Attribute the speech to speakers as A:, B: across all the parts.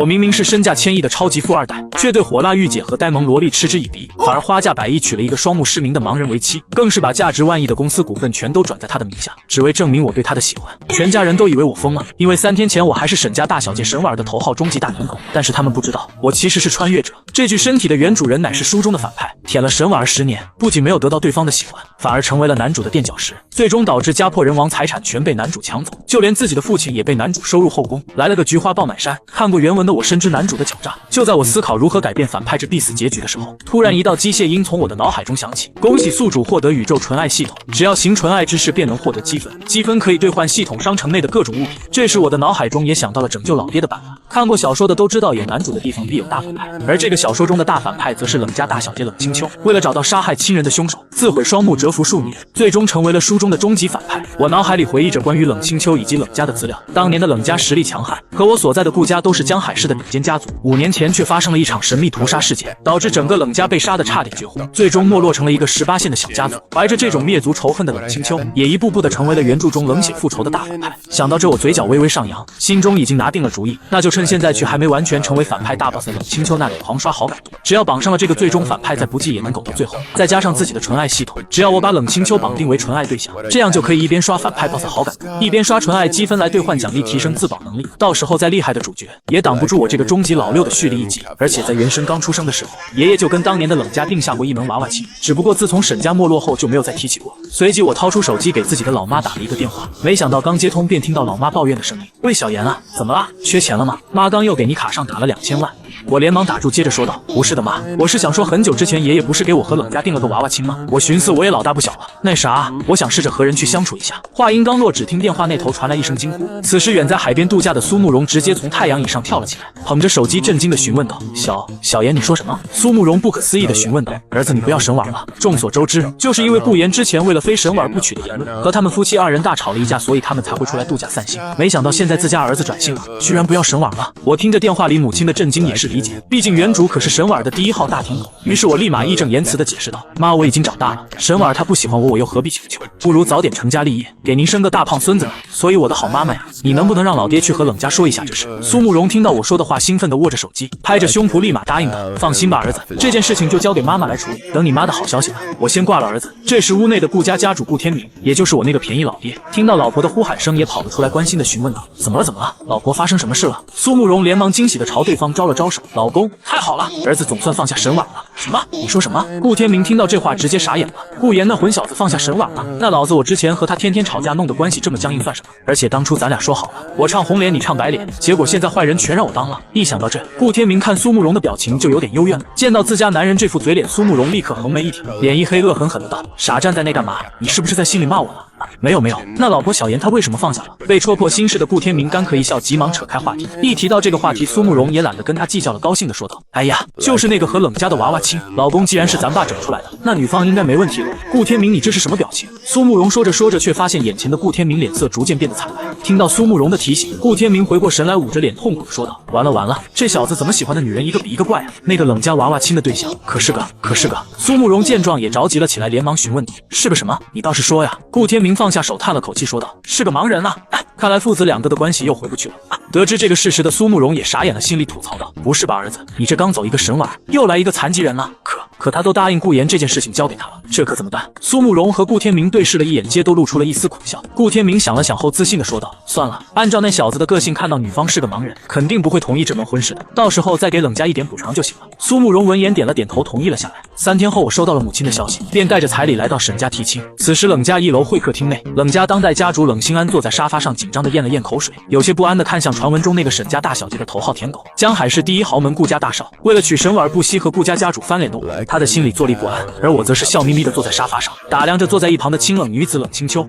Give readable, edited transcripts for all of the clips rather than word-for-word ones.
A: 我明明是身价千亿的超级富二代，却对火辣御姐和呆萌萝莉嗤之以鼻，反而花价100亿娶了一个双目失明的盲人为妻，更是把价值万亿的公司股份全都转在他的名下，只为证明我对他的喜欢。全家人都以为我疯了，因为3天前我还是沈家大小姐沈婉儿的头号终极大舔狗，但是他们不知道，我其实是穿越者。这具身体的原主人乃是书中的反派，舔了沈婉儿10年，不仅没有得到对方的喜欢，反而成为了男主的垫脚石，最终导致家破人亡，财产全被男主抢走，就连自己的父亲也被男主收入后宫，来了个菊花爆满山。看过原文的我深知男主的狡诈，就在我思考如何改变反派至必死结局的时候，突然一道机械音从我的脑海中响起：恭喜宿主获得宇宙纯爱系统，只要行纯爱之事便能获得积分，积分可以兑换系统商城内的各种物品。这时我的脑海中也想到了拯救老爹的办法。看过小说的都知道，演男主的地方必有大反派，而这个小说中的大反派则是冷家大小姐冷清秋。为了找到杀害亲人的凶手，自毁双目，蛰伏数年，最终成为了书中的终极反派。我脑海里回忆着关于冷清秋以及冷家的资料，当年的冷家实力强悍，和我所在的顾家都是江海市的顶尖家族。5年前却发生了一场神秘屠杀事件，导致整个冷家被杀得差点绝户，最终没落成了一个18线的小家族。怀着这种灭族仇恨的冷清秋，也一步步的成为了原著中冷血复仇的大反派。想到这，我嘴角微微上扬，心中已经拿定了主意，那就趁现在去还没完全成为反派大 boss 的冷清秋那里狂刷好感度。只要绑上了这个最终反派，再不济也能苟到最后，再加上自己的纯爱系统，只要我把冷清秋绑定为纯爱对象，这样就可以一边刷反派 boss 好感度，一边刷纯爱积分来兑换奖励，提升自保能力。到时候再厉害的主角也挡不住我这个终极老六的蓄力一击。而且在原生刚出生的时候，爷爷就跟当年的冷家定下过一门娃娃亲，只不过自从沈家没落后就没有再提起过。随即我掏出手机给自己的老妈打了一个电话，没想到刚接通便听到老妈抱怨的声音：喂，小妍啊，怎么啦？缺钱了吗？妈刚又给你卡上打了2000万。我连忙打住，接着说道：不是的妈，我是想说很久之前爷爷不是给我和冷家定了个娃娃亲吗？我寻思我也老大不小了，那啥，我想试着和人去相处一下。话音刚落，只听电话那头传来一声惊呼。此时远在海边度假的苏慕容直接从太阳椅上跳了起来，捧着手机震惊地询问道：小妍，你说什么？苏慕容不可思议地询问道：儿子，你不要沈婉了。众所周知，就是因为顾言之前为了非沈婉不娶的言论，和他们夫妻2人大吵了一架，所以他们才会出来度假散心。没想到现在自家儿子转性了，居然不要沈婉了。我听着电话里母亲的震惊也是理解，毕竟原主可是沈婉的第1号大舔狗。于是我立马义正言辞地解释道：妈，我已经长大了，沈婉她不喜欢我，我又何必请求？不如早点成家立业，给您生个大胖孙子呢。所以我的好妈妈呀，你能不能让老爹去和冷家说一下这事？苏慕容听到我说的话，兴奋地握着手机，拍着胸脯立马答应道：放心吧儿子，这件事情就交给妈妈来处理，等你妈的好消息吧。我先挂了儿子。这时屋内的顾家家主顾天明，也就是我那个便宜老爹，听到老婆的呼喊声也跑了出来，关心地询问道：怎么了？老婆发生什么事了？苏慕容连忙惊喜地朝对方招了招手：老公，太好了，儿子总算放下沈婉了。什么？你说什么？顾天明听到这话直接傻眼了。顾言那混小子放下沈婉了？那老子我之前和他天天吵架，弄得关系这么僵硬算什么？而且当初咱俩说好了，我唱红脸你唱白脸，结果现在坏人全让我当了。一想到这，顾天明看苏慕容的表情就有点幽怨了。见到自家男人这副嘴脸，苏慕容立刻横眉一挺，脸一黑，恶狠狠的道：傻站在那干嘛？你是不是在心里骂我呢？没有，那老婆小妍她为什么放下了？被戳破心事的顾天明干咳一笑，急忙扯开话题。一提到这个话题，苏慕容也懒得跟他计较了，高兴的说道：哎呀，就是那个和冷家的娃娃亲，老公既然是咱爸整出来的，那女方应该没问题了。顾天明，你这是什么表情？苏慕容说着说着，却发现眼前的顾天明脸色逐渐变得惨白。听到苏慕容的提醒，顾天明回过神来，捂着脸痛苦的说道：完了，这小子怎么喜欢的女人一个比一个怪啊？那个冷家娃娃亲的对象可是个。苏慕容见状也着急了起来，连忙询问道：是个什么？你倒是说呀。顾天明放下手，叹了口气说道：是个盲人啊。看来父子2个的关系又回不去了。得知这个事实的苏慕容也傻眼了，心里吐槽道：不是吧儿子，你这刚走一个沈婉，又来一个残疾人了。可他都答应顾言这件事情交给他了，这可怎么办？苏慕容和顾天明对视了一眼，皆都露出了一丝苦笑。顾天明想了想后自信地说道：算了，按照那小子的个性，看到女方是个盲人，肯定不会同意这门婚事的，到时候再给冷家一点补偿就行了。苏慕容闻言点了点头，同意了下来。3天后，我收到了母亲的消息，便带着彩礼来到沈家提亲。此时冷家1楼会客厅内，冷家当代家主冷心安坐在沙发上，紧张地咽了咽口水，有些不安地看向传闻中那个沈家大小姐的头号舔狗江海市第1豪门顾家大少。为了娶沈婉不惜和顾家家主翻脸斗，他的心里坐立不安，而我则是笑眯眯地坐在沙发上，打量着坐在一旁的清冷女子冷清秋。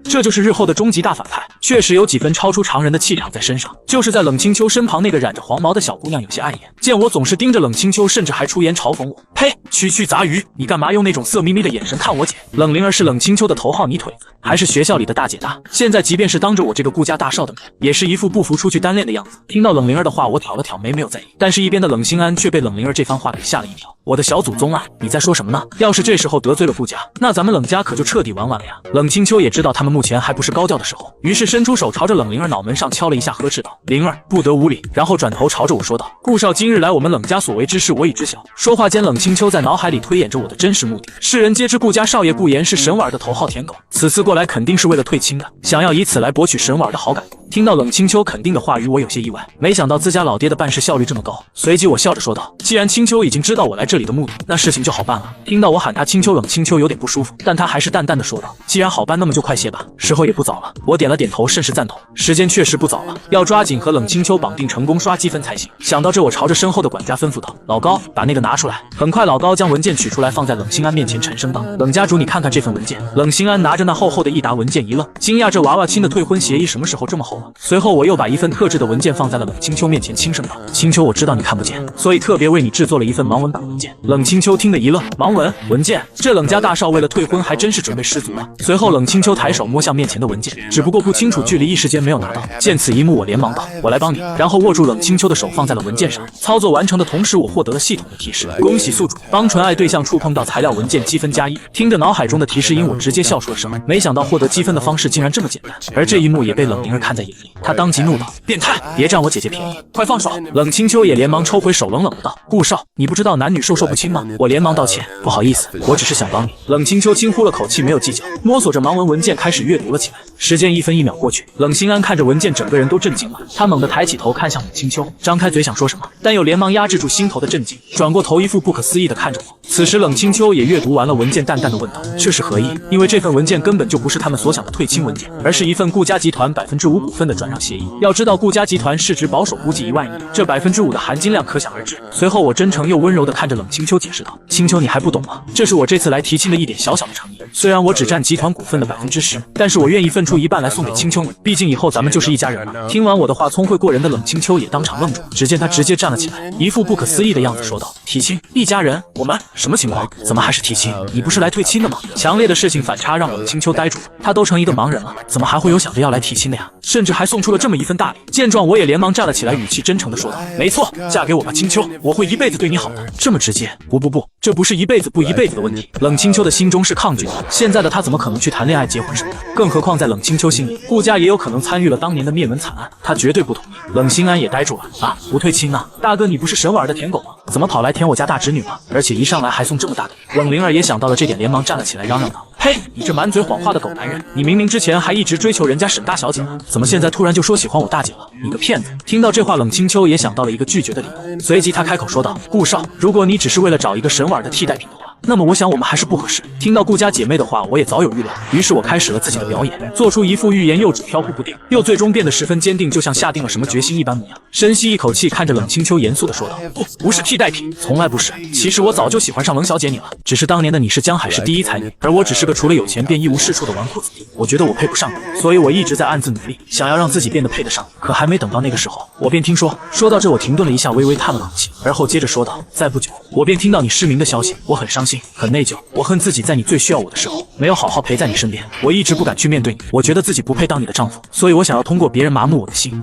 A: 这就是日后的终极大反派，确实有几分超出常人的气场在身上。就是在冷清秋身旁那个染着黄毛的小姑娘有些碍眼，见我总是盯着冷清秋，甚至还出言嘲讽我：呸，区杂鱼，你干嘛用那种色眯眯的眼神看我姐？冷灵儿是冷清秋的头号泥腿子，还是学校里的大姐大，现在即便是当着我这个顾家大少的面，也是一副不服图出去单恋的样子。听到冷灵儿的话，我挑了挑眉，没有在意。但是一边的冷心安却被冷灵儿这番话给吓了一跳。我的小祖宗啊，你在说什么呢？要是这时候得罪了顾家，那咱们冷家可就彻底玩完了呀。冷清秋也知道他们目前还不是高调的时候，于是伸出手朝着冷灵儿脑门上敲了一下，呵斥道：“灵儿，不得无礼。”然后转头朝着我说道：“顾少今日来我们冷家所为之事，我已知晓。”说话间，冷清秋在脑海里推演着我的真实目的。世人皆知顾家少爷顾岩是沈婉儿的头号舔狗，此次过来肯定是为了退亲的，想要以此来博取沈婉儿的好感。听到冷清秋肯定的话语，我有些意外，没想到自家老爹的办事效率这么高。随即我笑着说道：“既然青秋已经知道我来这里的目的，那事情就好办了。”听到我喊他青秋，冷清秋有点不舒服，但他还是淡淡的说道：“既然好办，那么就快些吧，时候也不早了。”我点了点头，甚是赞同。时间确实不早了，要抓紧和冷清秋绑定成功刷积分才行。想到这，我朝着身后的管家吩咐道：“老高，把那个拿出来。”很快，老高将文件取出来，放在冷心安面前，沉声道：“冷家主，你看看这份文件。”冷心安拿着那厚厚的一沓文件一愣，惊讶这娃娃亲的退婚协议什么时候这么厚了？随后我又把一份特制的文件放在了冷清秋面前，轻声道：“清秋，我知道你看不见，所以特别为你制作了一份盲文版文件。”冷清秋听得一愣，盲文文件，这冷家大少为了退婚还真是准备十足了。随后冷清秋抬手摸向面前的文件，只不过不清楚距离，一时间没有拿到。见此一幕，我连忙道：“我来帮你。”然后握住冷清秋的手放在了文件上。操作完成的同时，我获得了系统的提示：恭喜宿主，当纯爱对象触碰到材料文件积分+1。听着脑海中的提示音，我直接笑出了声。没想到获得积分的方式竟然这么简单，而这一幕也被冷灵儿看在眼里，她当即怒道：“变态，别占我姐姐便宜，快放手！”冷清秋也连忙抽回手，冷冷的道：“顾少，你不知道男女授受不亲吗？”我连忙道歉：“不好意思，我只是想帮你。”冷清秋轻呼了口气，没有计较，摸索着盲文文件开始阅读了起来。时间1分1秒过去，冷心安看着文件，整个人都震惊了。他猛地抬起头看向冷清秋，张开嘴想说什么，但又连忙压制住心头的震惊，转过头一副不可思议的看着我。此时冷清秋也阅读完了文件，淡淡的问道：“这是何意？”因为这份文件根本就不是他们所想的退亲文件，而是一份顾家集团5%股份的转让协议。要知道顾家集团市值保守估计1万亿，这5%的含金量可想而知。随后我真诚又温柔的看着冷清秋解释道：“清秋，你还不懂吗？这是我这次来提亲的一点小小的诚意。虽然我只占集团股份的10%，但是我愿意分出一半来送给清秋你，毕竟以后咱们就是一家人了。”听完我的话，聪慧过人的冷清秋也当场愣住，只见他直接站了起来，一副不可思议的样子说道：“提亲？一家人？我们什么情况？怎么还是提亲？你不是来退亲的吗？”强烈的事情反差让冷清秋呆住了，他都成一个盲人了，怎么还会有想着要来提亲的呀？甚至还送出了这么一份大礼。见状，我也连忙站了起来，语气真诚的说道：“没错，嫁给我吧，清秋，我会一辈子对你好的。”这么直接？不，这不是一辈子不一辈子的问题。冷清秋的心中是抗拒的，现在的他怎么可能去谈恋爱、结婚什么的？更何况在冷清秋心里，顾家也有可能参与了当年的灭门惨案，他绝对不同意。冷心安也呆住了啊，不退亲啊？大哥，你不是沈婉儿的舔狗吗？怎么跑来舔我家大侄女了？而且一上来还送这么大的礼。冷灵儿也想到了这点，连忙站了起来，嚷嚷道：“呸！你这满嘴谎话的狗男人，你明明之前还一直追求人家沈大小姐呢，怎么现在突然就说喜欢我大姐了？你个骗子！”听到这话，冷清秋也想到了一个拒绝的理由，随即他开口说道：“顾少，如果你只是为了找一个沈婉儿的替代品的话，那么我想我们还是不合适。”听到顾家姐妹的话，我也早有预料，于是我开始了自己的表演，做出一副欲言又止、飘忽不定，又最终变得十分坚定，就像下定了什么决心一般模样。深吸一口气，看着冷清秋严肃地说道：“不是替代品，从来不是。其实我早就喜欢上冷小姐你了，只是当年的你是江海市第一才女，而我只是个除了有钱便一无是处的纨绔子弟。我觉得我配不上你，所以我一直在暗自努力，想要让自己变得配得上。可还没等到那个时候，我便听说……”说到这，我停顿了一下，微微叹了口气，而后接着说道：“再不久，我便听到你失明的消息，我很伤心，很内疚，我恨自己在你最需要我的时候没有好好陪在你身边，我一直不敢去面对你，我觉得自己不配当你的丈夫，所以我想要通过别人麻木我的心。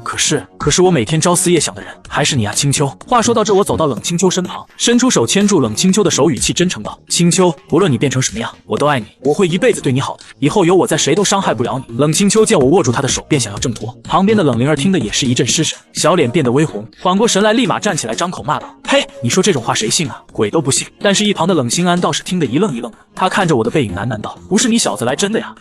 A: 可是我每天朝思夜想的人还是你啊，清秋。”话说到这，我走到冷清秋身旁，伸出手牵住冷清秋的手，语气真诚道：“清秋，不论你变成什么样，我都爱你，我会一辈子对你好的，以后有我在，谁都伤害不了你。”冷清秋见我握住他的手，便想要挣脱，旁边的冷灵儿听得也是一阵失神，小脸变得微红，缓过神来，立马站起来，张口骂道：“呸！你说这种话谁信啊？鬼都不信。”但是一旁的冷心安倒是听得一愣一愣的，他看着我的背影喃喃道：“不是你小子来真的呀？”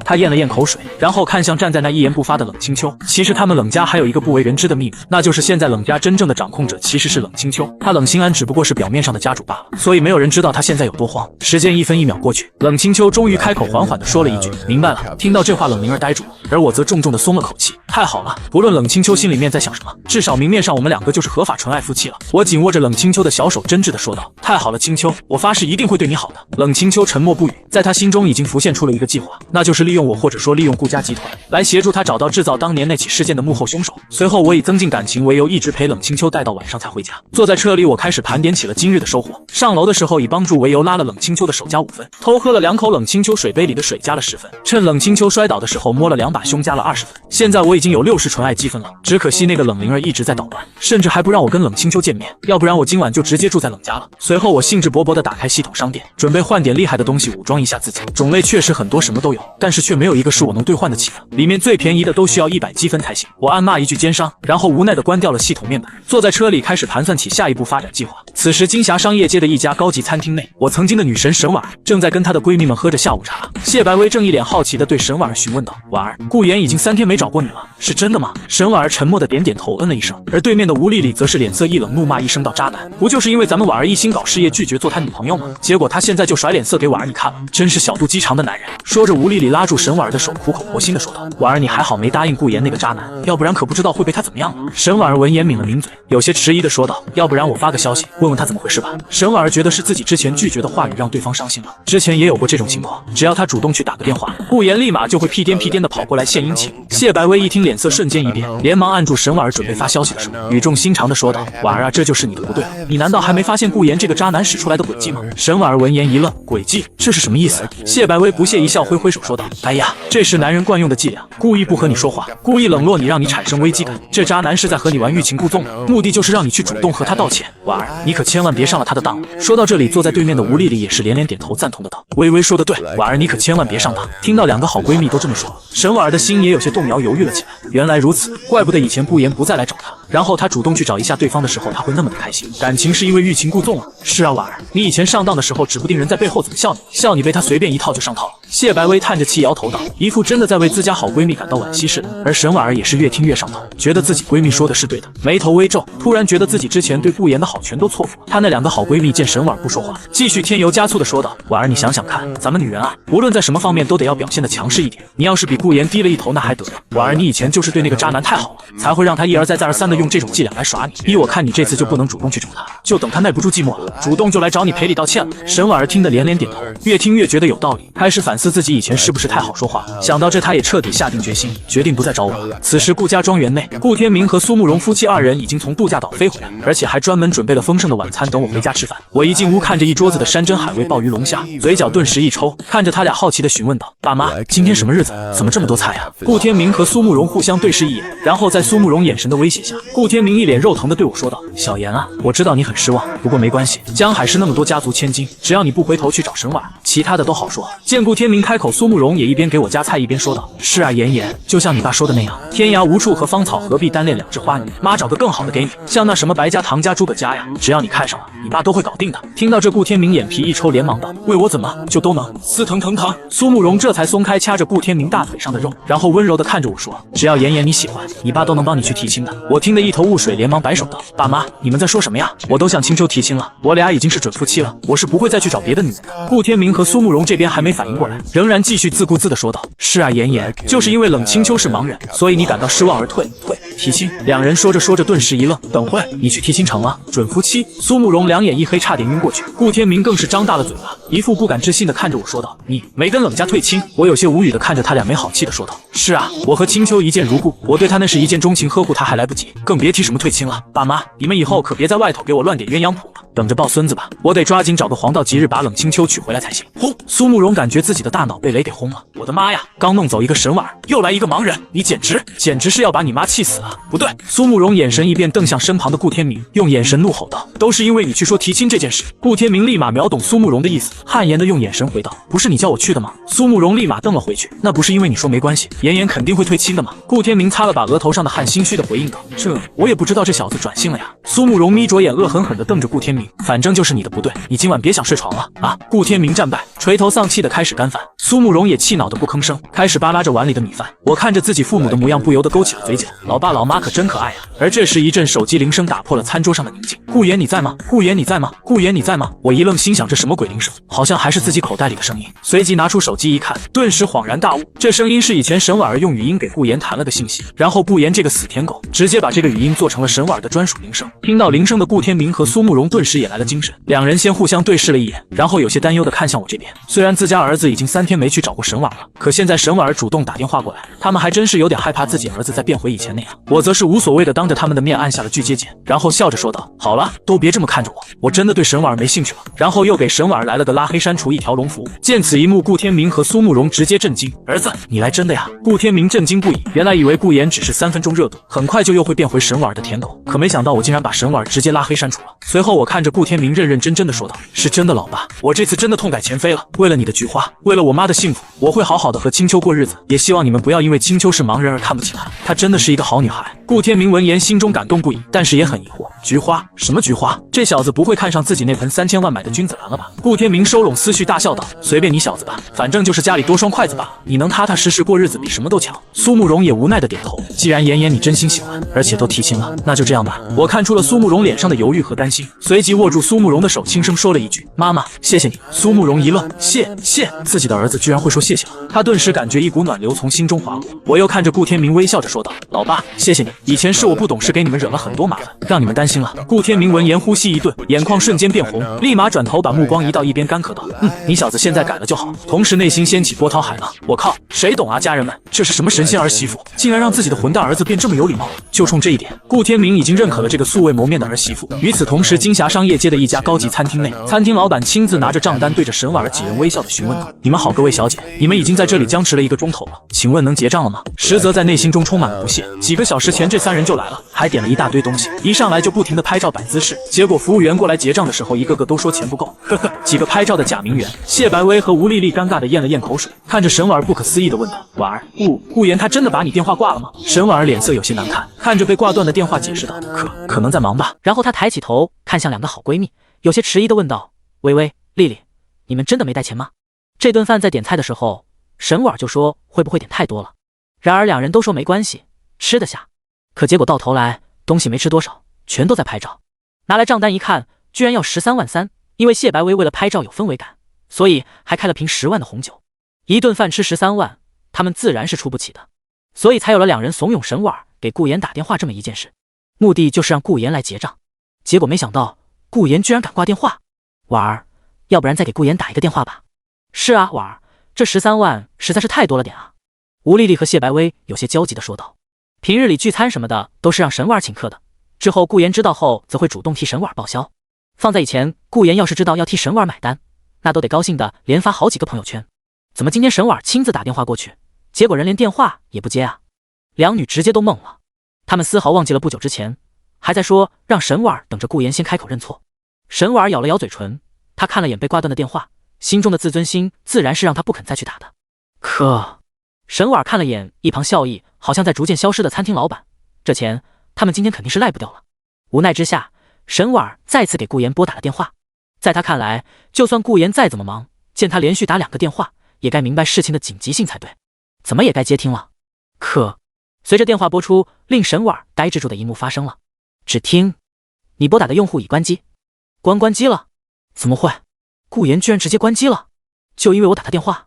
A: 他咽了咽口水，然后看向站在那一言不发的冷清秋。其实他们冷家还有一个不为人知的秘密，那就是现在冷家真正的掌控者其实是冷清秋，他冷心安只不过是表面上的家主罢了，所以没有人知道他现在有多慌。时间1分1秒过去，冷清秋终于开口，缓缓地说了一句：“明白了。”听到这话，冷灵儿呆住了，而我则重重地松了口气。太好了，不论冷清秋心里面在想什么，至少明面上我们两个就是合法纯爱夫妻了。我紧握着冷清秋的小手，真挚地说道：“太好了，清秋，我发誓一定会对你好的。”冷清秋沉默不语，在他心中已经浮现出了一个计划，那那就是利用我，或者说利用顾家集团来协助他找到制造当年那起事件的幕后凶手。随后我以增进感情为由，一直陪冷清秋待到晚上才回家。坐在车里，我开始盘点起了今日的收获。上楼的时候以帮助为由拉了冷清秋的手加5分，偷喝了2口冷清秋水杯里的水加了10分，趁冷清秋摔倒的时候摸了2把胸加了20分。现在我已经有60纯爱积分了，只可惜那个冷灵儿一直在捣乱，甚至还不让我跟冷清秋见面，要不然我今晚就直接住在冷家了。随后我兴致勃勃地打开系统商店，准备换点厉害的东西武装一下自己。种类确实很多，什么都有，但是却没有一个是我能兑换得起的。里面最便宜的都需要100积分才行。我暗骂一句奸商，然后无奈地关掉了系统面板，坐在车里开始盘算起下一步发展计划。此时金霞商业街的一家高级餐厅内，我曾经的女神沈婉儿正在跟她的闺蜜们喝着下午茶。谢白薇正一脸好奇地对沈婉儿询问道：“婉儿，顾言已经3天没找过你了，是真的吗？”沈婉儿沉默地点点头，嗯了一声。而对面的吴丽丽则是脸色一冷，怒骂一声道：“渣男，不就是因为咱们婉儿一心搞事业，拒绝做他女朋友吗？结果他现在就甩脸色给婉儿你看了，真是小肚鸡肠的男人。”说着，吴丽丽拉住沈婉儿的手，苦口婆心地说道：“婉儿，你还好没答应顾言那个渣男，要不然可不知道会被他怎么样了。”沈婉儿闻言抿了抿嘴，有些迟疑地说道：“要不然我发个消息问问他怎么回事吧。”沈婉儿觉得是自己之前拒绝的话语让对方伤心了，之前也有过这种情况，只要他主动去打个电话，顾言立马就会屁颠屁颠地跑过来献殷勤。谢白薇一听，脸色瞬间一变，连忙按住沈婉儿准备发消息的手，语重心长地说道：“婉儿啊，这就是你的不对，你难道还没发现顾言这个渣男使出来的诡计吗？”沈婉儿闻言一愣，诡计？这是什么意思？谢白薇不屑一笑，挥挥手说道：“哎呀，这是男人惯用的伎俩，故意不和你说话，故意冷落你，让你产生危机感。这渣男是在和你玩欲擒故纵，目的就是让你去主动和他道歉。婉儿，你可千万别上了他的当了。”说到这里，坐在对面的吴丽丽也是连连点头赞同的道：“微微说的对，婉儿你可千万别上当。”听到2个好闺蜜都这么说，沈婉儿的心也有些动摇，犹豫了起来。原来如此，怪不得以前顾言不再来找她，然后她主动去找一下对方的时候，她会那么的开心，感情是因为欲擒故纵了。是啊，婉儿，你以前上当的时候，指不定人在背后怎么笑你，笑你被他随便一套就上套了。谢白薇叹着气摇头道，一副真的在为自家好闺蜜感到惋惜似的。而沈婉儿也是越听越上头，觉得自己闺蜜说的是对的，眉头微皱，突然觉得自己之前对顾言的好全都错付了。她那2个好闺蜜见沈婉儿不说话，继续添油加醋的说道：“婉儿，你想想看，咱们女人啊，无论在什么方面都得要表现的强势一点。你要是比顾言低了一头，那还得了？婉儿，你以前就是对那个渣男太好了，才会让他一而再再而三的用这种伎俩来耍你。依我看，你这次就不能主动去找他，就等他耐不住寂寞了，主动就来找你赔礼道歉了。”沈婉儿听得连连点头，越听越觉得有道理，开始反思自己以前是不是太好说话。想到这，她也彻底下定决心，决定不再找我了。此时顾家庄园内，顾天明和苏慕容夫妻2人已经从度假岛飞回来，而且还专门准备了丰盛的晚餐等我回家吃饭。我一进屋，看着一桌子的山珍海味、鲍鱼龙虾，嘴角顿时一抽，看着他俩好奇地询问道：“爸妈，今天什么日子？怎么这么多菜啊？”顾天明和苏慕容互相对视一眼，然后在苏慕容眼神的威胁下，顾天明一脸肉疼地对我说道：“小妍啊，我知道你很失望，不过没关系，江海市那么多家族千金，只要你不回头去找沈婉，其他的都好说。”见顾天明开口，苏慕容也一边给我夹菜一边说道：“是啊，妍妍，就像你爸说的那样，天涯无处和芳草，何必单恋2只花女？妈找个更好的给你，像那什么白家、唐家、诸葛家呀，只要你看上了，你爸都会搞定的。”听到这，顾天明眼皮一抽，连忙道：“为我怎么就都能？司腾腾腾。”苏慕容这才松开掐着顾天明大腿上的肉，然后温柔地看着我说：“只要妍妍你喜欢，你爸都能帮你去提亲的。”我听得一头雾水，连忙摆手道：“爸妈，你们在说什么呀？我都向青秋提亲了，我俩已经是准夫妻了，我是不会再去找别的女人的。”顾天明和苏慕容这边还没反应过来，仍然继续自顾自地说道：“是啊，妍妍，就是因为冷青秋是盲人，所以你感到失望而退提亲。”2人说着说着顿时一愣，等会你去提亲成了？准夫妻？苏慕容2眼一黑，差点晕过去。顾天明更是张大了嘴巴，一副不敢置信地看着我说道：“你没跟冷家退亲？”我有些无语地看着他俩，没好气地说道：“是啊，我和青秋一见如故，我对他那是一见钟情，呵护他还来不及，更别提什么退亲了。爸妈，你们以后可别在外头给我乱点鸳鸯谱了，等着抱孙子吧，我得抓紧找个黄道吉日把冷青秋娶回来才行。”轰！苏慕容感觉自己的大脑被雷给轰了，我的妈呀，刚弄走一个沈婉，又来一个盲人，你简直是要把你妈气死了！不对，苏慕容眼神一变，瞪向身旁的顾天明，用眼神怒吼道：“都是因为你去说提亲这件事。”顾天明立马秒懂苏慕容的意思，汗颜的用眼神回道：“不是你叫我去的吗？”苏慕容立马瞪了回去：“那不是因为你说没关系，妍妍肯定会退亲的吗？”顾天明擦了把额头上的汗，心虚的回应道：“这我也不知道，这小子转性了呀。”苏慕容眯着眼，恶狠狠地瞪着顾天明：“反正就是你的不对，你今晚别想睡床了啊！”顾天明战败，垂头丧气的开始干饭。苏慕容也气恼的不吭声，开始扒拉着碗里的米饭。我看着自己父母的模样，不由得勾起了嘴角。老爸老妈可真可爱啊！而这时一阵手机铃声打破了餐桌上的宁静。顾言你在吗？顾言你在吗？顾言你在吗？我一愣，心想这什么鬼铃声，好像还是自己口袋里的声音。随即拿出手机一看，顿时恍然大悟，这声音是以前沈婉儿用语音给顾言谈了的信息，然后顾言这个死舔狗直接把这个语音做成了沈婉儿的专属铃声。听到铃声的顾天明和苏慕容顿时也来了精神，两人先互相对视了一眼，然后有些担忧的看向我这边。虽然自家儿子已经3天没去找过沈婉儿了，可现在沈婉儿主动打电话过来，他们还真是有点害怕自己儿子再变回以前那样。我则是无所谓的当着他们的面按下了拒接键，然后笑着说道：好了，都别这么看着我，我真的对沈婉儿没兴趣了。然后又给沈婉儿来了个拉黑删除一条龙服务。见此一幕，顾天明和苏慕容直接震惊：儿子，你来真的呀？顾天明震惊不已，原来以为顾言只是3分钟热度，很快就又会变回沈婉儿的舔狗，可没想到我竟然把沈婉儿直接拉黑删除了。随后我看着顾天明认认真真的说道：是真的老爸，我这次真的痛改前非了，为了你的菊花，为了我妈的幸福，我会好好的和青秋过日子，也希望你们不要因为青秋是盲人而看不起她，她真的是一个好女孩。顾天明闻言心中感动不已，但是也很疑惑，菊花？什么菊花？这小子不会看上自己那盆3000万买的君子兰了吧？顾天明收拢思绪大笑道：随便你小子吧，反正就是家里多双筷子罢了，你能踏踏实实过日子比什么都强。苏慕容也无奈的点头，既然妍妍你真心喜欢，而且都提亲了，那就这样吧。我看出了苏慕容脸上的犹豫和担心，随即握住苏慕容的手轻声说了一句：妈妈，谢谢你。苏慕容一愣，谢，自己的儿子居然会说谢谢了，他顿时感觉一股暖流从心中滑过。我又看着顾天明微笑着说道：老爸，谢谢你，以前是我不懂事给你们惹了很多麻烦，让你们担心了。顾天明闻言呼吸一顿，眼眶瞬间变红，立马转头把目光移到一边，干咳道：你小子现在改了就好。同时内心掀起波涛海浪，我靠，谁懂啊？家人们，这是什么神仙儿媳妇，竟然让自己的混蛋儿子变这么有礼貌？就冲这一点，顾天明已经认可了这个素未谋面的儿媳妇。与此同时，金霞商业街的一家高级餐厅内，餐厅老板亲自拿着账单对着沈婉儿几人微笑的询问道：你们好，各位小姐，你们已经在这里僵持了1个钟头了，请问能结账了吗？实则在内心中充满了不屑，几个小时前这3人就来了，还点了一大堆东西，一上来就不停的拍照摆姿势，结果服务员过来结账的时候，一个个都说钱不够，呵呵，几个拍照的假名媛。谢白薇和吴丽丽尴尬的咽了咽口水，看着沈婉儿不可思议的问道：婉儿，顾言他真的把你电话挂了吗？沈婉儿脸色有些难看，看着被挂断的电话解释道：可能在忙吧。然后她抬起头看向2个好闺蜜，有些迟疑的问道：薇薇、丽丽，你们真的没带钱吗？这顿饭在点菜的时候，沈婉儿就说会不会点太多了，然而2人都说没关系，吃得下。可结果到头来东西没吃多少，全都在拍照。拿来账单一看，居然要13万3，因为谢白薇为了拍照有氛围感，所以还开了瓶10万的红酒。一顿饭吃13万，他们自然是出不起的，所以才有了2人怂恿沈婉儿给顾言打电话这么一件事，目的就是让顾言来结账。结果没想到顾言居然敢挂电话。婉儿，要不然再给顾言打一个电话吧。是啊，婉儿，这13万实在是太多了点啊。吴丽丽和谢白薇有些焦急地说道。平日里聚餐什么的都是让沈婉儿请客的，之后顾言知道后则会主动替沈婉儿报销。放在以前，顾言要是知道要替沈婉儿买单，那都得高兴的连发好几个朋友圈。怎么今天沈婉儿亲自打电话过去，结果人连电话也不接啊？2女直接都懵了，她们丝毫忘记了不久之前还在说让沈婉儿等着顾言先开口认错。沈婉儿咬了咬嘴唇，她看了眼被挂断的电话，心中的自尊心自然是让她不肯再去打的。可沈婉儿看了眼一旁笑意好像在逐渐消失的餐厅老板，这钱他们今天肯定是赖不掉了。无奈之下，沈婉儿再次给顾言拨打了电话。在他看来，就算顾言再怎么忙，见他连续打2个电话，也该明白事情的紧急性才对，怎么也该接听了。可随着电话拨出，令沈婉儿呆滞住的一幕发生了。只听你拨打的用户已关机。关机了？怎么会？顾言居然直接关机了？就因为我打他电话？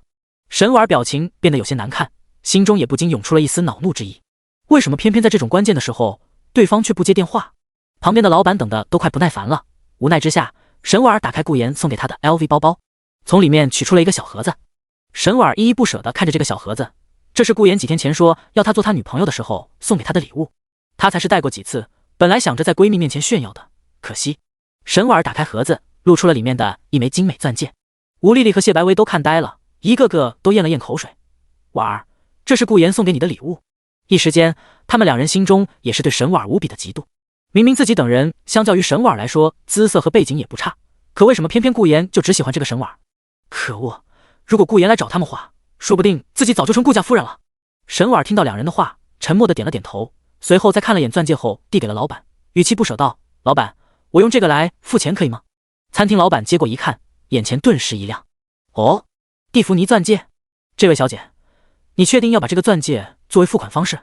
A: 沈婉儿表情变得有些难看，心中也不禁涌出了一丝恼怒之意。为什么偏偏在这种关键的时候，对方却不接电话？旁边的老板等的都快不耐烦了。无奈之下，沈婉儿打开顾言送给他的 LV 包包，从里面取出了一个小盒子。沈婉儿依依不舍地看着这个小盒子，这是顾言几天前说要他做他女朋友的时候送给他的礼物，他才是带过几次，本来想着在闺蜜面前炫耀的，可惜。沈婉儿打开盒子，露出了里面的一枚精美钻戒。吴丽丽和谢白薇都看呆了，一个个都咽了咽口水。婉儿，这是顾言送给你的礼物。一时间，他们2人心中也是对沈婉儿无比的嫉妒。明明自己等人相较于沈婉儿来说，姿色和背景也不差，可为什么偏偏顾言就只喜欢这个沈婉儿？可恶！如果顾言来找他们话，说不定自己早就成顾家夫人了。沈婉儿听到2人的话，沉默的点了点头，随后再看了眼钻戒后递给了老板，语气不舍道：老板，我用这个来付钱可以吗？餐厅老板接过一看，眼前顿时一亮。哦，蒂芙尼钻戒？这位小姐，你确定要把这个钻戒作为付款方式？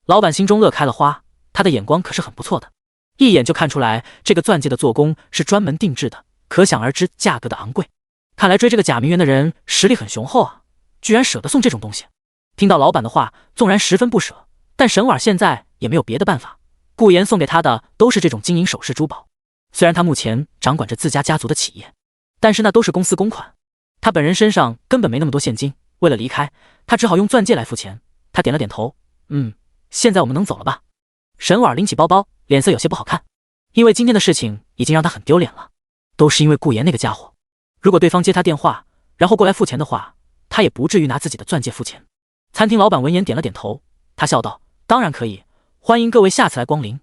A: 老板心中乐开了花，他的眼光可是很不错的。一眼就看出来这个钻戒的做工是专门定制的，可想而知价格的昂贵。看来追这个贾明媛的人实力很雄厚啊，居然舍得送这种东西。听到老板的话，纵然十分不舍，但沈婉现在也没有别的办法。顾言送给他的都是这种金银首饰珠宝，虽然他目前掌管着自家家族的企业，但是那都是公司公款，他本人身上根本没那么多现金。为了离开，他只好用钻戒来付钱。他点了点头，现在我们能走了吧？沈婉拎起包包，脸色有些不好看，因为今天的事情已经让他很丢脸了，都是因为顾言那个家伙。如果对方接他电话，然后过来付钱的话，他也不至于拿自己的钻戒付钱。餐厅老板闻言点了点头，他笑道：“当然可以，欢迎各位下次来光临。”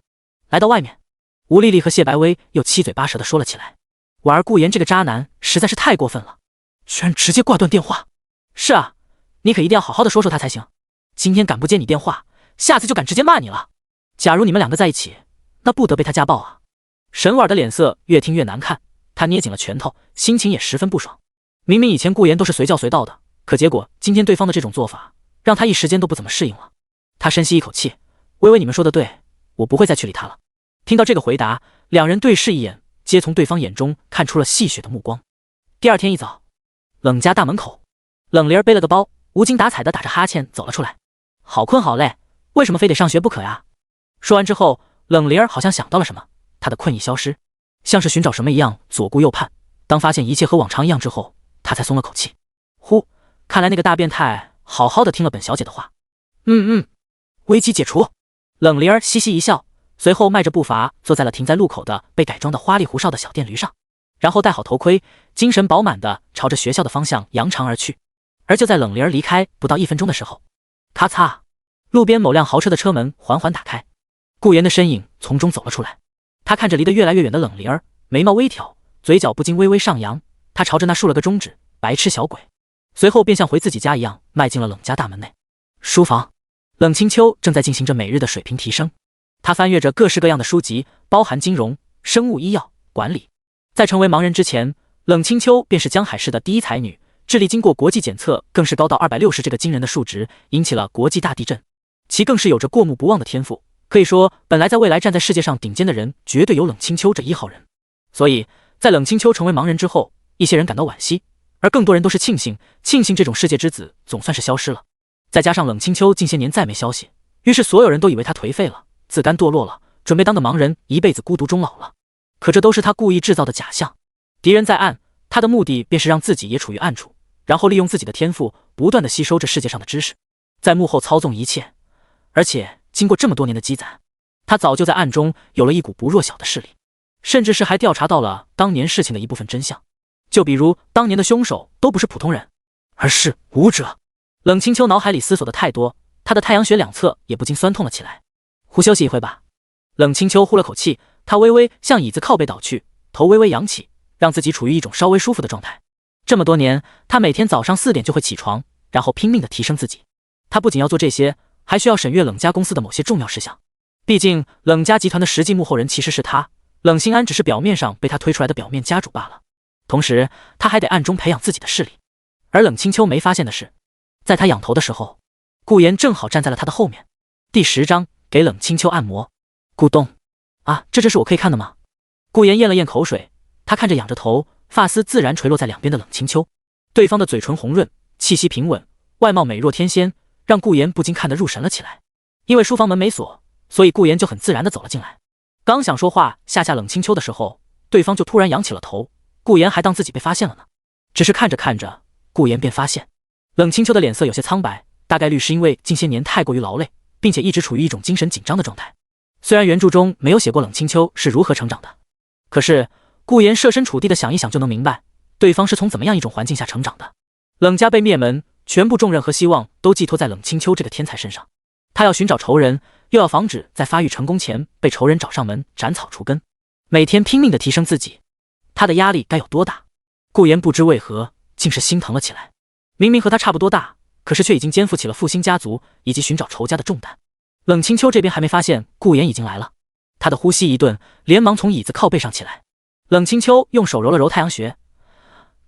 A: 来到外面，吴丽丽和谢白薇又七嘴八舌地说了起来。婉儿，顾言这个渣男实在是太过分了，居然直接挂断电话。是啊，你可一定要好好的说说他才行。今天敢不接你电话，下次就敢直接骂你了。假如你们两个在一起，那不得被他家暴啊。沈婉的脸色越听越难看，他捏紧了拳头，心情也十分不爽。明明以前顾言都是随叫随到的，可结果今天对方的这种做法，让他一时间都不怎么适应了。他深吸一口气，微微，你们说的对，我不会再去理他了。听到这个回答，两人对视一眼，皆从对方眼中看出了戏谑的目光。第二天一早，冷家大门口，冷灵儿背了个包，无精打采地打着哈欠走了出来。好困好累，为什么非得上学不可呀？说完之后，冷灵儿好像想到了什么，她的困意消失，像是寻找什么一样左顾右盼。当发现一切和往常一样之后，她才松了口气。呼，看来那个大变态好好的听了本小姐的话。危机解除。冷灵儿嘻嘻一笑，随后迈着步伐坐在了停在路口的被改装的花里胡哨的小电驴上，然后戴好头盔，精神饱满的朝着学校的方向扬长而去。而就在冷灵儿离开不到1分钟的时候，咔嚓，路边某辆豪车的车门缓缓打开，顾言的身影从中走了出来。他看着离得越来越远的冷灵儿，眉毛微挑，嘴角不禁微微上扬，他朝着那竖了个中指，白痴小鬼。随后便像回自己家一样迈进了冷家大门内。书房，冷清秋正在进行着每日的水平提升，他翻阅着各式各样的书籍，包含金融、生物医药、管理。在成为盲人之前，冷清秋便是江海市的第一才女，智力经过国际检测更是高到260这个惊人的数值，引起了国际大地震。其更是有着过目不忘的天赋，可以说本来在未来站在世界上顶尖的人绝对有冷清秋这1号人。所以在冷清秋成为盲人之后，一些人感到惋惜，而更多人都是庆幸这种世界之子总算是消失了。再加上冷清秋近些年再没消息，于是所有人都以为他颓废了，自甘堕落了，准备当个盲人一辈子孤独终老了。可这都是他故意制造的假象。敌人在暗，他的目的便是让自己也处于暗处，然后利用自己的天赋不断的吸收这世界上的知识，在幕后操纵一切。而且经过这么多年的积攒，他早就在暗中有了一股不弱小的势力，甚至是还调查到了当年事情的一部分真相。就比如当年的凶手都不是普通人，而是武者。冷清秋脑海里思索的太多，他的太阳穴两侧也不禁酸痛了起来。呼，休息一会吧。冷清秋呼了口气，他微微向椅子靠背倒去，头微微扬起，让自己处于一种稍微舒服的状态。这么多年，他每天早上4点就会起床，然后拼命的提升自己。他不仅要做这些，还需要审阅冷家公司的某些重要事项。毕竟冷家集团的实际幕后人其实是他，冷心安只是表面上被他推出来的表面家主罢了。同时他还得暗中培养自己的势力。而冷清秋没发现的是，在他仰头的时候，顾言正好站在了他的后面。第10章，给冷清秋按摩。咕咚啊，这是我可以看的吗？顾言咽了咽口水，他看着仰着头，发丝自然垂落在两边的冷清秋。对方的嘴唇红润，气息平稳，外貌美若天仙，让顾言不禁看得入神了起来。因为书房门没锁，所以顾言就很自然地走了进来。刚想说话吓冷清秋的时候，对方就突然仰起了头，顾言还当自己被发现了呢。只是看着看着，顾言便发现冷清秋的脸色有些苍白，大概率是因为近些年太过于劳累，并且一直处于一种精神紧张的状态。虽然原著中没有写过冷清秋是如何成长的，可是顾言设身处地的想一想就能明白，对方是从怎么样一种环境下成长的。冷家被灭门，全部重任和希望都寄托在冷清秋这个天才身上。他要寻找仇人，又要防止在发育成功前被仇人找上门斩草除根，每天拼命的提升自己，他的压力该有多大？顾言不知为何竟是心疼了起来。明明和他差不多大，可是却已经肩负起了复兴家族以及寻找仇家的重担。冷清秋这边还没发现顾言已经来了，他的呼吸一顿，连忙从椅子靠背上起来。冷清秋用手揉了揉太阳穴，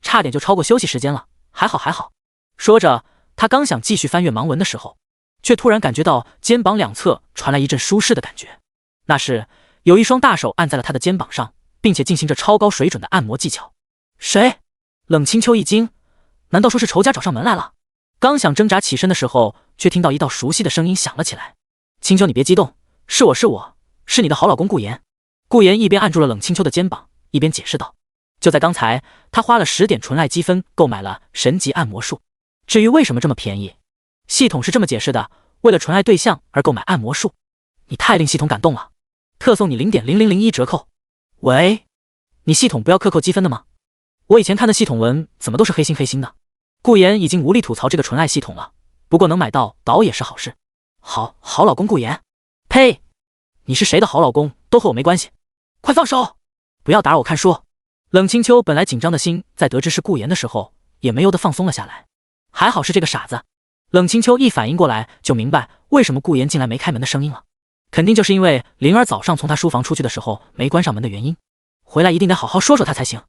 A: 差点就超过休息时间了，还好还好。说着，他刚想继续翻阅盲文的时候，却突然感觉到肩膀两侧传来一阵舒适的感觉，那是
B: 有一双大手按在了他的肩膀上，并且进行着超高水准的按摩技巧。谁？冷清秋一惊，难道说是仇家找上门来了？刚想挣扎起身的时候，却听到一道熟悉的声音响了起来：“清秋，你别激动，是我，是你的好老公顾言。”顾言一边按住了冷清秋的肩膀，一边解释道：“就在刚才，他花了10点纯爱积分购买了神级按摩术。至于为什么这么便宜，系统是这么解释的：为了纯爱对象而购买按摩术，你太令系统感动了，特送你0.0001折扣。喂，你系统不要克扣积分的吗？我以前看的系统文怎么都是黑心的。”顾言已经无力吐槽这个纯爱系统了，不过能买到倒也是好事。好老公顾言，呸！你是谁的好老公都和我没关系，快放手！不要打扰我看书。冷清秋本来紧张的心，在得知是顾言的时候，也没由得放松了下来。还好是这个傻子。冷清秋一反应过来，就明白为什么顾言进来没开门的声音了，肯定就是因为灵儿早上从他书房出去的时候没关上门的原因。回来一定得好好说说他才行。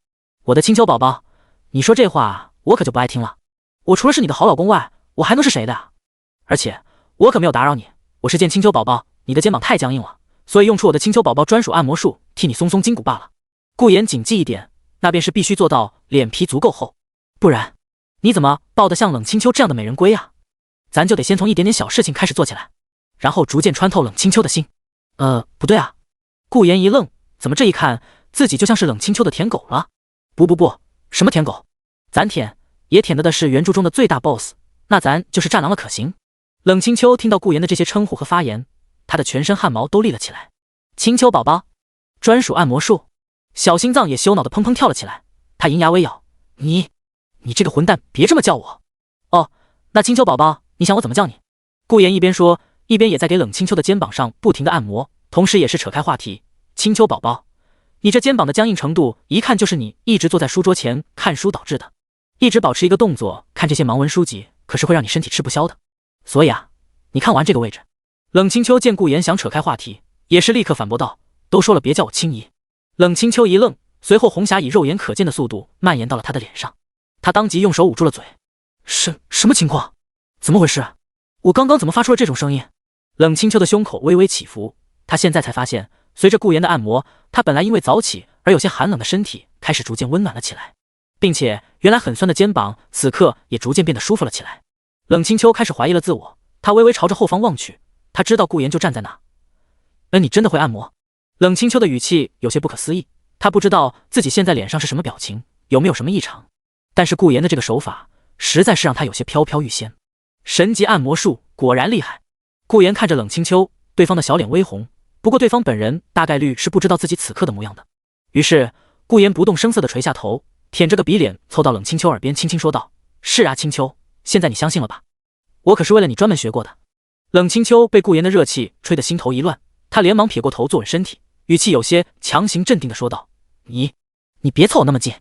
B: 我的清秋宝宝，你说这话我可就不爱听了。我除了是你的好老公外，我还能是谁的啊？而且我可没有打扰你，我是见清秋宝宝你的肩膀太僵硬了，所以用出我的清秋宝宝专属按摩术替你松松筋骨罢了。顾言谨记一点，那便是必须做到脸皮足够厚，不然你怎么抱得像冷清秋这样的美人归啊？咱就得先从一点点小事情开始做起来，然后逐渐穿透冷清秋的心。不对啊。顾言一愣，怎么这一看自己就像是冷清秋的舔狗了？不，什么舔狗？咱舔也舔的是原著中的最大 boss， 那咱就是战狼了可行？冷清秋听到顾言的这些称呼和发言，他的全身汗毛都立了起来。清秋宝宝，专属按摩术，小心脏也羞恼的砰砰跳了起来。他银牙微咬，你这个混蛋，别这么叫我。哦，那清秋宝宝，你想我怎么叫你？顾言一边说，一边也在给冷清秋的肩膀上不停的按摩，同时也是扯开话题。清秋宝宝，你这肩膀的僵硬程度，一看就是你一直坐在书桌前看书导致的。一直保持一个动作看这些盲文书籍，可是会让你身体吃不消的。所以啊，你看完这个位置。冷清秋见顾言想扯开话题，也是立刻反驳道：“都说了别叫我青姨。”冷清秋一愣，随后红霞以肉眼可见的速度蔓延到了他的脸上，他当即用手捂住了嘴。什么情况？怎么回事？我刚刚怎么发出了这种声音？冷清秋的胸口微微起伏，他现在才发现，随着顾言的按摩，他本来因为早起而有些寒冷的身体开始逐渐温暖了起来。并且原来很酸的肩膀此刻也逐渐变得舒服了起来。冷清秋开始怀疑了自我，他微微朝着后方望去，他知道顾言就站在那。你真的会按摩？冷清秋的语气有些不可思议，他不知道自己现在脸上是什么表情，有没有什么异常，但是顾言的这个手法实在是让他有些飘飘欲仙。神级按摩术果然厉害。顾言看着冷清秋，对方的小脸微红，不过对方本人大概率是不知道自己此刻的模样的。于是顾言不动声色地垂下头，舔着个鼻脸凑到冷清秋耳边轻轻说道：“是啊，清秋，现在你相信了吧？我可是为了你专门学过的。”冷清秋被顾言的热气吹得心头一乱，他连忙撇过头坐稳身体，语气有些强行镇定地说道：“你别凑我那么近，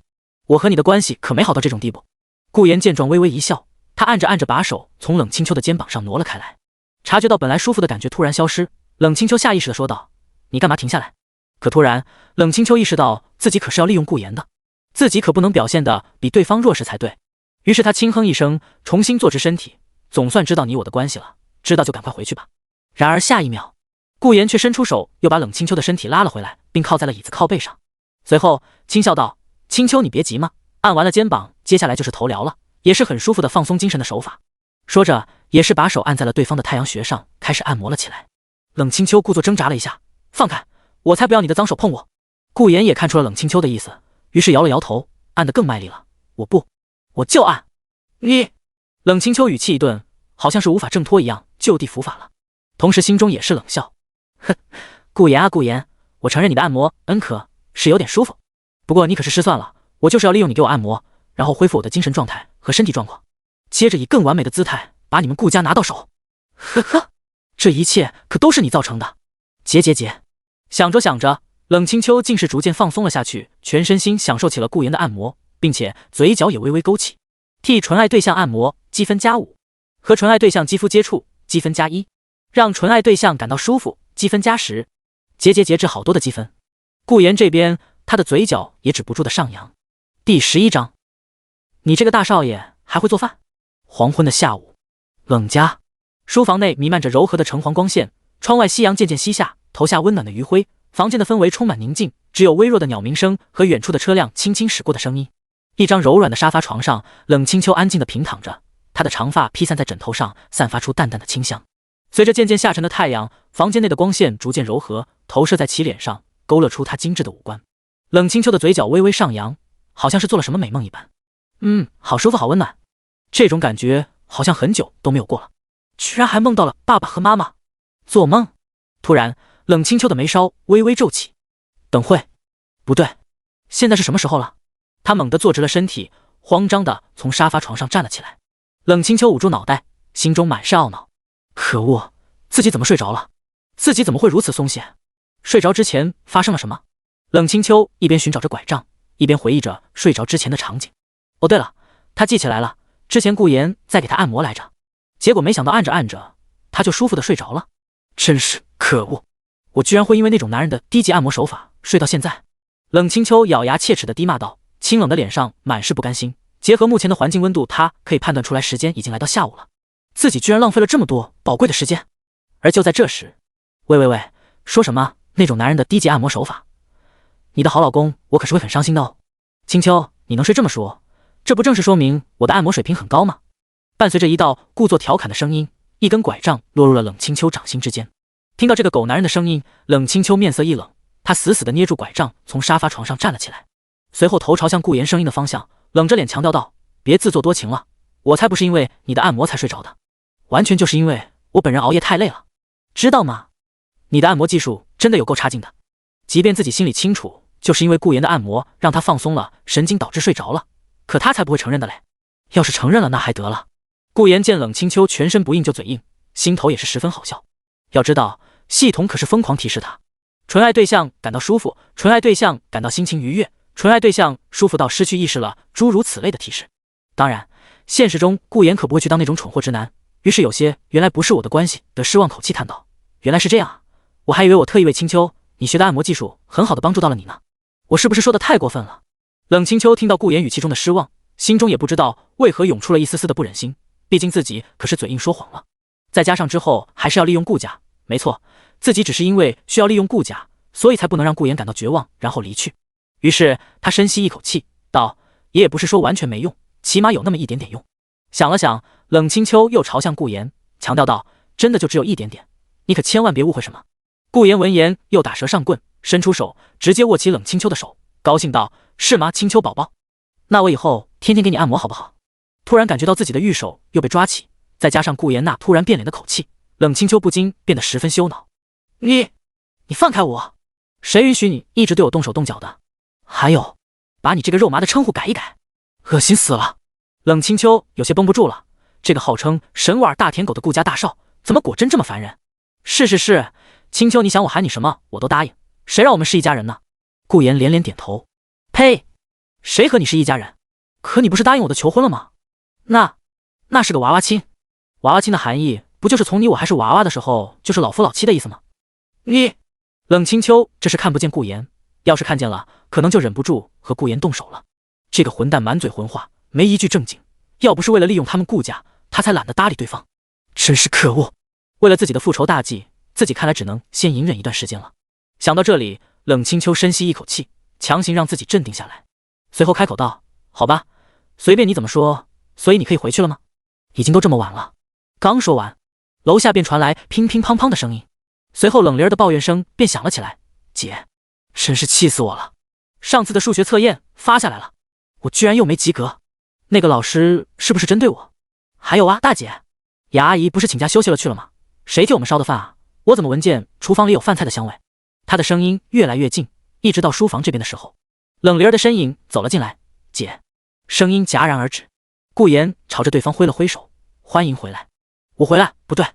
B: 我和你的关系可没好到这种地步。”顾言见状微微一笑，他按着把手从冷清秋的肩膀上挪了开来，察觉到本来舒服的感觉突然消失，冷清秋下意识地说道：“你干嘛停下来？”可突然冷清秋意识到自己可是要利用顾言的，自己可不能表现得比对方弱势才对，于是他轻哼一声，重新坐直身体，总算知道你我的关系了，知道就赶快回去吧。然而下一秒，顾言却伸出手，又把冷清秋的身体拉了回来，并靠在了椅子靠背上，随后轻笑道：“清秋，你别急嘛，按完了肩膀，接下来就是头疗了，也是很舒服的放松精神的手法。”说着，也是把手按在了对方的太阳穴上，开始按摩了起来。冷清秋故作挣扎了一下，放开，我才不要你的脏手碰我。顾言也看出了冷清秋的意思，于是摇了摇头，按得更卖力了。我就按。你。冷清秋语气一顿，好像是无法挣脱一样，就地伏法了，同时心中也是冷笑。哼，顾言啊顾言，我承认你的按摩可是有点舒服，不过你可是失算了，我就是要利用你给我按摩，然后恢复我的精神状态和身体状况，接着以更完美的姿态把你们顾家拿到手。呵呵，这一切可都是你造成的。结。想着想着，冷清秋竟是逐渐放松了下去，全身心享受起了顾言的按摩，并且嘴角也微微勾起。替纯爱对象按摩积分+5，和纯爱对象肌肤接触积分+1，让纯爱对象感到舒服积分+10，节制好多的积分。顾言这边他的嘴角也止不住的上扬。第11章，你这个大少爷还会做饭？黄昏的下午，冷家书房内弥漫着柔和的橙黄光线，窗外夕阳渐渐西下，投下温暖的余晖，房间的氛围充满宁静，只有微弱的鸟鸣声和远处的车辆轻轻驶过的声音。一张柔软的沙发床上，冷清秋安静地平躺着，她的长发披散在枕头上，散发出淡淡的清香。随着渐渐下沉的太阳，房间内的光线逐渐柔和，投射在其脸上，勾勒出她精致的五官。冷清秋的嘴角微微上扬，好像是做了什么美梦一般。好舒服，好温暖。这种感觉好像很久都没有过了，居然还梦到了爸爸和妈妈。做梦？突然，冷清秋的眉梢微微皱起。等会，不对，现在是什么时候了？他猛地坐直了身体，慌张地从沙发床上站了起来。冷清秋捂住脑袋，心中满是懊恼。可恶，自己怎么睡着了？自己怎么会如此松懈？睡着之前发生了什么？冷清秋一边寻找着拐杖，一边回忆着睡着之前的场景。哦，对了，他记起来了，之前顾言在给他按摩来着，结果没想到按着按着，他就舒服地睡着了。真是可恶，我居然会因为那种男人的低级按摩手法睡到现在。冷清秋咬牙切齿地低骂道，清冷的脸上满是不甘心。结合目前的环境温度，他可以判断出来时间已经来到下午了，自己居然浪费了这么多宝贵的时间。而就在这时，喂，说什么那种男人的低级按摩手法？你的好老公我可是会很伤心的哦。清秋，你能睡这么熟，这不正是说明我的按摩水平很高吗？伴随着一道故作调侃的声音，一根拐杖落入了冷清秋掌心之间。听到这个狗男人的声音，冷清秋面色一冷，他死死地捏住拐杖，从沙发床上站了起来，随后头朝向顾言声音的方向，冷着脸强调道，别自作多情了，我才不是因为你的按摩才睡着的，完全就是因为我本人熬夜太累了，知道吗？你的按摩技术真的有够差劲的，即便自己心里清楚，就是因为顾言的按摩让他放松了神经导致睡着了，可他才不会承认的嘞，要是承认了那还得了。顾言见冷清秋全身不应就嘴硬，心头也是十分好笑。要知道系统可是疯狂提示他，纯爱对象感到舒服，纯爱对象感到心情愉悦，纯爱对象舒服到失去意识了，诸如此类的提示。当然现实中顾言可不会去当那种蠢货直男，于是有些原来不是我的关系的失望口气叹道，原来是这样啊，我还以为我特意为清秋你学的按摩技术很好的帮助到了你呢，我是不是说的太过分了？冷清秋听到顾言语气中的失望，心中也不知道为何涌出了一丝丝的不忍心，毕竟自己可是嘴硬说谎了，再加上之后还是要利用顾家，没错，自己只是因为需要利用顾家，所以才不能让顾言感到绝望然后离去。于是他深吸一口气道，也不是说完全没用，起码有那么一点点用。想了想，冷清秋又朝向顾言强调道，真的就只有一点点，你可千万别误会什么。顾言闻言又打蛇上棍，伸出手直接握起冷清秋的手，高兴道，是吗，清秋宝宝，那我以后天天给你按摩好不好？突然感觉到自己的玉手又被抓起，再加上顾言那突然变脸的口气，冷清秋不禁变得十分羞恼。你放开我，谁允许你一直对我动手动脚的？还有，把你这个肉麻的称呼改一改，恶心死了。冷清秋有些绷不住了，这个号称神碗大舔狗的顾家大少怎么果真这么烦人？是，清秋你想我喊你什么我都答应，谁让我们是一家人呢？顾言连连点头。呸，谁和你是一家人？可你不是答应我的求婚了吗？那是个娃娃亲，娃娃亲的含义不就是从你我还是娃娃的时候就是老夫老妻的意思吗？你冷清秋这是看不见顾言，要是看见了可能就忍不住和顾言动手了。这个混蛋满嘴混话，没一句正经，要不是为了利用他们顾家，他才懒得搭理对方，真是可恶。为了自己的复仇大计，自己看来只能先隐忍一段时间了。想到这里，冷清秋深吸一口气，强行让自己镇定下来，随后开口道，好吧，随便你怎么说，所以你可以回去了吗？已经都这么晚了。刚说完，楼下便传来乒乒乓乓的声音，随后冷灵儿的抱怨声便响了起来，姐，真是气死我了，上次的数学测验发下来了，我居然又没及格，那个老师是不是针对我？还有啊，大姐，雅阿姨不是请假休息了去了吗？谁替我们烧的饭啊？我怎么闻见厨房里有饭菜的香味？她的声音越来越近，一直到书房这边的时候，冷灵儿的身影走了进来，姐，声音戛然而止。顾言朝着对方挥了挥手，欢迎回来。我回来？不对。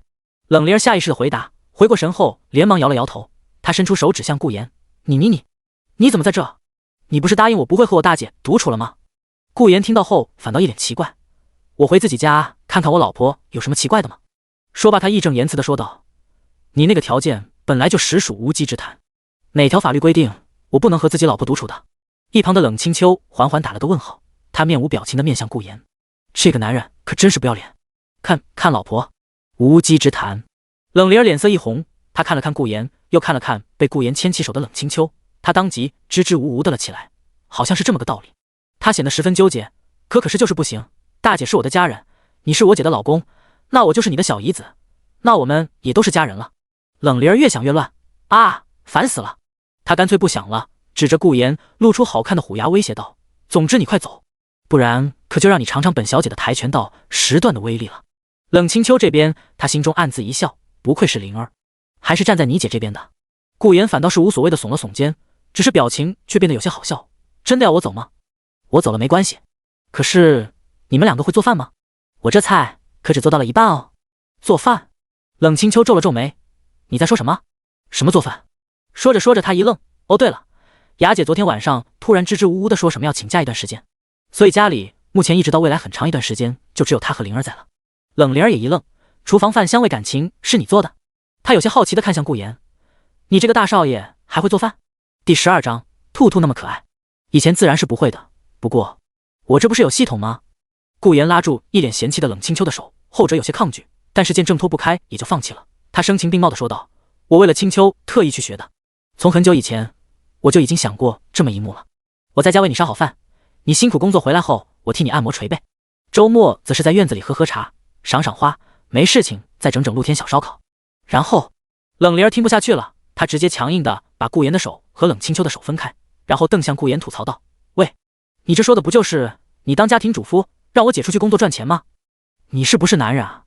B: 冷灵儿下意识的回答，回过神后连忙摇了摇头，她伸出手指向顾言，你怎么在这？你不是答应我不会和我大姐独处了吗？顾言听到后反倒一脸奇怪，我回自己家看看我老婆有什么奇怪的吗？说罢他义正言辞的说道，你那个条件本来就实属无稽之谈，哪条法律规定我不能和自己老婆独处的？一旁的冷清秋缓缓打了个问号，他面无表情的面向顾言，这个男人可真是不要脸，看老婆，无稽之谈。冷灵儿脸色一红，他看了看顾言，又看了看被顾言牵起手的冷清秋，他当即支支吾吾的了起来，好像是这么个道理。他显得十分纠结，可是就是不行。大姐是我的家人，你是我姐的老公，那我就是你的小姨子，那我们也都是家人了。冷灵儿越想越乱，啊，烦死了！他干脆不想了，指着顾言露出好看的虎牙威胁道：总之你快走，不然可就让你尝尝本小姐的跆拳道10段的威力了。冷清秋这边，他心中暗自一笑，不愧是灵儿，还是站在你姐这边的。顾言反倒是无所谓的耸了耸肩，只是表情却变得有些好笑。真的要我走吗？我走了没关系，可是你们2个会做饭吗？我这菜可只做到了一半哦。做饭？冷清秋皱了皱眉，你在说什么？什么做饭？说着说着他一愣，哦对了，雅姐昨天晚上突然支支吾吾的说什么要请假一段时间，所以家里目前一直到未来很长一段时间就只有她和灵儿在了。冷灵儿也一愣，厨房饭香味感情是你做的？他有些好奇的看向顾言，你这个大少爷还会做饭？第12章，兔兔那么可爱，以前自然是不会的，不过我这不是有系统吗？顾言拉住一脸嫌弃的冷清秋的手，后者有些抗拒，但是见挣脱不开也就放弃了。他声情并茂的说道，我为了清秋特意去学的，从很久以前我就已经想过这么一幕了。我在家为你烧好饭，你辛苦工作回来后，我替你按摩捶背，周末则是在院子里喝喝茶，赏赏花，没事情再整整露天小烧烤。然后冷灵儿听不下去了，他直接强硬的把顾言的手和冷清秋的手分开，然后瞪向顾言吐槽道，喂，你这说的不就是你当家庭主妇让我姐出去工作赚钱吗？你是不是男人啊？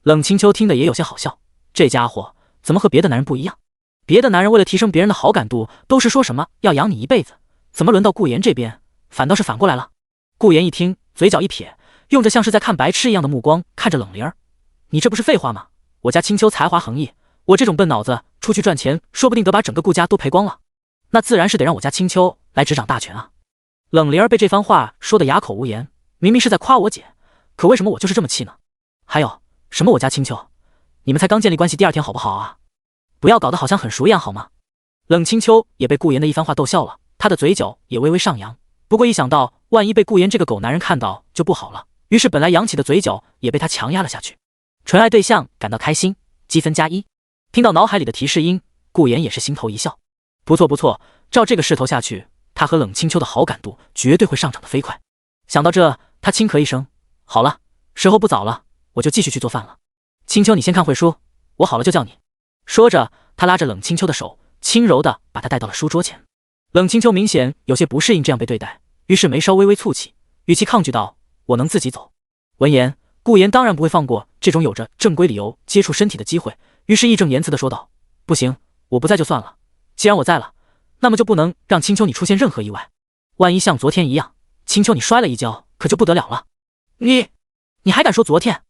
B: 冷清秋听得也有些好笑，这家伙怎么和别的男人不一样？别的男人为了提升别人的好感度都是说什么要养你一辈子，怎么轮到顾言这边反倒是反过来了？顾言一听，嘴角一撇，用着像是在看白痴一样的目光看着冷灵儿，你这不是废话吗？我家清秋才华横溢，我这种笨脑子出去赚钱说不定得把整个顾家都赔光了，那自然是得让我家清秋来执掌大权啊。冷灵儿被这番话说得哑口无言，明明是在夸我姐，可为什么我就是这么气呢？还有什么我家清秋，你们才刚建立关系第2天好不好啊？不要搞得好像很熟一样好吗？冷清秋也被顾言的一番话逗笑了，他的嘴角也微微上扬，不过一想到万一被顾言这个狗男人看到就不好了，于是本来扬起的嘴角也被他强压了下去。纯爱对象感到开心，积分+1。听到脑海里的提示音，顾言也是心头一笑，不错不错，照这个势头下去，他和冷清秋的好感度绝对会上涨的飞快。想到这，他轻咳一声，好了，时候不早了，我就继续去做饭了。清秋你先看会书，我好了就叫你。说着，他拉着冷清秋的手，轻柔地把她带到了书桌前。冷清秋明显有些不适应这样被对待，于是眉梢微微蹙起，语气抗拒道，我能自己走。闻言，顾言当然不会放过这种有着正规理由接触身体的机会，于是义正言辞地说道，不行，我不在就算了，既然我在了，那么就不能让清秋你出现任何意外，万一像昨天一样，清秋你摔了一跤可就不得了了。你还敢说昨天？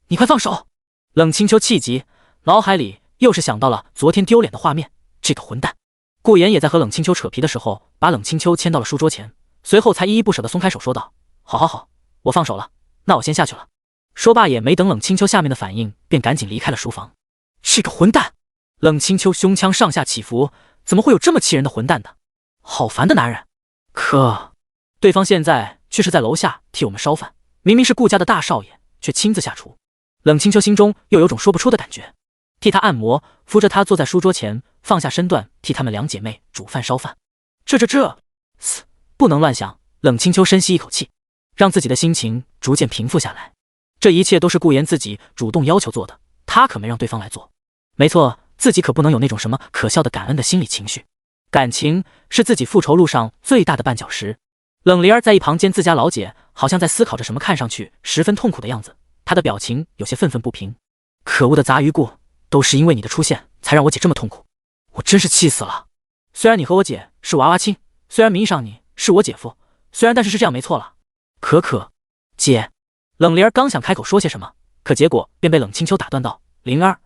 B: 你快放手！冷清秋气急，脑海里又是想到了昨天丢脸的画面，这个混蛋。顾言也在和冷清秋扯皮的时候，把冷清秋牵到了书桌前，随后才依依不舍地松开手说道，好，我放手了，那我先下去了。说罢也没等冷清秋下面的反应，便赶紧离开了书房。这个混蛋！冷清秋胸腔上下起伏，怎么会有这么气人的混蛋的？好烦的男人！可对方现在却是在楼下替我们烧饭，明明是顾家的大少爷，却亲自下厨。冷清秋心中又有种说不出的感觉，替他按摩，扶着他坐在书桌前，放下身段替他们2姐妹煮饭烧饭。不能乱想。冷清秋深吸一口气，让自己的心情逐渐平复下来。这一切都是顾言自己主动要求做的，他可没让对方来做。没错，自己可不能有那种什么可笑的感恩的心理情绪。感情是自己复仇路上最大的绊脚石。冷灵儿在一旁见自家老姐好像在思考着什么，看上去十分痛苦的样子，她的表情有些愤愤不平。可恶的杂鱼顾，都是因为你的出现才让我姐这么痛苦，我真是气死了。虽然你和我姐是娃娃亲，虽然名义上你是我姐夫，但是这样没错了。可姐，冷灵儿刚想开口说些什么，可结果便被冷清秋打断道，灵儿，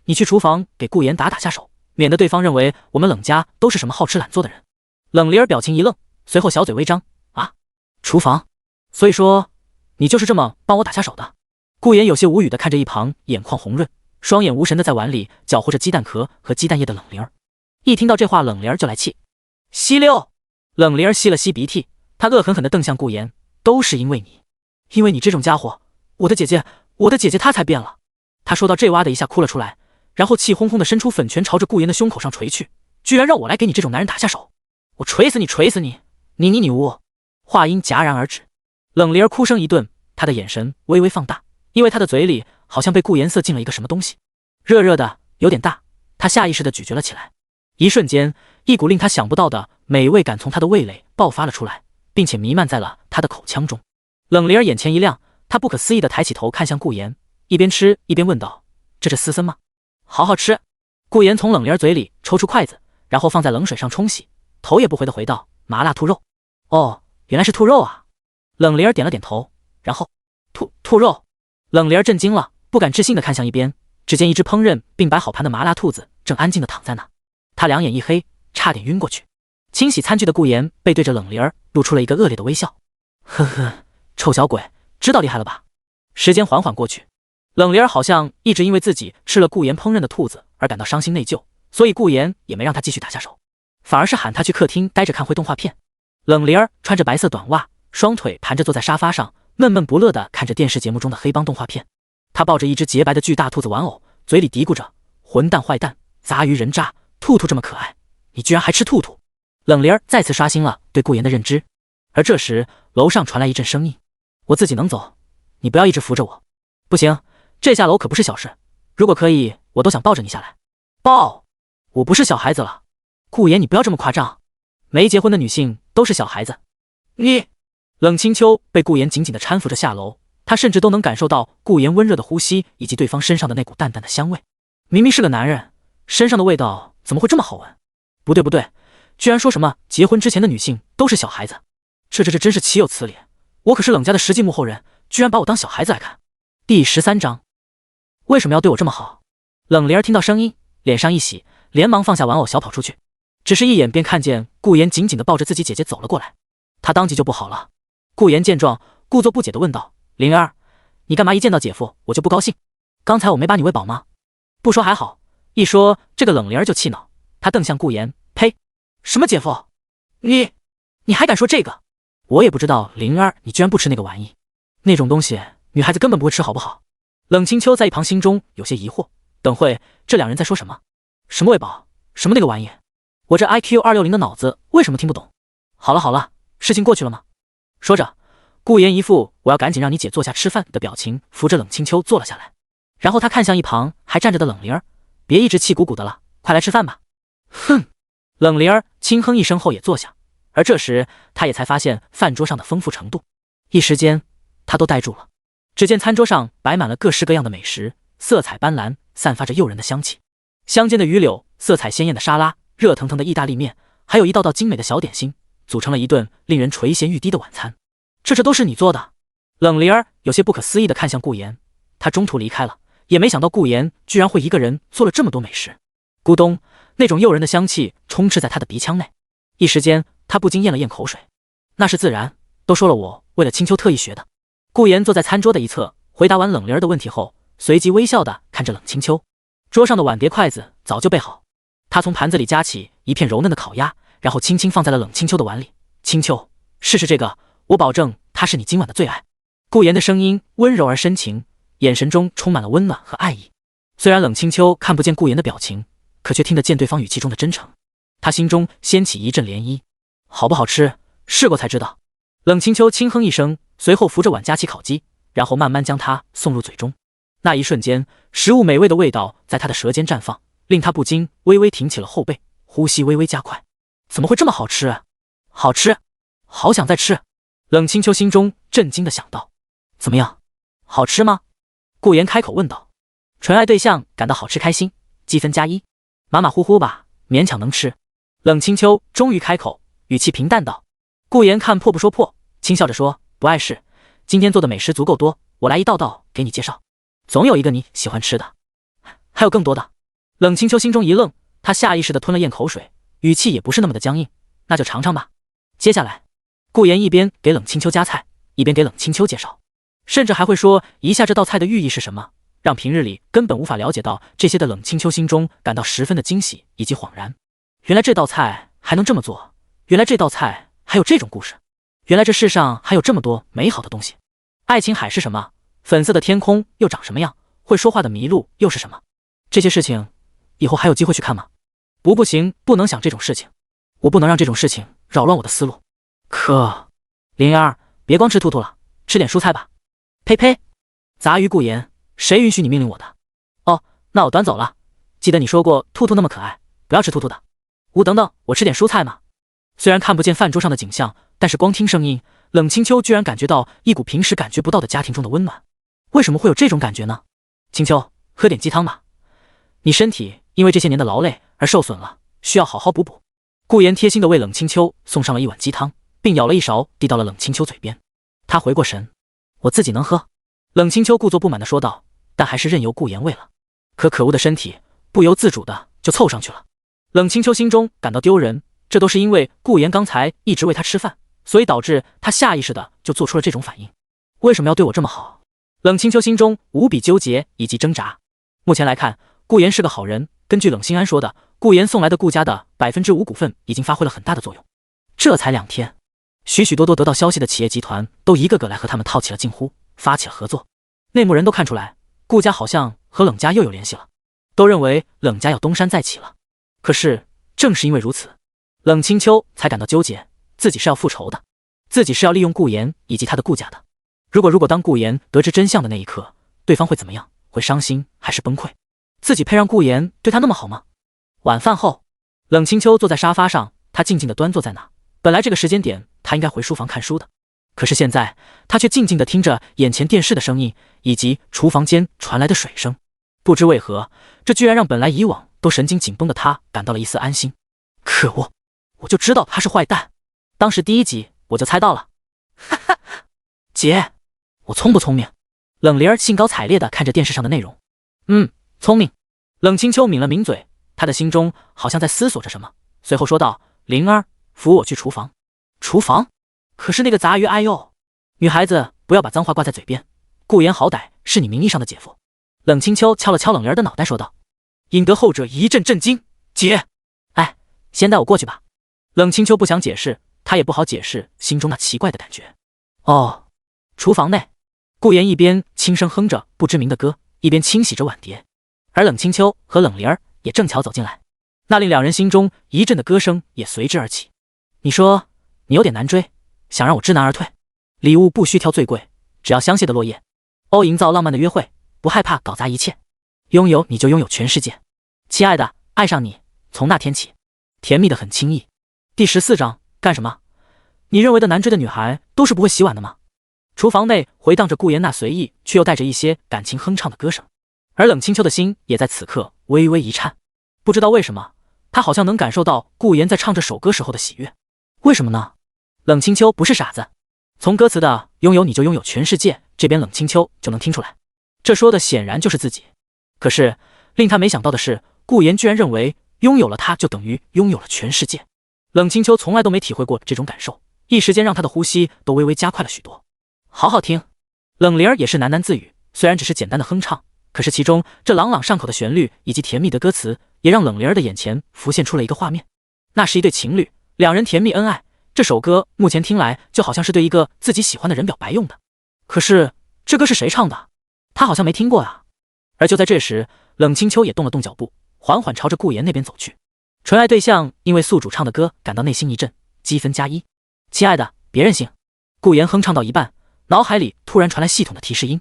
B: 你去厨房给顾言打下手，免得对方认为我们冷家都是什么好吃懒做的人。冷灵儿表情一愣，随后小嘴微张，啊，厨房？所以说你就是这么帮我打下手的？顾言有些无语地看着一旁眼眶红润，双眼无神地在碗里搅和着鸡蛋壳和鸡蛋液的冷灵儿。一听到这话，冷灵儿就来气。吸溜！冷灵儿吸了吸鼻涕，她恶狠狠地瞪向顾言，都是因为你这种家伙，我的姐姐她才变了。她说到这哇的一下哭了出来，然后气轰轰地伸出粉拳朝着顾言的胸口上捶去，居然让我来给你这种男人打下手，我捶死你，捶死你！你污！话音戛然而止，冷离儿哭声一顿，他的眼神微微放大，因为他的嘴里好像被顾言塞进了一个什么东西，热热的，有点大，他下意识地咀嚼了起来。一瞬间，一股令他想不到的美味感从他的味蕾爆发了出来，并且弥漫在了他的口腔中。冷离儿眼前一亮，他不可思议地抬起头看向顾言，一边吃一边问道：“这是丝森吗？好好吃。”顾言从冷离儿嘴里抽出筷子，然后放在冷水上冲洗，头也不回地回道：“麻辣兔肉。”哦，原来是兔肉啊！冷离儿点了点头，然后兔肉。冷离儿震惊了，不敢置信地看向一边，只见一只烹饪并摆好盘的麻辣兔子正安静地躺在那，他两眼一黑，差点晕过去。清洗餐具的顾言背对着冷离儿，露出了一个恶劣的微笑。呵呵，臭小鬼，知道厉害了吧？时间缓缓过去，冷离儿好像一直因为自己吃了顾言烹饪的兔子而感到伤心内疚，所以顾言也没让他继续打下手，反而是喊他去客厅待着看会动画片。冷离儿穿着白色短袜，双腿盘着坐在沙发上，闷闷不乐地看着电视节目中的黑帮动画片。他抱着一只洁白的巨大兔子玩偶，嘴里嘀咕着：“混蛋坏蛋，杂鱼人渣，兔兔这么可爱，你居然还吃兔兔！”冷离儿再次刷新了对顾言的认知。而这时，楼上传来一阵声音：“我自己能走，你不要一直扶着我。”“不行，这下楼可不是小事，如果可以，我都想抱着你下来。”“抱？我不是小孩子了。”“顾言，你不要这么夸张，没结婚的女性都是小孩子。”“你……”冷清秋被顾言紧紧地搀扶着下楼，他甚至都能感受到顾言温热的呼吸以及对方身上的那股淡淡的香味。明明是个男人，身上的味道怎么会这么好闻？不对，居然说什么结婚之前的女性都是小孩子，这真是岂有此理！我可是冷家的实际幕后人，居然把我当小孩子来看。第13章，为什么要对我这么好？冷离儿听到声音，脸上一喜，连忙放下玩偶小跑出去，只是一眼便看见顾言紧紧地抱着自己姐姐走了过来，他当即就不好了。顾言见状，故作不解地问道：“灵儿，你干嘛一见到姐夫我就不高兴？刚才我没把你喂饱吗？”不说还好，一说这个冷灵儿就气恼，他瞪向顾言：“呸！什么姐夫？你还敢说这个？我也不知道，灵儿你居然不吃那个玩意，那种东西女孩子根本不会吃，好不好？”冷清秋在一旁心中有些疑惑，等会这两人在说什么？什么喂饱？什么那个玩意？我这 IQ260的脑子为什么听不懂？好了，事情过去了吗？说着，顾言一副我要赶紧让你姐坐下吃饭的表情，扶着冷清秋坐了下来。然后他看向一旁还站着的冷灵儿，别一直气鼓鼓的了，快来吃饭吧。哼！冷灵儿轻哼一声后也坐下，而这时他也才发现饭桌上的丰富程度，一时间他都呆住了。只见餐桌上摆满了各式各样的美食，色彩斑斓，散发着诱人的香气。香煎的鱼柳，色彩鲜艳的沙拉，热腾腾的意大利面，还有一道道精美的小点心，组成了一顿令人垂涎欲滴的晚餐。这都是你做的？冷灵儿有些不可思议地看向顾言，他中途离开了，也没想到顾言居然会一个人做了这么多美食。咕咚，那种诱人的香气充斥在他的鼻腔内，一时间他不禁咽了咽口水。那是自然，都说了我为了青秋特意学的。顾言坐在餐桌的一侧，回答完冷灵儿的问题后，随即微笑地看着冷青秋。桌上的碗碟筷子早就备好，他从盘子里夹起一片柔嫩的烤鸭，然后轻轻放在了冷青秋的碗里。青秋，试试这个，我保证它是你今晚的最爱。顾言的声音温柔而深情，眼神中充满了温暖和爱意。虽然冷清秋看不见顾言的表情，可却听得见对方语气中的真诚。他心中掀起一阵涟漪。好不好吃，试过才知道。冷清秋轻哼一声，随后扶着碗夹起烤鸡，然后慢慢将它送入嘴中。那一瞬间，食物美味的味道在他的舌尖绽放，令他不禁微微挺起了后背，呼吸微微加快。怎么会这么好吃啊？好吃，好想再吃。冷清秋心中震惊地想到。怎么样，好吃吗？顾言开口问道。纯爱对象感到好吃开心，积分+1。马马虎虎吧，勉强能吃。冷清秋终于开口，语气平淡道。顾言看破不说破，轻笑着说：“不碍事，今天做的美食足够多，我来一道道给你介绍，总有一个你喜欢吃的，还有更多的。”冷清秋心中一愣，他下意识地吞了咽口水，语气也不是那么的僵硬。那就尝尝吧。接下来，顾言一边给冷清秋夹菜，一边给冷清秋介绍，甚至还会说一下这道菜的寓意是什么，让平日里根本无法了解到这些的冷清秋心中感到十分的惊喜以及恍然。原来这道菜还能这么做，原来这道菜还有这种故事，原来这世上还有这么多美好的东西。爱琴海是什么？粉色的天空又长什么样？会说话的麋鹿又是什么？这些事情以后还有机会去看吗？不行，不能想这种事情，我不能让这种事情扰乱我的思路。可，灵儿，别光吃兔兔了，吃点蔬菜吧。呸呸，杂鱼顾言，谁允许你命令我的？哦，那我端走了。记得你说过兔兔那么可爱，不要吃兔兔的。等等，我吃点蔬菜嘛。虽然看不见饭桌上的景象，但是光听声音，冷清秋居然感觉到一股平时感觉不到的家庭中的温暖。为什么会有这种感觉呢？清秋，喝点鸡汤吧，你身体因为这些年的劳累而受损了，需要好好补补。顾言贴心地为冷清秋送上了一碗鸡汤，并舀了一勺递到了冷清秋嘴边。他回过神，我自己能喝。冷清秋故作不满地说道，但还是任由顾言喂了。可恶的身体不由自主的就凑上去了。冷清秋心中感到丢人，这都是因为顾言刚才一直喂他吃饭，所以导致他下意识的就做出了这种反应。为什么要对我这么好？冷清秋心中无比纠结以及挣扎。目前来看，顾言是个好人。根据冷心安说的，顾言送来的顾家的5%股份已经发挥了很大的作用。这才2天，许多得到消息的企业集团都一个个来和他们套起了近乎，发起了合作。内幕人都看出来，顾家好像和冷家又有联系了，都认为冷家要东山再起了。可是正是因为如此，冷清秋才感到纠结，自己是要复仇的，自己是要利用顾言以及他的顾家的。如果当顾言得知真相的那一刻，对方会怎么样？会伤心还是崩溃？自己配让顾言对他那么好吗？晚饭后，冷清秋坐在沙发上，他静静地端坐在那。本来这个时间点他应该回书房看书的，可是现在他却静静地听着眼前电视的声音以及厨房间传来的水声。不知为何，这居然让本来以往都神经紧绷的他感到了一丝安心。可恶，我就知道他是坏蛋，当时第1集我就猜到了。哈哈，姐，我聪不聪明？冷灵儿兴高采烈地看着电视上的内容。聪明。冷清秋抿了抿嘴，他的心中好像在思索着什么，随后说道，灵儿，扶我去厨房。厨房？可是那个杂鱼，哎呦，女孩子不要把脏话挂在嘴边，顾言好歹是你名义上的姐夫。冷清秋敲了敲冷灵儿的脑袋说道，引得后者一阵震惊。姐，哎，先带我过去吧。冷清秋不想解释，他也不好解释心中那奇怪的感觉。哦，厨房内，顾言一边轻声哼着不知名的歌，一边清洗着碗碟，而冷清秋和冷灵儿也正巧走进来，那令两人心中一阵的歌声也随之而起。你说你有点难追，想让我知难而退？礼物不需挑最贵，只要香榭的落叶。营造浪漫的约会，不害怕搞砸一切，拥有你就拥有全世界。亲爱的，爱上你，从那天起，甜蜜的很轻易。第14章，干什么？你认为的难追的女孩都是不会洗碗的吗？厨房内回荡着顾言那随意却又带着一些感情哼唱的歌声，而冷清秋的心也在此刻微微一颤。不知道为什么，他好像能感受到顾言在唱这首歌时候的喜悦。为什么呢？冷清秋不是傻子，从歌词的拥有你就拥有全世界这边，冷清秋就能听出来，这说的显然就是自己。可是令他没想到的是，顾言居然认为拥有了他就等于拥有了全世界。冷清秋从来都没体会过这种感受，一时间让他的呼吸都微微加快了许多。好好听，冷灵儿也是喃喃自语，虽然只是简单的哼唱，可是其中这朗朗上口的旋律以及甜蜜的歌词，也让冷灵儿的眼前浮现出了一个画面。那是一对情侣，两人甜蜜恩爱。这首歌目前听来就好像是对一个自己喜欢的人表白用的。可是这歌是谁唱的？他好像没听过啊。而就在这时，冷清秋也动了动脚步，缓缓朝着顾言那边走去。纯爱对象因为宿主唱的歌感到内心一震，积分+1。亲爱的，别任性。顾言哼唱到一半，脑海里突然传来系统的提示音，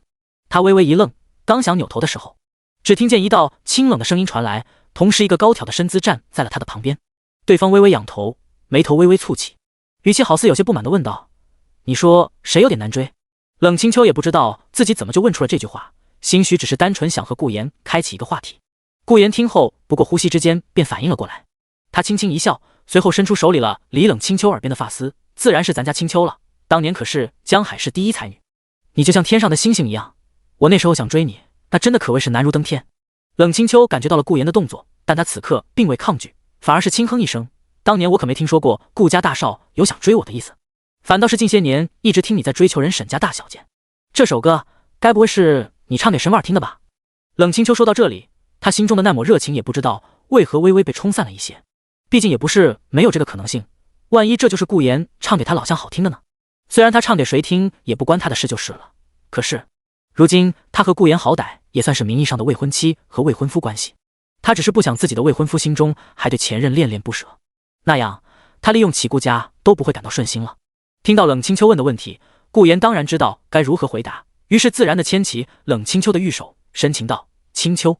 B: 他微微一愣，刚想扭头的时候，只听见一道清冷的声音传来，同时一个高挑的身姿站在了他的旁边。对方微微仰头，眉头微微蹙起，语气好似有些不满地问道，你说谁有点难追？冷清秋也不知道自己怎么就问出了这句话，兴许只是单纯想和顾言开启一个话题。顾言听后不过呼吸之间便反应了过来，他轻轻一笑，随后伸出手里了理冷清秋耳边的发丝，自然是咱家清秋了，当年可是江海市第一才女，你就像天上的星星一样，我那时候想追你，那真的可谓是难如登天。冷清秋感觉到了顾言的动作，但他此刻并未抗拒，反而是轻哼一声，当年我可没听说过顾家大少有想追我的意思，反倒是近些年一直听你在追求人沈家大小姐。这首歌该不会是你唱给沈婉儿听的吧？冷清秋说到这里，他心中的那抹热情也不知道为何微微被冲散了一些，毕竟也不是没有这个可能性，万一这就是顾言唱给他老乡好听的呢？虽然他唱给谁听也不关他的事就是了，可是如今他和顾言好歹也算是名义上的未婚妻和未婚夫关系，他只是不想自己的未婚夫心中还对前任恋恋不舍，那样他利用起顾家都不会感到顺心了。听到冷清秋问的问题，顾言当然知道该如何回答，于是自然地牵起冷清秋的玉手，深情道：清秋，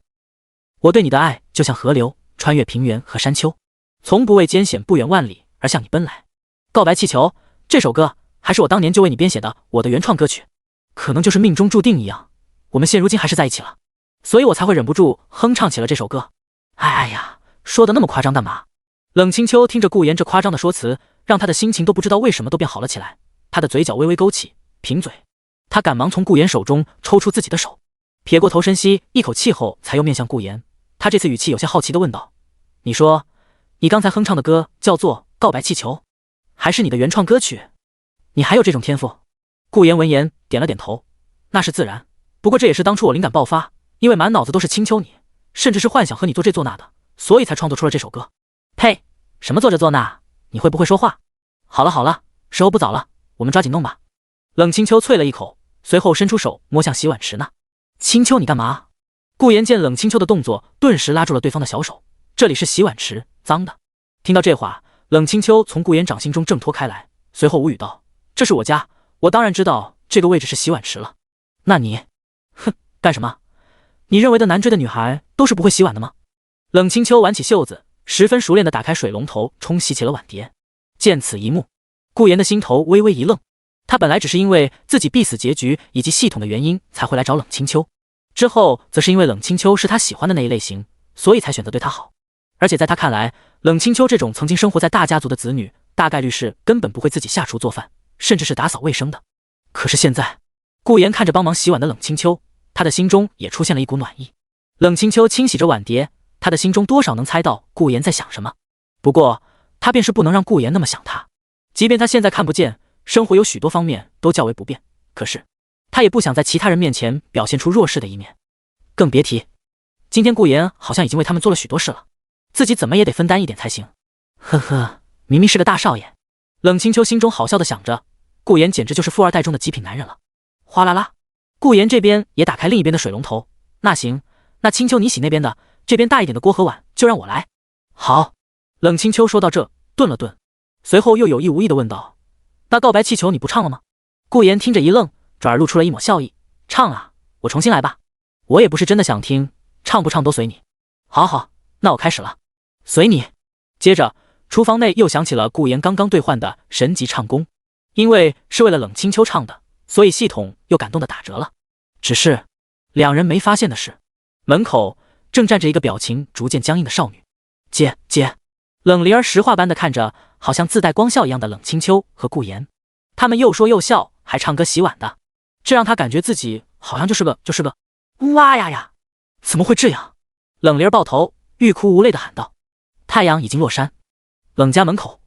B: 我对你的爱就像河流，穿越平原和山丘，从不畏艰险不远万里而向你奔来。告白气球这首歌还是我当年就为你编写的我的原创歌曲，可能就是命中注定一样，我们现如今还是在一起了，所以我才会忍不住哼唱起了这首歌。哎呀，说的那么夸张干嘛？冷清秋听着顾言这夸张的说辞，让他的心情都不知道为什么都变好了起来，他的嘴角微微勾起，贫嘴。他赶忙从顾言手中抽出自己的手，撇过头深吸一口气后，才又面向顾言。他这次语气有些好奇地问道：你说你刚才哼唱的歌叫做《告白气球》，还是你的原创歌曲？你还有这种天赋？顾言闻言点了点头，那是自然，不过这也是当初我灵感爆发，因为满脑子都是清秋你，甚至是幻想和你做这做那的，所以才创作出了这首歌。呸，什么做这做那，你会不会说话？好了好了，时候不早了，我们抓紧弄吧。冷清秋啐了一口，随后伸出手摸向洗碗池呢。清秋你干嘛？顾言见冷清秋的动作，顿时拉住了对方的小手，这里是洗碗池，脏的。听到这话，冷清秋从顾言掌心中挣脱开来，随后无语道：这是我家，我当然知道这个位置是洗碗池了。那你哼，干什么？你认为的男追的女孩都是不会洗碗的吗？冷清秋挽起袖子，十分熟练地打开水龙头冲洗起了碗碟。见此一幕，顾言的心头微微一愣，他本来只是因为自己必死结局以及系统的原因才会来找冷清秋，之后则是因为冷清秋是他喜欢的那一类型，所以才选择对他好。而且在他看来，冷清秋这种曾经生活在大家族的子女，大概率是根本不会自己下厨做饭，甚至是打扫卫生的。可是现在，顾言看着帮忙洗碗的冷清秋，他的心中也出现了一股暖意。冷清秋清洗着碗碟，他的心中多少能猜到顾言在想什么，不过他便是不能让顾言那么想他。即便他现在看不见，生活有许多方面都较为不便，可是他也不想在其他人面前表现出弱势的一面，更别提今天顾言好像已经为他们做了许多事了，自己怎么也得分担一点才行。呵呵，明明是个大少爷。冷清秋心中好笑地想着，顾言简直就是富二代中的极品男人了。哗啦啦，顾言这边也打开另一边的水龙头。那行，那清秋你洗那边的，这边大一点的锅和碗就让我来。好。冷清秋说到这顿了顿，随后又有意无意地问道：那告白气球你不唱了吗？顾言听着一愣，转而露出了一抹笑意：唱啊，我重新来吧，我也不是真的想听，唱不唱都随你。好好，那我开始了，随你。接着厨房内又响起了顾言刚刚兑换的神级唱功，因为是为了冷清秋唱的，所以系统又感动的打折了。只是两人没发现的是，门口正站着一个表情逐渐僵硬的少女。姐。冷灵儿石化般的看着好像自带光效一样的冷清秋和顾言，他们又说又笑，还唱歌洗碗的，这让他感觉自己好像就是个哇呀，怎么会这样？冷灵儿抱头欲哭无泪的喊道。太阳已经落山，冷家门口，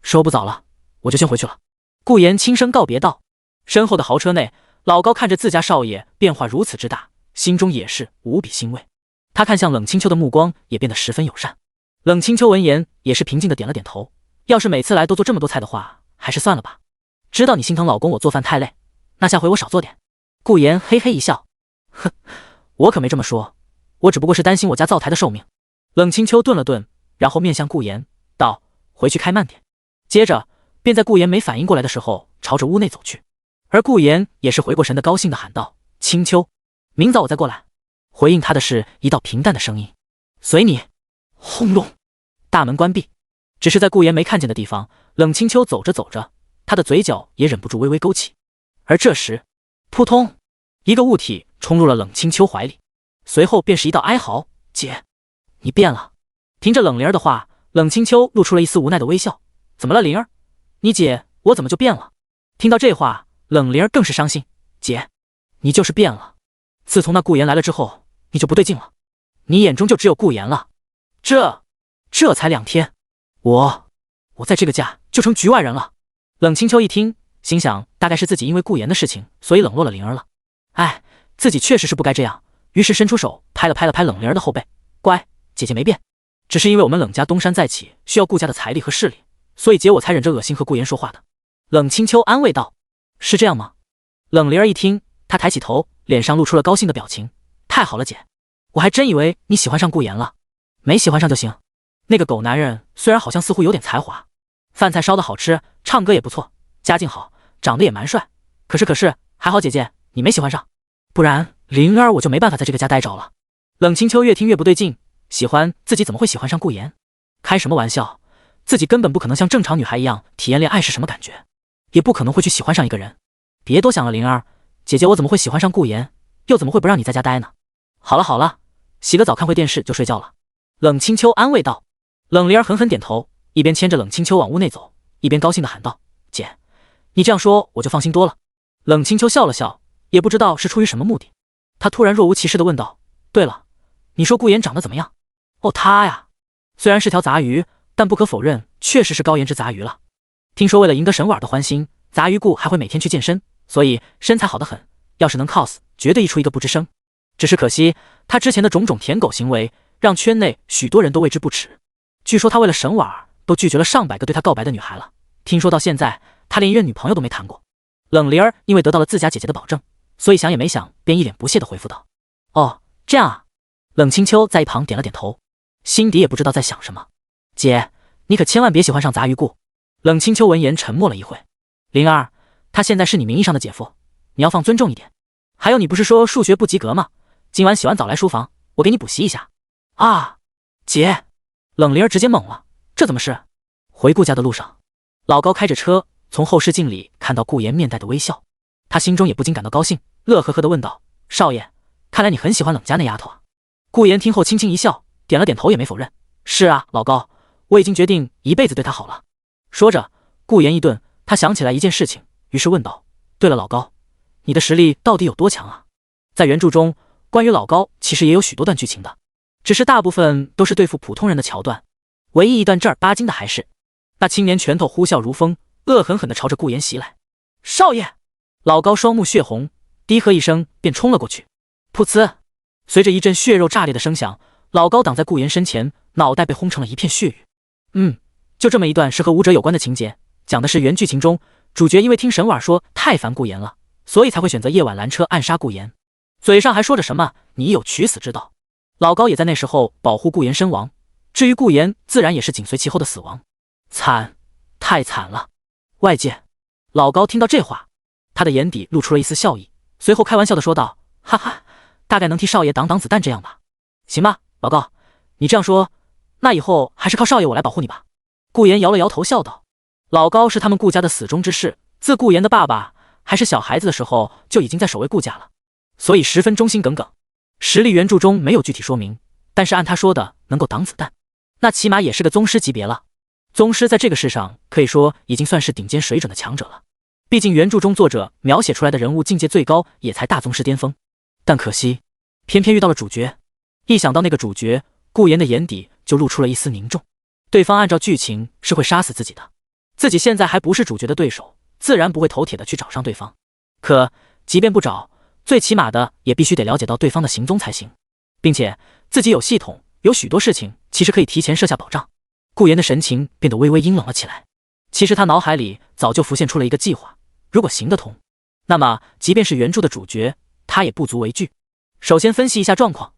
B: 时候不早了，我就先回去了。顾言轻声告别道。身后的豪车内，老高看着自家少爷变化如此之大，心中也是无比欣慰。他看向冷清秋的目光也变得十分友善。冷清秋闻言也是平静的点了点头，要是每次来都做这么多菜的话，还是算了吧。知道你心疼老公我做饭太累，那下回我少做点。顾言嘿嘿一笑，哼，我可没这么说，我只不过是担心我家灶台的寿命。冷清秋顿了顿，然后面向顾言道：回去开慢点。接着便在顾言没反应过来的时候朝着屋内走去，而顾言也是回过神的高兴的喊道：清秋，明早我再过来。回应他的是一道平淡的声音：随你。轰隆，大门关闭。只是在顾言没看见的地方，冷清秋走着走着，他的嘴角也忍不住微微勾起。而这时，扑通，一个物体冲入了冷清秋怀里，随后便是一道哀嚎：姐，你变了。听着冷灵儿的话，冷清秋露出了一丝无奈的微笑：怎么了灵儿？你姐我怎么就变了？听到这话，冷灵儿更是伤心：姐，你就是变了，自从那顾言来了之后，你就不对劲了，你眼中就只有顾言了。这才2天，我在这个家就成局外人了。冷清秋一听，心想大概是自己因为顾言的事情，所以冷落了灵儿了。哎，自己确实是不该这样，于是伸出手拍了拍冷灵儿的后背：乖，姐姐没变，只是因为我们冷家东山再起，需要顾家的财力和势力，所以姐我才忍着恶心和顾言说话的。冷清秋安慰道：是这样吗？冷灵儿一听，她抬起头，脸上露出了高兴的表情：太好了姐，我还真以为你喜欢上顾言了。没喜欢上就行。那个狗男人虽然好像似乎有点才华，饭菜烧得好吃，唱歌也不错，家境好，长得也蛮帅，可是还好姐姐你没喜欢上，不然灵儿我就没办法在这个家待着了。冷清秋越听越不对劲，喜欢自己怎么会喜欢上顾言？开什么玩笑，自己根本不可能像正常女孩一样体验恋爱是什么感觉，也不可能会去喜欢上一个人。别多想了灵儿，姐姐我怎么会喜欢上顾言，又怎么会不让你在家待呢？好了，洗个澡看会电视就睡觉了。冷清秋安慰道。冷灵儿狠狠点头，一边牵着冷清秋往屋内走，一边高兴地喊道：姐，你这样说我就放心多了。冷清秋笑了笑，也不知道是出于什么目的，他突然若无其事地问道：对了，你说顾言长得怎么样？哦，他呀，虽然是条杂鱼，但不可否认确实是高颜值杂鱼了。听说为了赢得沈婉的欢心，杂鱼顾还会每天去健身，所以身材好得很，要是能 cos 绝对一出一个不吱声。只是可惜他之前的种种舔狗行为让圈内许多人都为之不耻。据说他为了沈婉都拒绝了上百个对他告白的女孩了，听说到现在他连一任女朋友都没谈过。冷灵儿因为得到了自家姐姐的保证，所以想也没想便一脸不屑地回复道：哦，这样啊。冷清秋在一旁点了点头，心底也不知道在想什么。姐，你可千万别喜欢上杂鱼顾。冷清秋闻言沉默了一会。灵儿，他现在是你名义上的姐夫，你要放尊重一点。还有你不是说数学不及格吗？今晚洗完澡来书房，我给你补习一下。啊，姐。冷灵儿直接懵了，这怎么是？回顾家的路上，老高开着车从后视镜里看到顾言面带的微笑，他心中也不禁感到高兴，乐呵呵地问道：少爷，看来你很喜欢冷家那丫头啊。顾言听后轻轻一笑，点了点头也没否认：是啊，老高，我已经决定一辈子对她好了。说着，顾言一顿，他想起来一件事情，于是问道：对了，老高，你的实力到底有多强啊？在原著中，关于老高其实也有许多段剧情的，只是大部分都是对付普通人的桥段，唯一一段正儿八经的还是那青年拳头呼啸如风，恶狠狠地朝着顾言袭来。少爷！老高双目血红，低喝一声便冲了过去。噗呲！随着一阵血肉炸裂的声响，老高挡在顾言身前，脑袋被轰成了一片血雨。就这么一段是和武者有关的情节，讲的是原剧情中主角因为听沈婉说太烦顾言了，所以才会选择夜晚拦车暗杀顾言，嘴上还说着什么你有取死之道。老高也在那时候保护顾言身亡，至于顾言自然也是紧随其后的死亡。惨，太惨了。外界，老高听到这话，他的眼底露出了一丝笑意，随后开玩笑地说道：哈哈，大概能替少爷挡挡子弹这样吧。行吧，老高，你这样说，那以后还是靠少爷我来保护你吧。顾言摇了摇头笑道。老高是他们顾家的死忠之士，自顾言的爸爸还是小孩子的时候就已经在守卫顾家了，所以十分忠心耿耿。实力原著中没有具体说明，但是按他说的能够挡子弹，那起码也是个宗师级别了。宗师在这个世上可以说已经算是顶尖水准的强者了，毕竟原著中作者描写出来的人物境界最高也才大宗师巅峰。但可惜偏偏遇到了主角，一想到那个主角，顾言的眼底就露出了一丝凝重。对方按照剧情是会杀死自己的，自己现在还不是主角的对手，自然不会头铁的去找上对方。可即便不找，最起码的也必须得了解到对方的行踪才行，并且自己有系统，有许多事情其实可以提前设下保障。顾言的神情变得微微阴冷了起来，其实他脑海里早就浮现出了一个计划，如果行得通，那么即便是原著的主角，他也不足为惧。首先分析一下状况，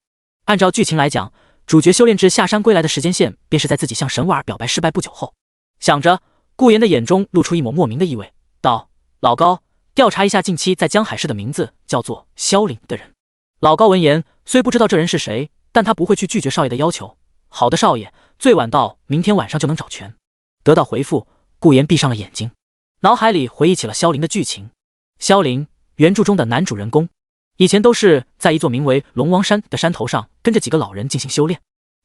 B: 按照剧情来讲，主角修炼至下山归来的时间线便是在自己向沈婉表白失败不久后。想着，顾言的眼中露出一抹莫名的意味，道：老高，调查一下近期在江海市的名字叫做萧凌的人。老高闻言，虽不知道这人是谁，但他不会去拒绝少爷的要求。好的，少爷，最晚到明天晚上就能找全。得到回复，顾言闭上了眼睛，脑海里回忆起了萧凌的剧情。萧凌，原著中的男主人公，以前都是在一座名为龙王山的山头上跟着几个老人进行修炼，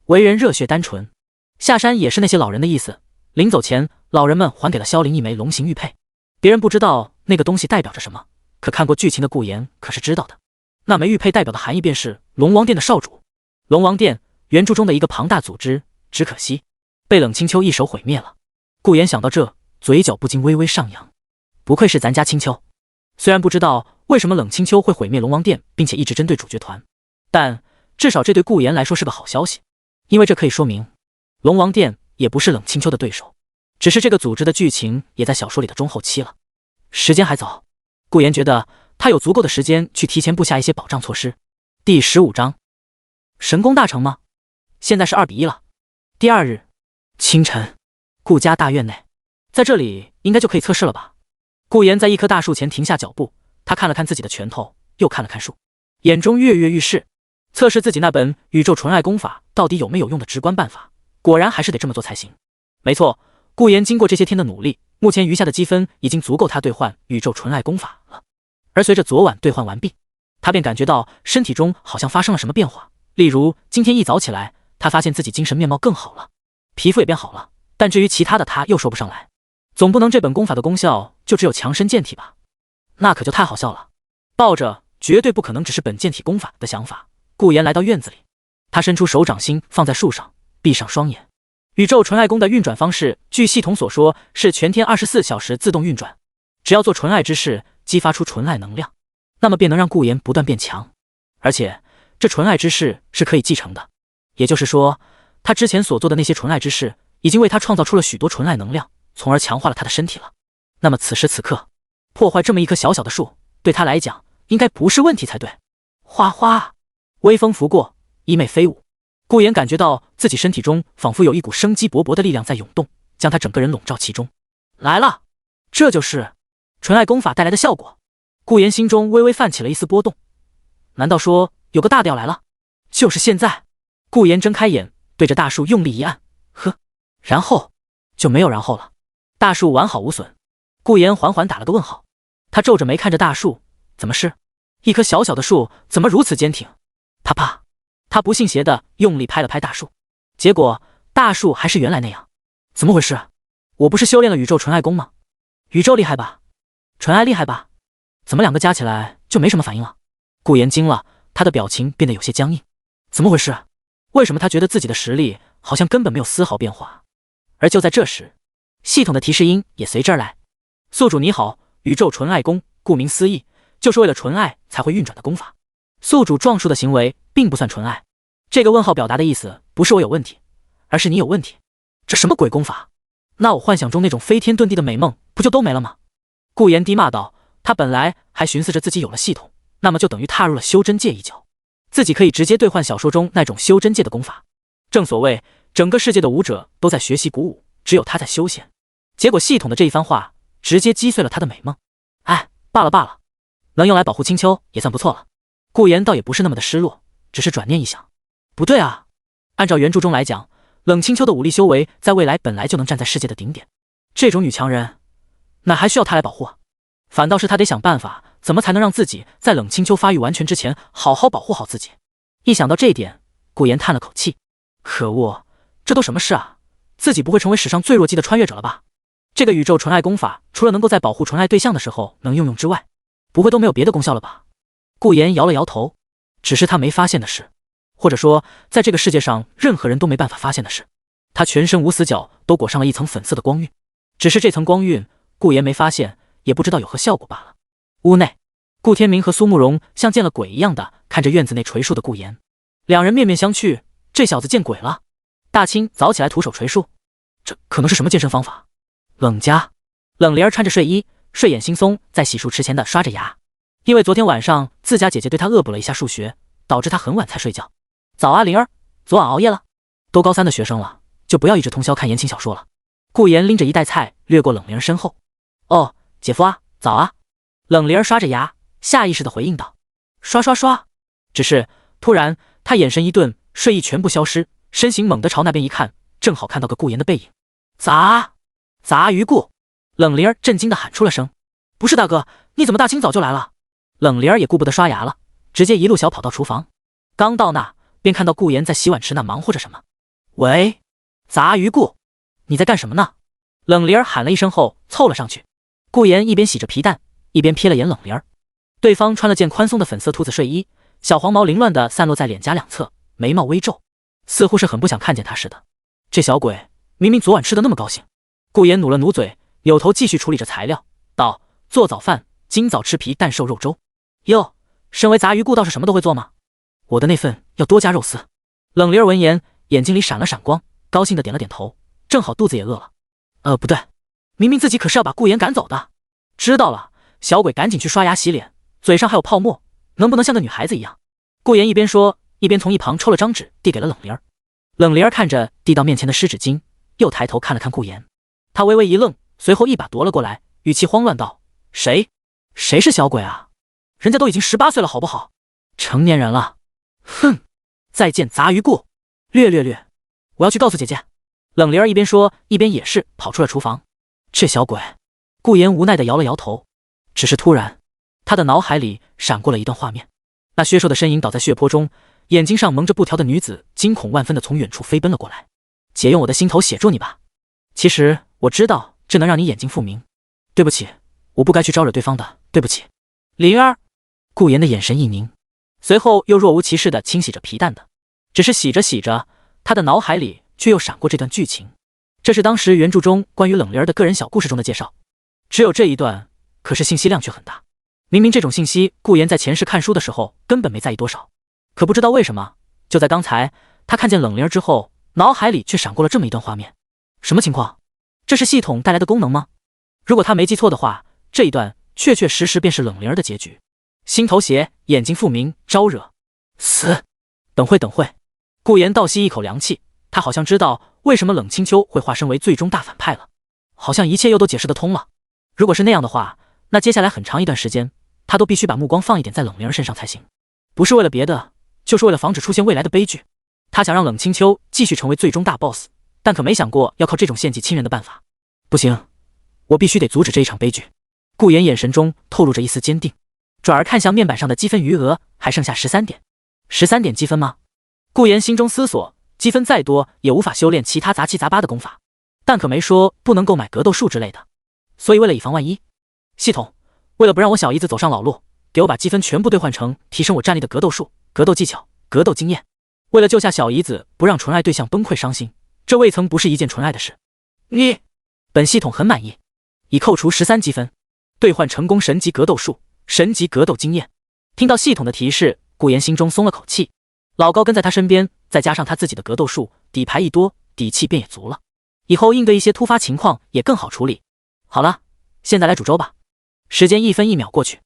B: 为人热血单纯。下山也是那些老人的意思，临走前，老人们还给了萧凌一枚龙形玉佩。别人不知道那个东西代表着什么，可看过剧情的顾言可是知道的。那枚玉佩代表的含义便是龙王殿的少主。龙王殿，原著中的一个庞大组织，只可惜被冷清秋一手毁灭了。顾言想到这，嘴角不禁微微上扬，不愧是咱家青秋。虽然不知道为什么冷清秋会毁灭龙王殿，并且一直针对主角团，但至少这对顾言来说是个好消息，因为这可以说明龙王殿也不是冷清秋的对手，只是这个组织的剧情也在小说里的中后期了。时间还早，顾言觉得他有足够的时间去提前布下一些保障措施。第15章，神功大成吗？现在是2-1了。第二日清晨，顾家大院内，在这里应该就可以测试了吧？顾言在一棵大树前停下脚步，他看了看自己的拳头，又看了看树，眼中跃跃欲试，测试自己那本宇宙纯爱功法到底有没有用的直观办法。果然还是得这么做才行。没错，顾言经过这些天的努力，目前余下的积分已经足够他兑换宇宙纯爱功法了。而随着昨晚兑换完毕，他便感觉到身体中好像发生了什么变化。例如今天一早起来，他发现自己精神面貌更好了，皮肤也变好了，但至于其他的他又说不上来。总不能这本功法的功效就只有强身健体吧？那可就太好笑了。抱着绝对不可能只是本健体功法的想法，顾言来到院子里，他伸出手掌心放在树上，闭上双眼。宇宙纯爱功的运转方式，据系统所说是全天24小时自动运转，只要做纯爱之事，激发出纯爱能量，那么便能让顾言不断变强。而且这纯爱之事是可以继承的，也就是说，他之前所做的那些纯爱之事，已经为他创造出了许多纯爱能量，从而强化了他的身体了。那么此时此刻，破坏这么一棵小小的树，对他来讲应该不是问题才对。哗哗，微风拂过，衣袂飞舞，顾言感觉到自己身体中仿佛有一股生机勃勃的力量在涌动，将他整个人笼罩其中。来了，这就是纯爱功法带来的效果。顾言心中微微泛起了一丝波动，难道说有个大的要来了？就是现在！顾言睁开眼，对着大树用力一按，呵，然后就没有然后了。大树完好无损。顾言缓缓打了个问号，他皱着眉看着大树，怎么是？一棵小小的树怎么如此坚挺？啪啪，他不信邪的用力拍了拍大树，结果大树还是原来那样。怎么回事？我不是修炼了宇宙纯爱功吗？宇宙厉害吧？纯爱厉害吧？怎么两个加起来就没什么反应了？顾言惊了，他的表情变得有些僵硬。怎么回事？为什么他觉得自己的实力好像根本没有丝毫变化？而就在这时，系统的提示音也随之而来。宿主你好，宇宙纯爱功，顾名思义，就是为了纯爱才会运转的功法。宿主撞树的行为并不算纯爱。这个问号表达的意思不是我有问题，而是你有问题。这什么鬼功法？那我幻想中那种飞天遁地的美梦不就都没了吗？顾言低骂道，他本来还寻思着自己有了系统，那么就等于踏入了修真界一脚，自己可以直接兑换小说中那种修真界的功法。正所谓整个世界的武者都在学习鼓舞，只有他在修仙。结果系统的这一番话直接击碎了他的美梦。哎，罢了罢了，能用来保护青丘也算不错了。顾言倒也不是那么的失落，只是转念一想，不对啊，按照原著中来讲，冷青丘的武力修为在未来本来就能站在世界的顶点，这种女强人哪还需要他来保护啊？反倒是他得想办法怎么才能让自己在冷青丘发育完全之前好好保护好自己。一想到这一点，顾言叹了口气，可恶，这都什么事啊？自己不会成为史上最弱鸡的穿越者了吧？这个宇宙纯爱功法除了能够在保护纯爱对象的时候能用之外，不会都没有别的功效了吧？顾言摇了摇头，只是他没发现的是，或者说在这个世界上任何人都没办法发现的是，他全身无死角都裹上了一层粉色的光晕，只是这层光晕顾言没发现，也不知道有何效果罢了。屋内，顾天明和苏慕容像见了鬼一样的看着院子内垂树的顾言，两人面面相觑，这小子见鬼了。大清早起来徒手垂树，这可能是什么健身方法？冷家，冷灵儿穿着睡衣，睡眼惺忪，在洗漱池前的刷着牙。因为昨天晚上自家姐姐对她恶补了一下数学，导致她很晚才睡觉。早啊，灵儿，昨晚熬夜了？都高3的学生了，就不要一直通宵看言情小说了。顾言拎着一袋菜掠过冷灵儿身后。哦，姐夫啊，早啊。冷灵儿刷着牙，下意识地回应道。刷刷刷。只是突然他眼神一顿，睡意全部消失，身形猛地朝那边一看，正好看到个顾言的背影。咋于顾？冷灵儿震惊地喊出了声。不是大哥，你怎么大清早就来了？冷灵儿也顾不得刷牙了，直接一路小跑到厨房。刚到那，便看到顾言在洗碗池那忙活着什么。喂，杂鱼顾，你在干什么呢？冷灵儿喊了一声后凑了上去。顾言一边洗着皮蛋，一边瞥了眼冷灵儿。对方穿了件宽松的粉色兔子睡衣，小黄毛凌乱地散落在脸颊两侧，眉毛微皱，似乎是很不想看见他似的。这小鬼明明昨晚吃得那么高兴。顾言努了努嘴，扭头继续处理着材料，道：做早饭，今早吃皮蛋瘦肉粥。哟，身为杂鱼顾倒是什么都会做吗？我的那份要多加肉丝。冷灵儿闻言，眼睛里闪了闪光，高兴地点了点头，正好肚子也饿了。不对，明明自己可是要把顾言赶走的。知道了，小鬼赶紧去刷牙洗脸，嘴上还有泡沫，能不能像个女孩子一样？顾言一边说，一边从一旁抽了张纸递给了冷灵儿。冷灵儿看着递到面前的湿纸巾，又抬头看了看顾言，他微微一愣，随后一把夺了过来，语气慌乱道：“谁是小鬼啊？人家都已经18岁了，好不好？成年人了。哼，再见杂鱼顾。略，我要去告诉姐姐。”冷灵儿一边说，一边也是跑出了厨房。这小鬼，顾言无奈地摇了摇头。只是突然，他的脑海里闪过了一段画面，那削瘦的身影倒在血泊中，眼睛上蒙着布条的女子惊恐万分地从远处飞奔了过来。姐用我的心头写住你吧。其实我知道这能让你眼睛复明。对不起，我不该去招惹对方的，对不起。灵儿，顾言的眼神一凝，随后又若无其事地清洗着皮蛋的。只是洗着洗着，他的脑海里却又闪过这段剧情。这是当时原著中关于冷灵儿的个人小故事中的介绍，只有这一段，可是信息量却很大。明明这种信息顾言在前世看书的时候根本没在意多少，可不知道为什么，就在刚才他看见冷灵儿之后，脑海里却闪过了这么一段画面。什么情况？这是系统带来的功能吗？如果他没记错的话，这一段确确实实便是冷灵儿的结局。心头血，眼睛复明，招惹死。等会，顾言倒吸一口凉气，他好像知道为什么冷清秋会化身为最终大反派了，好像一切又都解释得通了。如果是那样的话，那接下来很长一段时间，他都必须把目光放一点在冷灵儿身上才行。不是为了别的，就是为了防止出现未来的悲剧。他想让冷清秋继续成为最终大 boss， 但可没想过要靠这种献祭亲人的办法。不行，我必须得阻止这一场悲剧。顾言眼神中透露着一丝坚定，转而看向面板上的积分余额，还剩下13点。13点积分吗？顾言心中思索，积分再多也无法修炼其他杂七杂八的功法，但可没说不能购买格斗术之类的。所以为了以防万一，系统为了不让我小姨子走上老路，给我把积分全部兑换成提升我战力的格斗术、格斗技巧、格斗经验。为了救下小姨子，不让纯爱对象崩溃伤心，这未曾不是一件纯爱的事。本系统很满意，已扣除13积分，兑换成功神级格斗术、神级格斗经验。听到系统的提示，顾言心中松了口气。老高跟在他身边，再加上他自己的格斗术，底牌一多，底气便也足了，以后应对一些突发情况也更好处理。好了，现在来煮粥吧。时间1分1秒过去，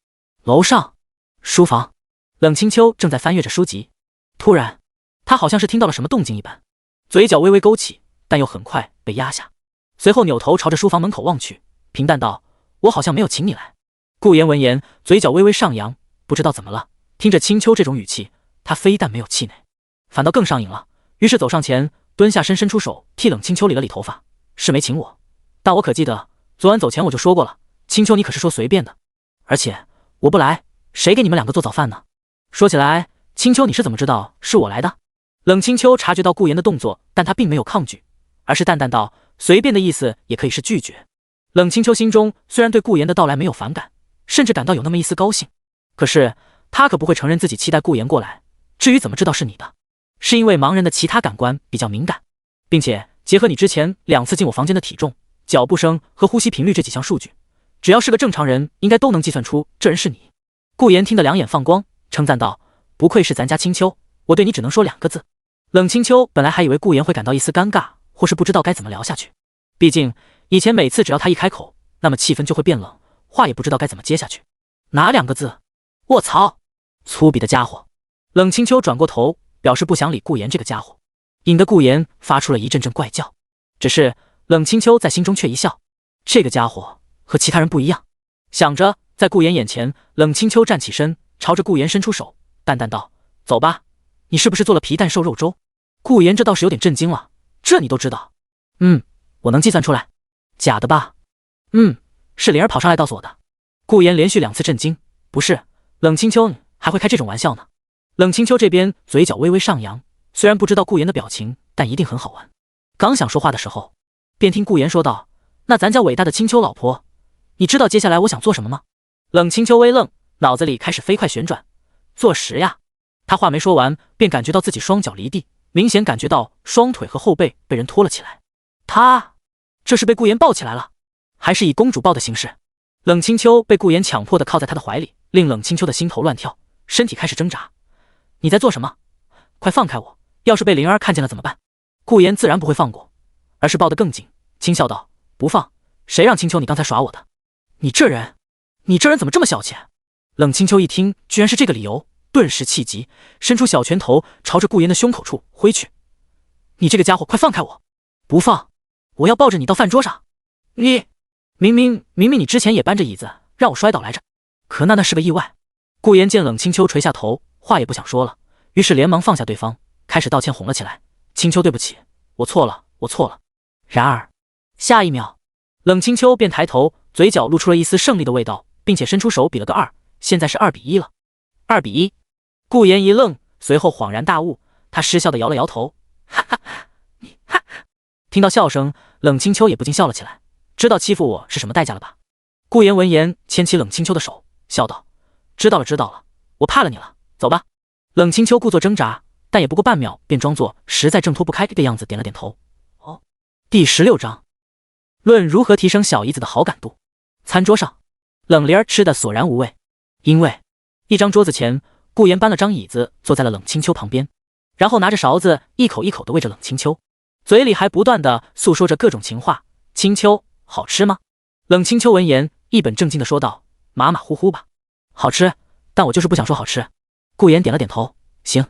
B: 楼上书房，冷清秋正在翻阅着书籍，突然他好像是听到了什么动静一般，嘴角微微勾起，但又很快被压下，随后扭头朝着书房门口望去，平淡道：“我好像没有请你来。”顾言闻言，嘴角微微上扬，不知道怎么了，听着清秋这种语气，他非但没有气馁，反倒更上瘾了。于是走上前，蹲下身伸出手替冷清秋理了理头发：“是没请我，但我可记得昨晚走前我就说过了，清秋你可是说随便的，而且我不来，谁给你们2个做早饭呢？说起来，清秋你是怎么知道是我来的？”冷清秋察觉到顾言的动作，但他并没有抗拒，而是淡淡道：“随便的意思也可以是拒绝。”冷清秋心中虽然对顾言的到来没有反感，甚至感到有那么一丝高兴，可是他可不会承认自己期待顾言过来。至于怎么知道是你的，是因为盲人的其他感官比较敏感，并且结合你之前2次进我房间的体重、脚步声和呼吸频率这几项数据，只要是个正常人，应该都能计算出这人是你。顾言听得两眼放光，称赞道：“不愧是咱家青秋，我对你只能说2个字。”冷清秋本来还以为顾言会感到一丝尴尬，或是不知道该怎么聊下去，毕竟以前每次只要他一开口，那么气氛就会变冷，话也不知道该怎么接下去。哪2个字？卧槽！粗鄙的家伙！冷清秋转过头，表示不想理顾言这个家伙，引得顾言发出了一阵阵怪叫。只是冷清秋在心中却一笑，这个家伙和其他人不一样。想着，在顾言眼前，冷清秋站起身，朝着顾言伸出手，淡淡道：“走吧，你是不是做了皮蛋瘦肉粥？”顾言这倒是有点震惊了，这你都知道？我能计算出来。假的吧？是灵儿跑上来告诉我的。顾言连续2次震惊，不是，冷清秋还会开这种玩笑呢。冷清秋这边嘴角微微上扬，虽然不知道顾言的表情，但一定很好玩。刚想说话的时候，便听顾言说道：“那咱家伟大的清秋老婆，你知道接下来我想做什么吗？”冷清秋微愣，脑子里开始飞快旋转。做实呀！他话没说完，便感觉到自己双脚离地，明显感觉到双腿和后背被人拖了起来。他这是被顾言抱起来了，还是以公主抱的形式？冷清秋被顾言强迫地靠在他的怀里，令冷清秋的心头乱跳，身体开始挣扎。你在做什么？快放开我！要是被灵儿看见了怎么办？顾言自然不会放过，而是抱得更紧，轻笑道：“不放，谁让青秋你刚才耍我的？你这人怎么这么小气？”冷清秋一听，居然是这个理由，顿时气急，伸出小拳头朝着顾言的胸口处挥去。你这个家伙，快放开我！不放，我要抱着你到饭桌上。你，明明你之前也搬着椅子让我摔倒来着，可那是个意外。顾言见冷清秋垂下头，话也不想说了，于是连忙放下对方，开始道歉哄了起来。清秋，对不起，我错了。然而下一秒，冷清秋便抬头，嘴角露出了一丝胜利的味道，并且伸出手比了个2，现在是2比1了。2比1。顾言一愣，随后恍然大悟，他失笑的摇了摇头，哈哈，你哈。听到笑声，冷清秋也不禁笑了起来，知道欺负我是什么代价了吧？顾言闻言牵起冷清秋的手，笑道：知道了，我怕了你了，走吧。冷清秋故作挣扎，但也不过半秒，便装作实在挣脱不开的样子，点了点头。哦，第16章，论如何提升小姨子的好感度。餐桌上，冷灵儿吃得索然无味，因为一张桌子前，顾言搬了张椅子坐在了冷清秋旁边，然后拿着勺子一口一口地喂着冷清秋，嘴里还不断地诉说着各种情话。清秋，好吃吗？冷清秋闻言一本正经地说道：马马虎虎吧。好吃，但我就是不想说好吃。顾言点了点头，行，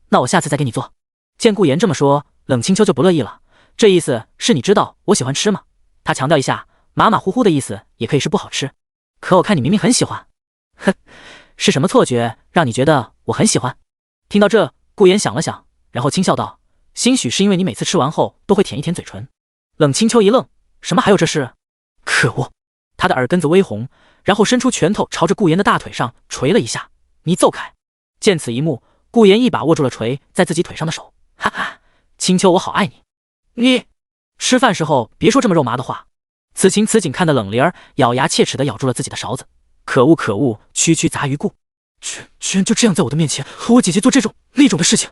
B: 那我下次再给你做。见顾言这么说，冷清秋就不乐意了，这意思是你知道我喜欢吃吗？他强调一下，马马虎虎的意思也可以是不好吃，可我看你明明很喜欢。哼，是什么错觉让你觉得我很喜欢？听到这，顾言想了想，然后轻笑道：兴许是因为你每次吃完后都会舔一舔嘴唇。冷清秋一愣，什么还有这事？可恶！他的耳根子微红，然后伸出拳头朝着顾言的大腿上捶了一下。你走开！见此一幕，顾言一把握住了捶在自己腿上的手，哈哈，清秋，我好爱你。你吃饭时候别说这么肉麻的话。此情此景看得冷灵儿咬牙切齿地咬住了自己的勺子。可恶，区区杂鱼顾，居然就这样在我的面前和我姐姐做这种那种的事情，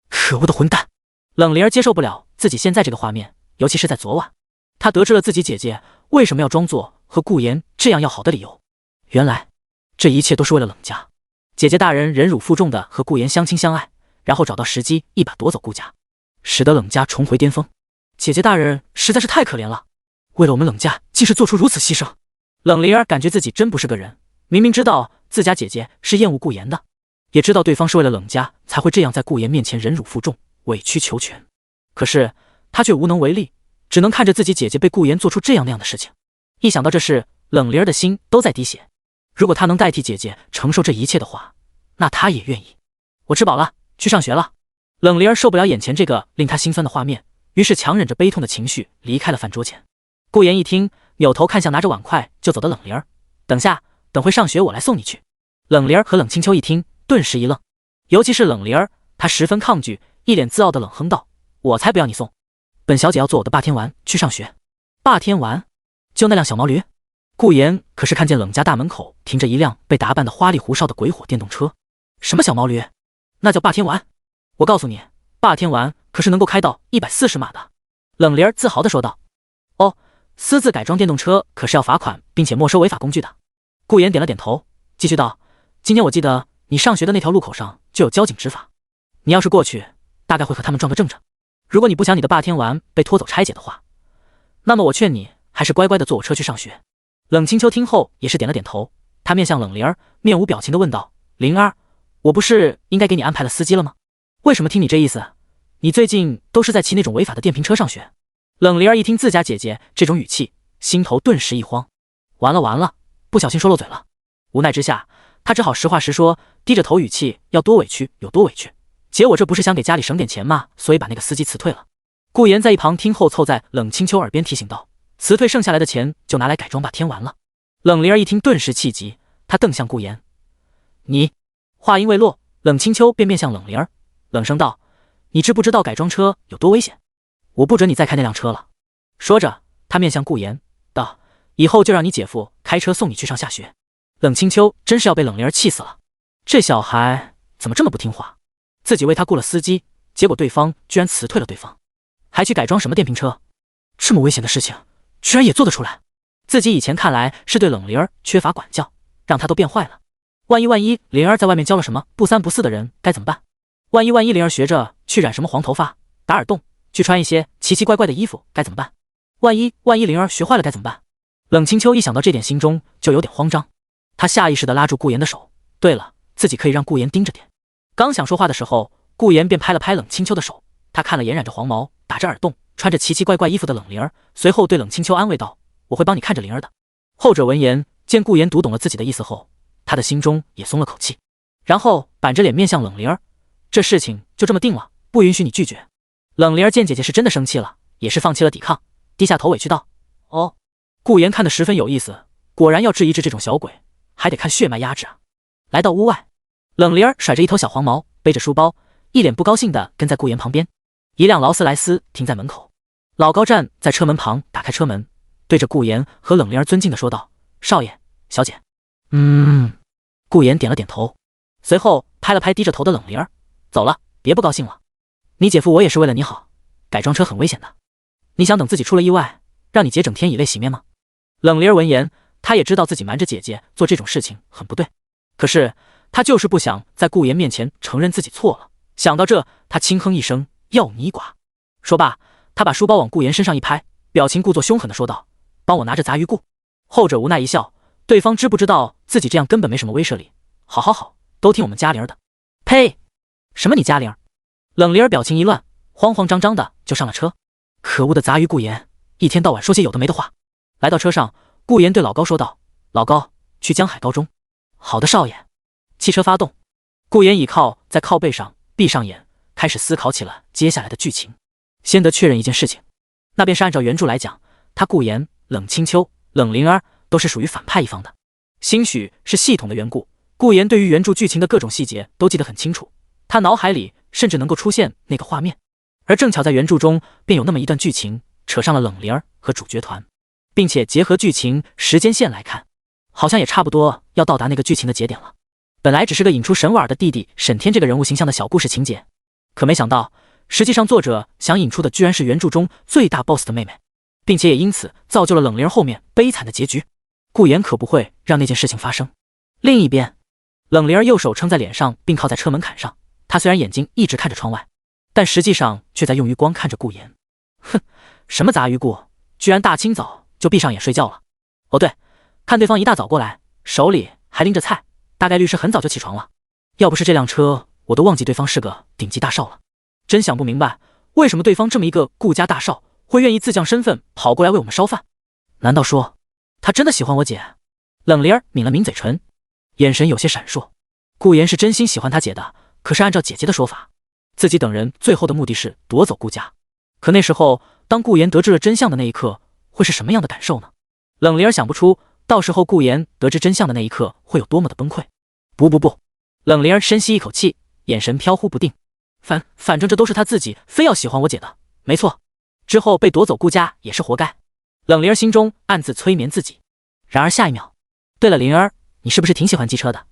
B: 可恶的混蛋！冷灵儿接受不了自己现在这个画面，尤其是在昨晚，她得知了自己姐姐为什么要装作和顾言这样要好的理由。原来这一切都是为了冷家。姐姐大人忍辱负重的和顾言相亲相爱，然后找到时机一把夺走顾家，使得冷家重回巅峰。姐姐大人实在是太可怜了，为了我们冷家竟是做出如此牺牲。冷灵儿感觉自己真不是个人，明明知道自家姐姐是厌恶顾言的，也知道对方是为了冷家才会这样在顾言面前忍辱负重委曲求全，可是她却无能为力，只能看着自己姐姐被顾言做出这样那样的事情。一想到这事，冷灵儿的心都在滴血。如果她能代替姐姐承受这一切的话，那她也愿意。我吃饱了，去上学了。冷灵儿受不了眼前这个令她心酸的画面，于是强忍着悲痛的情绪离开了饭桌前。顾言一听，扭头看向拿着碗筷就走的冷灵儿，等会上学我来送你去。冷灵儿和冷清秋一听，顿时一愣，尤其是冷灵儿，她十分抗拒，一脸自傲的冷哼道：我才不要你送，本小姐要坐我的霸天丸去上学。霸天丸？就那辆小毛驴？顾言可是看见冷家大门口停着一辆被打扮的花里胡哨的鬼火电动车。什么小毛驴？那叫霸天丸。我告诉你，霸天丸可是能够开到140码的。冷灵儿自豪地说道。哦，私自改装电动车可是要罚款并且没收违法工具的。顾言点了点头，继续道：今天我记得你上学的那条路口上就有交警执法，你要是过去，大概会和他们撞个正着。如果你不想你的霸天丸被拖走拆解的话，那么我劝你还是乖乖的坐我车去上学。冷清秋听后也是点了点头，他面向冷灵儿，面无表情的问道：灵儿，我不是应该给你安排了司机了吗？为什么听你这意思，你最近都是在骑那种违法的电瓶车上学？冷灵儿一听自家姐姐这种语气，心头顿时一慌，完了，不小心说漏嘴了。无奈之下，他只好实话实说，低着头语气要多委屈有多委屈。姐，我这不是想给家里省点钱吗？所以把那个司机辞退了。顾言在一旁听后凑在冷清秋耳边提醒道：辞退剩下来的钱就拿来改装霸天丸了。冷灵儿一听顿时气急，他瞪向顾言：你……话音未落，冷清秋便面向冷灵儿，冷声道：你知不知道改装车有多危险？我不准你再开那辆车了。说着，他面向顾言道：以后就让你姐夫开车送你去上下学。冷清秋真是要被冷灵儿气死了，这小孩怎么这么不听话？自己为他雇了司机，结果对方居然辞退了对方，还去改装什么电瓶车？这么危险的事情居然也做得出来。自己以前看来是对冷灵儿缺乏管教，让他都变坏了。万一灵儿在外面交了什么不三不四的人该怎么办？万一灵儿学着去染什么黄头发打耳洞，去穿一些奇奇怪怪的衣服该怎么办？万一灵儿学坏了该怎么办？冷清秋一想到这点，心中就有点慌张。他下意识地拉住顾言的手，对了，自己可以让顾言盯着点。刚想说话的时候，顾言便拍了拍冷清秋的手，他看了眼染着黄毛、打着耳洞、穿着奇奇怪怪衣服的冷灵儿，随后对冷清秋安慰道：“我会帮你看着灵儿的。”后者闻言，见顾言读懂了自己的意思后，他的心中也松了口气，然后板着脸面向冷灵儿：“这事情就这么定了，不允许你拒绝。”冷灵儿见姐姐是真的生气了，也是放弃了抵抗，低下头委屈道：“哦。”顾言看得十分有意思，果然要治一治这种小鬼，还得看血脉压制啊。来到屋外，冷灵儿甩着一头小黄毛，背着书包，一脸不高兴地跟在顾言旁边。一辆劳斯莱斯停在门口，老高站在车门旁，打开车门，对着顾言和冷灵儿尊敬地说道：“少爷，小姐。”顾言点了点头，随后拍了拍低着头的冷灵儿：“走了，别不高兴了。你姐夫我也是为了你好，改装车很危险的，你想等自己出了意外，让你姐整天以泪洗面吗？”冷灵儿闻言，她也知道自己瞒着姐姐做这种事情很不对，可是她就是不想在顾言面前承认自己错了。想到这，她轻哼一声：“要你寡。”说罢，她把书包往顾言身上一拍，表情故作凶狠地说道：“帮我拿着杂鱼顾。”后者无奈一笑，对方知不知道自己这样根本没什么威慑力？好，都听我们家灵儿的。呸！什么你家灵儿？冷灵儿表情一乱，慌慌张张的就上了车。可恶的杂鱼顾言，一天到晚说些有的没的话。来到车上，顾言对老高说道：“老高，去江海高中。”好的，少爷。汽车发动，顾言倚靠在靠背上，闭上眼，开始思考起了接下来的剧情。先得确认一件事情，那便是按照原著来讲，他顾言、冷清秋、冷灵儿都是属于反派一方的。兴许是系统的缘故，顾言对于原著剧情的各种细节都记得很清楚，他脑海里甚至能够出现那个画面。而正巧在原著中便有那么一段剧情扯上了冷灵儿和主角团，并且结合剧情时间线来看，好像也差不多要到达那个剧情的节点了。本来只是个引出沈婉儿的弟弟沈天这个人物形象的小故事情节，可没想到实际上作者想引出的居然是原著中最大 boss 的妹妹，并且也因此造就了冷灵儿后面悲惨的结局。顾言可不会让那件事情发生。另一边，冷灵儿右手撑在脸上并靠在车门槛上，她虽然眼睛一直看着窗外，但实际上却在用余光看着顾言。哼，什么杂鱼顾，居然大清早就闭上眼睡觉了。哦对，看对方一大早过来，手里还拎着菜，大概率是很早就起床了。要不是这辆车，我都忘记对方是个顶级大少了。真想不明白，为什么对方这么一个顾家大少会愿意自降身份跑过来为我们烧饭？难道说他真的喜欢我姐？冷灵儿抿了抿嘴唇，眼神有些闪烁。顾言是真心喜欢他姐的，可是按照姐姐的说法，自己等人最后的目的是夺走顾家。可那时候，当顾言得知了真相的那一刻，会是什么样的感受呢？冷灵儿想不出，到时候顾言得知真相的那一刻会有多么的崩溃。不，冷灵儿深吸一口气，眼神飘忽不定。反正这都是他自己非要喜欢我姐的，没错。之后被夺走顾家也是活该。冷灵儿心中暗自催眠自己。然而下一秒，对了，灵儿，你是不是挺喜欢机车的？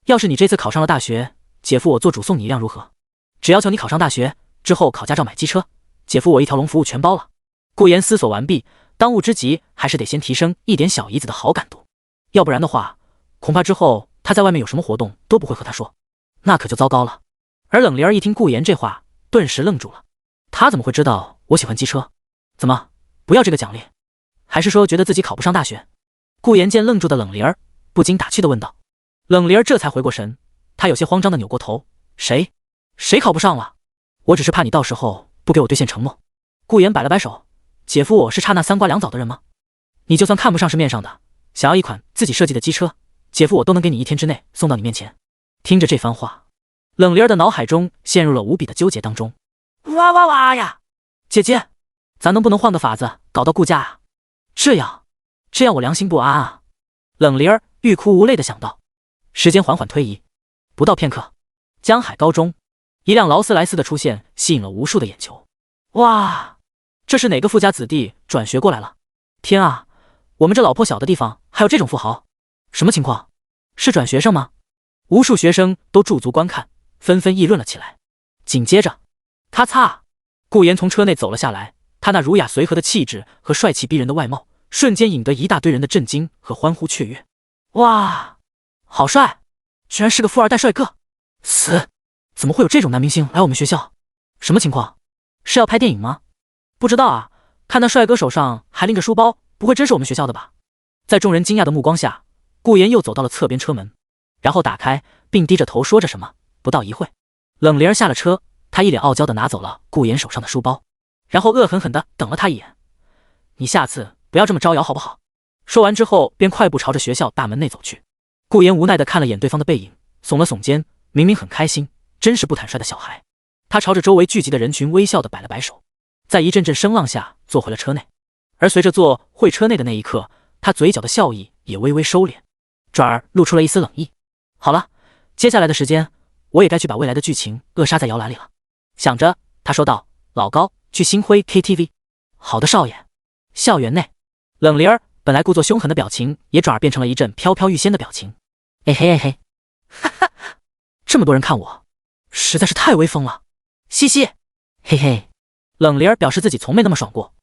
B: 要是你这次考上了大学，姐夫我做主送你一辆如何？只要求你考上大学之后考驾照买机车，姐夫我一条龙服务全包了。顾言思索完毕，当务之急还是得先提升一点小姨子的好感度，要不然的话，恐怕之后他在外面有什么活动都不会和他说，那可就糟糕了。而冷灵儿一听顾言这话，顿时愣住了。他怎么会知道我喜欢机车？怎么不要这个奖励？还是说觉得自己考不上大学？顾言见愣住的冷灵儿，不禁打趣地问道。冷灵儿这才回过神，他有些慌张地扭过头：谁考不上了？我只是怕你到时候不给我兑现承诺。顾言摆了摆手：姐夫我是差那3瓜2枣的人吗？你就算看不上是面上的，想要一款自己设计的机车，姐夫我都能给你1天之内送到你面前。听着这番话，冷灵儿的脑海中陷入了无比的纠结当中。哇呀！姐姐，咱能不能换个法子搞到顾家啊？这样我良心不安啊！冷灵儿欲哭无泪地想到。时间缓缓推移，不到片刻，江海高中，一辆劳斯莱斯的出现吸引了无数的眼球。哇，这是哪个富家子弟转学过来了？天啊，我们这老破小的地方还有这种富豪？什么情况？是转学生吗？无数学生都驻足观看，纷纷议论了起来。紧接着，咔嚓，顾言从车内走了下来，他那儒雅随和的气质和帅气逼人的外貌，瞬间引得一大堆人的震惊和欢呼雀跃。哇，好帅，居然是个富二代帅哥！怎么会有这种男明星来我们学校？什么情况？是要拍电影吗？不知道啊，看那帅哥手上还拎着书包，不会真是我们学校的吧？在众人惊讶的目光下，顾言又走到了侧边车门，然后打开并低着头说着什么。不到一会，冷灵儿下了车，他一脸傲娇地拿走了顾言手上的书包，然后恶狠狠地瞪了他一眼：“你下次不要这么招摇好不好？”说完之后便快步朝着学校大门内走去。顾言无奈地看了眼对方的背影，耸了耸肩，明明很开心，真是不坦率的小孩。他朝着周围聚集的人群微笑地摆了摆手，在一阵阵声浪下坐回了车内。而随着坐回车内的那一刻，他嘴角的笑意也微微收敛，转而露出了一丝冷意。好了，接下来的时间我也该去把未来的剧情扼杀在摇篮里了。想着，他说道：“老高，去星辉 KTV。” 好的，少爷。校园内，冷灵儿本来故作凶狠的表情也转而变成了一阵飘飘欲仙的表情。哎嘿哎嘿，哈哈，这么多人看我，实在是太威风了。嘻嘻，嘿嘿。冷灵儿表示自己从没那么爽过，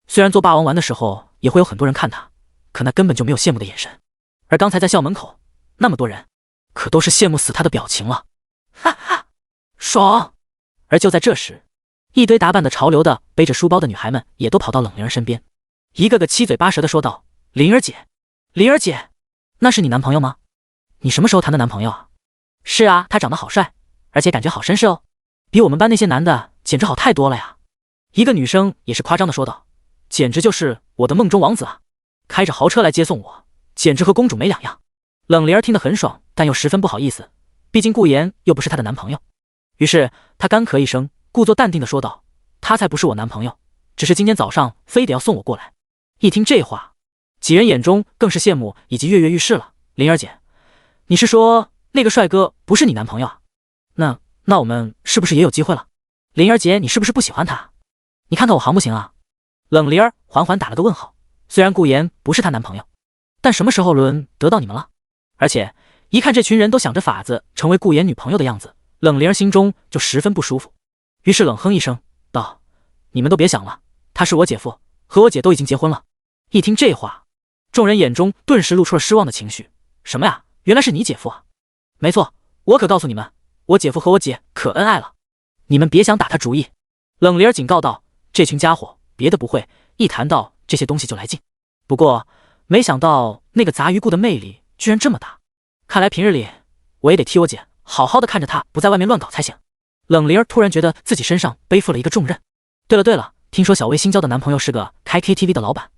B: 虽然做霸王丸的时候也会有很多人看他，可那根本就没有羡慕的眼神。而刚才在校门口那么多人，可都是羡慕死他的表情了。哈哈，爽！而就在这时，一堆打扮的潮流的背着书包的女孩们也都跑到冷灵儿身边，一个个七嘴八舌的说道：“灵儿姐，灵儿姐，那是你男朋友吗？你什么时候谈的男朋友啊？”“是啊，他长得好帅，而且感觉好绅士哦，比我们班那些男的简直好太多了呀。”一个女生也是夸张的说道：“简直就是我的梦中王子啊，开着豪车来接送我，简直和公主没两样。”冷灵儿听得很爽，但又十分不好意思，毕竟顾言又不是她的男朋友。于是她干咳一声，故作淡定的说道：“他才不是我男朋友，只是今天早上非得要送我过来。”一听这话，几人眼中更是羡慕以及跃跃欲试了。“灵儿姐，你是说那个帅哥不是你男朋友啊？那我们是不是也有机会了？灵儿姐，你是不是不喜欢他？你看看我行不行啊？”冷灵儿缓缓打了个问号，虽然顾言不是她男朋友，但什么时候轮得到你们了？而且一看这群人都想着法子成为顾言女朋友的样子，冷灵儿心中就十分不舒服，于是冷哼一声道：“你们都别想了，他是我姐夫，和我姐都已经结婚了。”一听这话，众人眼中顿时露出了失望的情绪。“什么呀？原来是你姐夫啊？”“没错，我可告诉你们，我姐夫和我姐可恩爱了，你们别想打他主意。”冷灵儿警告道：“这群家伙别的不会，一谈到这些东西就来劲。不过没想到那个杂鱼顾的魅力居然这么大，看来平日里我也得替我姐好好的看着她不在外面乱搞才行。”冷灵儿突然觉得自己身上背负了一个重任。对了，听说小薇新交的男朋友是个开 KTV 的老板，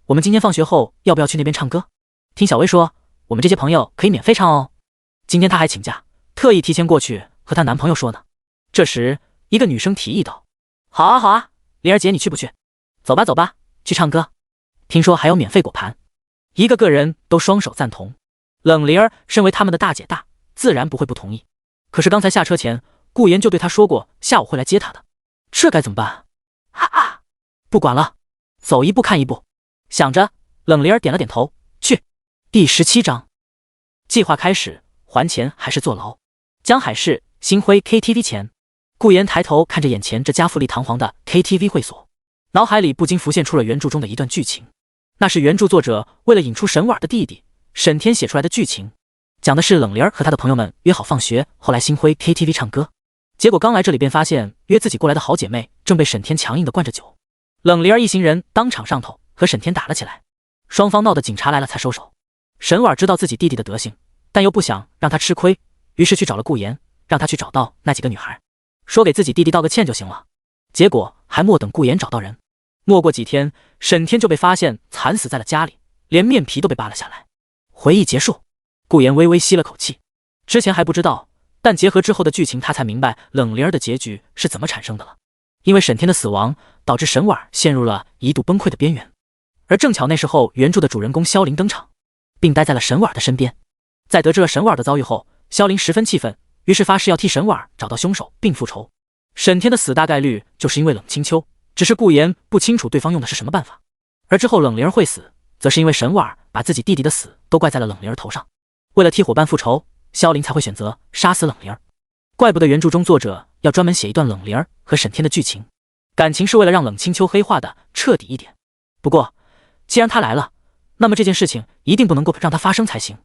B: 我们今天放学后要不要去那边唱歌？听小薇说，我们这些朋友可以免费唱哦。今天她还请假，特意提前过去和她男朋友说呢。这时，一个女生提议道：“好啊，灵儿姐，你去不去？走吧，去唱歌。听说还有免费果盘。”一个个人都双手赞同。冷灵儿身为他们的大姐大，自然不会不同意。可是刚才下车前，顾言就对她说过下午会来接她的，这该怎么办？哈哈，不管了，走一步看一步。想着，冷灵儿点了点头，去。第17章，计划开始，还钱还是坐牢？江海市星辉 KTV 前，顾言抬头看着眼前这家富丽堂皇的 KTV 会所，脑海里不禁浮现出了原著中的一段剧情。那是原著作者为了引出沈婉的弟弟沈天写出来的剧情，讲的是冷灵儿和他的朋友们约好放学后来星辉 KTV 唱歌，结果刚来这里便发现约自己过来的好姐妹正被沈天强硬的灌着酒，冷灵儿一行人当场上头和沈天打了起来，双方闹得警察来了才收手。沈婉知道自己弟弟的德行，但又不想让他吃亏，于是去找了顾言，让他去找到那几个女孩，说给自己弟弟道个歉就行了。结果还没等顾言找到人，没过几天，沈天就被发现惨死在了家里，连面皮都被扒了下来。回忆结束，顾言微微吸了口气，之前还不知道，但结合之后的剧情，他才明白冷灵儿的结局是怎么产生的了。因为沈天的死亡导致沈婉陷入了一度崩溃的边缘，而正巧那时候原著的主人公萧凌登场，并待在了沈婉的身边。在得知了沈婉的遭遇后，萧凌十分气愤，于是发誓要替沈婉找到凶手并复仇。沈天的死大概率就是因为冷清秋，只是顾言不清楚对方用的是什么办法。而之后冷灵儿会死，则是因为沈婉把自己弟弟的死都怪在了冷灵儿头上。为了替伙伴复仇，萧凌才会选择杀死冷灵儿。怪不得原著中作者要专门写一段冷灵儿和沈天的剧情，感情是为了让冷清秋黑化的彻底一点。不过既然他来了，那么这件事情一定不能够让他发生才行。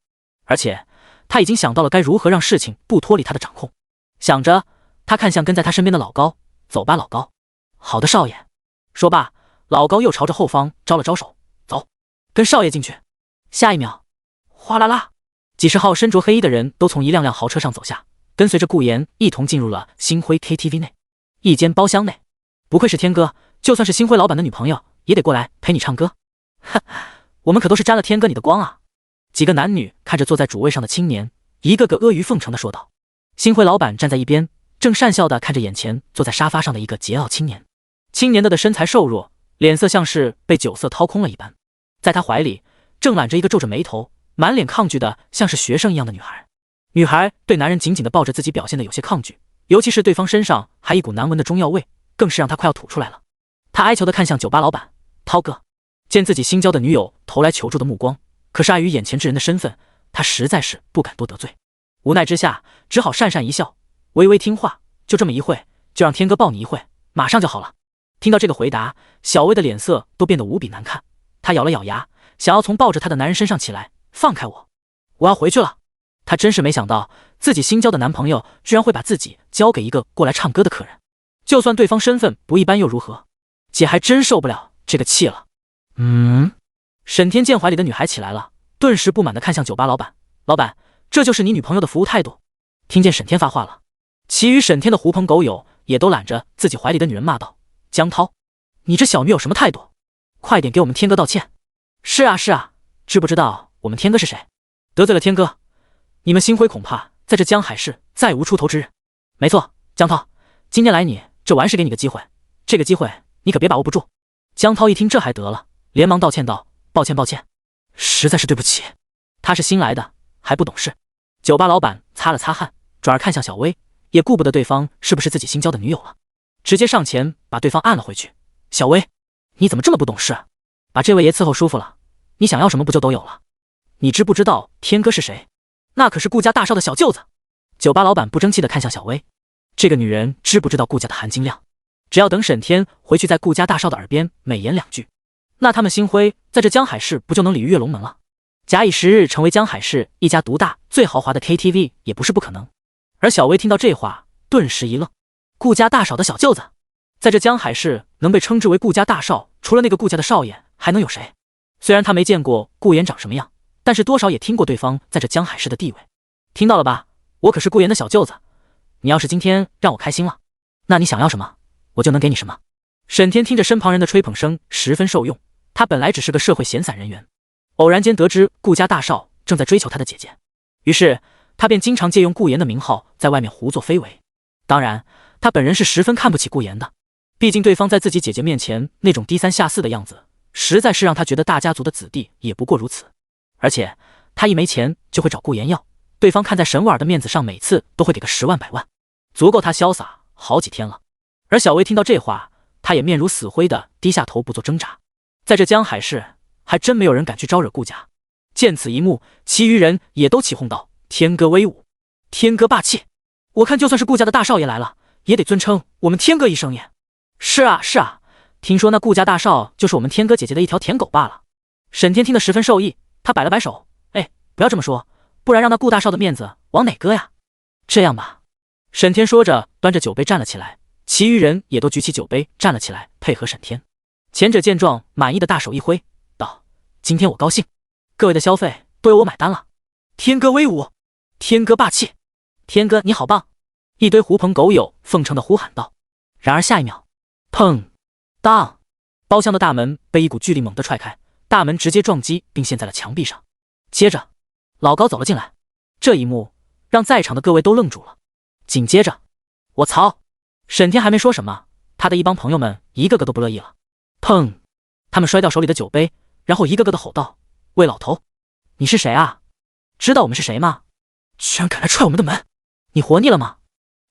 B: 而且他已经想到了该如何让事情不脱离他的掌控。想着，他看向跟在他身边的老高，走吧老高。好的少爷。说罢，老高又朝着后方招了招手，走，跟少爷进去。下一秒，哗啦啦，几十号身着黑衣的人都从一辆辆豪车上走下，跟随着顾言一同进入了星辉 KTV 内。一间包厢内，不愧是天哥，就算是星辉老板的女朋友，也得过来陪你唱歌。哼，我们可都是沾了天哥你的光啊！几个男女看着坐在主位上的青年，一个个阿谀奉承地说道。星辉老板站在一边，正讪笑地看着眼前坐在沙发上的一个桀骜青年。青年的身材瘦弱，脸色像是被酒色掏空了一般，在他怀里正揽着一个皱着眉头、满脸抗拒的像是学生一样的女孩。女孩对男人紧紧地抱着自己表现得有些抗拒，尤其是对方身上还一股难闻的中药味，更是让她快要吐出来了。他哀求地看向酒吧老板涛哥，见自己新交的女友投来求助的目光，可是碍于眼前之人的身份，他实在是不敢多得罪。无奈之下，只好讪讪一笑，微微听话，就这么一会，就让天哥抱你一会，马上就好了。听到这个回答，小薇的脸色都变得无比难看，她咬了咬牙，想要从抱着她的男人身上起来，放开我，我要回去了。她真是没想到，自己新交的男朋友居然会把自己交给一个过来唱歌的客人，就算对方身份不一般又如何？姐还真受不了这个气了。沈天见怀里的女孩起来了，顿时不满地看向酒吧老板，老板，这就是你女朋友的服务态度？听见沈天发话了，其余沈天的狐朋狗友也都揽着自己怀里的女人骂道，江涛，你这小女有什么态度？快点给我们天哥道歉。是啊是啊，知不知道我们天哥是谁？得罪了天哥，你们星辉恐怕在这江海市再无出头之日。没错，江涛，今天来你这玩是给你个机会，这个机会你可别把握不住。江涛一听这还得了，连忙道歉道，抱歉抱歉，实在是对不起，他是新来的，还不懂事。酒吧老板擦了擦汗，转而看向小薇，也顾不得对方是不是自己新交的女友了，直接上前把对方按了回去。小薇，你怎么这么不懂事？把这位爷伺候舒服了，你想要什么不就都有了？你知不知道天哥是谁？那可是顾家大少的小舅子。酒吧老板不争气地看向小薇，这个女人知不知道顾家的含金量？只要等沈天回去在顾家大少的耳边美言两句，那他们星辉在这江海市不就能鲤鱼跃龙门了？假以时日成为江海市一家独大最豪华的 KTV 也不是不可能。而小薇听到这话，顿时一愣，顾家大少的小舅子，在这江海市能被称之为顾家大少，除了那个顾家的少爷，还能有谁？虽然他没见过顾言长什么样，但是多少也听过对方在这江海市的地位。听到了吧，我可是顾言的小舅子，你要是今天让我开心了，那你想要什么，我就能给你什么。沈天听着身旁人的吹捧声，十分受用。他本来只是个社会闲散人员，偶然间得知顾家大少正在追求他的姐姐，于是他便经常借用顾言的名号在外面胡作非为。当然，他本人是十分看不起顾言的，毕竟对方在自己姐姐面前那种低三下四的样子，实在是让他觉得大家族的子弟也不过如此。而且他一没钱就会找顾言要，对方看在沈婉儿的面子上，每次都会给个10万100万，足够他潇洒好几天了。而小薇听到这话，他也面如死灰的低下头不做挣扎。在这江海市，还真没有人敢去招惹顾家。见此一幕，其余人也都起哄道：天哥威武，天哥霸气，我看就算是顾家的大少爷来了，也得尊称我们天哥一声耶。是啊是啊，听说那顾家大少就是我们天哥姐姐的一条舔狗罢了。沈天听得十分受益，他摆了摆手，哎，不要这么说，不然让那顾大少的面子往哪搁呀？这样吧，沈天说着端着酒杯站了起来，其余人也都举起酒杯站了起来配合沈天。前者见状，满意的大手一挥道，今天我高兴，各位的消费都由我买单了。天哥威武，天哥霸气，天哥你好棒，一堆狐朋狗友奉承的呼喊道。然而下一秒，砰当，包厢的大门被一股巨力猛地踹开，大门直接撞击并陷在了墙壁上。接着老高走了进来，这一幕让在场的各位都愣住了。紧接着，我操，沈天还没说什么，他的一帮朋友们一个个都不乐意了。砰，他们摔掉手里的酒杯，然后一个个的吼道，魏老头，你是谁啊？知道我们是谁吗？居然敢来踹我们的门，你活腻了吗？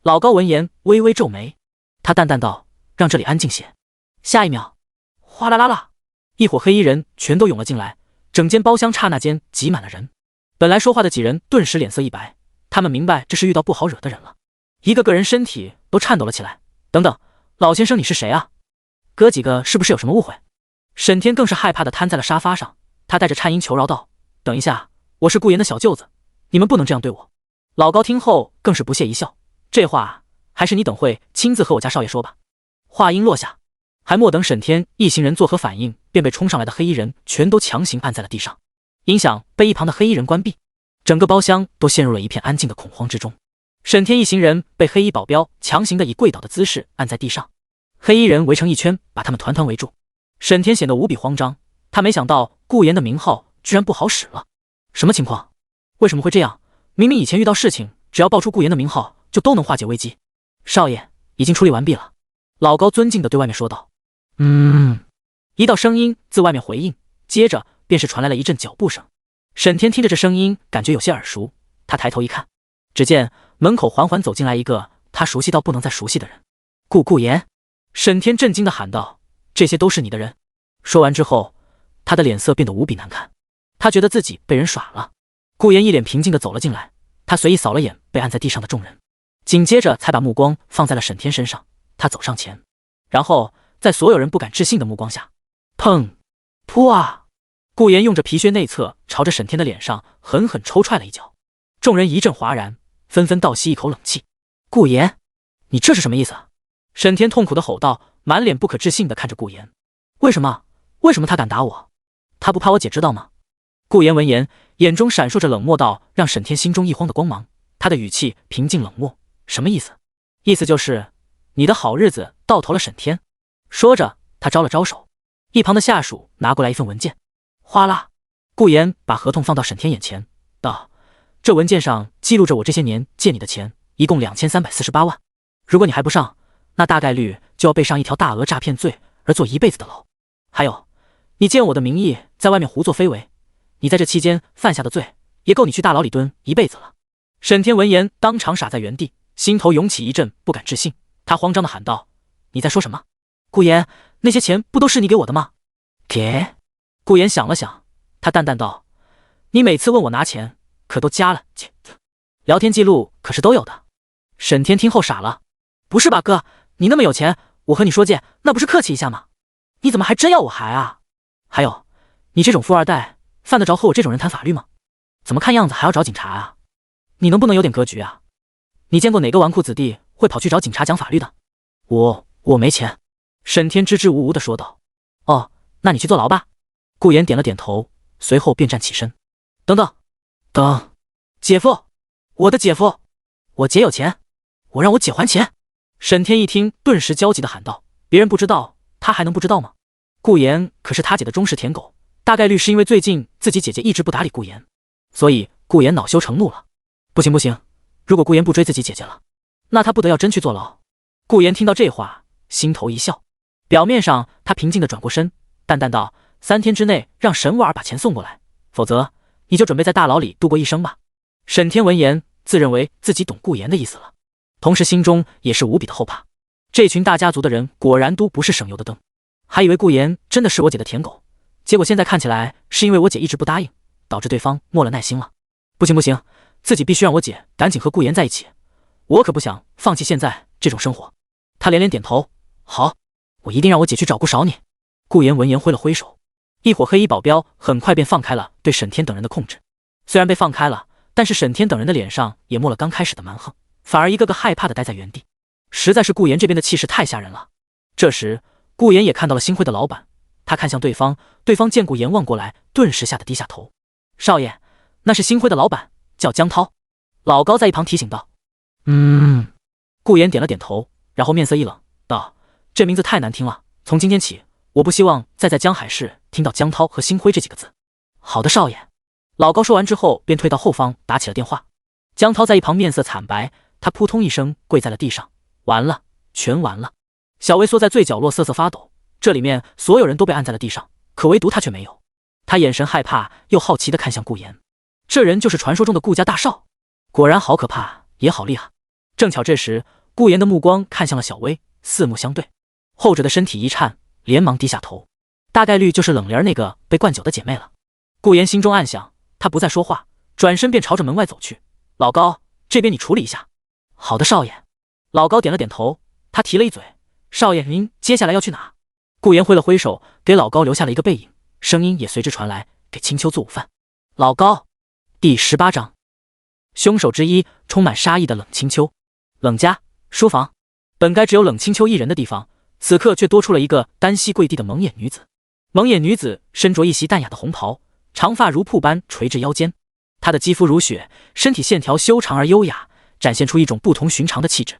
B: 老高闻言微微皱眉，他淡淡道，让这里安静些。下一秒，哗啦啦啦，一伙黑衣人全都涌了进来，整间包厢刹那间挤满了人。本来说话的几人顿时脸色一白，他们明白这是遇到不好惹的人了，一个个人身体都颤抖了起来。等等，老先生你是谁啊？哥几个是不是有什么误会？沈天更是害怕的瘫在了沙发上，他带着颤音求饶道，等一下，我是顾言的小舅子，你们不能这样对我。老高听后更是不屑一笑，这话还是你等会亲自和我家少爷说吧。话音落下，还莫等沈天一行人作何反应，便被冲上来的黑衣人全都强行按在了地上，音响被一旁的黑衣人关闭，整个包厢都陷入了一片安静的恐慌之中。沈天一行人被黑衣保镖强行的以跪倒的姿势按在地上，黑衣人围成一圈，把他们团团围住。沈天显得无比慌张，他没想到顾言的名号居然不好使了。什么情况？为什么会这样？明明以前遇到事情，只要报出顾言的名号，就都能化解危机。少爷，已经处理完毕了。老高尊敬地对外面说道。一道声音自外面回应，接着便是传来了一阵脚步声。沈天听着这声音，感觉有些耳熟。他抬头一看，只见门口缓缓走进来一个他熟悉到不能再熟悉的人。顾言。沈天震惊地喊道：“这些都是你的人？”说完之后，他的脸色变得无比难看，他觉得自己被人耍了。顾言一脸平静地走了进来，他随意扫了眼被按在地上的众人，紧接着才把目光放在了沈天身上。他走上前，然后在所有人不敢置信的目光下，砰！噗啊！顾言用着皮靴内侧朝着沈天的脸上狠狠抽踹了一脚，众人一阵哗然，纷纷倒吸一口冷气。顾言，你这是什么意思？沈天痛苦地吼道，满脸不可置信地看着顾言。为什么他敢打我？他不怕我姐知道吗？顾言闻言，眼中闪烁着冷漠到让沈天心中一慌的光芒，他的语气平静冷漠。什么意思？意思就是你的好日子到头了，沈天。说着，他招了招手，一旁的下属拿过来一份文件，哗啦，顾言把合同放到沈天眼前，道：“这文件上记录着我这些年借你的钱，一共2348万。如果你还不上，那大概率就要背上一条大额诈骗罪而坐一辈子的牢。还有，你借我的名义在外面胡作非为，你在这期间犯下的罪也够你去大牢里蹲一辈子了。”沈天闻言当场傻在原地，心头涌起一阵不敢置信，他慌张地喊道：“你在说什么？顾言，那些钱不都是你给我的吗？”给？顾言想了想，他淡淡道：“你每次问我拿钱，可都加了聊天记录可是都有的。”沈天听后傻了：“不是吧哥，你那么有钱，我和你说借那不是客气一下吗？你怎么还真要我还啊？还有，你这种富二代犯得着和我这种人谈法律吗？怎么看样子还要找警察啊？你能不能有点格局啊？你见过哪个纨绔子弟会跑去找警察讲法律的？我没钱。”沈天支支吾吾地说道。“哦，那你去坐牢吧。”顾言点了点头，随后便站起身。“等，姐夫，我的姐夫，我姐有钱，我让我姐还钱。”沈天一听，顿时焦急地喊道：“别人不知道，他还能不知道吗？顾言可是他姐的忠实舔狗，大概率是因为最近自己姐姐一直不搭理顾言，所以顾言恼羞成怒了。不行，如果顾言不追自己姐姐了，那他不得要真去坐牢。”顾言听到这话，心头一笑，表面上他平静地转过身，淡淡道：“3天之内让沈婉儿把钱送过来，否则你就准备在大牢里度过一生吧。”沈天闻言，自认为自己懂顾言的意思了，同时心中也是无比的后怕。这群大家族的人果然都不是省油的灯，还以为顾言真的是我姐的舔狗，结果现在看起来是因为我姐一直不答应，导致对方没了耐心了。不行，自己必须让我姐赶紧和顾言在一起，我可不想放弃现在这种生活。他连连点头：“好，我一定让我姐去找顾少你。”顾言闻言挥了挥手，一伙黑衣保镖很快便放开了对沈天等人的控制。虽然被放开了，但是沈天等人的脸上也没了刚开始的蛮横，反而一个个害怕的待在原地。实在是顾言这边的气势太吓人了。这时顾言也看到了星辉的老板，他看向对方，对方见顾言望过来，顿时吓得低下头。“少爷，那是星辉的老板，叫江涛。”老高在一旁提醒道。顾言点了点头，然后面色一冷道：“这名字太难听了，从今天起，我不希望再在江海市听到江涛和星辉这几个字。”“好的，少爷。”老高说完之后，便退到后方打起了电话。江涛在一旁面色惨白，他扑通一声跪在了地上。完了，全完了！小薇缩在最角落瑟瑟发抖，这里面所有人都被按在了地上，可唯独他却没有。他眼神害怕又好奇地看向顾言，这人就是传说中的顾家大少，果然好可怕，也好厉害。正巧这时，顾言的目光看向了小薇，四目相对，后者的身体一颤，连忙低下头，大概率就是冷莲那个被灌酒的姐妹了。顾言心中暗想，他不再说话，转身便朝着门外走去。“老高，这边你处理一下。”“好的，少爷。”老高点了点头，他提了一嘴：“少爷，您接下来要去哪？”顾言挥了挥手，给老高留下了一个背影，声音也随之传来：“给青秋做午饭。”老高。第18章，凶手之一，充满杀意的冷清秋。冷家书房，本该只有冷清秋一人的地方，此刻却多出了一个单膝跪地的蒙眼女子。蒙眼女子身着一袭淡雅的红袍，长发如瀑般垂至腰间，她的肌肤如雪，身体线条修长而优雅，展现出一种不同寻常的气质。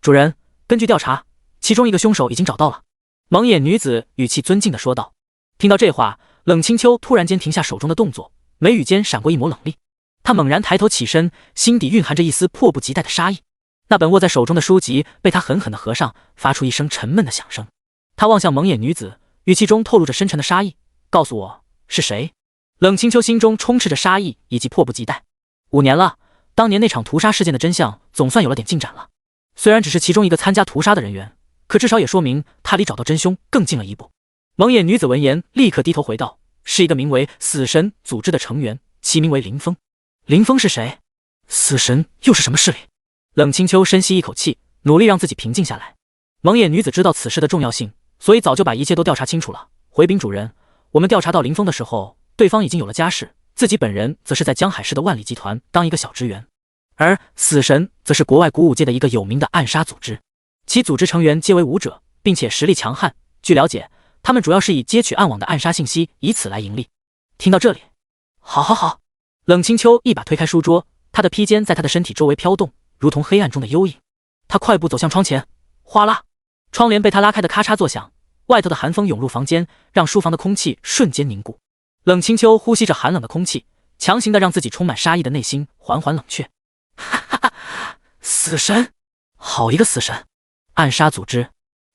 B: 主人，根据调查，其中一个凶手已经找到了。蒙眼女子语气尊敬地说道。听到这话，冷清秋突然间停下手中的动作，眉宇间闪过一抹冷厉。他猛然抬头起身，心底蕴含着一丝迫不及待的杀意。那本握在手中的书籍被他狠狠地合上，发出一声沉闷的响声。他望向蒙眼女子，语气中透露着深沉的杀意，告诉我是谁。冷清秋心中充斥着杀意以及迫不及待。5年了，当年那场屠杀事件的真相总算有了点进展了。虽然只是其中一个参加屠杀的人员，可至少也说明他离找到真凶更近了一步。蒙眼女子闻言立刻低头回道，是一个名为死神组织的成员，其名为林峰。林峰是谁？死神又是什么势力？冷清秋深吸一口气，努力让自己平静下来。蒙眼女子知道此事的重要性，所以早就把一切都调查清楚了。回禀主人，我们调查到林峰的时候，对方已经有了家室，自己本人则是在江海市的万里集团当一个小职员，而死神则是国外古武界的一个有名的暗杀组织，其组织成员皆为武者，并且实力强悍。据了解，他们主要是以接取暗网的暗杀信息，以此来盈利。听到这里，好。冷清秋一把推开书桌，他的披肩在他的身体周围飘动，如同黑暗中的幽影。他快步走向窗前，哗啦，窗帘被他拉开的咔嚓作响，外头的寒风涌入房间，让书房的空气瞬间凝固。冷清秋呼吸着寒冷的空气，强行的让自己充满杀意的内心缓缓冷却。哈哈哈，死神，好一个死神！暗杀组织，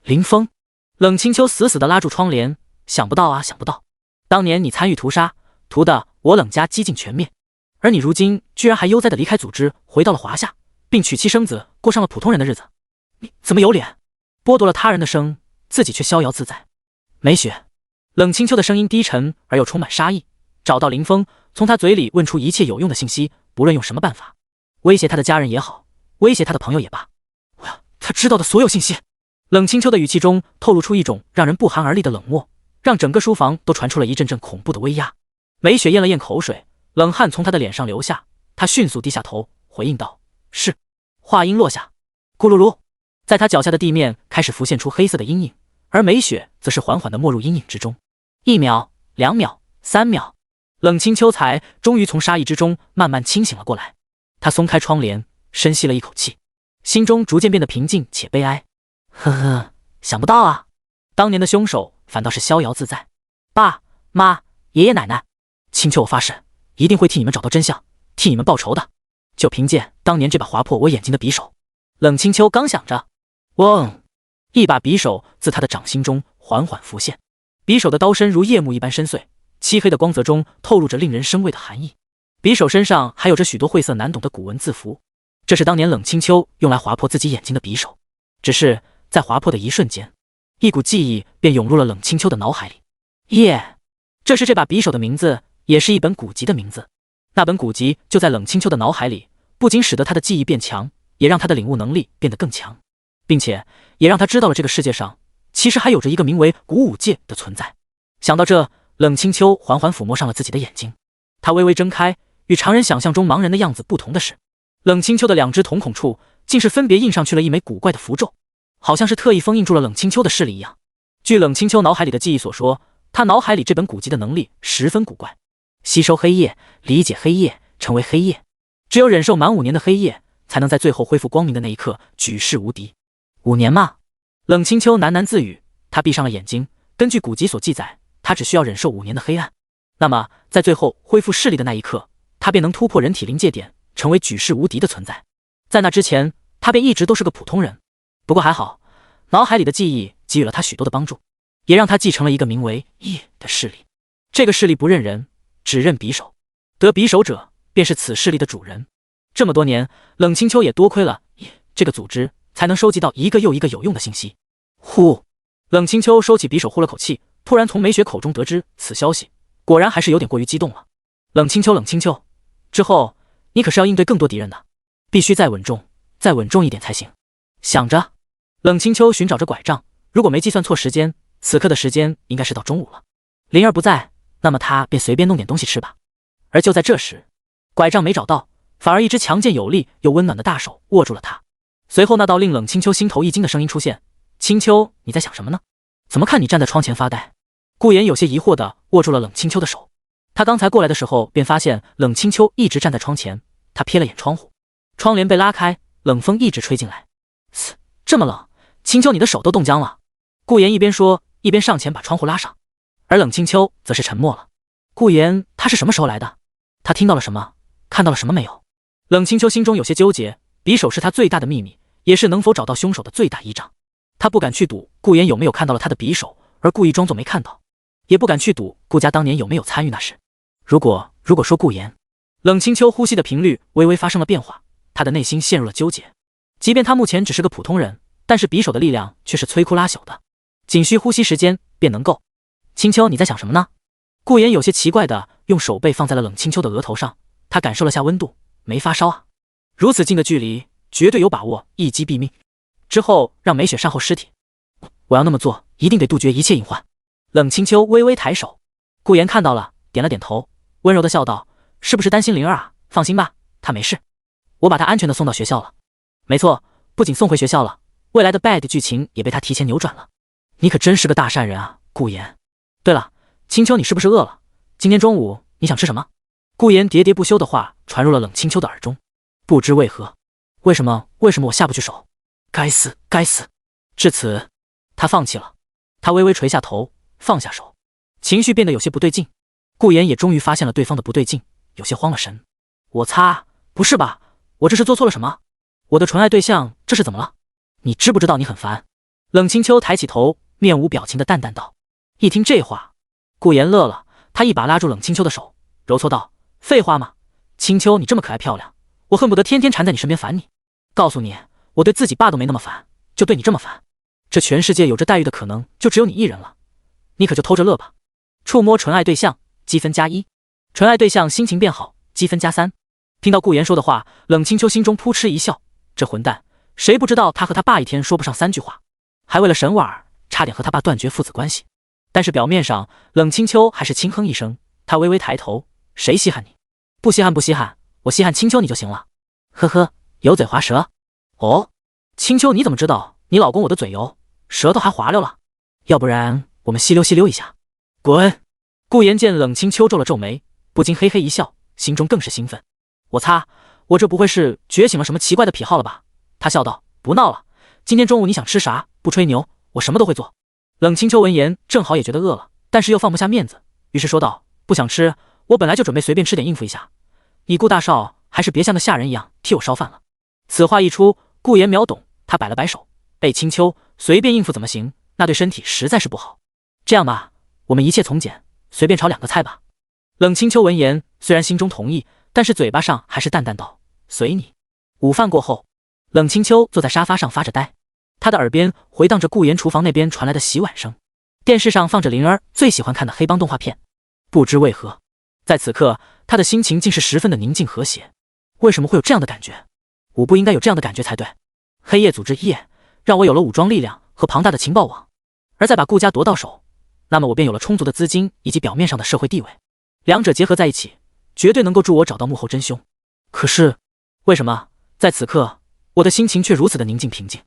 B: 林峰。冷清秋死死的拉住窗帘，想不到，当年你参与屠杀，屠的我冷家几近全灭，而你如今居然还悠哉的离开组织，回到了华夏，并娶妻生子，过上了普通人的日子。你怎么有脸剥夺了他人的生，自己却逍遥自在？梅雪。冷清秋的声音低沉而又充满杀意，找到林峰，从他嘴里问出一切有用的信息，不论用什么办法，威胁他的家人也好，威胁他的朋友也罢，我要他知道的所有信息。冷清秋的语气中透露出一种让人不寒而栗的冷漠，让整个书房都传出了一阵阵恐怖的威压。梅雪咽了咽口水，冷汗从她的脸上流下，她迅速低下头回应道：是。话音落下，咕噜噜，在她脚下的地面开始浮现出黑色的阴影，而梅雪则是缓缓地没入阴影之中。1秒、2秒、3秒，冷清秋才终于从杀意之中慢慢清醒了过来。他松开窗帘，深吸了一口气，心中逐渐变得平静且悲哀。呵呵，想不到啊，当年的凶手反倒是逍遥自在。爸妈、爷爷奶奶，清秋我发誓，一定会替你们找到真相，替你们报仇的。就凭借当年这把划破我眼睛的匕首。冷清秋刚想着，嗡，一把匕首自他的掌心中缓缓浮现。匕首的刀身如夜幕一般深邃，漆黑的光泽中透露着令人生畏的寒意。匕首身上还有着许多晦涩难懂的古文字符，这是当年冷清秋用来划破自己眼睛的匕首。只是在划破的一瞬间，一股记忆便涌入了冷清秋的脑海里。耶，这是这把匕首的名字，也是一本古籍的名字。那本古籍就在冷清秋的脑海里，不仅使得他的记忆变强，也让他的领悟能力变得更强，并且也让他知道了这个世界上其实还有着一个名为古武界的存在。想到这，冷清秋缓缓抚摸上了自己的眼睛，他微微睁开，与常人想象中盲人的样子不同的是，冷清秋的2只瞳孔处竟是分别印上去了一枚古怪的符咒，好像是特意封印住了冷清秋的视力一样。据冷清秋脑海里的记忆所说，他脑海里这本古籍的能力十分古怪，吸收黑夜，理解黑夜，成为黑夜，只有忍受满5年的黑夜，才能在最后恢复光明的那一刻举世无敌。5年吗？冷清秋喃喃自语，他闭上了眼睛。根据古籍所记载，他只需要忍受5年的黑暗，那么在最后恢复视力的那一刻，他便能突破人体临界点，成为举世无敌的存在。在那之前，他便一直都是个普通人。不过还好，脑海里的记忆给予了他许多的帮助，也让他继承了一个名为夜的势力。这个势力不认人，只认匕首，得匕首者便是此势力的主人。这么多年，冷清秋也多亏了这个组织，才能收集到一个又一个有用的信息。呼，冷清秋收起匕首，呼了口气，突然从梅雪口中得知此消息，果然还是有点过于激动了。冷清秋，之后你可是要应对更多敌人的，必须再稳重一点才行。想着，冷清秋寻找着拐杖，如果没计算错时间，此刻的时间应该是到中午了。灵儿不在，那么他便随便弄点东西吃吧。而就在这时，拐杖没找到，反而一只强健有力又温暖的大手握住了他。随后那道令冷清秋心头一惊的声音出现：清秋，你在想什么呢？怎么看你站在窗前发呆？顾言有些疑惑地握住了冷清秋的手。他刚才过来的时候便发现冷清秋一直站在窗前，他瞥了眼窗户，窗帘被拉开，冷风一直吹进来。这么冷，青秋你的手都冻僵了。顾言一边说，一边上前把窗户拉上，而冷清秋则是沉默了。顾言他是什么时候来的？他听到了什么？看到了什么没有？冷清秋心中有些纠结，匕首是他最大的秘密，也是能否找到凶手的最大依仗。他不敢去赌顾言有没有看到了他的匕首，而故意装作没看到，也不敢去赌顾家当年有没有参与那事。如果说顾言，冷清秋呼吸的频率微微发生了变化，他的内心陷入了纠结。即便他目前只是个普通人，但是匕首的力量却是摧枯拉朽的，仅需呼吸时间便能够。青秋你在想什么呢？顾言有些奇怪的用手背放在了冷清秋的额头上，他感受了下温度，没发烧啊。如此近的距离，绝对有把握一击毙命。之后让梅雪善后尸体，我要那么做，一定得杜绝一切隐患。冷清秋微微抬手，顾言看到了，点了点头，温柔的笑道：是不是担心灵儿啊？放心吧，她没事，我把她安全的送到学校了。没错，不仅送回学校了，未来的 bad 剧情也被他提前扭转了。你可真是个大善人啊，顾言。对了，青秋你是不是饿了？今天中午你想吃什么？顾言喋喋不休的话传入了冷清秋的耳中。不知为何，为什么我下不去手？该死！至此，他放弃了。他微微垂下头，放下手，情绪变得有些不对劲。顾言也终于发现了对方的不对劲，有些慌了神。我擦，不是吧？我这是做错了什么？我的纯爱对象这是怎么了？你知不知道你很烦？冷清秋抬起头，面无表情的淡淡道。一听这话，顾言乐了，他一把拉住冷清秋的手，揉搓道：废话嘛，清秋你这么可爱漂亮，我恨不得天天缠在你身边烦你。告诉你，我对自己爸都没那么烦，就对你这么烦。这全世界有着待遇的可能就只有你一人了，你可就偷着乐吧。触摸纯爱对象，积分+1；纯爱对象心情变好，积分+3。听到顾言说的话，冷清秋心中扑哧一笑，这混蛋，谁不知道他和他爸一天说不上3句话，还为了沈婉儿差点和他爸断绝父子关系。但是表面上，冷清秋还是轻哼一声，他微微抬头：谁稀罕你？不稀罕，我稀罕青秋你就行了。呵呵，油嘴滑舌。哦，青秋你怎么知道你老公我的嘴油，舌头还滑溜了？要不然我们细溜一下。滚！顾言见冷清秋皱了皱眉，不禁嘿嘿一笑，心中更是兴奋。我擦，我这不会是觉醒了什么奇怪的癖好了吧？他笑道：不闹了，今天中午你想吃啥？不吹牛，我什么都会做。冷清秋闻言正好也觉得饿了，但是又放不下面子，于是说道：不想吃，我本来就准备随便吃点应付一下，你顾大少还是别像个下人一样替我烧饭了。此话一出，顾言秒懂，他摆了摆手：青秋随便应付怎么行？那对身体实在是不好。这样吧，我们一切从简，随便炒2个菜吧。冷清秋闻言虽然心中同意，但是嘴巴上还是淡淡道：随你。午饭过后，冷清秋坐在沙发上发着呆，他的耳边回荡着顾言厨房那边传来的洗碗声，电视上放着灵儿最喜欢看的黑帮动画片。不知为何，在此刻他的心情竟是十分的宁静和谐。为什么会有这样的感觉？我不应该有这样的感觉才对。黑夜组织夜让我有了武装力量和庞大的情报网，而再把顾家夺到手，那么我便有了充足的资金以及表面上的社会地位，两者结合在一起，绝对能够助我找到幕后真凶。可是为什么在此刻我的心情却如此的宁静平静，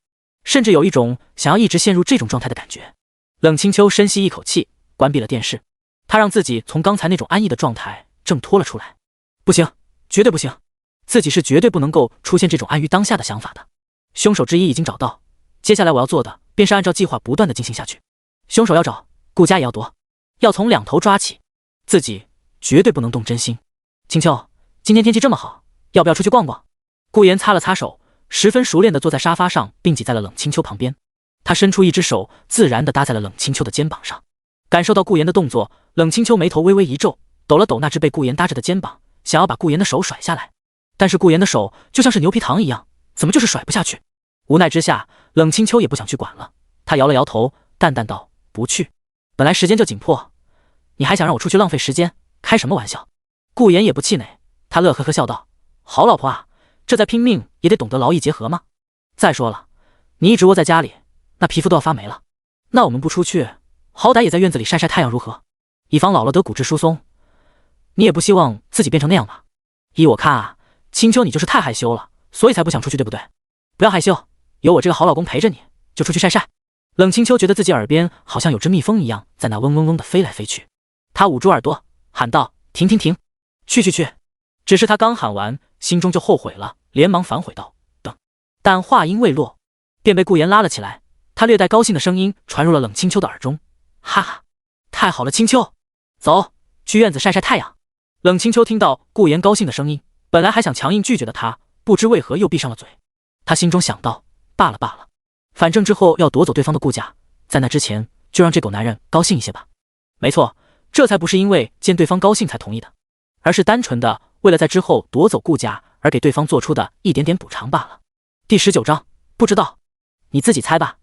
B: 甚至有一种想要一直陷入这种状态的感觉？冷清秋深吸一口气，关闭了电视，他让自己从刚才那种安逸的状态挣脱了出来。不行，绝对不行，自己是绝对不能够出现这种安于当下的想法的。凶手之一已经找到，接下来我要做的便是按照计划不断的进行下去。凶手要找，顾家也要夺，要从2头抓起，自己绝对不能动真心。青秋，今天天气这么好，要不要出去逛逛？顾言擦了擦手，十分熟练地坐在沙发上，并挤在了冷清秋旁边。他伸出一只手，自然地搭在了冷清秋的肩膀上。感受到顾言的动作，冷清秋眉头微微一皱，抖了抖那只被顾言搭着的肩膀，想要把顾言的手甩下来，但是顾言的手就像是牛皮糖一样，怎么就是甩不下去？无奈之下，冷清秋也不想去管了，他摇了摇头，淡淡道：不去，本来时间就紧迫，你还想让我出去浪费时间，开什么玩笑？顾言也不气馁，他乐呵呵笑道：好老婆啊，这再拼命也得懂得劳逸结合嘛。再说了，你一直窝在家里，那皮肤都要发霉了，那我们不出去，好歹也在院子里晒晒太阳如何？以防老了得骨质疏松。你也不希望自己变成那样吧？依我看啊，青秋你就是太害羞了，所以才不想出去，对不对？不要害羞，有我这个好老公陪着你，就出去晒晒。冷清秋觉得自己耳边好像有只蜜蜂一样在那嗡嗡嗡的飞来飞去，他捂住耳朵喊道：停！去！只是他刚喊完，心中就后悔了，连忙反悔道：等。但话音未落，便被顾言拉了起来。他略带高兴的声音传入了冷清秋的耳中：“哈哈，太好了，清秋，走，去院子晒晒太阳。”冷清秋听到顾言高兴的声音，本来还想强硬拒绝的他，不知为何又闭上了嘴。他心中想到：罢了罢了，反正之后要夺走对方的顾家，在那之前就让这狗男人高兴一些吧。没错，这才不是因为见对方高兴才同意的，而是单纯的为了在之后夺走顾家而给对方做出的一点点补偿罢了。第19章，不知道，你自己猜吧。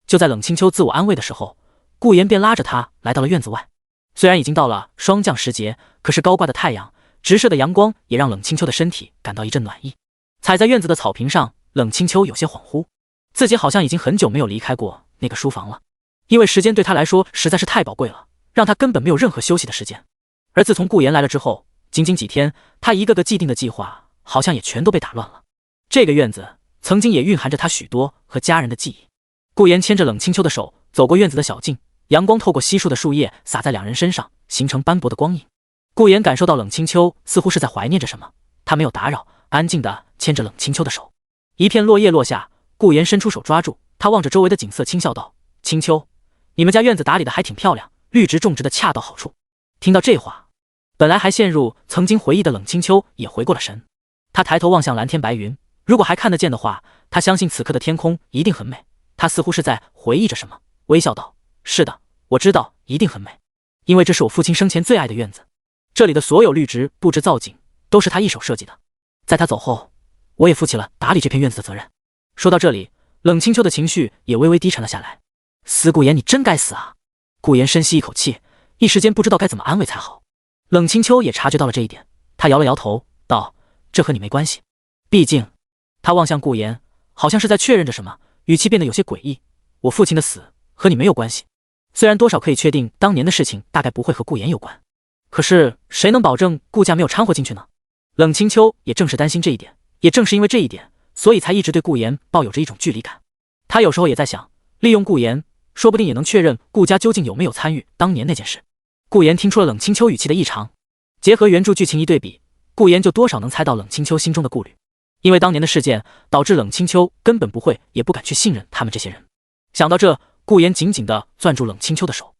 B: 就在冷清秋自我安慰的时候，顾言便拉着他来到了院子外。虽然已经到了霜降时节，可是高挂的太阳，直射的阳光也让冷清秋的身体感到一阵暖意。踩在院子的草坪上，冷清秋有些恍惚，自己好像已经很久没有离开过那个书房了，因为时间对他来说实在是太宝贵了，让他根本没有任何休息的时间。而自从顾言来了之后，仅仅几天，他一个个既定的计划好像也全都被打乱了。这个院子曾经也蕴含着他许多和家人的记忆。顾言牵着冷清秋的手走过院子的小径，阳光透过稀疏的树叶洒在两人身上，形成斑驳的光影。顾言感受到冷清秋似乎是在怀念着什么，他没有打扰，安静地牵着冷清秋的手。一片落叶落下，顾言伸出手抓住，他望着周围的景色轻笑道：“清秋，你们家院子打理得还挺漂亮，绿植种植的恰到好处。”听到这话，本来还陷入曾经回忆的冷清秋也回过了神。他抬头望向蓝天白云，如果还看得见的话，他相信此刻的天空一定很美。他似乎是在回忆着什么，微笑道：“是的，我知道一定很美，因为这是我父亲生前最爱的院子，这里的所有绿植布置造景都是他一手设计的。在他走后，我也负起了打理这片院子的责任。”说到这里，冷清秋的情绪也微微低沉了下来。司顾言，你真该死啊！顾言深吸一口气，一时间不知道该怎么安慰才好。冷清秋也察觉到了这一点，他摇了摇头道：“这和你没关系。”毕竟，他望向顾言，好像是在确认着什么，语气变得有些诡异：“我父亲的死和你没有关系。虽然多少可以确定当年的事情大概不会和顾言有关，可是谁能保证顾家没有掺和进去呢？”冷清秋也正是担心这一点，也正是因为这一点，所以才一直对顾言抱有着一种距离感。他有时候也在想，利用顾言，说不定也能确认顾家究竟有没有参与当年那件事。顾言听出了冷清秋语气的异常，结合原著剧情一对比，顾言就多少能猜到冷清秋心中的顾虑。因为当年的事件导致冷清秋根本不会也不敢去信任他们这些人。想到这，顾言紧紧地攥住冷清秋的手，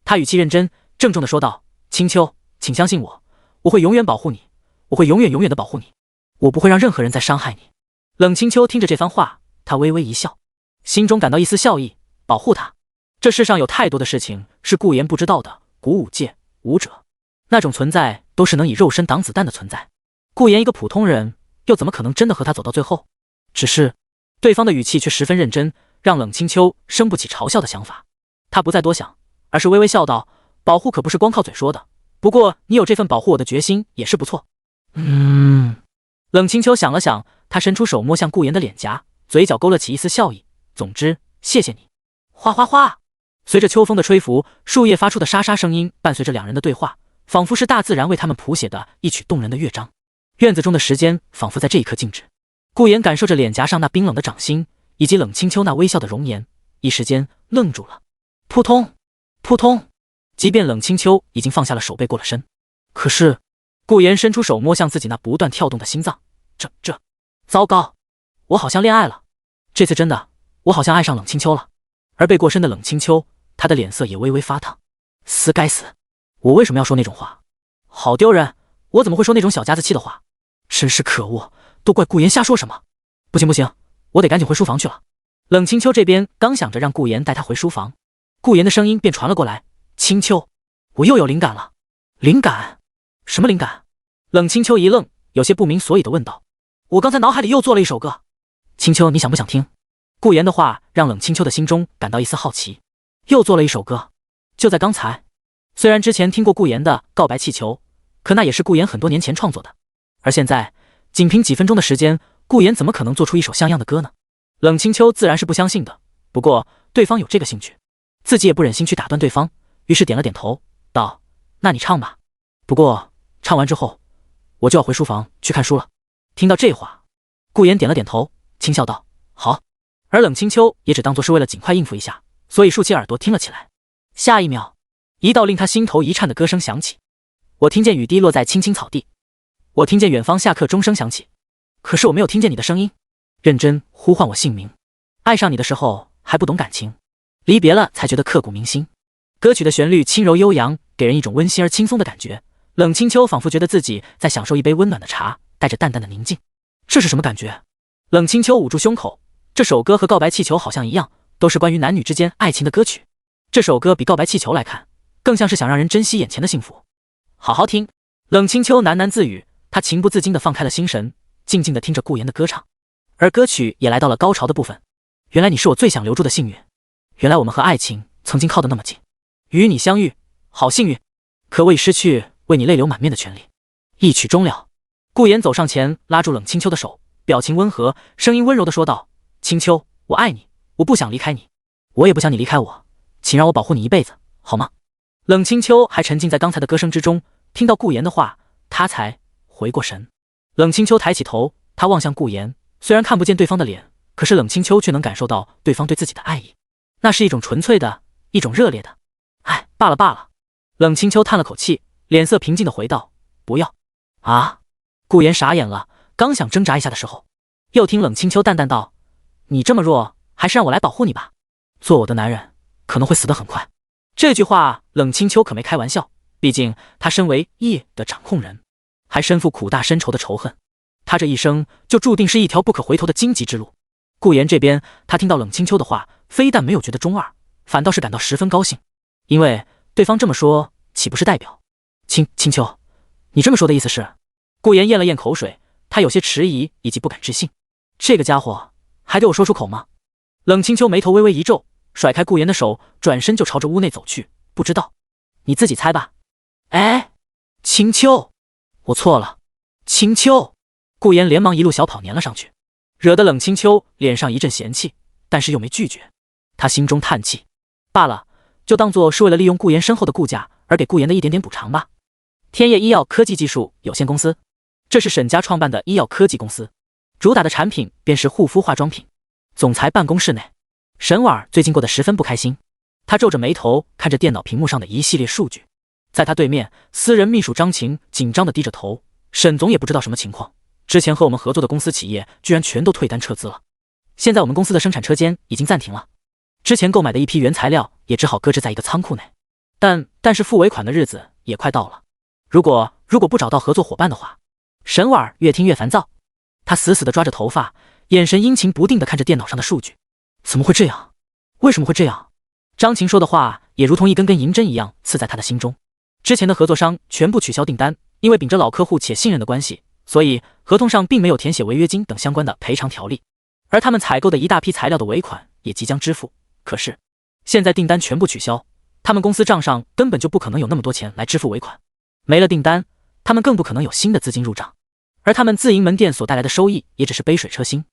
B: 他语气认真郑重地说道：“清秋，请相信我，我会永远保护你，我会永远永远地保护你，我不会让任何人再伤害你。”冷清秋听着这番话，他微微一笑，心中感到一丝笑意。保护他，这世上有太多的事情是顾言不知道的。古武界武者那种存在都是能以肉身挡子弹的存在，顾言一个普通人又怎么可能真的和他走到最后？只是对方的语气却十分认真，让冷清秋生不起嘲笑的想法。他不再多想，而是微微笑道：“保护可不是光靠嘴说的，不过你有这份保护我的决心也是不错。”冷清秋想了想，他伸出手摸向顾言的脸颊，嘴角勾勒起一丝笑意：“总之，谢谢你。”哗哗哗，随着秋风的吹拂，树叶发出的沙沙声音伴随着两人的对话，仿佛是大自然为他们谱写的一曲动人的乐章。院子中的时间仿佛在这一刻静止。顾言感受着脸颊上那冰冷的掌心，以及冷清秋那微笑的容颜，一时间愣住了。扑通扑通，即便冷清秋已经放下了手背过了身，可是顾言伸出手摸向自己那不断跳动的心脏，这糟糕，我好像恋爱了，这次真的，我好像爱上冷清秋了。而背过身的冷清秋，他的脸色也微微发烫。该死，我为什么要说那种话？好丢人，我怎么会说那种小家子气的话？真是可恶，都怪顾言瞎说什么。不行，我得赶紧回书房去了。冷清秋这边刚想着让顾言带他回书房，顾言的声音便传了过来：“清秋，我又有灵感了。”灵感？什么灵感？冷清秋一愣，有些不明所以的问道：“我刚才脑海里又做了一首歌。清秋，你想不想听？”顾言的话让冷清秋的心中感到一丝好奇。又做了一首歌？就在刚才。虽然之前听过顾言的《告白气球》，可那也是顾言很多年前创作的，而现在仅凭几分钟的时间，顾言怎么可能做出一首像样的歌呢？冷清秋自然是不相信的，不过对方有这个兴趣，自己也不忍心去打断对方，于是点了点头道：“那你唱吧，不过唱完之后我就要回书房去看书了。”听到这话，顾言点了点头，轻笑道：“好。”而冷清秋也只当作是为了尽快应付一下，所以竖起耳朵听了起来。下一秒，一道令他心头一颤的歌声响起：“我听见雨滴落在青青草地，我听见远方下课钟声响起，可是我没有听见你的声音。”认真呼唤我姓名。爱上你的时候还不懂感情，离别了才觉得刻骨铭心。歌曲的旋律轻柔悠扬，给人一种温馨而轻松的感觉。冷清秋仿佛觉得自己在享受一杯温暖的茶，带着淡淡的宁静。这是什么感觉？冷清秋捂住胸口。这首歌和告白气球好像一样，都是关于男女之间爱情的歌曲。这首歌比告白气球来看，更像是想让人珍惜眼前的幸福。好好听。冷清秋喃喃自语，他情不自禁地放开了心神，静静地听着顾言的歌唱。而歌曲也来到了高潮的部分。原来你是我最想留住的幸运，原来我们和爱情曾经靠得那么近，与你相遇好幸运，可我已失去为你泪流满面的权利。一曲终了，顾言走上前拉住冷清秋的手，表情温和，声音温柔地说道：清秋，我爱你，我不想离开你，我也不想你离开我，请让我保护你一辈子，好吗？冷清秋还沉浸在刚才的歌声之中，听到顾言的话，他才回过神。冷清秋抬起头，他望向顾言，虽然看不见对方的脸，可是冷清秋却能感受到对方对自己的爱意，那是一种纯粹的，一种热烈的。哎，罢了罢了。冷清秋叹了口气，脸色平静地回道：不要。啊！顾言傻眼了，刚想挣扎一下的时候，又听冷清秋淡淡道：你这么弱，还是让我来保护你吧。做我的男人可能会死得很快。这句话冷清秋可没开玩笑，毕竟他身为夜的掌控人，还身负苦大深仇的仇恨，他这一生就注定是一条不可回头的荆棘之路。顾言这边，他听到冷清秋的话，非但没有觉得中二，反倒是感到十分高兴，因为对方这么说，岂不是代表清秋，你这么说的意思是？顾言咽了咽口水，他有些迟疑以及不敢置信，这个家伙还对我说出口吗？冷清秋眉头微微一皱，甩开顾言的手，转身就朝着屋内走去。不知道，你自己猜吧。哎，清秋，我错了，清秋。顾言连忙一路小跑粘了上去，惹得冷清秋脸上一阵嫌弃，但是又没拒绝。他心中叹气，罢了，就当作是为了利用顾言身后的顾家而给顾言的一点点补偿吧。天业医药科技技术有限公司，这是沈家创办的医药科技公司，主打的产品便是护肤化妆品。总裁办公室内，沈婉最近过得十分不开心，他皱着眉头看着电脑屏幕上的一系列数据。在他对面，私人秘书张晴紧张地低着头。沈总也不知道什么情况，之前和我们合作的公司企业居然全都退单撤资了，现在我们公司的生产车间已经暂停了，之前购买的一批原材料也只好搁置在一个仓库内。但是付尾款的日子也快到了，如果不找到合作伙伴的话。沈婉越听越烦躁，他死死地抓着头发，眼神阴晴不定地看着电脑上的数据。怎么会这样？为什么会这样？张晴说的话也如同一根根银针一样刺在他的心中。之前的合作商全部取消订单，因为秉着老客户且信任的关系，所以合同上并没有填写违约金等相关的赔偿条例，而他们采购的一大批材料的尾款也即将支付。可是现在订单全部取消，他们公司账上根本就不可能有那么多钱来支付尾款，没了订单，他们更不可能有新的资金入账，而他们自营门店所带来的收益也只是杯水车薪。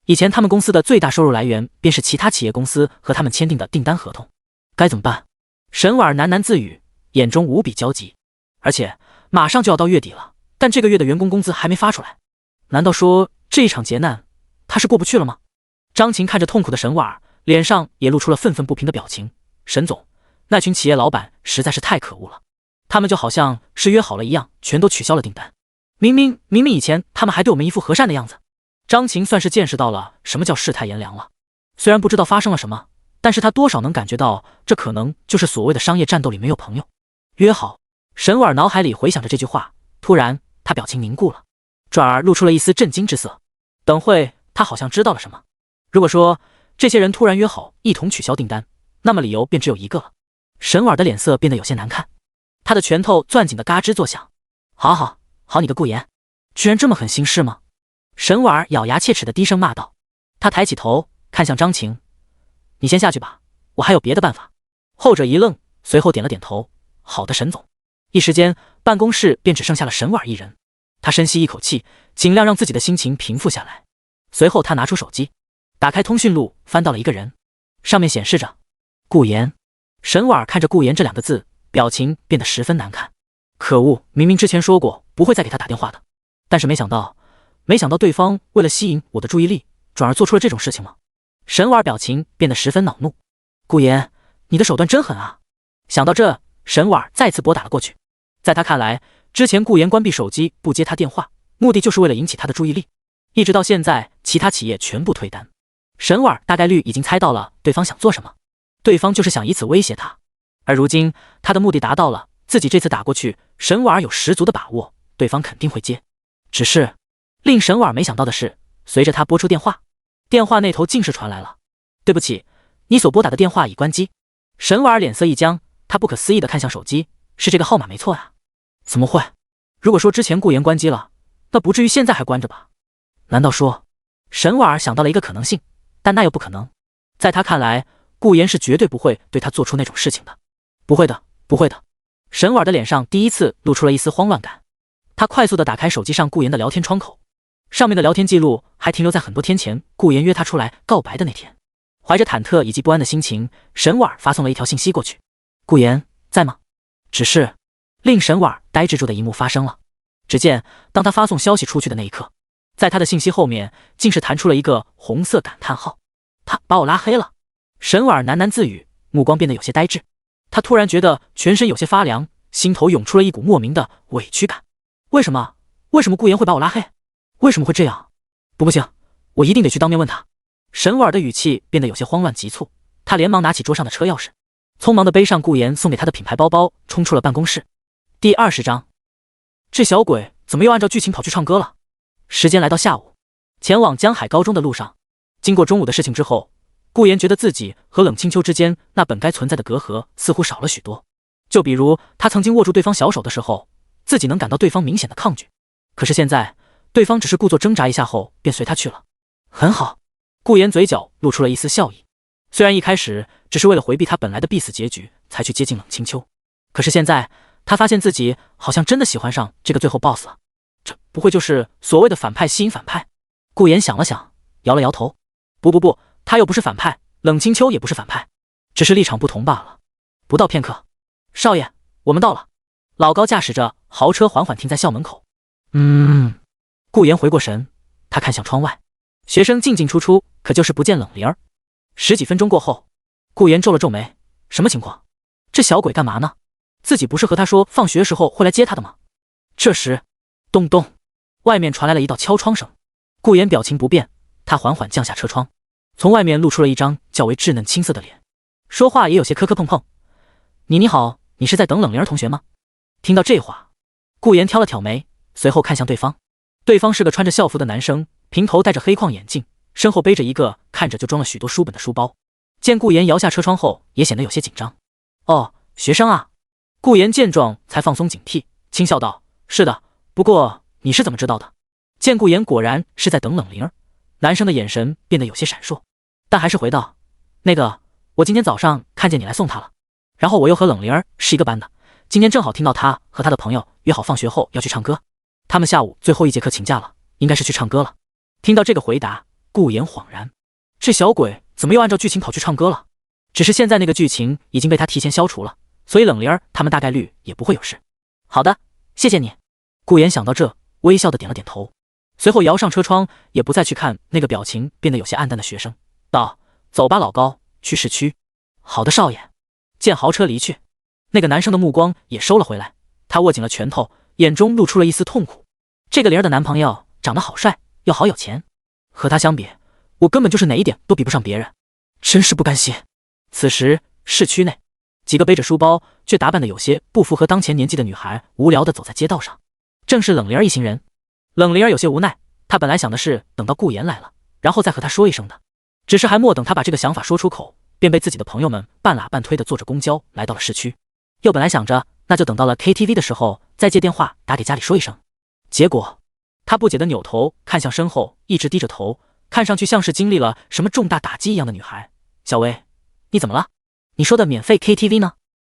B: 以前他们公司的最大收入来源便是其他企业公司和他们签订的订单合同，该怎么办？沈婉喃喃自语，眼中无比焦急。而且马上就要到月底了，但这个月的员工工资还没发出来，难道说这一场劫难他是过不去了吗？张晴看着痛苦的沈婉，脸上也露出了愤愤不平的表情。沈总，那群企业老板实在是太可恶了，他们就好像是约好了一样，全都取消了订单。明明以前他们还对我们一副和善的样子。张晴算是见识到了什么叫世态炎凉了，虽然不知道发生了什么，但是他多少能感觉到这可能就是所谓的商业战斗里没有朋友。约好。沈婉脑海里回想着这句话，突然他表情凝固了，转而露出了一丝震惊之色。等会他好像知道了什么。如果说这些人突然约好一同取消订单，那么理由便只有一个了。沈婉的脸色变得有些难看，他的拳头攥紧的嘎吱作响。好你个顾言，居然这么狠心事吗？沈婉咬牙切齿的低声骂道。他抬起头看向张晴，你先下去吧，我还有别的办法。后者一愣，随后点了点头，好的，沈总。一时间办公室便只剩下了沈婉一人。他深吸一口气，尽量让自己的心情平复下来。随后他拿出手机，打开通讯录，翻到了一个人，上面显示着顾言。沈婉看着顾言这两个字，表情变得十分难看。可恶，明明之前说过不会再给他打电话的，但是没想到对方为了吸引我的注意力，转而做出了这种事情吗？沈婉表情变得十分恼怒。顾言，你的手段真狠啊！想到这，沈婉再次拨打了过去。在他看来，之前顾言关闭手机不接他电话，目的就是为了引起他的注意力。一直到现在，其他企业全部退单。沈婉大概率已经猜到了对方想做什么，对方就是想以此威胁他。而如今他的目的达到了，自己这次打过去，沈婉有十足的把握，对方肯定会接。只是令沈婉没想到的是，随着他拨出电话，电话那头竟是传来了：“对不起，你所拨打的电话已关机。”沈婉脸色一僵，他不可思议地看向手机，是这个号码没错啊。怎么会？如果说之前顾言关机了，那不至于现在还关着吧？难道说……沈婉想到了一个可能性，但那又不可能。在他看来，顾言是绝对不会对他做出那种事情的。不会的，不会的。沈婉的脸上第一次露出了一丝慌乱感。他快速地打开手机上顾言的聊天窗口，上面的聊天记录还停留在很多天前顾言约他出来告白的那天。怀着忐忑以及不安的心情，沈婉发送了一条信息过去：“顾言在吗？”只是令沈婉呆滞住的一幕发生了。只见当他发送消息出去的那一刻，在他的信息后面竟是弹出了一个红色感叹号。他把我拉黑了。沈婉喃喃自语，目光变得有些呆滞。他突然觉得全身有些发凉，心头涌出了一股莫名的委屈感。为什么顾言会把我拉黑？为什么会这样？不行，我一定得去当面问他。沈婉的语气变得有些慌乱急促，他连忙拿起桌上的车钥匙，匆忙地背上顾言送给他的品牌包包，冲出了办公室。第20章，这小鬼怎么又按照剧情跑去唱歌了？时间来到下午，前往江海高中的路上，经过中午的事情之后，顾言觉得自己和冷清秋之间那本该存在的隔阂似乎少了许多。就比如他曾经握住对方小手的时候，自己能感到对方明显的抗拒，可是现在对方只是故作挣扎一下后便随他去了。很好，顾言嘴角露出了一丝笑意。虽然一开始只是为了回避他本来的必死结局才去接近冷清秋，可是现在他发现自己好像真的喜欢上这个最后 BOSS 了。这不会就是所谓的反派吸引反派？顾言想了想，摇了摇头。不，他又不是反派，冷清秋也不是反派，只是立场不同罢了。不到片刻，少爷，我们到了。老高驾驶着豪车缓缓停在校门口。顾言回过神，他看向窗外，学生进进出出，可就是不见冷灵儿。十几分钟过后，顾言皱了皱眉，什么情况？这小鬼干嘛呢？自己不是和他说放学时候会来接他的吗？这时，咚咚，外面传来了一道敲窗声。顾言表情不变，他缓缓降下车窗，从外面露出了一张较为稚嫩青涩的脸，说话也有些磕磕碰碰。你好，你是在等冷灵儿同学吗？听到这话，顾言挑了挑眉，随后看向对方。对方是个穿着校服的男生，平头戴着黑框眼镜，身后背着一个看着就装了许多书本的书包。见顾言摇下车窗后，也显得有些紧张。哦，学生啊。顾言见状才放松警惕，轻笑道：是的，不过你是怎么知道的？见顾言果然是在等冷灵儿，男生的眼神变得有些闪烁，但还是回道：那个，我今天早上看见你来送他了，然后我又和冷灵儿是一个班的，今天正好听到他和他的朋友约好放学后要去唱歌，他们下午最后一节课请假了，应该是去唱歌了。听到这个回答，顾言恍然，这小鬼怎么又按照剧情跑去唱歌了？只是现在那个剧情已经被他提前消除了，所以冷灵儿他们大概率也不会有事。好的，谢谢你。顾言想到这，微笑的点了点头，随后摇上车窗，也不再去看那个表情变得有些暗淡的学生，道：走吧老高，去市区。好的少爷。见豪车离去，那个男生的目光也收了回来，他握紧了拳头，眼中露出了一丝痛苦。这个灵儿的男朋友长得好帅，又好有钱，和他相比，我根本就是哪一点都比不上别人，真是不甘心。此时市区内，几个背着书包却打扮得有些不符合当前年纪的女孩无聊地走在街道上，正是冷灵儿一行人。冷灵儿有些无奈，她本来想的是等到顾言来了，然后再和他说一声的，只是还莫等他把这个想法说出口，便被自己的朋友们半拉半推地坐着公交来到了市区。又本来想着那就等到了 KTV 的时候再借电话打给家里说一声，结果他不解地扭头看向身后一直低着头，看上去像是经历了什么重大打击一样的女孩。小薇，你怎么了？你说的免费 KTV 呢？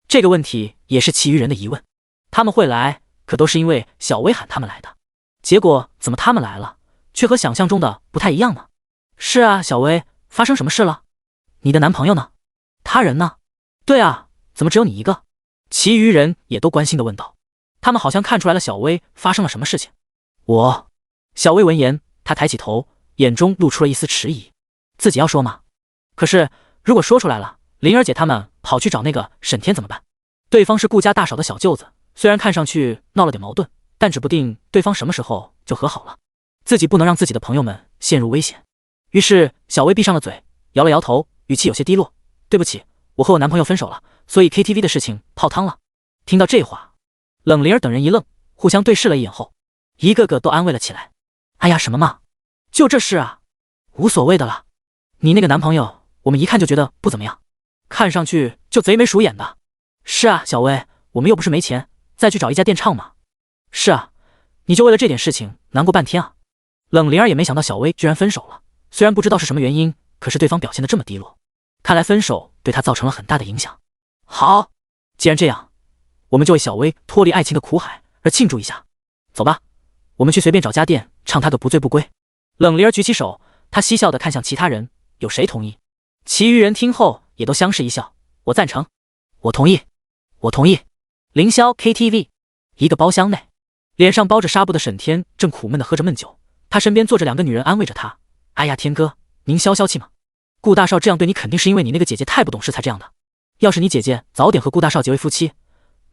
B: 这个问题也是其余人的疑问。他们会来，可都是因为小薇喊他们来的，结果怎么他们来了，却和想象中的不太一样呢？是啊，小薇，发生什么事了？你的男朋友呢？他人呢？对啊，怎么只有你一个？其余人也都关心地问道。他们好像看出来了小薇发生了什么事情。小薇闻言，她抬起头，眼中露出了一丝迟疑。自己要说吗？可是如果说出来了，灵儿姐他们跑去找那个沈天怎么办？对方是顾家大嫂的小舅子，虽然看上去闹了点矛盾，但指不定对方什么时候就和好了。自己不能让自己的朋友们陷入危险。于是小薇闭上了嘴，摇了摇头，语气有些低落：“对不起，我和我男朋友分手了，所以 KTV 的事情泡汤了。”听到这话，冷灵儿等人一愣，互相对视了一眼后，一个个都安慰了起来：“哎呀，什么嘛，就这事啊，无所谓的了。你那个男朋友，我们一看就觉得不怎么样，看上去就贼眉鼠眼的。是啊，小薇，我们又不是没钱，再去找一家店唱嘛。是啊，你就为了这点事情难过半天啊。”冷灵儿也没想到小薇居然分手了，虽然不知道是什么原因，可是对方表现得这么低落，看来分手对她造成了很大的影响。好，既然这样，我们就为小薇脱离爱情的苦海而庆祝一下。走吧，我们去随便找家店唱她个不醉不归。冷灵儿举起手，她嬉笑地看向其他人，有谁同意？其余人听后也都相视一笑，我赞成，我同意，我同意。凌霄 KTV 一个包厢内，脸上包着纱布的沈天正苦闷地喝着闷酒，他身边坐着两个女人安慰着他：“哎呀，天哥，您消消气嘛。顾大少这样对你，肯定是因为你那个姐姐太不懂事才这样的。要是你姐姐早点和顾大少结为夫妻，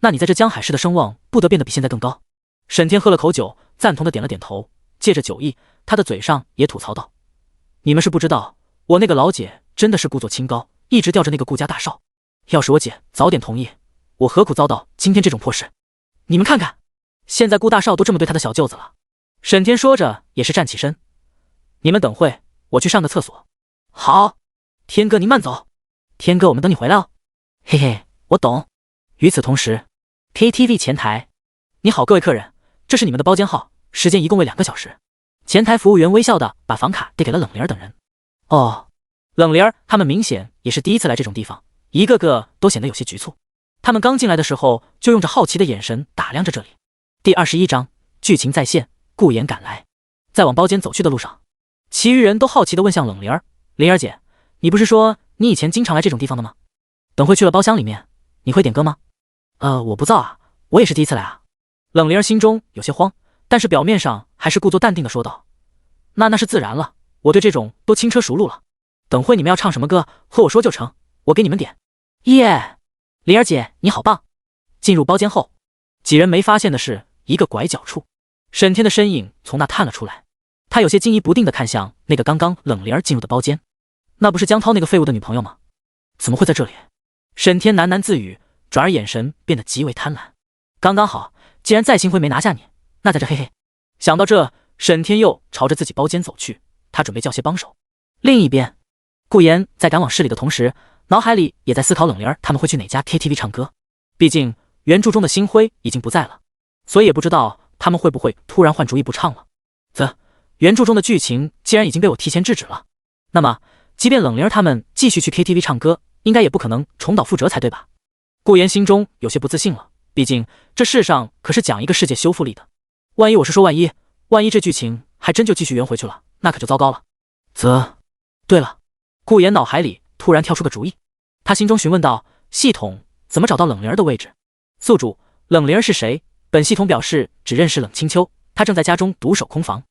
B: 那你在这江海市的声望不得变得比现在更高。”沈天喝了口酒，赞同的点了点头，借着酒意，他的嘴上也吐槽道：“你们是不知道，我那个老姐真的是故作清高，一直吊着那个顾家大少。要是我姐早点同意，我何苦遭到今天这种破事？你们看看，现在顾大少都这么对他的小舅子了。”沈天说着也是站起身：“你们等会，我去上个厕所。”好，天哥您慢走。天哥，我们等你回来哦。嘿嘿，我懂。与此同时 ，KTV 前台，你好，各位客人，这是你们的包间号，时间一共为2个小时。前台服务员微笑的把房卡递给了冷灵儿等人。哦，冷灵儿他们明显也是第一次来这种地方，一个个都显得有些局促。他们刚进来的时候就用着好奇的眼神打量着这里。第21章，剧情再现，顾言赶来。在往包间走去的路上，其余人都好奇地问向冷灵儿：“灵儿姐，你不是说你以前经常来这种地方的吗？等会去了包厢里面，你会点歌吗？”我不造啊，我也是第一次来啊。冷灵儿心中有些慌，但是表面上还是故作淡定地说道：“那是自然了，我对这种都轻车熟路了。等会你们要唱什么歌，和我说就成，我给你们点。”耶，灵儿姐你好棒！进入包间后，几人没发现的是，一个拐角处，沈天的身影从那探了出来。他有些惊疑不定地看向那个刚刚冷灵儿进入的包间，那不是江涛那个废物的女朋友吗？怎么会在这里？沈天喃喃自语，转而眼神变得极为贪婪。刚刚好，既然在星辉没拿下你，那在这嘿嘿。想到这，沈天又朝着自己包间走去，他准备叫些帮手。另一边，顾言在赶往市里的同时，脑海里也在思考冷灵儿他们会去哪家 KTV 唱歌。毕竟原著中的星辉已经不在了，所以也不知道他们会不会突然换主意不唱了。原著中的剧情既然已经被我提前制止了，那么即便冷灵儿他们继续去 KTV 唱歌，应该也不可能重蹈覆辙才对吧？顾言心中有些不自信了，毕竟这世上可是讲一个世界修复力的，万一这剧情还真就继续圆回去了，那可就糟糕了。对了，顾言脑海里突然跳出个主意，他心中询问道：“系统怎么找到冷灵儿的位置？”宿主：冷灵儿是谁？本系统表示只认识冷清秋，他正在家中独守空房。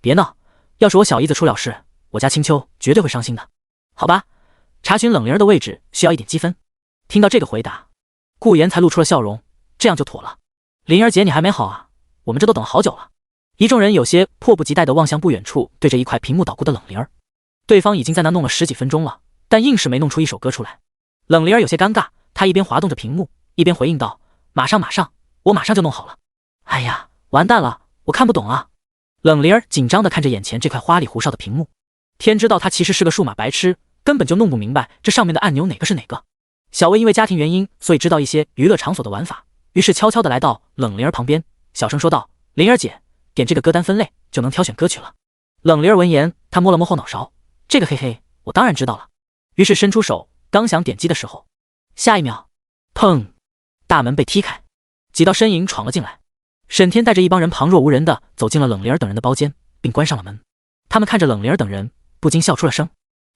B: 别闹，要是我小姨子出了事，我家青秋绝对会伤心的。好吧，查询冷灵儿的位置需要1点积分。听到这个回答，顾言才露出了笑容，这样就妥了。灵儿姐你还没好啊，我们这都等了好久了。一众人有些迫不及待地望向不远处对着一块屏幕捣鼓的冷灵儿，对方已经在那弄了10几分钟了，但硬是没弄出一首歌出来。冷灵儿有些尴尬，她一边滑动着屏幕，一边回应道：“马上，我马上就弄好了。”哎呀，完蛋了，我看不懂啊。冷灵儿紧张地看着眼前这块花里胡哨的屏幕，天知道他其实是个数码白痴，根本就弄不明白这上面的按钮哪个是哪个。小薇因为家庭原因，所以知道一些娱乐场所的玩法，于是悄悄地来到冷灵儿旁边，小声说道：“灵儿姐，点这个歌单分类就能挑选歌曲了。”冷灵儿闻言，她摸了摸后脑勺，这个嘿嘿，我当然知道了。于是伸出手，刚想点击的时候，下一秒，砰！大门被踢开，几道身影闯了进来。沈天带着一帮人旁若无人地走进了冷灵儿等人的包间，并关上了门。他们看着冷灵儿等人，不禁笑出了声：“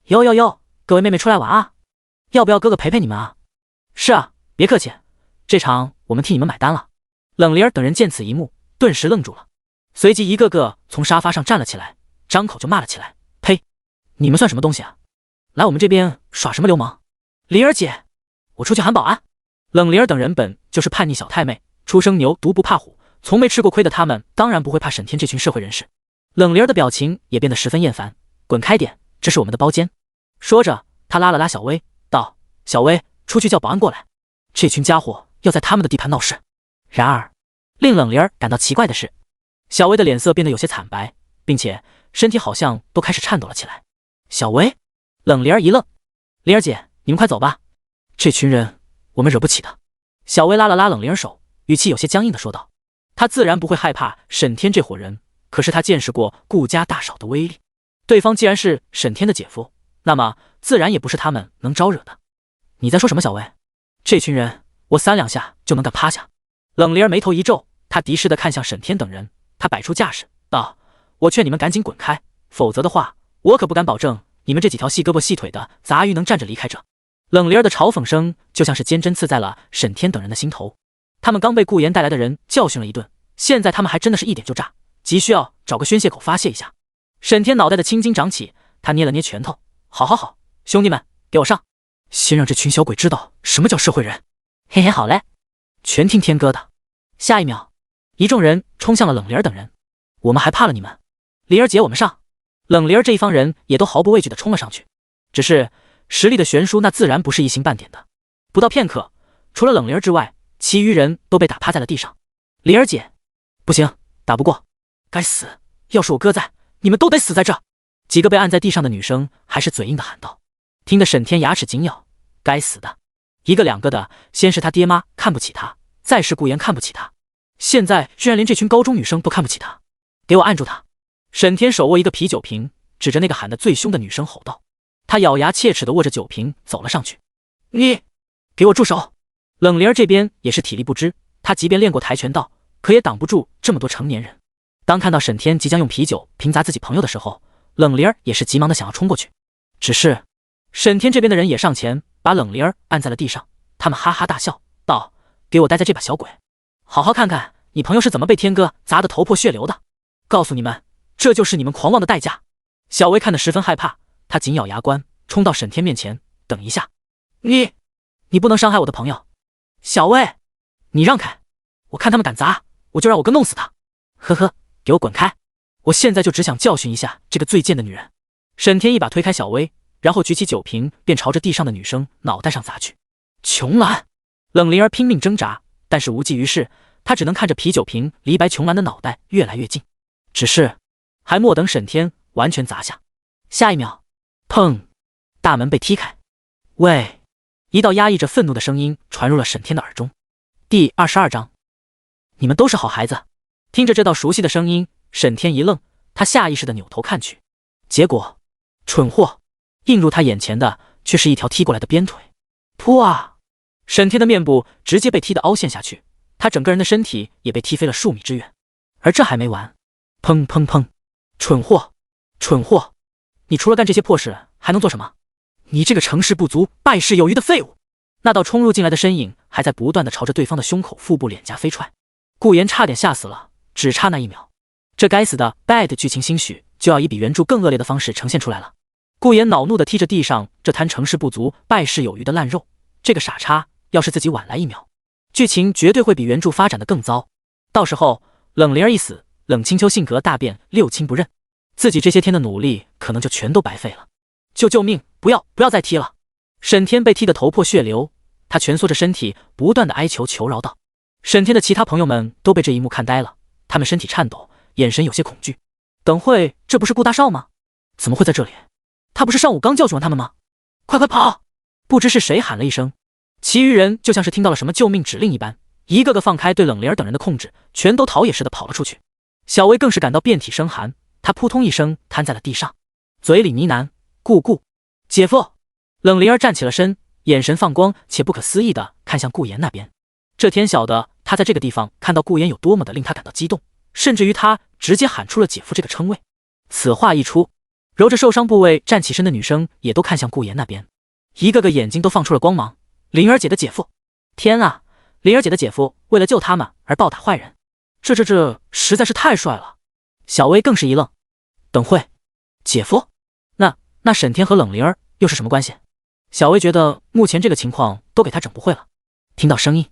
B: 哟，各位妹妹出来玩啊，要不要哥哥陪陪你们啊？”“是啊，别客气，这场我们替你们买单了。”冷灵儿等人见此一幕，顿时愣住了，随即一个个从沙发上站了起来，张口就骂了起来：“呸！你们算什么东西啊？来我们这边耍什么流氓？灵儿姐，我出去喊保安！”冷灵儿等人本就是叛逆小太妹，初生牛犊不怕虎，从没吃过亏的他们当然不会怕沈天这群社会人士。冷灵儿的表情也变得十分厌烦，滚开点，这是我们的包间。说着，他拉了拉小薇，道：小薇，出去叫保安过来，这群家伙要在他们的地盘闹事。然而，令冷灵儿感到奇怪的是，小薇的脸色变得有些惨白，并且身体好像都开始颤抖了起来。小薇，冷灵儿一愣，灵儿姐，你们快走吧，这群人我们惹不起的。小薇拉了拉冷灵儿手，语气有些僵硬的说道。她自然不会害怕沈天这伙人，可是她见识过顾家大嫂的威力，对方既然是沈天的姐夫，那么自然也不是他们能招惹的。你在说什么，小薇？这群人我3、2下就能干趴下。冷灵儿眉头一皱，她敌视地看向沈天等人，她摆出架势道：我劝你们赶紧滚开，否则的话，我可不敢保证你们这几条细胳膊细腿的杂鱼能站着离开这。冷灵儿的嘲讽声就像是尖针刺在了沈天等人的心头。他们刚被顾言带来的人教训了一顿，现在他们还真的是一点就炸，急需要找个宣泄口发泄一下。沈天脑袋的青筋长起，他捏了捏拳头，好，兄弟们，给我上，先让这群小鬼知道什么叫社会人。嘿嘿，好嘞，全听天哥的。下一秒，一众人冲向了冷灵儿等人。我们还怕了你们？灵儿姐，我们上！冷灵儿这一方人也都毫不畏惧地冲了上去，只是实力的悬殊那自然不是一星半点的。不到片刻，除了冷灵儿之外，其余人都被打趴在了地上。灵儿姐，不行，打不过，该死！要是我哥在，你们都得死在这！几个被按在地上的女生还是嘴硬的喊道，听得沈天牙齿紧咬。该死的，一个两个的，先是他爹妈看不起他，再是顾言看不起他，现在居然连这群高中女生都看不起他！给我按住他！沈天手握一个啤酒瓶，指着那个喊得最凶的女生吼道。他咬牙切齿地握着酒瓶走了上去。你，给我住手！冷灵儿这边也是体力不支，他即便练过跆拳道，可也挡不住这么多成年人。当看到沈天即将用啤酒瓶砸自己朋友的时候，冷灵儿也是急忙的想要冲过去。只是沈天这边的人也上前把冷灵儿按在了地上，他们哈哈大笑道：给我待在这把小鬼，好好看看你朋友是怎么被天哥砸得头破血流的，告诉你们，这就是你们狂妄的代价。小薇看得十分害怕，她紧咬牙关，冲到沈天面前，等一下，你不能伤害我的朋友。小薇，你让开，我看他们敢砸，我就让我哥弄死他。呵呵，给我滚开，我现在就只想教训一下这个最贱的女人。沈天一把推开小薇，然后举起酒瓶便朝着地上的女生脑袋上砸去。琼兰！冷灵儿拼命挣扎，但是无济于事，她只能看着啤酒瓶离白琼兰的脑袋越来越近。只是还莫等沈天完全砸下，下一秒，砰！大门被踢开。喂！一道压抑着愤怒的声音传入了沈天的耳中。第22章，你们都是好孩子。听着这道熟悉的声音，沈天一愣，他下意识地扭头看去，结果，蠢货！映入他眼前的却是一条踢过来的鞭腿。噗啊！沈天的面部直接被踢得凹陷下去，他整个人的身体也被踢飞了数米之远。而这还没完，砰砰砰！蠢货！蠢货！你除了干这些破事还能做什么？你这个成事不足败事有余的废物！那道冲入进来的身影还在不断地朝着对方的胸口、腹部、脸颊飞踹。顾言差点吓死了，只差那一秒，这该死的 bad 剧情兴许就要以比原著更恶劣的方式呈现出来了。顾言恼怒地踢着地上这滩成事不足败事有余的烂肉，这个傻叉要是自己晚来一秒，剧情绝对会比原著发展的更糟。到时候冷灵儿一死，冷清秋性格大变，六亲不认，自己这些天的努力可能就全都白费了。救命！不要再踢了！沈天被踢得头破血流，他蜷缩着身体，不断的哀求饶道。沈天的其他朋友们都被这一幕看呆了，他们身体颤抖，眼神有些恐惧。等会这不是顾大少吗？怎么会在这里？他不是上午刚教训完他们吗？快跑！不知是谁喊了一声，其余人就像是听到了什么救命指令一般，一个个放开对冷灵儿等人的控制，全都逃也似的跑了出去。小薇更是感到遍体生寒，她扑通一声瘫在了地上，嘴里呢喃：顾姐夫。冷灵儿站起了身，眼神放光且不可思议地看向顾言那边。这天晓得他在这个地方看到顾言有多么的令他感到激动，甚至于他直接喊出了姐夫这个称谓。此话一出，揉着受伤部位站起身的女生也都看向顾言那边，一个个眼睛都放出了光芒。灵儿姐的姐夫！天啊，灵儿姐的姐夫为了救他们而暴打坏人，这实在是太帅了。小薇更是一愣，等会，姐夫？那沈天和冷灵儿又是什么关系？小薇觉得目前这个情况都给他整不会了。听到声音，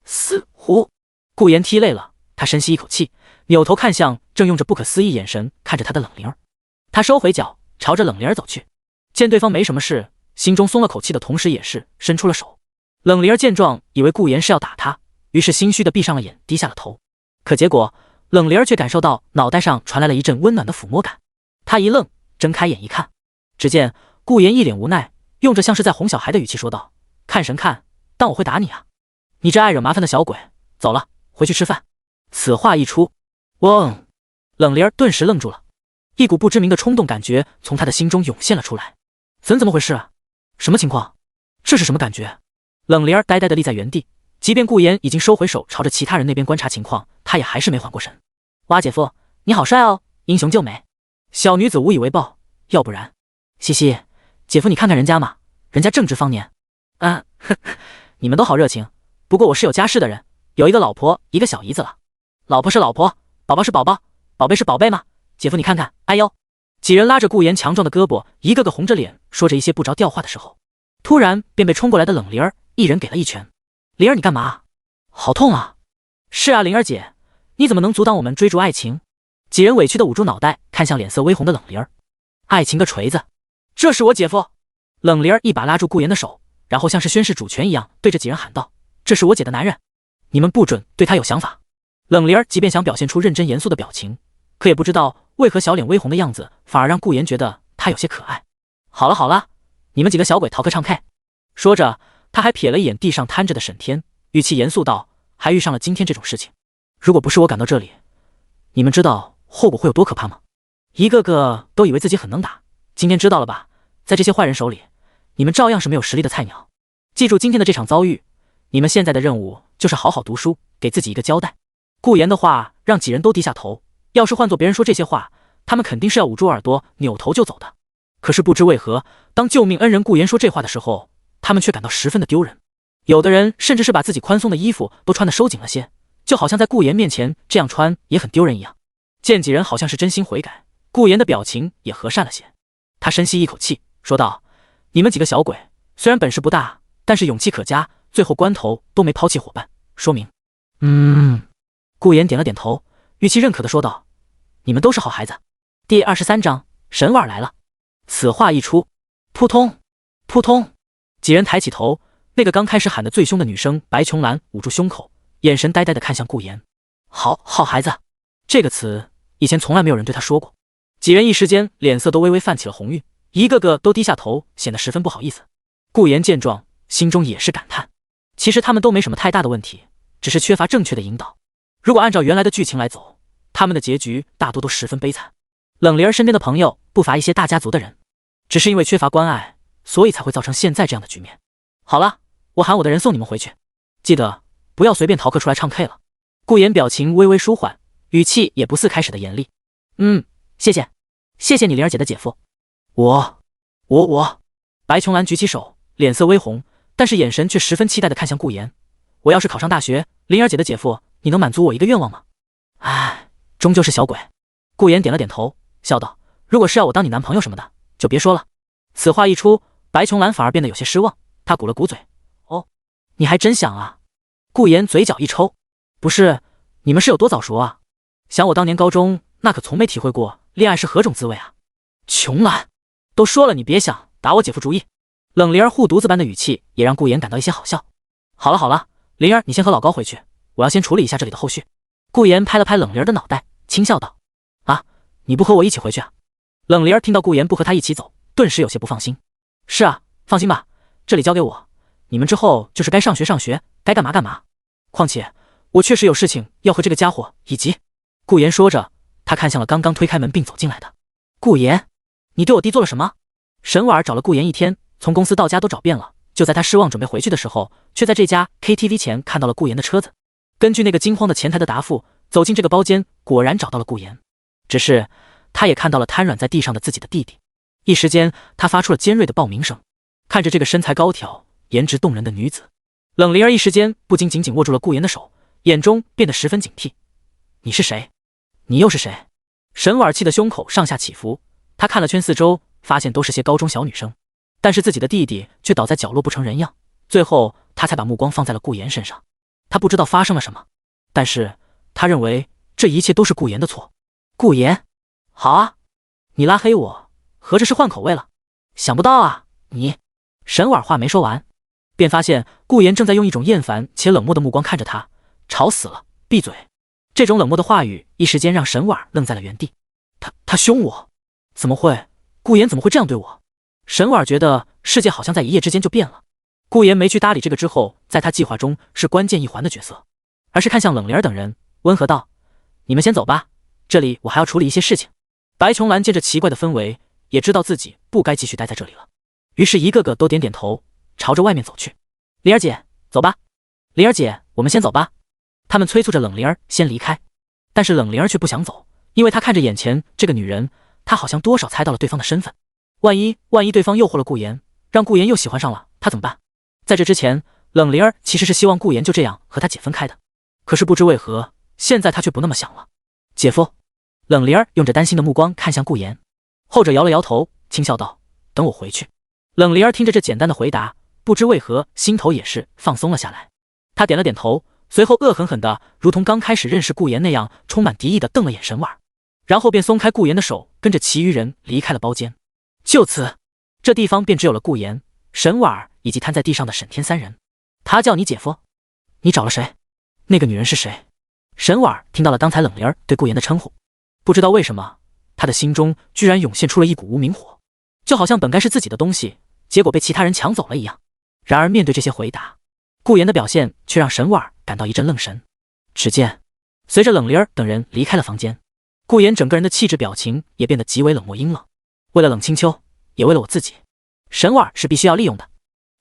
B: 似乎顾言踢累了，他深吸一口气，扭头看向正用着不可思议眼神看着他的冷灵儿。他收回脚，朝着冷灵儿走去，见对方没什么事，心中松了口气的同时也是伸出了手。冷灵儿见状，以为顾言是要打他，于是心虚的闭上了眼，低下了头。可结果冷灵儿却感受到脑袋上传来了一阵温暖的抚摸感。他一愣，睁开眼一看，只见顾言一脸无奈，用着像是在哄小孩的语气说道：“看神看，当我会打你啊？你这爱惹麻烦的小鬼，走了，回去吃饭。”此话一出，嗡！冷灵儿顿时愣住了，一股不知名的冲动感觉从他的心中涌现了出来。怎么回事啊？什么情况？这是什么感觉？冷灵儿呆呆地立在原地，即便顾言已经收回手，朝着其他人那边观察情况，他也还是没缓过神。哇，姐夫，你好帅哦，英雄救美。小女子无以为报，要不然，嘻嘻，姐夫你看看人家嘛，人家正值芳年。你们都好热情，不过我是有家室的人，有一个老婆，一个小姨子了。老婆是老婆，宝宝是宝宝，宝贝是宝贝嘛。姐夫你看看，哎呦！几人拉着顾言强壮的胳膊，一个个红着脸说着一些不着调话的时候，突然便被冲过来的冷灵儿一人给了一拳。灵儿你干嘛？好痛啊！是啊，灵儿姐，你怎么能阻挡我们追逐爱情？几人委屈的捂住脑袋，看向脸色微红的冷灵儿。爱情个锤子！这是我姐夫！冷灵儿一把拉住顾言的手，然后像是宣誓主权一样对着几人喊道：“这是我姐的男人，你们不准对他有想法。”冷灵儿即便想表现出认真严肃的表情，可也不知道为何小脸微红的样子反而让顾言觉得他有些可爱。好了好了，你们几个小鬼逃课唱 K。 说着他还瞥了一眼地上瘫着的沈天，语气严肃道：“还遇上了今天这种事情，如果不是我赶到这里，你们知道后果会有多可怕吗？”一个个都以为自己很能打，今天知道了吧？在这些坏人手里，你们照样是没有实力的菜鸟。记住今天的这场遭遇，你们现在的任务就是好好读书，给自己一个交代。顾言的话让几人都低下头，要是换做别人说这些话，他们肯定是要捂住耳朵扭头就走的。可是不知为何，当救命恩人顾言说这话的时候，他们却感到十分的丢人。有的人甚至是把自己宽松的衣服都穿得收紧了些，就好像在顾言面前这样穿也很丢人一样。见几人好像是真心悔改，顾言的表情也和善了些。他深吸一口气说道：“你们几个小鬼虽然本事不大，但是勇气可嘉，最后关头都没抛弃伙伴，说明……”顾言点了点头，语气认可的说道：“你们都是好孩子。”第23章神碗来了。此话一出，扑通扑通，几人抬起头，那个刚开始喊得最凶的女生白琼兰捂住胸口，眼神呆呆的看向顾言。好孩子这个词以前从来没有人对他说过。几人一时间脸色都微微泛起了红晕，一个个都低下头，显得十分不好意思。顾言见状，心中也是感叹，其实他们都没什么太大的问题，只是缺乏正确的引导。如果按照原来的剧情来走，他们的结局大多都十分悲惨。冷灵儿身边的朋友不乏一些大家族的人，只是因为缺乏关爱，所以才会造成现在这样的局面。好了，我喊我的人送你们回去，记得不要随便逃课出来唱 K 了。顾言表情微微舒缓，语气也不似开始的严厉。谢谢你灵儿姐的姐夫。我白琼兰举起手，脸色微红，但是眼神却十分期待的看向顾言。我要是考上大学，灵儿姐的姐夫，你能满足我一个愿望吗？终究是小鬼。顾言点了点头，笑道：“如果是要我当你男朋友什么的，就别说了。”此话一出，白琼兰反而变得有些失望，她鼓了鼓嘴：“哦，你还真想啊？”顾言嘴角一抽：“不是，你们是有多早熟啊？想我当年高中那可从没体会过恋爱是何种滋味啊！”琼兰，都说了你别想打我姐夫主意。冷灵儿护犊子般的语气也让顾言感到一些好笑。好了，灵儿你先和老高回去，我要先处理一下这里的后续。顾言拍了拍冷灵儿的脑袋，轻笑道：“啊，你不和我一起回去啊？”冷灵儿听到顾言不和他一起走，顿时有些不放心。是啊，放心吧，这里交给我，你们之后就是该上学，该干嘛干嘛。况且我确实有事情要和这个家伙以及……顾言说着，他看向了刚刚推开门并走进来的顾言。你对我弟做了什么？沈婉儿找了顾言一天，从公司到家都找遍了，就在他失望准备回去的时候，却在这家 KTV 前看到了顾言的车子。根据那个惊慌的前台的答复，走进这个包间，果然找到了顾言。只是他也看到了瘫软在地上的自己的弟弟，一时间他发出了尖锐的报名声。看着这个身材高挑、颜值动人的女子，冷灵儿一时间不禁紧紧握住了顾言的手，眼中变得十分警惕。你是谁？你又是谁？沈婉儿气得胸口上下起伏，她看了圈四周，发现都是些高中小女生，但是自己的弟弟却倒在角落不成人样。最后她才把目光放在了顾言身上。她不知道发生了什么，但是她认为这一切都是顾言的错。顾言，好啊，你拉黑我，合着是换口味了？想不到啊，你……沈婉话没说完，便发现顾言正在用一种厌烦且冷漠的目光看着他，吵死了，闭嘴！这种冷漠的话语一时间让沈婉愣在了原地。他凶我？怎么会？顾言怎么会这样对我？沈婉觉得世界好像在一夜之间就变了。顾言没去搭理这个之后，在他计划中是关键一环的角色，而是看向冷灵儿等人，温和道：“你们先走吧，这里我还要处理一些事情。”白琼兰见这奇怪的氛围，也知道自己不该继续待在这里了，于是一个个都点点头，朝着外面走去。灵儿姐，走吧。灵儿姐，我们先走吧。他们催促着冷灵儿先离开，但是冷灵儿却不想走，因为她看着眼前这个女人，她好像多少猜到了对方的身份。万一对方诱惑了顾言，让顾言又喜欢上了她怎么办？在这之前，冷灵儿其实是希望顾言就这样和她姐分开的，可是不知为何，现在她却不那么想了。姐夫，冷灵儿用着担心的目光看向顾言，后者摇了摇头，轻笑道：“等我回去。”冷灵儿听着这简单的回答，不知为何心头也是放松了下来。她点了点头，随后恶狠狠地如同刚开始认识顾言那样充满敌意地瞪了眼沈婉，然后便松开顾言的手，跟着其余人离开了包间。就此，这地方便只有了顾言、沈婉以及瘫在地上的沈天三人。他叫你姐夫？你找了谁？那个女人是谁？沈婉听到了刚才冷灵儿对顾言的称呼，不知道为什么，他的心中居然涌现出了一股无名火，就好像本该是自己的东西，结果被其他人抢走了一样。然而面对这些回答，顾言的表现却让沈婉感到一阵愣神。只见随着冷灵儿等人离开了房间，顾言整个人的气质表情也变得极为冷漠阴冷。为了冷清秋，也为了我自己，沈婉是必须要利用的。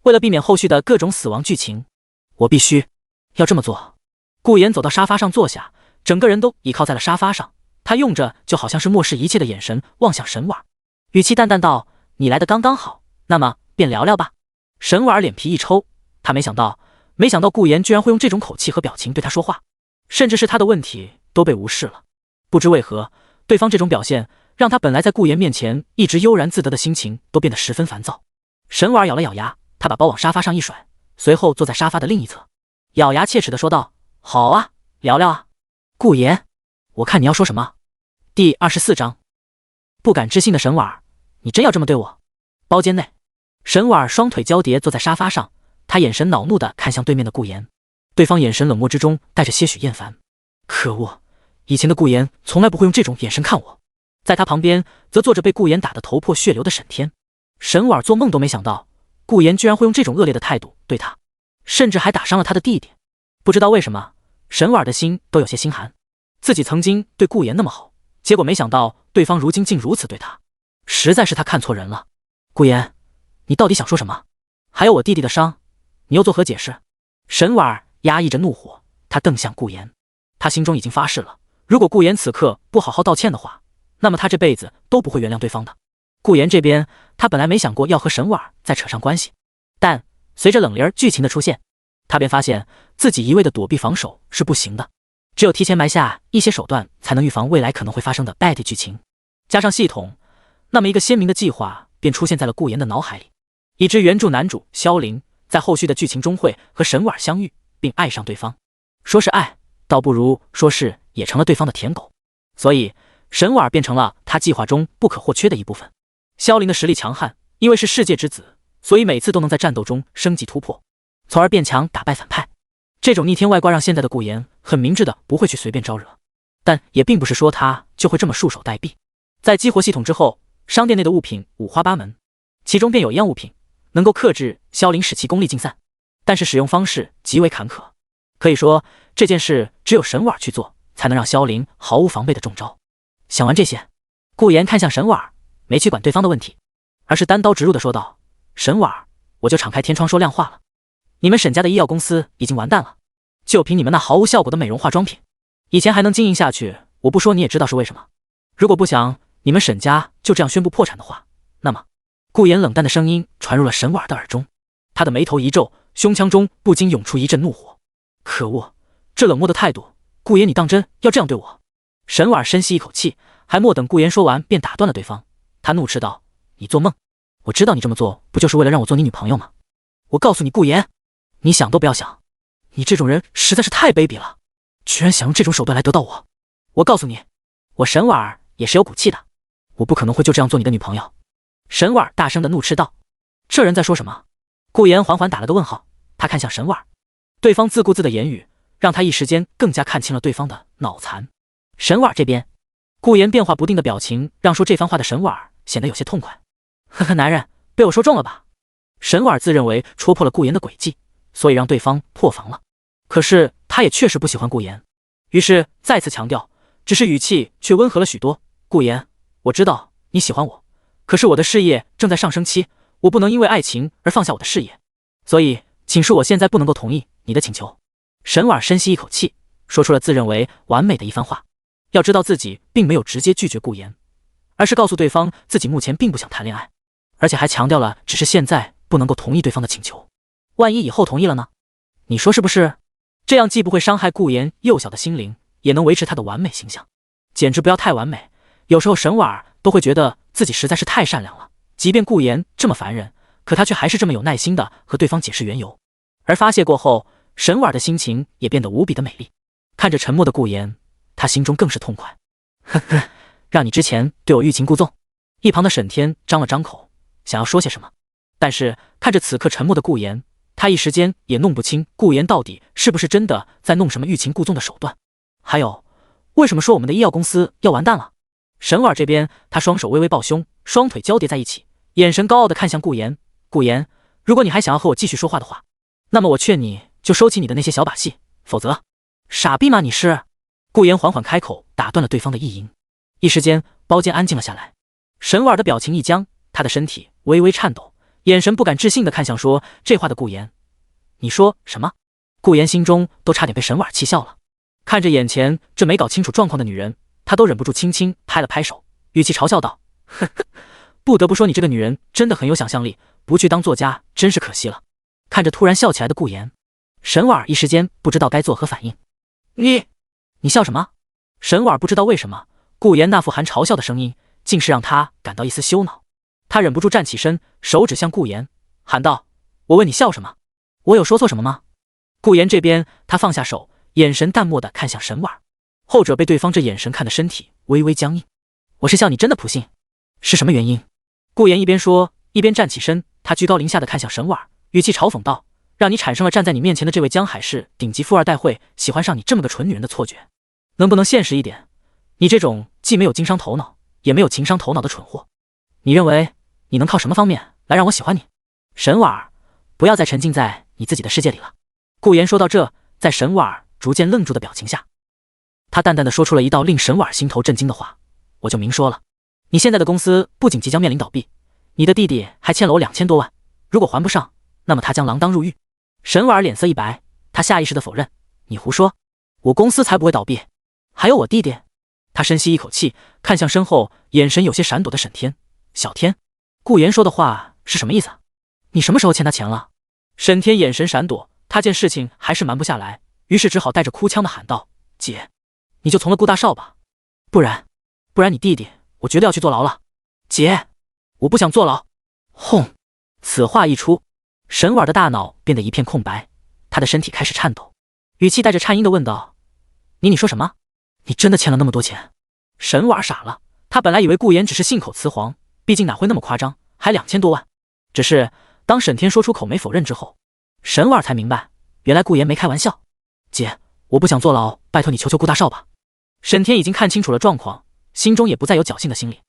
B: 为了避免后续的各种死亡剧情，我必须要这么做。顾言走到沙发上坐下，整个人都倚靠在了沙发上，他用着就好像是漠视一切的眼神望向沈婉，语气淡淡道：“你来的刚刚好，那么便聊聊吧。”沈婉脸皮一抽，他没想到顾言居然会用这种口气和表情对他说话，甚至是他的问题都被无视了。不知为何，对方这种表现让他本来在顾言面前一直悠然自得的心情都变得十分烦躁。沈婉咬了咬牙，他把包往沙发上一甩，随后坐在沙发的另一侧，咬牙切齿地说道：“好啊，聊聊啊。顾言，我看你要说什么。”第24章，不敢置信的沈婉，你真要这么对我？包间内，沈婉双腿交叠坐在沙发上，他眼神恼怒地看向对面的顾言，对方眼神冷漠之中带着些许厌烦。可恶，以前的顾言从来不会用这种眼神看我。在他旁边则坐着被顾言打得头破血流的沈天。沈婉做梦都没想到顾言居然会用这种恶劣的态度对他，甚至还打伤了他的弟弟。不知道为什么，沈婉的心都有些心寒。自己曾经对顾言那么好，结果没想到对方如今竟如此对他，实在是他看错人了。顾言，你到底想说什么？还有我弟弟的伤，你又作何解释？沈婉压抑着怒火，他瞪向顾言，他心中已经发誓了，如果顾言此刻不好好道歉的话，那么他这辈子都不会原谅对方的。顾言这边，他本来没想过要和沈婉再扯上关系，但随着冷灵儿剧情的出现，他便发现自己一味的躲避防守是不行的，只有提前埋下一些手段，才能预防未来可能会发生的 bad 剧情。加上系统，那么一个鲜明的计划便出现在了顾言的脑海里，以致原著男主萧凌在后续的剧情中会和沈婉相遇，并爱上对方。说是爱，倒不如说是也成了对方的舔狗。所以沈婉变成了他计划中不可或缺的一部分。萧凌的实力强悍，因为是世界之子，所以每次都能在战斗中升级突破，从而变强打败反派。这种逆天外挂让现在的顾言很明智的不会去随便招惹，但也并不是说他就会这么束手待毙。在激活系统之后，商店内的物品五花八门，其中便有一样物品能够克制萧凌使其功力尽散，但是使用方式极为坎坷，可以说这件事只有沈婉去做，才能让萧凌毫无防备的中招。想完这些，顾言看向沈婉，没去管对方的问题，而是单刀直入的说道：“沈婉，我就敞开天窗说亮话了，你们沈家的医药公司已经完蛋了，就凭你们那毫无效果的美容化妆品，以前还能经营下去，我不说你也知道是为什么。如果不想你们沈家就这样宣布破产的话，那么……”顾言冷淡的声音传入了沈婉的耳中，他的眉头一皱，胸腔中不禁涌出一阵怒火。可恶，这冷漠的态度，顾言你当真要这样对我？沈婉深吸一口气，还莫等顾言说完便打断了对方。他怒斥道：“你做梦！我知道你这么做不就是为了让我做你女朋友吗？我告诉你顾言，你想都不要想，你这种人实在是太卑鄙了，居然想用这种手段来得到我！我告诉你，我沈婉儿也是有骨气的，我不可能会就这样做你的女朋友。沈婉儿大声的怒斥道。这人在说什么？顾言缓缓打了个问号，他看向沈婉儿，对方自顾自的言语让他一时间更加看清了对方的脑残。沈婉儿这边，顾言变化不定的表情让说这番话的沈婉儿显得有些痛快。呵呵，男人被我说中了吧？沈婉儿自认为戳破了顾言的诡计，所以让对方破防了。可是他也确实不喜欢顾言，于是再次强调，只是语气却温和了许多。顾言，我知道你喜欢我，可是我的事业正在上升期，我不能因为爱情而放下我的事业，所以请恕我现在不能够同意你的请求。沈婉深吸一口气，说出了自认为完美的一番话。要知道自己并没有直接拒绝顾言，而是告诉对方自己目前并不想谈恋爱，而且还强调了只是现在不能够同意对方的请求，万一以后同意了呢？你说是不是？这样既不会伤害顾言幼小的心灵，也能维持他的完美形象。简直不要太完美，有时候沈婉儿都会觉得自己实在是太善良了。即便顾言这么烦人，可他却还是这么有耐心的和对方解释缘由。而发泄过后，沈婉儿的心情也变得无比的美丽。看着沉默的顾言，他心中更是痛快。呵呵，让你之前对我欲擒故纵。一旁的沈天张了张口，想要说些什么，但是看着此刻沉默的顾言，他一时间也弄不清顾言到底是不是真的在弄什么欲擒故纵的手段。还有，为什么说我们的医药公司要完蛋了？沈婉这边，他双手微微抱胸，双腿交叠在一起，眼神高傲地看向顾言。顾言，如果你还想要和我继续说话的话，那么我劝你就收起你的那些小把戏，否则……傻逼吗你是？顾言缓缓开口，打断了对方的意淫。一时间，包间安静了下来。沈婉的表情一僵，他的身体微微颤抖，眼神不敢置信地看向说这话的顾言。你说什么？顾言心中都差点被沈婉气笑了。看着眼前这没搞清楚状况的女人，他都忍不住轻轻拍了拍手，语气嘲笑道：呵呵，不得不说你这个女人真的很有想象力，不去当作家真是可惜了。看着突然笑起来的顾言，沈婉一时间不知道该作何反应。你笑什么？沈婉不知道为什么顾言那副含嘲笑的声音竟是让他感到一丝羞恼。他忍不住站起身，手指向顾言喊道：我问你笑什么？我有说错什么吗？顾言这边他放下手，眼神淡漠地看向沈婉，后者被对方这眼神看得身体微微僵硬。我是笑你真的普信？是什么原因？顾言一边说一边站起身，他居高临下地看向沈婉，语气嘲讽道：让你产生了站在你面前的这位江海市顶级富二代会喜欢上你这么个纯女人的错觉。能不能现实一点？你这种既没有经商头脑也没有情商头脑的蠢货，你认为你能靠什么方面来让我喜欢你？沈婉，不要再沉浸在你自己的世界里了。顾言说到这，在沈婉逐渐愣住的表情下，他淡淡的说出了一道令沈婉心头震惊的话：我就明说了，你现在的公司不仅即将面临倒闭，你的弟弟还欠了我2000多万，如果还不上，那么他将锒铛入狱。沈婉脸色一白，他下意识的否认：你胡说，我公司才不会倒闭，还有我弟弟。他深吸一口气，看向身后眼神有些闪躲的沈天。小天，顾言说的话是什么意思？你什么时候欠他钱了？沈天眼神闪躲，他见事情还是瞒不下来，于是只好带着哭腔的喊道：姐，你就从了顾大少吧，不然你弟弟我绝对要去坐牢了。姐，我不想坐牢。轰！此话一出，沈婉的大脑变得一片空白，他的身体开始颤抖，语气带着颤音的问道：你说什么？你真的欠了那么多钱？沈婉傻了，他本来以为顾言只是信口雌黄，毕竟哪会那么夸张，还2000多万。只是当沈天说出口没否认之后，沈婉才明白，原来顾言没开玩笑。姐，我不想坐牢，拜托你求求顾大少吧。沈天已经看清楚了状况，心中也不再有侥幸的心理。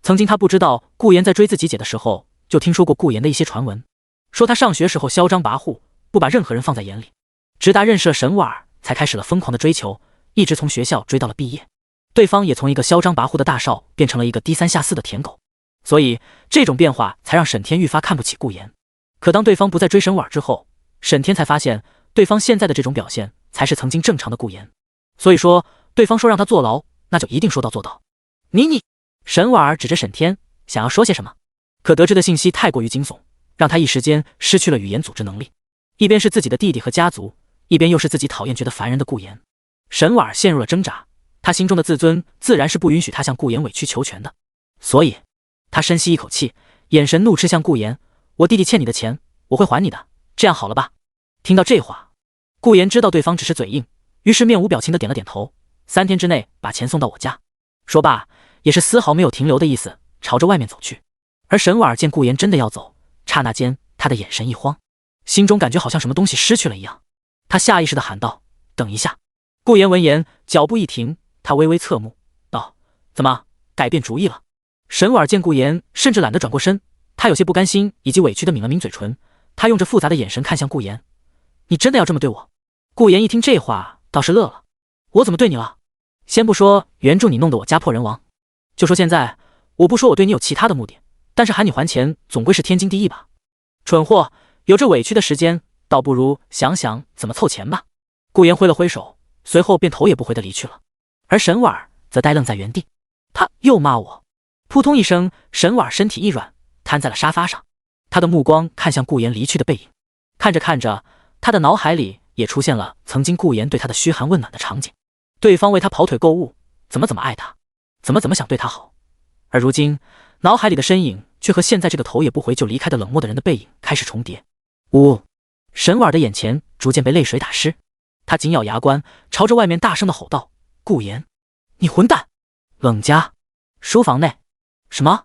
B: 曾经他不知道顾言在追自己姐的时候，就听说过顾言的一些传闻，说他上学时候嚣张跋扈，不把任何人放在眼里，直达认识了沈婉才开始了疯狂的追求，一直从学校追到了毕业。对方也从一个嚣张跋扈的大少变成了一个低三下四的舔狗，所以这种变化才让沈天愈发看不起顾言。可当对方不再追沈婉之后，沈天才发现对方现在的这种表现才是曾经正常的顾言。所以说对方说让他坐牢，那就一定说到做到。你沈婉指着沈天想要说些什么，可得知的信息太过于惊悚，让他一时间失去了语言组织能力。一边是自己的弟弟和家族，一边又是自己讨厌觉得烦人的顾言，沈婉陷入了挣扎。他心中的自尊自然是不允许他向顾言委曲求全的，所以他深吸一口气，眼神怒斥向顾言：我弟弟欠你的钱，我会还你的，这样好了吧？听到这话，顾言知道对方只是嘴硬，于是面无表情的点了点头：3天之内把钱送到我家。说罢，也是丝毫没有停留的意思，朝着外面走去。而沈婉见顾言真的要走，刹那间他的眼神一慌，心中感觉好像什么东西失去了一样。他下意识地喊道：“等一下！”顾言闻言，脚步一停，他微微侧目，道：“怎么改变主意了？”沈婉见顾言甚至懒得转过身，他有些不甘心以及委屈地抿了抿嘴唇，他用着复杂的眼神看向顾言：“你真的要这么对我？”顾言一听这话，倒是乐了：“我怎么对你了？先不说原著你弄得我家破人亡，就说现在，我不说我对你有其他的目的，但是喊你还钱总归是天经地义吧？蠢货，有这委屈的时间，倒不如想想怎么凑钱吧。”顾言挥了挥手，随后便头也不回地离去了。而沈婉则呆愣在原地，他又骂我！扑通一声，沈婉身体一软，瘫在了沙发上。他的目光看向顾言离去的背影，看着看着，他的脑海里也出现了曾经顾言对他的嘘寒问暖的场景，对方为他跑腿购物，怎么爱他，怎么想对他好。而如今脑海里的身影却和现在这个头也不回就离开的冷漠的人的背影开始重叠。呜！沈婉的眼前逐渐被泪水打湿，他紧咬牙关，朝着外面大声的吼道：“顾言，你混蛋！”冷家书房内，什么？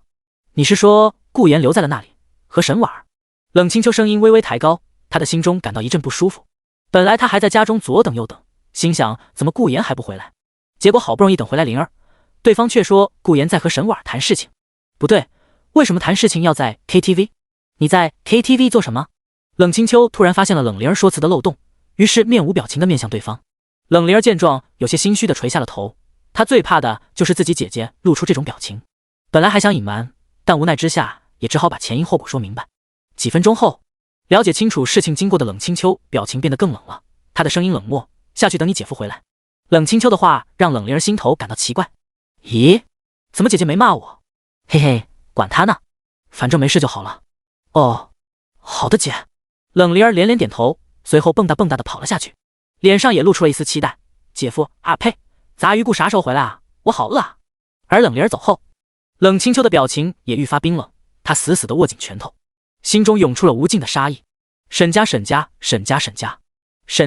B: 你是说顾言留在了那里和沈婉？冷清秋声音微微抬高，他的心中感到一阵不舒服。本来他还在家中左等右等，心想怎么顾言还不回来，结果好不容易等回来灵儿，对方却说顾言在和沈婉谈事情。不对，为什么谈事情要在 KTV？ 你在 KTV 做什么？冷清秋突然发现了冷灵儿说辞的漏洞，于是面无表情地面向对方。冷灵儿见状，有些心虚地垂下了头，她最怕的就是自己姐姐露出这种表情。本来还想隐瞒，但无奈之下也只好把前因后果说明白。几分钟后，了解清楚事情经过的冷清秋表情变得更冷了，她的声音冷漠：“下去等你姐夫回来。”冷清秋的话让冷灵儿心头感到奇怪，咦，怎么姐姐没骂我？嘿嘿，管他呢，反正没事就好了。哦，好的姐。冷灵儿连连点头，随后蹦跶地跑了下去，脸上也露出了一丝期待。姐夫啊呸，杂鱼顾啥时候回来啊？我好饿啊。而冷灵儿走后，冷清秋的表情也愈发冰冷，他死死地握紧拳头，心中涌出了无尽的杀意。沈家沈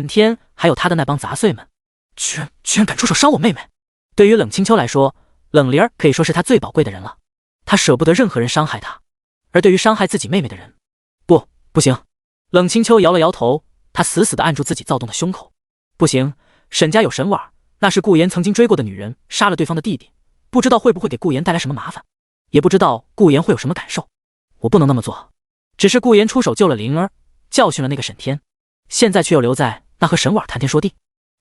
B: 天还有他的那帮杂碎们，居然敢出手伤我妹妹！对于冷清秋来说，冷灵儿可以说是他最宝贵的人了，他舍不得任何人伤害他。而对于伤害自己妹妹的人，不行！冷清秋摇了摇头，他死死地按住自己躁动的胸口。不行，沈家有沈婉，那是顾言曾经追过的女人，杀了对方的弟弟，不知道会不会给顾言带来什么麻烦，也不知道顾言会有什么感受。我不能那么做。只是顾言出手救了灵儿，教训了那个沈天，现在却又留在那和沈婉谈天说地。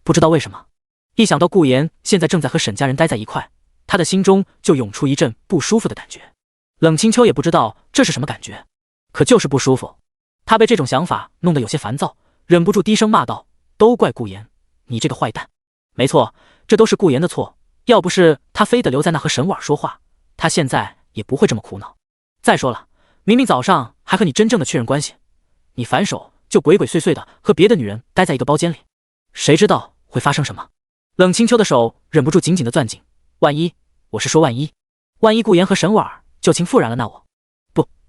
B: 不知道为什么，一想到顾言现在正在和沈家人待在一块，他的心中就涌出一阵不舒服的感觉。冷清秋也不知道这是什么感觉，可就是不舒服。他被这种想法弄得有些烦躁，忍不住低声骂道：“都怪顾言，你这个坏蛋！没错，这都是顾言的错，要不是他非得留在那和沈婉说话，他现在也不会这么苦恼。再说了，明明早上还和你真正的确认关系，你反手就鬼鬼祟祟的和别的女人待在一个包间里，谁知道会发生什么？”冷清秋的手忍不住紧紧地攥紧，万一，我是说万一顾言和沈婉旧情复燃了，那我……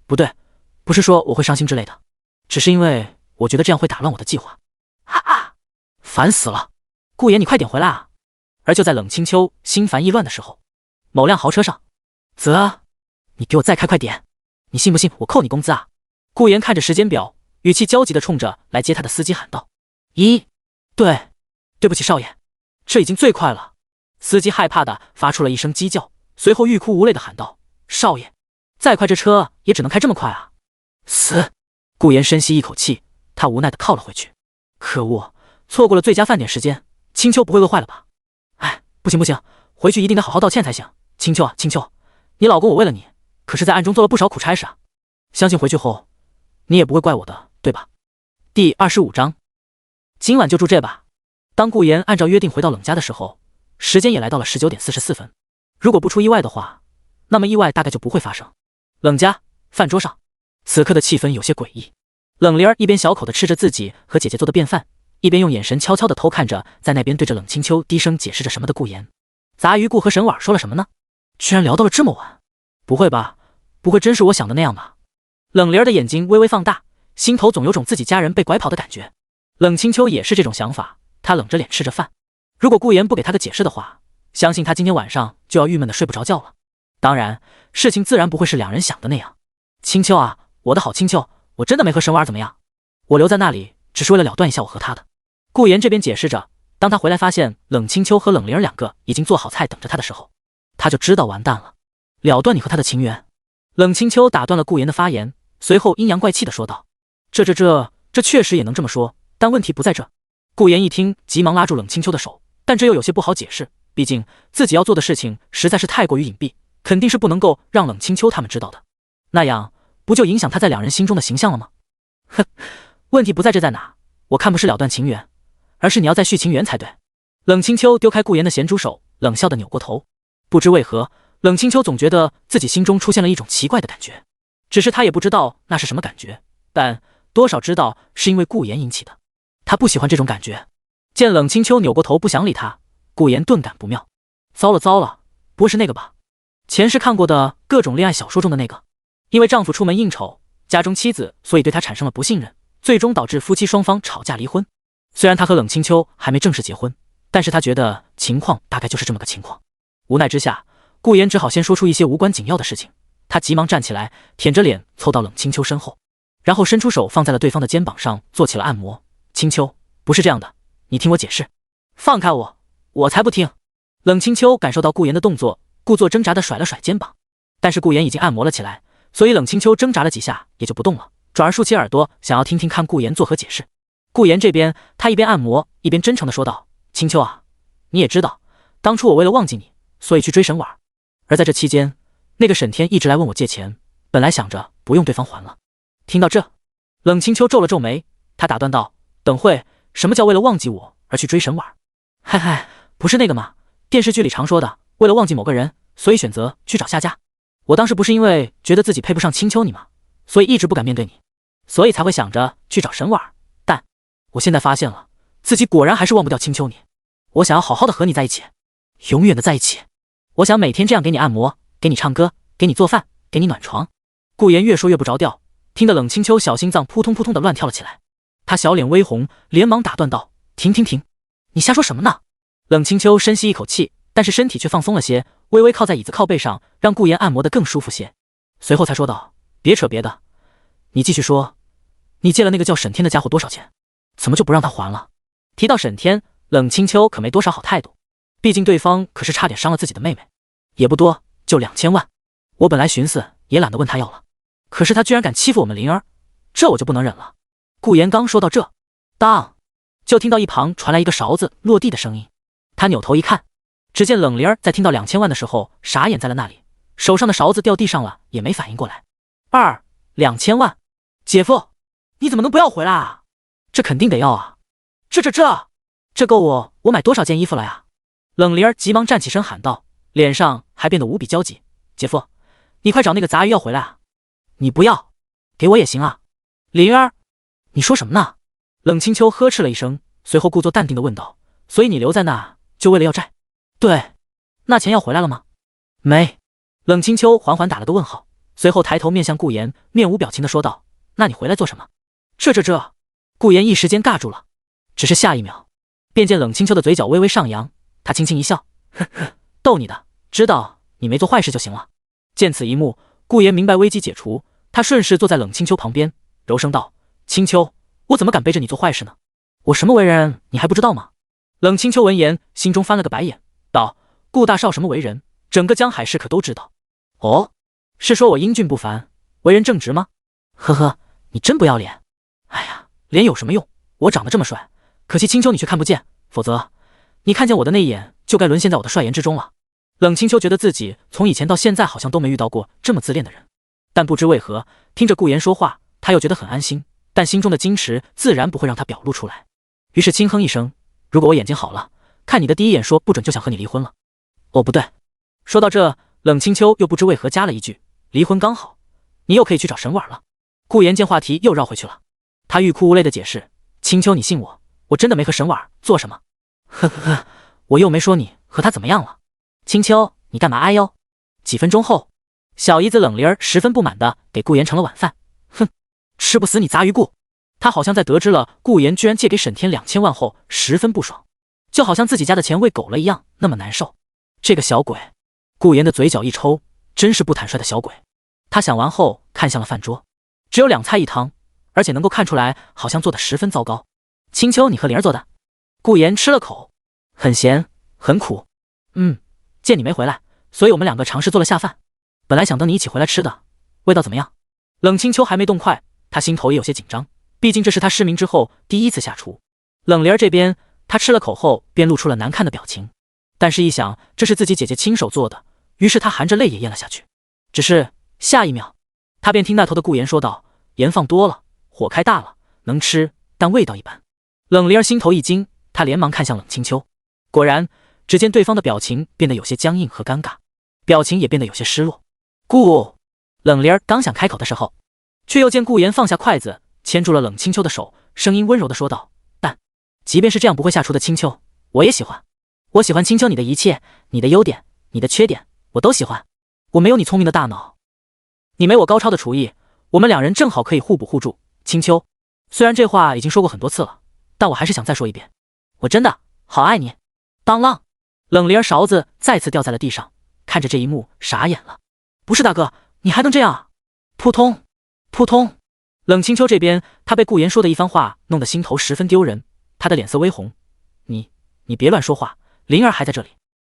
B: 不对，不是说我会伤心之类的，只是因为我觉得这样会打乱我的计划。烦死了！顾言，你快点回来啊！而就在冷清秋心烦意乱的时候，某辆豪车上，泽，你给我再开快点！你信不信我扣你工资啊？顾言看着时间表，语气焦急地冲着来接他的司机喊道：“对不起少爷，这已经最快了。”司机害怕地发出了一声鸡叫，随后欲哭无泪地喊道：“少爷，再快这车也只能开这么快啊！”死！顾言深吸一口气，他无奈地靠了回去。可恶，错过了最佳饭点时间，青秋不会饿坏了吧？哎，不行，回去一定得好好道歉才行。青秋，你老公我为了你，可是在暗中做了不少苦差事啊。相信回去后，你也不会怪我的，对吧？第25章，今晚就住这吧。当顾言按照约定回到冷家的时候，时间也来到了19点44分。如果不出意外的话，那么意外大概就不会发生。冷家饭桌上，此刻的气氛有些诡异。冷灵儿一边小口地吃着自己和姐姐做的便饭，一边用眼神悄悄地偷看着在那边对着冷清秋低声解释着什么的顾言。杂鱼顾和沈婉说了什么呢？居然聊到了这么晚？不会吧？不会真是我想的那样吧？冷灵儿的眼睛微微放大，心头总有种自己家人被拐跑的感觉。冷清秋也是这种想法，他冷着脸吃着饭。如果顾言不给他个解释的话，相信他今天晚上就要郁闷的睡不着觉了。当然，事情自然不会是两人想的那样。青秋啊，我的好青秋，我真的没和沈婉儿怎么样，我留在那里只是为了了断一下我和他的。顾言这边解释着，当他回来发现冷清秋和冷灵儿两个已经做好菜等着他的时候，他就知道完蛋了，了断你和他的情缘。冷清秋打断了顾言的发言，随后阴阳怪气的说道：这确实也能这么说，但问题不在这。顾言一听，急忙拉住冷清秋的手，但这又有些不好解释，毕竟自己要做的事情实在是太过于隐蔽，肯定是不能够让冷清秋他们知道的，那样不就影响他在两人心中的形象了吗？哼，问题不在这在哪，我看不是了断情缘，而是你要再续情缘才对。冷清秋丢开顾言的咸猪手，冷笑的扭过头。不知为何，冷清秋总觉得自己心中出现了一种奇怪的感觉，只是他也不知道那是什么感觉，但多少知道是因为顾言引起的。他不喜欢这种感觉。见冷清秋扭过头不想理他，顾言顿感不妙。糟了，不会是那个吧？前世看过的各种恋爱小说中的那个，因为丈夫出门应酬，家中妻子所以对他产生了不信任，最终导致夫妻双方吵架离婚。虽然他和冷清秋还没正式结婚，但是他觉得情况大概就是这么个情况。无奈之下，顾言只好先说出一些无关紧要的事情。他急忙站起来，舔着脸凑到冷清秋身后，然后伸出手放在了对方的肩膀上，做起了按摩。清秋，不是这样的，你听我解释。放开我，我才不听。冷清秋感受到顾言的动作，故作挣扎地甩了甩肩膀，但是顾言已经按摩了起来，所以冷清秋挣扎了几下也就不动了，转而竖起耳朵想要听听看顾言作何解释。顾言这边，他一边按摩一边真诚地说道：清秋啊，你也知道，当初我为了忘记你，所以去追沈婉儿，而在这期间，那个沈天一直来问我借钱，本来想着不用对方还了。听到这，冷清秋皱了皱眉，他打断道：等会，什么叫为了忘记我而去追沈婉儿？嗨，不是那个吗？电视剧里常说的，为了忘记某个人，所以选择去找下家。我当时不是因为觉得自己配不上青秋你吗？所以一直不敢面对你，所以才会想着去找沈婉儿。但我现在发现了，自己果然还是忘不掉青秋你。我想要好好的和你在一起，永远的在一起。我想每天这样给你按摩，给你唱歌，给你做饭，给你暖床。顾言越说越不着调，听得冷清秋小心脏扑通扑通的乱跳了起来。他小脸微红，连忙打断道：停，你瞎说什么呢？冷清秋深吸一口气，但是身体却放松了些，微微靠在椅子靠背上，让顾言按摩得更舒服些。随后才说道：别扯别的，你继续说，你借了那个叫沈天的家伙多少钱？怎么就不让他还了？提到沈天，冷清秋可没多少好态度，毕竟对方可是差点伤了自己的妹妹。也不多，就2000万。我本来寻思也懒得问他要了，可是他居然敢欺负我们灵儿，这我就不能忍了。顾言刚说到这，当就听到一旁传来一个勺子落地的声音。他扭头一看，只见冷灵儿在听到2000万的时候傻眼在了那里，手上的勺子掉地上了也没反应过来。2000万，姐夫，你怎么能不要回来啊？这肯定得要啊！这够我买多少件衣服了呀？冷灵儿急忙站起身喊道，脸上还变得无比焦急。姐夫，你快找那个杂鱼要回来啊！你不要，给我也行啊。灵儿，你说什么呢？冷清秋呵斥了一声，随后故作淡定地问道：所以你留在那就为了要债？对，那钱要回来了吗？没。冷清秋缓缓打了个问号，随后抬头面向顾言，面无表情地说道：那你回来做什么？这……顾言一时间尬住了，只是下一秒，便见冷清秋的嘴角微微上扬，他轻轻一笑：呵呵，逗你的，知道你没做坏事就行了。见此一幕，顾言明白危机解除，他顺势坐在冷清秋旁边，柔声道：清秋，我怎么敢背着你做坏事呢？我什么为人你还不知道吗？冷清秋闻言，心中翻了个白眼，道：顾大少什么为人，整个江海市可都知道。哦，是说我英俊不凡，为人正直吗？呵呵，你真不要脸。哎呀，脸有什么用？我长得这么帅，可惜青秋你却看不见，否则你看见我的那一眼就该沦陷在我的帅颜之中了。冷清秋觉得自己从以前到现在好像都没遇到过这么自恋的人，但不知为何，听着顾言说话，他又觉得很安心，但心中的矜持自然不会让他表露出来。于是轻哼一声：如果我眼睛好了，看你的第一眼说不准就想和你离婚了。哦，不对。说到这，冷清秋又不知为何加了一句：离婚刚好，你又可以去找沈婉了。顾言见话题又绕回去了，他欲哭无泪的解释：清秋，你信我，我真的没和沈婉做什么。呵呵呵，我又没说你和他怎么样了。清秋，你干嘛哎呦？几分钟后，小姨子冷灵儿十分不满的给顾言盛了晚饭。哼，吃不死你杂鱼顾。他好像在得知了顾言居然借给沈天2000万后十分不爽，就好像自己家的钱喂狗了一样，那么难受。这个小鬼。顾言的嘴角一抽，真是不坦率的小鬼。他想完后看向了饭桌，只有2菜1汤，而且能够看出来好像做得十分糟糕。青秋，你和灵儿做的？顾言吃了口，很咸，很苦。见你没回来，所以我们2个尝试做了下饭。本来想等你一起回来吃的，味道怎么样？冷清秋还没动筷，他心头也有些紧张，毕竟这是他失明之后第一次下厨。冷灵儿这边，他吃了口后便露出了难看的表情，但是一想这是自己姐姐亲手做的，于是他含着泪也咽了下去。只是下一秒，他便听那头的顾言说道：“盐放多了，火开大了，能吃，但味道一般。”冷灵儿心头一惊，他连忙看向冷清秋，果然，只见对方的表情变得有些僵硬和尴尬，表情也变得有些失落。冷灵儿刚想开口的时候，却又见顾言放下筷子，牵住了冷清秋的手，声音温柔地说道：“但即便是这样不会下厨的清秋，我也喜欢。我喜欢清秋你的一切，你的优点，你的缺点，我都喜欢。我没有你聪明的大脑，你没我高超的厨艺，我们2人正好可以互补互助。清秋，虽然这话已经说过很多次了，但我还是想再说一遍，我真的好爱你。”当啷，冷灵儿勺子再次掉在了地上，看着这一幕傻眼了。不是大哥，你还能这样啊？扑通扑通。冷清秋这边，他被顾言说的一番话弄得心头十分丢人，他的脸色微红。你别乱说话，灵儿还在这里。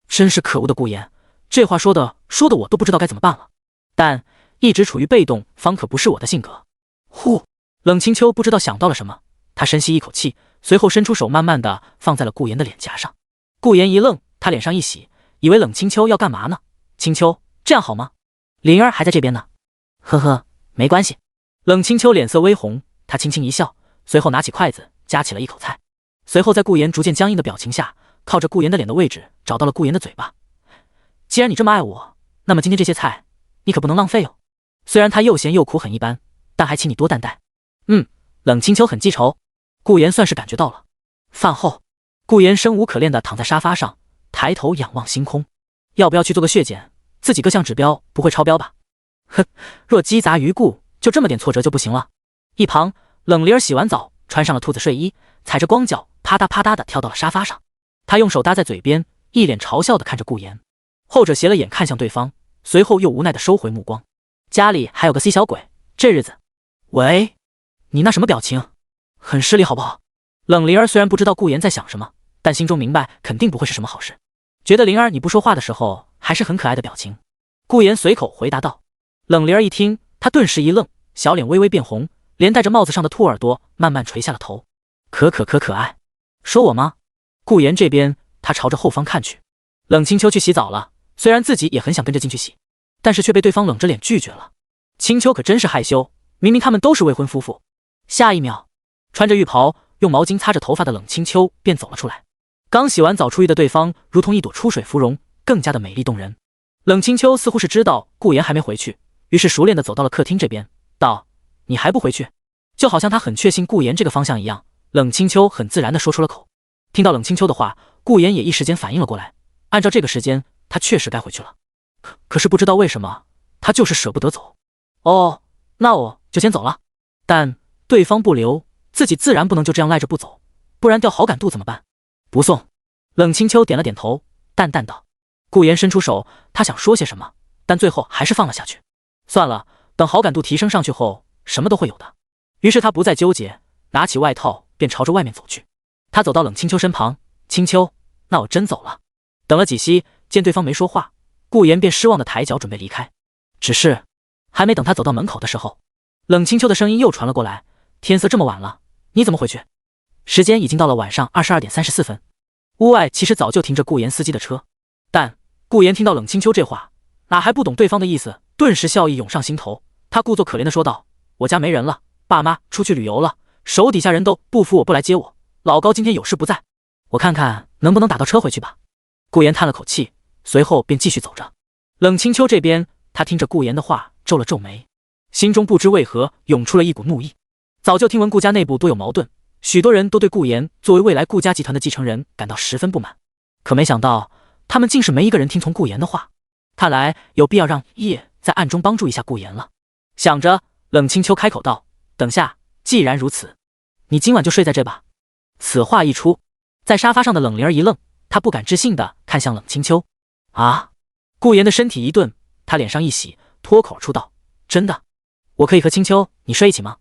B: 真是可恶的顾言，这话说的我都不知道该怎么办了。但一直处于被动方可不是我的性格。冷清秋不知道想到了什么，他深吸一口气，随后伸出手慢慢的放在了顾言的脸颊上。顾言一愣，他脸上一喜，以为冷清秋要干嘛呢？清秋，这样好吗？灵儿还在这边呢。呵呵，没关系。冷清秋脸色微红，他轻轻一笑，随后拿起筷子夹起了一口菜，随后在顾言逐渐僵硬的表情下，靠着顾言的脸的位置找到了顾言的嘴巴。既然你这么爱我，那么今天这些菜你可不能浪费哦。虽然它又咸又苦很一般，但还请你多担待。冷清秋很记仇，顾言算是感觉到了。饭后，顾言生无可恋的躺在沙发上，抬头仰望星空。要不要去做个血检？自己各项指标不会超标吧？若积杂于故，就这么点挫折就不行了。一旁，冷灵儿洗完澡，穿上了兔子睡衣，踩着光脚，啪嗒啪嗒的跳到了沙发上。他用手搭在嘴边，一脸嘲笑的看着顾言。后者斜了眼看向对方，随后又无奈的收回目光。家里还有个 C 小鬼，这日子……喂，你那什么表情？很失礼好不好？冷灵儿虽然不知道顾言在想什么，但心中明白肯定不会是什么好事，觉得灵儿你不说话的时候还是很可爱的表情。顾言随口回答道。冷灵儿一听，他顿时一愣，小脸微微变红，连带着帽子上的兔耳朵慢慢垂下了头。可爱，说我吗？顾言这边，他朝着后方看去，冷清秋去洗澡了，虽然自己也很想跟着进去洗，但是却被对方冷着脸拒绝了。清秋可真是害羞，明明他们都是未婚夫妇。下一秒，穿着浴袍用毛巾擦着头发的冷清秋便走了出来。刚洗完澡出浴的对方如同一朵出水芙蓉，更加的美丽动人。冷清秋似乎是知道顾言还没回去，于是熟练的走到了客厅这边，道：“你还不回去？”就好像他很确信顾言这个方向一样，冷清秋很自然的说出了口。听到冷清秋的话，顾言也一时间反应了过来，按照这个时间，他确实该回去了。可是不知道为什么，他就是舍不得走。哦，那我就先走了。但对方不留，自己自然不能就这样赖着不走，不然掉好感度怎么办？不送。冷清秋点了点头，淡淡道。顾言伸出手，他想说些什么，但最后还是放了下去。算了，等好感度提升上去后，什么都会有的。于是他不再纠结，拿起外套便朝着外面走去。他走到冷清秋身旁，清秋，那我真走了。等了几息，见对方没说话，顾言便失望的抬脚准备离开。只是还没等他走到门口的时候，冷清秋的声音又传了过来：“天色这么晚了，你怎么回去？”时间已经到了晚上22点34分。屋外其实早就停着顾言司机的车，但顾言听到冷清秋这话，哪还不懂对方的意思，顿时笑意涌上心头。他故作可怜的说道：“我家没人了，爸妈出去旅游了，手底下人都不服我不来接我，老高今天有事不在，我看看能不能打到车回去吧。”顾言叹了口气，随后便继续走着。冷清秋这边，他听着顾言的话，皱了皱眉，心中不知为何涌出了一股怒意。早就听闻顾家内部多有矛盾，许多人都对顾言作为未来顾家集团的继承人感到十分不满，可没想到他们竟是没一个人听从顾言的话。看来有必要让叶在暗中帮助一下顾言了。想着，冷清秋开口道：“等下，既然如此，你今晚就睡在这吧。”此话一出，在沙发上的冷灵儿一愣，她不敢置信地看向冷清秋。啊！顾言的身体一顿，他脸上一喜，脱口而出道：“真的？我可以和青秋你睡一起吗？”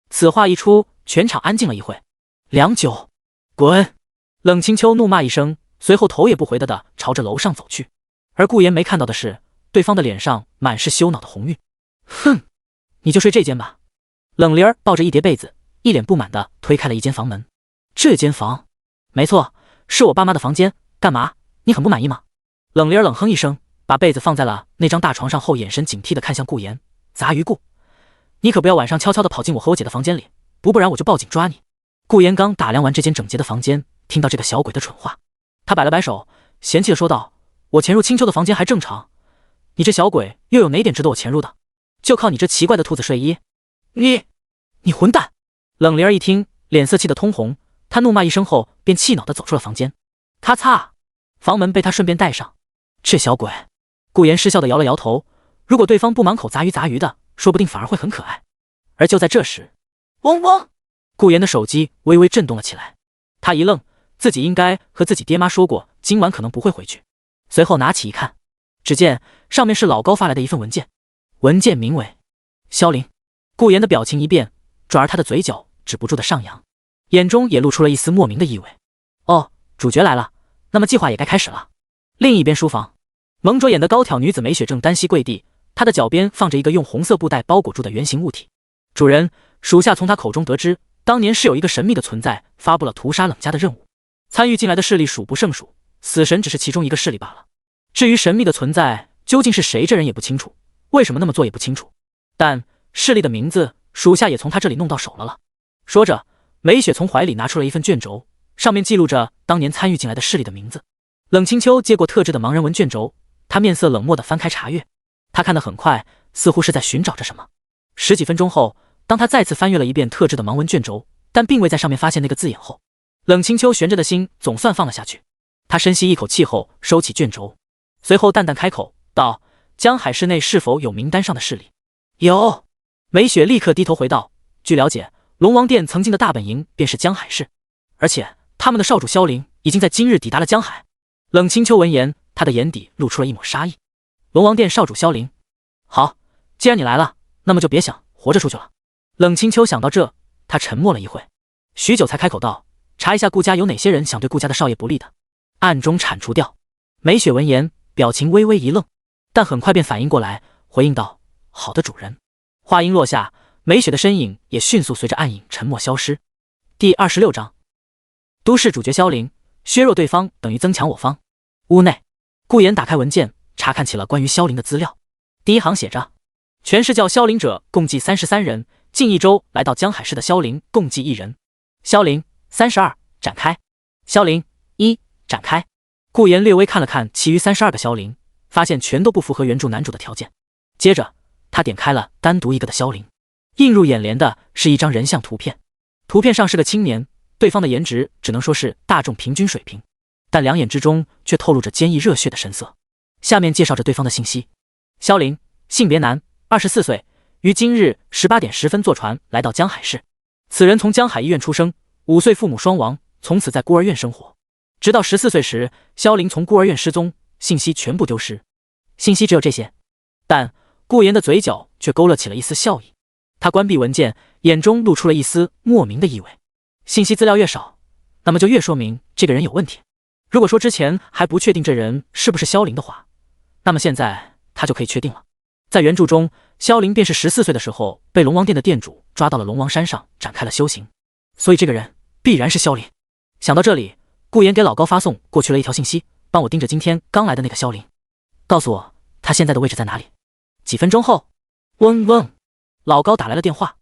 B: 此话一出，全场安静了一会，良久。滚！冷清秋怒骂一声，随后头也不回的朝着楼上走去。而顾言没看到的是，对方的脸上满是羞恼的红晕。哼，你就睡这间吧。冷灵儿抱着一叠被子，一脸不满的推开了一间房门。这间房？没错，是我爸妈的房间。干嘛？你很不满意吗？冷灵儿冷哼一声，把被子放在了那张大床上后，眼神警惕的看向顾言。杂鱼顾，你可不要晚上悄悄的跑进我和我姐的房间里，不然我就报警抓你。顾言刚打量完这间整洁的房间，听到这个小鬼的蠢话，他摆了摆手，嫌弃的说道：“我潜入青秋的房间还正常，你这小鬼又有哪点值得我潜入的？就靠你这奇怪的兔子睡衣？你混蛋！”冷灵儿一听，脸色气得通红，他怒骂一声后，便气恼的走出了房间。咔嚓，房门被他顺便带上。这小鬼！顾言失笑的摇了摇头，如果对方不满口杂鱼的，说不定反而会很可爱。而就在这时，嗡嗡，顾言的手机微微震动了起来。他一愣，自己应该和自己爹妈说过今晚可能不会回去。随后拿起一看，只见上面是老高发来的一份文件，文件名为萧凌。顾言的表情一变，转而他的嘴角止不住的上扬，眼中也露出了一丝莫名的意味。哦，主角来了，那么计划也该开始了。另一边书房，蒙着眼的高挑女子梅雪正单膝跪地，她的脚边放着一个用红色布袋包裹住的圆形物体。主人，属下从他口中得知，当年是有一个神秘的存在发布了屠杀冷家的任务，参与进来的势力数不胜数，死神只是其中一个势力罢了。至于神秘的存在究竟是谁，这人也不清楚，为什么那么做也不清楚，但势力的名字属下也从他这里弄到手了。说着，梅雪从怀里拿出了一份卷轴，上面记录着当年参与进来的势力的名字。冷清秋接过特制的盲人文卷轴，他面色冷漠地翻开查阅，他看得很快，似乎是在寻找着什么。十几分钟后，当他再次翻阅了一遍特制的盲文卷轴，但并未在上面发现那个字眼后，冷清秋悬着的心总算放了下去。他深吸一口气后，收起卷轴，随后淡淡开口道：“江海市内是否有名单上的势力？”有。梅雪立刻低头回道：“据了解，龙王殿曾经的大本营便是江海市，而且他们的少主萧凌已经在今日抵达了江海。”冷清秋闻言，他的眼底露出了一抹杀意。龙王殿少主萧凌，好，既然你来了，那么就别想活着出去了。冷清秋想到这，他沉默了一会，许久才开口道：“查一下顾家有哪些人想对顾家的少爷不利的，暗中铲除掉。”梅雪闻言，表情微微一愣，但很快便反应过来，回应道：“好的，主人。”话音落下，梅雪的身影也迅速随着暗影沉默消失。第26章，都市主角萧凌削弱对方等于增强我方。屋内，顾言打开文件，查看起了关于萧凌的资料。第一行写着：全市叫萧凌者共计33人，近一周来到江海市的萧凌共计1人。萧凌32，展开。萧凌1，展开。顾言略微看了看其余32个萧凌，发现全都不符合原著男主的条件。接着他点开了单独一个的萧凌，映入眼帘的是一张人像图片。图片上是个青年，对方的颜值只能说是大众平均水平，但两眼之中却透露着坚毅热血的神色。下面介绍着对方的信息：萧凌，性别男，24岁，于今日18点10分坐船来到江海市。此人从江海医院出生，5岁父母双亡，从此在孤儿院生活。直到14岁时，萧凌从孤儿院失踪，信息全部丢失。信息只有这些，但顾言的嘴角却勾勒起了一丝笑意。他关闭文件，眼中露出了一丝莫名的意味。信息资料越少，那么就越说明这个人有问题。如果说之前还不确定这人是不是萧凌的话，那么现在他就可以确定了。在原著中，萧凌便是14岁的时候被龙王殿的殿主抓到了龙王山上展开了修行，所以这个人必然是萧凌。想到这里，顾言给老高发送过去了一条信息：帮我盯着今天刚来的那个萧凌，告诉我他现在的位置在哪里。几分钟后，嗡嗡，老高打来了电话。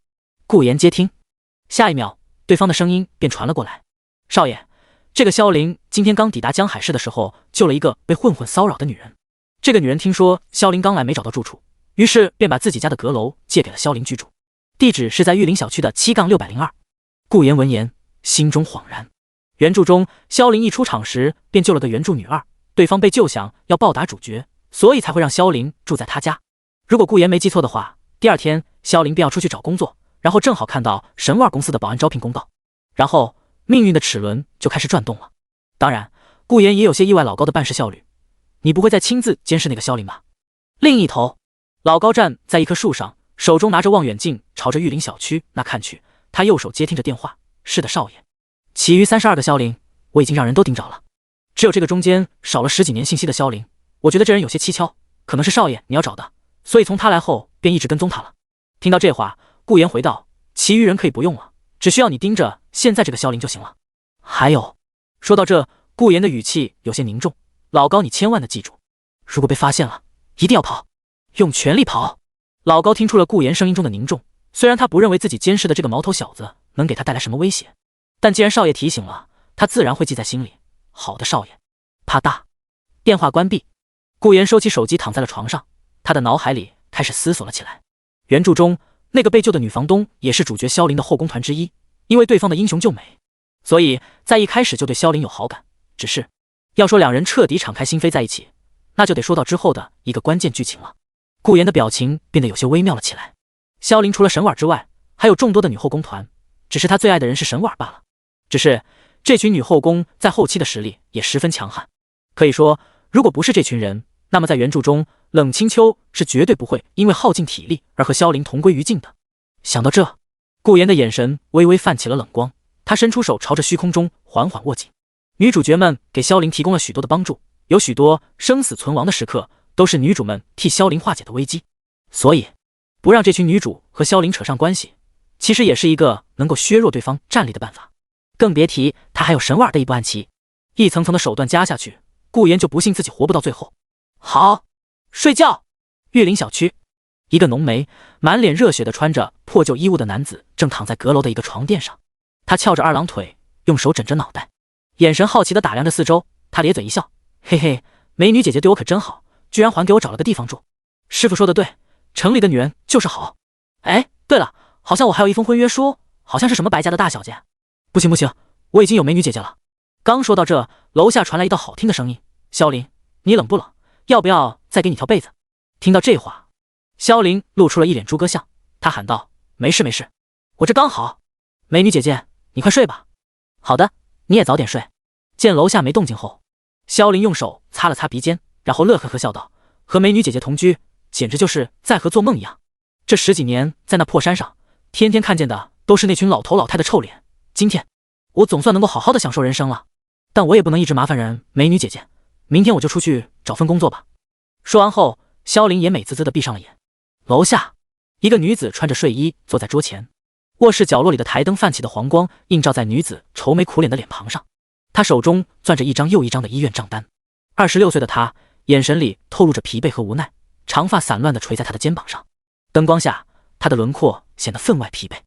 B: 顾言接听，下一秒对方的声音便传了过来：少爷，这个萧凌今天刚抵达江海市的时候救了一个被混混骚扰的女人。这个女人听说萧凌刚来没找到住处，于是便把自己家的阁楼借给了萧凌居住，地址是在玉林小区的7-602。顾言闻言心中恍然，原著中萧凌一出场时便救了个原著女二，对方被救想要报答主角，所以才会让萧凌住在他家。如果顾言没记错的话，第二天萧凌便要出去找工作，然后正好看到神腕公司的保安招聘公告，然后命运的齿轮就开始转动了。当然顾言也有些意外老高的办事效率，你不会再亲自监视那个萧凌吧？另一头，老高站在一棵树上，手中拿着望远镜，朝着玉林小区那看去。他右手接听着电话：“是的，少爷。其余32个萧凌，我已经让人都盯着了，只有这个中间少了10几年信息的萧凌，我觉得这人有些蹊跷，可能是少爷你要找的，所以从他来后便一直跟踪他了。”听到这话，顾言回道：“其余人可以不用了，只需要你盯着现在这个萧凌就行了。还有。”说到这，顾言的语气有些凝重：“老高，你千万的记住，如果被发现了，一定要跑，用全力跑。”老高听出了顾言声音中的凝重，虽然他不认为自己监视的这个毛头小子能给他带来什么威胁，但既然少爷提醒了，他自然会记在心里。好的，少爷。啪嗒，电话关闭。顾言收起手机，躺在了床上，他的脑海里开始思索了起来。原著中那个被救的女房东也是主角萧凌的后宫团之一，因为对方的英雄救美，所以在一开始就对萧凌有好感。只是要说两人彻底敞开心扉在一起，那就得说到之后的一个关键剧情了。顾言的表情变得有些微妙了起来。萧凌除了沈婉之外，还有众多的女后宫团，只是他最爱的人是沈婉罢了。只是这群女后宫在后期的实力也十分强悍，可以说如果不是这群人，那么在原著中冷清秋是绝对不会因为耗尽体力而和萧凌同归于尽的。想到这，顾言的眼神微微泛起了冷光，他伸出手朝着虚空中缓缓握紧。女主角们给萧凌提供了许多的帮助，有许多生死存亡的时刻都是女主们替萧凌化解的危机，所以不让这群女主和萧凌扯上关系，其实也是一个能够削弱对方战力的办法。更别提他还有沈婉的一步暗棋，一层层的手段加下去，顾言就不信自己活不到最后。好，睡觉。玉林小区，一个浓眉满脸热血的穿着破旧衣物的男子正躺在阁楼的一个床垫上，他翘着二郎腿，用手枕着脑袋，眼神好奇地打量着四周。他咧嘴一笑：“嘿嘿，美女姐姐对我可真好，居然还给我找了个地方住。师傅说的对，城里的女人就是好。哎，对了，好像我还有一封婚约书，好像是什么白家的大小姐。不行不行，我已经有美女姐姐了。”刚说到这，楼下传来一道好听的声音：“萧凌，你冷不冷？要不要再给你条被子？”听到这话，萧凌露出了一脸猪哥相，他喊道：“没事没事，我这刚好。美女姐姐，你快睡吧。”“好的，你也早点睡。”见楼下没动静后，萧凌用手擦了擦鼻尖，然后乐呵呵笑道：“和美女姐姐同居，简直就是在和做梦一样。这10几年在那破山上，天天看见的都是那群老头老太的臭脸，今天我总算能够好好的享受人生了。但我也不能一直麻烦人，美女姐姐，明天我就出去找份工作吧。”说完后，萧凌也美滋滋的闭上了眼。楼下，一个女子穿着睡衣坐在桌前，卧室角落里的台灯泛起的黄光映照在女子愁眉苦脸的脸庞上，她手中攥着一张又一张的医院账单。26岁的她，眼神里透露着疲惫和无奈，长发散乱地垂在她的肩膀上，灯光下，她的轮廓显得分外疲惫。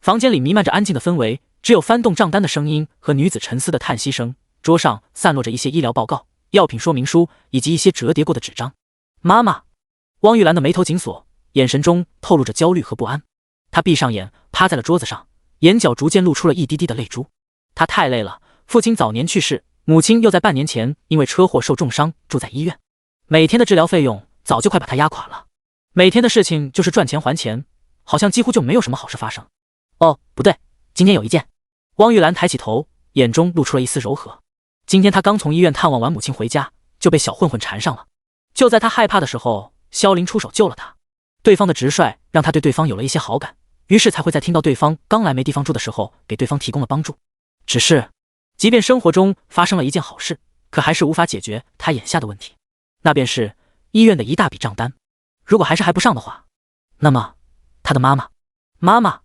B: 房间里弥漫着安静的氛围，只有翻动账单的声音和女子沉思的叹息声。桌上散落着一些医疗报告、药品说明书以及一些折叠过的纸张。妈妈，汪玉兰的眉头紧锁，眼神中透露着焦虑和不安。她闭上眼，趴在了桌子上，眼角逐渐露出了一滴滴的泪珠。她太累了，父亲早年去世，母亲又在半年前因为车祸受重伤住在医院，每天的治疗费用早就快把她压垮了。每天的事情就是赚钱还钱，好像几乎就没有什么好事发生。哦，不对，今天有一件。汪玉兰抬起头，眼中露出了一丝柔和。今天她刚从医院探望完母亲回家，就被小混混缠上了。就在她害怕的时候，萧凌出手救了她。对方的直率让她对对方有了一些好感，于是才会在听到对方刚来没地方住的时候，给对方提供了帮助。只是，即便生活中发生了一件好事，可还是无法解决她眼下的问题，那便是医院的一大笔账单。如果还不上的话，那么她的妈妈，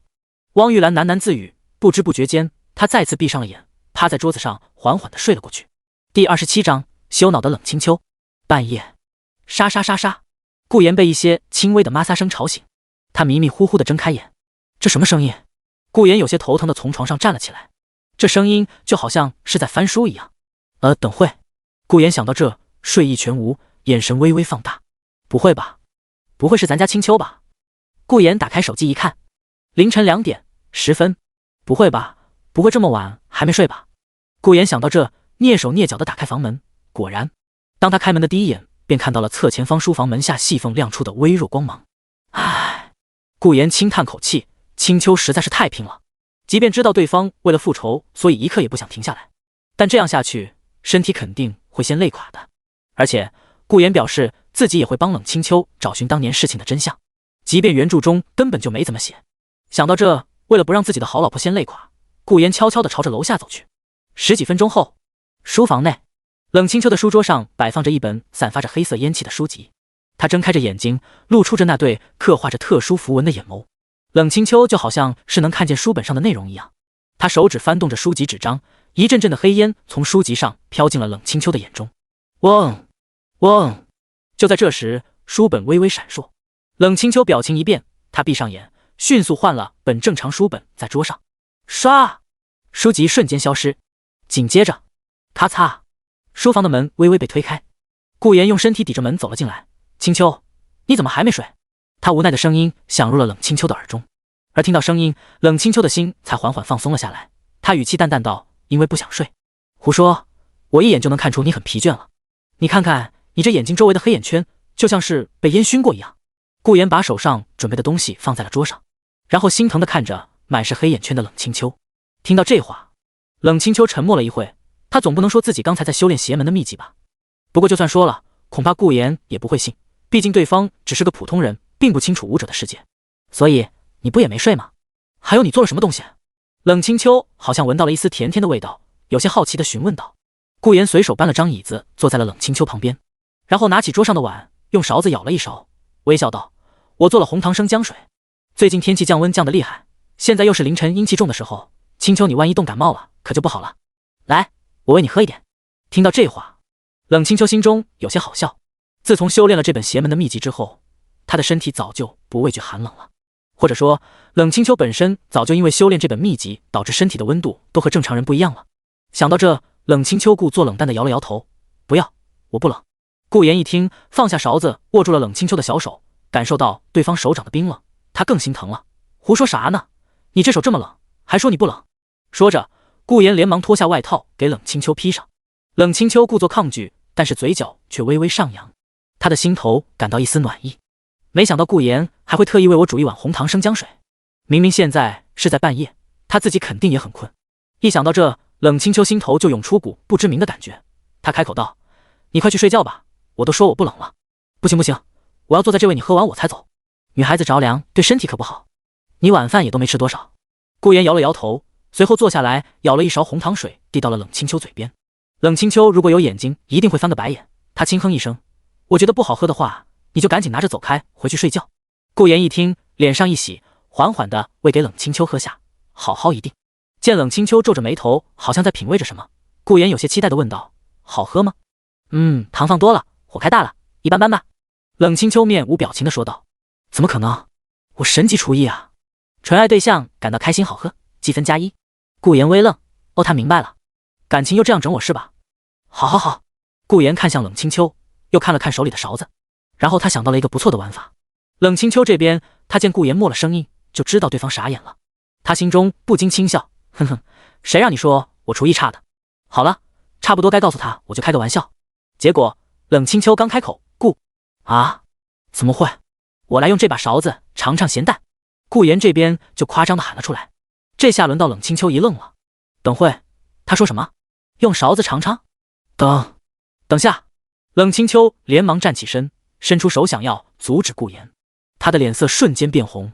B: 汪玉兰喃喃自语，不知不觉间，她再次闭上了眼，趴在桌子上缓缓地睡了过去。第27章，羞恼的冷清秋。半夜，沙沙沙沙，顾言被一些轻微的摩擦声吵醒，他迷迷糊糊地睁开眼，这什么声音？顾言有些头疼地从床上站了起来，这声音就好像是在翻书一样。等会，顾言想到这，睡意全无，眼神微微放大。不会吧？不会是咱家青秋吧？顾言打开手机一看，凌晨2点10分。不会吧？不会这么晚还没睡吧？顾言想到这，蹑手蹑脚地打开房门，果然，当他开门的第一眼，便看到了侧前方书房门下细缝亮出的微弱光芒。唉，顾言轻叹口气，青秋实在是太拼了，即便知道对方为了复仇，所以一刻也不想停下来，但这样下去，身体肯定会先累垮的。而且顾言表示自己也会帮冷清秋找寻当年事情的真相，即便原著中根本就没怎么写。想到这，为了不让自己的好老婆先累垮，顾言悄悄地朝着楼下走去。十几分钟后，书房内，冷清秋的书桌上摆放着一本散发着黑色烟气的书籍，他睁开着眼睛，露出着那对刻画着特殊符文的眼眸。冷清秋就好像是能看见书本上的内容一样，他手指翻动着书籍纸张，一阵阵的黑烟从书籍上飘进了冷清秋的眼中。嗡嗡！就在这时，书本微微闪烁，冷清秋表情一变，他闭上眼，迅速换了本正常书本在桌上。唰，书籍瞬间消失。紧接着，咔嚓，书房的门微微被推开，顾言用身体抵着门走了进来。清秋，你怎么还没睡？他无奈的声音响入了冷清秋的耳中，而听到声音，冷清秋的心才缓缓放松了下来。他语气淡淡道：“因为不想睡。”胡说，我一眼就能看出你很疲倦了。你看看你这眼睛周围的黑眼圈，就像是被烟熏过一样。顾言把手上准备的东西放在了桌上，然后心疼地看着满是黑眼圈的冷清秋。听到这话，冷清秋沉默了一会，他总不能说自己刚才在修炼邪门的秘籍吧？不过就算说了，恐怕顾言也不会信，毕竟对方只是个普通人，并不清楚武者的世界。所以你不也没睡吗？还有你做了什么东西？冷清秋好像闻到了一丝甜甜的味道，有些好奇地询问道。顾言随手搬了张椅子坐在了冷清秋旁边，然后拿起桌上的碗，用勺子舀了一勺，微笑道：“我做了红糖生姜水。最近天气降温降得厉害，现在又是凌晨阴气重的时候，清秋你万一冻感冒了，可就不好了。来，我喂你喝一点。”听到这话，冷清秋心中有些好笑。自从修炼了这本邪门的秘籍之后，他的身体早就不畏惧寒冷了，或者说冷清秋本身早就因为修炼这本秘籍，导致身体的温度都和正常人不一样了。想到这，冷清秋故作冷淡地摇了摇头：“不要，我不冷。”顾言一听，放下勺子，握住了冷清秋的小手，感受到对方手掌的冰冷，他更心疼了。胡说啥呢？你这手这么冷，还说你不冷？说着，顾言连忙脱下外套给冷清秋披上。冷清秋故作抗拒，但是嘴角却微微上扬，他的心头感到一丝暖意。没想到顾言还会特意为我煮一碗红糖生姜水，明明现在是在半夜，他自己肯定也很困。一想到这，冷清秋心头就涌出股不知名的感觉。他开口道：“你快去睡觉吧，我都说我不冷了。”“不行不行，我要坐在这为你喝完我才走。女孩子着凉对身体可不好，你晚饭也都没吃多少。”顾言摇了摇头，随后坐下来舀了一勺红糖水递到了冷清秋嘴边。冷清秋如果有眼睛一定会翻个白眼，他轻哼一声：“我觉得不好喝的话，你就赶紧拿着走开，回去睡觉。”顾言一听，脸上一喜，缓缓地喂给冷清秋喝下，好好一定。见冷清秋皱着眉头，好像在品味着什么，顾言有些期待地问道：“好喝吗？”“糖放多了，火开大了，一般般吧。”冷清秋面无表情地说道。“怎么可能？我神级厨艺啊！”纯爱对象感到开心好喝，积分+1。顾言微愣：“哦，他明白了，感情又这样整我是吧？”“好好好。”顾言看向冷清秋，又看了看手里的勺子，然后他想到了一个不错的玩法。冷清秋这边，他见顾言默了声音，就知道对方傻眼了，他心中不禁轻笑：“哼哼，谁让你说我厨艺差的？好了，差不多该告诉他，我就开个玩笑。”结果冷清秋刚开口，啊，怎么会？我来用这把勺子尝尝咸淡。顾言这边就夸张地喊了出来。这下轮到冷清秋一愣了，等会，他说什么？用勺子尝尝？等下！冷清秋连忙站起身，伸出手想要阻止顾言，他的脸色瞬间变红，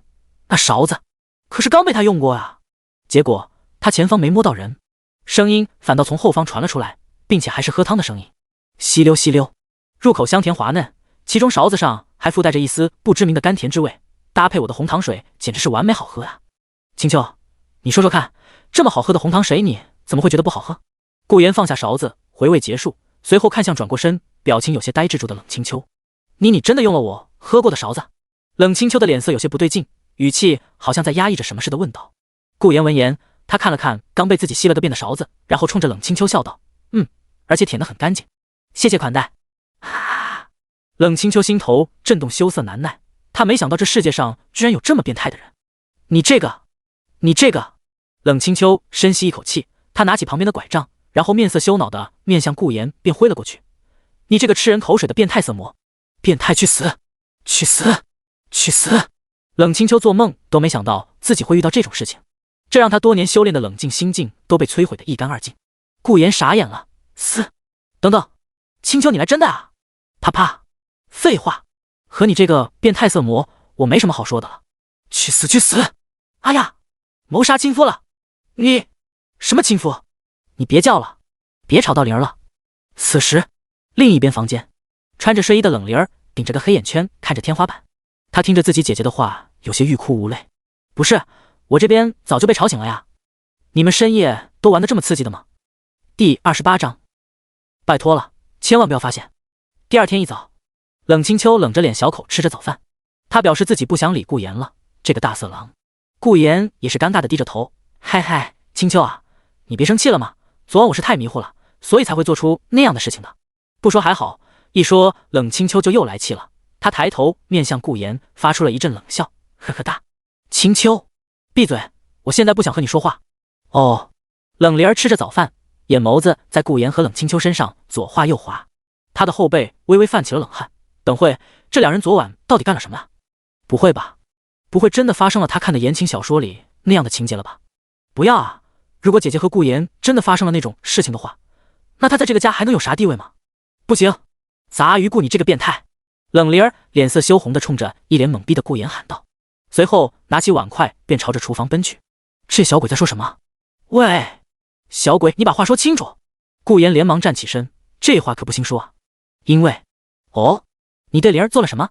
B: 那勺子可是刚被他用过啊！结果他前方没摸到人，声音反倒从后方传了出来，并且还是喝汤的声音，吸溜吸溜，入口香甜滑嫩，其中勺子上还附带着一丝不知名的甘甜之味，搭配我的红糖水，简直是完美好喝啊！清秋，你说说看，这么好喝的红糖水，你怎么会觉得不好喝？顾言放下勺子，回味结束，随后看向转过身，表情有些呆滞住的冷清秋：“你真的用了我喝过的勺子？”冷清秋的脸色有些不对劲，语气好像在压抑着什么似的问道。顾言闻言，他看了看刚被自己吸了个遍的勺子，然后冲着冷清秋笑道：“而且舔得很干净，谢谢款待。”冷清秋心头震动，羞涩难耐，他没想到这世界上居然有这么变态的人。你这个……冷清秋深吸一口气，他拿起旁边的拐杖，然后面色羞恼的面向顾言便挥了过去。“你这个吃人口水的变态色魔，变态去死！去死！去死！”冷清秋做梦都没想到自己会遇到这种事情，这让他多年修炼的冷静心境都被摧毁得一干二净。顾言傻眼了：“等等，清秋你来真的啊？啪啪，废话，和你这个变态色魔，我没什么好说的了。去死去死！哎呀，谋杀亲夫了！你什么亲夫？你别叫了，别吵到灵儿了。此时，另一边房间，穿着睡衣的冷灵儿顶着个黑眼圈看着天花板，她听着自己姐姐的话，有些欲哭无泪。不是，我这边早就被吵醒了呀。你们深夜都玩得这么刺激的吗？第28章，拜托了，千万不要发现。第二天一早，冷清秋冷着脸小口吃着早饭，他表示自己不想理顾言了，这个大色狼。顾言也是尴尬的低着头，嗨嗨，清秋啊，你别生气了嘛，昨晚我是太迷糊了，所以才会做出那样的事情的。不说还好，一说冷清秋就又来气了，他抬头面向顾言，发出了一阵冷笑，呵呵哒。清秋，闭嘴，我现在不想和你说话。哦，冷灵儿吃着早饭，眼眸子在顾言和冷清秋身上左画右划，他的后背微微泛起了冷汗。等会，这两人昨晚到底干了什么啊？不会吧？不会真的发生了他看的言情小说里那样的情节了吧？不要啊！如果姐姐和顾言真的发生了那种事情的话，那他在这个家还能有啥地位吗？不行，杂鱼顾你这个变态！冷灵儿脸色羞红的冲着一脸懵逼的顾言喊道，随后拿起碗筷便朝着厨房奔去。这小鬼在说什么？喂，小鬼，你把话说清楚！顾言连忙站起身，这话可不兴说啊。因为，哦，你对灵儿做了什么？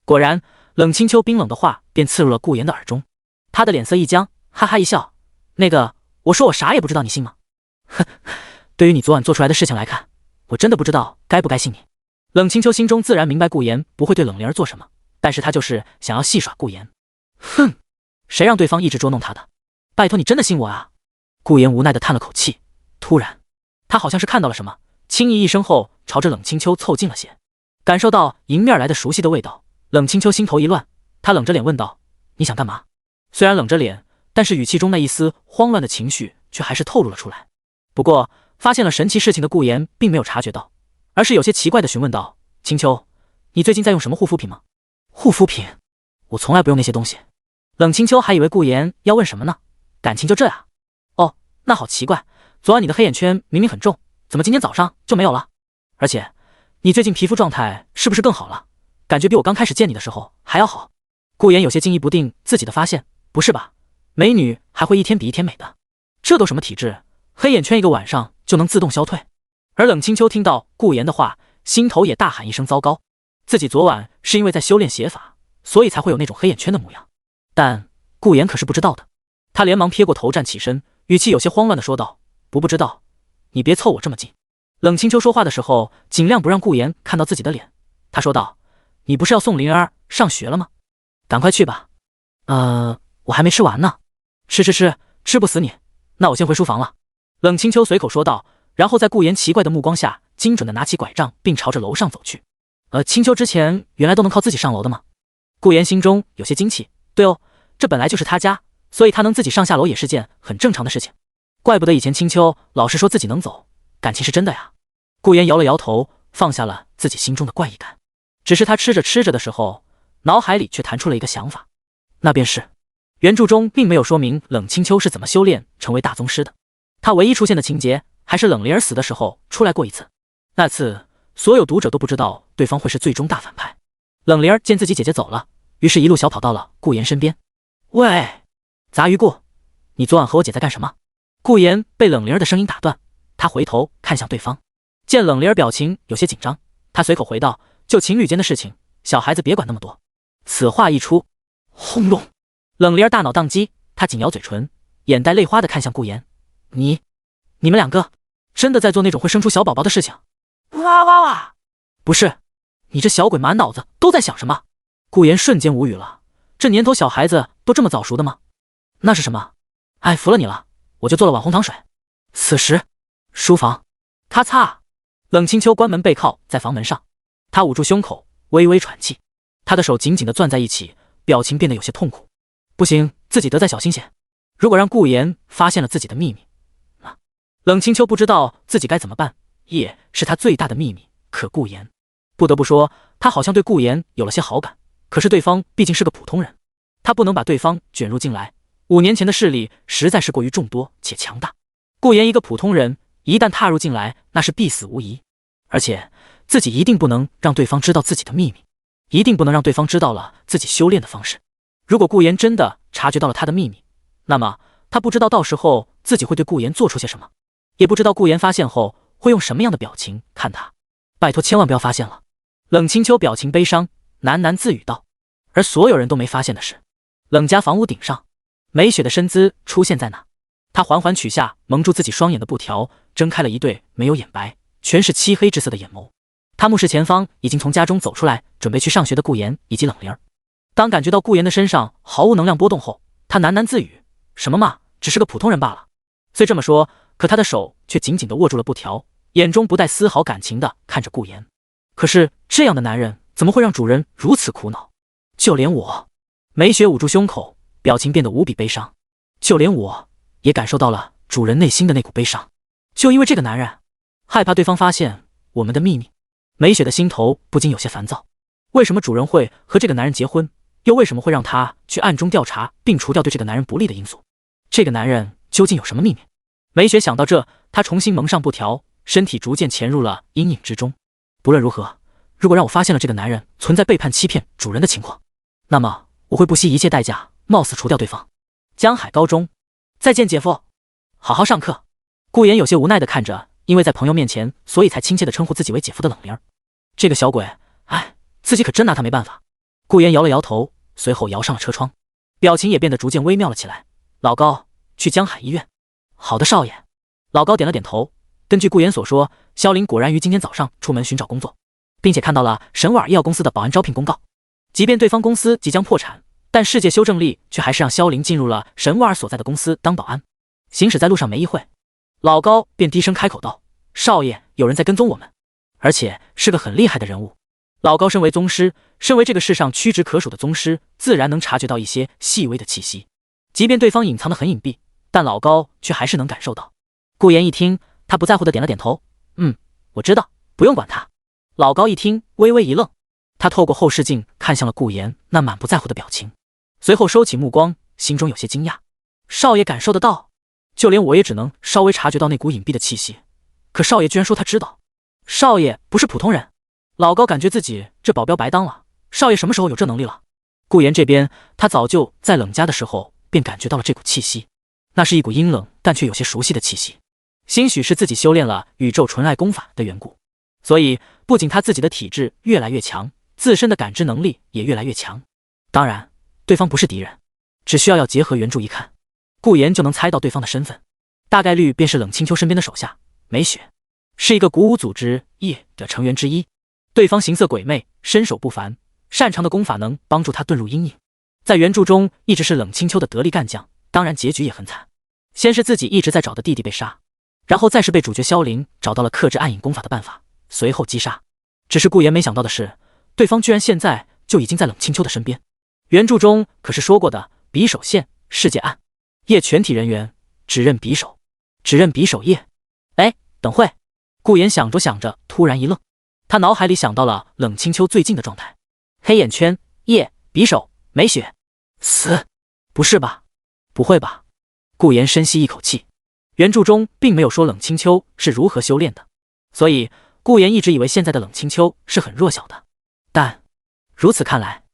B: 果然，冷清秋冰冷的话便刺入了顾言的耳中，他的脸色一僵，哈哈一笑，那个，我说我啥也不知道，你信吗？哼，对于你昨晚做出来的事情来看，我真的不知道该不该信你。冷清秋心中自然明白顾言不会对冷灵儿做什么，但是他就是想要戏耍顾言。哼，谁让对方一直捉弄他的？拜托你真的信我啊！顾言无奈的叹了口气，突然，他好像是看到了什么，轻咦一声后，朝着冷清秋凑近了些，感受到迎面来的熟悉的味道，冷清秋心头一乱，他冷着脸问道：“你想干嘛？”虽然冷着脸，但是语气中那一丝慌乱的情绪却还是透露了出来。不过，发现了神奇事情的顾言并没有察觉到，而是有些奇怪的询问道：“清秋，你最近在用什么护肤品吗？”护肤品？我从来不用那些东西。冷清秋还以为顾言要问什么呢，感情就这样？哦，那好奇怪，昨晚你的黑眼圈明明很重，怎么今天早上就没有了？而且，你最近皮肤状态是不是更好了？感觉比我刚开始见你的时候还要好。顾言有些惊疑不定自己的发现，不是吧？美女还会一天比一天美的，这都什么体质？黑眼圈一个晚上就能自动消退？而冷清秋听到顾言的话，心头也大喊一声糟糕，自己昨晚是因为在修炼邪法，所以才会有那种黑眼圈的模样。但顾言可是不知道的，他连忙撇过头站起身，语气有些慌乱的说道：“不知道，你别凑我这么近。”冷清秋说话的时候，尽量不让顾言看到自己的脸。他说道：“你不是要送灵儿上学了吗？赶快去吧。”我还没吃完呢。吃不死你。那我先回书房了。冷清秋随口说道，然后在顾言奇怪的目光下，精准的拿起拐杖，并朝着楼上走去。清秋之前原来都能靠自己上楼的吗？顾言心中有些惊奇。对哦，这本来就是他家，所以他能自己上下楼也是件很正常的事情。怪不得以前清秋老是说自己能走，感情是真的呀。顾言摇了摇头，放下了自己心中的怪异感。只是他吃着的时候，脑海里却弹出了一个想法，那便是原著中并没有说明冷清秋是怎么修炼成为大宗师的，他唯一出现的情节还是冷灵儿死的时候出来过一次，那次所有读者都不知道对方会是最终大反派。冷灵儿见自己姐姐走了，于是一路小跑到了顾言身边。喂，杂鱼顾，你昨晚和我姐在干什么？顾言被冷灵儿的声音打断，他回头看向对方，见冷灵儿表情有些紧张，他随口回道：“就情侣间的事情，小孩子别管那么多。”此话一出，轰隆，冷灵儿大脑宕机，他紧咬嘴唇，眼带泪花的看向顾言：“你们两个真的在做那种会生出小宝宝的事情？”哇哇哇！不是，你这小鬼满脑子都在想什么？顾言瞬间无语了，这年头小孩子都这么早熟的吗？那是什么？哎，服了你了，我就做了碗红糖水。此时，书房，咔嚓，冷清秋关门背靠在房门上，他捂住胸口，微微喘气，他的手紧紧地攥在一起，表情变得有些痛苦。不行，自己得再小心些，如果让顾言发现了自己的秘密，那冷清秋不知道自己该怎么办，也是他最大的秘密。可顾言，不得不说，他好像对顾言有了些好感，可是对方毕竟是个普通人，他不能把对方卷入进来。5年前的势力实在是过于众多且强大，顾言一个普通人一旦踏入进来，那是必死无疑。而且自己一定不能让对方知道自己的秘密，一定不能让对方知道了自己修炼的方式。如果顾言真的察觉到了他的秘密，那么他不知道到时候自己会对顾言做出些什么，也不知道顾言发现后会用什么样的表情看他。拜托千万不要发现了。冷清秋表情悲伤，喃喃自语道。而所有人都没发现的是，冷家房屋顶上，美雪的身姿出现在那。她缓缓取下蒙住自己双眼的布条，睁开了一对没有眼白，全是漆黑之色的眼眸。她目视前方已经从家中走出来准备去上学的顾言以及冷灵儿。当感觉到顾言的身上毫无能量波动后，她喃喃自语，什么嘛，只是个普通人罢了。虽这么说，可她的手却紧紧地握住了布条，眼中不带丝毫感情地看着顾言。可是这样的男人怎么会让主人如此苦恼？就连我，美雪捂住胸口，表情变得无比悲伤。就连我也感受到了主人内心的那股悲伤。就因为这个男人，害怕对方发现我们的秘密，美雪的心头不禁有些烦躁。为什么主人会和这个男人结婚？又为什么会让他去暗中调查并除掉对这个男人不利的因素？这个男人究竟有什么秘密？美雪想到这，她重新蒙上布条，身体逐渐潜入了阴影之中。不论如何，如果让我发现了这个男人存在背叛欺骗主人的情况，那么我会不惜一切代价冒死除掉对方。江海高中，再见姐夫，好好上课。顾言有些无奈地看着因为在朋友面前所以才亲切地称呼自己为姐夫的冷灵儿。这个小鬼，哎，自己可真拿他没办法。顾言摇了摇头，随后摇上了车窗，表情也变得逐渐微妙了起来。老高，去江海医院。好的，少爷。老高点了点头。根据顾言所说，萧林果然于今天早上出门寻找工作，并且看到了神瓦尔医药公司的保安招聘公告。即便对方公司即将破产，但世界修正力却还是让萧林进入了神瓦尔所在的公司当保安。行驶在路上没一会，老高便低声开口道：少爷，有人在跟踪我们，而且是个很厉害的人物。老高身为宗师，身为这个世上屈指可数的宗师，自然能察觉到一些细微的气息。即便对方隐藏得很隐蔽，但老高却还是能感受到。顾言一听，他不在乎地点了点头，我知道，不用管他。老高一听，微微一愣，他透过后视镜看向了顾言那满不在乎的表情，随后收起目光，心中有些惊讶。少爷感受得到？就连我也只能稍微察觉到那股隐蔽的气息，可少爷居然说他知道。少爷不是普通人。老高感觉自己这保镖白当了，少爷什么时候有这能力了？顾言这边，他早就在冷家的时候便感觉到了这股气息，那是一股阴冷但却有些熟悉的气息。兴许是自己修炼了宇宙纯爱功法的缘故，所以不仅他自己的体质越来越强，自身的感知能力也越来越强。当然，对方不是敌人，只需要结合原著一看，顾言就能猜到对方的身份，大概率便是冷清秋身边的手下美雪，是一个古武组织夜的成员之一。对方形色鬼魅，身手不凡，擅长的功法能帮助他遁入阴影。在原著中一直是冷清秋的得力干将，当然结局也很惨。先是自己一直在找的弟弟被杀，然后再是被主角萧林找到了克制暗影功法的办法，随后击杀。只是顾言没想到的是，对方居然现在就已经在冷清秋的身边。原著中可是说过的，匕首现，世界暗，夜全体人员只认匕首，只认匕首夜。哎，等会。顾言想着想着，突然一愣，他脑海里想到了冷清秋最近的状态：黑眼圈、夜、匕首、美雪。死？不是吧？不会吧？顾言深吸一口气。原著中并没有说冷清秋是如何修炼的，所以顾言一直以为现在的冷清秋是很弱小的。但如此看来，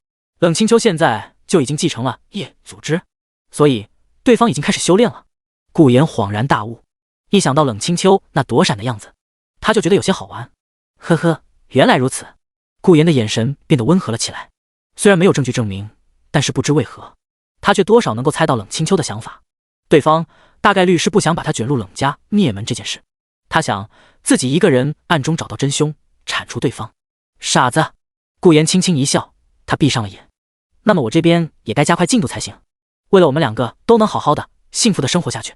B: 冷清秋现在就已经继承了夜组织，所以对方已经开始修炼了。顾言恍然大悟，一想到冷清秋那躲闪的样子，他就觉得有些好玩。呵呵，原来如此。顾言的眼神变得温和了起来。虽然没有证据证明，但是不知为何，他却多少能够猜到冷清秋的想法。对方大概率是不想把他卷入冷家灭门这件事，他想自己一个人暗中找到真凶，铲除对方。傻子。顾言轻轻一笑，他闭上了眼。那么我这边也该加快进度才行，为了我们两个都能好好的幸福的生活下去。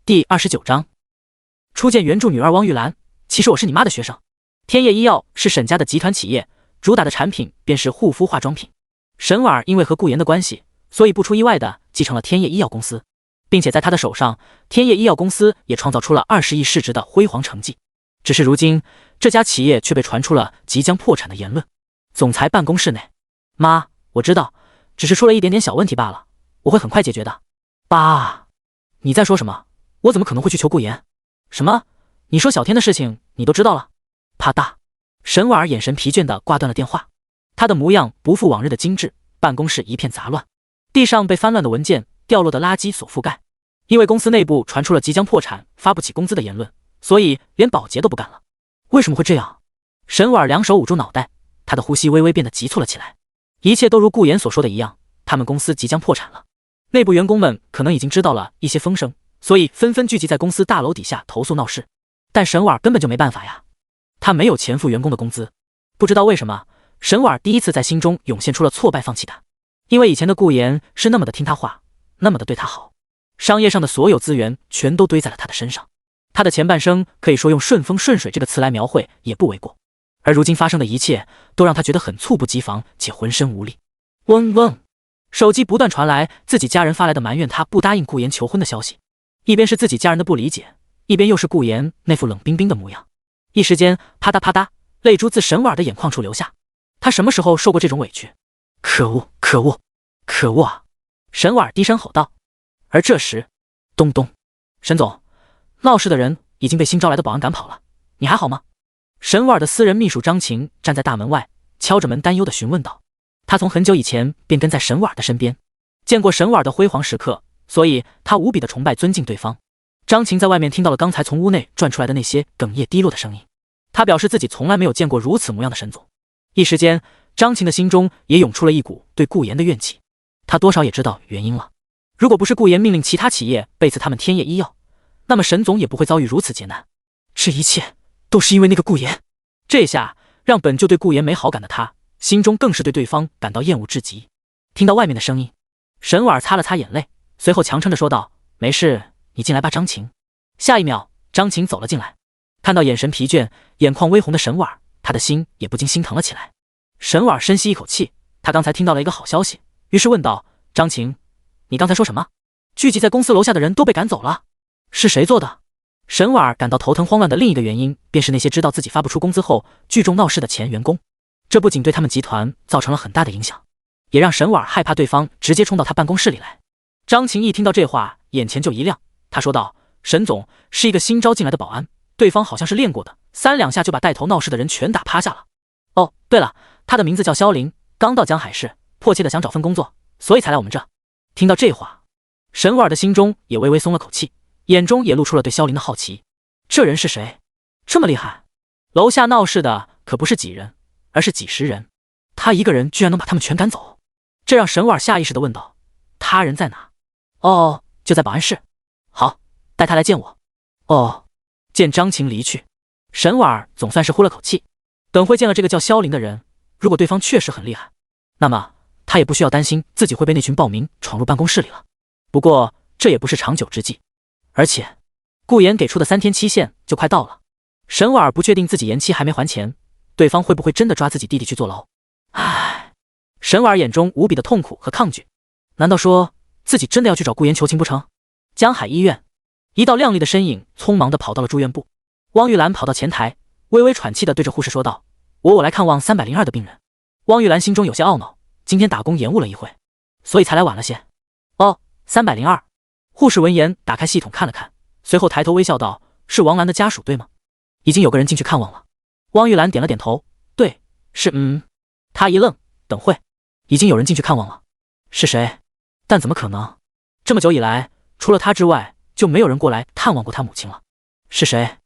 B: 第29章，初见原著女二汪玉兰。其实我是你妈的学生。天业医药是沈家的集团企业，主打的产品便是护肤化妆品。沈婉儿因为和顾言的关系，所以不出意外的继承了天业医药公司，并且在他的手上，天业医药公司也创造出了20亿市值的辉煌成绩。只是如今这家企业却被传出了即将破产的言论。总裁办公室内，妈，我知道，只是出了一点点小问题罢了，我会很快解决的。爸，你在说什么？我怎么可能会去求顾言？什么？你说小天的事情你都知道了？啪嗒，沈婉儿眼神疲倦地挂断了电话，她的模样不复往日的精致，办公室一片杂乱，地上被翻乱的文件、掉落的垃圾所覆盖。因为公司内部传出了即将破产、发不起工资的言论，所以连保洁都不干了。为什么会这样？沈婉儿两手捂住脑袋，她的呼吸微微变得急促了起来。一切都如顾言所说的一样，他们公司即将破产了。内部员工们可能已经知道了一些风声，所以纷纷聚集在公司大楼底下投诉闹事。但沈婉儿根本就没办法呀，她没有钱付员工的工资。不知道为什么，沈婉儿第一次在心中涌现出了挫败放弃感。因为以前的顾言是那么的听她话，那么的对她好，商业上的所有资源全都堆在了她的身上。她的前半生可以说用顺风顺水这个词来描绘也不为过。而如今发生的一切都让她觉得很猝不及防且浑身无力。嗡嗡，手机不断传来自己家人发来的埋怨她不答应顾言求婚的消息，一边是自己家人的不理解，一边又是顾言那副冷冰冰的模样。一时间啪嗒啪嗒，泪珠自沈婉儿的眼眶处流下。她什么时候受过这种委屈？可恶可恶可恶啊！沈婉儿低声吼道。而这时，咚咚，沈总，闹事的人已经被新招来的保安赶跑了，你还好吗？沈婉儿的私人秘书张晴站在大门外，敲着门担忧地询问道。他从很久以前便跟在沈婉儿的身边，见过沈婉儿的辉煌时刻，所以他无比的崇拜尊敬对方。张晴在外面听到了刚才从屋内传出来的那些哽咽低落的声音，他表示自己从来没有见过如此模样的沈总。一时间，张晴的心中也涌出了一股对顾言的怨气。他多少也知道原因了，如果不是顾言命令其他企业备赐他们天叶医药，那么沈总也不会遭遇如此劫难。这一切都是因为那个顾言。这下让本就对顾言没好感的他，心中更是对对方感到厌恶至极。听到外面的声音，沈婉儿擦了擦眼泪，随后强撑着说道：没事，你进来吧，张晴。下一秒，张晴走了进来，看到眼神疲倦、眼眶微红的沈婉儿，他的心也不禁心疼了起来。沈婉儿深吸一口气，他刚才听到了一个好消息，于是问道：张晴，你刚才说什么？聚集在公司楼下的人都被赶走了，是谁做的？沈婉儿感到头疼慌乱的另一个原因，便是那些知道自己发不出工资后聚众闹事的前员工。这不仅对他们集团造成了很大的影响，也让沈婉儿害怕对方直接冲到他办公室里来。张晴一听到这话，眼前就一亮，他说道：沈总是一个新招进来的保安，对方好像是练过的，3两下就把带头闹事的人全打趴下了。哦，对了，他的名字叫萧林，刚到江海市，迫切的想找份工作，所以才来我们这。听到这话，沈婉儿的心中也微微松了口气，眼中也露出了对萧林的好奇。这人是谁？这么厉害？楼下闹事的可不是几人，而是几十人，他一个人居然能把他们全赶走，这让沈婉儿下意识地问道：他人在哪？哦，就在保安室。好，带他来见我。哦。见张晴离去，沈婉儿总算是呼了口气。等会见了这个叫萧林的人，如果对方确实很厉害，那么他也不需要担心自己会被那群暴民闯入办公室里了。不过这也不是长久之计，而且顾言给出的3天期限就快到了，沈婉儿不确定自己延期还没还钱，对方会不会真的抓自己弟弟去坐牢。唉，沈婉儿眼中无比的痛苦和抗拒，难道说自己真的要去找顾言求情不成？江海医院，一道亮丽的身影匆忙地跑到了住院部。汪玉兰跑到前台，微微喘气地对着护士说道：我来看望302的病人。汪玉兰心中有些懊恼，今天打工延误了一会，所以才来晚了些。哦，302。护士闻言打开系统看了看，随后抬头微笑道：是王兰的家属对吗？已经有个人进去看望了。汪玉兰点了点头，对，是。他一愣，等会，已经有人进去看望了？是谁？但怎么可能？这么久以来，除了他之外，就没有人过来探望过他母亲了。是谁？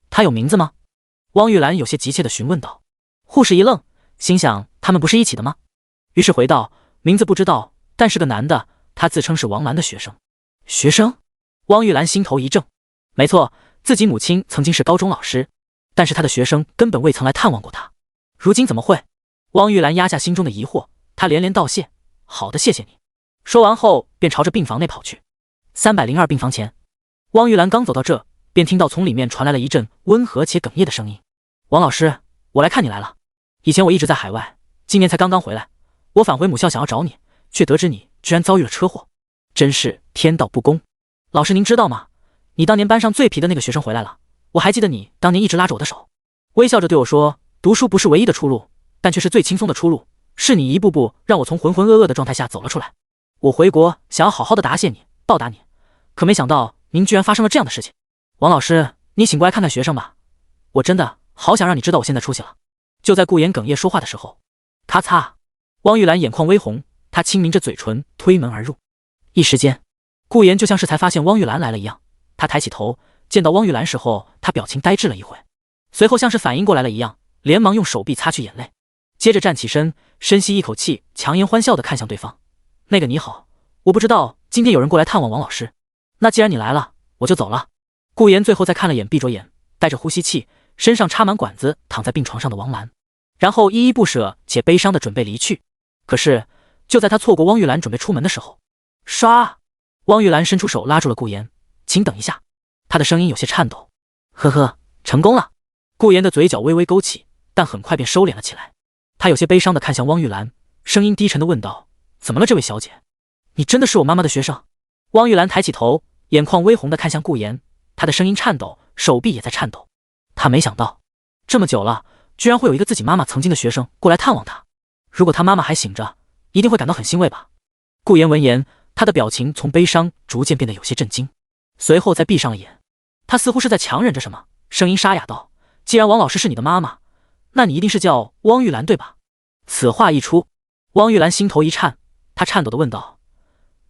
B: 他有名字吗？汪玉兰有些急切地询问道。护士一愣，心想他们不是一起的吗？于是回道：名字不知道，但是个男的，他自称是王兰的学生。学生？汪玉兰心头一怔，没错，自己母亲曾经是高中老师，但是他的学生根本未曾来探望过他，如今怎么会？汪玉兰压下心中的疑惑，她连连道谢：好的，谢谢你。说完后便朝着病房内跑去。302病房前，汪玉兰刚走到这，便听到从里面传来了一阵温和且哽咽的声音：王老师，我来看你来了。以前我一直在海外，今年才刚刚回来，我返回母校想要找你，却得知你居然遭遇了车祸，真是天道不公。老师您知道吗？你当年班上最皮的那个学生回来了，我还记得你当年一直拉着我的手，微笑着对我说，读书不是唯一的出路，但却是最轻松的出路，是你一步步让我从浑浑噩噩的状态下走了出来。我回国想要好好的答谢你，报答你，可没想到您居然发生了这样的事情。王老师，你醒过来看看学生吧，我真的好想让你知道我现在出息了。就在顾言哽咽说话的时候，咔嚓，汪玉兰眼眶微红，她轻抿着嘴唇，推门而入。一时间，顾言就像是才发现汪玉兰来了一样，他抬起头，见到汪玉兰时候，他表情呆滞了一会，随后像是反应过来了一样，连忙用手臂擦去眼泪，接着站起身，深吸一口气，强颜欢笑地看向对方。那个你好，我不知道今天有人过来探望王老师，那既然你来了，我就走了。顾言最后再看了眼闭着眼，带着呼吸器，身上插满管子，躺在病床上的王兰，然后依依不舍且悲伤地准备离去。可是就在他错过汪玉兰准备出门的时候，唰，汪玉兰伸出手拉住了顾言，请等一下。她的声音有些颤抖，呵呵，成功了。顾言的嘴角微微勾起，但很快便收敛了起来。他有些悲伤地看向汪玉兰，声音低沉地问道：怎么了这位小姐？你真的是我妈妈的学生？汪玉兰抬起头，眼眶微红地看向顾言，她的声音颤抖，手臂也在颤抖。她没想到这么久了，居然会有一个自己妈妈曾经的学生过来探望她。如果她妈妈还醒着，一定会感到很欣慰吧。顾言闻言，他的表情从悲伤逐渐变得有些震惊，随后再闭上了眼。他似乎是在强忍着什么，声音沙哑道：既然王老师是你的妈妈，那你一定是叫汪玉兰对吧？此话一出，汪玉兰心头一颤，她颤抖地问道：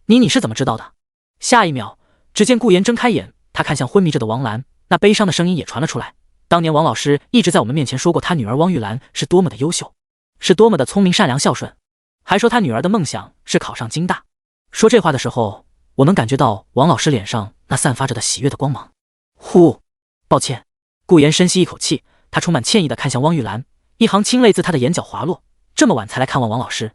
B: 你是怎么知道的？下一秒，只见顾言睁开眼，他看向昏迷着的王兰，那悲伤的声音也传了出来。当年王老师一直在我们面前说过他女儿汪玉兰是多么的优秀，是多么的聪明善良孝顺，还说他女儿的梦想是考上京大。说这话的时候，我能感觉到王老师脸上那散发着的喜悦的光芒。呼，抱歉。顾言深吸一口气，他充满歉意地看向汪玉兰，一行清泪自他的眼角滑落。这么晚才来看望王老师，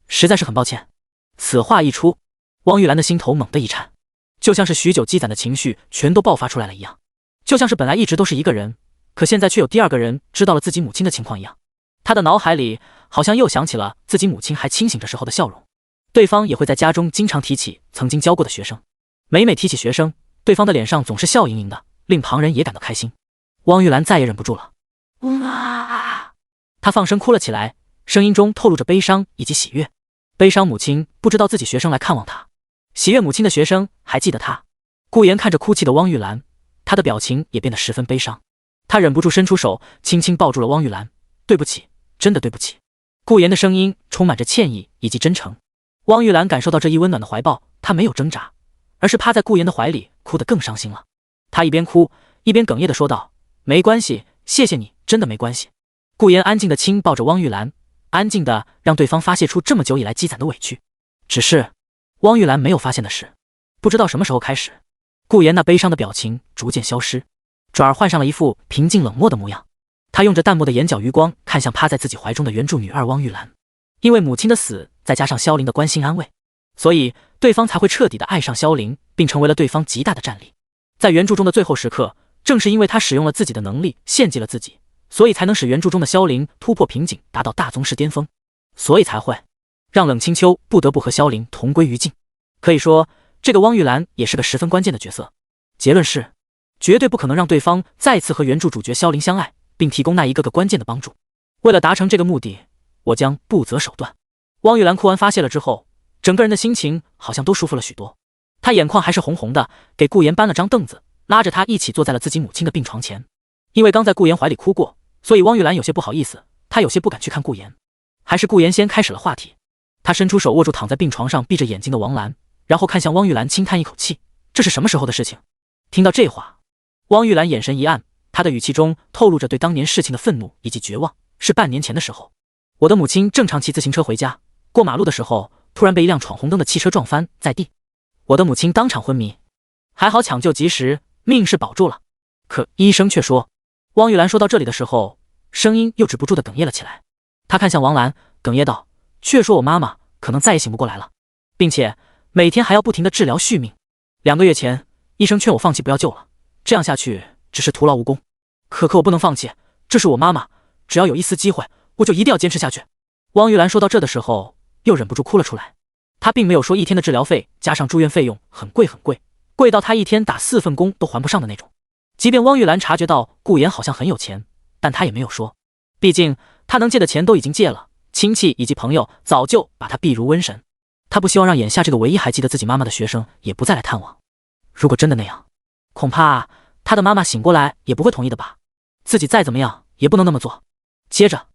B: 实在是很抱歉。此话一出，汪玉兰的心头猛地一颤，就像是许久积攒的情绪全都爆发出来了一样，就像是本来一直都是一个人，可现在却有第二个人知道了自己母亲的情况一样。他的脑海里好像又想起了自己母亲还清醒着时候的笑容，对方也会在家中经常提起曾经教过的学生，每每提起学生，对方的脸上总是笑盈盈的，令旁人也感到开心。汪玉兰再也忍不住了，她放声哭了起来，声音中透露着悲伤以及喜悦。悲伤母亲不知道自己学生来看望她，喜悦母亲的学生还记得她。顾言看着哭泣的汪玉兰，他的表情也变得十分悲伤，他忍不住伸出手，轻轻抱住了汪玉兰。对不起，真的对不起。顾言的声音充满着歉意以及真诚。汪玉兰感受到这一温暖的怀抱，她没有挣扎，而是趴在顾言的怀里，哭得更伤心了。她一边哭一边哽咽地说道：没关系，谢谢你，真的没关系。顾言安静地亲抱着汪玉兰，安静地让对方发泄出这么久以来积攒的委屈。只是汪玉兰没有发现的是，不知道什么时候开始，顾言那悲伤的表情逐渐消失，转而换上了一副平静冷漠的模样。他用着淡漠的眼角余光看向趴在自己怀中的原著女二汪玉兰。因为母亲的死再加上萧凌的关心安慰，所以对方才会彻底的爱上萧凌，并成为了对方极大的战力。在原著中的最后时刻，正是因为他使用了自己的能力献祭了自己，所以才能使原著中的萧凌突破瓶颈，达到大宗师巅峰，所以才会让冷清秋不得不和萧凌同归于尽。可以说这个汪玉兰也是个十分关键的角色。结论是绝对不可能让对方再次和原著主角萧凌相爱，并提供那一个个关键的帮助。为了达成这个目的，我将不择手段。汪玉兰哭完发泄了之后，整个人的心情好像都舒服了许多。她眼眶还是红红的，给顾言搬了张凳子，拉着他一起坐在了自己母亲的病床前。因为刚在顾言怀里哭过，所以汪玉兰有些不好意思，她有些不敢去看顾言。还是顾言先开始了话题。他伸出手握住躺在病床上闭着眼睛的王兰，然后看向汪玉兰，轻叹一口气：这是什么时候的事情？听到这话，汪玉兰眼神一暗，她的语气中透露着对当年事情的愤怒以及绝望。是半年前的时候，我的母亲正常骑自行车回家，过马路的时候突然被一辆闯红灯的汽车撞翻在地，我的母亲当场昏迷，还好抢救及时，命是保住了。可医生却说……汪玉兰说到这里的时候，声音又止不住的哽咽了起来。她看向王兰，哽咽道：却说我妈妈可能再也醒不过来了，并且每天还要不停的治疗续命。2个月前，医生劝我放弃不要救了，这样下去只是徒劳无功。可我不能放弃，这是我妈妈，只要有一丝机会，我就一定要坚持下去。汪玉兰说到这的时候，又忍不住哭了出来。她并没有说1天的治疗费加上住院费用很贵很贵，贵到她1天打4份工都还不上的那种。即便汪玉兰察觉到顾言好像很有钱，但她也没有说，毕竟她能借的钱都已经借了，亲戚以及朋友早就把她避如瘟神。她不希望让眼下这个唯一还记得自己妈妈的学生也不再来探望。如果真的那样，恐怕她的妈妈醒过来也不会同意的吧。自己再怎么样也不能那么做。接着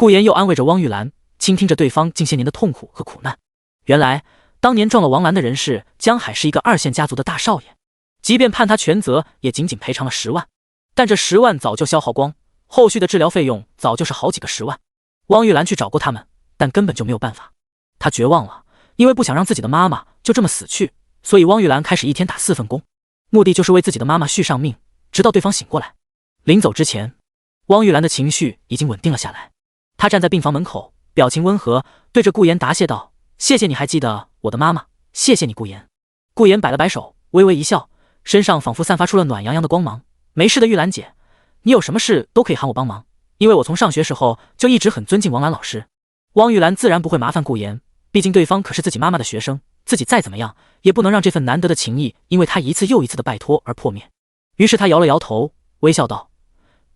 B: 顾言又安慰着汪玉兰，倾听着对方近些年的痛苦和苦难。原来当年撞了王兰的人是江海，是一个2线家族的大少爷，即便判他全责，也仅仅赔偿了10万，但这10万早就消耗光，后续的治疗费用早就是好几个10万。汪玉兰去找过他们，但根本就没有办法。她绝望了，因为不想让自己的妈妈就这么死去，所以汪玉兰开始一天打4份工，目的就是为自己的妈妈续上命，直到对方醒过来。临走之前，汪玉兰的情绪已经稳定了下来，她站在病房门口，表情温和，对着顾言答谢道：谢谢你还记得我的妈妈，谢谢你顾言。顾言摆了摆手，微微一笑，身上仿佛散发出了暖洋洋的光芒。没事的玉兰姐，你有什么事都可以喊我帮忙，因为我从上学时候就一直很尊敬王兰老师。汪玉兰自然不会麻烦顾言，毕竟对方可是自己妈妈的学生，自己再怎么样也不能让这份难得的情谊因为他一次又一次的拜托而破灭。于是他摇了摇头，微笑道：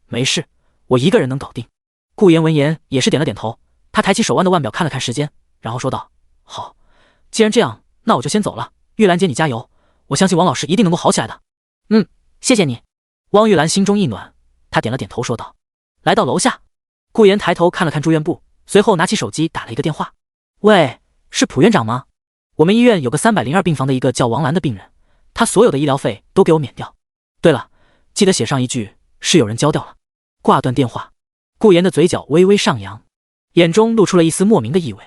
B: 没事，我一个人能搞定。顾言闻言也是点了点头，他抬起手腕的腕表看了看时间，然后说道：好，既然这样，那我就先走了。玉兰姐你加油，我相信王老师一定能够好起来的。谢谢你。汪玉兰心中一暖，她点了点头说道。来到楼下，顾言抬头看了看住院部，随后拿起手机打了一个电话。喂，是蒲院长吗？我们医院有个302病房的一个叫王兰的病人，他所有的医疗费都给我免掉。对了，记得写上一句是有人交掉了。挂断电话，顾言的嘴角微微上扬，眼中露出了一丝莫名的意味。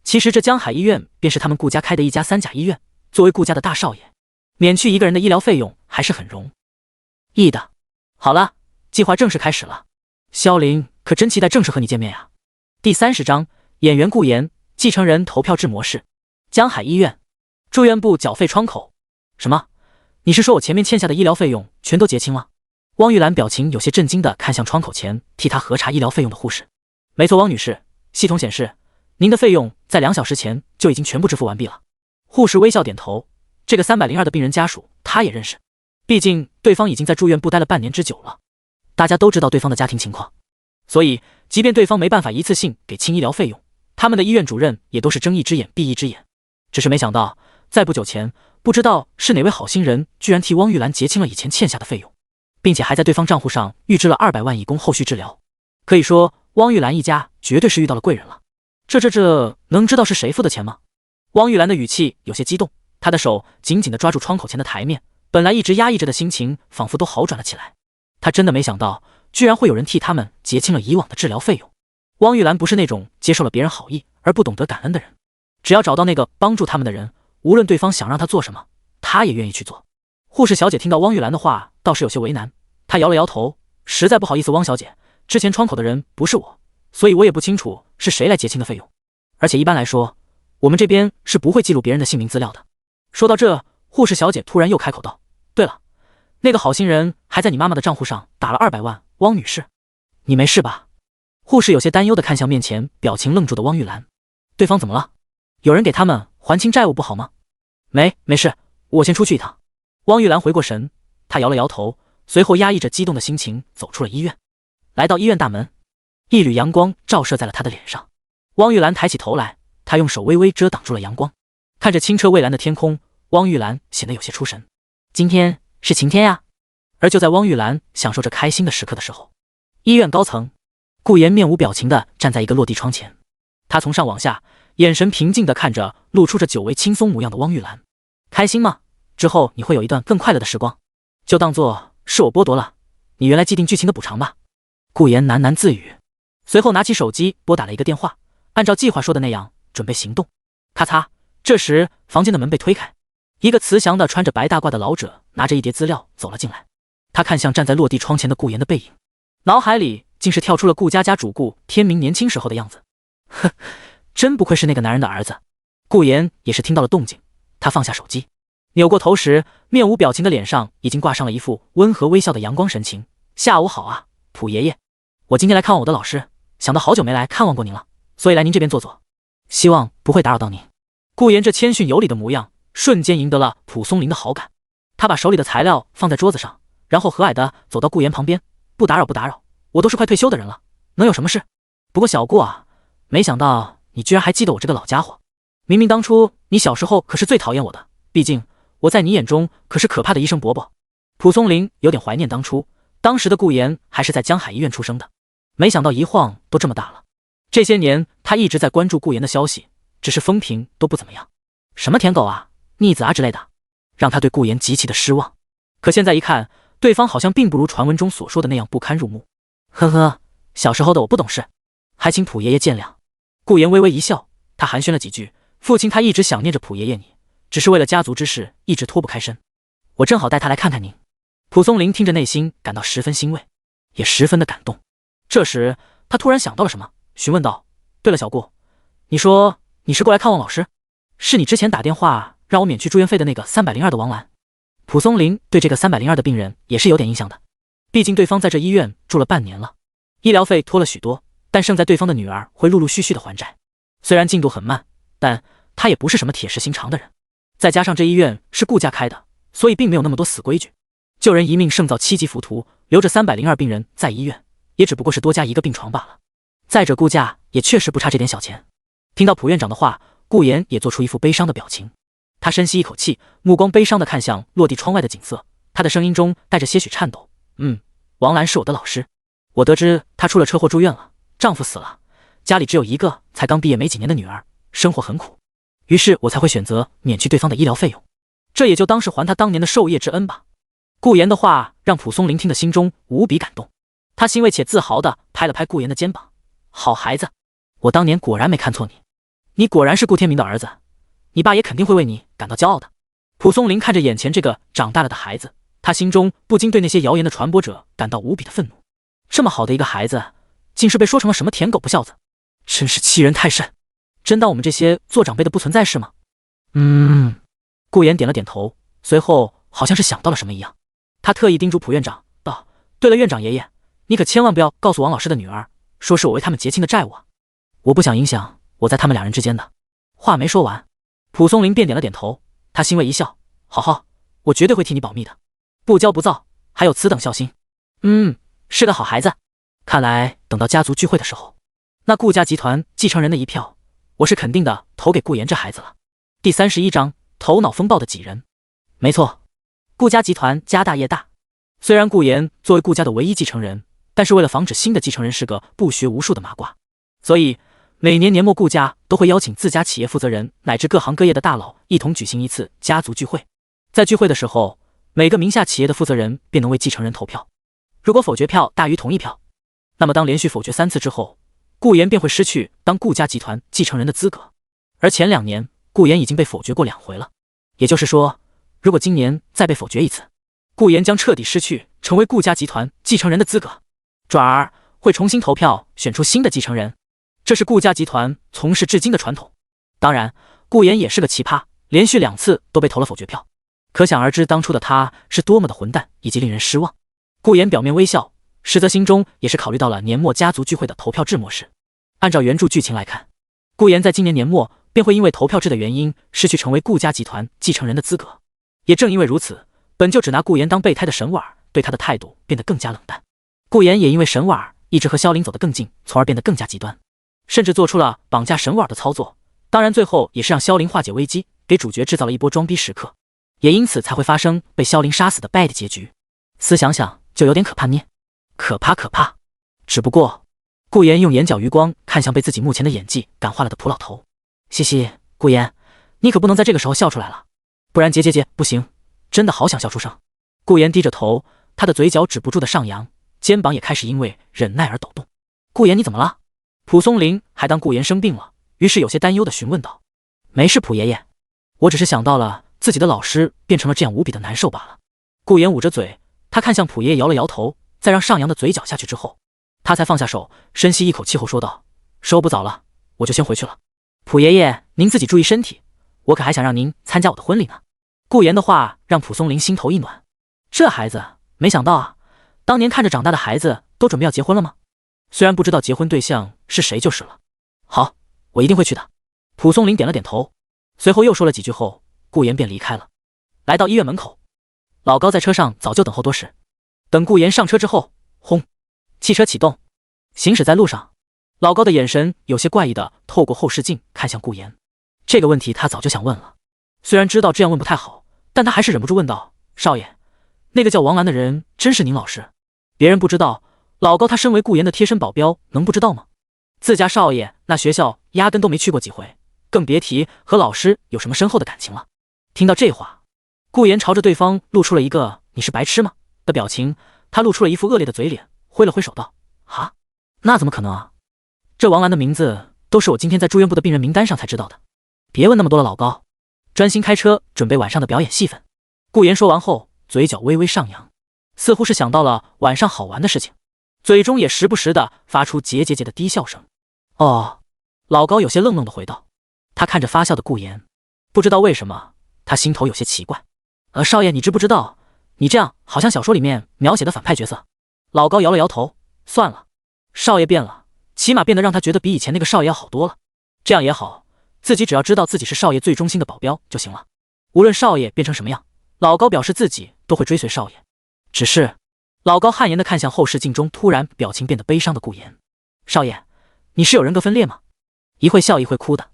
B: 其实这江海医院便是他们顾家开的一家3甲医院，作为顾家的大少爷，免去一个人的医疗费用还是很容易的。好了，计划正式开始了。萧林可真期待正式和你见面呀。第30章，演员顾言，继承人投票制模式。江海医院住院部缴费窗口。什么？你是说我前面欠下的医疗费用全都结清了？汪玉兰表情有些震惊地看向窗口前替她核查医疗费用的护士。没错，汪女士，系统显示您的费用在2小时前就已经全部支付完毕了。护士微笑点头，这个302的病人家属她也认识，毕竟对方已经在住院部待了半年之久了，大家都知道对方的家庭情况，所以即便对方没办法一次性给清医疗费用，他们的医院主任也都是睁一只眼闭一只眼。只是没想到在不久前，不知道是哪位好心人居然替汪玉兰结清了以前欠下的费用，并且还在对方账户上预支了200万以供后续治疗。可以说汪玉兰一家绝对是遇到了贵人了。这能知道是谁付的钱吗？汪玉兰的语气有些激动，她的手紧紧地抓住窗口前的台面，本来一直压抑着的心情仿佛都好转了起来。她真的没想到居然会有人替他们结清了以往的治疗费用。汪玉兰不是那种接受了别人好意而不懂得感恩的人，只要找到那个帮助他们的人，无论对方想让他做什么，他也愿意去做。护士小姐听到汪玉兰的话倒是有些为难，她摇了摇头，实在不好意思汪小姐，之前窗口的人不是我，所以我也不清楚是谁来结清的费用，而且一般来说我们这边是不会记录别人的姓名资料的。说到这，护士小姐突然又开口道，对了，那个好心人还在你妈妈的账户上打了200万，汪女士你没事吧？护士有些担忧地看向面前表情愣住的汪玉兰，对方怎么了？有人给他们还清债务不好吗？没事，我先出去一趟。汪玉兰回过神，她摇了摇头，随后压抑着激动的心情走出了医院。来到医院大门，一缕阳光照射在了她的脸上。汪玉兰抬起头来，她用手微微遮挡住了阳光，看着清澈蔚蓝的天空，汪玉兰显得有些出神。今天是晴天呀。而就在汪玉兰享受着开心的时刻的时候，医院高层，顾言面无表情地站在一个落地窗前，他从上往下，眼神平静地看着露出着久违轻松模样的汪玉兰。开心吗？之后你会有一段更快乐的时光，就当做是我剥夺了你原来既定剧情的补偿吧。顾言喃喃自语，随后拿起手机拨打了一个电话，按照计划说的那样准备行动。咔嚓，这时房间的门被推开，一个慈祥的穿着白大褂的老者拿着一叠资料走了进来。他看向站在落地窗前的顾言的背影，脑海里竟是跳出了顾家家主顾天明年轻时候的样子。呵，真不愧是那个男人的儿子。顾言也是听到了动静，他放下手机，扭过头时，面无表情的脸上已经挂上了一副温和微笑的阳光神情。下午好啊，蒲爷爷，我今天来看望我的老师，想到好久没来看望过您了，所以来您这边坐坐，希望不会打扰到您。顾言这谦逊有礼的模样，瞬间赢得了蒲松龄的好感。他把手里的材料放在桌子上，然后和蔼地走到顾言旁边，不打扰不打扰，我都是快退休的人了，能有什么事？不过小顾啊，没想到你居然还记得我这个老家伙。明明当初你小时候可是最讨厌我的，毕竟我在你眼中可是可怕的医生伯伯。蒲松龄有点怀念当时的顾言还是在江海医院出生的，没想到一晃都这么大了。这些年他一直在关注顾言的消息，只是风评都不怎么样，什么舔狗啊、逆子啊之类的，让他对顾言极其的失望。可现在一看，对方好像并不如传闻中所说的那样不堪入目。呵呵，小时候的我不懂事，还请普爷爷见谅。顾言微微一笑，他寒暄了几句，父亲他一直想念着普爷爷你，只是为了家族之事一直脱不开身，我正好带他来看看您。蒲松龄听着内心感到十分欣慰，也十分的感动。这时他突然想到了什么，询问道：对了小顾，你说你是过来看望老师，是你之前打电话让我免去住院费的那个302的王兰？蒲松龄对这个302的病人也是有点印象的，毕竟对方在这医院住了半年了，医疗费拖了许多，但胜在对方的女儿会陆陆续续的还债。虽然进度很慢，但他也不是什么铁石心肠的人，再加上这医院是顾家开的，所以并没有那么多死规矩。救人一命胜造7级浮屠，留着302病人在医院，也只不过是多加一个病床罢了。再者顾家也确实不差这点小钱。听到蒲院长的话，顾言也做出一副悲伤的表情，他深吸一口气，目光悲伤地看向落地窗外的景色，他的声音中带着些许颤抖。王兰是我的老师，我得知她出了车祸住院了，丈夫死了，家里只有一个才刚毕业没几年的女儿，生活很苦，于是我才会选择免去对方的医疗费用，这也就当是还她当年的授业之恩吧。顾言的话让蒲松龄听得心中无比感动，他欣慰且自豪地拍了拍顾言的肩膀：好孩子，我当年果然没看错你，你果然是顾天明的儿子，你爸也肯定会为你感到骄傲的。蒲松龄看着眼前这个长大了的孩子，他心中不禁对那些谣言的传播者感到无比的愤怒。这么好的一个孩子，竟是被说成了什么舔狗不孝子，真是欺人太甚！真当我们这些做长辈的不存在是吗？顾言点了点头，随后好像是想到了什么一样，他特意叮嘱蒲院长道：对了，院长爷爷，你可千万不要告诉王老师的女儿，说是我为他们结清的债务啊，我不想影响我在他们两人之间的。话没说完，蒲松龄便点了点头，他欣慰一笑：好，我绝对会替你保密的，不骄不躁，还有此等孝心。是个好孩子。看来等到家族聚会的时候，那顾家集团继承人的一票，我是肯定的投给顾言这孩子了。第31章头脑风暴的几人。没错，顾家集团家大业大，虽然顾言作为顾家的唯一继承人，但是为了防止新的继承人是个不学无术的麻瓜，所以每年年末顾家都会邀请自家企业负责人乃至各行各业的大佬一同举行一次家族聚会。在聚会的时候，每个名下企业的负责人便能为继承人投票，如果否决票大于同意票，那么当连续否决3次之后，顾言便会失去当顾家集团继承人的资格。而前2年顾言已经被否决过2回了，也就是说，如果今年再被否决1次，顾言将彻底失去成为顾家集团继承人的资格，转而会重新投票选出新的继承人，这是顾家集团从事至今的传统。当然，顾言也是个奇葩，连续2次都被投了否决票，可想而知当初的他是多么的混蛋以及令人失望。顾言表面微笑，实则心中也是考虑到了年末家族聚会的投票制模式。按照原著剧情来看，顾言在今年年末便会因为投票制的原因失去成为顾家集团继承人的资格。也正因为如此，本就只拿顾言当备胎的沈婉对他的态度变得更加冷淡。顾言也因为沈婉一直和萧凌走得更近，从而变得更加极端，甚至做出了绑架沈婉的操作。当然最后也是让萧凌化解危机，给主角制造了一波装逼时刻，也因此才会发生被萧凌杀死的 bad 结局。思想想就有点可怕捏，可怕。只不过顾言用眼角余光看向被自己目前的演技感化了的蒲老头，嘻嘻，顾言，你可不能在这个时候笑出来了，不然结，不行，真的好想笑出声。顾言低着头，他的嘴角止不住的上扬，肩膀也开始因为忍耐而抖动。顾言你怎么了？蒲松龄还当顾言生病了，于是有些担忧的询问道。没事蒲爷爷，我只是想到了自己的老师变成了这样无比的难受罢了。顾言捂着嘴，他看向蒲爷爷摇了摇头，在让上扬的嘴角下去之后，他才放下手，深吸一口气后说道：时候不早了，我就先回去了。蒲爷爷您自己注意身体，我可还想让您参加我的婚礼呢。顾言的话让蒲松龄心头一暖，这孩子没想到啊，当年看着长大的孩子都准备要结婚了吗？虽然不知道结婚对象是谁就是了。好，我一定会去的。蒲松龄点了点头，随后又说了几句后，顾言便离开了。来到医院门口，老高在车上早就等候多时。等顾言上车之后，轰，汽车启动，行驶在路上。老高的眼神有些怪异的透过后视镜看向顾言。这个问题他早就想问了，虽然知道这样问不太好，但他还是忍不住问道：少爷，那个叫王兰的人真是您老师？别人不知道，老高他身为顾言的贴身保镖，能不知道吗？自家少爷那学校压根都没去过几回，更别提和老师有什么深厚的感情了。听到这话，顾言朝着对方露出了一个“你是白痴吗”的表情，他露出了一副恶劣的嘴脸，挥了挥手道：“啊，那怎么可能啊？这王兰的名字都是我今天在住院部的病人名单上才知道的。别问那么多了，老高，专心开车准备晚上的表演戏份。”顾言说完后，嘴角微微上扬，似乎是想到了晚上好玩的事情，嘴中也时不时的发出桀桀的低笑声。哦，老高有些愣愣的回道。他看着发笑的顾言，不知道为什么他心头有些奇怪。少爷，你知不知道，你这样好像小说里面描写的反派角色。老高摇了摇头，算了，少爷变了，起码变得让他觉得比以前那个少爷要好多了。这样也好，自己只要知道自己是少爷最忠心的保镖就行了。无论少爷变成什么样，老高表示自己都会追随少爷。只是老高汗颜地看向后视镜中突然表情变得悲伤的顾言。少爷，你是有人格分裂吗？一会笑一会哭的。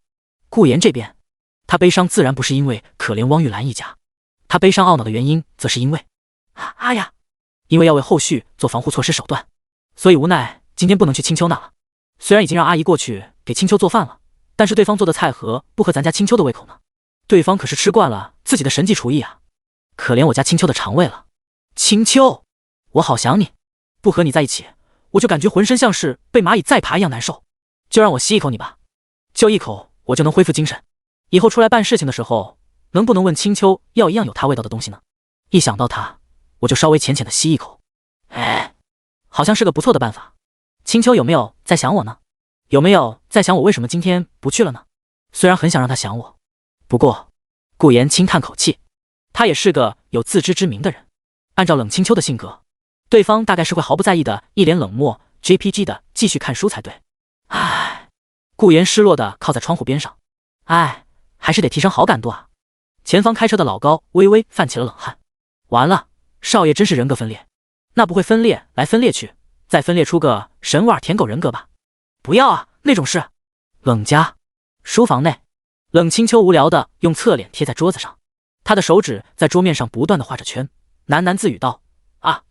B: 顾言这边，他悲伤自然不是因为可怜汪玉兰一家，他悲伤懊恼的原因则是因为因为要为后续做防护措施手段，所以无奈今天不能去青秋那了。虽然已经让阿姨过去给青秋做饭了，但是对方做的菜盒不合咱家青秋的胃口呢。对方可是吃惯了自己的神技厨艺啊，可怜我家青秋的肠胃了。青秋，我好想你，不和你在一起，我就感觉浑身像是被蚂蚁再爬一样难受。就让我吸一口你吧，就一口我就能恢复精神。以后出来办事情的时候，能不能问青秋要一样有它味道的东西呢？一想到它，我就稍微浅浅的吸一口。好像是个不错的办法。青秋有没有在想我呢？有没有在想我为什么今天不去了呢？虽然很想让他想我，不过顾言轻叹口气，他也是个有自知之明的人。按照冷青秋的性格，对方大概是会毫不在意的，一脸冷漠 JPG 的继续看书才对。顾言失落的靠在窗户边上，还是得提升好感度啊。前方开车的老高微微泛起了冷汗。完了，少爷真是人格分裂，那不会分裂来分裂去，再分裂出个神瓦舔狗人格吧？不要啊，那种事。冷家书房内，冷清秋无聊的用侧脸贴在桌子上，他的手指在桌面上不断的画着圈，喃喃自语道：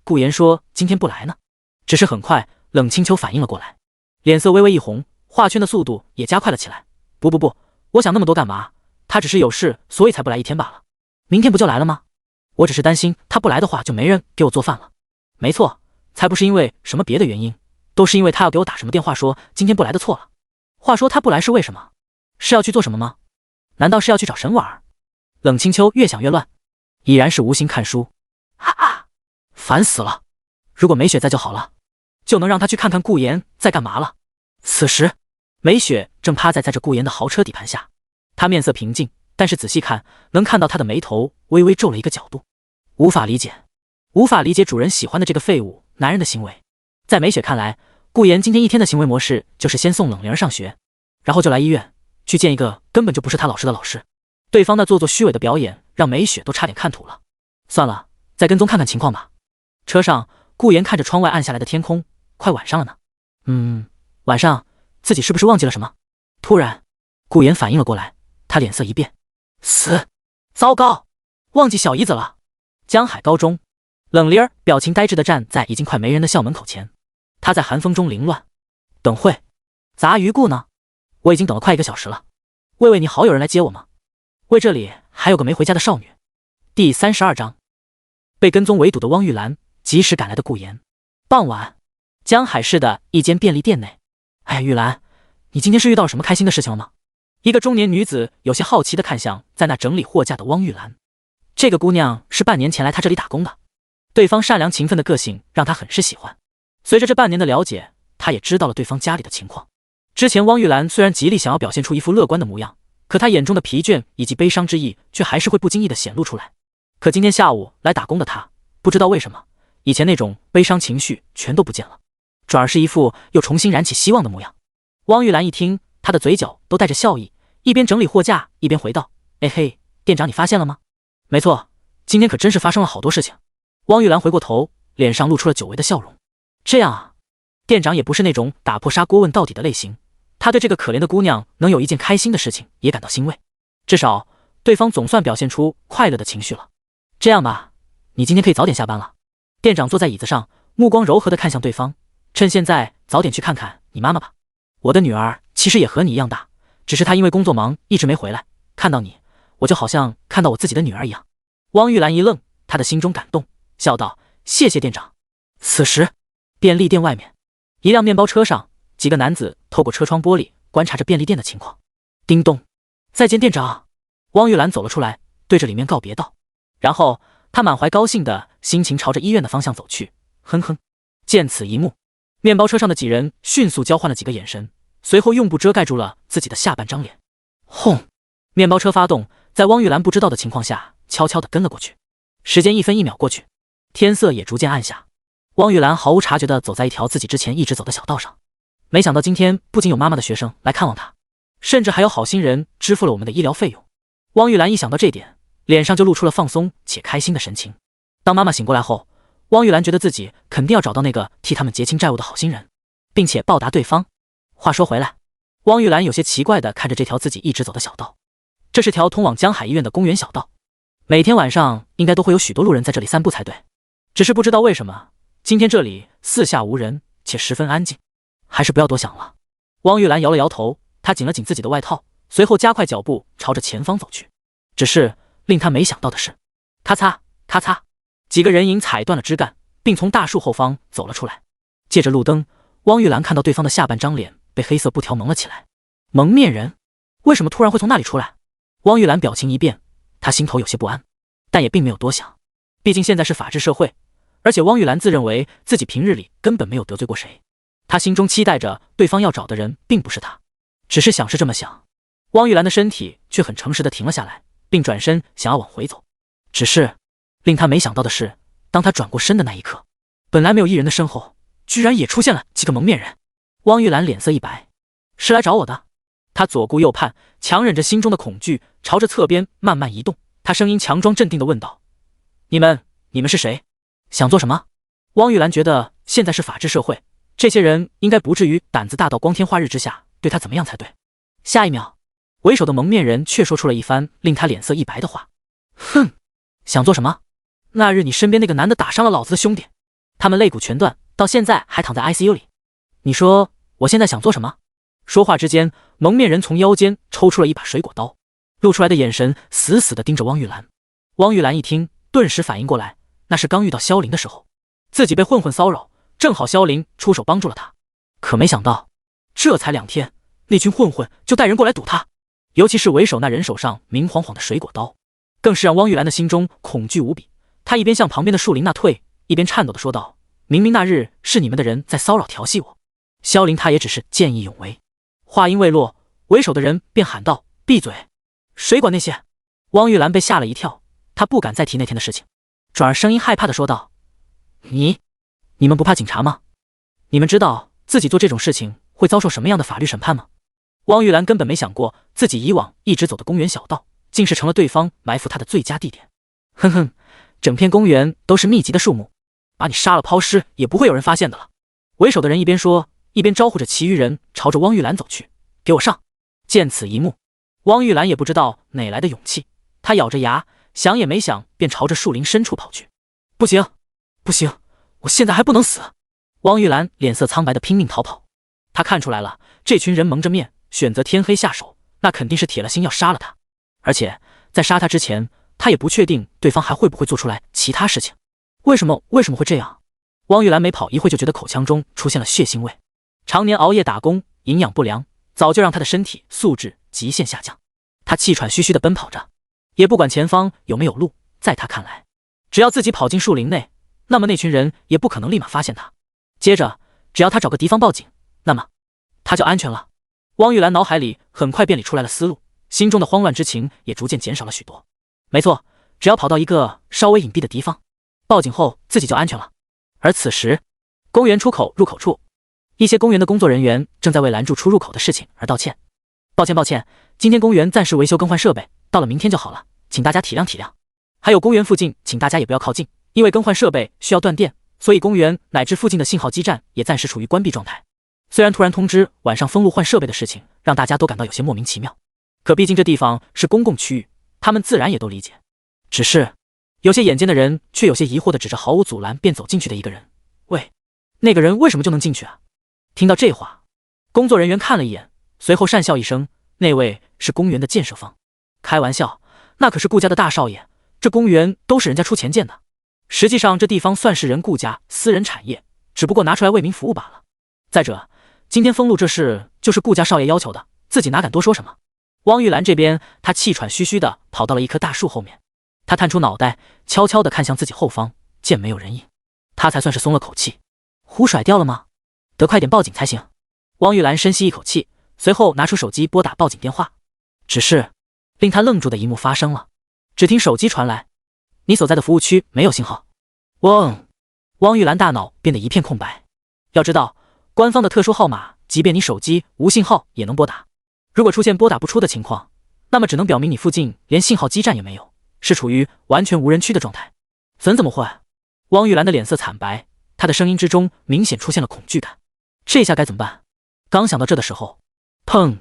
B: 顾言说今天不来呢。只是很快冷清秋反应了过来，脸色微微一红，画圈的速度也加快了起来。不，我想那么多干嘛？他只是有事，所以才不来一天罢了。明天不就来了吗？我只是担心他不来的话，就没人给我做饭了。没错，才不是因为什么别的原因，都是因为他要给我打什么电话说今天不来的错了。话说他不来是为什么？是要去做什么吗？难道是要去找沈婉儿？冷清秋越想越乱，已然是无心看书。烦死了！如果梅雪在就好了，就能让他去看看顾言在干嘛了。此时梅雪正趴在这顾言的豪车底盘下，她面色平静，但是仔细看能看到她的眉头微微皱了一个角度。无法理解主人喜欢的这个废物男人的行为。在梅雪看来，顾言今天一天的行为模式就是先送冷灵儿上学，然后就来医院去见一个根本就不是他老师的老师。对方那做作虚伪的表演让梅雪都差点看吐了。算了，再跟踪看看情况吧。车上顾言看着窗外暗下来的天空，快晚上了呢。晚上自己是不是忘记了什么？突然顾言反应了过来，他脸色一变，糟糕，忘记小姨子了。江海高中，冷灵儿表情呆滞地站在已经快没人的校门口前，他在寒风中凌乱。等会，杂鱼顾呢？我已经等了快1个小时了。魏你好，有人来接我吗？魏这里还有个没回家的少女。第32章，被跟踪围堵的汪玉兰，及时赶来的顾言。傍晚，江海市的一间便利店内。玉兰，你今天是遇到什么开心的事情了吗？一个中年女子有些好奇地看向在那整理货架的汪玉兰。这个姑娘是半年前来她这里打工的，对方善良勤奋的个性让她很是喜欢。随着这半年的了解，她也知道了对方家里的情况。之前汪玉兰虽然极力想要表现出一副乐观的模样，可她眼中的疲倦以及悲伤之意却还是会不经意地显露出来。可今天下午来打工的她，不知道为什么，以前那种悲伤情绪全都不见了，转而是一副又重新燃起希望的模样。汪玉兰一听，她的嘴角都带着笑意，一边整理货架一边回道：店长你发现了吗？没错，今天可真是发生了好多事情。汪玉兰回过头，脸上露出了久违的笑容。这样啊，店长也不是那种打破砂锅问到底的类型，他对这个可怜的姑娘能有一件开心的事情也感到欣慰，至少对方总算表现出快乐的情绪了。这样吧，你今天可以早点下班了。店长坐在椅子上，目光柔和地看向对方，趁现在早点去看看你妈妈吧。我的女儿其实也和你一样大，只是她因为工作忙一直没回来，看到你，我就好像看到我自己的女儿一样。汪玉兰一愣，她的心中感动，笑道：谢谢店长。此时，便利店外面，一辆面包车上，几个男子透过车窗玻璃观察着便利店的情况。叮咚，再见店长。汪玉兰走了出来，对着里面告别道，然后她满怀高兴的心情朝着医院的方向走去。哼哼，见此一幕，面包车上的几人迅速交换了几个眼神，随后用布遮盖住了自己的下半张脸。轰！面包车发动，在汪玉兰不知道的情况下，悄悄地跟了过去。时间1分1秒过去，天色也逐渐暗下。汪玉兰毫无察觉地走在一条自己之前一直走的小道上。没想到今天不仅有妈妈的学生来看望她，甚至还有好心人支付了我们的医疗费用。汪玉兰一想到这点，脸上就露出了放松且开心的神情。当妈妈醒过来后，汪玉兰觉得自己肯定要找到那个替他们结清债务的好心人，并且报答对方。话说回来，汪玉兰有些奇怪地看着这条自己一直走的小道。这是条通往江海医院的公园小道，每天晚上应该都会有许多路人在这里散步才对。只是不知道为什么，今天这里四下无人，且十分安静。还是不要多想了。汪玉兰摇了摇头，她紧了紧自己的外套，随后加快脚步朝着前方走去。只是令她没想到的是，咔嚓咔嚓，几个人影踩断了枝干，并从大树后方走了出来。借着路灯，汪玉兰看到对方的下半张脸被黑色布条蒙了起来。蒙面人为什么突然会从那里出来？汪玉兰表情一变，她心头有些不安，但也并没有多想。毕竟现在是法治社会，而且汪玉兰自认为自己平日里根本没有得罪过谁。她心中期待着对方要找的人并不是她，只是想是这么想。汪玉兰的身体却很诚实地停了下来，并转身想要往回走。只是令她没想到的是，当她转过身的那一刻，本来没有一人的身后居然也出现了几个蒙面人。汪玉兰脸色一白，是来找我的。她左顾右盼，强忍着心中的恐惧，朝着侧边慢慢移动。她声音强装镇定地问道：你们是谁？想做什么？汪玉兰觉得现在是法治社会，这些人应该不至于胆子大到光天化日之下对她怎么样才对。下一秒，为首的蒙面人却说出了一番令她脸色一白的话：哼，想做什么？那日你身边那个男的打伤了老子的兄弟，他们肋骨全断，到现在还躺在 ICU 里。你说我现在想做什么？说话之间，蒙面人从腰间抽出了一把水果刀，露出来的眼神死死地盯着汪玉兰。汪玉兰一听，顿时反应过来，那是刚遇到萧凌的时候，自己被混混骚扰，正好萧凌出手帮助了他。可没想到，这才2天，那群混混就带人过来堵他，尤其是为首那人手上明晃晃的水果刀，更是让汪玉兰的心中恐惧无比。他一边向旁边的树林那退，一边颤抖地说道：明明那日是你们的人在骚扰调戏我，萧凌他也只是见义勇为。话音未落，为首的人便喊道：闭嘴，谁管那些？汪玉兰被吓了一跳，她不敢再提那天的事情，转而声音害怕地说道：你们不怕警察吗？你们知道自己做这种事情会遭受什么样的法律审判吗？汪玉兰根本没想过自己以往一直走的公园小道竟是成了对方埋伏她的最佳地点。哼哼，整片公园都是密集的树木，把你杀了抛尸也不会有人发现的了。为首的人一边说，一边招呼着其余人朝着汪玉兰走去。给我上！见此一幕，汪玉兰也不知道哪来的勇气，她咬着牙，想也没想便朝着树林深处跑去。不行，不行，我现在还不能死！汪玉兰脸色苍白的拼命逃跑。她看出来了，这群人蒙着面选择天黑下手，那肯定是铁了心要杀了她。而且在杀她之前，她也不确定对方还会不会做出来其他事情。为什么会这样？汪玉兰没跑一会就觉得口腔中出现了血腥味。常年熬夜打工，营养不良早就让她的身体素质极限下降。她气喘吁吁地奔跑着，也不管前方有没有路。在她看来，只要自己跑进树林内，那么那群人也不可能立马发现她。接着只要她找个地方报警，那么她就安全了。汪玉兰脑海里很快便理出来了思路，心中的慌乱之情也逐渐减少了许多。没错，只要跑到一个稍微隐蔽的地方，报警后自己就安全了。而此时，公园出口入口处，一些公园的工作人员正在为拦住出入口的事情而道歉。抱歉，今天公园暂时维修更换设备，到了明天就好了，请大家体谅体谅。还有公园附近，请大家也不要靠近，因为更换设备需要断电，所以公园乃至附近的信号基站也暂时处于关闭状态。虽然突然通知晚上封路换设备的事情让大家都感到有些莫名其妙，可毕竟这地方是公共区域，他们自然也都理解。只是有些眼尖的人却有些疑惑地指着毫无阻拦便走进去的一个人：喂，那个人为什么就能进去啊？听到这话，工作人员看了一眼，随后讪笑一声：“那位是公园的建设方。”开玩笑，那可是顾家的大少爷，这公园都是人家出钱建的。实际上这地方算是人顾家私人产业，只不过拿出来为民服务罢了。再者，今天封路这事就是顾家少爷要求的，自己哪敢多说什么。汪玉兰这边，她气喘吁吁的跑到了一棵大树后面，她探出脑袋，悄悄地看向自己后方，见没有人影，她才算是松了口气。壶甩掉了吗？得快点报警才行。汪玉兰深吸一口气，随后拿出手机拨打报警电话。只是令她愣住的一幕发生了，只听手机传来：“你所在的服务区没有信号。”汪玉兰大脑变得一片空白。要知道，官方的特殊号码，即便你手机无信号也能拨打。如果出现拨打不出的情况，那么只能表明你附近连信号基站也没有，是处于完全无人区的状态。怎么会？汪玉兰的脸色惨白，她的声音之中明显出现了恐惧感。这下该怎么办？刚想到这的时候，砰！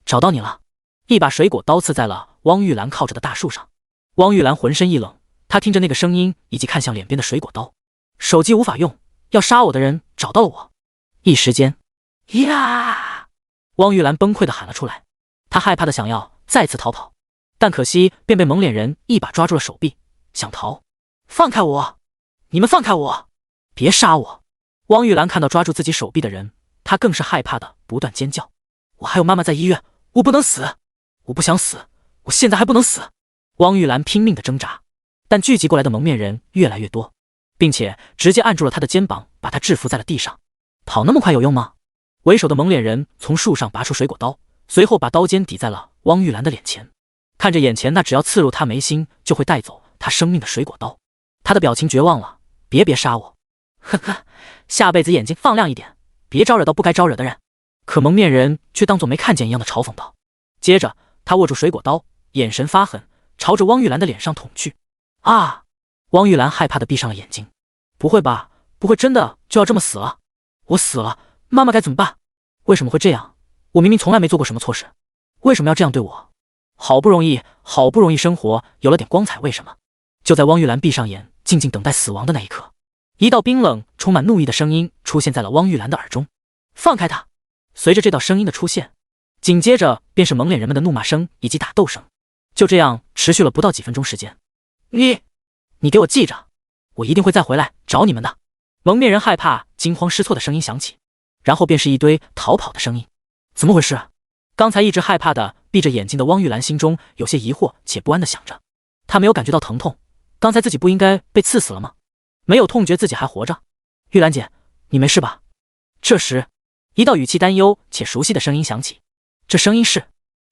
B: 找到你了！一把水果刀刺在了汪玉兰靠着的大树上。汪玉兰浑身一冷，她听着那个声音以及看向脸边的水果刀，手机无法用，要杀我的人找到了我。一时间，呀！汪玉兰崩溃地喊了出来，她害怕的想要再次逃跑，但可惜便被蒙脸人一把抓住了手臂，想逃。放开我！你们放开我！别杀我！汪玉兰看到抓住自己手臂的人，她更是害怕的不断尖叫。我还有妈妈在医院，我不能死！我不想死，我现在还不能死！汪玉兰拼命的挣扎，但聚集过来的蒙面人越来越多，并且直接按住了她的肩膀，把她制服在了地上。跑那么快有用吗？为首的蒙脸人从树上拔出水果刀，随后把刀尖抵在了汪玉兰的脸前。看着眼前那只要刺入她眉心就会带走她生命的水果刀，他的表情绝望了。别杀我！呵呵，下辈子眼睛放亮一点，别招惹到不该招惹的人。可蒙面人却当作没看见一样的嘲讽道。接着他握住水果刀，眼神发狠，朝着汪玉兰的脸上捅去。啊！汪玉兰害怕的闭上了眼睛。不会吧，不会真的就要这么死了？我死了，妈妈该怎么办？为什么会这样？我明明从来没做过什么错事，为什么要这样对我？好不容易生活有了点光彩，为什么？就在汪玉兰闭上眼静静等待死亡的那一刻，一道冰冷充满怒意的声音出现在了汪玉兰的耳中。放开他！随着这道声音的出现，紧接着便是蒙脸人们的怒骂声以及打斗声。就这样持续了不到几分钟时间。你给我记着，我一定会再回来找你们的。蒙面人害怕惊慌失措的声音响起，然后便是一堆逃跑的声音。怎么回事？刚才一直害怕的闭着眼睛的汪玉兰心中有些疑惑且不安的想着。她没有感觉到疼痛，刚才自己不应该被刺死了吗？没有痛觉自己还活着。玉兰姐，你没事吧？这时一道语气担忧且熟悉的声音响起。这声音是……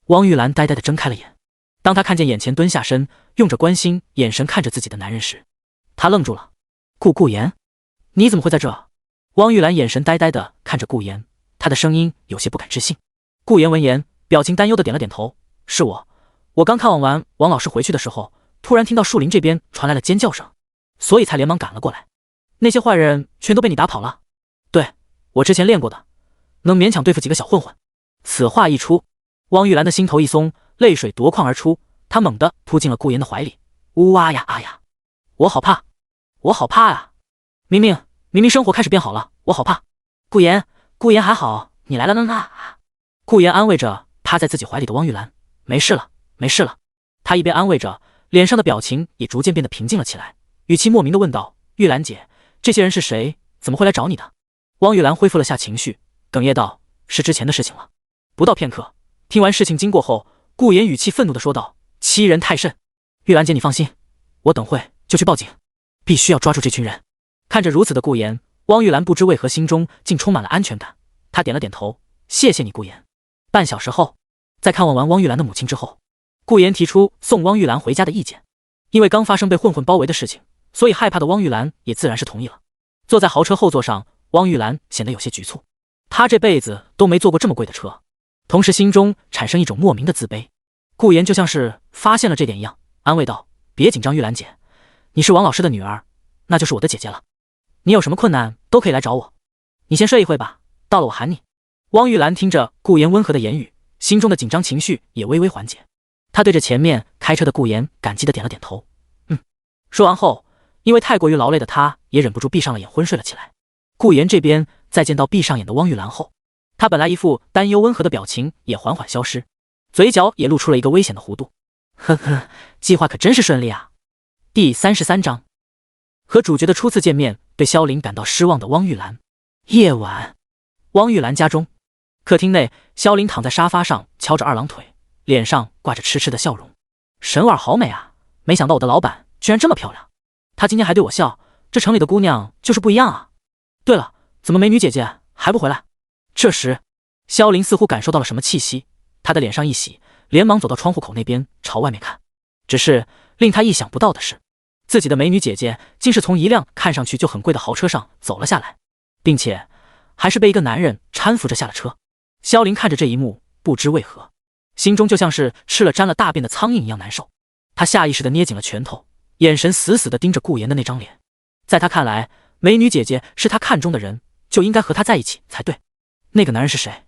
B: 汪玉兰呆呆地睁开了眼。当她看见眼前蹲下身用着关心眼神看着自己的男人时，她愣住了。顾言，你怎么会在这？汪玉兰眼神呆呆地看着顾言，她的声音有些不敢置信。顾言闻言，表情担忧地点了点头。是我刚看望完王老师回去的时候，突然听到树林这边传来了尖叫声，所以才连忙赶了过来。那些坏人全都被你打跑了？对，我之前练过的，能勉强对付几个小混混。此话一出，汪玉兰的心头一松，泪水夺眶而出，她猛地扑进了顾言的怀里。呜啊呀啊呀！我好怕啊！明明生活开始变好了，我好怕。顾言还好，你来了呢。顾言安慰着趴在自己怀里的汪玉兰。没事了。他一边安慰着，脸上的表情也逐渐变得平静了起来，语气莫名地问道：玉兰姐，这些人是谁？怎么会来找你的？汪玉兰恢复了下情绪，哽咽道：是之前的事情了。不到片刻，听完事情经过后，顾言语气愤怒地说道：欺人太甚！玉兰姐你放心，我等会就去报警，必须要抓住这群人。看着如此的顾言，汪玉兰不知为何心中竟充满了安全感，她点了点头：谢谢你顾言。半小时后，在看望完汪玉兰的母亲之后，顾言提出送汪玉兰回家的意见。因为刚发生被混混包围的事情，所以害怕的汪玉兰也自然是同意了。坐在豪车后座上，汪玉兰显得有些局促，她这辈子都没坐过这么贵的车，同时心中产生一种莫名的自卑。顾言就像是发现了这点一样，安慰道：别紧张玉兰姐，你是王老师的女儿，那就是我的姐姐了，你有什么困难都可以来找我。你先睡一会吧，到了我喊你。汪玉兰听着顾言温和的言语，心中的紧张情绪也微微缓解。她对着前面开车的顾言感激的点了点头。说完后，因为太过于劳累的她也忍不住闭上了眼，昏睡了起来。顾言这边在见到闭上眼的汪玉兰后，他本来一副担忧温和的表情也缓缓消失，嘴角也露出了一个危险的弧度。呵呵，计划可真是顺利啊。第33章，和主角的初次见面，对萧凌感到失望的汪玉兰。夜晚，汪玉兰家中，客厅内，萧凌躺在沙发上，翘着二郎腿，脸上挂着痴痴的笑容。沈婉好美啊，没想到我的老板居然这么漂亮。她今天还对我笑，这城里的姑娘就是不一样啊。对了，怎么美女姐姐还不回来？这时，萧凌似乎感受到了什么气息，她的脸上一喜，连忙走到窗户口那边朝外面看。只是令她意想不到的是，自己的美女姐姐竟是从一辆看上去就很贵的豪车上走了下来，并且还是被一个男人搀扶着下了车。萧凌看着这一幕，不知为何，心中就像是吃了沾了大便的苍蝇一样难受。他下意识地捏紧了拳头，眼神死死地盯着顾妍的那张脸。在他看来，美女姐姐是他看中的人，就应该和他在一起才对。那个男人是谁？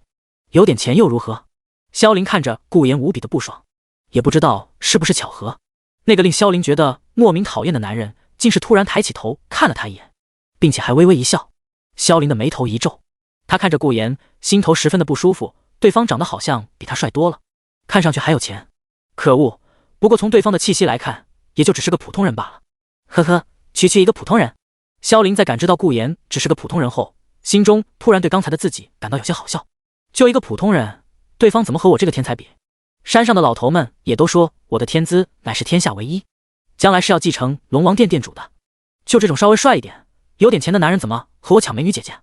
B: 有点钱又如何？萧凌看着顾妍无比的不爽，也不知道是不是巧合，那个令萧凌觉得莫名讨厌的男人竟是突然抬起头看了他一眼，并且还微微一笑。萧凌的眉头一皱，他看着顾妍，心头十分的不舒服。对方长得好像比他帅多了，看上去还有钱。可恶，不过从对方的气息来看，也就只是个普通人罢了。呵呵，区区一个普通人。萧凌在感知到顾妍只是个普通人后，心中突然对刚才的自己感到有些好笑。就一个普通人，对方怎么和我这个天才比？山上的老头们也都说我的天资乃是天下唯一，将来是要继承龙王殿殿主的。就这种稍微帅一点、有点钱的男人，怎么和我抢美女姐姐？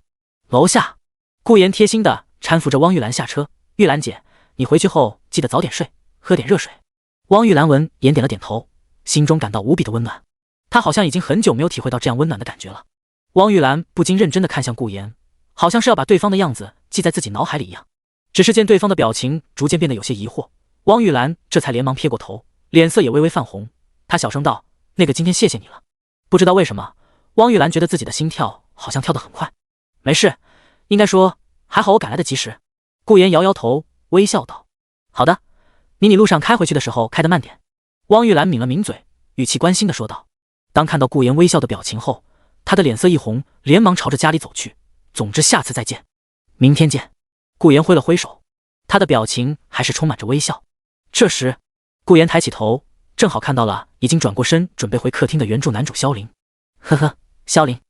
B: 楼下，顾妍贴心的搀扶着汪玉兰下车。玉兰姐，你回去后记得早点睡，喝点热水。汪玉兰闻言点了点头，心中感到无比的温暖。她好像已经很久没有体会到这样温暖的感觉了。汪玉兰不禁认真的看向顾妍，好像是要把对方的样子记在自己脑海里一样。只是见对方的表情逐渐变得有些疑惑，汪玉兰这才连忙撇过头，脸色也微微泛红。她小声道：“那个，今天谢谢你了。”不知道为什么，汪玉兰觉得自己的心跳好像跳得很快。没事，应该说还好我赶来得及时。顾妍摇摇头，微笑道：“好的，你路上开回去的时候开得慢点。”汪玉兰抿了抿嘴，语气关心的说道。当看到顾妍微笑的表情后，她的脸色一红，连忙朝着家里走去。总之，下次再见，明天见。顾妍挥了挥手，她的表情还是充满着微笑。这时，顾妍抬起头，正好看到了已经转过身准备回客厅的原著男主萧凌。呵呵，萧凌，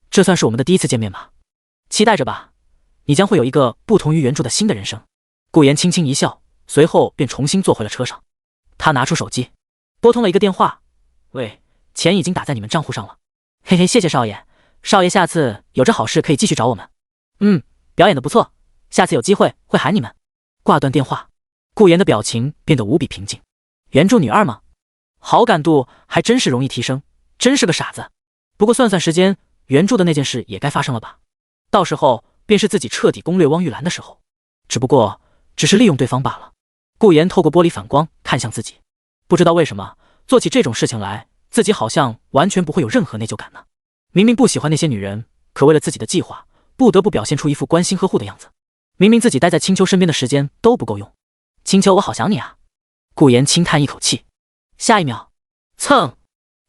B: 这算是我们的第一次见面吧？期待着吧，你将会有一个不同于原著的新的人生。顾妍轻轻一笑，随后便重新坐回了车上。他拿出手机，拨通了一个电话。喂，钱已经打在你们账户上了。嘿嘿，谢谢少爷，少爷下次有这好事可以继续找我们。表演的不错，下次有机会会喊你们。挂断电话，顾妍的表情变得无比平静。原著女二吗？好感度还真是容易提升，真是个傻子。不过算算时间，原著的那件事也该发生了吧？到时候便是自己彻底攻略汪玉兰的时候，只不过只是利用对方罢了。顾妍透过玻璃反光看向自己，不知道为什么做起这种事情来，自己好像完全不会有任何内疚感呢。明明不喜欢那些女人，可为了自己的计划，不得不表现出一副关心呵护的样子。明明自己待在青丘身边的时间都不够用。青丘，我好想你啊。顾妍轻叹一口气。下一秒，蹭，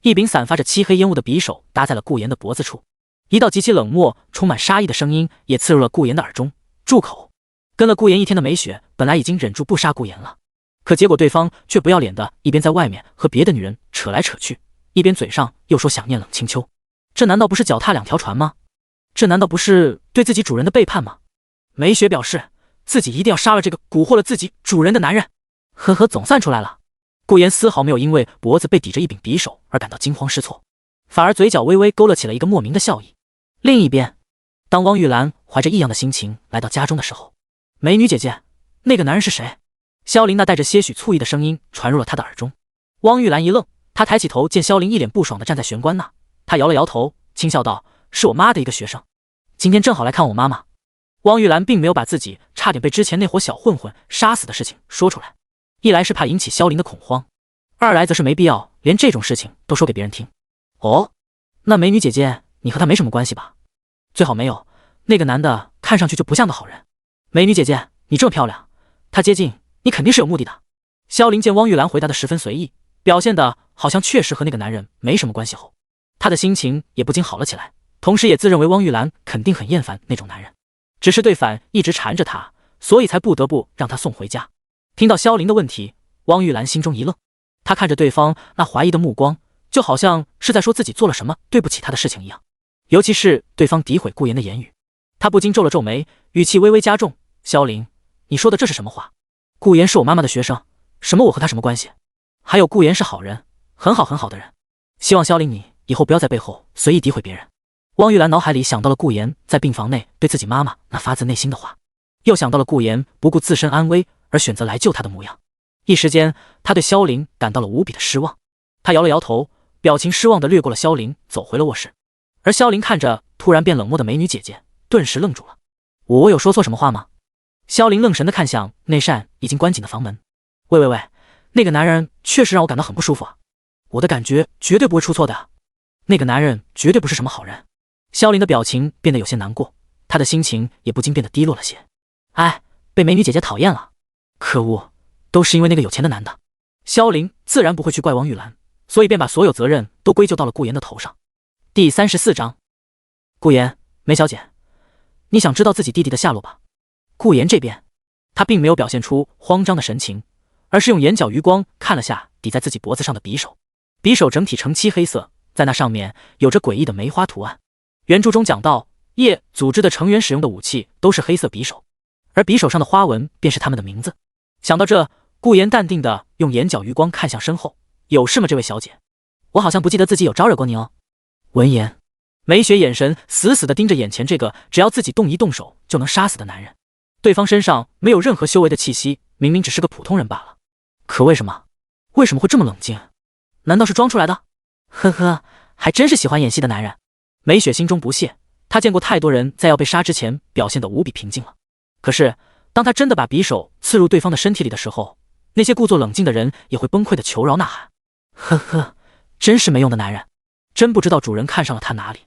B: 一柄散发着漆黑烟雾的匕首搭在了顾妍的脖子处，一道极其冷漠、充满杀意的声音也刺入了顾妍的耳中：“住口！”跟了顾妍一天的美雪本来已经忍住不杀顾妍了，可结果对方却不要脸的一边在外面和别的女人扯来扯去，一边嘴上又说想念冷清秋。这难道不是脚踏两条船吗？这难道不是对自己主人的背叛吗？美雪表示自己一定要杀了这个蛊惑了自己主人的男人。呵呵，总算出来了。顾妍丝毫没有因为脖子被抵着一柄匕首而感到惊慌失措，反而嘴角微微勾勒起了一个莫名的笑意。另一边，当汪玉兰怀着异样的心情来到家中的时候，美女姐姐，那个男人是谁？萧凌那带着些许醋意的声音传入了她的耳中。汪玉兰一愣，她抬起头见萧凌一脸不爽地站在玄关那，她摇了摇头，轻笑道：“是我妈的一个学生，今天正好来看我妈妈。”汪玉兰并没有把自己差点被之前那伙小混混杀死的事情说出来，一来是怕引起萧凌的恐慌，二来则是没必要连这种事情都说给别人听。哦，那美女姐姐，你和他没什么关系吧？最好没有，那个男的看上去就不像个好人。美女姐姐，你这么漂亮，他接近你肯定是有目的的。萧凌见汪玉兰回答的十分随意，表现的好像确实和那个男人没什么关系后，他的心情也不禁好了起来，同时也自认为汪玉兰肯定很厌烦那种男人。只是对反一直缠着他，所以才不得不让他送回家。听到萧凌的问题，汪玉兰心中一愣，她看着对方那怀疑的目光，就好像是在说自己做了什么对不起他的事情一样。尤其是对方诋毁顾言的言语，她不禁皱了皱眉，语气微微加重：“萧凌，你说的这是什么话？顾言是我妈妈的学生，什么我和他什么关系？还有顾言是好人，很好很好的人。希望萧凌你以后不要在背后随意诋毁别人。”汪玉兰脑海里想到了顾言在病房内对自己妈妈那发自内心的话，又想到了顾言不顾自身安危而选择来救她的模样，一时间她对萧凌感到了无比的失望。她摇了摇头，表情失望地掠过了萧凌，走回了卧室。而萧凌看着突然变冷漠的美女姐姐，顿时愣住了。我有说错什么话吗？萧凌愣神地看向那扇已经关紧的房门。喂，那个男人确实让我感到很不舒服啊，我的感觉绝对不会出错的，那个男人绝对不是什么好人。萧凌的表情变得有些难过，他的心情也不禁变得低落了些。哎，被美女姐姐讨厌了，可恶，都是因为那个有钱的男的。萧凌自然不会去怪汪玉兰，所以便把所有责任都归咎到了顾言的头上。第34章，顾言，梅小姐，你想知道自己弟弟的下落吧？顾言这边，他并没有表现出慌张的神情，而是用眼角余光看了下抵在自己脖子上的匕首。匕首整体呈漆黑色，在那上面有着诡异的梅花图案。原著中讲到，叶组织的成员使用的武器都是黑色匕首，而匕首上的花纹便是他们的名字。想到这，顾言淡定地用眼角余光看向身后，有事吗，这位小姐？我好像不记得自己有招惹过你哦。闻言，梅雪眼神死死地盯着眼前这个只要自己动一动手就能杀死的男人。对方身上没有任何修为的气息，明明只是个普通人罢了，可为什么会这么冷静？难道是装出来的？呵呵，还真是喜欢演戏的男人。梅雪心中不屑，她见过太多人在要被杀之前表现得无比平静了，可是当她真的把匕首刺入对方的身体里的时候，那些故作冷静的人也会崩溃的求饶呐喊。呵呵，真是没用的男人，真不知道主人看上了他哪里。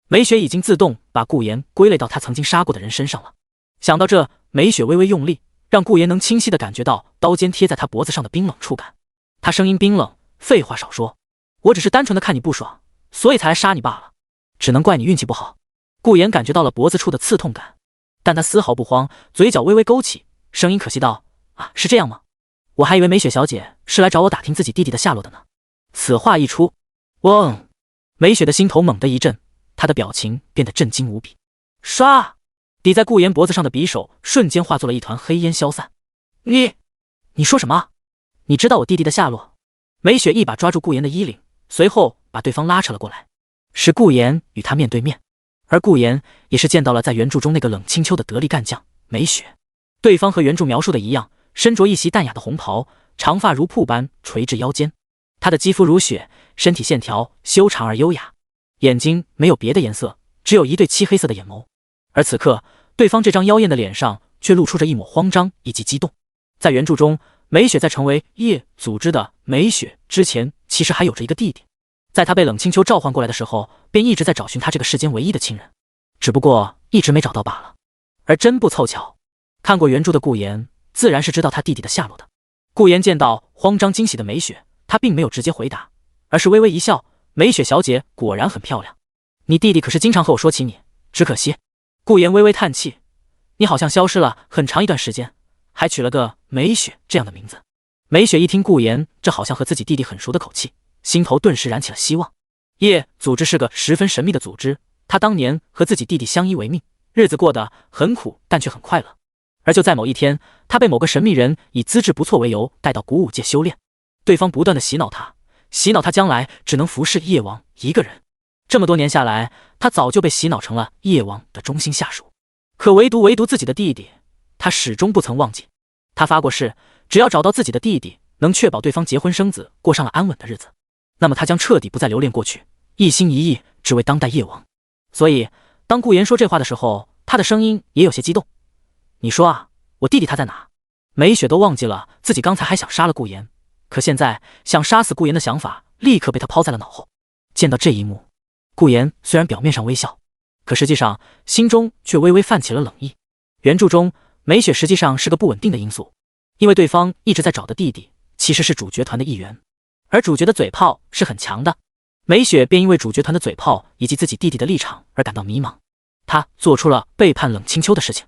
B: 梅雪已经自动把顾言归类到他曾经杀过的人身上了。想到这，梅雪微微用力，让顾言能清晰地感觉到刀尖贴在他脖子上的冰冷触感。他声音冰冷：“废话少说，我只是单纯的看你不爽，所以才来杀你罢了。只能怪你运气不好。”顾言感觉到了脖子处的刺痛感，但他丝毫不慌，嘴角微微勾起，声音可惜道：“啊，是这样吗？我还以为梅雪小姐是来找我打听自己弟弟的下落的呢。”此话一出，嗡！梅雪的心头猛地一震，她的表情变得震惊无比。唰！抵在顾言脖子上的匕首瞬间化作了一团黑烟消散。你说什么？你知道我弟弟的下落？梅雪一把抓住顾言的衣领，随后把对方拉扯了过来。是顾言与他面对面，而顾言也是见到了在原著中那个冷清秋的得力干将梅雪。对方和原著描述的一样，身着一袭淡雅的红袍，长发如瀑般垂至腰间。他的肌肤如雪，身体线条修长而优雅，眼睛没有别的颜色，只有一对漆黑色的眼眸。而此刻，对方这张妖艳的脸上却露出着一抹慌张以及激动。在原著中，梅雪在成为叶组织的梅雪之前，其实还有着一个弟弟。在他被冷清秋召唤过来的时候，便一直在找寻他这个世间唯一的亲人，只不过一直没找到罢了。而真不凑巧，看过原著的顾言自然是知道他弟弟的下落的。顾言见到慌张惊喜的梅雪，他并没有直接回答，而是微微一笑：“梅雪小姐果然很漂亮，你弟弟可是经常和我说起你，只可惜……”顾言微微叹气：“你好像消失了很长一段时间，还取了个梅雪这样的名字。”梅雪一听顾言这好像和自己弟弟很熟的口气，心头顿时燃起了希望。叶组织是个十分神秘的组织，他当年和自己弟弟相依为命，日子过得很苦，但却很快乐。而就在某一天，他被某个神秘人以资质不错为由带到古武界修炼，对方不断的洗脑他将来只能服侍叶王一个人。这么多年下来，他早就被洗脑成了叶王的忠心下属，可唯独自己的弟弟，他始终不曾忘记。他发过誓，只要找到自己的弟弟，能确保对方结婚生子，过上了安稳的日子，那么他将彻底不再留恋过去，一心一意只为当代叶王。所以当顾言说这话的时候，他的声音也有些激动：“你说啊，我弟弟他在哪？”梅雪都忘记了自己刚才还想杀了顾言，可现在想杀死顾言的想法立刻被他抛在了脑后。见到这一幕，顾言虽然表面上微笑，可实际上心中却微微泛起了冷意。原著中，梅雪实际上是个不稳定的因素，因为对方一直在找的弟弟其实是主角团的一员，而主角的嘴炮是很强的。梅雪便因为主角团的嘴炮以及自己弟弟的立场而感到迷茫，她做出了背叛冷清秋的事情。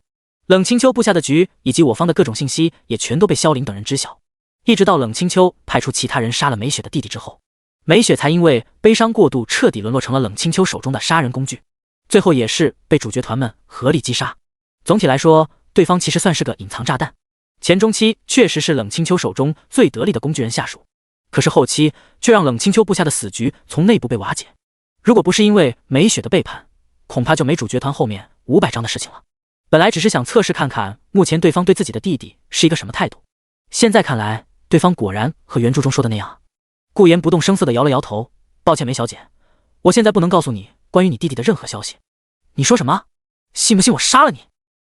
B: 冷清秋布下的局以及我方的各种信息也全都被萧凌等人知晓，一直到冷清秋派出其他人杀了美雪的弟弟之后，美雪才因为悲伤过度彻底沦落成了冷清秋手中的杀人工具，最后也是被主角团们合力击杀。总体来说，对方其实算是个隐藏炸弹，前中期确实是冷清秋手中最得力的工具人下属，可是后期却让冷清秋布下的死局从内部被瓦解。如果不是因为美雪的背叛，恐怕就没主角团后面500章的事情了。本来只是想测试看看目前对方对自己的弟弟是一个什么态度，现在看来对方果然和原著中说的那样。顾言不动声色地摇了摇头，抱歉梅小姐，我现在不能告诉你关于你弟弟的任何消息。你说什么？信不信我杀了你？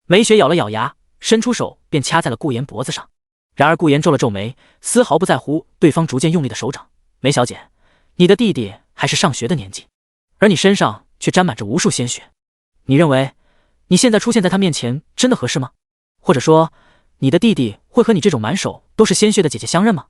B: 梅雪咬了咬牙，伸出手便掐在了顾言脖子上。然而顾言皱了皱眉，丝毫不在乎对方逐渐用力的手掌。梅小姐，你的弟弟还是上学的年纪，而你身上却沾满着无数鲜血，你认为你现在出现在他面前真的合适吗？或者说你的弟弟会和你这种满手都是鲜血的姐姐相认吗？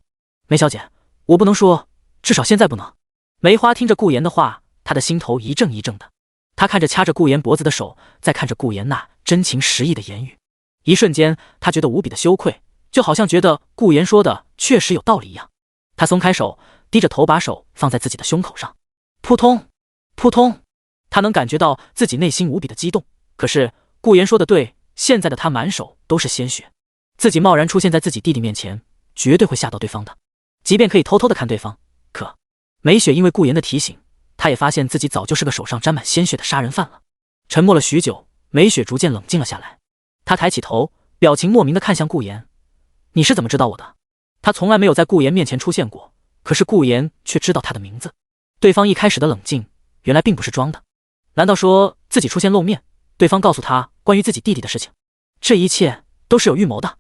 B: 梅小姐，我不能说，至少现在不能。梅花听着顾言的话，她的心头一怔一怔的，她看着掐着顾言脖子的手，再看着顾言那真情实意的言语，一瞬间她觉得无比的羞愧，就好像觉得顾言说的确实有道理一样。她松开手，低着头把手放在自己的胸口上，扑通扑通，她能感觉到自己内心无比的激动。可是顾言说的对，现在的她满手都是鲜血，自己贸然出现在自己弟弟面前，绝对会吓到对方的。即便可以偷偷的看对方，可美雪因为顾言的提醒，她也发现自己早就是个手上沾满鲜血的杀人犯了。沉默了许久，美雪逐渐冷静了下来，她抬起头，表情莫名的看向顾言。你是怎么知道我的？她从来没有在顾言面前出现过，可是顾言却知道她的名字。对方一开始的冷静，原来并不是装的。难道说自己出现露面，对方告诉他关于自己弟弟的事情？这一切都是有预谋的。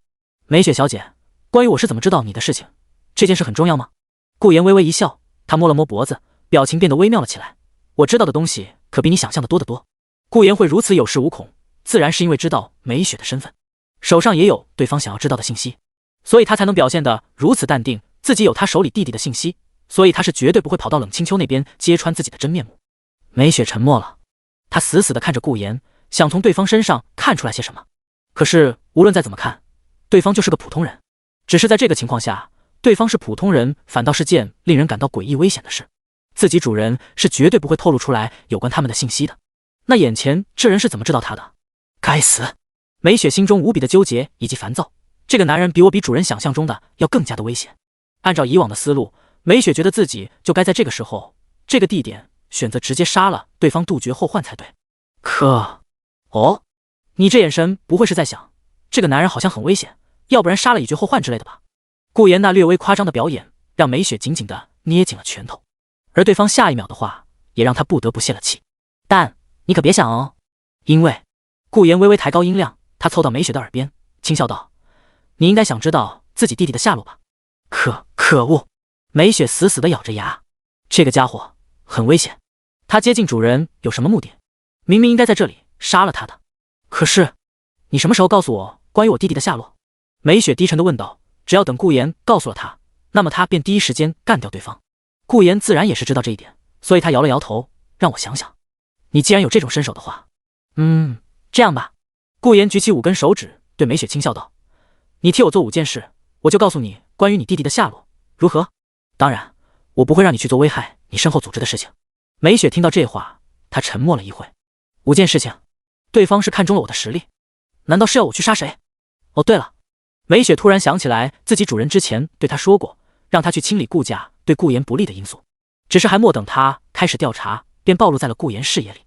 B: 美雪小姐，关于我是怎么知道你的事情，这件事很重要吗？顾言微微一笑，他摸了摸脖子，表情变得微妙了起来。我知道的东西可比你想象的多得多。顾言会如此有恃无恐，自然是因为知道美雪的身份，手上也有对方想要知道的信息，所以他才能表现得如此淡定，自己有他手里弟弟的信息，所以他是绝对不会跑到冷清秋那边揭穿自己的真面目。美雪沉默了，她死死地看着顾言，想从对方身上看出来些什么。可是无论再怎么看，对方就是个普通人，只是在这个情况下，对方是普通人反倒是件令人感到诡异危险的事。自己主人是绝对不会透露出来有关他们的信息的。那眼前这人是怎么知道他的？该死！美雪心中无比的纠结以及烦躁，这个男人比主人想象中的要更加的危险。按照以往的思路，美雪觉得自己就该在这个时候、这个地点选择直接杀了对方，杜绝后患才对。哦，你这眼神不会是在想这个男人好像很危险，要不然杀了以绝后患之类的吧？顾言那略微夸张的表演让美雪紧紧的捏紧了拳头，而对方下一秒的话也让她不得不泄了气。但你可别想哦，因为顾言微微抬高音量，他凑到美雪的耳边轻笑道，你应该想知道自己弟弟的下落吧？可恶！美雪死死地咬着牙，这个家伙很危险，他接近主人有什么目的？明明应该在这里杀了他的。可是你什么时候告诉我关于我弟弟的下落？美雪低沉地问道。只要等顾言告诉了他，那么他便第一时间干掉对方。顾言自然也是知道这一点，所以他摇了摇头，让我想想。你既然有这种身手的话，这样吧。顾言举起5根手指，对美雪轻笑道，你替我做5件事，我就告诉你关于你弟弟的下落，如何？当然，我不会让你去做危害你身后组织的事情。美雪听到这话，她沉默了一会。5件事情，对方是看中了我的实力，难道是要我去杀谁？哦，对了，美雪突然想起来自己主人之前对她说过，让她去清理顾家对顾言不利的因素，只是还没等她开始调查，便暴露在了顾言视野里。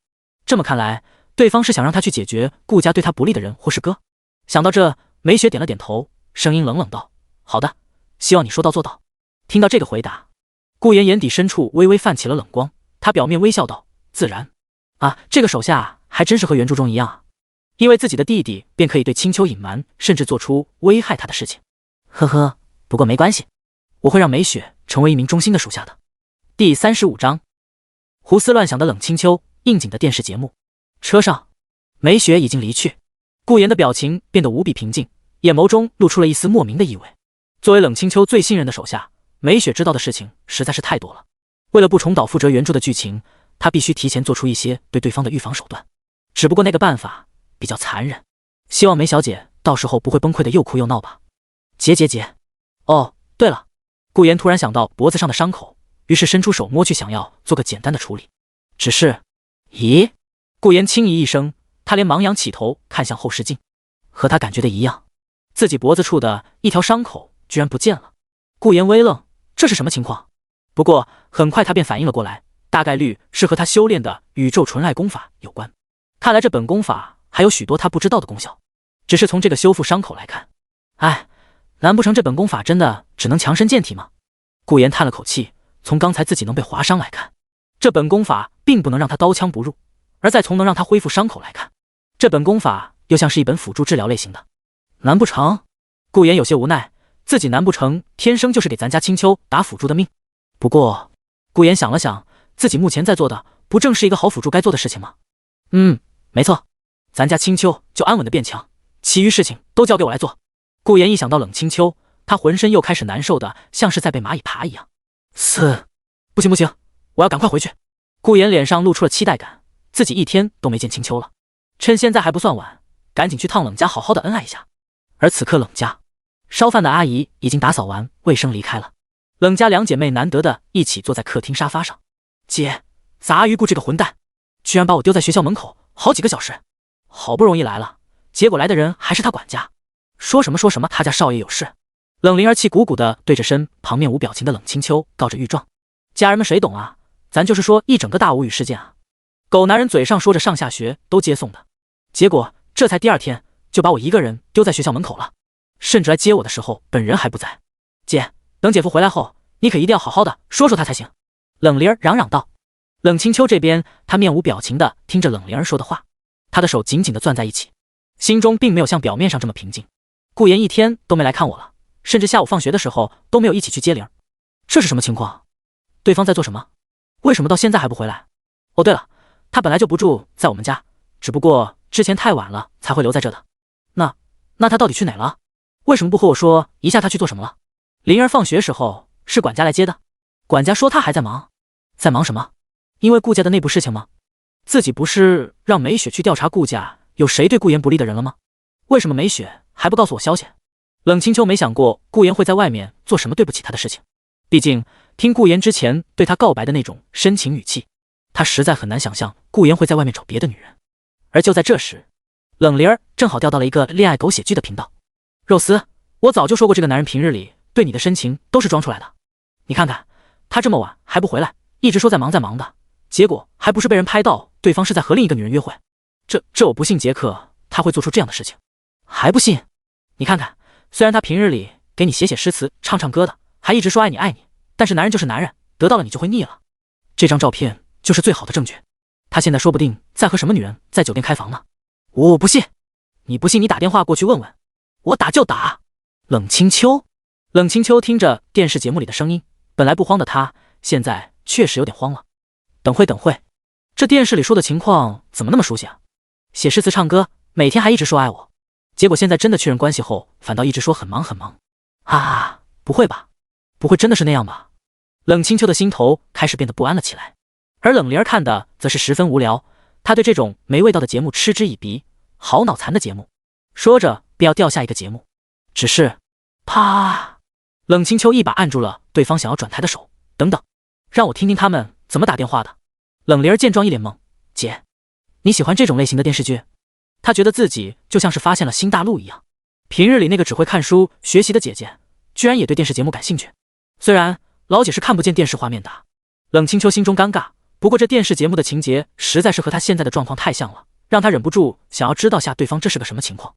B: 这么看来，对方是想让她去解决顾家对她不利的人或是哥。想到这，美雪点了点头，声音冷冷道，好的，希望你说到做到。听到这个回答，顾言眼底深处微微泛起了冷光，他表面微笑道，自然啊，这个手下还真是和原著中一样啊，因为自己的弟弟便可以对青丘隐瞒，甚至做出危害他的事情。呵呵，不过没关系，我会让美雪成为一名忠心的属下的。第35章，胡思乱想的冷清秋，应景的电视节目。车上，美雪已经离去，顾言的表情变得无比平静，眼眸中露出了一丝莫名的意味。作为冷清秋最信任的手下，美雪知道的事情实在是太多了。为了不重蹈覆辙原著的剧情，她必须提前做出一些对对方的预防手段。只不过那个办法比较残忍。希望梅小姐到时候不会崩溃的又哭又闹吧。姐。哦，对了，顾言突然想到脖子上的伤口，于是伸出手摸去，想要做个简单的处理。只是，咦？顾言轻咦一声，他连忙仰起头看向后视镜，和他感觉的一样，自己脖子处的一条伤口居然不见了。顾言微愣，这是什么情况？不过很快他便反应了过来，大概率是和他修炼的宇宙纯爱功法有关。看来这本功法还有许多他不知道的功效。只是从这个修复伤口来看，难不成这本功法真的只能强身健体吗？顾言叹了口气，从刚才自己能被划伤来看，这本功法并不能让他刀枪不入，而再从能让他恢复伤口来看，这本功法又像是一本辅助治疗类型的。难不成？顾言有些无奈，自己难不成天生就是给咱家青丘打辅助的命？不过，顾言想了想，自己目前在做的不正是一个好辅助该做的事情吗？没错，咱家青丘就安稳的变强，其余事情都交给我来做。顾言一想到冷青丘，他浑身又开始难受的像是在被蚂蚁爬一样。不行，我要赶快回去。顾言脸上露出了期待感，自己一天都没见青丘了，趁现在还不算晚，赶紧去趟冷家好好的恩爱一下。而此刻冷家烧饭的阿姨已经打扫完卫生离开了，冷家两姐妹难得的一起坐在客厅沙发上。姐，咱阿鱼顾这个混蛋居然把我丢在学校门口好几个小时，好不容易来了，结果来的人还是他管家，说什么他家少爷有事。冷灵儿气鼓鼓的对着身旁面无表情的冷青丘告着御状。家人们谁懂啊，咱就是说一整个大无语事件啊。狗男人嘴上说着上下学都接送的，结果这才第2天就把我一个人丢在学校门口了，甚至来接我的时候本人还不在。姐，等姐夫回来后，你可一定要好好的说说他才行。冷灵儿嚷嚷道。冷青丘这边，他面无表情的听着冷灵儿说的话，他的手紧紧的攥在一起，心中并没有像表面上这么平静。顾言一天都没来看我了，甚至下午放学的时候都没有一起去接灵，这是什么情况？对方在做什么？为什么到现在还不回来？哦对了，他本来就不住在我们家，只不过之前太晚了才会留在这的。那他到底去哪了？为什么不和我说一下他去做什么了？灵儿放学时候是管家来接的，管家说他还在忙。在忙什么？因为顾家的内部事情吗？自己不是让梅雪去调查顾家有谁对顾言不利的人了吗？为什么梅雪还不告诉我消息？冷青丘没想过顾言会在外面做什么对不起他的事情，毕竟听顾言之前对他告白的那种深情语气，他实在很难想象顾言会在外面找别的女人。而就在这时，冷灵儿正好调到了一个恋爱狗血剧的频道。肉丝，我早就说过这个男人平日里对你的深情都是装出来的，你看看他这么晚还不回来，一直说在忙的，结果还不是被人拍到对方是在和另一个女人约会。这我不信杰克他会做出这样的事情。还不信？你看看，虽然他平日里给你写诗词唱歌的，还一直说爱你，但是男人就是男人，得到了你就会腻了。这张照片就是最好的证据，他现在说不定在和什么女人在酒店开房呢。我不信。你不信你打电话过去问问。我打就打。冷青丘听着电视节目里的声音，本来不慌的他现在确实有点慌了。等会，这电视里说的情况怎么那么熟悉啊？写诗词唱歌，每天还一直说爱我，结果现在真的确认关系后，反倒一直说很忙啊！不会吧？不会真的是那样吧？冷青丘的心头开始变得不安了起来。而冷灵儿看的则是十分无聊，他对这种没味道的节目嗤之以鼻，好脑残的节目。说着便要调下一个节目，只是啪！冷青丘一把按住了对方想要转台的手。等等，让我听听他们怎么打电话的。冷灵儿见状一脸懵，姐，你喜欢这种类型的电视剧？她觉得自己就像是发现了新大陆一样，平日里那个只会看书学习的姐姐，居然也对电视节目感兴趣。虽然老姐是看不见电视画面的，冷青丘心中尴尬，不过这电视节目的情节实在是和她现在的状况太像了，让她忍不住想要知道下对方这是个什么情况。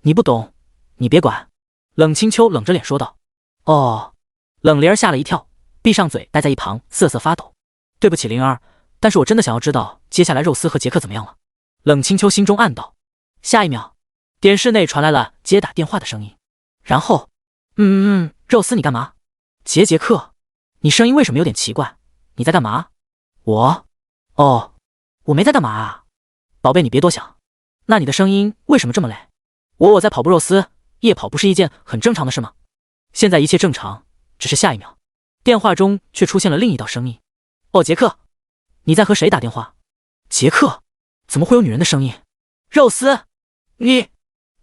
B: 你不懂，你别管。冷青丘冷着脸说道。哦。冷灵儿吓了一跳，闭上嘴待在一旁瑟瑟发抖。对不起灵儿，但是我真的想要知道接下来肉丝和杰克怎么样了。冷青丘心中暗道。下一秒，电视内传来了接打电话的声音，然后肉丝你干嘛？杰克，你声音为什么有点奇怪？你在干嘛？我没在干嘛啊。宝贝你别多想。那你的声音为什么这么累？我在跑步，肉丝，夜跑不是一件很正常的事吗？现在一切正常，只是下一秒，电话中却出现了另一道声音。哦，杰克，你在和谁打电话？杰克，怎么会有女人的声音？肉丝，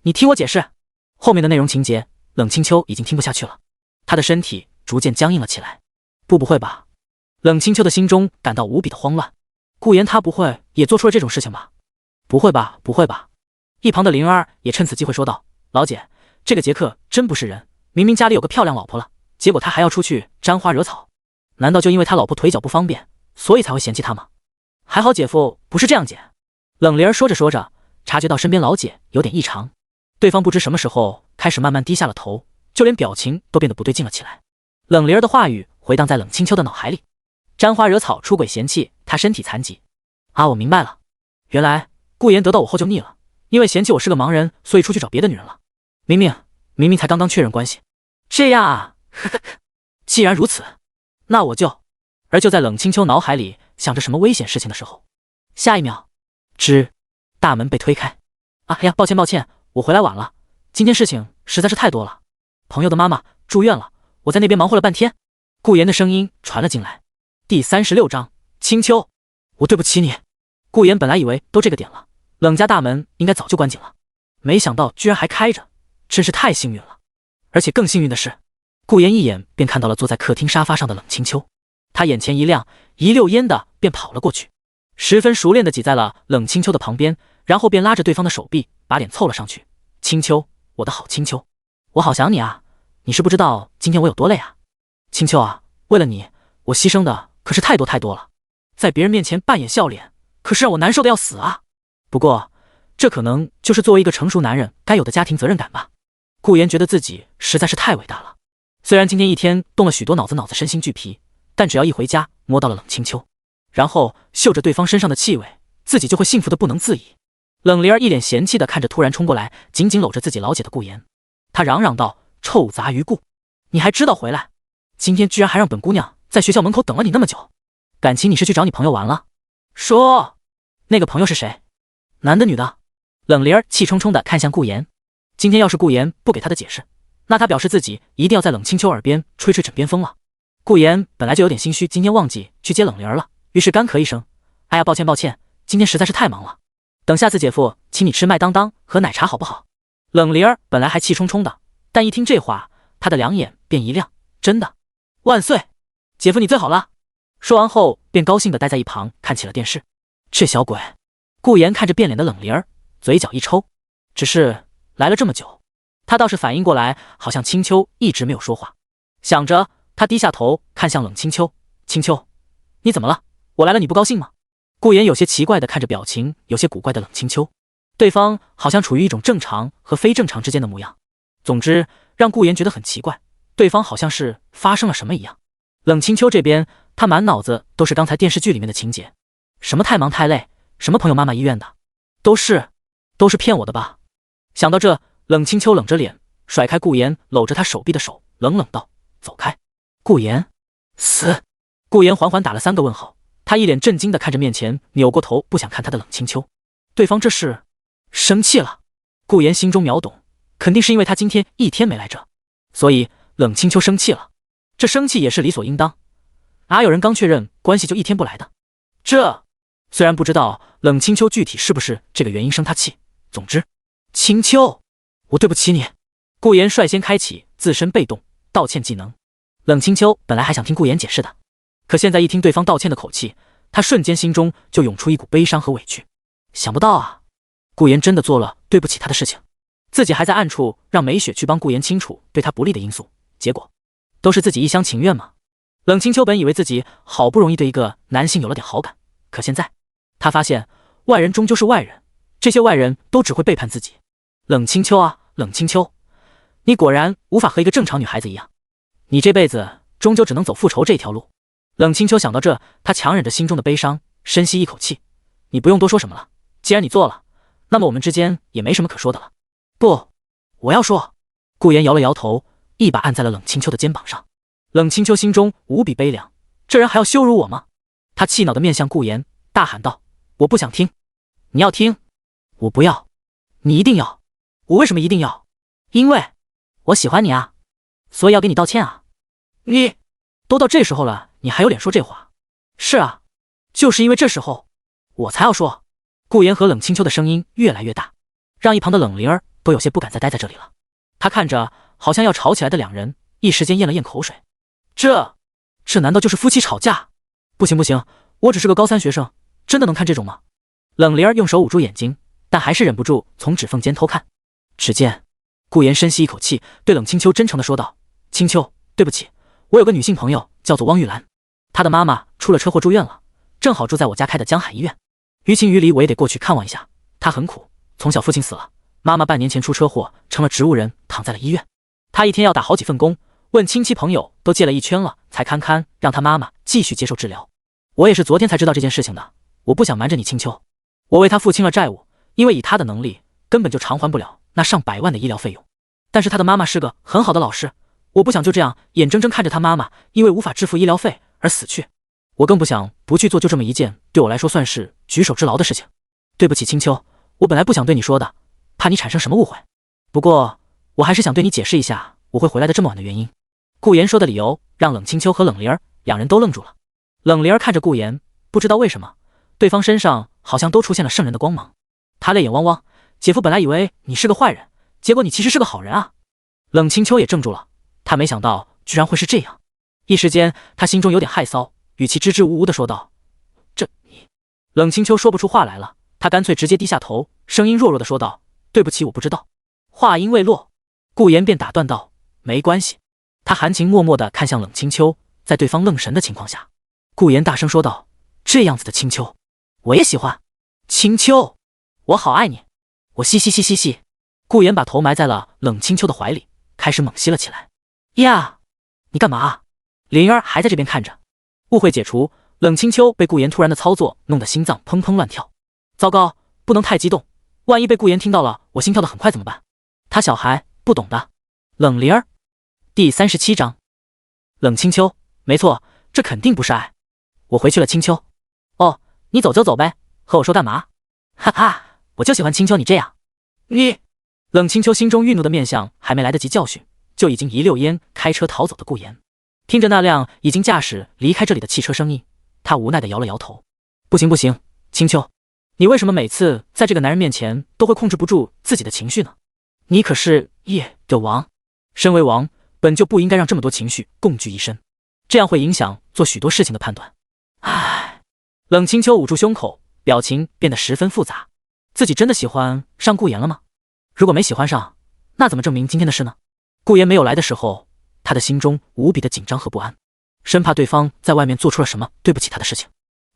B: 你听我解释。后面的内容情节，冷清秋已经听不下去了，他的身体逐渐僵硬了起来。不会吧？冷清秋的心中感到无比的慌乱。顾言他不会也做出了这种事情吧？不会吧，不会吧？一旁的灵儿也趁此机会说道：“老姐，这个杰克真不是人，明明家里有个漂亮老婆了，结果他还要出去沾花惹草，难道就因为他老婆腿脚不方便，所以才会嫌弃他吗？还好姐夫不是这样姐。”冷灵儿说着说着，察觉到身边老姐有点异常，对方不知什么时候开始慢慢低下了头，就连表情都变得不对劲了起来。冷灵儿的话语回荡在冷清秋的脑海里：沾花惹草，出轨嫌弃他身体残疾。啊，我明白了，原来顾言得到我后就腻了，因为嫌弃我是个盲人，所以出去找别的女人了。明明才刚刚确认关系。这样啊，呵呵呵。既然如此，那我就……而就在冷清秋脑海里想着什么危险事情的时候，下一秒，吱，大门被推开。啊呀，抱歉，我回来晚了，今天事情实在是太多了，朋友的妈妈住院了，我在那边忙活了半天。顾言的声音传了进来。第36章，清秋，我对不起你。顾言本来以为都这个点了，冷家大门应该早就关紧了，没想到居然还开着，真是太幸运了。而且更幸运的是，顾言一眼便看到了坐在客厅沙发上的冷清秋，他眼前一亮，一溜烟的便跑了过去，十分熟练的挤在了冷清秋的旁边，然后便拉着对方的手臂，把脸凑了上去。清秋，我的好清秋，我好想你啊，你是不知道今天我有多累啊。清秋啊，为了你，我牺牲的可是太多了，在别人面前扮演笑脸，可是让我难受的要死啊。不过，这可能就是作为一个成熟男人该有的家庭责任感吧。顾言觉得自己实在是太伟大了，虽然今天一天动了许多脑子身心俱疲，但只要一回家摸到了冷清秋，然后嗅着对方身上的气味，自己就会幸福的不能自已。冷灵儿一脸嫌弃的看着突然冲过来紧紧搂着自己老姐的顾言，他嚷嚷道：“臭杂鱼顾，你还知道回来？今天居然还让本姑娘在学校门口等了你那么久，感情你是去找你朋友玩了？说，那个朋友是谁？男的女的？”冷灵儿气冲冲的看向顾言，今天要是顾言不给他的解释，那他表示自己一定要在冷清秋耳边吹枕边风了。顾言本来就有点心虚，今天忘记去接冷灵儿了，于是干咳一声：“哎呀，抱歉，今天实在是太忙了，等下次姐夫请你吃麦当当和奶茶好不好？”冷灵儿本来还气冲冲的，但一听这话，他的两眼便一亮：“真的？万岁，姐夫你最好了。”说完后便高兴的待在一旁看起了电视。这小鬼，顾言看着变脸的冷灵儿，嘴角一抽，只是来了这么久，他倒是反应过来，好像清秋一直没有说话。想着，他低下头看向冷清秋：“清秋，你怎么了？我来了你不高兴吗？”顾言有些奇怪的看着表情有些古怪的冷清秋，对方好像处于一种正常和非正常之间的模样。总之，让顾言觉得很奇怪，对方好像是发生了什么一样。冷清秋这边，他满脑子都是刚才电视剧里面的情节，什么太忙太累，什么朋友妈妈医院的，都是骗我的吧。想到这，冷清秋冷着脸甩开顾言搂着他手臂的手，冷冷道：“走开。”顾言，死！顾言缓缓打了3个问号，他一脸震惊的看着面前扭过头不想看他的冷清秋，对方这是生气了。顾言心中秒懂，肯定是因为他今天一天没来这，所以冷清秋生气了。这生气也是理所应当，哪有人刚确认关系就一天不来的？这虽然不知道冷清秋具体是不是这个原因生他气，总之，清秋，我对不起你。顾言率先开启自身被动道歉技能。冷清秋本来还想听顾言解释的，可现在一听对方道歉的口气，他瞬间心中就涌出一股悲伤和委屈。想不到啊，顾言真的做了对不起他的事情，自己还在暗处让梅雪去帮顾言清楚对他不利的因素，结果都是自己一厢情愿嘛。冷清秋本以为自己好不容易对一个男性有了点好感，可现在他发现外人终究是外人，这些外人都只会背叛自己。冷清秋啊，冷清秋，你果然无法和一个正常女孩子一样，你这辈子终究只能走复仇这条路。冷清秋想到这，他强忍着心中的悲伤，深吸一口气：“你不用多说什么了，既然你做了，那么我们之间也没什么可说的了。”不，我要说。顾言摇了摇头，一把按在了冷清秋的肩膀上。冷清秋心中无比悲凉，这人还要羞辱我吗？他气恼地面向顾言，大喊道：“我不想听，你要听，我不要，你一定要。我为什么一定要？因为我喜欢你啊，所以要给你道歉啊。你都到这时候了，你还有脸说这话？是啊，就是因为这时候，我才要说。”顾言和冷清秋的声音越来越大，让一旁的冷灵儿都都有些不敢再待在这里了。他看着好像要吵起来的两人，一时间咽了咽口水。这难道就是夫妻吵架？不行不行，我只是个高3学生，真的能看这种吗？冷灵儿用手捂住眼睛，但还是忍不住从指缝间偷看。只见顾言深吸一口气，对冷清秋真诚地说道：“清秋，对不起，我有个女性朋友叫做汪玉兰，她的妈妈出了车祸住院了，正好住在我家开的江海医院。于情于理我也得过去看望一下。她很苦，从小父亲死了，妈妈半年前出车祸成了植物人，躺在了医院。她一天要打好几份工，问亲戚朋友都借了一圈了，才堪堪让她妈妈继续接受治疗。我也是昨天才知道这件事情的，我不想瞒着你清秋，我为她付清了债务，因为以她的能力根本就偿还不了那上百万的医疗费用。但是她的妈妈是个很好的老师，我不想就这样眼睁睁看着她妈妈因为无法支付医疗费而死去，我更不想不去做就这么一件对我来说算是举手之劳的事情。对不起清秋，我本来不想对你说的，怕你产生什么误会，不过我还是想对你解释一下我会回来的这么晚的原因。顾言说的理由让冷清秋和冷灵儿两人都愣住了。冷灵儿看着顾言，不知道为什么对方身上好像都出现了圣人的光芒，他泪眼汪汪，姐夫本来以为你是个坏人，结果你其实是个好人啊。冷清秋也怔住了，他没想到居然会是这样，一时间他心中有点害臊，语气支支吾吾地说道：“这你……”冷清秋说不出话来了，他干脆直接低下头，声音弱弱地说道：“对不起，我不知道。”话音未落，顾言便打断道：“没关系。”他含情脉脉地看向冷清秋，在对方愣神的情况下，顾言大声说道：“这样子的清秋，我也喜欢。清秋，我好爱你。我吸吸吸吸吸。”顾言把头埋在了冷清秋的怀里，开始猛吸了起来。呀，你干嘛啊？灵儿还在这边看着。误会解除，冷清秋被顾言突然的操作弄得心脏砰砰乱跳。糟糕，不能太激动，万一被顾言听到了我心跳的很快怎么办？他小孩不懂的。冷灵儿第37章。冷清秋，没错，这肯定不是爱。我回去了，清秋。哦，你走就走呗，和我说干嘛？哈哈，我就喜欢清秋你这样。你……冷清秋心中愠怒的面相还没来得及教训，就已经一溜烟开车逃走的顾言。听着那辆已经驾驶离开这里的汽车声音，他无奈地摇了摇头。不行不行，清秋，你为什么每次在这个男人面前都会控制不住自己的情绪呢？你可是夜的王，身为王本就不应该让这么多情绪共聚一身，这样会影响做许多事情的判断。唉，冷清秋捂住胸口，表情变得十分复杂。自己真的喜欢上顾言了吗？如果没喜欢上，那怎么证明今天的事呢？顾言没有来的时候，他的心中无比的紧张和不安，生怕对方在外面做出了什么对不起他的事情。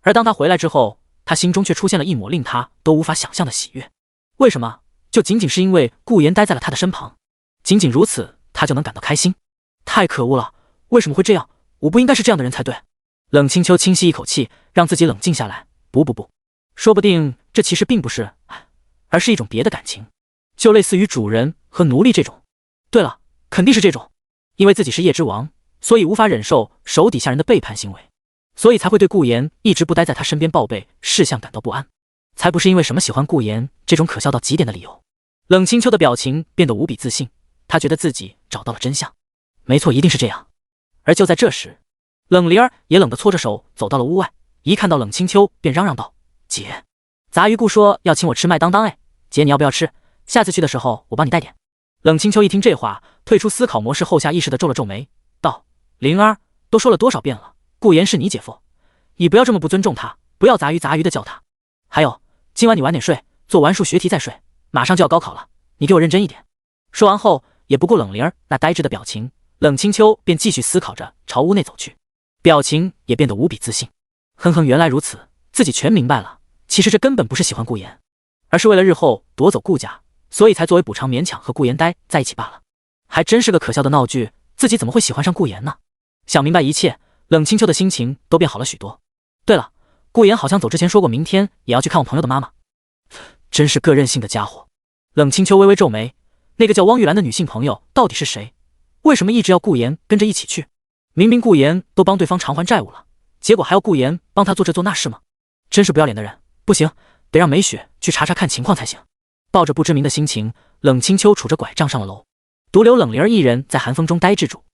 B: 而当他回来之后，他心中却出现了一抹令他都无法想象的喜悦。为什么？就仅仅是因为顾言待在了他的身旁，仅仅如此，他就能感到开心。太可恶了，为什么会这样？我不应该是这样的人才对。冷清秋轻吸一口气，让自己冷静下来。不，说不定这其实并不是爱，而是一种别的感情，就类似于主人和奴隶这种。对了，肯定是这种。因为自己是夜之王，所以无法忍受手底下人的背叛行为，所以才会对顾言一直不待在他身边报备事项感到不安，才不是因为什么喜欢顾言这种可笑到极点的理由。冷清秋的表情变得无比自信，他觉得自己找到了真相，没错，一定是这样。而就在这时，冷灵儿也冷得搓着手走到了屋外，一看到冷清秋便嚷嚷道：“姐，杂鱼顾说要请我吃麦当当，哎，姐你要不要吃？下次去的时候我帮你带点。”冷清秋一听这话，退出思考模式后下意识地皱了皱眉，道：“灵儿，都说了多少遍了，顾言是你姐夫，你不要这么不尊重他，不要杂鱼的叫他。还有，今晚你晚点睡，做完数学题再睡，马上就要高考了，你给我认真一点。”说完后，也不顾冷灵儿那呆滞的表情，冷清秋便继续思考着朝屋内走去，表情也变得无比自信。哼哼，原来如此，自己全明白了，其实这根本不是喜欢顾言，而是为了日后夺走顾家，所以才作为补偿勉强和顾言待在一起罢了。还真是个可笑的闹剧，自己怎么会喜欢上顾言呢？想明白一切，冷清秋的心情都变好了许多。对了，顾言好像走之前说过明天也要去看我朋友的妈妈，真是个任性的家伙。冷清秋微微皱眉，那个叫汪玉兰的女性朋友到底是谁？为什么一直要顾言跟着一起去？明明顾言都帮对方偿还债务了，结果还要顾言帮他做这做那事吗？真是不要脸的人，不行，得让梅雪去查查看情况才行。抱着不知名的心情，冷清秋杵着拐杖上了楼，独留冷灵儿一人在寒风中呆滞住。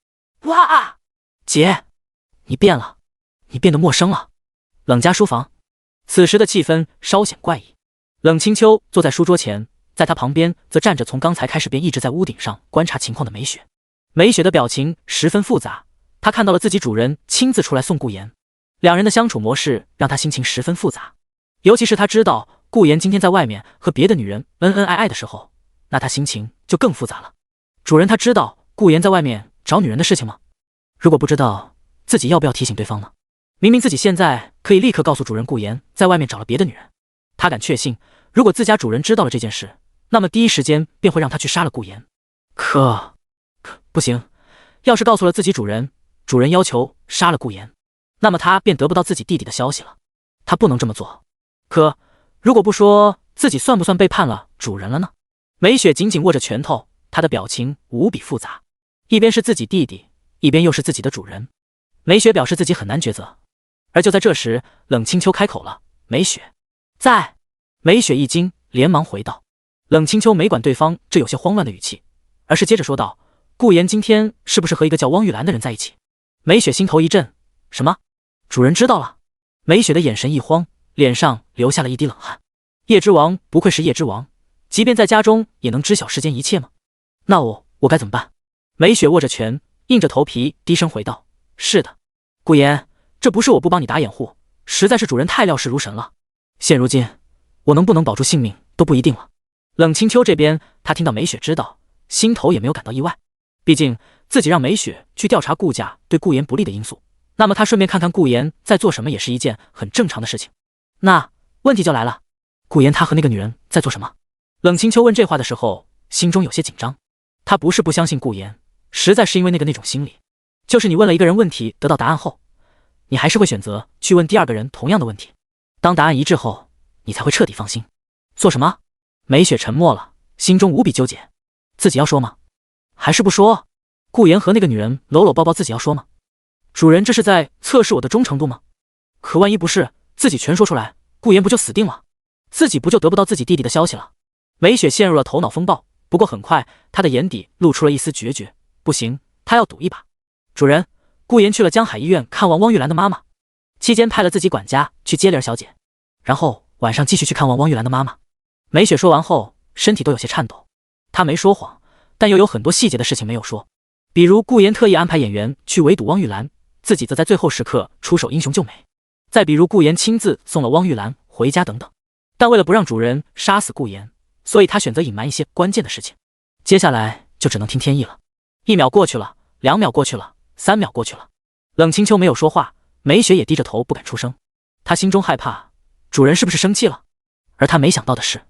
B: 哇，姐，你变了，你变得陌生了。冷家书房，此时的气氛稍显怪异。冷清秋坐在书桌前，在他旁边则站着从刚才开始便一直在屋顶上观察情况的美雪。美雪的表情十分复杂，她看到了自己主人亲自出来送顾言，两人的相处模式让她心情十分复杂。尤其是她知道顾言今天在外面和别的女人恩恩爱爱的时候，那她心情就更复杂了。主人他知道顾言在外面找女人的事情吗？如果不知道，自己要不要提醒对方呢？明明自己现在可以立刻告诉主人顾言在外面找了别的女人，他敢确信，如果自家主人知道了这件事，那么第一时间便会让他去杀了顾言。可不行，要是告诉了自己主人，主人要求杀了顾言，那么他便得不到自己弟弟的消息了。他不能这么做。可如果不说，自己算不算背叛了主人了呢？美雪紧紧握着拳头，她的表情无比复杂，一边是自己弟弟，一边又是自己的主人。美雪表示自己很难抉择。而就在这时，冷清秋开口了：“美雪，在。”美雪一惊，连忙回道。冷清秋没管对方这有些慌乱的语气，而是接着说道：“顾言今天是不是和一个叫汪玉兰的人在一起？”美雪心头一震：“什么？主人知道了？”美雪的眼神一慌，脸上流下了一滴冷汗。叶之王不愧是叶之王，即便在家中也能知晓世间一切吗？那我该怎么办？美雪握着拳，硬着头皮低声回道：“是的，顾言，这不是我不帮你打掩护，实在是主人太料事如神了。现如今，我能不能保住性命都不一定了。”冷清秋这边，他听到美雪知道，心头也没有感到意外。毕竟自己让美雪去调查顾家对顾言不利的因素，那么他顺便看看顾言在做什么也是一件很正常的事情。那问题就来了，顾言他和那个女人在做什么？冷清秋问这话的时候，心中有些紧张。他不是不相信顾言，实在是因为那种心理，就是你问了一个人问题得到答案后，你还是会选择去问第二个人同样的问题。当答案一致后，你才会彻底放心。做什么？美雪沉默了，心中无比纠结。自己要说吗？还是不说？顾言和那个女人搂搂抱抱，自己要说吗？主人这是在测试我的忠诚度吗？可万一不是，自己全说出来，顾言不就死定了？自己不就得不到自己弟弟的消息了？美雪陷入了头脑风暴，不过很快她的眼底露出了一丝决绝。不行，她要赌一把。主人，顾言去了江海医院看望汪玉兰的妈妈，期间派了自己管家去接莲小姐，然后晚上继续去看望汪玉兰的妈妈。美雪说完后，身体都有些颤抖。她没说谎，但又有很多细节的事情没有说，比如顾言特意安排演员去围堵汪玉兰，自己则在最后时刻出手英雄救美，再比如顾言亲自送了汪玉兰回家等等。但为了不让主人杀死顾言，所以他选择隐瞒一些关键的事情。接下来就只能听天意了。1秒过去了，2秒过去了，3秒过去了。冷清秋没有说话，美雪也低着头不敢出声。她心中害怕，主人是不是生气了？而她没想到的是，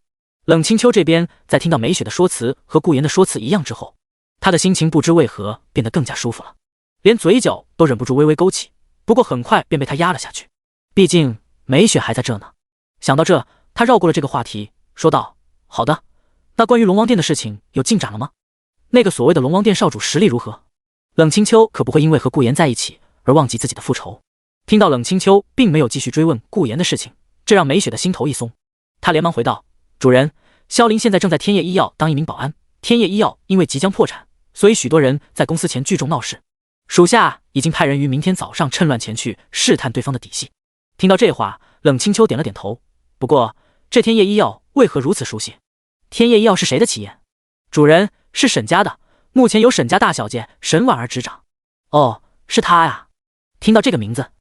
B: 冷清秋这边在听到美雪的说辞和顾言的说辞一样之后，她的心情不知为何变得更加舒服了，连嘴角都忍不住微微勾起。不过很快便被她压了下去，毕竟美雪还在这呢。想到这，她绕过了这个话题，说道：“好的，那关于龙王殿的事情有进展了吗？那个所谓的龙王殿少主实力如何？”冷清秋可不会因为和顾言在一起而忘记自己的复仇。听到冷清秋并没有继续追问顾言的事情，这让美雪的心头一松。她连忙回道：“主人，萧凌现在正在天业医药当一名保安，天业医药因为即将破产，所以许多人在公司前聚众闹事，属下已经派人于明天早上趁乱前去试探对方的底细。”听到这话，冷清秋点了点头。不过这天业医药为何如此熟悉？天业医药是谁的企业？主人，是沈家的，目前由沈家大小姐沈婉儿执掌。哦，是她呀。听到这个名字，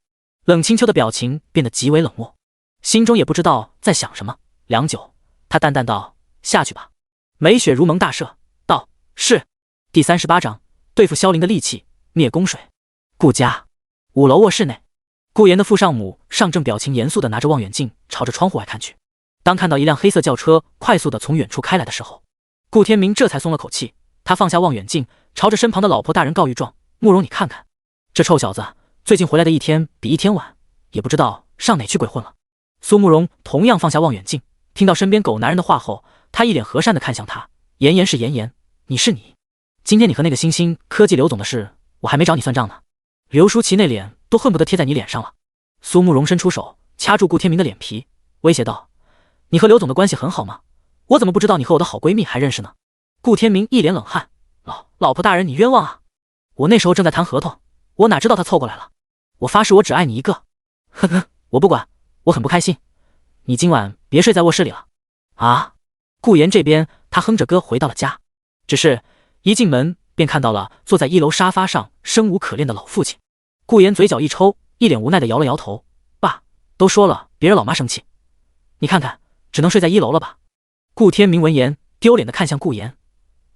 B: 冷清秋的表情变得极为冷漠，心中也不知道在想什么。良久，他淡淡道：“下去吧。”美雪如蒙大赦，道：“是。”第38章，对付萧凌的利器，灭宫水。顾家5楼卧室内，顾言的父上母上正表情严肃地拿着望远镜朝着窗户外看去。当看到一辆黑色轿车快速地从远处开来的时候，顾天明这才松了口气。他放下望远镜，朝着身旁的老婆大人告御状：“慕容，你看看，这臭小子最近回来的一天比一天晚，也不知道上哪去鬼混了。”苏慕容同样放下望远镜，听到身边狗男人的话后，他一脸和善地看向他，言言是言言：“你是你，今天你和那个新兴科技刘总的事，我还没找你算账呢。刘舒淇那脸都恨不得贴在你脸上了。”苏慕容伸出手掐住顾天明的脸皮，威胁道：“你和刘总的关系很好吗？我怎么不知道你和我的好闺蜜还认识呢？”顾天明一脸冷汗：“老婆大人，你冤枉啊！我那时候正在谈合同，我哪知道他凑过来了？我发誓我只爱你一个。”“呵呵，我不管，我很不开心。你今晚别睡在卧室里了。”“啊？”顾言这边他哼着歌回到了家。只是一进门便看到了坐在1楼沙发上生无可恋的老父亲。顾言嘴角一抽，一脸无奈的摇了摇头：“爸，都说了别惹老妈生气，你看看，只能睡在1楼了吧。”顾天明闻言丢脸的看向顾言：“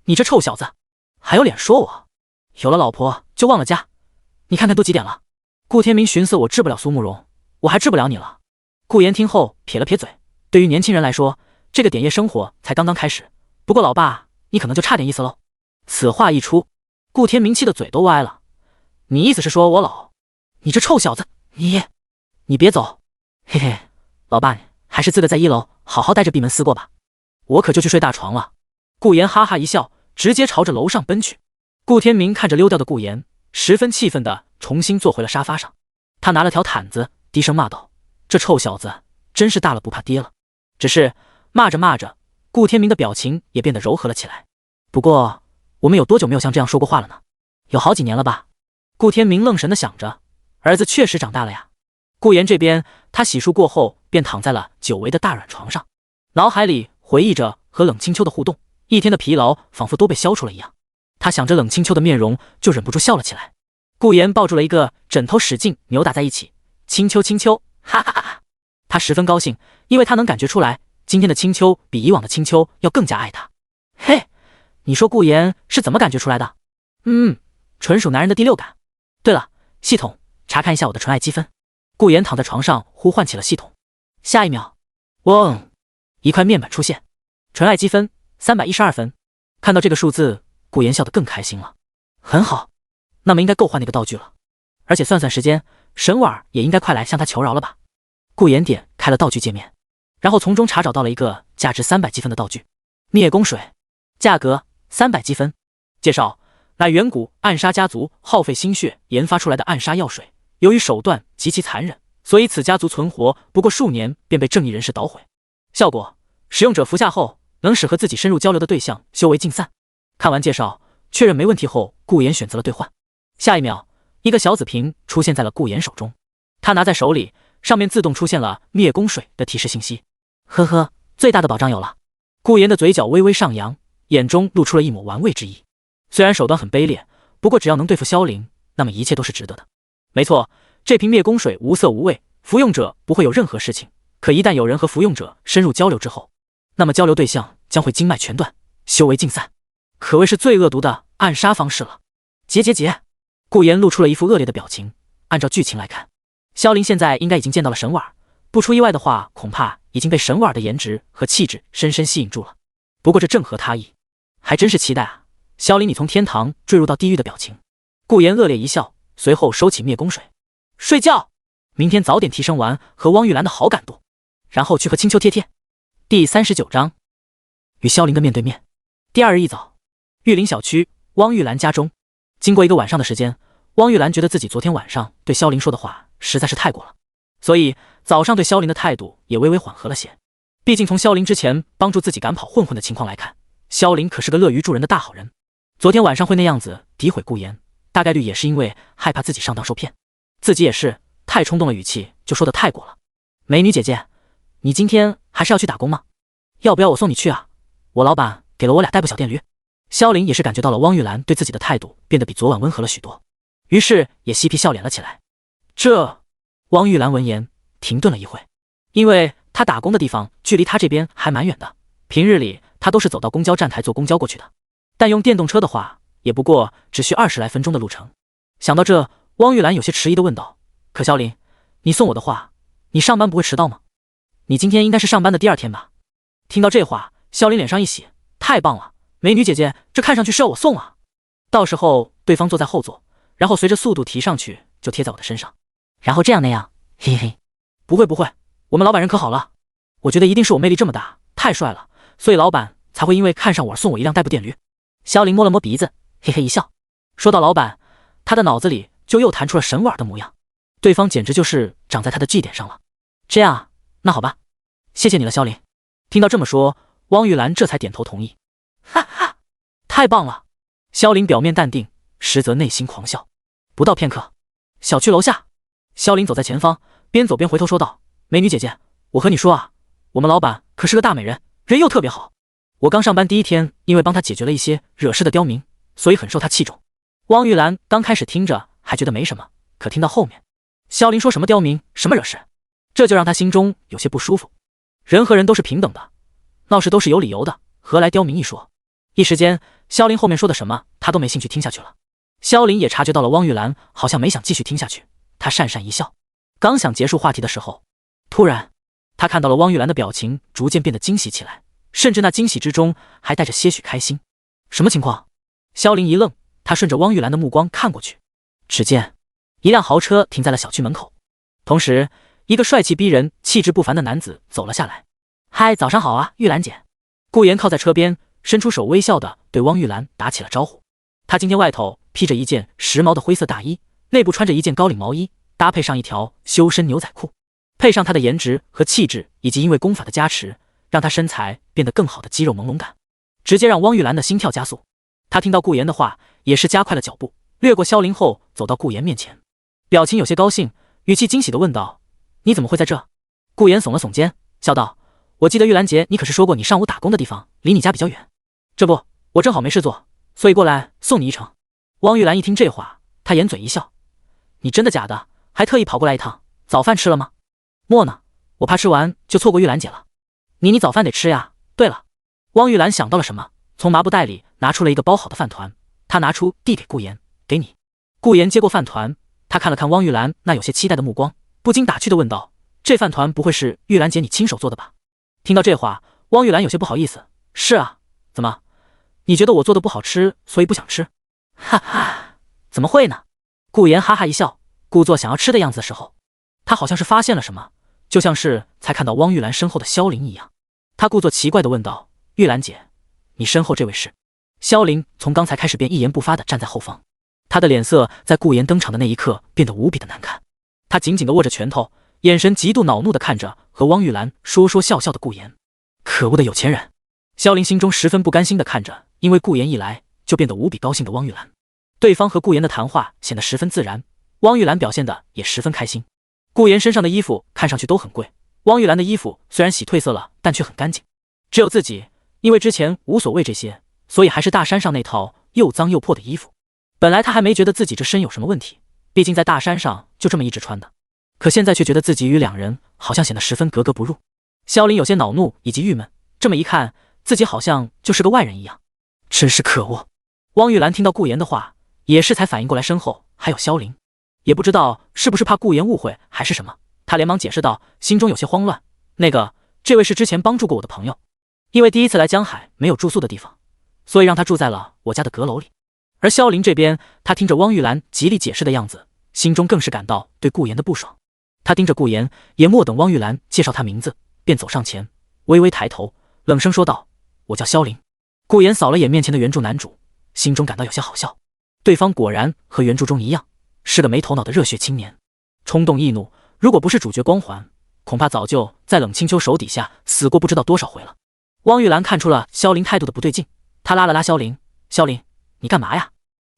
B: 你这臭小子，还有脸说我？有了老婆就忘了家，你看看都几点了。”顾天明寻思：我治不了苏慕容，我还治不了你了。顾言听后撇了撇嘴：“对于年轻人来说，这个点夜生活才刚刚开始，不过老爸你可能就差点意思喽。”此话一出，顾天明气的嘴都歪了：“你意思是说我老？你这臭小子，你别走！嘿嘿，老爸还是自个在1楼好好待着闭门思过吧，我可就去睡大床了。”顾言哈哈一笑，直接朝着楼上奔去。顾天明看着溜掉的顾言，十分气愤的重新坐回了沙发上。他拿了条毯子，低声骂道：“这臭小子真是大了不怕爹了。”只是骂着骂着，顾天明的表情也变得柔和了起来。不过我们有多久没有像这样说过话了呢？有好几年了吧？顾天明愣神的想着，儿子确实长大了呀。顾言这边，他洗漱过后便躺在了久违的大软床上，脑海里回忆着和冷清秋的互动，一天的疲劳仿佛都被消除了一样。他想着冷清秋的面容，就忍不住笑了起来。顾言抱住了一个枕头，使劲扭打在一起：“青秋，青秋，哈哈哈哈！”他十分高兴，因为他能感觉出来，今天的青秋比以往的青秋要更加爱他。嘿，你说顾言是怎么感觉出来的？纯属男人的第六感。对了，系统，查看一下我的纯爱积分。顾言躺在床上呼唤起了系统。下一秒，嗡，一块面板出现，纯爱积分312分。看到这个数字，顾言笑得更开心了。很好，那么应该够换那个道具了。而且算算时间，沈婉也应该快来向他求饶了吧。顾言点开了道具界面，然后从中查找到了一个价值300积分的道具——灭宫水，价格300积分。介绍：乃远古暗杀家族耗费心血研发出来的暗杀药水，由于手段极其残忍，所以此家族存活不过数年便被正义人士捣毁。效果：使用者服下后，能使和自己深入交流的对象修为尽散。看完介绍，确认没问题后，顾言选择了兑换。下一秒，一个小紫瓶出现在了顾言手中，他拿在手里，上面自动出现了灭宫水的提示信息。呵呵，最大的保障有了。顾言的嘴角微微上扬，眼中露出了一抹玩味之意。虽然手段很卑劣，不过只要能对付萧凌，那么一切都是值得的。没错，这瓶灭宫水无色无味，服用者不会有任何事情。可一旦有人和服用者深入交流之后，那么交流对象将会经脉全断，修为尽散，可谓是最恶毒的暗杀方式了。结！顾言露出了一副恶劣的表情。按照剧情来看，萧凌现在应该已经见到了沈婉，不出意外的话，恐怕已经被沈婉的颜值和气质深深吸引住了。不过这正合他意，还真是期待啊！萧凌你从天堂坠入到地狱的表情。顾言恶劣一笑，随后收起灭宫水。睡觉，明天早点提升完和汪玉兰的好感度，然后去和青秋贴。第39章，与萧凌的面对面。第2日一早，玉林小区汪玉兰家中，经过一个晚上的时间，汪玉兰觉得自己昨天晚上对萧凌说的话实在是太过了，所以早上对萧凌的态度也微微缓和了些。毕竟从萧凌之前帮助自己赶跑混混的情况来看，萧凌可是个乐于助人的大好人。昨天晚上会那样子诋毁顾言，大概率也是因为害怕自己上当受骗，自己也是太冲动了，语气就说的太过了。美女姐姐，你今天还是要去打工吗？要不要我送你去啊？我老板给了我2代步小电驴。萧凌也是感觉到了汪玉兰对自己的态度变得比昨晚温和了许多，于是也嬉皮笑脸了起来。汪玉兰闻言停顿了一会，因为她打工的地方距离她这边还蛮远的，平日里她都是走到公交站台坐公交过去的，但用电动车的话也不过只需20来分钟的路程。想到这，汪玉兰有些迟疑的问道：可萧凌，你送我的话，你上班不会迟到吗？你今天应该是上班的第2天吧？听到这话，萧凌脸上一喜：太棒了，美女姐姐，这看上去是要我送啊！到时候对方坐在后座，然后随着速度提上去，就贴在我的身上，然后这样那样，嘿嘿。不会，我们老板人可好了，我觉得一定是我魅力这么大，太帅了，所以老板才会因为看上我而送我一辆代步电驴。萧凌摸了摸鼻子，嘿嘿一笑。说到老板，他的脑子里就又弹出了沈婉的模样，对方简直就是长在他的 G 点上了。这样，那好吧，谢谢你了，萧凌。听到这么说，汪玉兰这才点头同意。哈哈，太棒了！萧凌表面淡定，实则内心狂笑。不到片刻，小区楼下，萧凌走在前方，边走边回头说道：美女姐姐，我和你说啊，我们老板可是个大美人，人又特别好，我刚上班第一天，因为帮他解决了一些惹事的刁民，所以很受他器重。汪玉兰刚开始听着还觉得没什么，可听到后面萧林说什么刁民，什么惹事，这就让他心中有些不舒服。人和人都是平等的，闹事都是有理由的，何来刁民一说？一时间，萧林后面说的什么他都没兴趣听下去了。萧林也察觉到了汪玉兰好像没想继续听下去，他讪讪一笑，刚想结束话题的时候，突然他看到了汪玉兰的表情逐渐变得惊喜起来，甚至那惊喜之中还带着些许开心。什么情况？萧林一愣，他顺着汪玉兰的目光看过去，只见一辆豪车停在了小区门口，同时一个帅气逼人、气质不凡的男子走了下来。嗨，早上好啊，玉兰姐。顾言靠在车边，伸出手微笑的对汪玉兰打起了招呼。他今天外头披着一件时髦的灰色大衣，内部穿着一件高领毛衣，搭配上一条修身牛仔裤，配上他的颜值和气质，以及因为功法的加持，让他身材变得更好的肌肉朦胧感，直接让汪玉兰的心跳加速。他听到顾言的话，也是加快了脚步，掠过萧林后走到顾言面前，表情有些高兴，语气惊喜地问道：“你怎么会在这？”顾言耸了耸肩，笑道：“我记得玉兰姐，你可是说过你上午打工的地方离你家比较远，这不，我正好没事做，所以过来送你一程。”汪玉兰一听这话，她掩嘴一笑：“你真的假的？还特意跑过来一趟？早饭吃了吗？”“莫呢，我怕吃完就错过玉兰姐了。”“你早饭得吃呀。对了。”汪玉兰想到了什么，从麻布袋里拿出了一个包好的饭团，她拿出递给顾言：“给你。”顾言接过饭团，他看了看汪玉兰那有些期待的目光，不禁打趣地问道：“这饭团不会是玉兰姐你亲手做的吧？”听到这话，汪玉兰有些不好意思：“是啊，怎么？你觉得我做的不好吃，所以不想吃？”“哈哈，怎么会呢？”顾言哈哈一笑，故作想要吃的样子的时候，他好像是发现了什么，就像是才看到汪玉兰身后的萧林一样。他故作奇怪地问道：“玉兰姐，你身后这位是？”萧林从刚才开始便一言不发地站在后方，他的脸色在顾言登场的那一刻变得无比的难看。他紧紧地握着拳头，眼神极度恼怒地看着和汪玉兰说说笑笑的顾言。可恶的有钱人！萧林心中十分不甘心地看着因为顾言一来就变得无比高兴的汪玉兰。对方和顾言的谈话显得十分自然，汪玉兰表现得也十分开心。顾言身上的衣服看上去都很贵，汪玉兰的衣服虽然洗褪色了，但却很干净。只有自己，因为之前无所谓这些，所以还是大山上那套又脏又破的衣服。本来他还没觉得自己这身有什么问题，毕竟在大山上就这么一直穿的，可现在却觉得自己与两人好像显得十分格格不入。萧林有些恼怒以及郁闷，这么一看，自己好像就是个外人一样，真是可恶。汪玉兰听到顾言的话，也是才反应过来身后还有萧林，也不知道是不是怕顾言误会还是什么，他连忙解释道，心中有些慌乱：“这位是之前帮助过我的朋友，因为第一次来江海没有住宿的地方，所以让他住在了我家的阁楼里。”而萧林这边，他听着汪玉兰极力解释的样子，心中更是感到对顾言的不爽。他盯着顾言，也莫等汪玉兰介绍他名字，便走上前，微微抬头，冷声说道：“我叫萧林。”顾言扫了眼面前的原著男主，心中感到有些好笑。对方果然和原著中一样，是个没头脑的热血青年，冲动易怒，如果不是主角光环，恐怕早就在冷清秋手底下死过不知道多少回了。汪玉兰看出了萧林态度的不对劲，他拉了拉萧林：“萧林，你干嘛呀？”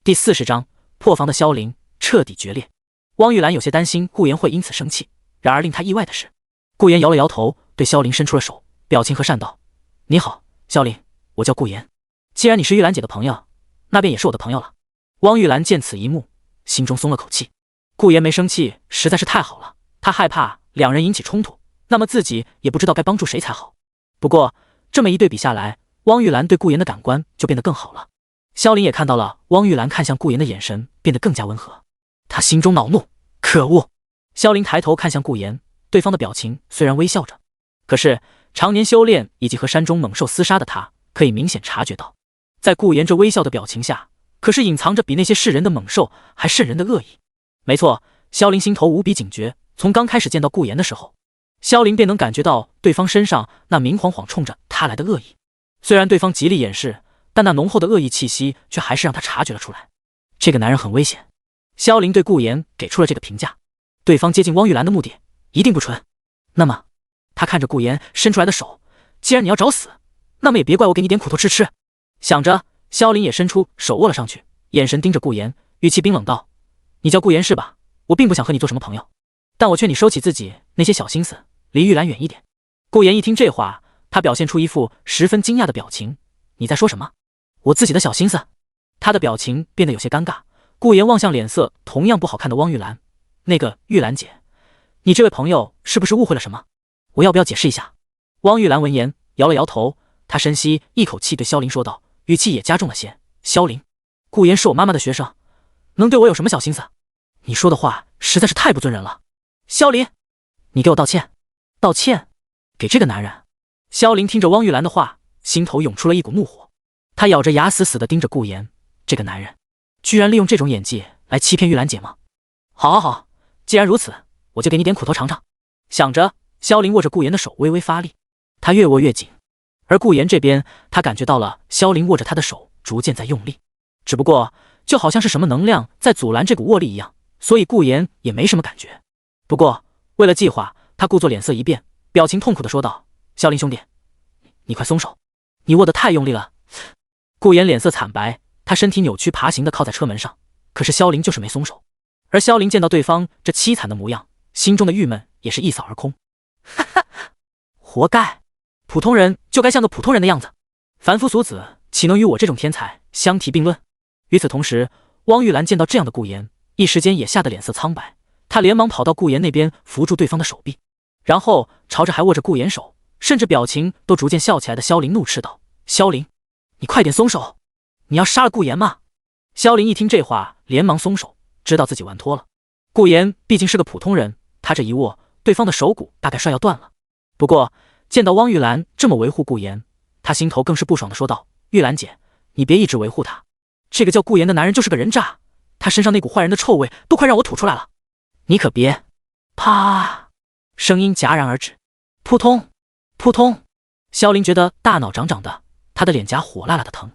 B: 第40章破防的萧林彻底决裂。汪玉兰有些担心顾言会因此生气，然而令他意外的是，顾言摇了摇头，对萧林伸出了手，表情和善道：“你好，萧林，我叫顾言。既然你是玉兰姐的朋友，那便也是我的朋友了。”汪玉兰见此一幕，心中松了口气。顾言没生气实在是太好了，他害怕两人引起冲突，那么自己也不知道该帮助谁才好。不过这么一对比下来，汪玉兰对顾言的感官就变得更好了。萧林也看到了汪玉兰看向顾言的眼神变得更加温和，他心中恼怒，可恶！萧林抬头看向顾言，对方的表情虽然微笑着，可是常年修炼以及和山中猛兽厮杀的他，可以明显察觉到，在顾言这微笑的表情下，可是隐藏着比那些噬人的猛兽还渗人的恶意。没错，萧林心头无比警觉，从刚开始见到顾言的时候，萧林便能感觉到对方身上那明晃晃冲着他来的恶意。虽然对方极力掩饰，但那浓厚的恶意气息却还是让他察觉了出来。这个男人很危险。萧林对顾言给出了这个评价，对方接近汪玉兰的目的一定不纯。那么他看着顾言伸出来的手，既然你要找死，那么也别怪我给你点苦头吃。想着，萧林也伸出手握了上去，眼神盯着顾言，语气冰冷道：“你叫顾言是吧？我并不想和你做什么朋友，但我劝你收起自己那些小心思，离玉兰远一点。”顾言一听这话，他表现出一副十分惊讶的表情。你在说什么？我自己的小心思。他的表情变得有些尴尬。顾言望向脸色同样不好看的汪玉兰，那个玉兰姐，你这位朋友是不是误会了什么？我要不要解释一下？汪玉兰闻言摇了摇头，她深吸一口气对萧凌说道，语气也加重了些。萧凌，顾言是我妈妈的学生，能对我有什么小心思？你说的话实在是太不尊人了。萧凌，你给我道歉。道歉？给这个男人？萧凌听着汪玉兰的话，心头涌出了一股怒火。他咬着牙死死地盯着顾言，这个男人居然利用这种演技来欺骗玉兰姐吗？好好好，既然如此，我就给你点苦头尝尝。想着，萧凌握着顾言的手微微发力，他越握越紧。而顾言这边，他感觉到了萧凌握着他的手逐渐在用力，只不过就好像是什么能量在阻拦这股握力一样，所以顾言也没什么感觉。不过为了计划，他故作脸色一变，表情痛苦地说道，萧凌兄弟，你快松手，你握得太用力了。顾言脸色惨白，他身体扭曲爬行地靠在车门上，可是萧凌就是没松手。而萧凌见到对方这凄惨的模样，心中的郁闷也是一扫而空。哈哈，活该，普通人就该像个普通人的样子，凡夫俗子岂能与我这种天才相提并论？与此同时，汪玉兰见到这样的顾言，一时间也吓得脸色苍白，她连忙跑到顾言那边扶住对方的手臂，然后朝着还握着顾言手，甚至表情都逐渐笑起来的萧凌怒斥道，萧凌，你快点松手，你要杀了顾言吗？萧凌一听这话，连忙松手，知道自己完脱了。顾言毕竟是个普通人，他这一握，对方的手骨大概摔要断了。不过见到汪玉兰这么维护顾言，他心头更是不爽地说道，玉兰姐，你别一直维护他，这个叫顾言的男人就是个人渣，他身上那股坏人的臭味都快让我吐出来了，你可别。啪，声音戛然而止，扑通扑通。萧凌觉得大脑长长的，他的脸颊火辣辣的疼。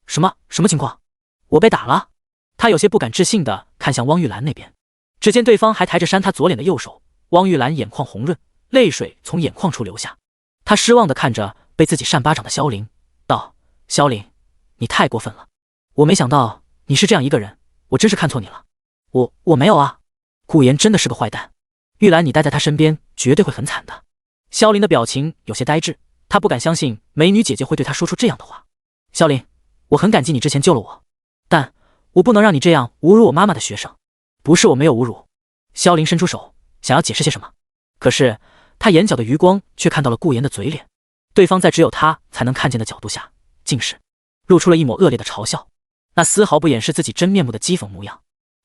B: 什么情况？我被打了？他有些不敢置信地看向汪玉兰那边，只见对方还抬着扇他左脸的右手。汪玉兰眼眶红润，泪水从眼眶处流下，他失望地看着被自己扇巴掌的萧凌，道，萧凌，你太过分了，我没想到你是这样一个人，我真是看错你了。我没有啊，顾言真的是个坏蛋，玉兰你待在他身边绝对会很惨的。萧凌的表情有些呆滞，他不敢相信美女姐姐会对他说出这样的话。萧凌，我很感激你之前救了我，但我不能让你这样侮辱我妈妈的学生。不是我没有侮辱。萧凌伸出手想要解释些什么，可是他眼角的余光却看到了顾言的嘴脸，对方在只有他才能看见的角度下，竟是露出了一抹恶劣的嘲笑，那丝毫不掩饰自己真面目的讥讽模样。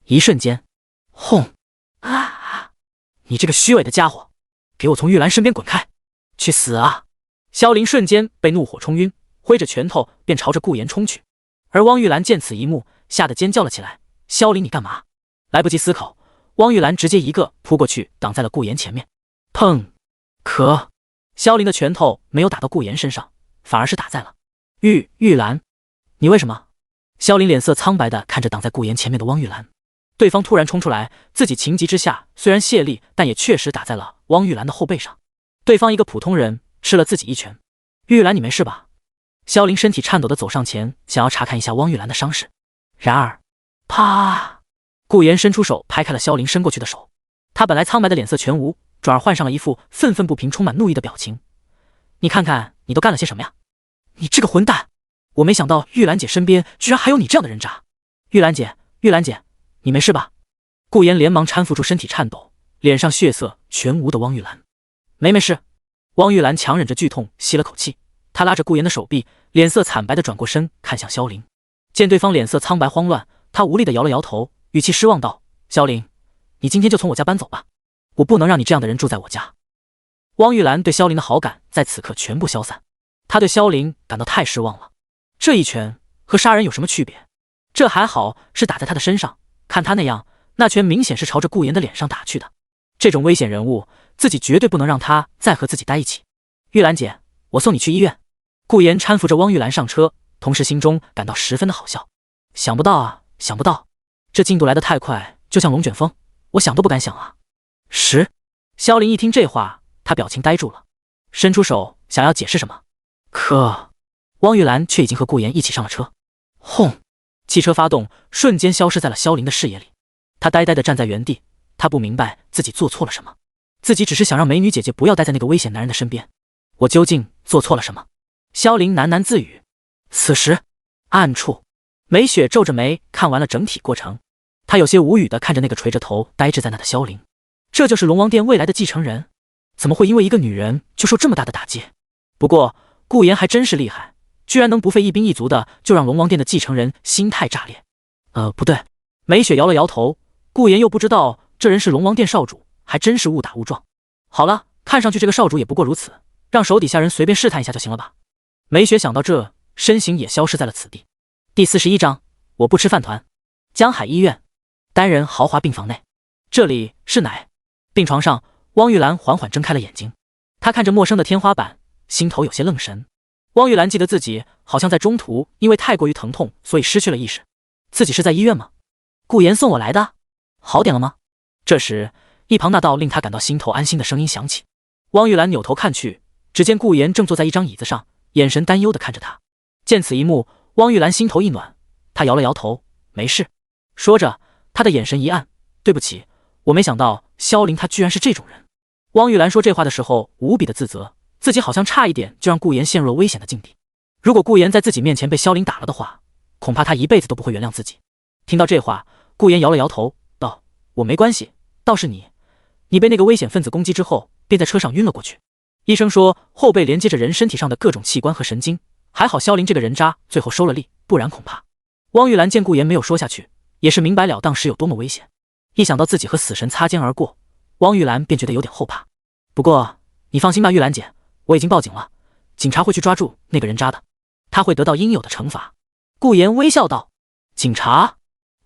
B: 一瞬间，轰啊！你这个虚伪的家伙，给我从玉兰身边滚开，去死啊！萧凌瞬间被怒火冲晕，挥着拳头便朝着顾言冲去。而汪玉兰见此一幕，吓得尖叫了起来，萧凌你干嘛？来不及思考，汪玉兰直接一个扑过去挡在了顾言前面。砰！可萧凌的拳头没有打到顾言身上，反而是打在了玉兰，你为什么？萧凌脸色苍白地看着挡在顾言前面的汪玉兰，对方突然冲出来，自己情急之下虽然泄力，但也确实打在了汪玉兰的后背上。对方一个普通人吃了自己一拳。玉兰你没事吧？萧凌身体颤抖地走上前，想要查看一下汪玉兰的伤势。然而，啪！顾言伸出手拍开了萧凌伸过去的手，他本来苍白的脸色全无，转而换上了一副愤愤不平、充满怒意的表情。你看看你都干了些什么呀？你这个混蛋！我没想到玉兰姐身边居然还有你这样的人渣。玉兰姐，你没事吧？顾言连忙搀扶住身体颤抖、脸上血色全无的汪玉兰。没事。汪玉兰强忍着剧痛吸了口气，她拉着顾言的手臂，脸色惨白地转过身看向萧凌。见对方脸色苍白慌乱，她无力地摇了摇头，语气失望道，萧凌，你今天就从我家搬走吧，我不能让你这样的人住在我家。汪玉兰对萧凌的好感在此刻全部消散，她对萧凌感到太失望了。这一拳和杀人有什么区别？这还好是打在他的身上，看他那样，那拳明显是朝着顾言的脸上打去的。这种危险人物，自己绝对不能让他再和自己待一起。玉兰姐，我送你去医院。顾言搀扶着汪玉兰上车，同时心中感到十分的好笑。想不到，这进度来得太快，就像龙卷风，我想都不敢想啊。萧凌一听这话，他表情呆住了，伸出手想要解释什么，可汪玉兰却已经和顾言一起上了车。轰！汽车发动，瞬间消失在了萧凌的视野里。他呆呆地站在原地，他不明白自己做错了什么，自己只是想让美女姐姐不要待在那个危险男人的身边，我究竟做错了什么？萧凌喃喃自语。此时，暗处，梅雪皱着眉看完了整体过程，她有些无语地看着那个垂着头呆滞在那的萧凌。这就是龙王殿未来的继承人，怎么会因为一个女人就受这么大的打击？不过顾言还真是厉害，居然能不费一兵一卒的就让龙王殿的继承人心态炸裂。不对，梅雪摇了摇头，顾言又不知道这人是龙王殿少主，还真是误打误撞。好了，看上去这个少主也不过如此，让手底下人随便试探一下就行了吧。梅雪想到这，身形也消失在了此地。第41章，我不吃饭团。江海医院单人豪华病房内，这里是哪？病床上，汪玉兰缓缓睁开了眼睛，她看着陌生的天花板，心头有些愣神。汪玉兰记得自己好像在中途因为太过于疼痛，所以失去了意识。自己是在医院吗？顾言送我来的，好点了吗？这时，一旁那道令她感到心头安心的声音响起。汪玉兰扭头看去，只见顾言正坐在一张椅子上，眼神担忧地看着她。见此一幕，汪玉兰心头一暖，她摇了摇头，没事。说着，她的眼神一暗，对不起，我没想到萧凌他居然是这种人。汪玉兰说这话的时候无比的自责，自己好像差一点就让顾言陷入了危险的境地。如果顾言在自己面前被萧凌打了的话，恐怕他一辈子都不会原谅自己。听到这话，顾言摇了摇头，道：我没关系，倒是你被那个危险分子攻击之后，便在车上晕了过去。医生说后背连接着人身体上的各种器官和神经，还好萧凌这个人渣最后收了力，不然恐怕……汪玉兰见顾言没有说下去，也是明白了当时有多么危险。一想到自己和死神擦肩而过，汪玉兰便觉得有点后怕。不过你放心吧，玉兰姐，我已经报警了，警察会去抓住那个人渣的，他会得到应有的惩罚。顾言微笑道。警察？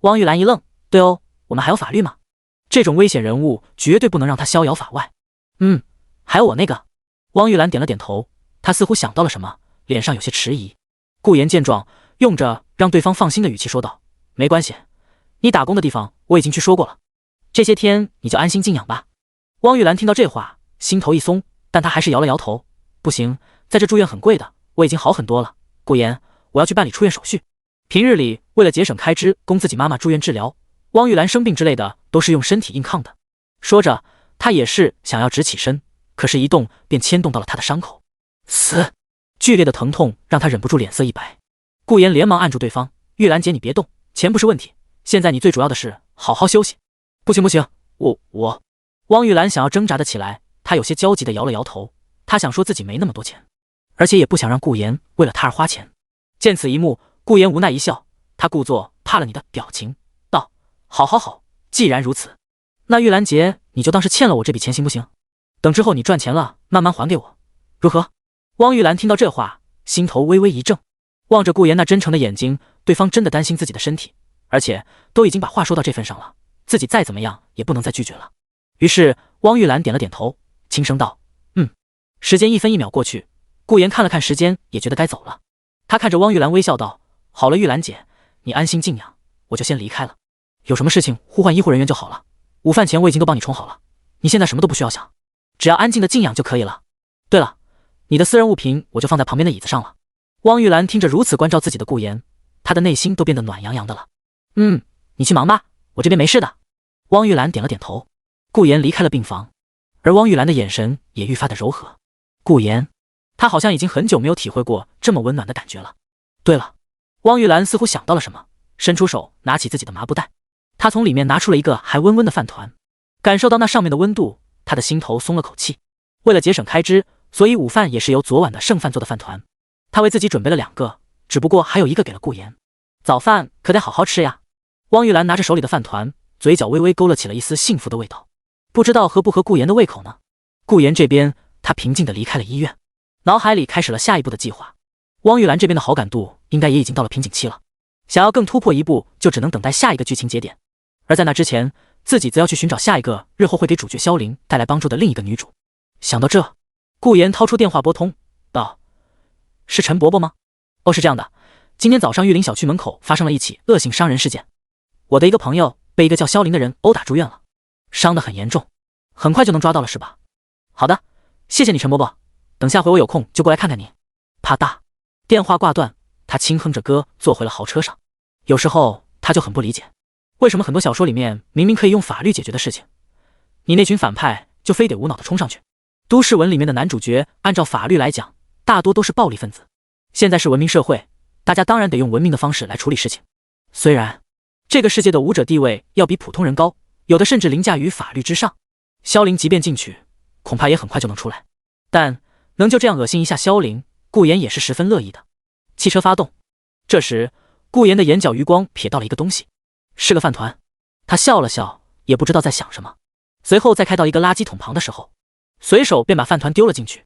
B: 汪玉兰一愣，对哦，我们还有法律吗？这种危险人物绝对不能让他逍遥法外。还有我那个。汪玉兰点了点头，她似乎想到了什么，脸上有些迟疑。顾言见状，用着让对方放心的语气说道：没关系，你打工的地方我已经去说过了，这些天你就安心静养吧。汪玉兰听到这话，心头一松，但她还是摇了摇头，不行，在这住院很贵的，我已经好很多了。顾言，我要去办理出院手续。平日里为了节省开支供自己妈妈住院治疗，汪玉兰生病之类的都是用身体硬抗的。说着，她也是想要直起身，可是一动便牵动到了她的伤口。死！剧烈的疼痛让她忍不住脸色一白。顾言连忙按住对方，玉兰姐你别动，钱不是问题，现在你最主要的是好好休息。不行，我……汪玉兰想要挣扎的起来，她有些焦急的摇了摇头，她想说自己没那么多钱，而且也不想让顾言为了她而花钱。见此一幕，顾言无奈一笑，他故作怕了你的表情，道：好，既然如此，那玉兰姐你就当是欠了我这笔钱行不行？等之后你赚钱了慢慢还给我，如何？汪玉兰听到这话，心头微微一怔，望着顾言那真诚的眼睛，对方真的担心自己的身体，而且都已经把话说到这份上了，自己再怎么样也不能再拒绝了。于是汪玉兰点了点头，轻声道：时间一分一秒过去，顾言看了看时间，也觉得该走了。他看着汪玉兰微笑道：好了，玉兰姐，你安心静养，我就先离开了。有什么事情呼唤医护人员就好了。午饭钱我已经都帮你充好了，你现在什么都不需要想，只要安静的静养就可以了。对了，你的私人物品我就放在旁边的椅子上了。汪玉兰听着如此关照自己的顾言，她的内心都变得暖洋洋的了。你去忙吧，我这边没事的。汪玉兰点了点头。顾言离开了病房，而汪玉兰的眼神也愈发的柔和。顾言，她好像已经很久没有体会过这么温暖的感觉了。对了，汪玉兰似乎想到了什么，伸出手拿起自己的麻布袋，她从里面拿出了一个还温温的饭团，感受到那上面的温度，她的心头松了口气。为了节省开支，所以午饭也是由昨晚的剩饭做的饭团，她为自己准备了2个，只不过还有一个给了顾言。早饭可得好好吃呀。汪玉兰拿着手里的饭团，嘴角微微勾勒起了一丝幸福的味道，不知道合不合顾言的胃口呢。顾言这边，他平静地离开了医院，脑海里开始了下一步的计划。汪玉兰这边的好感度应该也已经到了瓶颈期了，想要更突破一步，就只能等待下一个剧情节点。而在那之前，自己则要去寻找下一个日后会给主角萧凌带来帮助的另一个女主。想到这，顾言掏出电话拨通，道：是陈伯伯吗？哦，是这样的，今天早上玉林小区门口发生了一起恶性伤人事件，我的一个朋友被一个叫萧凌的人殴打住院了，伤得很严重，很快就能抓到了是吧？好的，谢谢你陈伯伯，等下回我有空就过来看看你。啪嗒，电话挂断，他轻哼着歌坐回了豪车上。有时候他就很不理解，为什么很多小说里面明明可以用法律解决的事情，你那群反派就非得无脑的冲上去。都市文里面的男主角，按照法律来讲，大多都是暴力分子。现在是文明社会，大家当然得用文明的方式来处理事情。虽然这个世界的武者地位要比普通人高，有的甚至凌驾于法律之上。萧凌即便进去，恐怕也很快就能出来。但能就这样恶心一下萧凌，顾言也是十分乐意的。汽车发动，这时顾言的眼角余光瞥到了一个东西，是个饭团。他笑了笑，也不知道在想什么。随后在开到一个垃圾桶旁的时候，随手便把饭团丢了进去。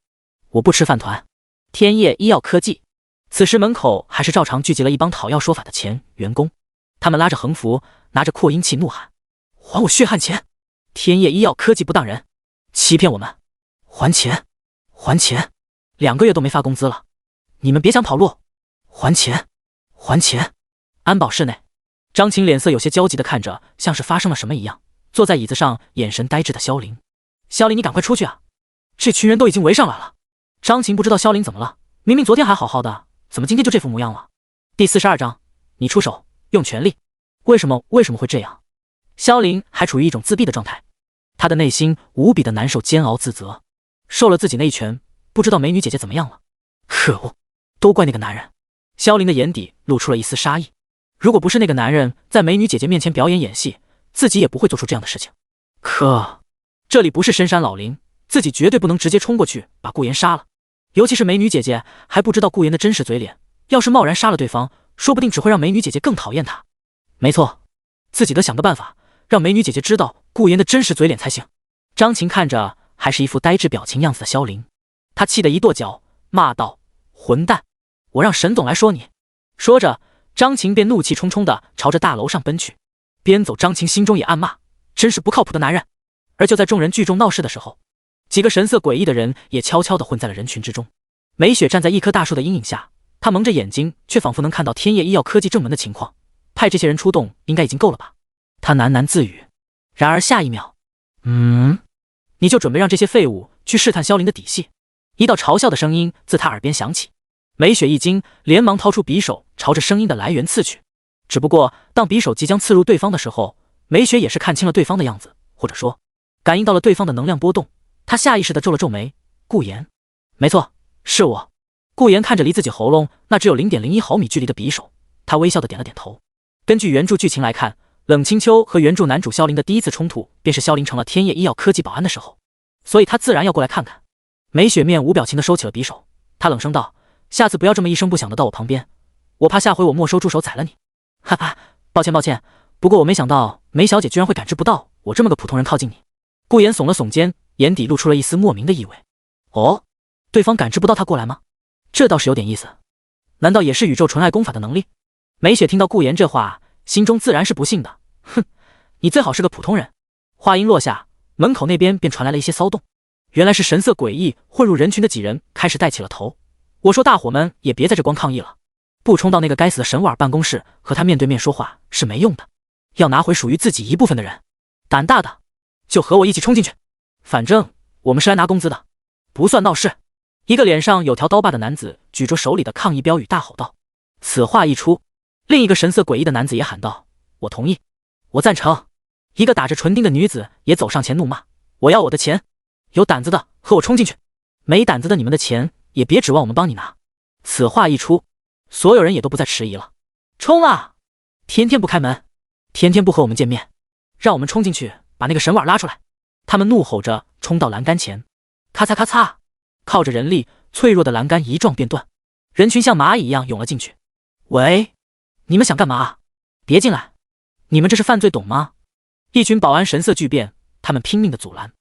B: 我不吃饭团。天业医药科技。此时门口还是照常聚集了一帮讨要说法的前员工，他们拉着横幅，拿着扩音器怒喊：还我血汗钱！天业医药科技不当人，欺骗我们，还钱！还钱！2个月都没发工资了，你们别想跑路，还钱！还钱！安保室内，张琴脸色有些焦急地看着像是发生了什么一样坐在椅子上眼神呆滞的萧凌。萧凌，你赶快出去啊，这群人都已经围上来了。张琴不知道萧凌怎么了，明明昨天还好好的，怎么今天就这副模样了？第42章，你出手，用全力。为什么会这样？萧凌还处于一种自闭的状态，他的内心无比的难受、煎熬、自责。受了自己那一拳，不知道美女姐姐怎么样了。可恶，都怪那个男人。萧凌的眼底露出了一丝杀意。如果不是那个男人在美女姐姐面前表演演戏，自己也不会做出这样的事情。可这里不是深山老林，自己绝对不能直接冲过去把顾言杀了。尤其是美女姐姐还不知道顾言的真实嘴脸，要是贸然杀了对方，说不定只会让美女姐姐更讨厌他。没错，自己得想个办法，让美女姐姐知道顾言的真实嘴脸才行。张琴看着还是一副呆滞表情样子的萧凌，他气得一跺脚，骂道：混蛋，我让沈总来说你。说着，张琴便怒气冲冲地朝着大楼上奔去。边走，张琴心中也暗骂：真是不靠谱的男人。而就在众人聚众闹事的时候，几个神色诡异的人也悄悄地混在了人群之中。梅雪站在一棵大树的阴影下，她蒙着眼睛，却仿佛能看到天业医药科技正门的情况。派这些人出动应该已经够了吧？她喃喃自语。然而下一秒，你就准备让这些废物去试探萧凌的底细？一道嘲笑的声音自她耳边响起。梅雪一惊，连忙掏出匕首，朝着声音的来源刺去。只不过当匕首即将刺入对方的时候，梅雪也是看清了对方的样子，或者说感应到了对方的能量波动。她下意识地皱了皱眉。顾言，没错，是我。顾言看着离自己喉咙那只有 0.01 毫米距离的匕首，他微笑地点了点头。根据原著剧情来看，冷清秋和原著男主萧凌的第一次冲突便是萧凌成了天业医药科技保安的时候，所以他自然要过来看看。梅雪面无表情地收起了匕首，她冷声道：下次不要这么一声不响地到我旁边，我怕下回我没收住手宰了你。哈哈，抱歉，不过我没想到梅小姐居然会感知不到我这么个普通人靠近你。顾言耸了耸肩，眼底露出了一丝莫名的意味。哦，对方感知不到他过来吗？这倒是有点意思。难道也是宇宙纯爱功法的能力？梅雪听到顾言这话，心中自然是不信的。哼，你最好是个普通人。话音落下，门口那边便传来了一些骚动。原来是神色诡异混入人群的几人开始带起了头。我说大伙们也别在这光抗议了，不冲到那个该死的沈婉办公室和他面对面说话是没用的，要拿回属于自己一部分的人。胆大的就和我一起冲进去，反正我们是来拿工资的，不算闹事。一个脸上有条刀疤的男子举着手里的抗议标语大吼道。此话一出，另一个神色诡异的男子也喊道：我同意，我赞成。一个打着唇钉的女子也走上前怒骂：我要我的钱，有胆子的和我冲进去，没胆子的你们的钱也别指望我们帮你拿。此话一出，所有人也都不再迟疑了。冲啊！天天不开门，天天不和我们见面，让我们冲进去把那个沈婉拉出来。他们怒吼着冲到栏杆前，咔嚓咔嚓，靠着人力，脆弱的栏杆一撞便断，人群像蚂蚁一样涌了进去。喂，你们想干嘛？别进来，你们这是犯罪懂吗？一群保安神色巨变，他们拼命的阻拦。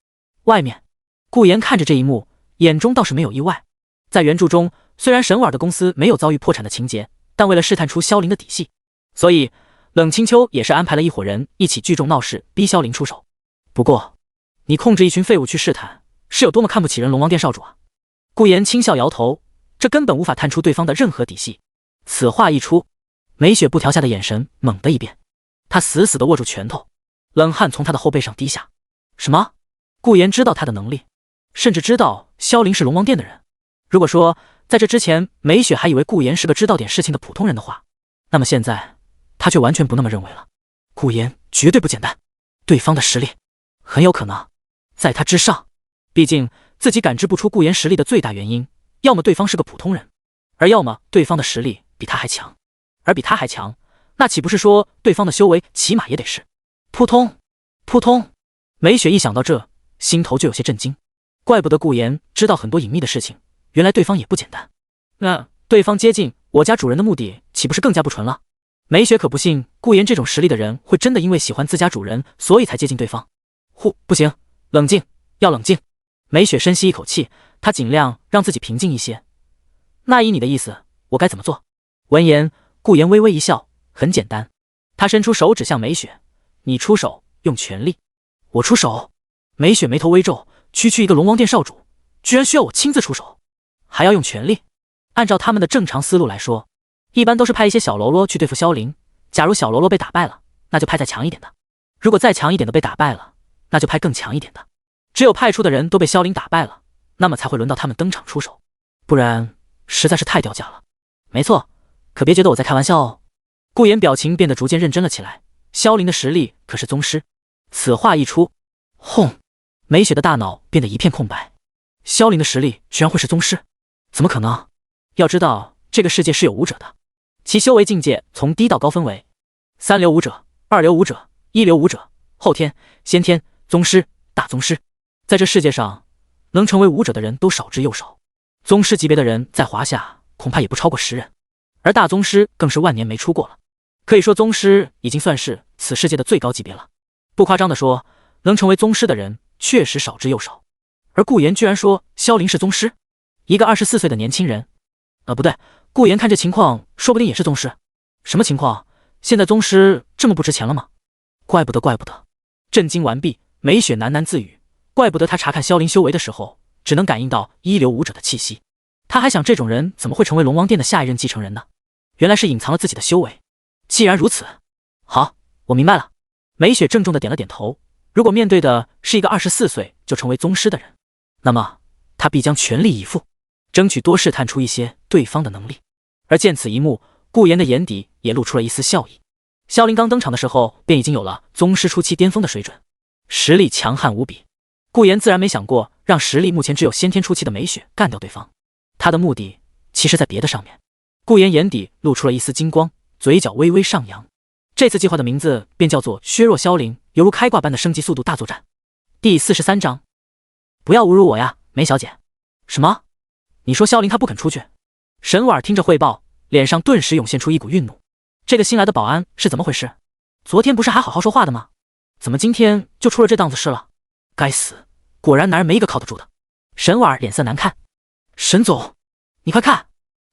B: 外面，顾言看着这一幕，眼中倒是没有意外。在原著中，虽然沈婉的公司没有遭遇破产的情节，但为了试探出萧凌的底细，所以冷清秋也是安排了一伙人一起聚众闹事，逼萧凌出手。不过你控制一群废物去试探，是有多么看不起人龙王殿少主啊？顾言轻笑摇头，这根本无法探出对方的任何底细。此话一出，梅雪不调下的眼神猛地一变，她死死地握住拳头，冷汗从她的后背上滴下。什么？顾言知道她的能力，甚至知道萧凌是龙王殿的人。如果说在这之前梅雪还以为顾言是个知道点事情的普通人的话，那么现在她却完全不那么认为了。顾言绝对不简单，对方的实力很有可能在他之上，毕竟自己感知不出顾言实力的最大原因，要么对方是个普通人，而要么对方的实力比他还强。而比他还强，那岂不是说对方的修为起码也得是……扑通，扑通。梅雪一想到这，心头就有些震惊。怪不得顾言知道很多隐秘的事情，原来对方也不简单。那对方接近我家主人的目的，岂不是更加不纯了？梅雪可不信顾言这种实力的人会真的因为喜欢自家主人，所以才接近对方。不行，冷静，要冷静。梅雪深吸一口气，她尽量让自己平静一些。那依你的意思，我该怎么做？闻言，顾言微微一笑，很简单。他伸出手指向梅雪，你出手，用全力。我出手？梅雪眉头微皱，区区一个龙王殿少主，居然需要我亲自出手，还要用全力？按照他们的正常思路来说，一般都是派一些小喽啰去对付萧凌。假如小喽啰被打败了，那就派再强一点的；如果再强一点的被打败了，那就派更强一点的。只有派出的人都被萧凌打败了，那么才会轮到他们登场出手，不然实在是太掉价了。没错，可别觉得我在开玩笑哦。顾言表情变得逐渐认真了起来。萧凌的实力可是宗师。此话一出，轰！梅雪的大脑变得一片空白。萧凌的实力居然会是宗师？怎么可能？要知道，这个世界是有武者的，其修为境界从低到高分为三流武者、二流武者、一流武者、后天、先天、宗师、大宗师。在这世界上，能成为武者的人都少之又少。宗师级别的人在华夏恐怕也不超过10人，而大宗师更是万年没出过了。可以说，宗师已经算是此世界的最高级别了。不夸张地说，能成为宗师的人确实少之又少。而顾言居然说萧凌是宗师，一个24岁的年轻人。不对，顾言看这情况，说不定也是宗师。什么情况？现在宗师这么不值钱了吗？怪不得。震惊完毕，梅雪喃喃自语，怪不得他查看萧凌修为的时候，只能感应到一流武者的气息。他还想，这种人怎么会成为龙王殿的下一任继承人呢？原来是隐藏了自己的修为。既然如此，好，我明白了。梅雪郑重地点了点头。如果面对的是一个24岁就成为宗师的人，那么他必将全力以赴，争取多试探出一些对方的能力。而见此一幕，顾言的眼底也露出了一丝笑意。萧凌刚登场的时候便已经有了宗师初期巅峰的水准，实力强悍无比。顾言自然没想过让实力目前只有先天初期的梅雪干掉对方，他的目的其实在别的上面。顾言眼底露出了一丝金光，嘴角微微上扬。这次计划的名字便叫做削弱萧凌，犹如开挂般的升级速度大作战。第43章，不要侮辱我呀，梅小姐。什么？你说萧凌他不肯出去？沈婉听着汇报，脸上顿时涌现出一股愠怒。这个新来的保安是怎么回事？昨天不是还好好说话的吗？怎么今天就出了这档子事了？该死，果然男人没一个靠得住的。沈婉脸色难看。沈总，你快看！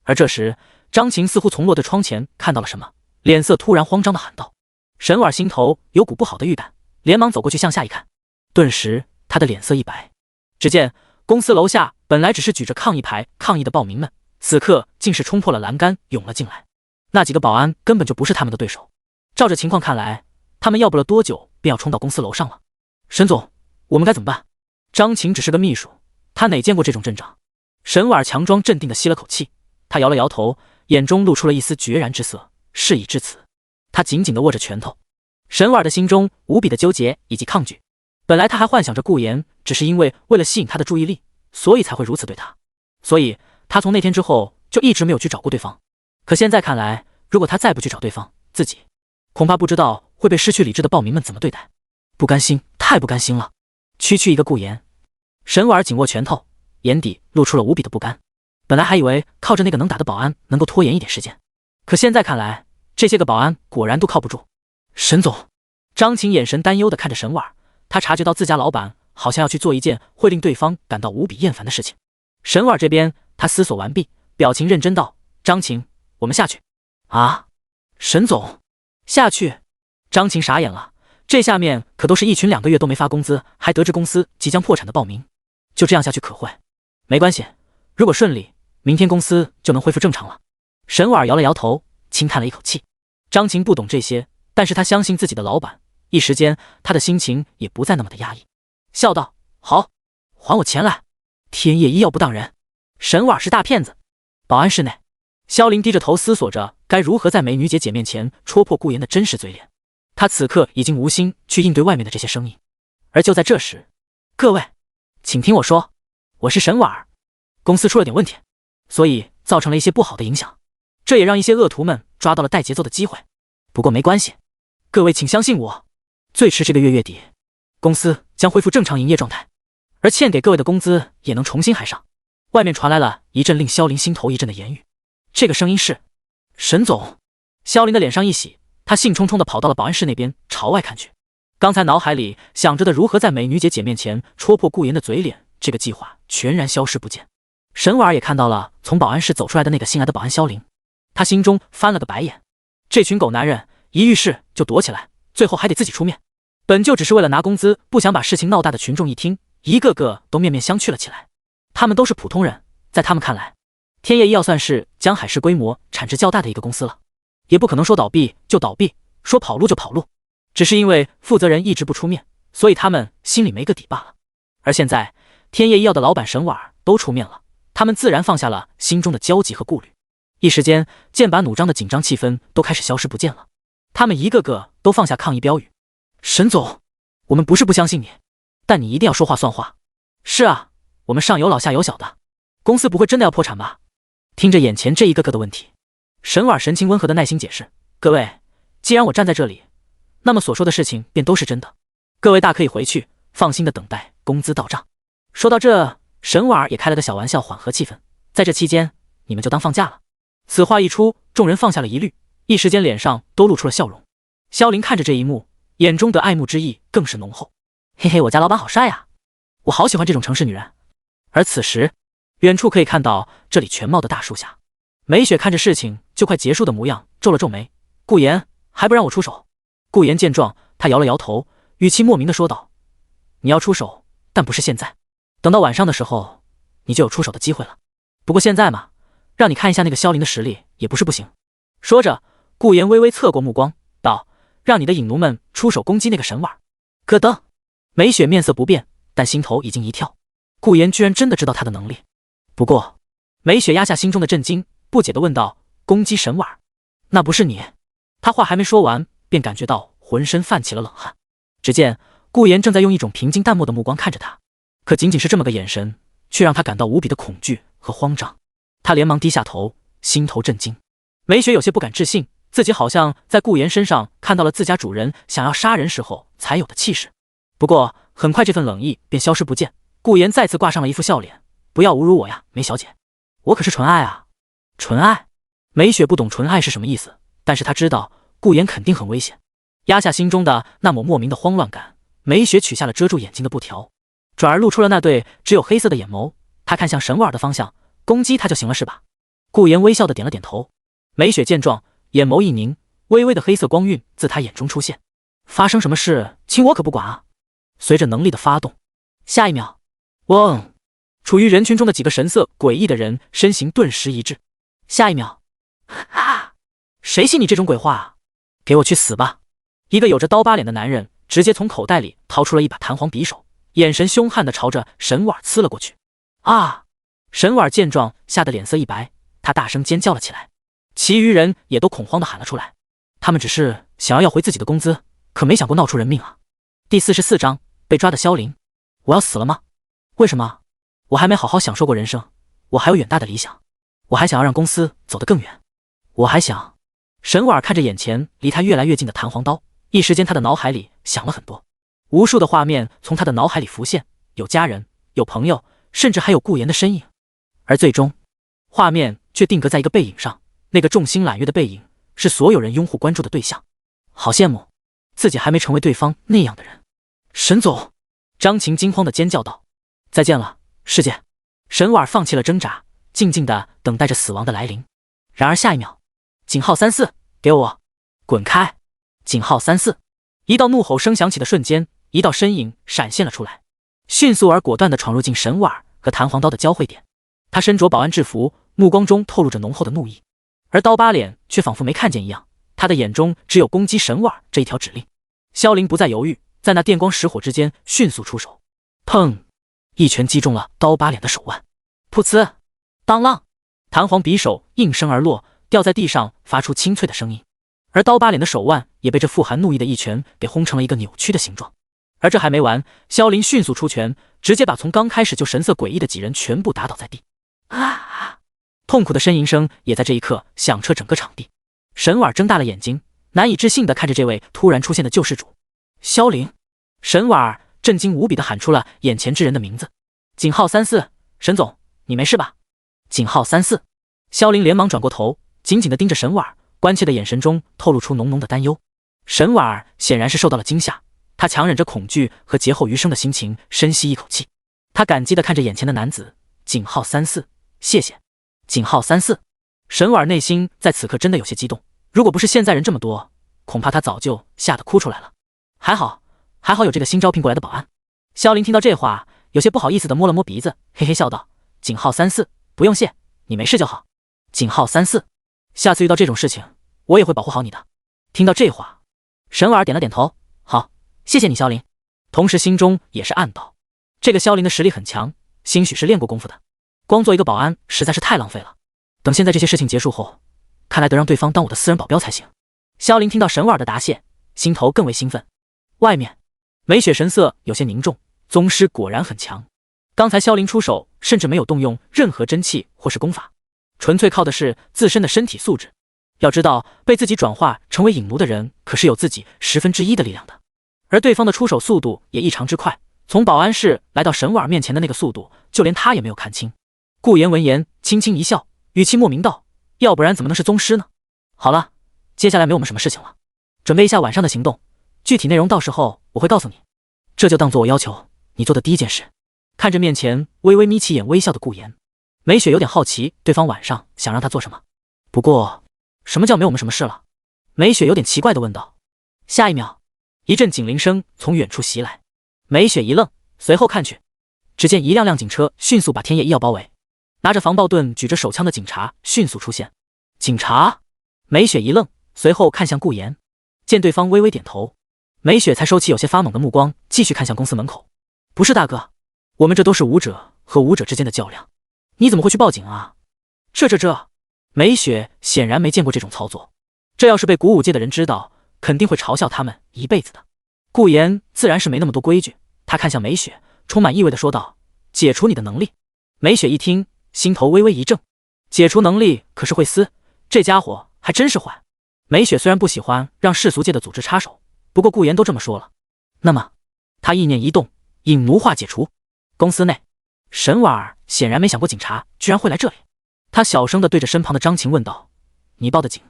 B: 而这时，张琴似乎从落对窗前看到了什么，脸色突然慌张地喊道。沈婉心头有股不好的预感，连忙走过去向下一看，顿时他的脸色一白。只见公司楼下本来只是举着抗议牌抗议的暴民们，此刻竟是冲破了栏杆涌了进来。那几个保安根本就不是他们的对手，照这情况看来，他们要不了多久便要冲到公司楼上了。沈总，我们该怎么办？张琴只是个秘书，他哪见过这种阵仗？沈婉强装镇定地吸了口气，他摇了摇头，眼中露出了一丝决然之色。事已至此，他紧紧地握着拳头。沈婉的心中无比的纠结以及抗拒。本来他还幻想着顾言只是因为为了吸引他的注意力，所以才会如此对他，所以他从那天之后就一直没有去找过对方。可现在看来，如果他再不去找对方，自己恐怕不知道会被失去理智的暴民们怎么对待。不甘心，太不甘心了。区区一个顾言。沈婉紧握拳头，眼底露出了无比的不甘。本来还以为靠着那个能打的保安能够拖延一点时间，可现在看来，这些个保安果然都靠不住。沈总，张琴眼神担忧地看着沈婉，他察觉到自家老板好像要去做一件会令对方感到无比厌烦的事情。沈婉这边，他思索完毕，表情认真道：张琴，我们下去。啊，沈总，下去？张琴傻眼了，这下面可都是一群2个月都没发工资，还得知公司即将破产的暴民，就这样下去可会？没关系，如果顺利，明天公司就能恢复正常了。沈婉摇了摇头，轻叹了一口气。张琴不懂这些，但是他相信自己的老板，一时间他的心情也不再那么的压抑，笑道：好，还我钱来！天夜医药不当人，沈婉是大骗子。保安室内，萧凌低着头思索着该如何在美女姐姐面前戳破顾言的真实嘴脸。他此刻已经无心去应对外面的这些声音。而就在这时，各位，请听我说。我是沈婉儿，公司出了点问题，所以造成了一些不好的影响，这也让一些恶徒们抓到了带节奏的机会。不过没关系，各位请相信我，最迟这个月月底，公司将恢复正常营业状态，而欠给各位的工资也能重新还上。外面传来了一阵令萧林心头一震的言语，这个声音是沈总。萧林的脸上一喜，他兴冲冲地跑到了保安室那边，朝外看去。刚才脑海里想着的如何在美女姐姐面前戳破顾言的嘴脸，这个计划全然消失不见。沈婉儿也看到了从保安室走出来的那个新来的保安萧林，他心中翻了个白眼，这群狗男人一遇事就躲起来，最后还得自己出面，本就只是为了拿工资，不想把事情闹大的群众一听，一个个都面面相觑了起来。他们都是普通人，在他们看来，天业医药算是江海市规模产值较大的一个公司了，也不可能说倒闭就倒闭，说跑路就跑路，只是因为负责人一直不出面，所以他们心里没个底罢了。而现在天业医药的老板沈婉儿都出面了，他们自然放下了心中的焦急和顾虑，一时间剑拔弩张的紧张气氛都开始消失不见了。他们一个个都放下抗议标语，沈总，我们不是不相信你，但你一定要说话算话。是啊，我们上有老下有小的，公司不会真的要破产吧？听着眼前这一个个的问题，沈婉神情温和的耐心解释，各位，既然我站在这里，那么所说的事情便都是真的，各位大可以回去放心的等待工资到账。说到这，沈婉也开了个小玩笑，缓和气氛，在这期间你们就当放假了。此话一出，众人放下了疑虑，一时间脸上都露出了笑容。萧林看着这一幕，眼中的爱慕之意更是浓厚。嘿嘿，我家老板好帅啊，我好喜欢这种城市女人。而此时远处可以看到这里全貌的大树下，梅雪看着事情就快结束的模样，皱了皱眉，顾言还不让我出手？顾言见状，他摇了摇头，语气莫名的说道，你要出手，但不是现在，等到晚上的时候你就有出手的机会了。不过现在嘛，让你看一下那个萧林的实力也不是不行。说着，顾言微微侧过目光道，让你的影奴们出手攻击那个沈婉。咯噔，梅雪面色不变，但心头已经一跳，顾言居然真的知道他的能力。不过梅雪压下心中的震惊，不解地问道，攻击沈婉，那不是你？他话还没说完，便感觉到浑身泛起了冷汗。只见顾言正在用一种平静淡漠的目光看着他，可仅仅是这么个眼神，却让他感到无比的恐惧和慌张。他连忙低下头，心头震惊。梅雪有些不敢置信，自己好像在顾言身上看到了自家主人想要杀人时候才有的气势。不过很快这份冷意便消失不见，顾言再次挂上了一副笑脸，不要侮辱我呀，梅小姐，我可是纯爱啊。纯爱？梅雪不懂纯爱是什么意思，但是她知道顾言肯定很危险。压下心中的那抹莫名的慌乱感，梅雪取下了遮住眼睛的布条，转而露出了那对只有黑色的眼眸。她看向沈婉儿的方向，攻击他就行了是吧？顾言微笑的点了点头。梅雪见状，眼眸一凝，微微的黑色光晕自她眼中出现。发生什么事，亲我可不管啊！随着能力的发动，下一秒，嗡！处于人群中的几个神色诡异的人身形顿时一滞。下一秒，啊！谁信你这种鬼话啊？给我去死吧！一个有着刀疤脸的男人直接从口袋里掏出了一把弹簧匕首，眼神凶悍的朝着沈婉呲了过去。啊！沈婉见状，吓得脸色一白，他大声尖叫了起来。其余人也都恐慌的喊了出来，他们只是想要要回自己的工资，可没想过闹出人命啊！第44章被抓的萧林，我要死了吗？为什么？我还没好好享受过人生，我还有远大的理想，我还想要让公司走得更远，我还想……沈婉看着眼前离他越来越近的弹簧刀，一时间他的脑海里想了很多，无数的画面从他的脑海里浮现，有家人，有朋友，甚至还有顾言的身影，而最终画面却定格在一个背影上，那个众星揽月的背影是所有人拥护关注的对象。好羡慕，自己还没成为对方那样的人。沈总，张琴惊慌的尖叫道，再见了，师姐。沈婉放弃了挣扎，静静的等待着死亡的来临。然而下一秒，井号34，给我滚开！井号34，一道怒吼声响起的瞬间，一道身影闪现了出来，迅速而果断地闯入进沈婉和弹簧刀的交汇点。他身着保安制服，目光中透露着浓厚的怒意，而刀疤脸却仿佛没看见一样，他的眼中只有攻击沈婉这一条指令。萧林不再犹豫，在那电光石火之间迅速出手，砰！一拳击中了刀疤脸的手腕，噗呲，当啷，弹簧匕首应声而落，掉在地上发出清脆的声音，而刀疤脸的手腕也被这富含怒意的一拳给轰成了一个扭曲的形状。而这还没完，萧凌迅速出拳，直接把从刚开始就神色诡异的几人全部打倒在地。啊！痛苦的呻吟声也在这一刻响彻整个场地。沈婉睁大了眼睛，难以置信地看着这位突然出现的救世主。萧凌！沈婉震惊无比地喊出了眼前之人的名字。井号34，沈总，你没事吧？井号34。萧凌连忙转过头，紧紧地盯着沈婉，关切的眼神中透露出浓浓的担忧。沈婉显然是受到了惊吓，他强忍着恐惧和劫后余生的心情，深吸一口气。他感激地看着眼前的男子。井号34，谢谢。井号34。沈婉内心在此刻真的有些激动，如果不是现在人这么多，恐怕他早就吓得哭出来了。还好有这个新招聘过来的保安。萧凌听到这话，有些不好意思地摸了摸鼻子，嘿嘿笑道：井号34，不用谢，你没事就好。井号34，下次遇到这种事情，我也会保护好你的。听到这话，沈婉点了点头，好，谢谢你萧凌。同时心中也是暗道，这个萧凌的实力很强，兴许是练过功夫的，光做一个保安实在是太浪费了。等现在这些事情结束后，看来得让对方当我的私人保镖才行。萧凌听到沈婉的答谢，心头更为兴奋。外面，梅雪神色有些凝重，宗师果然很强。刚才萧凌出手，甚至没有动用任何真气或是功法，纯粹靠的是自身的身体素质。要知道，被自己转化成为影奴的人，可是有自己1/10的力量的。而对方的出手速度也异常之快，从保安室来到沈婉面前的那个速度，就连他也没有看清。顾言闻言，轻轻一笑，语气莫名道：要不然怎么能是宗师呢？好了，接下来没我们什么事情了，准备一下晚上的行动，具体内容到时候我会告诉你。这就当做我要求你做的第一件事。看着面前微微眯起眼微笑的顾言，梅雪有点好奇对方晚上想让他做什么。不过，什么叫没我们什么事了？梅雪有点奇怪地问道。下一秒，一阵警铃声从远处袭来，梅雪一愣，随后看去，只见一辆辆警车迅速把天野医药包围，拿着防爆盾举着手枪的警察迅速出现。警察？梅雪一愣，随后看向顾言，见对方微微点头，梅雪才收起有些发懵的目光，继续看向公司门口。不是大哥，我们这都是武者和武者之间的较量，你怎么会去报警啊？这梅雪显然没见过这种操作，这要是被古武界的人知道，肯定会嘲笑他们一辈子的。顾言自然是没那么多规矩，他看向梅雪，充满意味地说道：解除你的能力。梅雪一听，心头微微一怔，解除能力可是会撕，这家伙还真是坏。梅雪虽然不喜欢让世俗界的组织插手，不过顾言都这么说了，那么他意念一动，影奴化解除。公司内，沈婉显然没想过警察居然会来这里，他小声地对着身旁的张晴问道：你报的警？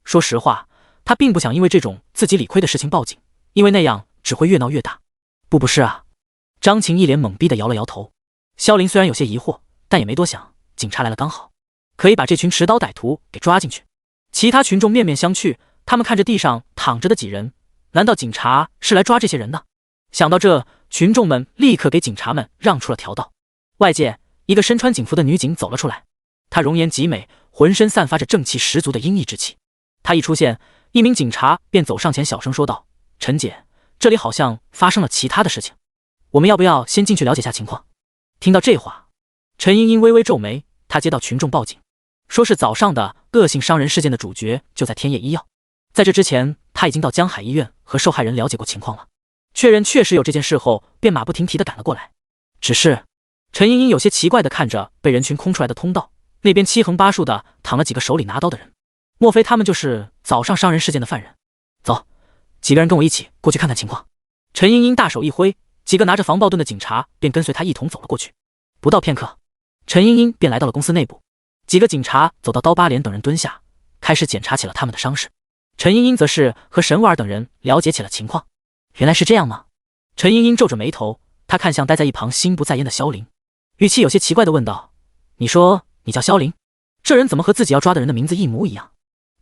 B: 说实话，他并不想因为这种自己理亏的事情报警，因为那样只会越闹越大。不是啊。张晴一脸懵逼地摇了摇头。萧凌虽然有些疑惑，但也没多想，警察来了刚好，可以把这群持刀歹徒给抓进去。其他群众面面相觑，他们看着地上躺着的几人，难道警察是来抓这些人的？想到这，群众们立刻给警察们让出了条道。外界，一个身穿警服的女警走了出来，她容颜极美，浑身散发着正气十足的阴翳之气。她一出现，一名警察便走上前小声说道：陈姐，这里好像发生了其他的事情，我们要不要先进去了解下情况？听到这话，陈茵茵微微皱眉，她接到群众报警，说是早上的恶性伤人事件的主角就在天野医药。在这之前，她已经到江海医院和受害人了解过情况了，确认确实有这件事后，便马不停蹄地赶了过来。只是陈茵茵有些奇怪地看着被人群空出来的通道，那边七横八竖的躺了几个手里拿刀的人，莫非他们就是早上伤人事件的犯人？走，几个人跟我一起过去看看情况。陈茵茵大手一挥，几个拿着防爆盾的警察便跟随她一同走了过去。不到片刻，陈茵茵便来到了公司内部，几个警察走到刀疤脸等人蹲下，开始检查起了他们的伤势。陈茵茵则是和沈婉等人了解起了情况。原来是这样吗？陈茵茵皱着眉头，她看向待在一旁心不在焉的萧凌，语气有些奇怪地问道：你说你叫萧凌？这人怎么和自己要抓的人的名字一模一样？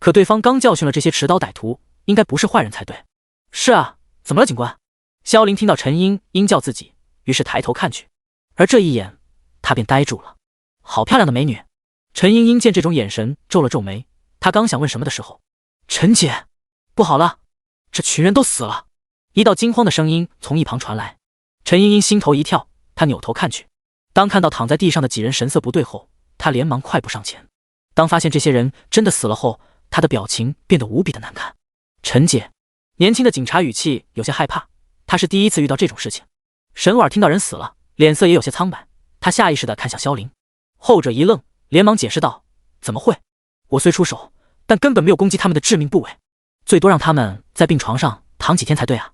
B: 可对方刚教训了这些持刀歹徒，应该不是坏人才对。是啊，怎么了警官？萧凌听到陈茵茵叫自己，于是抬头看去，而这一眼他便呆住了。好漂亮的美女！陈茵茵见这种眼神，皱了皱眉，她刚想问什么的时候，陈姐，不好了，这群人都死了！一道惊慌的声音从一旁传来，陈茵茵心头一跳，她扭头看去，当看到躺在地上的几人神色不对后，她连忙快步上前。当发现这些人真的死了后，她的表情变得无比的难看。陈姐，年轻的警察语气有些害怕，他是第一次遇到这种事情。沈婉听到人死了，脸色也有些苍白，他下意识地看向萧凌，后者一愣，连忙解释道：“怎么会？我虽出手，但根本没有攻击他们的致命部位，最多让他们在病床上躺几天才对啊。”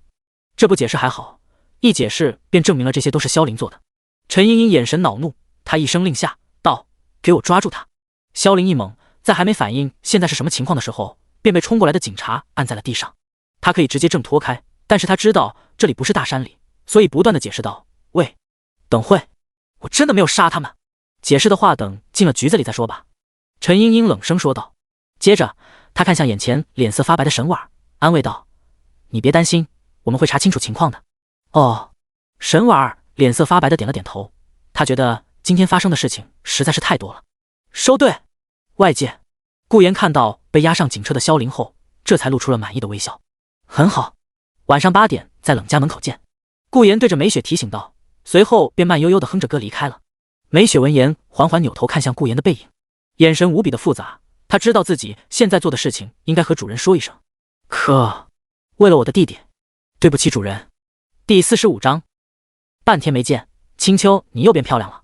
B: 这不解释还好，一解释便证明了这些都是萧凌做的。陈莹莹眼神恼怒，她一声令下道：“给我抓住他！”萧凌一懵，在还没反应现在是什么情况的时候，便被冲过来的警察按在了地上。他可以直接挣脱开，但是他知道这里不是大山里，所以不断的解释道：“喂，等会，我真的没有杀他们。”解释的话等进了局子里再说吧。陈莹莹冷声说道。接着他看向眼前脸色发白的沈婉，安慰道：“你别担心，我们会查清楚情况的。”哦，沈婉脸色发白的点了点头，他觉得今天发生的事情实在是太多了。收队。外界，顾言看到被押上警车的萧凌后，这才露出了满意的微笑。很好，晚上8点在冷家门口见。顾言对着梅雪提醒道，随后便慢悠悠地哼着歌离开了。梅雪闻言，缓缓扭头看向顾言的背影，眼神无比的复杂。她知道自己现在做的事情应该和主人说一声，可为了我的弟弟，对不起主人。第45章，半天没见，青秋你又变漂亮了。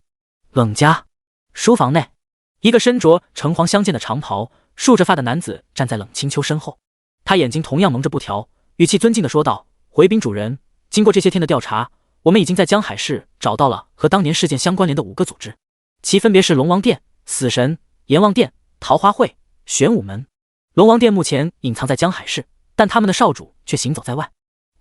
B: 冷家书房内，一个身着橙黄相间的长袍、竖着发的男子站在冷清秋身后，他眼睛同样蒙着布条，语气尊敬地说道：“回禀主人，经过这些天的调查，我们已经在江海市找到了和当年事件相关联的5个组织，其分别是龙王殿、死神、阎王殿、桃花会、玄武门。龙王殿目前隐藏在江海市，但他们的少主却行走在外。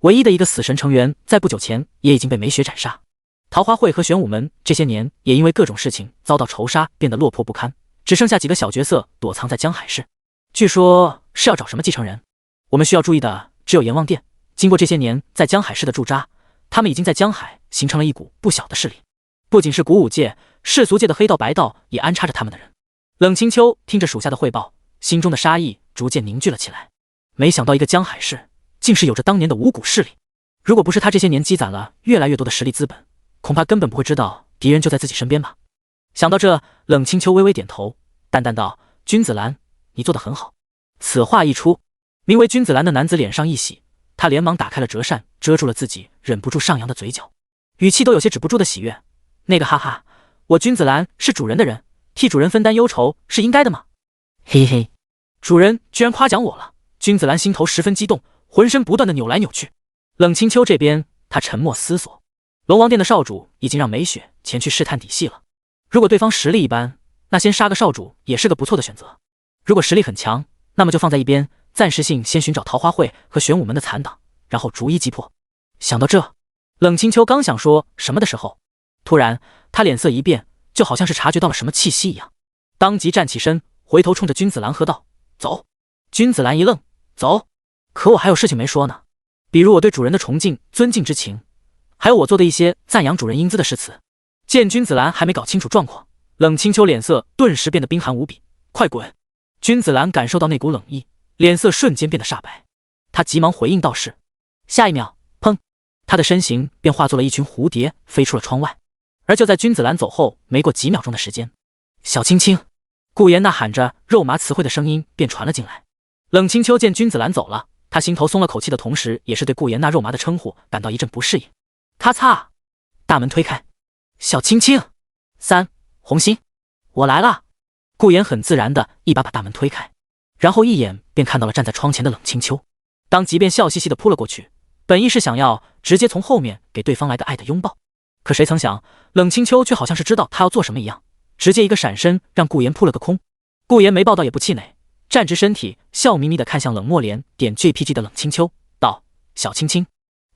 B: 唯一的一个死神成员在不久前也已经被梅雪斩杀。桃花会和玄武门这些年也因为各种事情遭到仇杀，变得落魄不堪，只剩下几个小角色躲藏在江海市。据说是要找什么继承人。我们需要注意的只有阎王殿，经过这些年在江海市的驻扎，他们已经在江海形成了一股不小的势力，不仅是古武界、世俗界的黑道白道也安插着他们的人。冷清秋听着属下的汇报，心中的杀意逐渐凝聚了起来。没想到一个江海市竟是有着当年的五股势力，如果不是他这些年积攒了越来越多的实力资本，恐怕根本不会知道敌人就在自己身边吧。想到这，冷清秋微微点头，淡淡道：“君子兰，你做得很好。”此话一出，名为君子兰的男子脸上一喜，他连忙打开了折扇，遮住了自己忍不住上扬的嘴角，语气都有些止不住的喜悦。那个哈哈，我君子兰是主人的人，替主人分担忧愁是应该的吗？嘿嘿，主人居然夸奖我了。君子兰心头十分激动，浑身不断的扭来扭去。冷清秋这边，他沉默思索。龙王殿的少主已经让梅雪前去试探底细了，如果对方实力一般，那先杀个少主也是个不错的选择。如果实力很强，那么就放在一边，暂时性先寻找桃花会和玄武门的残党，然后逐一击破。想到这，冷清秋刚想说什么的时候，突然他脸色一变，就好像是察觉到了什么气息一样，当即站起身，回头冲着君子兰喝道：“走！”君子兰一愣：“走？可我还有事情没说呢，比如我对主人的崇敬、尊敬之情，还有我做的一些赞扬主人英姿的誓词。”见君子兰还没搞清楚状况，冷清秋脸色顿时变得冰寒无比。快滚！君子兰感受到那股冷意，脸色瞬间变得煞白，他急忙回应道：“是。”下一秒，砰，他的身形便化作了一群蝴蝶，飞出了窗外。而就在君子兰走后没过几秒钟的时间，小青青，顾言呐喊着肉麻词汇的声音便传了进来。冷清秋见君子兰走了，他心头松了口气的同时，也是对顾言那肉麻的称呼感到一阵不适应。咔嚓，大门推开，小青青，3红心，我来了。顾言很自然的一把大门推开，然后一眼便看到了站在窗前的冷清秋，当即便笑嘻嘻的扑了过去，本意是想要直接从后面给对方来个爱的拥抱，可谁曾想冷清秋却好像是知道他要做什么一样，直接一个闪身让顾言扑了个空。顾言没抱到也不气馁，站直身体，笑眯眯的看向冷漠脸点 JPG 的冷清秋，道：“小青青，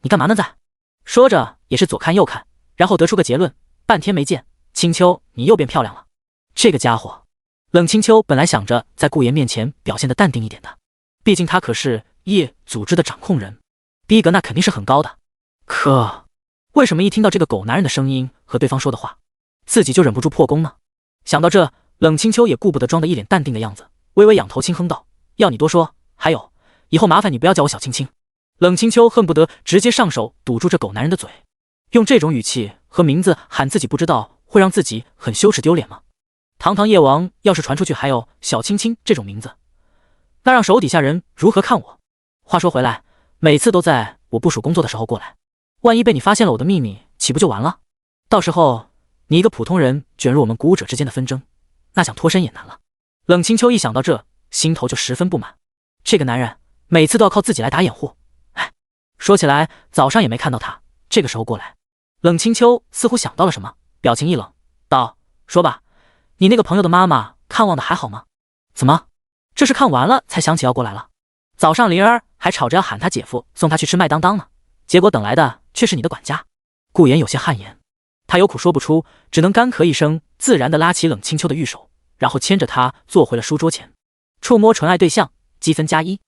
B: 你干嘛呢在？”说着也是左看右看，然后得出个结论：“半天没见，青秋你又变漂亮了。”这个家伙，冷清秋本来想着在顾言面前表现得淡定一点的，毕竟他可是叶组织的掌控人，逼格那肯定是很高的。可为什么一听到这个狗男人的声音和对方说的话，自己就忍不住破功呢？想到这，冷清秋也顾不得装得一脸淡定的样子，微微仰头轻哼道：“要你多说，还有，以后麻烦你不要叫我小青青。”冷清秋恨不得直接上手堵住这狗男人的嘴，用这种语气和名字喊自己，不知道会让自己很羞耻丢脸吗？堂堂夜王要是传出去还有小青青这种名字，那让手底下人如何看我？话说回来，每次都在我部署工作的时候过来，万一被你发现了我的秘密，岂不就完了？到时候你一个普通人卷入我们鼓舞者之间的纷争，那想脱身也难了。冷清秋一想到这，心头就十分不满。这个男人每次都要靠自己来打掩护。哎，说起来，早上也没看到他这个时候过来。冷清秋似乎想到了什么，表情一冷，道：“说吧，你那个朋友的妈妈看望的还好吗？怎么，这是看完了才想起要过来了？早上灵儿还吵着要喊他姐夫送他去吃麦当当呢，结果等来的却是你的管家。”顾言有些汗颜，他有苦说不出，只能干咳一声，自然地拉起冷清秋的玉手，然后牵着他坐回了书桌前，触摸纯爱对象，积分+1。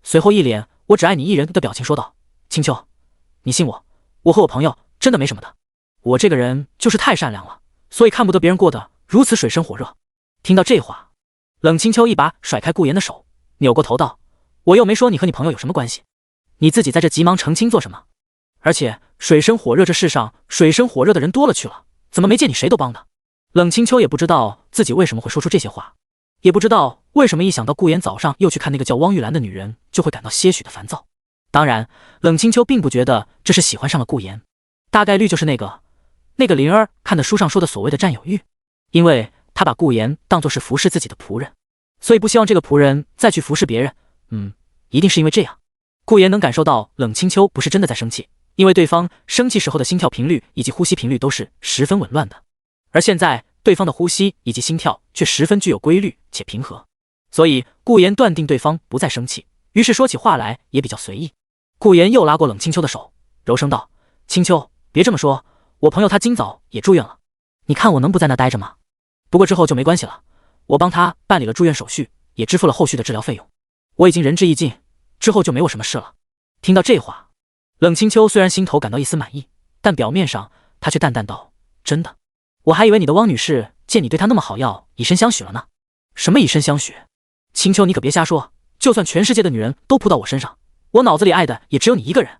B: 随后一脸我只爱你一人的表情说道：“清秋，你信我，我和我朋友真的没什么的。我这个人就是太善良了，所以看不得别人过得如此水深火热。”听到这话，冷清秋一把甩开顾言的手，扭过头道：“我又没说你和你朋友有什么关系，你自己在这急忙澄清做什么？而且水深火热这世上水深火热的人多了去了，怎么没见你谁都帮的？”冷清秋也不知道自己为什么会说出这些话，也不知道为什么一想到顾言早上又去看那个叫汪玉兰的女人，就会感到些许的烦躁。当然，冷清秋并不觉得这是喜欢上了顾言，大概率就是那个灵儿看的书上说的所谓的占有欲，因为他把顾言当作是服侍自己的仆人，所以不希望这个仆人再去服侍别人。一定是因为这样。顾言能感受到冷清秋不是真的在生气，因为对方生气时候的心跳频率以及呼吸频率都是十分紊乱的，而现在对方的呼吸以及心跳却十分具有规律且平和，所以顾言断定对方不再生气，于是说起话来也比较随意。顾言又拉过冷清秋的手，柔声道：“清秋，别这么说，我朋友他今早也住院了，你看我能不在那待着吗？不过之后就没关系了，我帮他办理了住院手续，也支付了后续的治疗费用，我已经仁至义尽，之后就没有什么事了。”听到这话，冷清秋虽然心头感到一丝满意，但表面上他却淡淡道：“真的？我还以为你的汪女士见你对她那么好，要以身相许了呢。”“什么以身相许？清秋，你可别瞎说，就算全世界的女人都扑到我身上，我脑子里爱的也只有你一个人。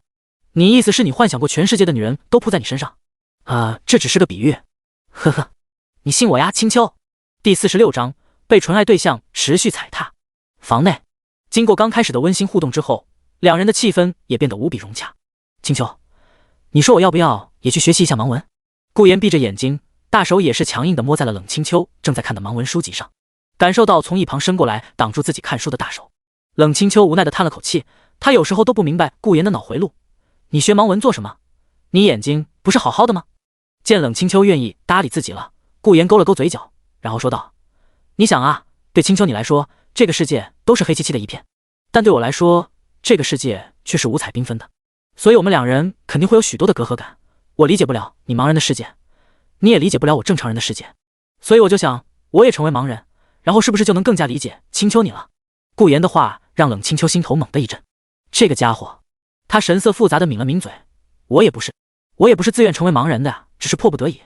B: 你意思是你幻想过全世界的女人都扑在你身上？这只是个比喻。呵呵，你信我呀，清秋。”第46章被纯爱对象持续踩踏。房内，经过刚开始的温馨互动之后，两人的气氛也变得无比融洽。“清秋，你说我要不要也去学习一下盲文？”顾言闭着眼睛，大手也是强硬地摸在了冷清秋正在看的盲文书籍上，感受到从一旁伸过来挡住自己看书的大手，冷清秋无奈地叹了口气。他有时候都不明白顾言的脑回路，你学盲文做什么？你眼睛不是好好的吗？见冷清秋愿意搭理自己了，顾言勾了勾嘴角，然后说道：“你想啊，对清秋你来说，这个世界都是黑漆漆的一片，但对我来说，这个世界却是五彩缤纷的，所以我们两人肯定会有许多的隔阂感。我理解不了你盲人的世界，你也理解不了我正常人的世界，所以我就想我也成为盲人，然后是不是就能更加理解清秋你了？”顾言的话让冷清秋心头猛地一震，这个家伙，他神色复杂地抿了抿嘴：“我也不是自愿成为盲人的呀，只是迫不得已。”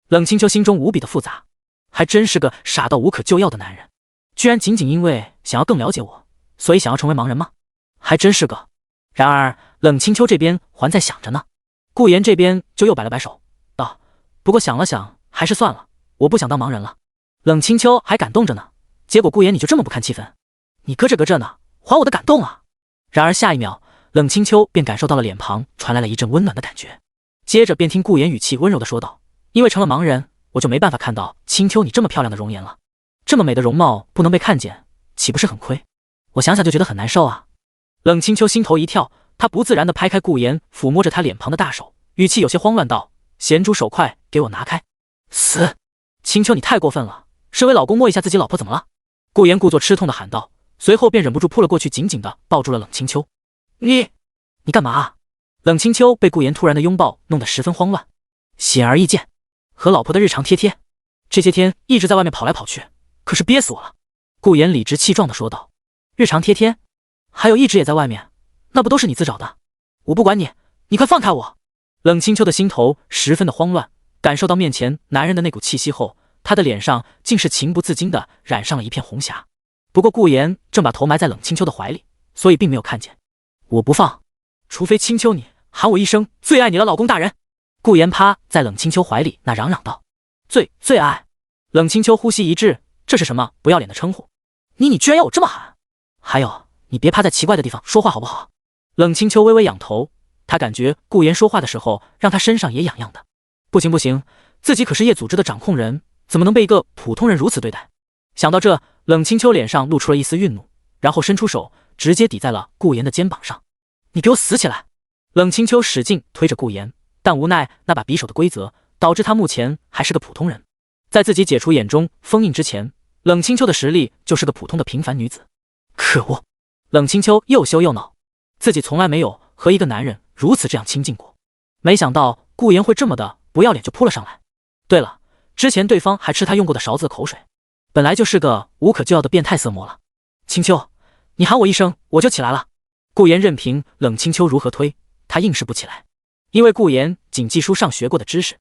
B: 冷清秋心中无比的复杂，还真是个傻到无可救药的男人，居然仅仅因为想要更了解我，所以想要成为盲人吗？还真是个。然而冷清秋这边还在想着呢，顾言这边就又摆了摆手道：“不过想了想，还是算了，我不想当盲人了。”冷清秋还感动着呢，结果顾言你就这么不看气氛，你咯吱咯吱呢，还我的感动啊！然而下一秒，冷清秋便感受到了脸庞传来了一阵温暖的感觉，接着便听顾言语气温柔地说道：“因为成了盲人，我就没办法看到清秋你这么漂亮的容颜了，这么美的容貌不能被看见，岂不是很亏？我想想就觉得很难受啊。”冷清秋心头一跳，他不自然地拍开顾言抚摸着他脸庞的大手，语气有些慌乱道：“咸猪手快，给我拿开！”“死！清秋你太过分了，身为老公摸一下自己老婆怎么了？”顾言故作吃痛地喊道，随后便忍不住扑了过去，紧紧地抱住了冷清秋。“你干嘛啊？”冷清秋被顾言突然的拥抱弄得十分慌乱。显而易见，和老婆的日常贴贴，这些天一直在外面跑来跑去，可是憋死我了。顾言理直气壮地说道：“日常贴贴，还有一直也在外面，那不都是你自找的？我不管你，你快放开我！”冷清秋的心头十分的慌乱，感受到面前男人的那股气息后，他的脸上竟是情不自禁地染上了一片红霞。不过顾言正把头埋在冷清秋的怀里，所以并没有看见。“我不放，除非清秋你喊我一声最爱你了，老公大人！”顾言趴在冷清秋怀里那嚷嚷道：“最爱！”冷清秋呼吸一滞，这是什么不要脸的称呼？你居然要我这么喊？还有，你别趴在奇怪的地方说话好不好？冷清秋微微仰头，他感觉顾言说话的时候让他身上也痒痒的。不行不行，自己可是夜组织的掌控人，怎么能被一个普通人如此对待？想到这，冷清秋脸上露出了一丝愠怒，然后伸出手直接抵在了顾言的肩膀上。你给我死起来！冷清秋使劲推着顾言，但无奈那把匕首的规则导致他目前还是个普通人。在自己解除眼中封印之前，冷清秋的实力就是个普通的平凡女子。可恶！冷清秋又羞又恼，自己从来没有和一个男人如此这样亲近过，没想到顾言会这么的不要脸就扑了上来。对了，之前对方还吃他用过的勺子的口水，本来就是个无可救药的变态色魔了。清秋，你喊我一声我就起来了。顾言任凭冷清秋如何推，他硬是不起来，因为顾言谨记书上学过的知识，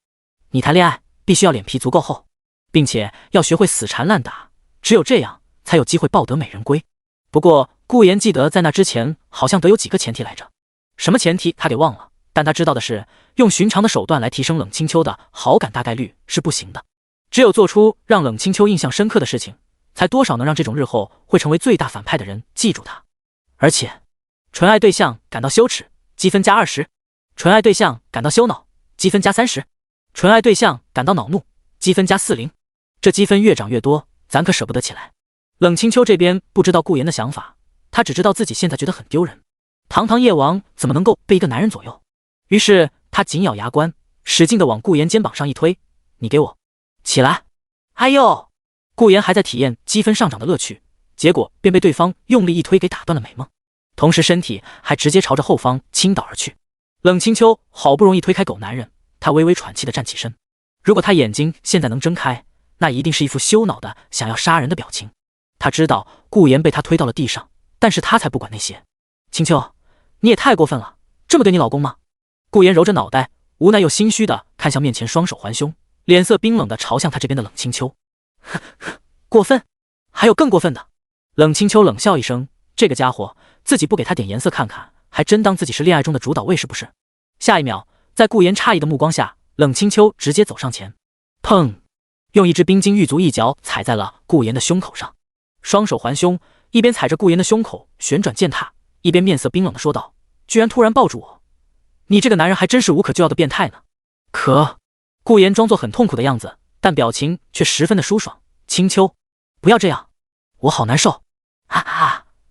B: 你谈恋爱必须要脸皮足够厚，并且要学会死缠烂打，只有这样才有机会抱得美人归。不过顾言记得在那之前好像得有几个前提来着，什么前提他给忘了，但他知道的是，用寻常的手段来提升冷清秋的好感大概率是不行的，只有做出让冷清秋印象深刻的事情，才多少能让这种日后会成为最大反派的人记住他。而且纯爱对象感到羞耻，积分加20；纯爱对象感到羞恼，积分加30；纯爱对象感到恼怒，积分加40。这积分越涨越多，咱可舍不得起来。冷清秋这边不知道顾言的想法，他只知道自己现在觉得很丢人，堂堂夜王怎么能够被一个男人左右？于是他紧咬牙关，使劲地往顾言肩膀上一推，你给我起来！哎呦！顾言还在体验积分上涨的乐趣，结果便被对方用力一推给打断了美梦，同时身体还直接朝着后方倾倒而去。冷清秋好不容易推开狗男人，他微微喘气地站起身，如果他眼睛现在能睁开，那一定是一副羞恼的想要杀人的表情。他知道顾言被他推到了地上，但是他才不管那些。清秋，你也太过分了，这么对你老公吗？顾言揉着脑袋，无奈又心虚的看向面前双手环胸，脸色冰冷的朝向他这边的冷清秋。过分？还有更过分的。冷清秋冷笑一声，这个家伙自己不给他点颜色看看，还真当自己是恋爱中的主导位是不是？下一秒，在顾言诧异的目光下，冷清秋直接走上前，砰，用一只冰晶玉足一脚踩在了顾言的胸口上，双手环胸，一边踩着顾言的胸口旋转践踏，一边面色冰冷的说道，居然突然抱住我，你这个男人还真是无可救药的变态呢。可顾言装作很痛苦的样子，但表情却十分的舒爽。清秋，不要这样，我好难受！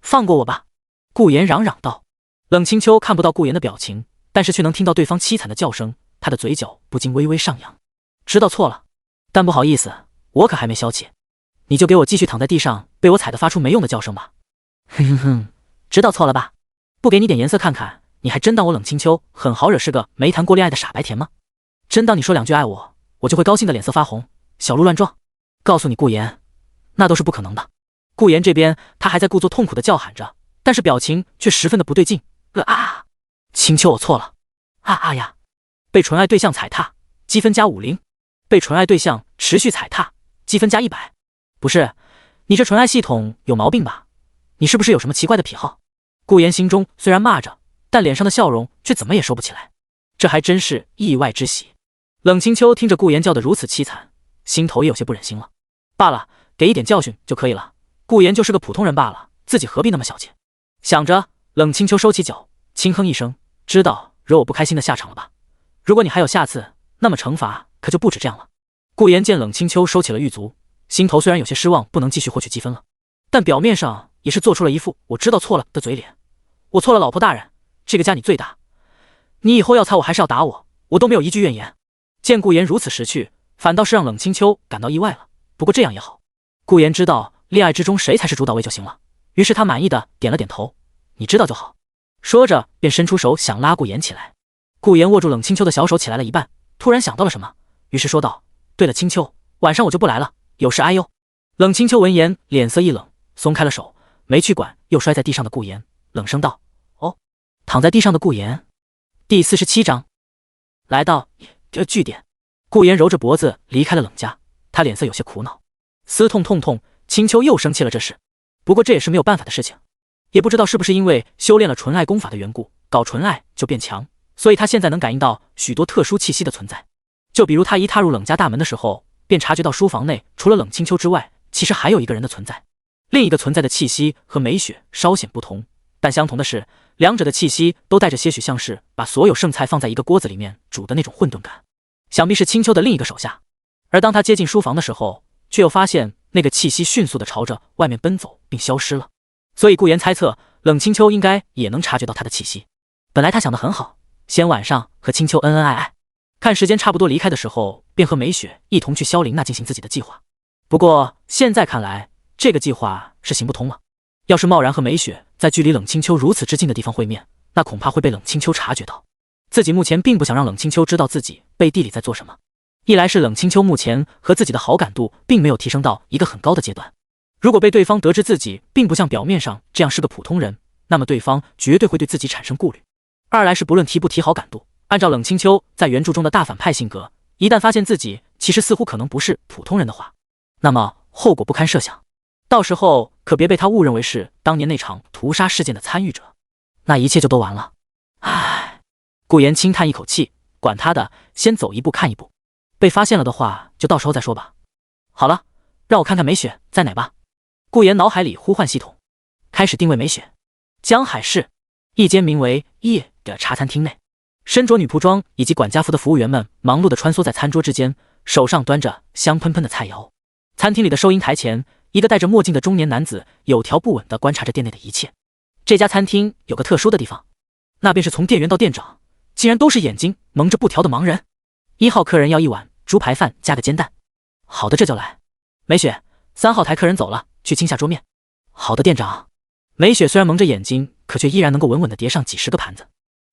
B: 放过我吧！顾言嚷嚷道。冷清秋看不到顾言的表情，但是却能听到对方凄惨的叫声，他的嘴角不禁微微上扬。知道错了，但不好意思，我可还没消气，你就给我继续躺在地上被我踩得发出没用的叫声吧。哼哼哼，知道错了吧？不给你点颜色看看，你还真当我冷清秋很好惹，是个没谈过恋爱的傻白甜吗？真当你说两句爱我，我就会高兴的脸色发红，小鹿乱撞？告诉你顾言，那都是不可能的。顾言这边他还在故作痛苦的叫喊着，但是表情却十分的不对劲。清秋，我错了。呀！被纯爱对象踩踏，积分加50；被纯爱对象持续踩踏，积分加100。不是，你这纯爱系统有毛病吧？你是不是有什么奇怪的癖好？顾言心中虽然骂着，但脸上的笑容却怎么也收不起来。这还真是意外之喜。冷清秋听着顾言叫得如此凄惨，心头也有些不忍心了。罢了，给一点教训就可以了。顾言就是个普通人罢了，自己何必那么小气？想着，冷清秋收起脚，轻哼一声，知道惹我不开心的下场了吧？如果你还有下次，那么惩罚可就不止这样了。顾言见冷清秋收起了狱卒，心头虽然有些失望，不能继续获取积分了，但表面上也是做出了一副我知道错了的嘴脸。我错了，老婆大人，这个家你最大，你以后要踩我还是要打我，我都没有一句怨言。见顾言如此识趣，反倒是让冷清秋感到意外了。不过这样也好，顾言知道恋爱之中谁才是主导位就行了，于是他满意的点了点头，你知道就好。说着便伸出手想拉顾言起来。顾言握住冷清秋的小手起来了一半，突然想到了什么，于是说道，对了清秋，晚上我就不来了，有事哎呦。冷清秋闻言脸色一冷，松开了手，没去管又摔在地上的顾言，冷声道，哦。躺在地上的顾言。第47章来到据点。顾言揉着脖子离开了冷家，他脸色有些苦恼，思痛，清秋又生气了，这是。不过这也是没有办法的事情，也不知道是不是因为修炼了纯爱功法的缘故，搞纯爱就变强，所以他现在能感应到许多特殊气息的存在。就比如他一踏入冷家大门的时候，便察觉到书房内除了冷清秋之外，其实还有一个人的存在。另一个存在的气息和美雪稍显不同，但相同的是，两者的气息都带着些许像是把所有剩菜放在一个锅子里面煮的那种混沌感，想必是青丘的另一个手下。而当他接近书房的时候，却又发现那个气息迅速地朝着外面奔走并消失了。所以顾言猜测，冷青丘应该也能察觉到他的气息。本来他想得很好，先晚上和青丘恩恩爱爱，看时间差不多离开的时候，便和美雪一同去萧凌那进行自己的计划。不过现在看来，这个计划是行不通了。要是贸然和美雪在距离冷青丘如此之近的地方会面，那恐怕会被冷青丘察觉到。自己目前并不想让冷青丘知道自己背地里在做什么。一来是冷青丘目前和自己的好感度并没有提升到一个很高的阶段，如果被对方得知自己并不像表面上这样是个普通人，那么对方绝对会对自己产生顾虑。二来是不论提不提好感度，按照冷青丘在原著中的大反派性格，一旦发现自己其实似乎可能不是普通人的话，那么后果不堪设想。到时候可别被他误认为是当年那场屠杀事件的参与者，那一切就都完了。唉，顾言轻叹一口气，管他的，先走一步看一步。被发现了的话，就到时候再说吧。好了，让我看看美雪在哪吧。顾言脑海里呼唤系统，开始定位美雪。江海市一间名为夜的茶餐厅内，身着女仆装以及管家服的服务员们忙碌地穿梭在餐桌之间，手上端着香喷喷的菜肴。餐厅里的收银台前，一个戴着墨镜的中年男子有条不紊地观察着店内的一切。这家餐厅有个特殊的地方，那便是从店员到店长，竟然都是眼睛蒙着布条的盲人。1号客人要一碗猪排饭加个煎蛋。好的，这就来。美雪，3号台客人走了，去清下桌面。好的，店长。美雪虽然蒙着眼睛，可却依然能够稳稳地叠上几十个盘子。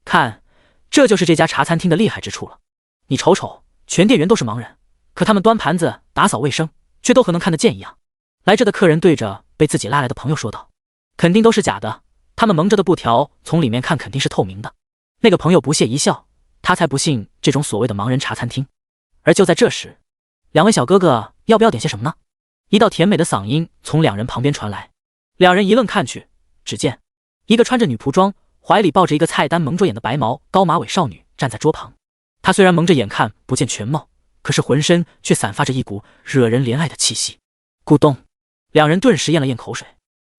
B: 看，这就是这家茶餐厅的厉害之处了。你瞅瞅，全店员都是盲人，可他们端盘子、打扫卫生，却都和能看得见一样。来这的客人对着被自己拉来的朋友说道：“肯定都是假的，他们蒙着的布条从里面看肯定是透明的。”那个朋友不屑一笑，他才不信这种所谓的盲人茶餐厅。而就在这时，2位小哥哥要不要点些什么呢？一道甜美的嗓音从2人旁边传来。2人一愣看去，只见一个穿着女仆装，怀里抱着一个菜单蒙着眼的白毛高马尾少女站在桌旁。她虽然蒙着眼看不见全貌，可是浑身却散发着一股惹人怜爱的气息。咕咚，2人顿时咽了咽口水。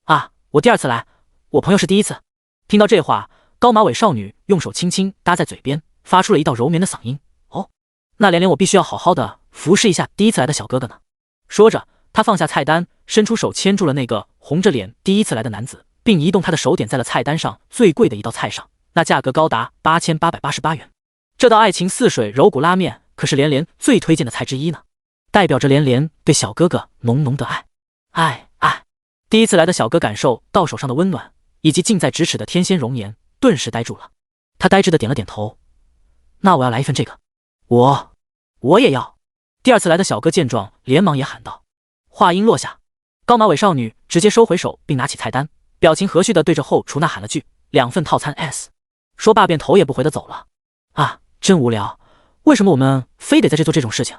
B: 啊，我第2次来，我朋友是第1次。听到这话，高马尾少女用手轻轻搭在嘴边，发出了一道柔绵的嗓音。哦，那连我必须要好好的服侍一下第1次来的小哥哥呢。说着，他放下菜单，伸出手牵住了那个红着脸第1次来的男子，并移动他的手点在了菜单上最贵的一道菜上，那价格高达8888元。这道爱情似水柔骨拉面可是连连最推荐的菜之一呢，代表着连连对小哥哥浓浓的爱。爱。第1次来的小哥感受到手上的温暖以及近在咫尺的天仙容颜，顿时呆住了。他呆滞的点了点头。那我要来一份这个。我也要。第2次来的小哥见状，连忙也喊道。话音落下，高马尾少女直接收回手，并拿起菜单，表情和煦的对着后厨呐喊了句：“2份套餐 S。”说罢便头也不回的走了。啊，真无聊，为什么我们非得在这做这种事情？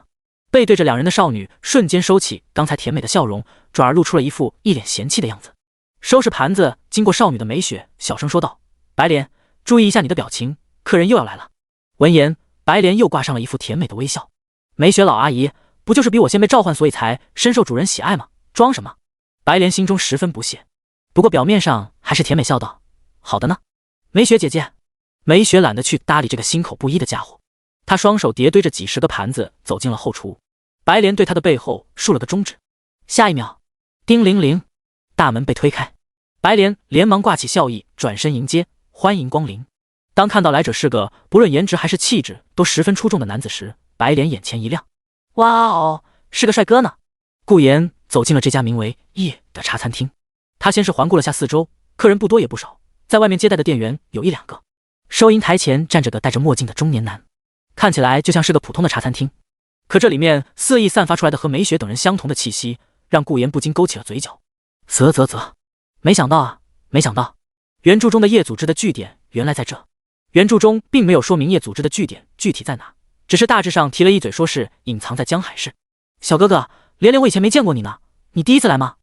B: 背对着2人的少女瞬间收起刚才甜美的笑容，转而露出了一副一脸嫌弃的样子。收拾盘子经过少女的美雪小声说道：“白莲，注意一下你的表情，客人又要来了。”闻言，白莲又挂上了一副甜美的微笑。美雪老阿姨，不就是比我先被召唤，所以才深受主人喜爱吗？装什么？白莲心中十分不屑，不过表面上还是甜美笑道：“好的呢，美雪姐姐。”美雪懒得去搭理这个心口不一的家伙，她双手叠堆着几十个盘子走进了后厨。白莲对她的背后竖了个中指。下一秒，叮铃铃，大门被推开，白莲连忙挂起笑意，转身迎接，欢迎光临。当看到来者是个不论颜值还是气质都十分出众的男子时，白莲眼前一亮。哇哦，是个帅哥呢。顾言走进了这家名为夜的茶餐厅，他先是环顾了下四周，客人不多也不少，在外面接待的店员有1、2个。收银台前站着个戴着墨镜的中年男，看起来就像是个普通的茶餐厅，可这里面肆意散发出来的和美雪等人相同的气息，让顾言不禁勾起了嘴角。没想到，原著中的夜组织的据点原来在这。原著中并没有说明夜组织的据点具体在哪，只是大致上提了一嘴，说是隐藏在江海市。小哥哥，连我以前没见过你呢，你第1次来吗？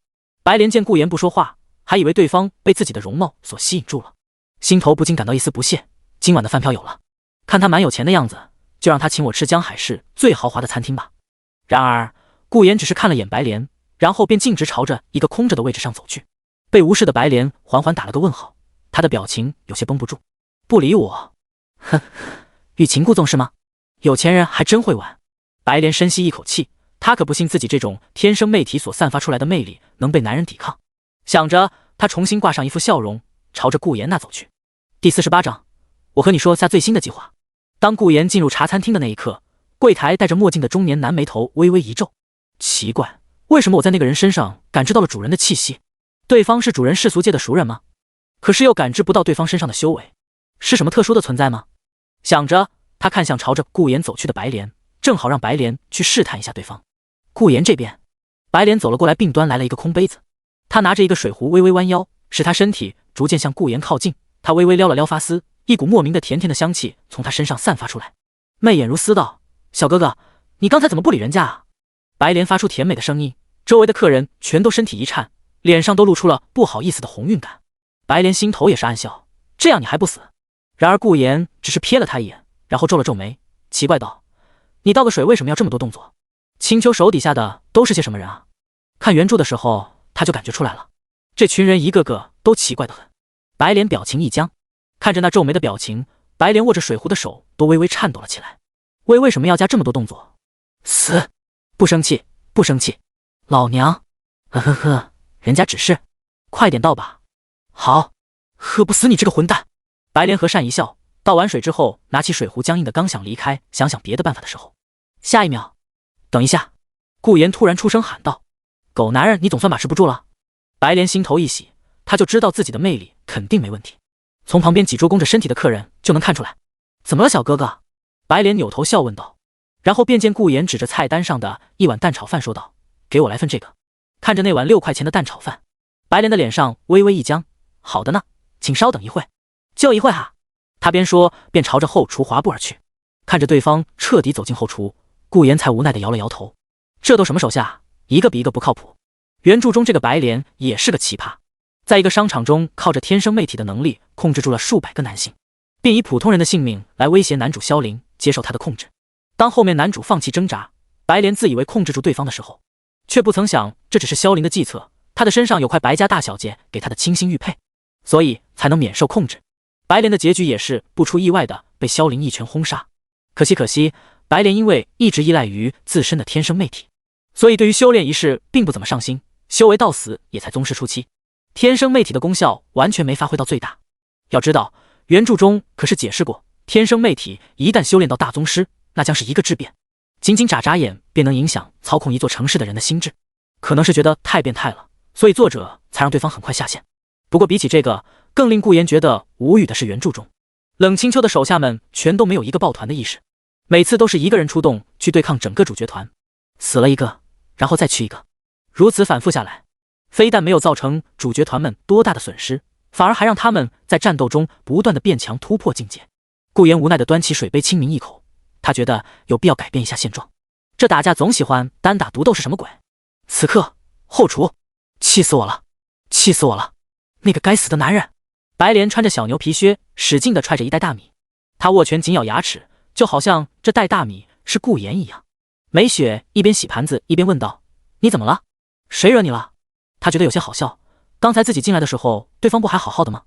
B: 白莲见顾言不说话，还以为对方被自己的容貌所吸引住了，心头不禁感到一丝不屑。今晚的饭票有了，看他蛮有钱的样子，就让他请我吃江海市最豪华的餐厅吧。然而顾言只是看了眼白莲，然后便径直朝着一个空着的位置上走去。被无视的白莲缓缓打了个问号，他的表情有些绷不住。不理我？哼，欲擒故纵是吗？有钱人还真会玩。白莲深吸一口气，他可不信自己这种天生媚体所散发出来的魅力能被男人抵抗。想着，他重新挂上一副笑容，朝着顾妍娜走去。第48章，我和你说下最新的计划。当顾妍进入茶餐厅的那一刻，柜台戴着墨镜的中年男眉头微微一皱。奇怪，为什么我在那个人身上感知到了主人的气息？对方是主人世俗界的熟人吗？可是又感知不到对方身上的修为，是什么特殊的存在吗？想着，他看向朝着顾妍走去的白莲，正好让白莲去试探一下对方。顾妍这边，白莲走了过来，并端来了一个空杯子。他拿着一个水壶，微微弯腰，使他身体逐渐向顾妍靠近。他微微撩了撩发丝，一股莫名的甜甜的香气从他身上散发出来。媚眼如丝道：“小哥哥，你刚才怎么不理人家啊？”白莲发出甜美的声音，周围的客人全都身体一颤，脸上都露出了不好意思的红晕感。白莲心头也是暗笑，这样你还不死？然而顾妍只是瞥了他一眼，然后皱了皱眉，奇怪道：“你倒个水为什么要这么多动作？青丘手底下的都是些什么人啊？”看原著的时候他就感觉出来了，这群人一个个都奇怪得很。白莲表情一僵，看着那皱眉的表情，白莲握着水壶的手都微微颤抖了起来。为什么要加这么多动作？死！不生气，不生气，老娘，呵呵呵，人家只是，快点倒吧。好，喝不死你这个混蛋！白莲和善一笑，倒完水之后，拿起水壶，僵硬的刚想离开，想别的办法的时候，下一秒，等一下！顾妍突然出声喊道：“狗男人，你总算把持不住了。”白莲心头一喜，他就知道自己的魅力肯定没问题，从旁边几桌弓着身体的客人就能看出来。怎么了，小哥哥？白莲扭头笑问道，然后便见顾妍指着菜单上的一碗蛋炒饭说道：“给我来份这个。”看着那碗6块钱的蛋炒饭，白莲的脸上微微一僵。好的呢，请稍等一会，就一会哈。他边说便朝着后厨滑步而去。看着对方彻底走进后厨，顾妍才无奈地摇了摇头。这都什么手下，一个比一个不靠谱。原著中这个白莲也是个奇葩，在一个商场中靠着天生媚体的能力控制住了数百个男性，并以普通人的性命来威胁男主萧凌接受他的控制。当后面男主放弃挣扎，白莲自以为控制住对方的时候，却不曾想这只是萧凌的计策，他的身上有块白家大小姐给他的倾心玉佩，所以才能免受控制。白莲的结局也是不出意外的被萧凌一拳轰杀。可惜，白莲因为一直依赖于自身的天生媚体，所以对于修炼一事并不怎么上心，修为到死也才宗师初期，天生媚体的功效完全没发挥到最大。要知道，原著中可是解释过，天生媚体一旦修炼到大宗师，那将是一个质变，仅仅眨眨眼便能影响操控一座城市的人的心智。可能是觉得太变态了，所以作者才让对方很快下线。不过比起这个，更令顾妍觉得无语的是原著中，冷清秋的手下们全都没有一个抱团的意识，每次都是一个人出动去对抗整个主角团，死了一个，然后再去一个，如此反复下来，非但没有造成主角团们多大的损失，反而还让他们在战斗中不断的变强，突破境界。顾妍无奈的端起水杯轻抿一口，他觉得有必要改变一下现状。这打架总喜欢单打独斗是什么鬼？此刻后厨，气死我了，气死我了！那个该死的男人！白莲穿着小牛皮靴，使劲地踹着一袋大米，他握拳紧咬牙齿，就好像这袋大米是顾妍一样。梅雪一边洗盘子一边问道：“你怎么了？谁惹你了？”他觉得有些好笑，刚才自己进来的时候，对方不还好好的吗？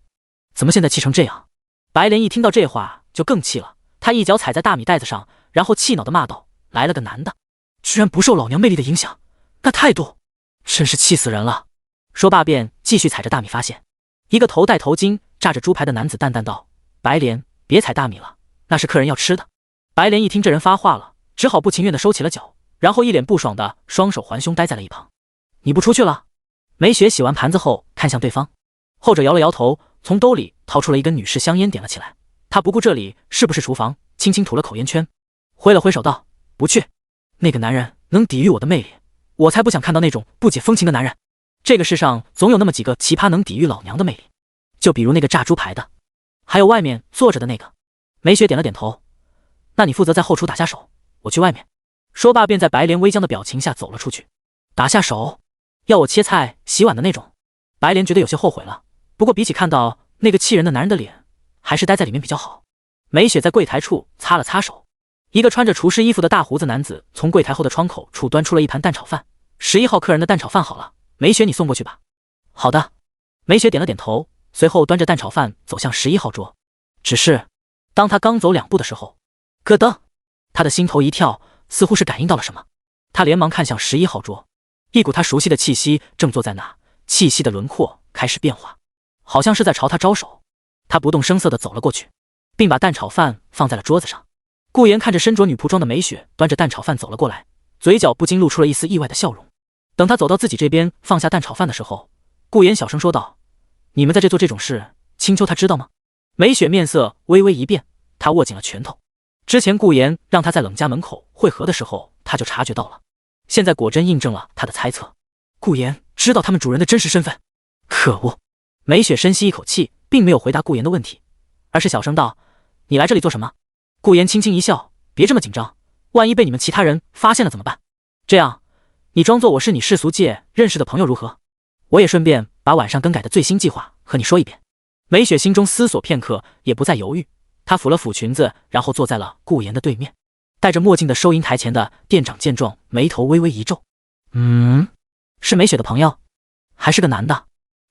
B: 怎么现在气成这样？白莲一听到这话就更气了，他一脚踩在大米袋子上，然后气恼地骂道：“来了个男的，居然不受老娘魅力的影响，那态度真是气死人了！”说罢便继续踩着大米，发现一个头戴头巾炸着猪排的男子淡淡道：“白莲，别踩大米了，那是客人要吃的。”白莲一听这人发话了，只好不情愿地收起了脚，然后一脸不爽的双手环胸待在了一旁。“你不出去了？”梅雪洗完盘子后看向对方，后者摇了摇头，从兜里掏出了一根女士香烟点了起来。他不顾这里是不是厨房，轻轻吐了口烟圈，挥了挥手道：“不去。那个男人能抵御我的魅力，我才不想看到那种不解风情的男人。这个世上总有那么几个奇葩能抵御老娘的魅力，就比如那个炸猪排的，还有外面坐着的那个。”梅雪点了点头：“那你负责在后厨打下手，我去外面。”说罢便在白莲微僵的表情下走了出去。打下手？要我切菜洗碗的那种？白莲觉得有些后悔了，不过比起看到那个气人的男人的脸，还是待在里面比较好。梅雪在柜台处擦了擦手，一个穿着厨师衣服的大胡子男子从柜台后的窗口处端出了一盘蛋炒饭。11号客人的蛋炒饭好了，梅雪你送过去吧。好的。梅雪点了点头，随后端着蛋炒饭走向11号桌。只是当他刚走2步的时候，咯噔，他的心头一跳，似乎是感应到了什么。他连忙看向11号桌，一股他熟悉的气息正坐在那，气息的轮廓开始变化，好像是在朝他招手。他不动声色地走了过去，并把蛋炒饭放在了桌子上。顾言看着身着女仆装的美雪端着蛋炒饭走了过来，嘴角不禁露出了一丝意外的笑容。等他走到自己这边放下蛋炒饭的时候，顾言小声说道：“你们在这做这种事，青秋他知道吗？”美雪面色微微一变，她握紧了拳头。之前顾言让他在冷家门口会合的时候，他就察觉到了，现在果真印证了他的猜测。顾言知道他们主人的真实身份。可恶！美雪深吸一口气，并没有回答顾言的问题，而是小声道：“你来这里做什么？”顾言轻轻一笑：“别这么紧张，万一被你们其他人发现了怎么办？这样，你装作我是你世俗界认识的朋友如何？我也顺便把晚上更改的最新计划和你说一遍。”美雪心中思索片刻，也不再犹豫，她抚了抚裙子，然后坐在了顾言的对面。戴着墨镜的收银台前的店长见状，眉头微微一皱：“是美雪的朋友，还是个男的？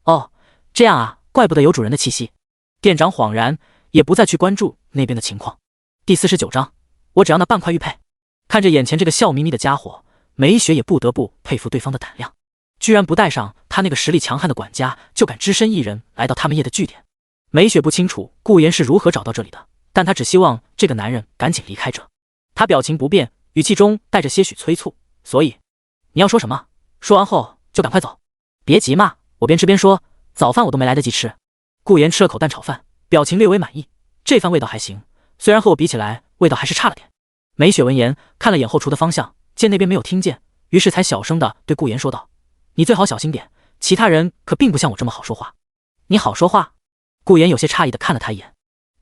B: 哦，这样啊，怪不得有主人的气息。”店长恍然，也不再去关注那边的情况。第49章，我只要那半块玉佩。看着眼前这个笑眯眯的家伙，美雪也不得不佩服对方的胆量，居然不带上他那个实力强悍的管家，就敢只身一人来到他们业的据点。美雪不清楚顾言是如何找到这里的，但她只希望这个男人赶紧离开这。他表情不变，语气中带着些许催促：“所以你要说什么？说完后就赶快走。别急嘛，我边吃边说，早饭我都没来得及吃。”顾言吃了口蛋炒饭，表情略微满意，这饭味道还行，虽然和我比起来味道还是差了点。美雪闻言看了眼后厨的方向，见那边没有听见，于是才小声地对顾言说道：“你最好小心点，其他人可并不像我这么好说话。”“你好说话？”顾言有些诧异地看了他一眼，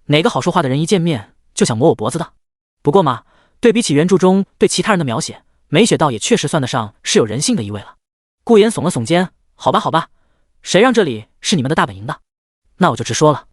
B: 哪个好说话的人一见面就想磨我脖子的？不过嘛，对比起原著中对其他人的描写，美雪倒也确实算得上是有人性的一位了。顾言耸了耸肩：“好吧好吧，谁让这里是你们的大本营的？那我就直说了。”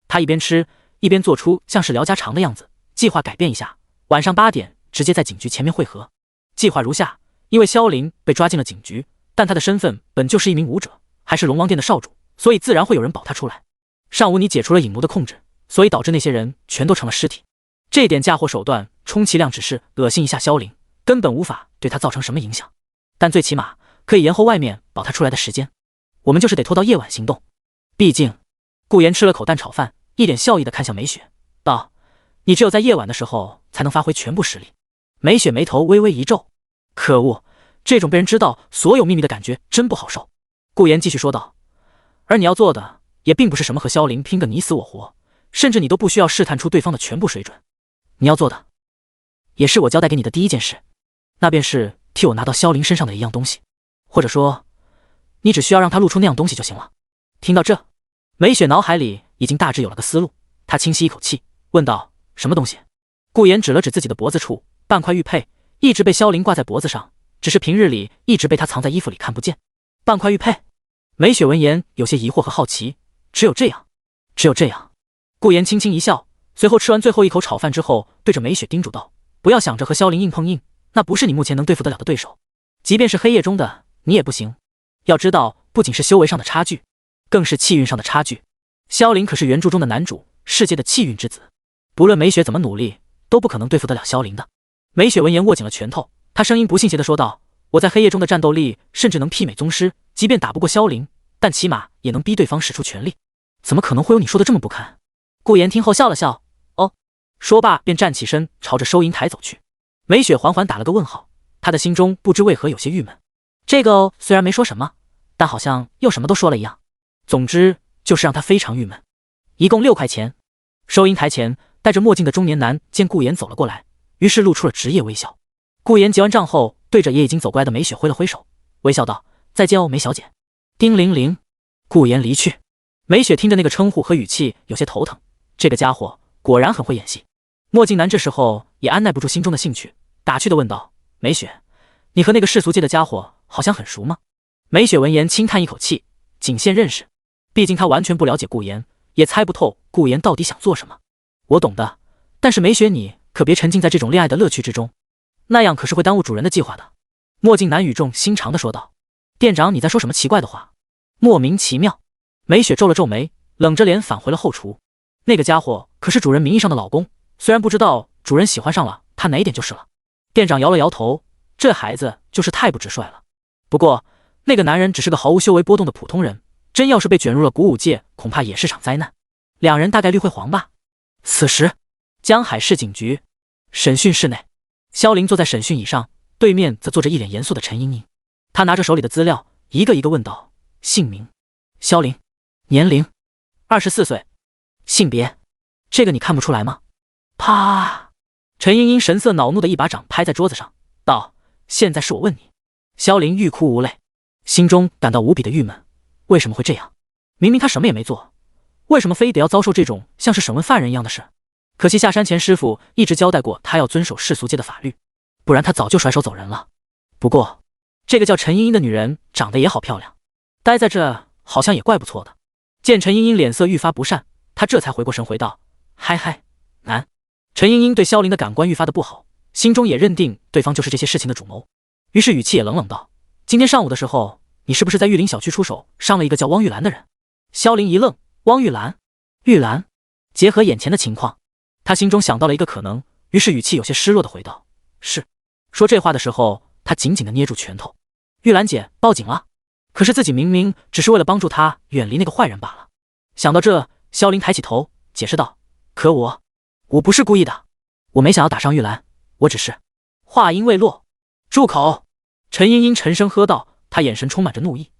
B: 他一边吃一边做出像是聊家常的样子：“计划改变一下，晚上8点直接在警局前面会合。计划如下，因为萧林被抓进了警局，但他的身份本就是一名武者，还是龙王殿的少主，所以自然会有人保他出来。上午你解除了影奴的控制，所以导致那些人全都成了尸体。这点嫁祸手段充其量只是恶心一下萧林，根本无法对他造成什么影响，但最起码可以延后外面保他出来的时间。我们就是得拖到夜晚行动。毕竟……”顾言吃了口蛋炒饭，一脸笑意地看向美雪，道：“你只有在夜晚的时候才能发挥全部实力。”美雪眉头微微一皱：“可恶，这种被人知道所有秘密的感觉真不好受。”顾言继续说道：“而你要做的也并不是什么和萧林拼个你死我活，甚至你都不需要试探出对方的全部水准。你要做的，也是我交代给你的第一件事，那便是替我拿到萧林身上的一样东西，或者说，你只需要让他露出那样东西就行了。”听到这，美雪脑海里已经大致有了个思路，她轻吸一口气，问道：“什么东西？”顾言指了指自己的脖子处，半块玉佩一直被萧林挂在脖子上，只是平日里一直被他藏在衣服里看不见。半块玉佩？美雪闻言有些疑惑和好奇：“只有这样？只有这样？”顾言轻轻一笑，随后吃完最后一口炒饭之后，对着美雪叮嘱道：“不要想着和萧林硬碰硬，那不是你目前能对付得了的对手。即便是黑夜中的你也不行。要知道，不仅是修为上的差距，更是气运上的差距。萧林可是原著中的男主，世界的气运之子，不论美雪怎么努力，都不可能对付得了萧林的。”美雪闻言握紧了拳头，她声音不信邪地说道：“我在黑夜中的战斗力甚至能媲美宗师，即便打不过萧林，但起码也能逼对方使出全力。怎么可能会有你说的这么不堪？”顾言听后笑了笑：“哦。”说罢便站起身朝着收银台走去。美雪缓缓打了个问号，她的心中不知为何有些郁闷。这个虽然没说什么，但好像又什么都说了一样。总之就是让她非常郁闷。一共6块钱。收银台前戴着墨镜的中年男见顾言走了过来，于是露出了职业微笑。顾言结完账后，对着也已经走过来的美雪挥了挥手，微笑道：“再见哦，梅小姐。”叮铃铃，顾言离去。美雪听着那个称呼和语气有些头疼，这个家伙果然很会演戏。墨镜男这时候也按耐不住心中的兴趣，打趣地问道：“美雪，你和那个世俗界的家伙好像很熟吗？”美雪闻言轻叹一口气，仅限认识。毕竟她完全不了解顾言，也猜不透顾言到底想做什么。我懂的，但是美雪你可别沉浸在这种恋爱的乐趣之中，那样可是会耽误主人的计划的。墨镜男语重心长地说道。店长，你在说什么奇怪的话？莫名其妙。美雪皱了皱眉，冷着脸返回了后厨。那个家伙可是主人名义上的老公，虽然不知道主人喜欢上了他哪一点就是了。店长摇了摇头，这孩子就是太不直率了。不过那个男人只是个毫无修为波动的普通人，真要是被卷入了古武界，恐怕也是场灾难。两人大概率会黄吧。此时江海市警局审讯室内，萧凌坐在审讯椅上，对面则坐着一脸严肃的陈茵茵。他拿着手里的资料，一个一个问道：姓名萧凌，年龄24岁，性别这个你看不出来吗？啪！陈茵茵神色恼怒的一巴掌拍在桌子上，道：现在是我问你。萧凌欲哭无泪，心中感到无比的郁闷。为什么会这样？明明他什么也没做，为什么非得要遭受这种像是审问犯人一样的事？可惜下山前师傅一直交代过他要遵守世俗界的法律，不然他早就甩手走人了。不过这个叫陈茵茵的女人长得也好漂亮，待在这好像也怪不错的。见陈茵茵脸色愈发不善，他这才回过神回道：嗨嗨，男。陈茵茵对萧凌的感官愈发的不好，心中也认定对方就是这些事情的主谋，于是语气也冷冷道：今天上午的时候，你是不是在玉林小区出手伤了一个叫汪玉兰的人？萧凌一愣，汪玉兰？玉兰？结合眼前的情况，他心中想到了一个可能，于是语气有些失落的回道：是。说这话的时候，他紧紧的捏住拳头。玉兰姐报警了，可是自己明明只是为了帮助她远离那个坏人罢了。想到这，萧凌抬起头解释道：可我不是故意的，我没想要打伤玉兰，我只是……话音未落，住口！陈茵茵沉声喝道，她眼神充满着怒意。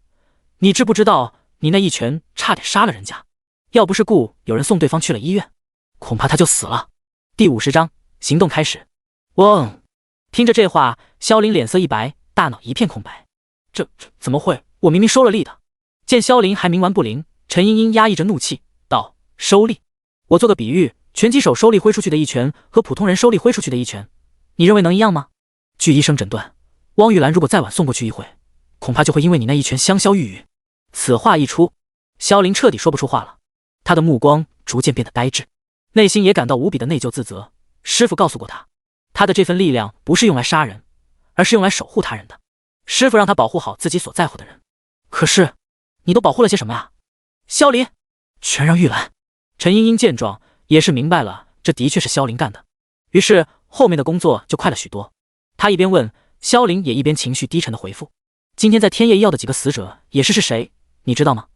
B: 你知不知道你那一拳差点杀了人家？要不是顾有人送对方去了医院，恐怕他就死了。第50章行动开始。嗡！听着这话，萧凌脸色一白，大脑一片空白。这怎么会？我明明收了力的。见萧凌还冥顽不灵，陈茵茵压抑着怒气道：收力？我做个比喻，拳击手收力挥出去的一拳和普通人收力挥出去的一拳，你认为能一样吗？据医生诊断，汪玉兰如果再晚送过去一会，恐怕就会因为你那一拳香消玉殒。此话一出，萧凌彻底说不出话了，他的目光逐渐变得呆滞，内心也感到无比的内疚自责。师傅告诉过他，他的这份力量不是用来杀人，而是用来守护他人的。师傅让他保护好自己所在乎的人。可是你都保护了些什么啊？萧凌，全让玉兰。陈茵茵见状也是明白了，这的确是萧凌干的，于是后面的工作就快了许多。他一边问，萧凌也一边情绪低沉的回复：今天在天业医药的几个死者也是谁，你知道吗？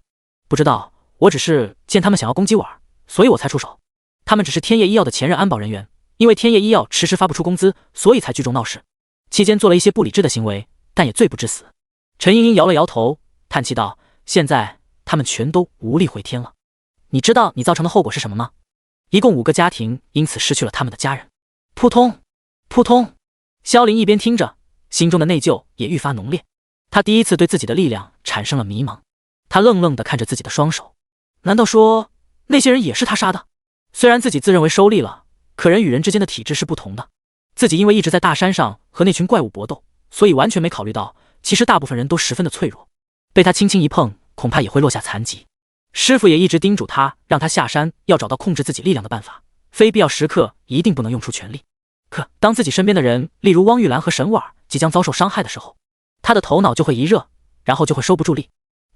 B: 不知道，我只是见他们想要攻击我，所以我才出手。他们只是天业医药的前任安保人员，因为天业医药迟迟发不出工资，所以才聚众闹事，期间做了一些不理智的行为，但也罪不至死。陈茵茵摇了摇头，叹气道：现在他们全都无力回天了。你知道你造成的后果是什么吗？一共5个家庭因此失去了他们的家人。扑通扑通，萧凌一边听着，心中的内疚也愈发浓烈。他第一次对自己的力量产生了迷茫，他愣愣地看着自己的双手，难道说那些人也是他杀的？虽然自己自认为收力了，可人与人之间的体质是不同的，自己因为一直在大山上和那群怪物搏斗，所以完全没考虑到其实大部分人都十分的脆弱，被他轻轻一碰，恐怕也会落下残疾。师傅也一直叮嘱他，让他下山要找到控制自己力量的办法，非必要时刻一定不能用出全力。可当自己身边的人，例如汪玉兰和沈婉即将遭受伤害的时候，他的头脑就会一热，然后就会收不住力。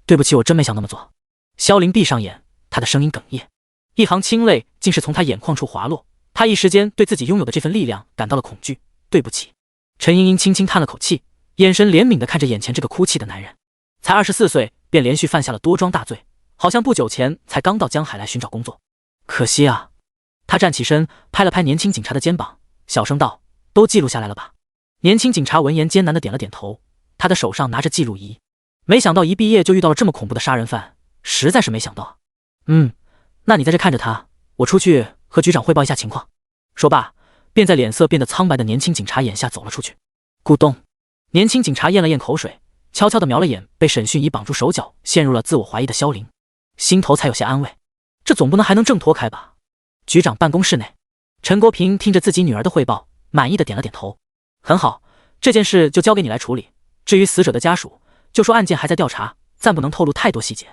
B: 对不起，我真没想那么做。萧凌闭上眼，他的声音哽咽，一行清泪竟是从他眼眶处滑落。他一时间对自己拥有的这份力量感到了恐惧。对不起。陈茵茵轻轻叹了口气，眼神怜悯地看着眼前这个哭泣的男人。才24岁便连续犯下了多桩大罪，好像不久前才刚到江海来寻找工作。可惜啊。他站起身，拍了拍年轻警察的肩膀，小声道：都记录下来了吧？年轻警察闻言艰难地点了点头，他的手上拿着记录仪。没想到一毕业就遇到了这么恐怖的杀人犯，实在是没想到。那你在这看着他，我出去和局长汇报一下情况。说罢，便在脸色变得苍白的年轻警察眼下走了出去。咕咚，年轻警察咽了咽口水，悄悄地瞄了眼被审讯仪绑住手脚、陷入了自我怀疑的萧凌，心头才有些安慰。这总不能还能挣脱开吧？局长办公室内，陈国平听着自己女儿的汇报，满意的点了点头。很好，这件事就交给你来处理。至于死者的家属，就说案件还在调查，暂不能透露太多细节。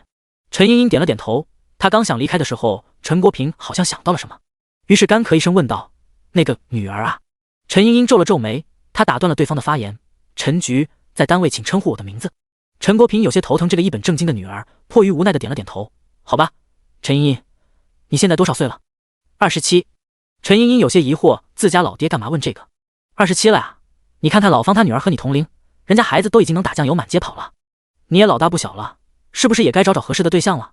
B: 陈茵茵点了点头，她刚想离开的时候，陈国平好像想到了什么，于是干咳一声问道：那个女儿啊？陈茵茵皱了皱眉，她打断了对方的发言：陈局，在单位请称呼我的名字。陈国平有些头疼这个一本正经的女儿，迫于无奈的点了点头。好吧，陈茵茵，你现在多少岁了？27。陈茵茵有些疑惑，自家老爹干嘛问这个？27了呀，你看看老方他女儿和你同龄，人家孩子都已经能打酱油满街跑了，你也老大不小了，是不是也该找找合适的对象了？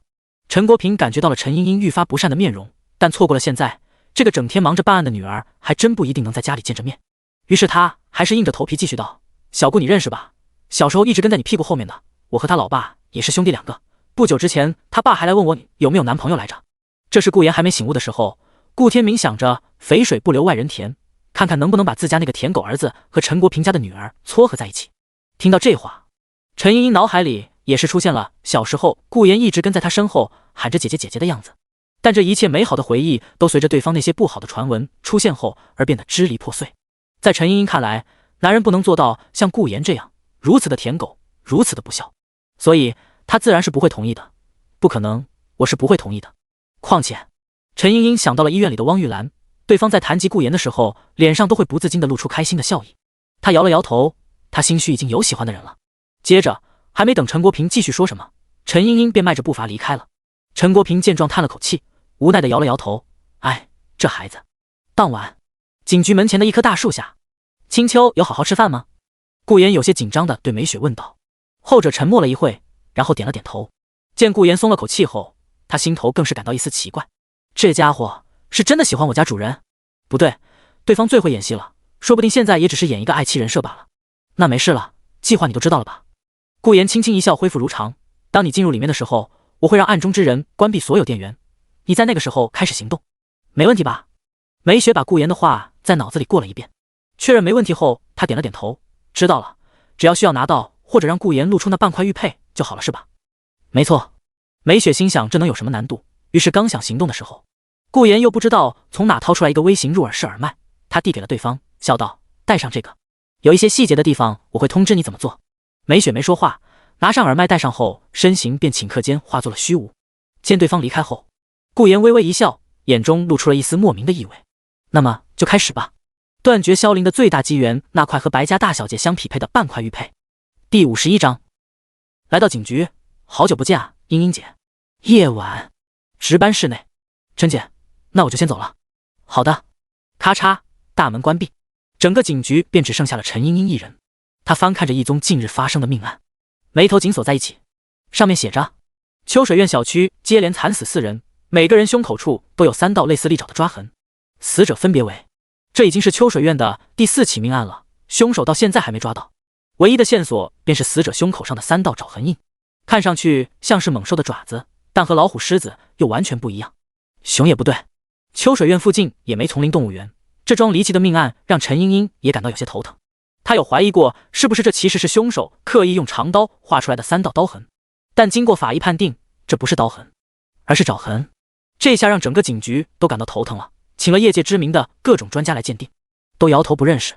B: 陈国平感觉到了陈茵茵愈发不善的面容，但错过了现在，这个整天忙着办案的女儿还真不一定能在家里见着面。于是他还是硬着头皮继续道：小顾你认识吧？小时候一直跟在你屁股后面的，我和他老爸也是兄弟两个。不久之前他爸还来问我有没有男朋友来着。这时顾言还没醒悟的时候，顾天明想着肥水不流外人田，看看能不能把自家那个舔狗儿子和陈国平家的女儿撮合在一起。听到这话，陈茵茵脑海里也是出现了小时候顾言一直跟在他身后喊着姐姐姐姐的样子，但这一切美好的回忆都随着对方那些不好的传闻出现后而变得支离破碎。在陈茵茵看来，男人不能做到像顾言这样如此的舔狗，如此的不孝，所以他自然是不会同意的。不可能，我是不会同意的。况且陈茵茵想到了医院里的汪玉兰，对方在谈及顾言的时候脸上都会不自禁地露出开心的笑意。他摇了摇头，他心虚已经有喜欢的人了。接着还没等陈国平继续说什么，陈茵茵便迈着步伐离开了。陈国平见状叹了口气，无奈地摇了摇头，哎，这孩子。当晚警局门前的一棵大树下，青秋有好好吃饭吗？顾言有些紧张地对梅雪问道。后者沉默了一会，然后点了点头。见顾言松了口气后，他心头更是感到一丝奇怪，这家伙是真的喜欢我家主人？不对，对方最会演戏了，说不定现在也只是演一个爱妻人设罢了。那没事了，计划你都知道了吧？顾言轻轻一笑，恢复如常。当你进入里面的时候，我会让暗中之人关闭所有电源，你在那个时候开始行动，没问题吧？梅雪把顾言的话在脑子里过了一遍，确认没问题后，他点了点头，知道了，只要需要拿到或者让顾言露出那半块玉佩就好了，是吧？没错。梅雪心想这能有什么难度，于是刚想行动的时候，顾言又不知道从哪掏出来一个微型入耳式耳麦，他递给了对方，笑道：戴上这个，有一些细节的地方我会通知你怎么做。梅雪没说话，拿上耳麦戴上后，身形便顷刻间化作了虚无。见对方离开后，顾言微微一笑，眼中露出了一丝莫名的意味。那么就开始吧，断绝萧凌的最大机缘，那块和白家大小姐相匹配的半块玉佩。第51章。来到警局，好久不见啊，茵茵姐。夜晚，值班室内，陈姐，那我就先走了。好的。咔嚓，大门关闭，整个警局便只剩下了陈茵茵一人。她翻看着一宗近日发生的命案，眉头紧锁在一起，上面写着：秋水苑小区接连惨死4人，每个人胸口处都有3道类似利爪的抓痕，死者分别为……这已经是秋水苑的第4起命案了，凶手到现在还没抓到。唯一的线索便是死者胸口上的3道爪痕印，看上去像是猛兽的爪子，但和老虎、狮子又完全不一样。熊也不对，秋水苑附近也没丛林动物园。这桩离奇的命案让陈茵茵也感到有些头疼。她有怀疑过，是不是这其实是凶手刻意用长刀画出来的3道刀痕，但经过法医判定，这不是刀痕，而是爪痕。这下让整个警局都感到头疼了，请了业界知名的各种专家来鉴定，都摇头不认识。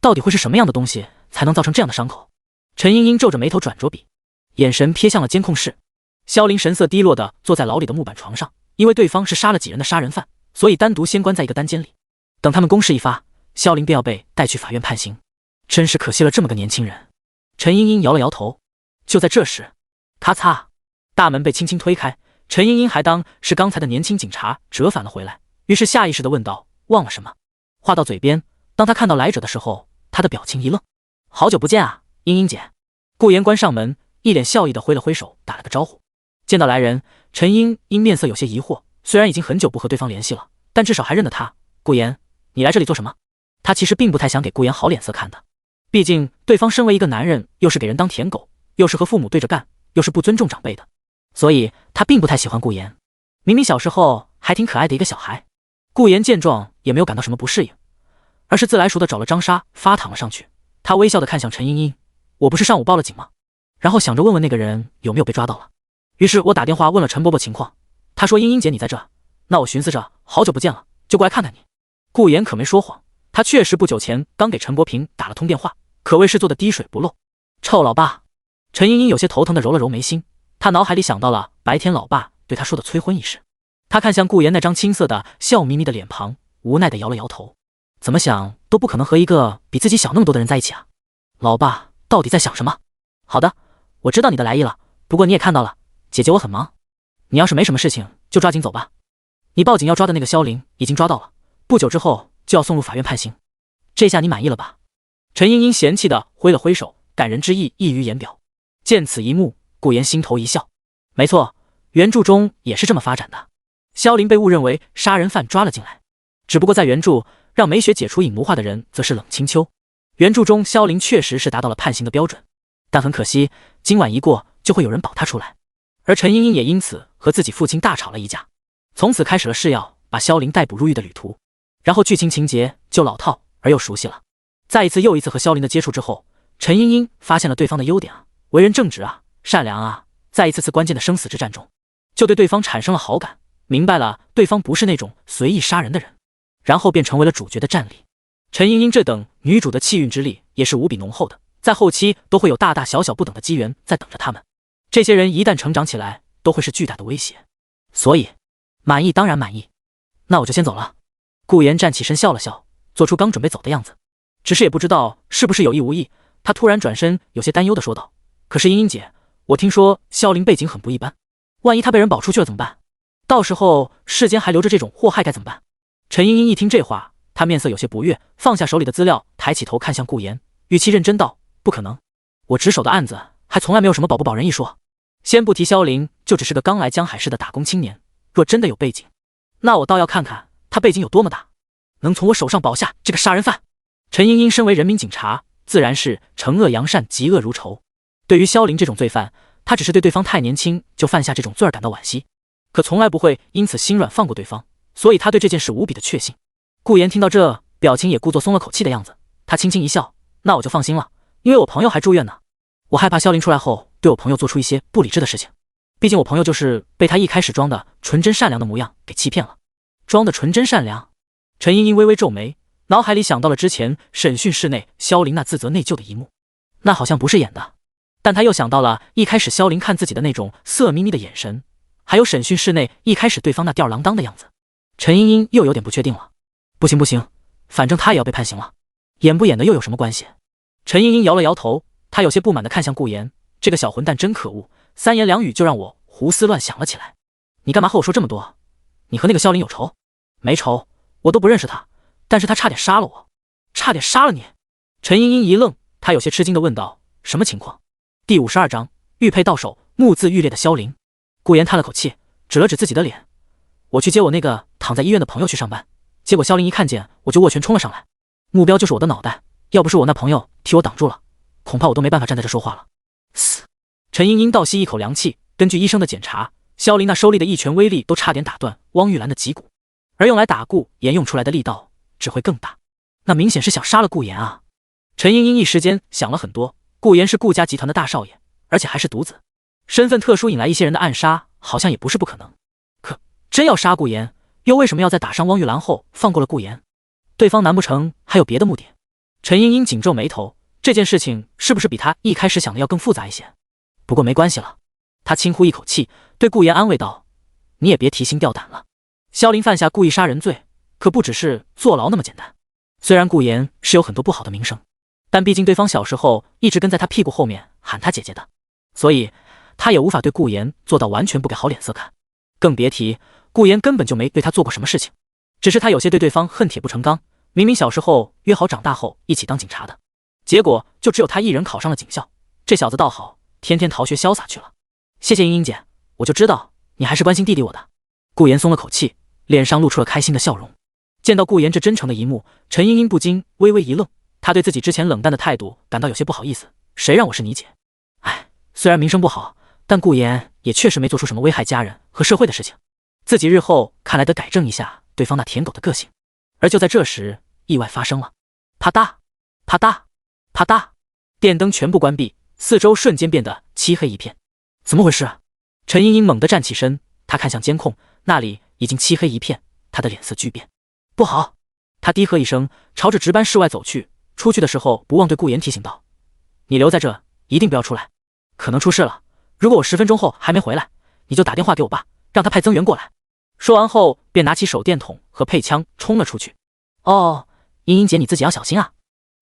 B: 到底会是什么样的东西才能造成这样的伤口？陈茵茵皱着眉头转着笔，眼神瞥向了监控室。萧凌神色低落地坐在牢里的木板床上，因为对方是杀了几人的杀人犯，所以单独先关在一个单间里。等他们公事一发，萧凌便要被带去法院判刑。真是可惜了这么个年轻人。陈茵茵摇了摇头。就在这时，咔嚓，大门被轻轻推开。陈茵茵还当是刚才的年轻警察折返了回来，于是下意识地问道：忘了什么？话到嘴边，当他看到来者的时候，他的表情一愣。好久不见啊，茵茵姐。顾言关上门，一脸笑意地挥了挥手，打了个招呼。见到来人，陈茵茵面色有些疑惑，虽然已经很久不和对方联系了，但至少还认得他。顾言，你来这里做什么？他其实并不太想给顾言好脸色看的，毕竟对方身为一个男人，又是给人当舔狗，又是和父母对着干，又是不尊重长辈的，所以他并不太喜欢顾言。明明小时候还挺可爱的一个小孩。顾言见状也没有感到什么不适应，而是自来熟的找了张纱发躺了上去。他微笑地看向陈茵茵，我不是上午报了警吗？然后想着问问那个人有没有被抓到了，于是我打电话问了陈伯伯情况，他说茵茵姐你在这，那我寻思着好久不见了，就过来看看你。顾言可没说谎，他确实不久前刚给陈伯平打了通电话，可谓是做的滴水不漏。臭老爸！陈茵茵有些头疼地揉了揉眉心，她脑海里想到了白天老爸对她说的催婚一事。她看向顾言那张青涩的笑眯眯的脸庞，无奈地摇了摇头，怎么想都不可能和一个比自己小那么多的人在一起啊。老爸到底在想什么？好的，我知道你的来意了，不过你也看到了，姐姐我很忙。你要是没什么事情，就抓紧走吧。你报警要抓的那个萧凌已经抓到了，不久之后就要送入法院判刑。这下你满意了吧？陈茵茵嫌弃地挥了挥手，感人之意溢于言表。见此一幕，顾言心头一笑。没错，原著中也是这么发展的。萧凌被误认为杀人犯抓了进来，只不过在原著让梅雪解除影魔化的人则是冷清秋。原著中萧凌确实是达到了判刑的标准，但很可惜，今晚一过就会有人保他出来。而陈茵茵也因此和自己父亲大吵了一架，从此开始了誓要把萧凌逮捕入狱的旅途。然后剧情情节就老套而又熟悉了。在一次又一次和萧凌的接触之后，陈茵茵发现了对方的优点啊，为人正直啊，善良啊，在一次次关键的生死之战中，就对对方产生了好感，明白了对方不是那种随意杀人的人，然后便成为了主角的战力。陈茵茵这等女主的气运之力也是无比浓厚的，在后期都会有大大小小不等的机缘在等着他们。这些人一旦成长起来，都会是巨大的威胁。所以，满意当然满意，那我就先走了。顾言站起身笑了笑，做出刚准备走的样子。只是也不知道是不是有意无意，他突然转身，有些担忧地说道：“可是茵茵姐，我听说萧凌背景很不一般，万一他被人保出去了怎么办？到时候世间还留着这种祸害该怎么办？”陈茵茵一听这话，她面色有些不悦，放下手里的资料，抬起头看向顾言，语气认真道：“不可能，我值守的案子还从来没有什么保不保人一说。先不提萧凌，就只是个刚来江海市的打工青年，若真的有背景，那我倒要看看他背景有多么大，能从我手上保下这个杀人犯。”陈茵茵身为人民警察，自然是惩恶扬善，嫉恶如仇。对于萧凌这种罪犯，她只是对对方太年轻就犯下这种罪而感到惋惜，可从来不会因此心软放过对方，所以她对这件事无比的确信。顾言听到这，表情也故作松了口气的样子，他轻轻一笑：“那我就放心了，因为我朋友还住院呢。我害怕萧凌出来后对我朋友做出一些不理智的事情，毕竟我朋友就是被他一开始装的纯真善良的模样给欺骗了。”装的纯真善良？陈茵茵微微皱眉，脑海里想到了之前审讯室内萧凌那自责内疚的一幕，那好像不是演的。但他又想到了一开始萧凌看自己的那种色眯眯的眼神，还有审讯室内一开始对方那吊儿郎当的样子，陈茵茵又有点不确定了。不行不行，反正他也要被判刑了，演不演的又有什么关系？陈茵茵摇了摇头，她有些不满地看向顾言，这个小混蛋真可恶，三言两语就让我胡思乱想了起来。你干嘛和我说这么多？你和那个萧凌有仇？没仇，我都不认识他，但是他差点杀了我。差点杀了你？陈茵茵一愣，她有些吃惊地问道：“什么情况？”第52章玉佩到手，目眦欲裂的萧凌。顾言叹了口气，指了指自己的脸：“我去接我那个躺在医院的朋友去上班，结果萧凌一看见我就握拳冲了上来，目标就是我的脑袋，要不是我那朋友替我挡住了，恐怕我都没办法站在这说话了。”嘶！陈茵茵倒吸一口凉气，根据医生的检查，萧凌那收力的一拳威力都差点打断汪玉兰的脊骨，而用来打顾言用出来的力道只会更大，那明显是想杀了顾言啊！陈茵茵一时间想了很多，顾言是顾家集团的大少爷，而且还是独子，身份特殊引来一些人的暗杀，好像也不是不可能。可真要杀顾言，又为什么要在打伤汪玉兰后放过了顾言？对方难不成还有别的目的？陈茵茵紧皱眉头，这件事情是不是比他一开始想的要更复杂一些？不过没关系了，他轻呼一口气，对顾言安慰道：“你也别提心吊胆了。萧凌犯下故意杀人罪，可不只是坐牢那么简单。虽然顾言是有很多不好的名声，但毕竟对方小时候一直跟在他屁股后面喊他姐姐的，所以他也无法对顾言做到完全不给好脸色看，更别提顾言根本就没对他做过什么事情，只是他有些对对方恨铁不成钢。明明小时候约好长大后一起当警察的，结果就只有他一人考上了警校，这小子倒好，天天逃学潇洒去了。谢谢茵茵姐，我就知道你还是关心弟弟我的。”顾言松了口气，脸上露出了开心的笑容。见到顾言这真诚的一幕，陈茵茵不禁微微一愣，她对自己之前冷淡的态度感到有些不好意思。谁让我是你姐？哎，虽然名声不好，但顾言也确实没做出什么危害家人和社会的事情，自己日后看来得改正一下对方那舔狗的个性。而就在这时，意外发生了，啪嗒啪嗒啪嗒，电灯全部关闭，四周瞬间变得漆黑一片。怎么回事？陈茵茵猛地站起身，她看向监控，那里已经漆黑一片，她的脸色巨变。不好！她低喝一声，朝着值班室外走去。出去的时候不忘对顾言提醒道：“你留在这，一定不要出来，可能出事了。如果我10分钟后还没回来，你就打电话给我爸，让他派增援过来。”说完后便拿起手电筒和配枪冲了出去。哦，茵茵姐你自己要小心啊！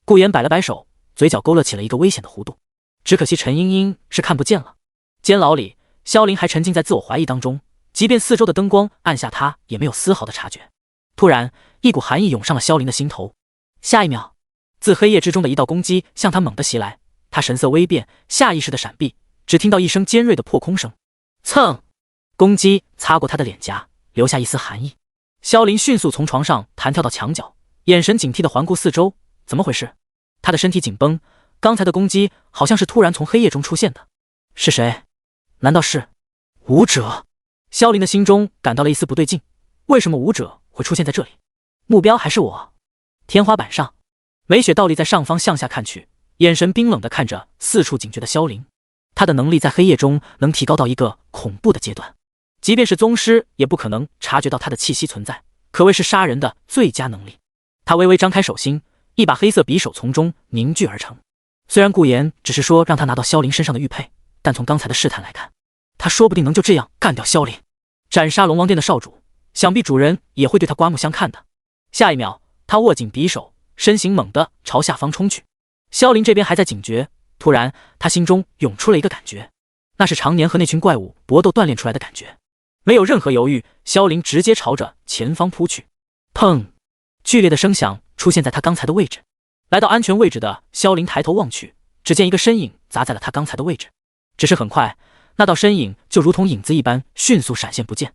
B: 顾言摆了摆手，嘴角勾勒起了一个危险的弧度。只可惜陈茵茵是看不见了。监牢里，萧凌还沉浸在自我怀疑当中，即便四周的灯光暗下，他也没有丝毫的察觉。突然，一股寒意涌上了萧凌的心头。下一秒，自黑夜之中的一道攻击向他猛地袭来，他神色微变，下意识的闪避，只听到一声尖锐的破空声，蹭！攻击擦过他的脸颊，留下一丝寒意。萧凌迅速从床上弹跳到墙角，眼神警惕的环顾四周，怎么回事？他的身体紧绷，刚才的攻击好像是突然从黑夜中出现的。是谁？难道是武者？萧凌的心中感到了一丝不对劲，为什么武者会出现在这里？目标还是我？天花板上，梅雪倒立在上方向下看去，眼神冰冷地看着四处警觉的萧凌。他的能力在黑夜中能提高到一个恐怖的阶段，即便是宗师也不可能察觉到他的气息存在，可谓是杀人的最佳能力。他微微张开手心，一把黑色匕首从中凝聚而成。虽然顾言只是说让他拿到萧凌身上的玉佩，但从刚才的试探来看，他说不定能就这样干掉萧凌。斩杀龙王殿的少主，想必主人也会对他刮目相看的。下一秒，他握紧匕首，身形猛地朝下方冲去。萧凌这边还在警觉，突然他心中涌出了一个感觉，那是常年和那群怪物搏斗锻炼出来的感觉。没有任何犹豫，萧凌直接朝着前方扑去。砰！剧烈的声响出现在他刚才的位置。来到安全位置的萧凌抬头望去，只见一个身影砸在了他刚才的位置。只是很快，那道身影就如同影子一般迅速闪现不见。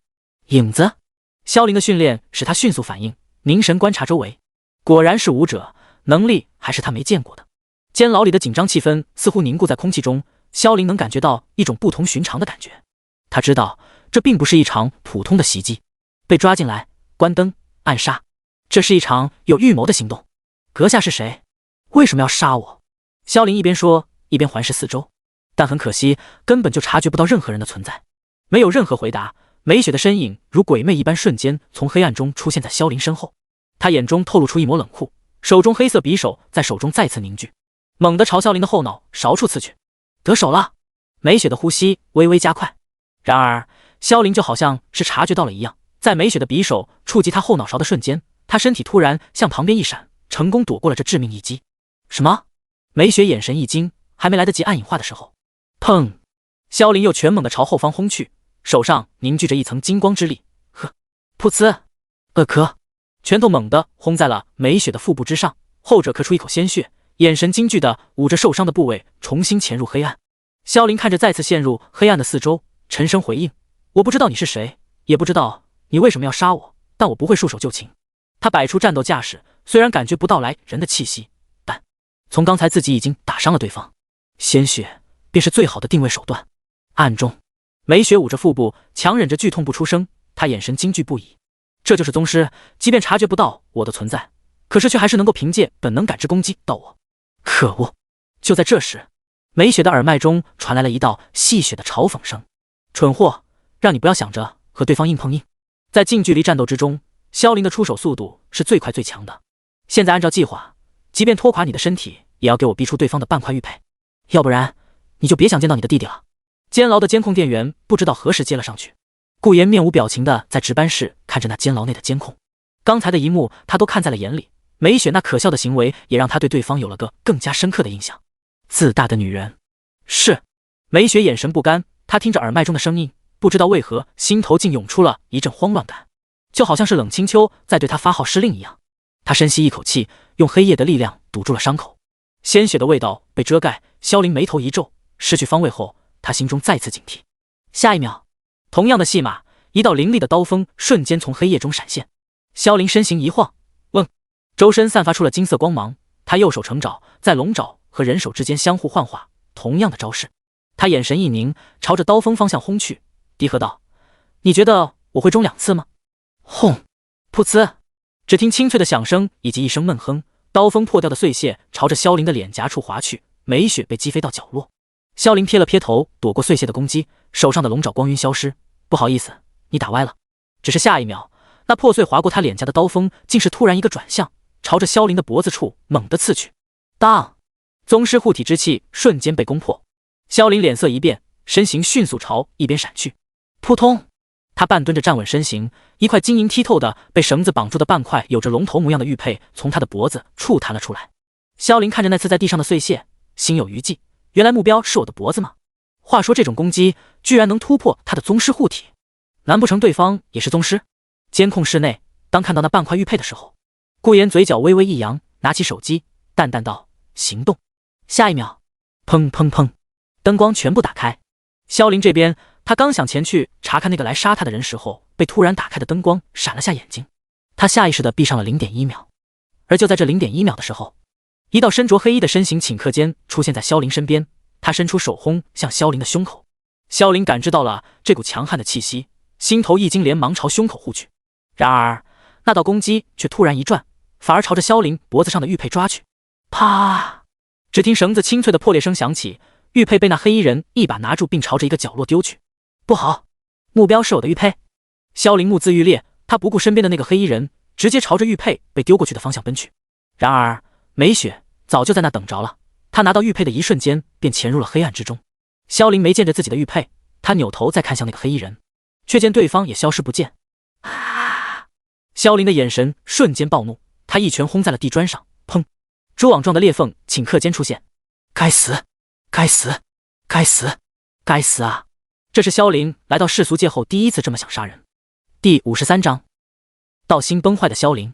B: 影子？萧凌的训练使他迅速反应，凝神观察周围，果然是武者，能力还是他没见过的。监牢里的紧张气氛似乎凝固在空气中，萧凌能感觉到一种不同寻常的感觉。他知道这并不是一场普通的袭击，被抓进来，关灯，暗杀，这是一场有预谋的行动。阁下是谁？为什么要杀我？萧凌一边说一边环视四周，但很可惜，根本就察觉不到任何人的存在。没有任何回答，梅雪的身影如鬼魅一般瞬间从黑暗中出现在萧凌身后。他眼中透露出一抹冷酷，手中黑色匕首在手中再次凝聚，猛地朝萧凌的后脑勺处刺去。得手了！梅雪的呼吸微微加快。然而萧凌就好像是察觉到了一样，在梅雪的匕首触及他后脑勺的瞬间，他身体突然向旁边一闪，成功躲过了这致命一击。什么？梅雪眼神一惊，还没来得及暗影化的时候，砰！萧凌又全猛地朝后方轰去，手上凝聚着一层金光之力。呵，噗呲！咳！拳头猛地轰在了梅雪的腹部之上，后者咳出一口鲜血，眼神惊惧地捂着受伤的部位，重新潜入黑暗。萧凌看着再次陷入黑暗的四周，沉声回应：我不知道你是谁，也不知道你为什么要杀我，但我不会束手就擒。他摆出战斗架势，虽然感觉不到来人的气息，但从刚才自己已经打伤了对方，鲜血便是最好的定位手段。暗中，梅雪捂着腹部，强忍着剧痛不出声，她眼神惊惧不已。这就是宗师，即便察觉不到我的存在，可是却还是能够凭借本能感知攻击到我。可恶！就在这时，梅雪的耳麦中传来了一道戏谑的嘲讽声：蠢货，让你不要想着和对方硬碰硬。在近距离战斗之中，萧凌的出手速度是最快最强的。现在按照计划，即便拖垮你的身体，也要给我逼出对方的半块玉佩，要不然你就别想见到你的弟弟了。监牢的监控电源不知道何时接了上去，顾言面无表情的在值班室看着那监牢内的监控。刚才的一幕他都看在了眼里，梅雪那可笑的行为也让他对对方有了个更加深刻的印象。自大的女人。是。梅雪眼神不甘，她听着耳麦中的声音，不知道为何心头竟涌出了一阵慌乱感，就好像是冷清秋在对她发号施令一样。她深吸一口气，用黑夜的力量堵住了伤口，鲜血的味道被遮盖。萧凌眉头一皱，失去方位后，他心中再次警惕。下一秒，同样的戏码，一道凌厉的刀锋瞬间从黑夜中闪现。萧凌身形一晃，周身散发出了金色光芒。他右手成爪，在龙爪和人手之间相互幻化，同样的招式。他眼神一凝，朝着刀锋方向轰去，低喝道：你觉得我会中2次吗？轰！噗呲！只听清脆的响声以及一声闷哼，刀锋破掉的碎屑朝着萧凌的脸颊处划去，梅雪被击飞到角落。萧凌撇了撇头，躲过碎屑的攻击，手上的龙爪光晕消失。不好意思，你打歪了。只是下一秒，那破碎划过他脸颊的刀锋竟是突然一个转向，朝着萧凌的脖子处猛地刺去。当！宗师护体之气瞬间被攻破，萧凌脸色一变，身形迅速朝一边闪去。扑通！他半蹲着站稳身形，一块晶莹剔透的被绳子绑住的半块有着龙头模样的玉佩从他的脖子处弹了出来。萧凌看着那刺在地上的碎屑，心有余悸，原来目标是我的脖子吗？话说这种攻击居然能突破他的宗师护体，难不成对方也是宗师？监控室内，当看到那半块玉佩的时候，顾言嘴角微微一扬，拿起手机，淡淡道：“行动。”下一秒，砰砰砰，灯光全部打开。萧凌这边，他刚想前去查看那个来杀他的人时候，被突然打开的灯光闪了下眼睛，他下意识地闭上了 0.1 秒。而就在这 0.1 秒的时候，一道身着黑衣的身形顷刻间出现在萧凌身边，他伸出手轰向萧凌的胸口。萧凌感知到了这股强悍的气息，心头一惊，连忙朝胸口护去。然而那道攻击却突然一转，反而朝着萧凌脖子上的玉佩抓去。啪！只听绳子清脆的破裂声响起，玉佩被那黑衣人一把拿住，并朝着一个角落丢去。不好，目标是我的玉佩！萧凌目眦欲裂，他不顾身边的那个黑衣人，直接朝着玉佩被丢过去的方向奔去。然而梅雪早就在那等着了，他拿到玉佩的一瞬间便潜入了黑暗之中。萧凌没见着自己的玉佩，他扭头再看向那个黑衣人，却见对方也消失不见。啊！萧凌的眼神瞬间暴怒，他一拳轰在了地砖上，砰！蛛网状的裂缝顷刻间出现。该死！该死！该死！该死啊！这是萧凌来到世俗界后第一次这么想杀人。第53章，道心崩坏的萧凌。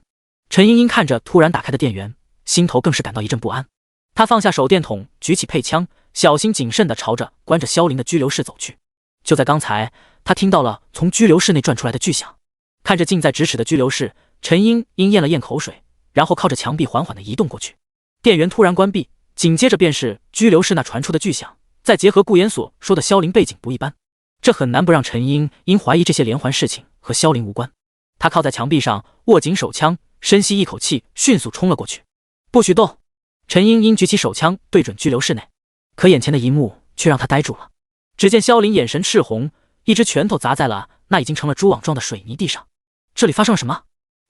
B: 陈茵茵看着突然打开的电源，心头更是感到一阵不安。他放下手电筒，举起配枪，小心谨慎地朝着关着萧凌的拘留室走去。就在刚才，他听到了从拘留室内传出来的巨响。看着近在咫尺的拘留室，陈茵茵咽了咽口水，然后靠着墙壁缓缓地移动过去。电源突然关闭，紧接着便是拘留室那传出的巨响，再结合顾言所说的萧凌背景不一般，这很难不让陈茵茵怀疑这些连环事情和萧凌无关。他靠在墙壁上，握紧手枪，深吸一口气，迅速冲了过去。不许动！陈茵茵举起手枪对准拘留室内，可眼前的一幕却让他呆住了。只见萧凌眼神赤红，一只拳头砸在了那已经成了蛛网状的水泥地上。这里发生了什么？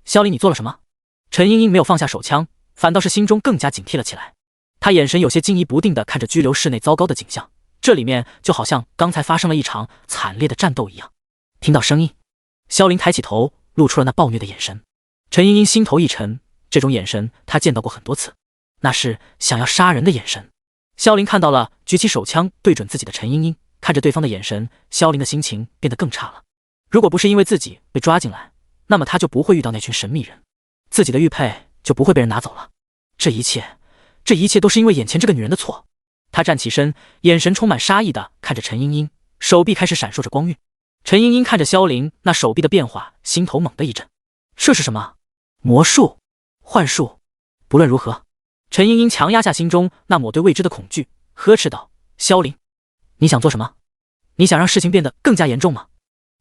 B: 萧凌，你做了什么？陈茵茵没有放下手枪，反倒是心中更加警惕了起来。他眼神有些惊疑不定地看着拘留室内糟糕的景象，这里面就好像刚才发生了一场惨烈的战斗一样。听到声音，萧凌抬起头，露出了那暴虐的眼神。陈茵茵心头一沉，这种眼神他见到过很多次，那是想要杀人的眼神。萧凌看到了举起手枪对准自己的陈茵茵，看着对方的眼神，萧凌的心情变得更差了。如果不是因为自己被抓进来，那么他就不会遇到那群神秘人，自己的玉佩就不会被人拿走了。这一切都是因为眼前这个女人的错。他站起身，眼神充满杀意地看着陈茵茵，手臂开始闪烁着光晕。陈茵茵看着萧凌那手臂的变化，心头猛地一震。这是什么？魔术？幻术？不论如何，陈茵茵强压下心中那抹对未知的恐惧，呵斥道：“萧凌，你想做什么？你想让事情变得更加严重吗？”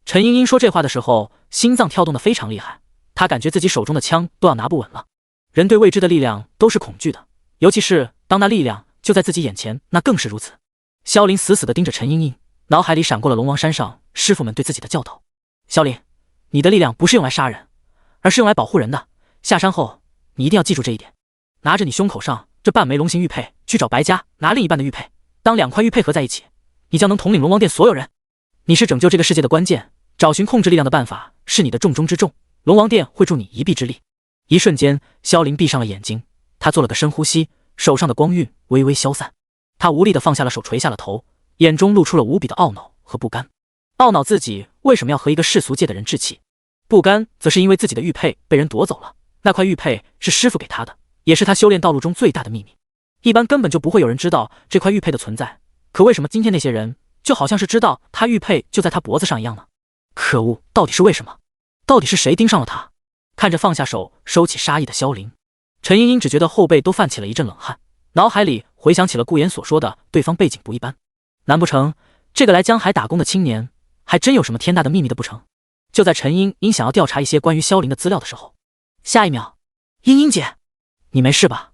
B: 陈茵茵说这话的时候，心脏跳动得非常厉害，她感觉自己手中的枪都要拿不稳了。人对未知的力量都是恐惧的，尤其是当那力量就在自己眼前，那更是如此。萧凌死死地盯着陈茵茵，脑海里闪过了龙王山上师傅们对自己的教导：“萧凌，你的力量不是用来杀人，而是用来保护人的。下山后，你一定要记住这一点。拿着你胸口上这半枚龙形玉佩，去找白家拿另一半的玉佩。当两块玉佩合在一起，你将能统领龙王殿所有人。你是拯救这个世界的关键，找寻控制力量的办法是你的重中之重。龙王殿会助你一臂之力。”一瞬间，萧凌闭上了眼睛，他做了个深呼吸，手上的光晕微微消散。他无力地放下了手，垂下了头，眼中露出了无比的懊恼和不甘。懊恼自己为什么要和一个世俗界的人置气，不甘则是因为自己的玉佩被人夺走了。那块玉佩是师傅给他的，也是他修炼道路中最大的秘密。一般根本就不会有人知道这块玉佩的存在，可为什么今天那些人就好像是知道他玉佩就在他脖子上一样呢？可恶，到底是为什么？到底是谁盯上了他？看着放下手收起杀意的萧凌，陈茵茵只觉得后背都泛起了一阵冷汗，脑海里回想起了顾言所说的对方背景不一般。难不成这个来江海打工的青年还真有什么天大的秘密的不成？就在陈茵茵想要调查一些关于萧凌的资料的时候，下一秒，茵茵姐，你没事吧？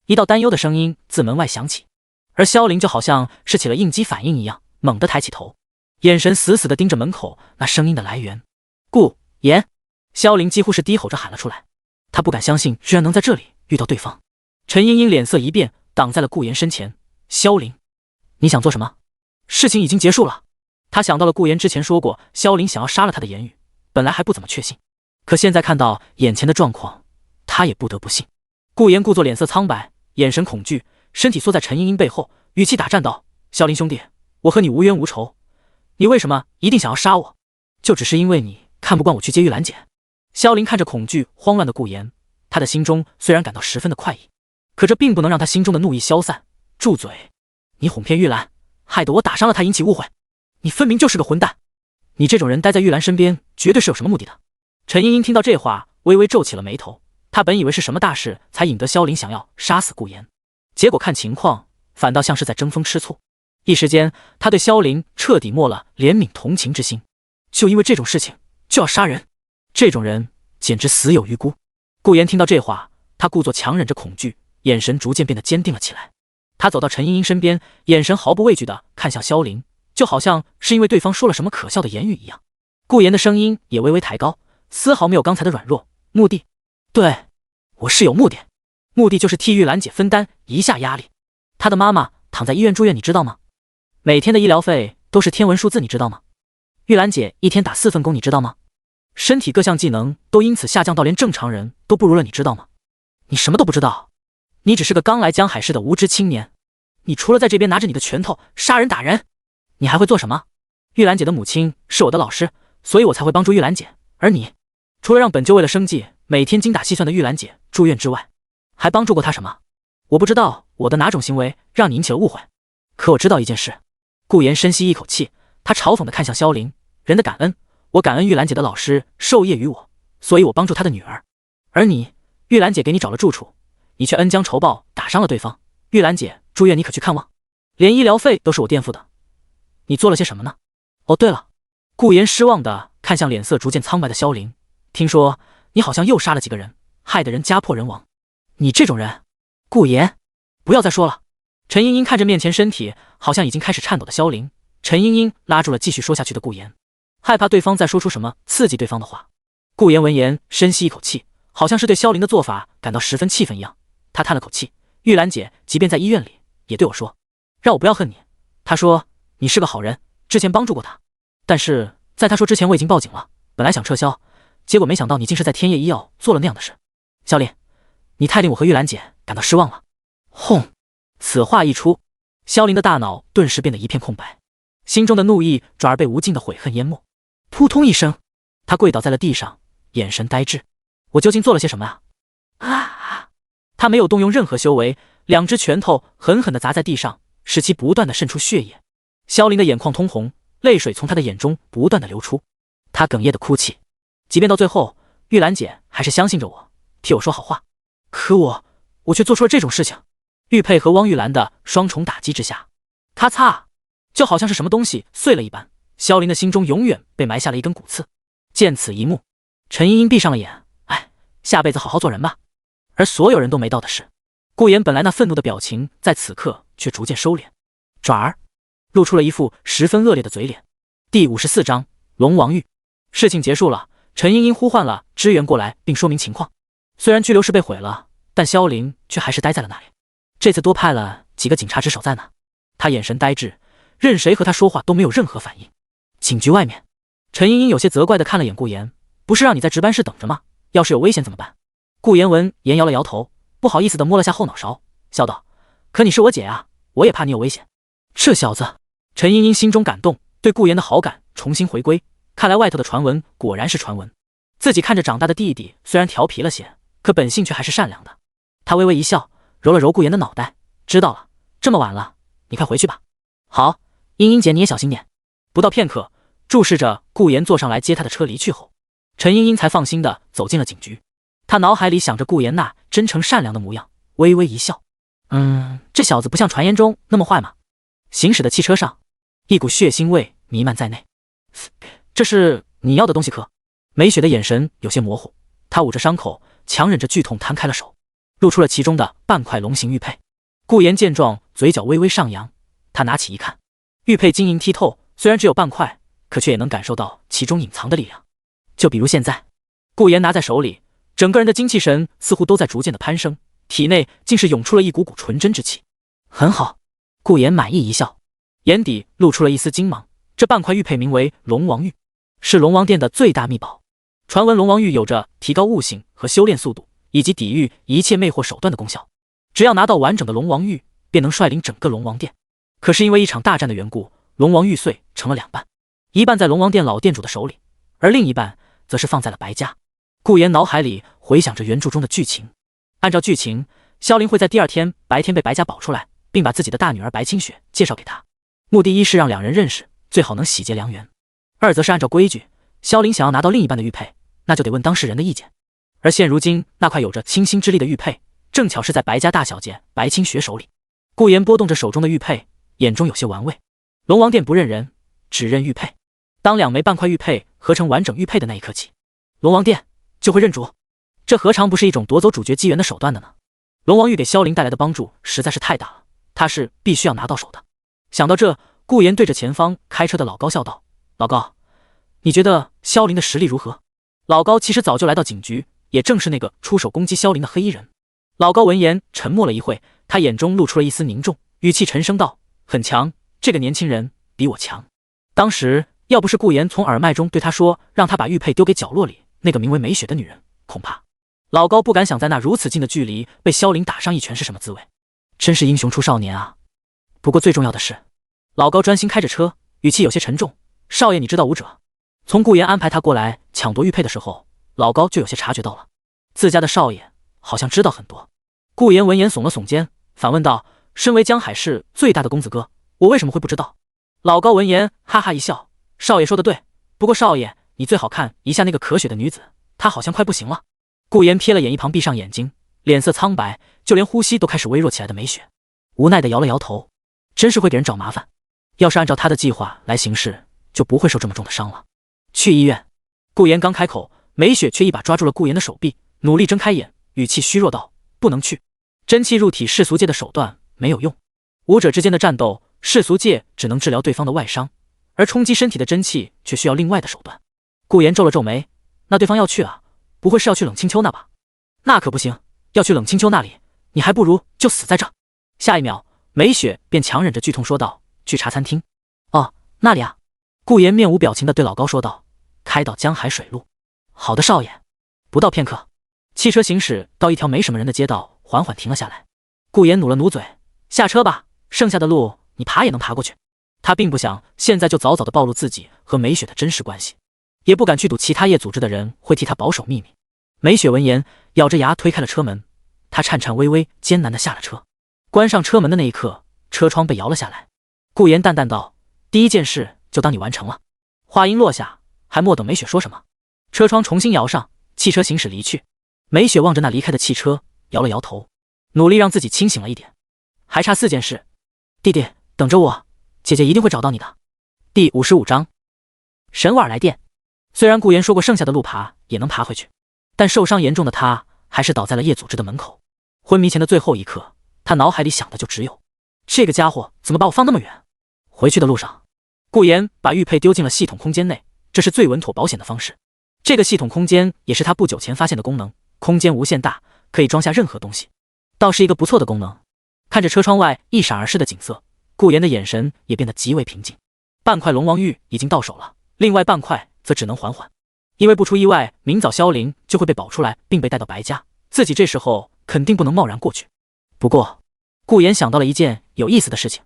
B: 一道担忧的声音自门外响起，而萧凌就好像是起了应激反应一样，猛地抬起头，眼神死死地盯着门口那声音的来源。顾言。萧凌几乎是低吼着喊了出来，他不敢相信居然能在这里遇到对方。陈茵茵脸色一变，挡在了顾言身前。萧凌，你想做什么？事情已经结束了。他想到了顾言之前说过萧凌想要杀了他的言语，本来还不怎么确信，可现在看到眼前的状况，他也不得不信。顾言故作脸色苍白，眼神恐惧，身体缩在陈茵茵背后，语气打颤道：“萧凌兄弟，我和你无冤无仇，你为什么一定想要杀我？”就只是因为你看不惯我去接玉兰姐。萧凌看着恐惧慌乱的顾言，他的心中虽然感到十分的快意，可这并不能让他心中的怒意消散。住嘴！你哄骗玉兰，害得我打伤了她，引起误会。你分明就是个混蛋！你这种人待在玉兰身边，绝对是有什么目的的。陈茵茵听到这话，微微皱起了眉头。她本以为是什么大事才引得萧凌想要杀死顾言，结果看情况，反倒像是在争风吃醋。一时间，她对萧凌彻底没了怜悯同情之心。就因为这种事情就要杀人，这种人简直死有余辜。顾言听到这话，他故作强忍着恐惧，眼神逐渐变得坚定了起来。他走到陈茵茵身边，眼神毫不畏惧地看向萧凌，就好像是因为对方说了什么可笑的言语一样。顾言的声音也微微抬高，丝毫没有刚才的软弱。目的？对，我是有目的，目的就是替玉兰姐分担一下压力。她的妈妈躺在医院住院，你知道吗？每天的医疗费都是天文数字，你知道吗？玉兰姐一天打4份工，你知道吗？身体各项技能都因此下降到连正常人都不如了，你知道吗？你什么都不知道，你只是个刚来江海市的无知青年。你除了在这边拿着你的拳头杀人打人，你还会做什么？玉兰姐的母亲是我的老师，所以我才会帮助玉兰姐。而你，除了让本就为了生计每天精打细算的玉兰姐住院之外，还帮助过她什么？我不知道我的哪种行为让你引起了误会，可我知道一件事。顾言深吸一口气，他嘲讽地看向萧凌，人的感恩，我感恩玉兰姐的老师授业于我，所以我帮助她的女儿。而你，玉兰姐给你找了住处，你却恩将仇报，打伤了对方。玉兰姐住院你可去看望，连医疗费都是我垫付的。你做了些什么呢？哦，对了，顾言失望地看向脸色逐渐苍白的萧凌，听说你好像又杀了几个人，害得人家破人亡。你这种人，顾言，不要再说了。陈茵茵看着面前身体好像已经开始颤抖的萧凌，陈茵茵拉住了继续说下去的顾言，害怕对方再说出什么刺激对方的话。顾言闻言深吸一口气，好像是对萧凌的做法感到十分气愤一样。他叹了口气，玉兰姐即便在医院里也对我说，让我不要恨你。她说你是个好人，之前帮助过她，但是在她说之前我已经报警了，本来想撤销，结果没想到你竟是在天业医药做了那样的事。萧凌，你太令我和玉兰姐感到失望了。轰！此话一出，萧凌的大脑顿时变得一片空白，心中的怒意转而被无尽的悔恨淹没。扑通一声，他跪倒在了地上，眼神呆滞。我究竟做了些什么啊？他没有动用任何修为，两只拳头狠狠地砸在地上，使其不断地渗出血液。萧凌的眼眶通红，泪水从他的眼中不断地流出，他哽咽地哭泣。即便到最后，玉兰姐还是相信着我，替我说好话，可我却做出了这种事情。玉佩和汪玉兰的双重打击之下，咔嚓，就好像是什么东西碎了一般，萧凌的心中永远被埋下了一根骨刺。见此一幕，陈茵茵闭上了眼，下辈子好好做人吧。而所有人都没到的是，顾言本来那愤怒的表情在此刻却逐渐收敛，转而露出了一副十分恶劣的嘴脸。第54章龙王玉。事情结束了，陈茵茵呼唤了支援过来并说明情况。虽然拘留室被毁了，但萧凌却还是待在了那里。这次多派了几个警察值守在那，他眼神呆滞，任谁和他说话都没有任何反应。警局外面，陈茵茵有些责怪地看了眼顾言，不是让你在值班室等着吗？要是有危险怎么办？顾言闻言摇了摇头，不好意思地摸了下后脑勺，笑道：可你是我姐啊，我也怕你有危险。这小子，陈茵茵心中感动，对顾言的好感重新回归。看来外头的传闻果然是传闻，自己看着长大的弟弟虽然调皮了些，可本性却还是善良的。他微微一笑，揉了揉顾言的脑袋，知道了，这么晚了，你快回去吧。好，茵茵姐你也小心点。不到片刻，注视着顾言坐上来接他的车离去后，陈茵茵才放心地走进了警局。她脑海里想着顾言那真诚善良的模样，微微一笑。这小子不像传言中那么坏嘛。行驶的汽车上，一股血腥味弥漫在内。这是你要的东西可？美雪的眼神有些模糊，她捂着伤口，强忍着剧痛摊开了手，露出了其中的半块龙形玉佩。顾言见状，嘴角微微上扬，他拿起一看，玉佩晶莹剔透，虽然只有半块，可却也能感受到其中隐藏的力量。就比如现在，顾言拿在手里，整个人的精气神似乎都在逐渐的攀升，体内竟是涌出了一股股纯真之气。很好，顾言满意一笑，眼底露出了一丝精芒。这半块玉佩名为龙王玉，是龙王殿的最大秘宝。传闻龙王玉有着提高悟性和修炼速度，以及抵御一切魅惑手段的功效。只要拿到完整的龙王玉，便能率领整个龙王殿。可是因为一场大战的缘故，龙王玉碎成了两半，一半在龙王殿老殿主的手里，而另一半则是放在了白家。顾言脑海里回想着原著中的剧情，按照剧情，萧凌会在第二天白天被白家保出来，并把自己的大女儿白清雪介绍给他，目的一是让两人认识，最好能喜结良缘；二则是按照规矩，萧凌想要拿到另一半的玉佩，那就得问当事人的意见。而现如今那块有着倾心之力的玉佩，正巧是在白家大小姐白清雪手里。顾言拨动着手中的玉佩，眼中有些玩味。龙王殿不认人，只认玉佩。当2枚半块玉佩合成完整玉佩的那一刻起，龙王殿就会认主。这何尝不是一种夺走主角机缘的手段的呢？龙王玉给萧凌带来的帮助实在是太大了，他是必须要拿到手的。想到这，顾言对着前方开车的老高笑道：“老高，你觉得萧凌的实力如何？”老高其实早就来到警局，也正是那个出手攻击萧凌的黑衣人。老高闻言沉默了一会，他眼中露出了一丝凝重，语气沉声道：“很强，这个年轻人比我强。当时要不是顾言从耳麦中对他说，让他把玉佩丢给角落里那个名为美雪的女人，恐怕……”老高不敢想在那如此近的距离被萧凌打上一拳是什么滋味。真是英雄出少年啊！不过最重要的是，老高专心开着车，语气有些沉重：“少爷，你知道武者？”从顾言安排他过来抢夺玉佩的时候，老高就有些察觉到了，自家的少爷好像知道很多。顾言闻言耸了耸肩，反问道：“身为江海市最大的公子哥，我为什么会不知道？”老高闻言哈哈一笑：“少爷说的对，不过少爷你最好看一下那个可雪的女子，她好像快不行了。”顾言瞥了眼一旁闭上眼睛，脸色苍白，就连呼吸都开始微弱起来的美雪，无奈地摇了摇头，真是会给人找麻烦。要是按照他的计划来行事，就不会受这么重的伤了。去医院。顾言刚开口，美雪却一把抓住了顾言的手臂，努力睁开眼，语气虚弱道：“不能去，真气入体世俗界的手段没有用，武者之间的战斗，世俗界只能治疗对方的外伤，而冲击身体的真气却需要另外的手段。”顾言皱了皱眉：“那对方要去啊，不会是要去冷清秋那吧？”“那可不行，要去冷清秋那里，你还不如就死在这。”下一秒，美雪便强忍着剧痛说道：“去茶餐厅。”“哦，那里啊。”顾言面无表情地对老高说道：“开到江海水路。”“好的，少爷。”不到片刻，汽车行驶到一条没什么人的街道，缓缓停了下来。顾言努了努嘴：“下车吧，剩下的路你爬也能爬过去。”他并不想现在就早早地暴露自己和美雪的真实关系，也不敢去赌其他业组织的人会替他保守秘密。美雪闻言，咬着牙推开了车门，她颤颤巍巍、艰难地下了车。关上车门的那一刻，车窗被摇了下来。顾言淡淡道：“第一件事就当你完成了。”话音落下，还莫等美雪说什么，车窗重新摇上，汽车行驶离去。美雪望着那离开的汽车，摇了摇头，努力让自己清醒了一点。还差4件事，弟弟，等着我，姐姐一定会找到你的。第55章，神瓦尔来电。虽然顾言说过剩下的路爬也能爬回去，但受伤严重的他还是倒在了叶组织的门口。昏迷前的最后一刻，他脑海里想的就只有这个家伙怎么把我放那么远。回去的路上，顾言把玉佩丢进了系统空间内，这是最稳妥保险的方式。这个系统空间也是他不久前发现的功能，空间无限大，可以装下任何东西，倒是一个不错的功能。看着车窗外一闪而逝的景色，顾言的眼神也变得极为平静。半块龙王玉已经到手了，另外半块则只能缓缓，因为不出意外，明早萧凌就会被保出来，并被带到白家，自己这时候肯定不能贸然过去。不过，顾言想到了一件有意思的事情，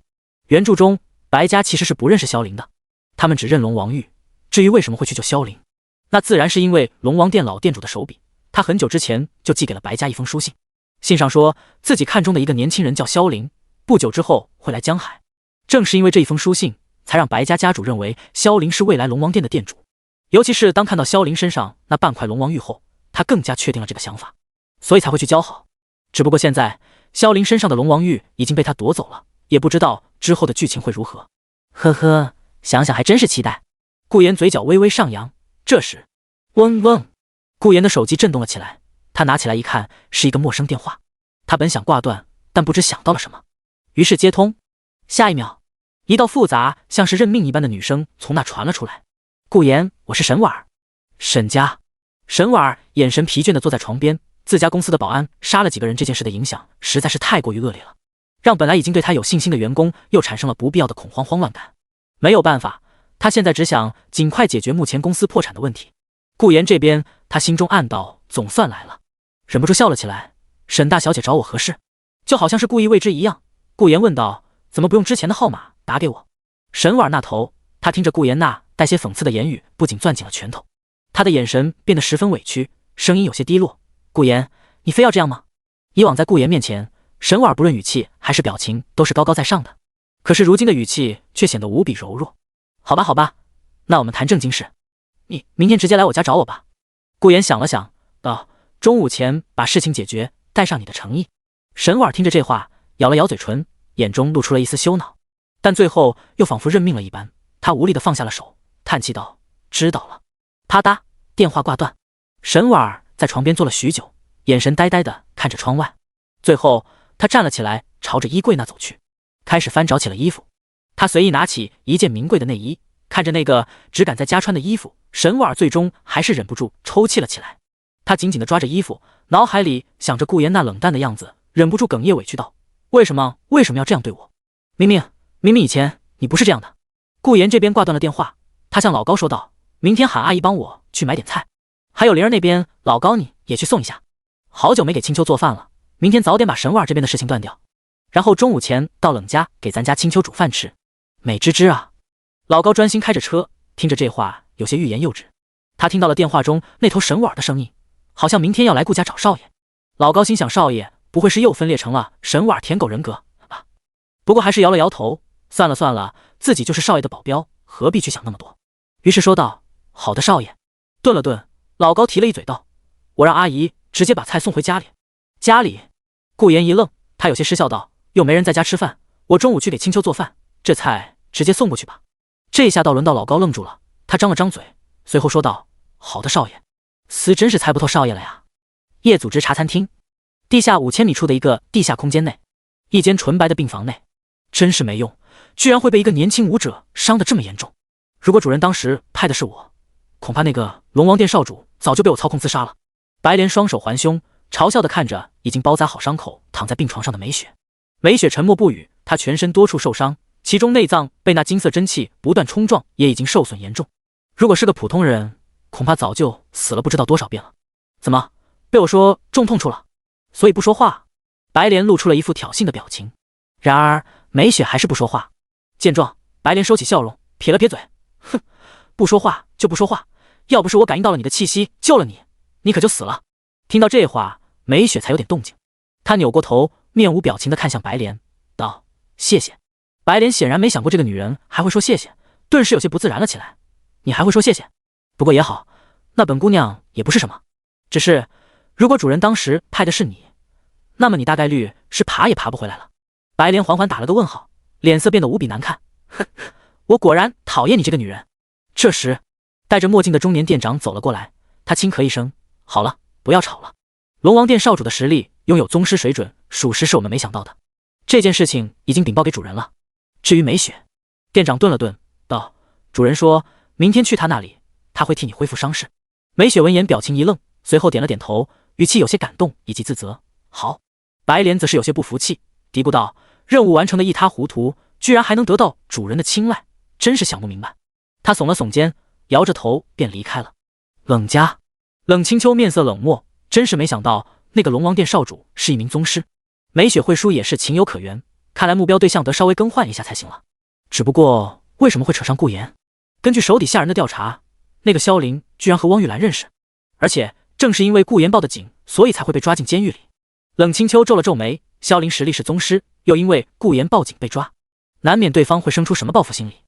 B: 原著中白家其实是不认识萧凌的，他们只认龙王玉。至于为什么会去救萧凌，那自然是因为龙王殿老店主的手笔，他很久之前就寄给了白家一封书信，信上说自己看中的一个年轻人叫萧凌，不久之后会来江海。正是因为这一封书信，才让白家家主认为萧凌是未来龙王殿的店主。尤其是当看到萧凌身上那半块龙王玉后，他更加确定了这个想法，所以才会去交好。只不过现在萧凌身上的龙王玉已经被他夺走了，也不知道之后的剧情会如何。呵呵，想想还真是期待。顾言嘴角微微上扬，这时，嗡嗡，顾言的手机震动了起来，他拿起来一看，是一个陌生电话。他本想挂断，但不知想到了什么，于是接通。下一秒，一道复杂像是认命一般的女声从那传了出来：“顾言，我是沈婉儿。”沈家。沈婉儿眼神疲倦地坐在床边，自家公司的保安杀了几个人这件事的影响实在是太过于恶劣了，让本来已经对他有信心的员工又产生了不必要的恐慌慌乱感。没有办法，他现在只想尽快解决目前公司破产的问题。顾言这边，他心中暗道总算来了，忍不住笑了起来：“沈大小姐找我何事？”就好像是故意为之一样。顾言问道：“怎么不用之前的号码打给我？”沈婉那头，他听着顾言那带些讽刺的言语，不仅攥紧了拳头。他的眼神变得十分委屈，声音有些低落：“顾言，你非要这样吗？”以往在顾言面前，沈婉不论语气还是表情都是高高在上的，可是如今的语气却显得无比柔弱。好吧，好吧，那我们谈正经事。你明天直接来我家找我吧。顾言想了想，道：“中午前把事情解决，带上你的诚意。”沈婉听着这话，咬了咬嘴唇，眼中露出了一丝羞恼，但最后又仿佛认命了一般，他无力地放下了手，叹气道：“知道了。”啪嗒，电话挂断。沈婉在床边坐了许久，眼神呆呆地看着窗外。最后，他站了起来，朝着衣柜那走去，开始翻找起了衣服。他随意拿起一件名贵的内衣，看着那个只敢在家穿的衣服，沈婉最终还是忍不住抽泣了起来。他紧紧地抓着衣服，脑海里想着顾言那冷淡的样子，忍不住哽咽委屈道：“为什么要这样对我？明明以前你不是这样的。”顾言这边挂断了电话，他向老高说道：“明天喊阿姨帮我去买点菜，还有灵儿那边，老高你也去送一下。好久没给青秋做饭了，明天早点把沈婉这边的事情断掉，然后中午前到冷家给咱家青秋煮饭吃。美滋滋啊！”老高专心开着车，听着这话有些欲言又止。他听到了电话中那头沈婉的声音，好像明天要来顾家找少爷。老高心想，少爷不会是又分裂成了沈婉舔狗人格吧？不过还是摇了摇头，算了，自己就是少爷的保镖，何必去想那么多。于是说道：“好的，少爷。”顿了顿，老高提了一嘴道：“我让阿姨直接把菜送回家里。”家里？顾言一愣，他有些失笑道：“又没人在家吃饭，我中午去给青秋做饭，这菜直接送过去吧。”这下倒轮到老高愣住了，他张了张嘴，随后说道：“好的，少爷。”死真是猜不透少爷了呀。叶组织茶餐厅，地下5000米处的一个地下空间内，一间纯白的病房内，真是没用，居然会被一个年轻武者伤得这么严重。如果主人当时派的是我，恐怕那个龙王殿少主早就被我操控自杀了。白莲双手环胸，嘲笑地看着已经包扎好伤口躺在病床上的梅雪。梅雪沉默不语，她全身多处受伤，其中内脏被那金色真气不断冲撞，也已经受损严重。如果是个普通人，恐怕早就死了不知道多少遍了。怎么被我说中痛处了，所以不说话？白莲露出了一副挑衅的表情。然而梅雪还是不说话。见状，白莲收起笑容，撇了撇嘴：“哼，不说话就不说话，要不是我感应到了你的气息救了你，你可就死了。”听到这话，梅雪才有点动静。她扭过头，面无表情地看向白莲，道：“谢谢。”白莲显然没想过这个女人还会说谢谢，顿时有些不自然了起来。“你还会说谢谢？不过也好，那本姑娘也不是什么。只是如果主人当时派的是你，那么你大概率是爬也爬不回来了。”白莲缓缓打了个问号，脸色变得无比难看。“哼，我果然讨厌你这个女人。”这时，戴着墨镜的中年店长走了过来，他轻咳一声：“好了，不要吵了。龙王殿少主的实力拥有宗师水准，属实是我们没想到的。这件事情已经禀报给主人了。至于梅雪……”店长顿了顿，道：“主人说明天去他那里，他会替你恢复伤势。”梅雪闻言表情一愣，随后点了点头，语气有些感动以及自责。“好。”白莲则是有些不服气，嘀咕道：“任务完成的一塌糊涂，居然还能得到主人的青睐，真是想不明白。”他耸了耸肩，摇着头便离开了。冷家，冷清秋面色冷漠，真是没想到那个龙王殿少主是一名宗师。梅雪会输也是情有可原，看来目标对象得稍微更换一下才行了。只不过为什么会扯上顾言？根据手底下人的调查，那个萧凌居然和汪玉兰认识，而且正是因为顾言报的警，所以才会被抓进监狱里。冷清秋皱了皱眉，萧凌实力是宗师，又因为顾言报警被抓，难免对方会生出什么报复心理。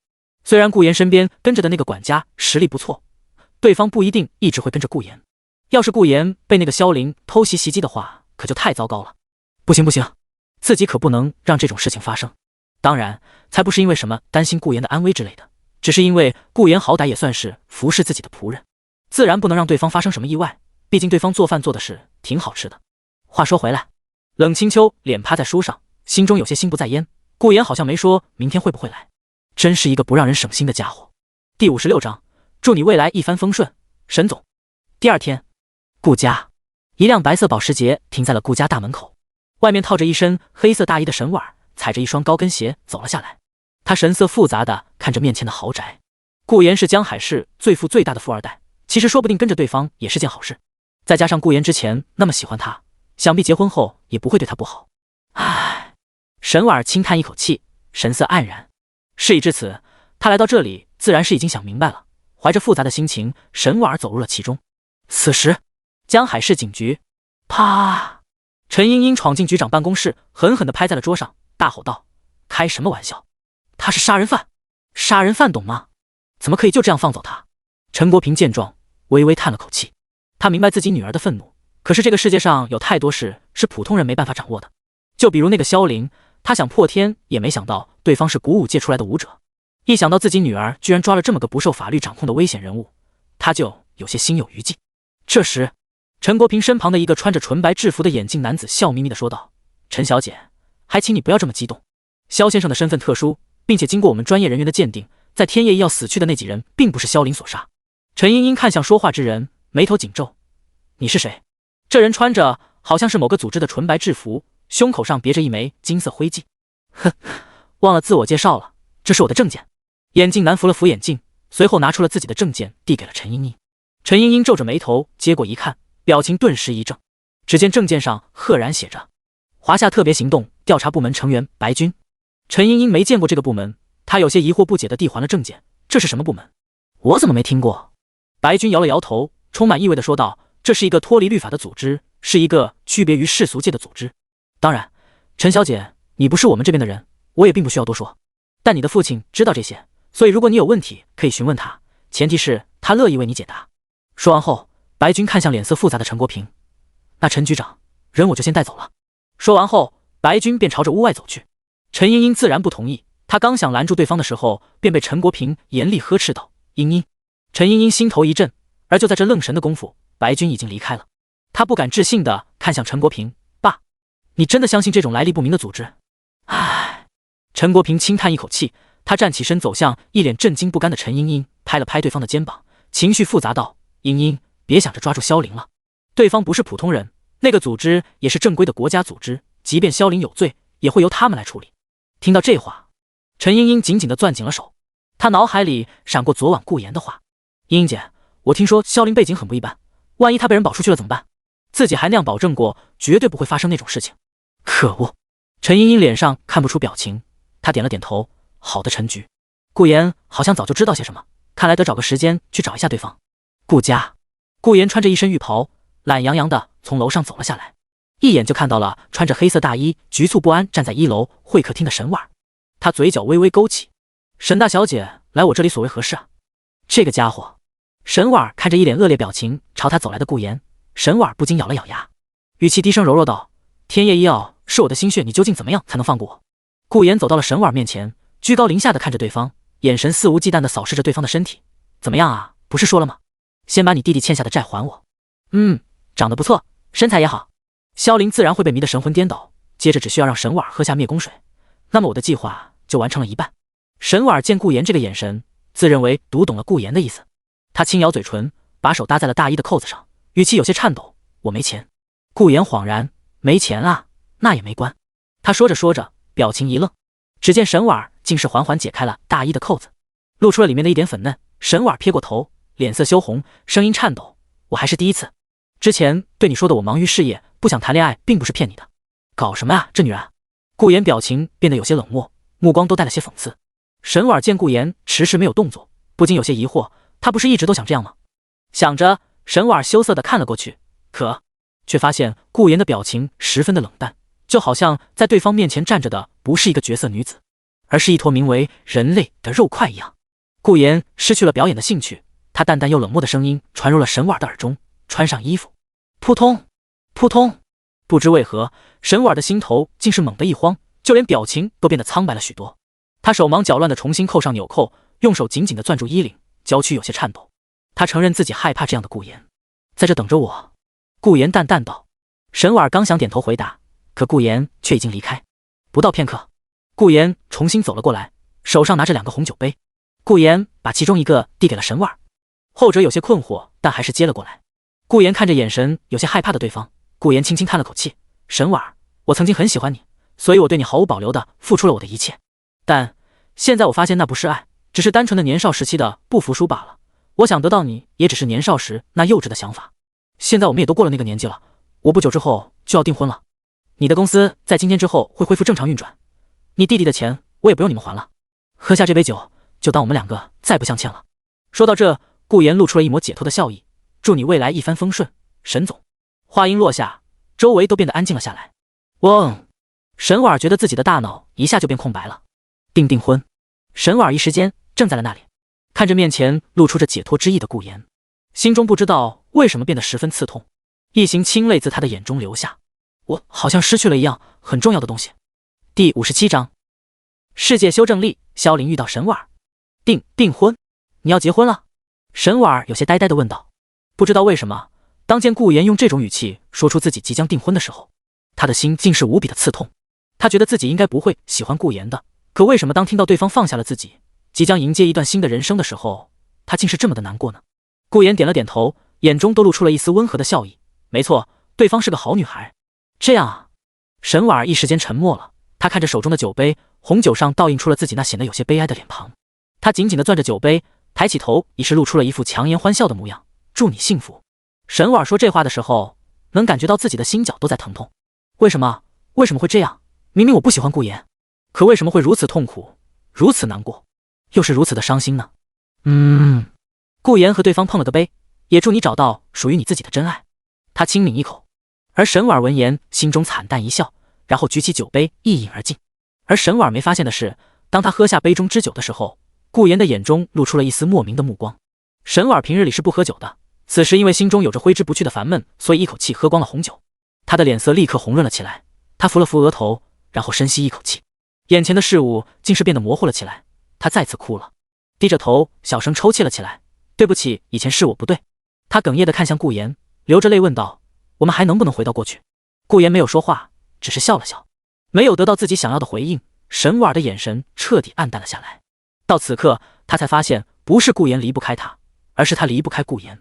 B: 虽然顾言身边跟着的那个管家实力不错，对方不一定一直会跟着顾言。要是顾言被那个萧凌偷袭袭击的话，可就太糟糕了。不行，自己可不能让这种事情发生。当然，才不是因为什么担心顾言的安危之类的，只是因为顾言好歹也算是服侍自己的仆人，自然不能让对方发生什么意外。毕竟对方做饭做的是挺好吃的。话说回来，冷清秋脸趴在书上，心中有些心不在焉。顾言好像没说明天会不会来，真是一个不让人省心的家伙。第56章，祝你未来一帆风顺，沈总。第二天，顾家，一辆白色保时捷停在了顾家大门口，外面套着一身黑色大衣的沈婉踩着一双高跟鞋走了下来。他神色复杂地看着面前的豪宅。顾言是江海市最富最大的富二代，其实说不定跟着对方也是件好事。再加上顾言之前那么喜欢他，想必结婚后也不会对他不好。唉，沈婉轻叹一口气，神色黯然。事已至此，他来到这里自然是已经想明白了，怀着复杂的心情，沈婉儿走入了其中。此时，江海市警局，啪！陈茵茵闯进局长办公室，狠狠地拍在了桌上，大吼道：“开什么玩笑？他是杀人犯！杀人犯懂吗？怎么可以就这样放走他？”陈国平见状，微微叹了口气。他明白自己女儿的愤怒，可是这个世界上有太多事是普通人没办法掌握的。就比如那个萧凌，他想破天也没想到对方是古武界出来的武者。一想到自己女儿居然抓了这么个不受法律掌控的危险人物，他就有些心有余悸。这时，陈国平身旁的一个穿着纯白制服的眼镜男子笑眯眯地说道：“陈小姐，还请你不要这么激动。萧先生的身份特殊，并且经过我们专业人员的鉴定，在天业医药死去的那几人并不是萧凌所杀。”陈茵茵看向说话之人，眉头紧皱：“你是谁？”这人穿着好像是某个组织的纯白制服，胸口上别着一枚金色徽记。哼，忘了自我介绍了，这是我的证件。眼镜男扶了扶眼镜，随后拿出了自己的证件，递给了陈茵茵。陈茵茵皱着眉头接过一看，表情顿时一怔。只见证件上赫然写着华夏特别行动调查部门成员白军。陈茵茵没见过这个部门，她有些疑惑不解地递还了证件。这是什么部门？我怎么没听过？白军摇了摇头，充满意味地说道：“这是一个脱离律法的组织，是一个区别于世俗界的组织。当然，陈小姐，你不是我们这边的人，我也并不需要多说。但你的父亲知道这些，所以如果你有问题，可以询问他，前提是他乐意为你解答。”说完后，白军看向脸色复杂的陈国平：“那陈局长，人我就先带走了。”说完后，白军便朝着屋外走去。陈茵茵自然不同意，她刚想拦住对方的时候，便被陈国平严厉呵斥道：“茵茵！”陈茵茵心头一震，而就在这愣神的功夫，白军已经离开了。她不敢置信地看向陈国平：“爸，你真的相信这种来历不明的组织？”唉，陈国平轻叹一口气，他站起身走向一脸震惊不甘的陈茵茵，拍了拍对方的肩膀，情绪复杂道：“茵茵，别想着抓住萧凌了，对方不是普通人，那个组织也是正规的国家组织，即便萧凌有罪，也会由他们来处理。”听到这话，陈茵茵紧紧地攥紧了手，她脑海里闪过昨晚顾言的话：“茵茵姐，我听说萧凌背景很不一般，万一他被人保出去了怎么办？自己还那样保证过，绝对不会发生那种事情。”可恶！陈茵茵脸上看不出表情，她点了点头：“好的，陈局。顾言好像早就知道些什么，看来得找个时间去找一下对方。”顾家，顾言穿着一身浴袍，懒洋洋地从楼上走了下来，一眼就看到了穿着黑色大衣、局促不安站在一楼会客厅的沈婉。他嘴角微微勾起：“沈大小姐来我这里所为何事啊？”这个家伙，沈婉看着一脸恶劣表情朝他走来的顾言，沈婉不禁咬了咬牙，语气低声柔弱道：“天业医药是我的心血，你究竟怎么样才能放过我？”顾言走到了沈婉面前，居高临下的看着对方，眼神肆无忌惮地扫视着对方的身体：“怎么样啊？不是说了吗？先把你弟弟欠下的债还我。”“长得不错，身材也好。”萧凌自然会被迷得神魂颠倒，接着只需要让沈婉喝下灭功水，那么我的计划就完成了一半。沈婉见顾言这个眼神，自认为读懂了顾言的意思，他轻咬嘴唇，把手搭在了大衣的扣子上，语气有些颤抖：“我没钱。”顾言恍然：“没钱啊？那也没关。”他说着说着，表情一愣，只见沈婉竟是缓缓解开了大衣的扣子，露出了里面的一点粉嫩。沈婉撇过头，脸色羞红，声音颤抖：“我还是第一次。之前对你说的我忙于事业，不想谈恋爱，并不是骗你的。搞什么啊，这女人！”顾言表情变得有些冷漠，目光都带了些讽刺。沈婉见顾言迟迟没有动作，不禁有些疑惑，他不是一直都想这样吗？想着，沈婉羞涩地看了过去，却发现顾言的表情十分的冷淡，就好像在对方面前站着的不是一个绝色女子，而是一坨名为人类的肉块一样。顾言失去了表演的兴趣，他淡淡又冷漠的声音传入了沈婉的耳中：“穿上衣服。”扑通扑通，不知为何，沈婉的心头竟是猛地一慌，就连表情都变得苍白了许多。他手忙脚乱地重新扣上纽扣，用手紧紧地攥住衣领，娇躯有些颤抖。他承认自己害怕这样的顾言。“在这等着我。”顾言淡淡道。沈婉刚想点头回答，可顾言却已经离开。不到片刻，顾言重新走了过来，手上拿着2个红酒杯。顾言把其中一个递给了沈婉，后者有些困惑，但还是接了过来。顾言看着眼神有些害怕的对方，顾言轻轻叹了口气：“沈婉，我曾经很喜欢你，所以我对你毫无保留地付出了我的一切。但现在我发现那不是爱，只是单纯的年少时期的不服输罢了。我想得到你，也只是年少时那幼稚的想法。现在我们也都过了那个年纪了，我不久之后就要订婚了。你的公司在今天之后会恢复正常运转，你弟弟的钱我也不用你们还了。喝下这杯酒，就当我们2个再不相欠了。”说到这，顾言露出了一抹解脱的笑意，祝你未来一帆风顺，沈总。话音落下，周围都变得安静了下来。嗡，沈婉觉得自己的大脑一下就变空白了。订婚，沈婉一时间怔在了那里，看着面前露出着解脱之意的顾言，心中不知道为什么变得十分刺痛，一行清泪自他的眼中流下。我好像失去了一样很重要的东西。第57章，世界修正力。萧凌遇到沈婉，订婚，你要结婚了？沈婉有些呆呆地问道。不知道为什么，当见顾言用这种语气说出自己即将订婚的时候，他的心竟是无比的刺痛。他觉得自己应该不会喜欢顾言的，可为什么当听到对方放下了自己，即将迎接一段新的人生的时候，他竟是这么的难过呢？顾言点了点头，眼中都露出了一丝温和的笑意。没错，对方是个好女孩。这样啊。沈婉一时间沉默了，她看着手中的酒杯，红酒上倒映出了自己那显得有些悲哀的脸庞。她紧紧地攥着酒杯，抬起头，已是露出了一副强颜欢笑的模样。祝你幸福。沈婉说这话的时候，能感觉到自己的心角都在疼痛。为什么会这样？明明我不喜欢顾言，可为什么会如此痛苦，如此难过，又是如此的伤心呢？顾言和对方碰了个杯，也祝你找到属于你自己的真爱。他轻抿一口，而沈婉闻言心中惨淡一笑，然后举起酒杯一饮而尽。而沈婉没发现的是，当他喝下杯中之酒的时候，顾言的眼中露出了一丝莫名的目光。沈婉平日里是不喝酒的，此时因为心中有着挥之不去的烦闷，所以一口气喝光了红酒。他的脸色立刻红润了起来，他扶了扶额头，然后深吸一口气，眼前的事物竟是变得模糊了起来。他再次哭了，低着头小声抽泣了起来。对不起，以前是我不对。他哽咽地看向顾言，流着泪问道，我们还能不能回到过去？顾言没有说话，只是笑了笑。没有得到自己想要的回应，沈婉的眼神彻底暗淡了下来。到此刻，他才发现不是顾言离不开他，而是他离不开顾言。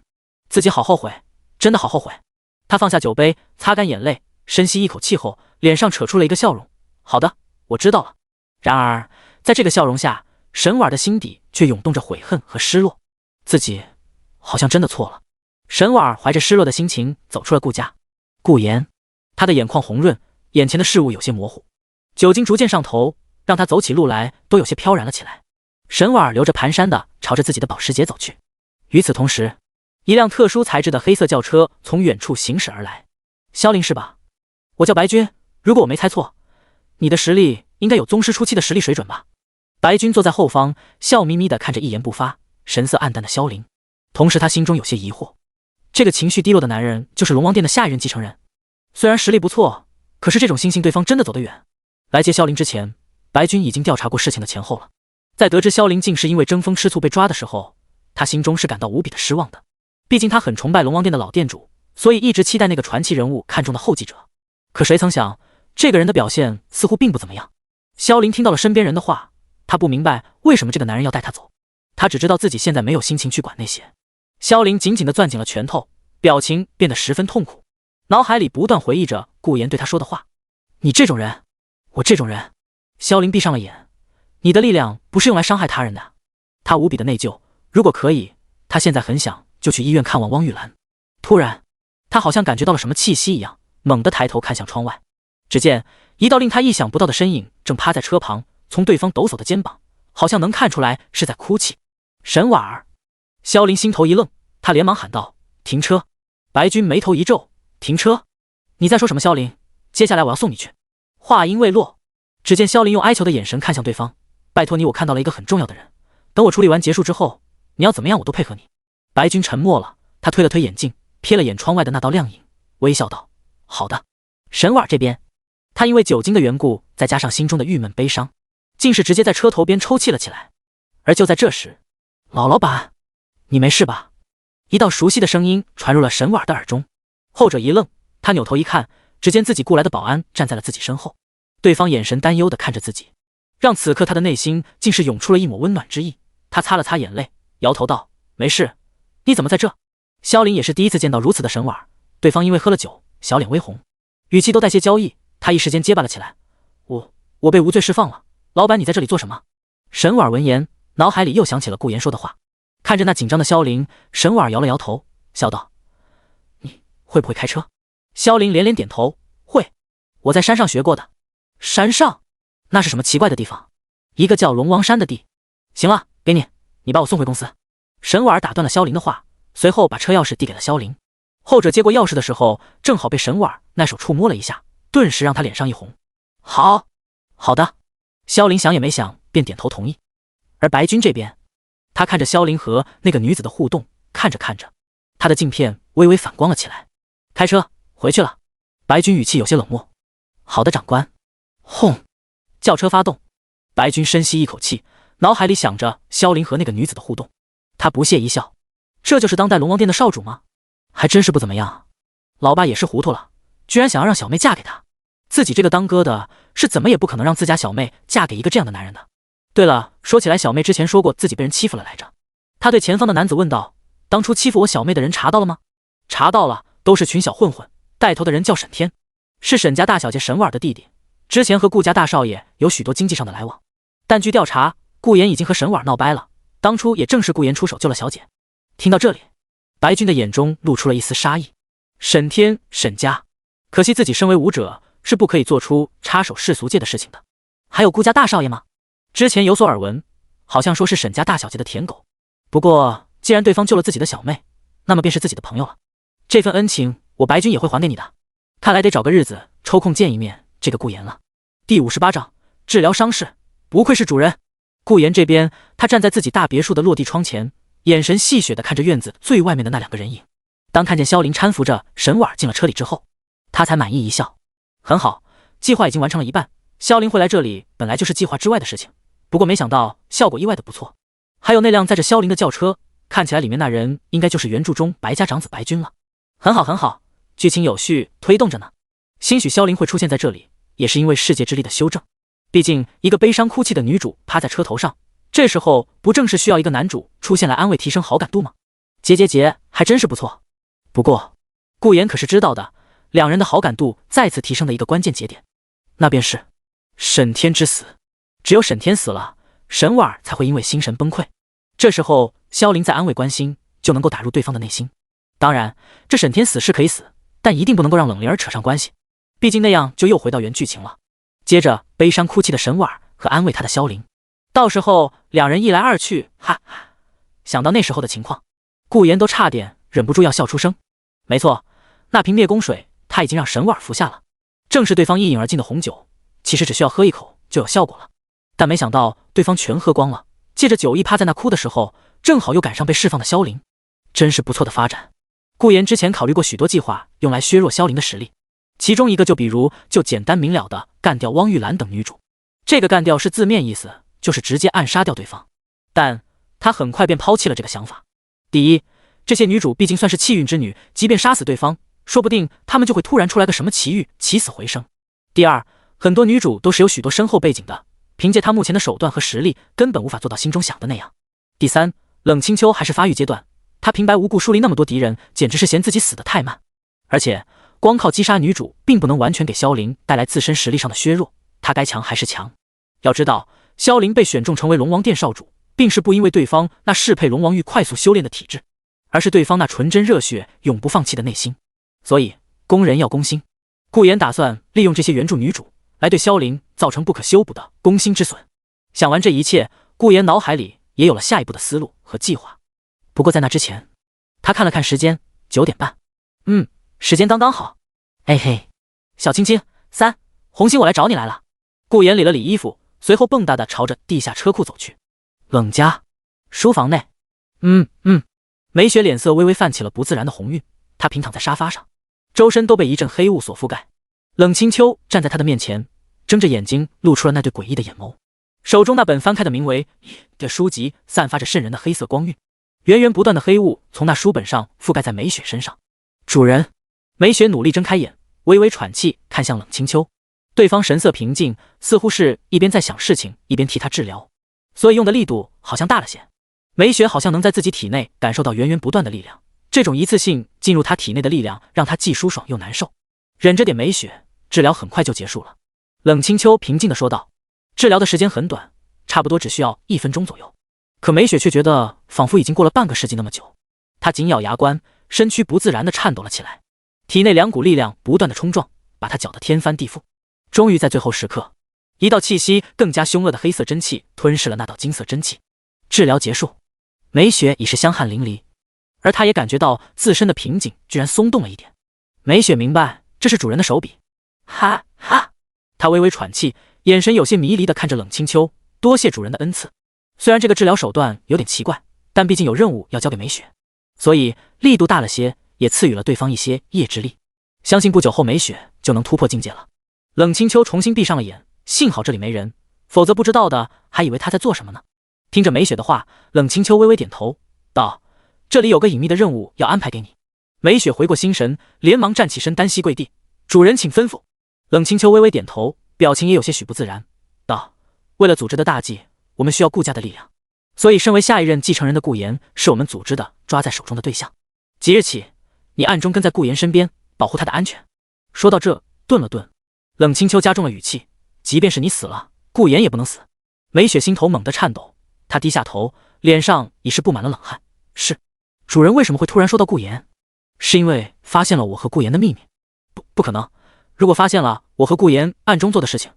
B: 自己好后悔，真的好后悔。他放下酒杯，擦干眼泪，深吸一口气后，脸上扯出了一个笑容。好的，我知道了。然而，在这个笑容下，沈婉的心底却涌动着悔恨和失落。自己好像真的错了。沈婉怀着失落的心情走出了顾家。顾言，他的眼眶红润，眼前的事物有些模糊，酒精逐渐上头，让他走起路来都有些飘然了起来。沈婉留着蹒跚地朝着自己的保时捷走去。与此同时，一辆特殊材质的黑色轿车从远处行驶而来。萧凌是吧？我叫白军，如果我没猜错，你的实力应该有宗师初期的实力水准吧？白军坐在后方，笑眯眯地看着一言不发，神色暗淡的萧凌，同时他心中有些疑惑，这个情绪低落的男人就是龙王殿的下一任继承人。虽然实力不错，可是这种心性对方真的走得远。来接萧凌之前，白军已经调查过事情的前后了。在得知萧凌竟是因为争风吃醋被抓的时候，他心中是感到无比的失望的。毕竟他很崇拜龙王殿的老店主，所以一直期待那个传奇人物看中的后继者。可谁曾想，这个人的表现似乎并不怎么样。萧凌听到了身边人的话，他不明白为什么这个男人要带他走，他只知道自己现在没有心情去管那些。萧凌紧紧地攥紧了拳头，表情变得十分痛苦，脑海里不断回忆着顾言对他说的话。你这种人，我这种人。萧凌闭上了眼，你的力量不是用来伤害他人的。他无比的内疚，如果可以，他现在很想就去医院看望汪玉兰。突然，他好像感觉到了什么气息一样，猛地抬头看向窗外，只见一道令他意想不到的身影正趴在车旁，从对方抖擞的肩膀，好像能看出来是在哭泣。沈婉儿。萧凌心头一愣，他连忙喊道，停车。白军眉头一皱，停车？你在说什么？萧凌，接下来我要送你去。话音未落，只见萧凌用哀求的眼神看向对方，拜托你，我看到了一个很重要的人，等我处理完结束之后，你要怎么样我都配合你。白军沉默了，他推了推眼镜，瞥了眼窗外的那道亮影，微笑道，好的。沈婉这边，他因为酒精的缘故，再加上心中的郁闷悲伤，竟是直接在车头边抽泣了起来。而就在这时，老板，你没事吧？一道熟悉的声音传入了沈婉的耳中。后者一愣，他扭头一看，只见自己雇来的保安站在了自己身后，对方眼神担忧地看着自己，让此刻他的内心竟是涌出了一抹温暖之意。他擦了擦眼泪，摇头道，没事，你怎么在这？萧凌也是第一次见到如此的沈婉，对方因为喝了酒，小脸微红，语气都带些娇意，他一时间结巴了起来，我被无罪释放了，老板你在这里做什么？沈婉闻言，脑海里又想起了顾言说的话，看着那紧张的萧凌，沈婉摇了摇头，笑道，你会不会开车？萧凌连连点头，会，我在山上学过的。山上？那是什么奇怪的地方？一个叫龙王山的地。行了，给你，你把我送回公司。沈婉儿打断了萧凌的话，随后把车钥匙递给了萧凌。后者接过钥匙的时候，正好被沈婉儿那手触摸了一下，顿时让他脸上一红。好，好的。萧凌想也没想便点头同意。而白军这边，他看着萧凌和那个女子的互动，看着看着，他的镜片微微反光了起来。开车回去了。白军语气有些冷漠。好的，长官。轰！轿车发动。白军深吸一口气，脑海里想着萧凌和那个女子的互动，他不屑一笑。这就是当代龙王殿的少主吗？还真是不怎么样啊。老爸也是糊涂了，居然想要让小妹嫁给他。自己这个当哥的是怎么也不可能让自家小妹嫁给一个这样的男人的。对了，说起来，小妹之前说过自己被人欺负了来着。他对前方的男子问道：当初欺负我小妹的人查到了吗？查到了，都是群小混混，带头的人叫沈天，是沈家大小姐沈婉儿的弟弟，之前和顾家大少爷有许多经济上的来往，但据调查，顾言已经和沈婉儿闹掰了，当初也正是顾言出手救了小姐。听到这里，白军的眼中露出了一丝杀意。沈天，沈家，可惜自己身为武者是不可以做出插手世俗界的事情的。还有顾家大少爷吗？之前有所耳闻，好像说是沈家大小姐的舔狗。不过既然对方救了自己的小妹，那么便是自己的朋友了，这份恩情我白军也会还给你的。看来得找个日子抽空见一面这个顾言了。第58章治疗伤势，不愧是主人。顾言这边，他站在自己大别墅的落地窗前，眼神戏谑地看着院子最外面的那两个人影。当看见萧凌搀扶着沈婉进了车里之后，他才满意一笑。很好，计划已经完成了一半。萧凌会来这里本来就是计划之外的事情，不过没想到效果意外的不错。还有那辆载着萧凌的轿车，看起来里面那人应该就是原著中白家长子白军了。很好很好，剧情有序推动着呢。兴许萧凌会出现在这里，也是因为世界之力的修正。毕竟一个悲伤哭泣的女主趴在车头上，这时候不正是需要一个男主出现来安慰提升好感度吗？结，还真是不错。不过顾言可是知道的，两人的好感度再次提升的一个关键节点，那便是沈天之死。只有沈天死了，沈婉儿才会因为心神崩溃。这时候萧凌在安慰关心，就能够打入对方的内心。当然，这沈天死是可以死，但一定不能够让冷灵儿扯上关系，毕竟那样就又回到原剧情了。接着悲伤哭泣的沈婉儿和安慰她的萧凌，到时候两人一来二去，哈哈，想到那时候的情况，顾言都差点忍不住要笑出声。没错，那瓶灭宫水他已经让沈婉儿服下了，正是对方一饮而尽的红酒，其实只需要喝一口就有效果了。但没想到对方全喝光了，借着酒意趴在那哭的时候，正好又赶上被释放的萧凌，真是不错的发展。顾言之前考虑过许多计划用来削弱萧凌的实力，其中一个就简单明了的干掉汪玉兰等女主。这个干掉是字面意思，就是直接暗杀掉对方，但他很快便抛弃了这个想法。第一，这些女主毕竟算是气运之女，即便杀死对方，说不定她们就会突然出来个什么奇遇，起死回生。第二，很多女主都是有许多深厚背景的，凭借她目前的手段和实力，根本无法做到心中想的那样。第三，冷清秋还是发育阶段，她平白无故树立那么多敌人，简直是嫌自己死得太慢。而且光靠击杀女主，并不能完全给萧凌带来自身实力上的削弱，她该强还是强。要知道，萧凌被选中成为龙王殿少主，并是不因为对方那适配龙王玉快速修炼的体质，而是对方那纯真热血、永不放弃的内心。所以攻人要攻心，顾言打算利用这些原著女主来对萧凌造成不可修补的攻心之损。想完这一切，顾言脑海里也有了下一步的思路和计划。不过在那之前，他看了看时间，9点半。时间刚刚好。哎嘿，小青青，3，红星我来找你来了。顾言理了理衣服，随后蹦跶地朝着地下车库走去。冷家书房内，梅雪脸色微微泛起了不自然的红晕，她平躺在沙发上，周身都被一阵黑雾所覆盖。冷清秋站在她的面前，睁着眼睛露出了那对诡异的眼眸，手中那本翻开的名为的书籍散发着渗人的黑色光晕，源源不断的黑雾从那书本上覆盖在梅雪身上。主人。梅雪努力睁开眼，微微喘气，看向冷清秋。对方神色平静，似乎是一边在想事情，一边替他治疗，所以用的力度好像大了些。梅雪好像能在自己体内感受到源源不断的力量，这种一次性进入他体内的力量让他既舒爽又难受。忍着点，梅雪，治疗很快就结束了。冷清秋平静地说道。治疗的时间很短，差不多只需要1分钟左右。可梅雪却觉得仿佛已经过了半个世纪那么久。她紧咬牙关，身躯不自然地颤抖了起来。体内两股力量不断的冲撞，把他搅得天翻地覆。终于在最后时刻，一道气息更加凶恶的黑色真气吞噬了那道金色真气。治疗结束。梅雪已是香汗淋漓，而她也感觉到自身的瓶颈居然松动了一点。梅雪明白这是主人的手笔，哈哈，她微微喘气，眼神有些迷离地看着冷清秋，多谢主人的恩赐。虽然这个治疗手段有点奇怪，但毕竟有任务要交给梅雪，所以力度大了些，也赐予了对方一些业之力。相信不久后梅雪就能突破境界了。冷清秋重新闭上了眼，幸好这里没人，否则不知道的还以为他在做什么呢。听着梅雪的话，冷清秋微微点头道：这里有个隐秘的任务要安排给你。梅雪回过心神，连忙站起身，单膝跪地：主人请吩咐。冷清秋微微点头，表情也有些许不自然，道：为了组织的大计，我们需要顾家的力量，所以身为下一任继承人的顾言是我们组织的抓在手中的对象。即日起，你暗中跟在顾言身边，保护他的安全。说到这，顿了顿，冷清秋加重了语气：即便是你死了，顾言也不能死。梅雪心头猛地颤抖，她低下头，脸上已是布满了冷汗。是，主人为什么会突然说到顾言？是因为发现了我和顾言的秘密？不可能，如果发现了我和顾言暗中做的事情，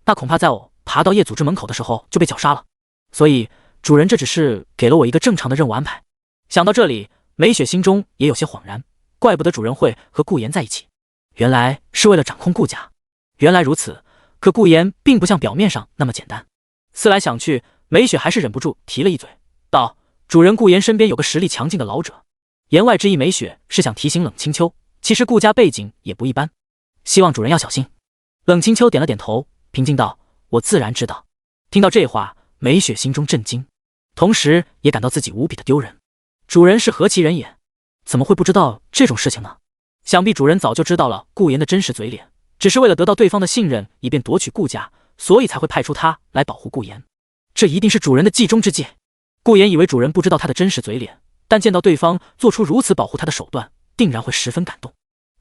B: 那恐怕在我爬到夜组织门口的时候就被绞杀了。所以主人这只是给了我一个正常的任务安排。想到这里，梅雪心中也有些恍然，怪不得主人会和顾言在一起，原来是为了掌控顾家。原来如此，可顾言并不像表面上那么简单。思来想去，梅雪还是忍不住提了一嘴，道：主人顾言身边有个实力强劲的老者。言外之意，梅雪是想提醒冷清秋，其实顾家背景也不一般，希望主人要小心。冷清秋点了点头，平静道：我自然知道。听到这话，梅雪心中震惊，同时也感到自己无比的丢人。主人是何其人也，怎么会不知道这种事情呢？想必主人早就知道了顾言的真实嘴脸，只是为了得到对方的信任，以便夺取顾家，所以才会派出他来保护顾言。这一定是主人的计中之计。顾言以为主人不知道他的真实嘴脸，但见到对方做出如此保护他的手段，定然会十分感动。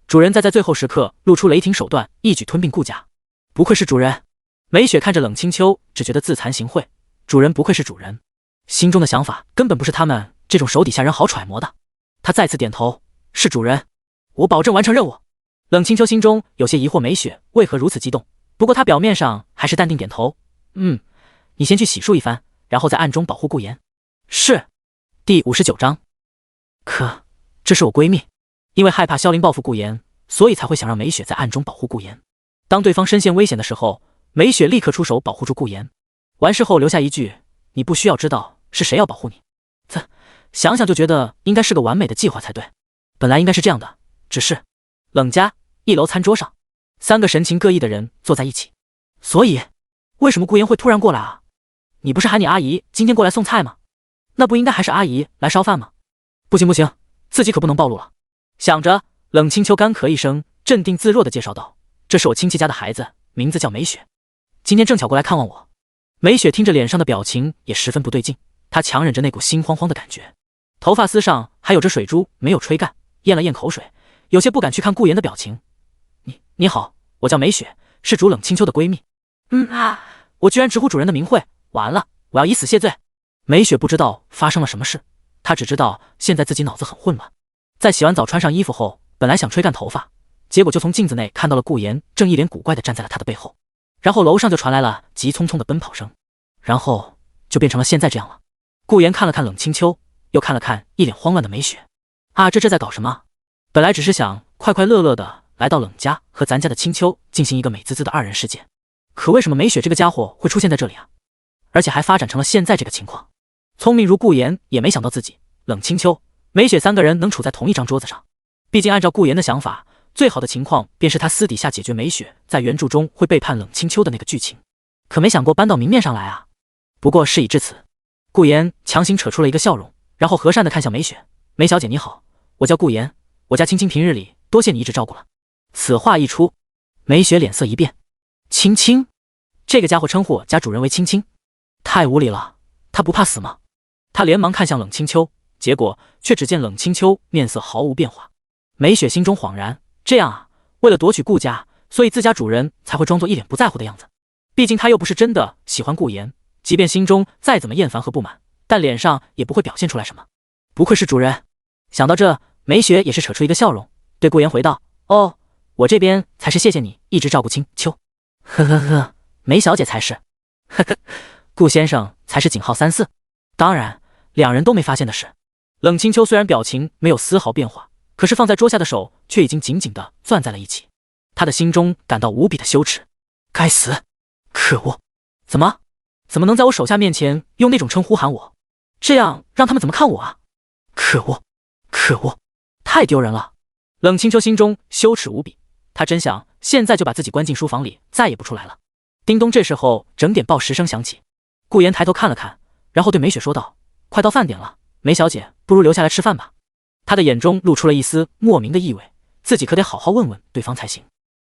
B: 主人在最后时刻露出雷霆手段，一举吞并顾家，不愧是主人。梅雪看着冷清秋，只觉得自惭形秽。主人不愧是主人，心中的想法根本不是他们这种手底下人好揣摩的。他再次点头：是主人，我保证完成任务。冷清秋心中有些疑惑，梅雪为何如此激动，不过他表面上还是淡定点头：你先去洗漱一番，然后在暗中保护顾言。是。第59章。可这是我闺蜜，因为害怕萧凌报复顾言，所以才会想让梅雪在暗中保护顾言。当对方身陷危险的时候，梅雪立刻出手保护住顾言。完事后留下一句：你不需要知道是谁要保护你。想想就觉得应该是个完美的计划才对。本来应该是这样的，只是冷家1楼餐桌上，3个神情各异的人坐在一起。所以为什么顾言会突然过来啊？你不是喊你阿姨今天过来送菜吗？那不应该还是阿姨来烧饭吗？不行，自己可不能暴露了。想着，冷清秋干咳一声，镇定自若地介绍道：这是我亲戚家的孩子，名字叫梅雪，今天正巧过来看望我。梅雪听着，脸上的表情也十分不对劲，她强忍着那股心慌慌的感觉，头发丝上还有着水珠没有吹干，咽了咽口水，有些不敢去看顾言的表情。你好，我叫梅雪，是主冷清秋的闺蜜。我居然直呼主人的名讳，完了，我要以死谢罪。梅雪不知道发生了什么事，她只知道现在自己脑子很混乱。在洗完澡穿上衣服后，本来想吹干头发，结果就从镜子内看到了顾言正一脸古怪地站在了她的背后，然后楼上就传来了急匆匆的奔跑声，然后就变成了现在这样了。顾言看了看冷清秋，又看了看一脸慌乱的梅雪，这在搞什么？本来只是想快快乐乐的来到冷家和咱家的清秋进行一个美滋滋的2人世界，可为什么梅雪这个家伙会出现在这里啊？而且还发展成了现在这个情况。聪明如顾言也没想到自己、冷清秋、梅雪3个人能处在同一张桌子上。毕竟按照顾言的想法，最好的情况便是他私底下解决梅雪在原著中会背叛冷清秋的那个剧情，可没想过搬到明面上来啊。不过事已至此，顾言强行扯出了一个笑容，然后和善地看向梅雪：梅小姐你好，我叫顾言，我家青青平日里多谢你一直照顾了。此话一出，梅雪脸色一变：青青？这个家伙称呼我家主人为青青，太无礼了，他不怕死吗？他连忙看向冷清秋，结果却只见冷清秋面色毫无变化。梅雪心中恍然，这样啊，为了夺取顾家，所以自家主人才会装作一脸不在乎的样子。毕竟他又不是真的喜欢顾言，即便心中再怎么厌烦和不满，但脸上也不会表现出来什么。不愧是主人。想到这，梅雪也是扯出一个笑容，对顾言回道：我这边才是谢谢你一直照顾青秋。梅小姐才是。顾先生才是井号34。当然，两人都没发现的是，冷清秋虽然表情没有丝毫变化，可是放在桌下的手却已经紧紧地攥在了一起。他的心中感到无比的羞耻。该死！可恶！怎么能在我手下面前用那种称呼喊我？这样让他们怎么看我啊？可恶！可恶！太丢人了！冷清秋心中羞耻无比，他真想现在就把自己关进书房里，再也不出来了。叮咚，这时候整点报时声响起。顾言抬头看了看，然后对梅雪说道：“快到饭点了，梅小姐，不如留下来吃饭吧。”他的眼中露出了一丝莫名的意味，自己可得好好问问对方才行。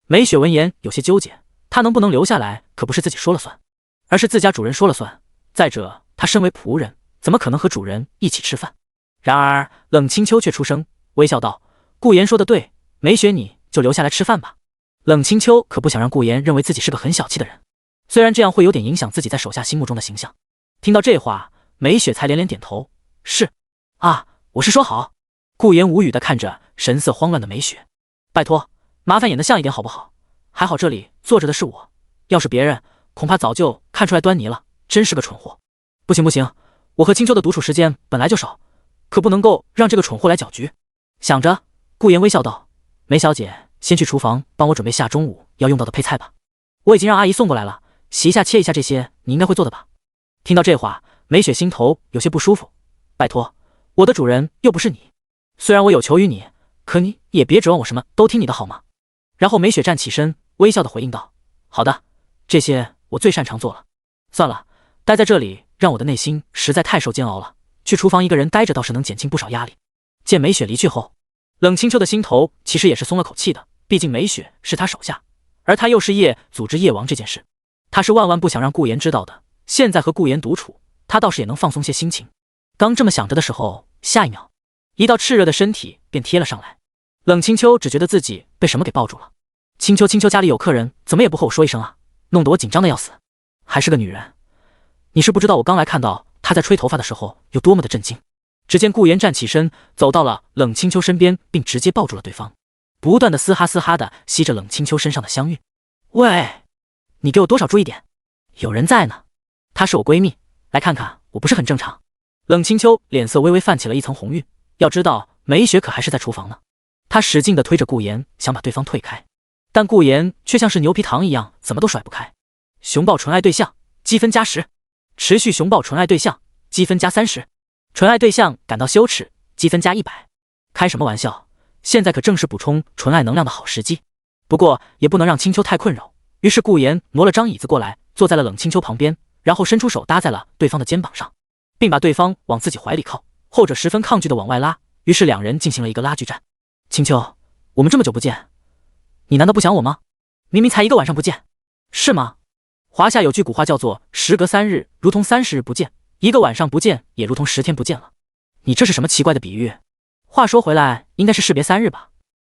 B: 梅雪闻言有些纠结，她能不能留下来可不是自己说了算，而是自家主人说了算。再者，她身为仆人，怎么可能和主人一起吃饭？然而冷清秋却出声微笑道：“顾言说的对，梅雪你就留下来吃饭吧。”冷清秋可不想让顾言认为自己是个很小气的人，虽然这样会有点影响自己在手下心目中的形象。听到这话，梅雪才连连点头：“是啊，我是说好。”顾言无语地看着神色慌乱的梅雪：“拜托，麻烦演得像一点好不好？还好这里坐着的是我，要是别人，恐怕早就看出来端倪了，真是个蠢货。不行不行，我和青秋的独处时间本来就少，可不能够让这个蠢货来搅局。”想着，顾言微笑道：“梅小姐，先去厨房帮我准备下中午要用到的配菜吧，我已经让阿姨送过来了，洗一下切一下这些你应该会做的吧。”听到这话，梅雪心头有些不舒服：“拜托，我的主人又不是你，虽然我有求于你，可你也别指望我什么都听你的好吗？”然后梅雪站起身，微笑的回应道：“好的，这些我最擅长做了。算了，待在这里让我的内心实在太受煎熬了，去厨房一个人待着倒是能减轻不少压力。”见梅雪离去后，冷清秋的心头其实也是松了口气的，毕竟梅雪是他手下，而他又是夜组织夜王这件事，他是万万不想让顾言知道的。现在和顾言独处，他倒是也能放松些心情。刚这么想着的时候，下一秒，一道炽热的身体便贴了上来。冷清秋只觉得自己被什么给抱住了。青秋，家里有客人，怎么也不和我说一声啊，弄得我紧张的要死。还是个女人，你是不知道我刚来看到她在吹头发的时候有多么的震惊。只见顾言站起身，走到了冷清秋身边，并直接抱住了对方，不断的嘶哈嘶哈的吸着冷清秋身上的香韵。喂，你给我多少注意点，有人在呢。她是我闺蜜，来看看我不是很正常。冷清秋脸色微微泛起了一层红晕，要知道梅雪可还是在厨房呢。她使劲的推着顾言，想把对方推开，但顾言却像是牛皮糖一样，怎么都甩不开。熊抱纯爱对象，积分加10，持续熊抱纯爱对象，积分加30，纯爱对象感到羞耻，积分加100。开什么玩笑，现在可正是补充纯爱能量的好时机。不过也不能让青秋太困扰，于是顾言挪了张椅子过来，坐在了冷清秋旁边，然后伸出手搭在了对方的肩膀上，并把对方往自己怀里靠，后者十分抗拒的往外拉，于是两人进行了一个拉锯战。青秋，我们这么久不见，你难道不想我吗？明明才1个晚上不见，是吗？华夏有句古话叫做时隔3日如同30日不见，1个晚上不见也如同10天不见了。你这是什么奇怪的比喻？话说回来，应该是士别3日吧。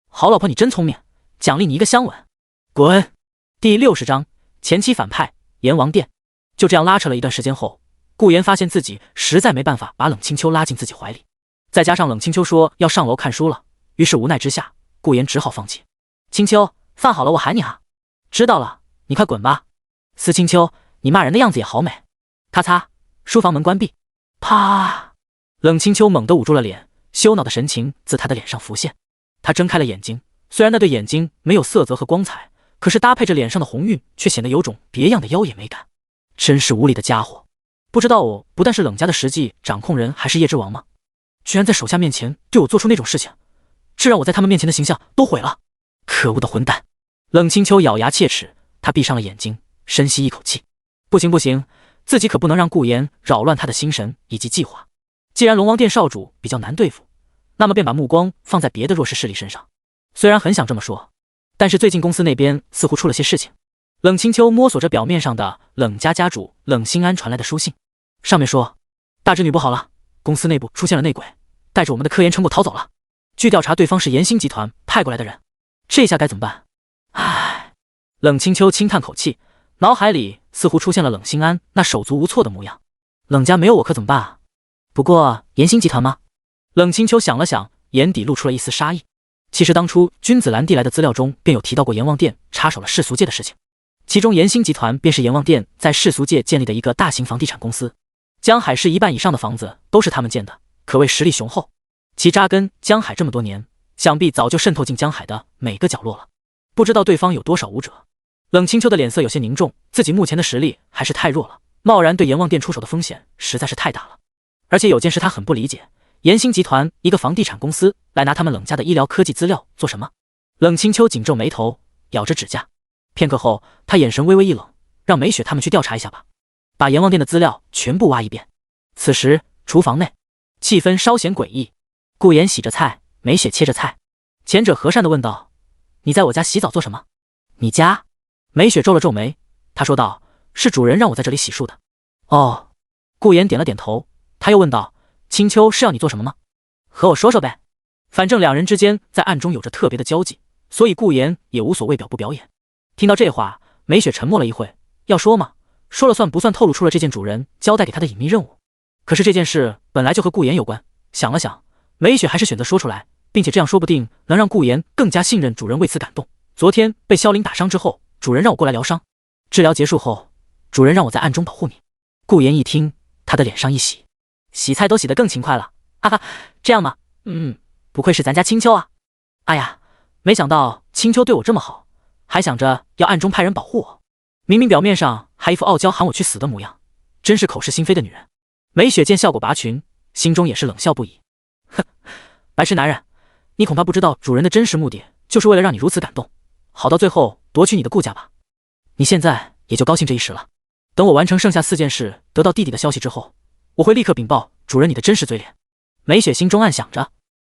B: 好老婆你真聪明，奖励你1个香吻。滚！第60章前期反派阎王殿。就这样拉扯了一段时间后，顾言发现自己实在没办法把冷清秋拉进自己怀里，再加上冷清秋说要上楼看书了，于是无奈之下，顾言只好放弃。清秋，饭好了我喊你啊。知道了，你快滚吧。司清秋，你骂人的样子也好美。咔嚓，书房门关闭。啪！冷清秋猛地捂住了脸，羞恼的神情自他的脸上浮现。他睁开了眼睛，虽然那对眼睛没有色泽和光彩，可是搭配着脸上的红晕，却显得有种别样的妖冶美感。真是无理的家伙，不知道我不但是冷家的实际掌控人，还是夜之王吗？居然在手下面前对我做出那种事情，这让我在他们面前的形象都毁了。可恶的混蛋！冷清秋咬牙切齿，他闭上了眼睛，深吸一口气。不行不行，自己可不能让顾言扰乱他的心神以及计划。既然龙王殿少主比较难对付，那么便把目光放在别的弱势势力身上。虽然很想这么说，但是最近公司那边似乎出了些事情。冷清秋摸索着表面上的冷家家主冷心安传来的书信，上面说大侄女不好了，公司内部出现了内鬼，带着我们的科研成果逃走了。据调查，对方是严星集团派过来的人，这下该怎么办？唉，冷清秋轻叹口气，脑海里似乎出现了冷心安那手足无措的模样。冷家没有我可怎么办啊？不过严星集团吗？冷清秋想了想，眼底露出了一丝杀意。其实当初君子兰递来的资料中便有提到过阎王殿插手了世俗界的事情，其中严星集团便是阎王殿在世俗界建立的一个大型房地产公司。江海市一半以上的房子都是他们建的，可谓实力雄厚。其扎根江海这么多年，想必早就渗透进江海的每个角落了。不知道对方有多少武者。冷清秋的脸色有些凝重，自己目前的实力还是太弱了，贸然对阎王殿出手的风险实在是太大了。而且有件事他很不理解，严兴集团一个房地产公司来拿他们冷家的医疗科技资料做什么？冷清秋紧皱眉头，咬着指甲。片刻后，他眼神微微一冷，让梅雪他们去调查一下吧，把阎王殿的资料全部挖一遍。此时厨房内气氛稍显诡异，顾言洗着菜，梅雪切着菜。前者和善地问道：你在我家洗澡做什么？你家？梅雪皱了皱眉，她说道：是主人让我在这里洗漱的。哦。顾言点了点头，他又问道：青秋是要你做什么吗？和我说说呗。反正两人之间在暗中有着特别的交际，所以顾言也无所谓表不表演。听到这话，梅雪沉默了一会，要说吗？说了算不算透露出了这件主人交代给他的隐秘任务？可是这件事本来就和顾言有关，想了想，梅雪还是选择说出来，并且这样说不定能让顾言更加信任主人，为此感动。昨天被萧凌打伤之后，主人让我过来疗伤，治疗结束后，主人让我在暗中保护你。顾言一听，他的脸上一喜，洗菜都洗得更勤快了，哈哈，这样吗？不愧是咱家青秋啊。哎呀，没想到青秋对我这么好，还想着要暗中派人保护我，明明表面上还一副傲娇喊我去死的模样，真是口是心非的女人。梅雪见效果拔群，心中也是冷笑不已。哼，白痴男人，你恐怕不知道主人的真实目的，就是为了让你如此感动，好到最后夺取你的顾家吧。你现在也就高兴这一时了，等我完成剩下4件事，得到弟弟的消息之后，我会立刻禀报主人你的真实嘴脸。梅雪心中暗想着，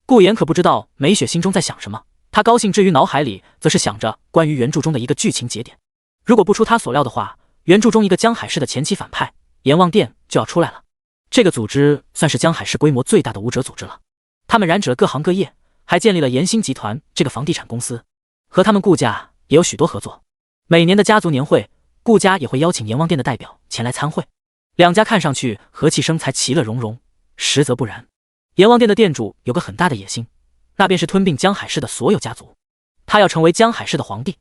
B: 顾言可不知道梅雪心中在想什么，他高兴之余脑海里则是想着关于原著中的一个剧情节点。如果不出他所料的话，原著中一个江海市的前期反派阎王殿就要出来了。这个组织算是江海市规模最大的武者组织了，他们染指了各行各业，还建立了严兴集团这个房地产公司，和他们顾家也有许多合作。每年的家族年会，顾家也会邀请阎王殿的代表前来参会。两家看上去和气生财，其乐融融，实则不然。阎王殿的店主有个很大的野心，那便是吞并江海市的所有家族，他要成为江海市的皇帝。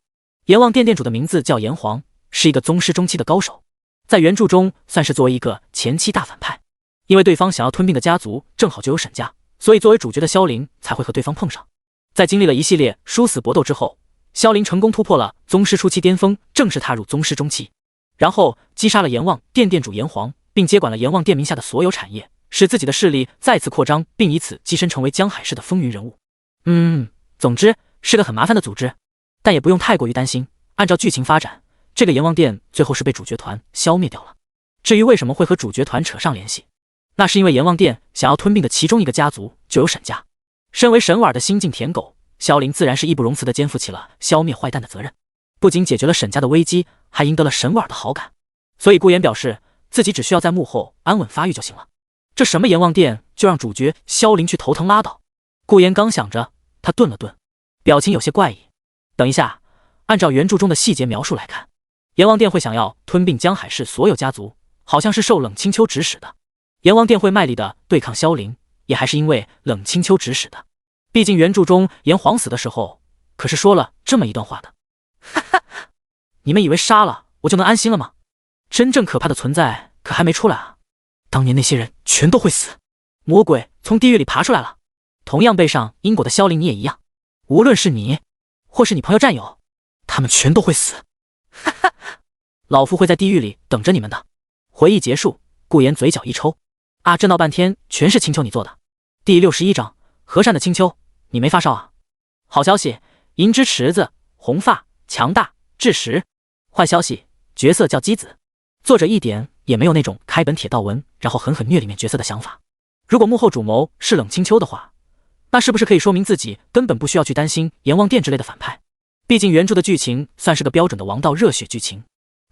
B: 阎王殿店主的名字叫阎皇，是一个宗师中期的高手，在原著中算是作为一个前期大反派。因为对方想要吞并的家族正好就有沈家，所以作为主角的萧凌才会和对方碰上。在经历了一系列殊死搏斗之后，萧凌成功突破了宗师初期巅峰，正式踏入宗师中期，然后击杀了阎王殿店主阎皇，并接管了阎王殿名下的所有产业，使自己的势力再次扩张，并以此跻身成为江海市的风云人物。总之是个很麻烦的组织，但也不用太过于担心。按照剧情发展，这个阎王殿最后是被主角团消灭掉了。至于为什么会和主角团扯上联系，那是因为阎王殿想要吞并的其中一个家族就有沈家。身为沈婉的新晋舔狗，萧凌自然是义不容辞地肩负起了消灭坏蛋的责任，不仅解决了沈家的危机，还赢得了沈婉的好感。所以顾言表示自己只需要在幕后安稳发育就行了，这什么阎王殿就让主角萧凌去头疼拉倒。顾言刚想着，他顿了顿，表情有些怪异。等一下，按照原著中的细节描述来看，阎王殿会想要吞并江海市所有家族，好像是受冷清秋指使的。阎王殿会卖力的对抗萧凌，也还是因为冷清秋指使的。毕竟原著中阎皇死的时候可是说了这么一段话的。哈哈，你们以为杀了我就能安心了吗？真正可怕的存在可还没出来啊！当年那些人全都会死，魔鬼从地狱里爬出来了，同样背上因果的萧凌你也一样，无论是你或是你朋友战友，他们全都会死。哈哈，老夫会在地狱里等着你们的。回忆结束，顾言嘴角一抽，这闹半天全是青秋你做的。第61章，和善的青秋，你没发烧啊？好消息，银之池子，红发，强大，智识。坏消息，角色叫姬子。作者一点也没有那种开本铁道文然后狠狠虐里面角色的想法。如果幕后主谋是冷清秋的话，那是不是可以说明自己根本不需要去担心阎王殿之类的反派？毕竟原著的剧情算是个标准的王道热血剧情，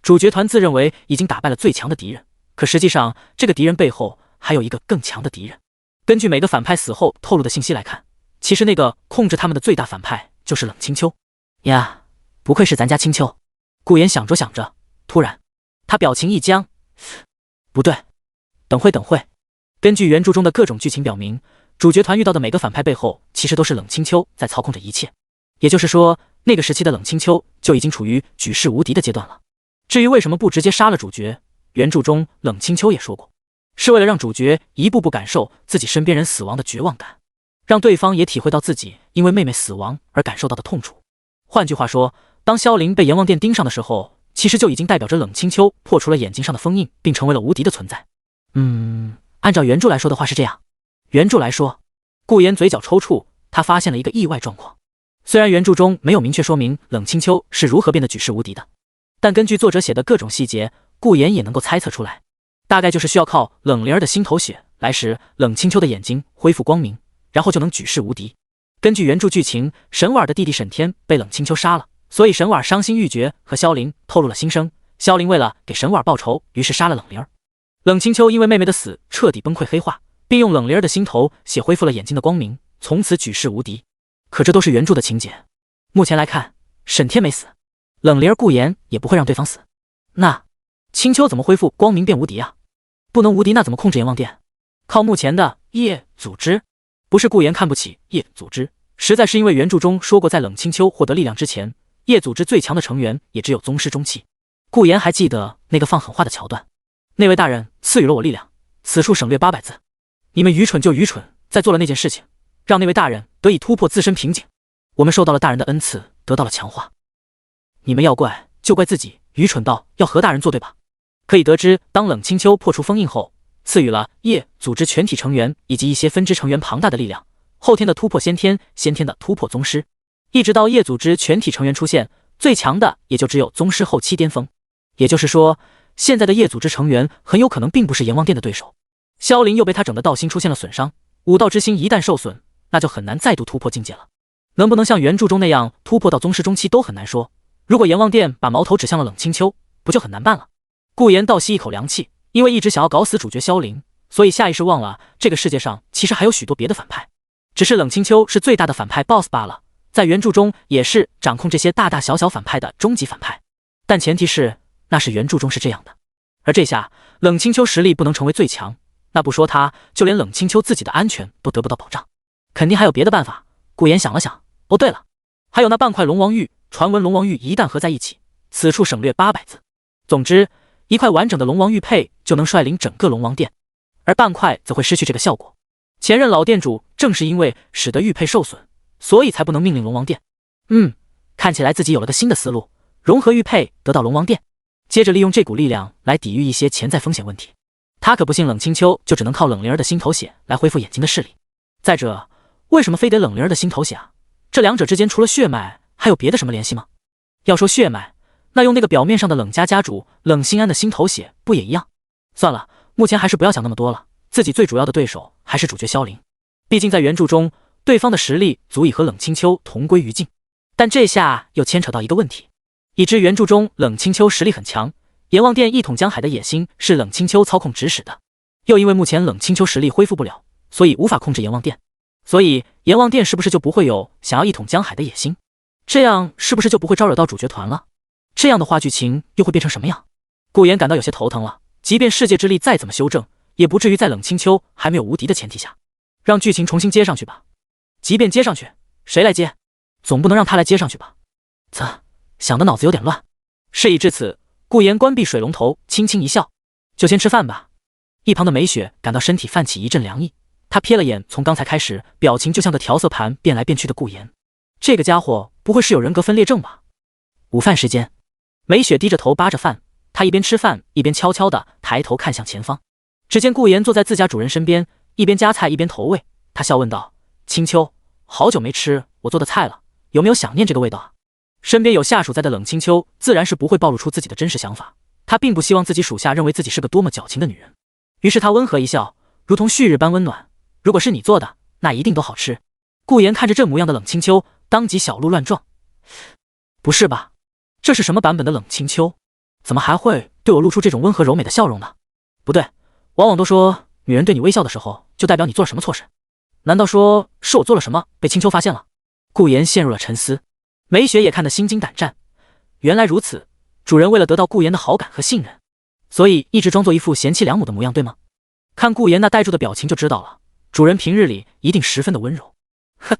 B: 主角团自认为已经打败了最强的敌人，可实际上这个敌人背后还有一个更强的敌人。根据每个反派死后透露的信息来看，其实那个控制他们的最大反派就是冷清秋呀，不愧是咱家青秋。顾言想着想着，突然他表情一僵，不对，等会。根据原著中的各种剧情表明，主角团遇到的每个反派背后其实都是冷清秋在操控着一切，也就是说那个时期的冷清秋就已经处于举世无敌的阶段了。至于为什么不直接杀了主角，原著中冷清秋也说过，是为了让主角一步步感受自己身边人死亡的绝望感，让对方也体会到自己因为妹妹死亡而感受到的痛楚。换句话说，当萧凌被阎王殿盯上的时候，其实就已经代表着冷清秋破除了眼睛上的封印，并成为了无敌的存在。按照原著来说的话是这样。原著来说，顾言嘴角抽搐，他发现了一个意外状况。虽然原著中没有明确说明冷清秋是如何变得举世无敌的，但根据作者写的各种细节，顾言也能够猜测出来，大概就是需要靠冷灵儿的心头血来使冷清秋的眼睛恢复光明，然后就能举世无敌。根据原著剧情，沈婉儿的弟弟沈天被冷清秋杀了，所以沈婉儿伤心欲绝，和萧凌透露了心声。萧凌为了给沈婉儿报仇，于是杀了冷灵儿。冷清秋因为妹妹的死彻底崩溃黑化，并用冷灵儿的心头血恢复了眼睛的光明，从此举世无敌。可这都是原著的情节，目前来看，沈天没死，冷灵儿顾言也不会让对方死。那青秋怎么恢复光明变无敌啊？不能无敌，那怎么控制阎王殿？靠目前的夜组织？不是顾言看不起夜组织，实在是因为原著中说过，在冷清秋获得力量之前，夜组织最强的成员也只有宗师中期。顾言还记得那个放狠话的桥段，那位大人赐予了我力量，此处省略800字。你们愚蠢就愚蠢，在做了那件事情，让那位大人得以突破自身瓶颈。我们受到了大人的恩赐，得到了强化。你们要怪就怪自己愚蠢到要和大人作对吧？可以得知，当冷清秋破除封印后，赐予了夜组织全体成员以及一些分支成员庞大的力量，后天的突破先天，先天的突破宗师，一直到夜组织全体成员出现，最强的也就只有宗师后期巅峰。也就是说，现在的夜组织成员很有可能并不是阎王殿的对手。萧凌又被他整的道心出现了损伤，武道之心一旦受损，那就很难再度突破境界了。能不能像原著中那样突破到宗师中期都很难说。如果阎王殿把矛头指向了冷清秋，不就很难办了？顾言倒吸一口凉气，因为一直想要搞死主角萧凌，所以下意识忘了这个世界上其实还有许多别的反派，只是冷清秋是最大的反派 BOSS 罢了，在原著中也是掌控这些大大小小反派的终极反派，但前提是那是原著中是这样的。而这下冷清秋实力不能成为最强，那不说他，就连冷清秋自己的安全都得不到保障，肯定还有别的办法。顾言想了想，哦对了，还有那半块龙王玉，传闻龙王玉一旦合在一起，此处省略800字。总之，一块完整的龙王玉佩就能率领整个龙王殿，而半块则会失去这个效果。前任老店主正是因为使得玉佩受损，所以才不能命令龙王殿。看起来自己有了个新的思路，融合玉佩得到龙王殿，接着利用这股力量来抵御一些潜在风险问题。他可不信冷清秋就只能靠冷灵儿的心头血来恢复眼睛的视力。再者，为什么非得冷灵儿的心头血啊？这两者之间除了血脉，还有别的什么联系吗？要说血脉，那用那个表面上的冷家家主冷心安的心头血不也一样？算了，目前还是不要想那么多了，自己最主要的对手还是主角萧凌。毕竟在原著中，对方的实力足以和冷清秋同归于尽。但这下又牵扯到一个问题，已知原著中冷清秋实力很强，阎王殿一统江海的野心是冷清秋操控指使的，又因为目前冷清秋实力恢复不了，所以无法控制阎王殿，所以阎王殿是不是就不会有想要一统江海的野心？这样是不是就不会招惹到主角团了？这样的话剧情又会变成什么样？顾言感到有些头疼了，即便世界之力再怎么修正，也不至于在冷清秋还没有无敌的前提下，让剧情重新接上去吧。即便接上去，谁来接？总不能让他来接上去吧？想的脑子有点乱。事已至此，顾言关闭水龙头，轻轻一笑，就先吃饭吧。一旁的美雪感到身体泛起一阵凉意，她瞥了眼从刚才开始表情就像个调色盘变来变去的顾言，这个家伙不会是有人格分裂症吧？午饭时间，美雪低着头扒着饭，她一边吃饭一边悄悄地抬头看向前方。只见顾言坐在自家主人身边，一边夹菜一边投喂。他笑问道：青秋，好久没吃我做的菜了，有没有想念这个味道啊？身边有下属在的冷清秋自然是不会暴露出自己的真实想法，他并不希望自己属下认为自己是个多么矫情的女人，于是他温和一笑，如同旭日般温暖。如果是你做的，那一定都好吃。顾言看着这模样的冷清秋，当即小鹿乱撞。不是吧，这是什么版本的冷清秋？怎么还会对我露出这种温和柔美的笑容呢？不对，往往都说女人对你微笑的时候，就代表你做了什么错事。难道说是我做了什么被青秋发现了？顾言陷入了沉思。梅雪也看得心惊胆战，原来如此，主人为了得到顾言的好感和信任，所以一直装作一副贤妻良母的模样，对吗？看顾言那呆住的表情就知道了，主人平日里一定十分的温柔。哼，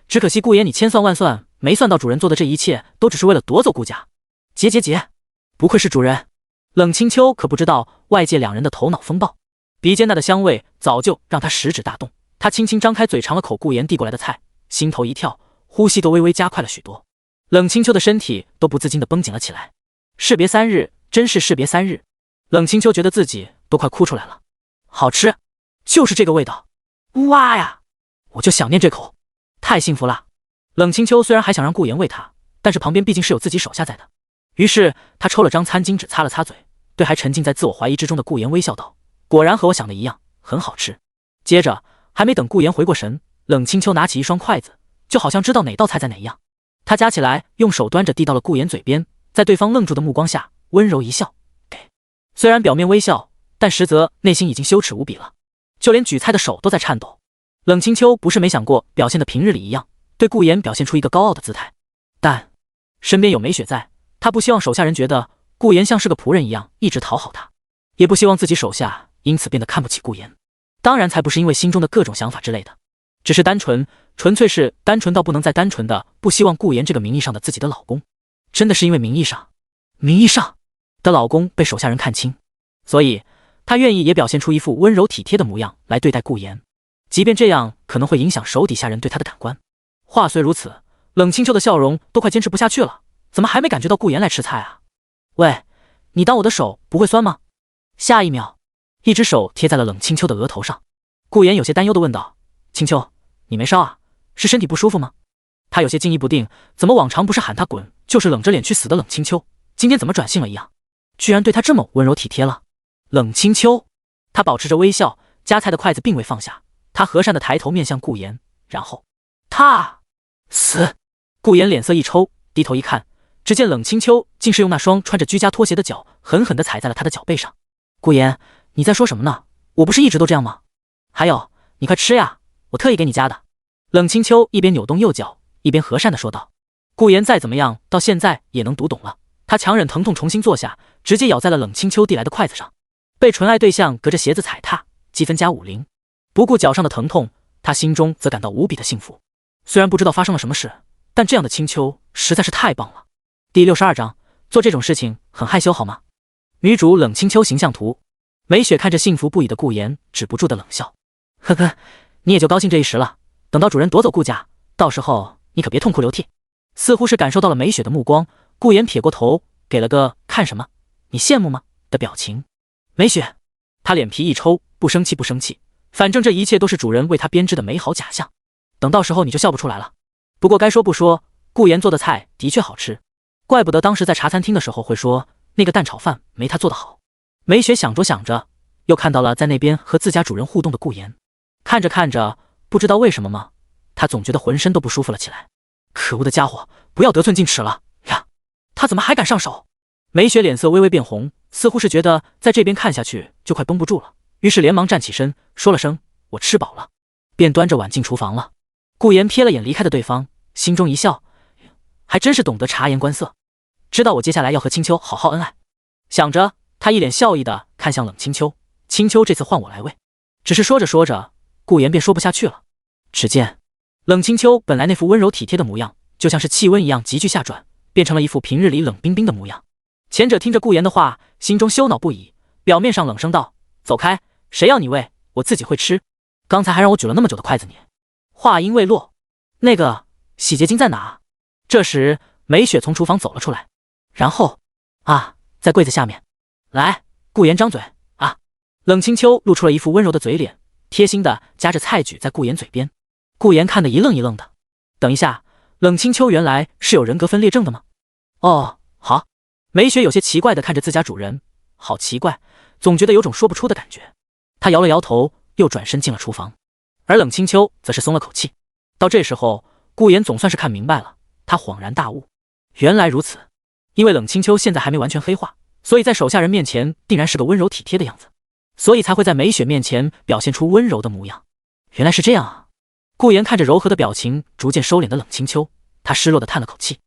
B: 只可惜顾言你千算万算没算到主人做的这一切都只是为了夺走顾家。结，不愧是主人。冷清秋可不知道外界两人的头脑风暴，鼻尖那的香味早就让他食指大动。他轻轻张开嘴尝了口顾言递过来的菜，心头一跳，呼吸都微微加快了许多。冷清秋的身体都不自禁地绷紧了起来。士别3日，真是士别3日。冷清秋觉得自己都快哭出来了。好吃，就是这个味道。哇呀，我就想念这口，太幸福了。冷清秋虽然还想让顾言喂他，但是旁边毕竟是有自己手下在的，于是他抽了张餐巾纸擦了擦嘴，对还沉浸在自我怀疑之中的顾言微笑道：果然和我想的一样，很好吃。接着还没等顾言回过神，冷清秋拿起一双筷子，就好像知道哪道菜在哪样，他夹起来用手端着递到了顾言嘴边，在对方愣住的目光下温柔一笑，给。虽然表面微笑，但实则内心已经羞耻无比了，就连举菜的手都在颤抖。冷清秋不是没想过表现的平日里一样，对顾言表现出一个高傲的姿态，但身边有梅雪在，他不希望手下人觉得顾言像是个仆人一样一直讨好他，也不希望自己手下因此变得看不起顾言。当然才不是因为心中的各种想法之类的，只是纯粹是单纯到不能再单纯的不希望顾言这个名义上的自己的老公，真的是因为名义上的老公被手下人看清，所以他愿意也表现出一副温柔体贴的模样来对待顾言，即便这样可能会影响手底下人对他的感官。话虽如此，冷清秋的笑容都快坚持不下去了，怎么还没感觉到顾言来吃菜啊？喂，你当我的手不会酸吗？下一秒，一只手贴在了冷清秋的额头上，顾言有些担忧地问道：清秋，你没烧啊？是身体不舒服吗？他有些惊疑不定，怎么往常不是喊他滚，就是冷着脸去死的冷清秋，今天怎么转性了一样，居然对他这么温柔体贴了。冷清秋，他保持着微笑，夹菜的筷子并未放下，他和善地抬头面向顾言，然后他死。顾言脸色一抽，低头一看，只见冷清秋竟是用那双穿着居家拖鞋的脚狠狠地踩在了他的脚背上。顾言，你在说什么呢？我不是一直都这样吗？还有，你快吃呀，我特意给你夹的。冷清秋一边扭动右脚，一边和善地说道。顾言再怎么样，到现在也能读懂了，他强忍疼痛重新坐下，直接咬在了冷清秋递来的筷子上。被纯爱对象隔着鞋子踩踏，积分加50，不顾脚上的疼痛，他心中则感到无比的幸福。虽然不知道发生了什么事，但这样的清秋实在是太棒了。第62章，做这种事情很害羞好吗？女主冷清秋形象图。梅雪看着幸福不已的顾言，止不住的冷笑。呵呵，你也就高兴这一时了，等到主人夺走顾家，到时候你可别痛哭流涕。似乎是感受到了梅雪的目光，顾言撇过头，给了个看什么你羡慕吗的表情。梅雪，他脸皮一抽，不生气，反正这一切都是主人为他编织的美好假象，等到时候你就笑不出来了。不过该说不说，顾言做的菜的确好吃，怪不得当时在茶餐厅的时候会说那个蛋炒饭没他做的好。梅雪想着，又看到了在那边和自家主人互动的顾言，看着，不知道为什么吗，他总觉得浑身都不舒服了起来。可恶的家伙，不要得寸进尺了呀！他怎么还敢上手？梅雪脸色微微变红，似乎是觉得在这边看下去就快绷不住了，于是连忙站起身，说了声我吃饱了，便端着碗进厨房了。顾言瞥了眼离开的对方，心中一笑，还真是懂得察言观色，知道我接下来要和青秋好好恩爱。想着，他一脸笑意的看向冷青秋，青秋这次换我来喂。只是说着，顾言便说不下去了。只见冷青秋本来那副温柔体贴的模样，就像是气温一样急剧下转，变成了一副平日里冷冰冰的模样。前者听着顾言的话，心中羞恼不已，表面上冷声道：走开，谁要你喂，我自己会吃，刚才还让我举了那么久的筷子你。话音未落，那个洗洁精在哪？这时梅雪从厨房走了出来，然后在柜子下面。来，顾言张嘴啊！冷清秋露出了一副温柔的嘴脸，贴心的夹着菜举在顾言嘴边。顾言看得一愣的。等一下，冷清秋原来是有人格分裂症的吗？哦，好。梅雪有些奇怪的看着自家主人，好奇怪，总觉得有种说不出的感觉。她摇了摇头，又转身进了厨房。而冷清秋则是松了口气。到这时候，顾言总算是看明白了，他恍然大悟，原来如此。因为冷清秋现在还没完全黑化，所以在手下人面前定然是个温柔体贴的样子，所以才会在梅雪面前表现出温柔的模样。原来是这样啊！顾言看着柔和的表情逐渐收敛的冷清秋，他失落的叹了口气。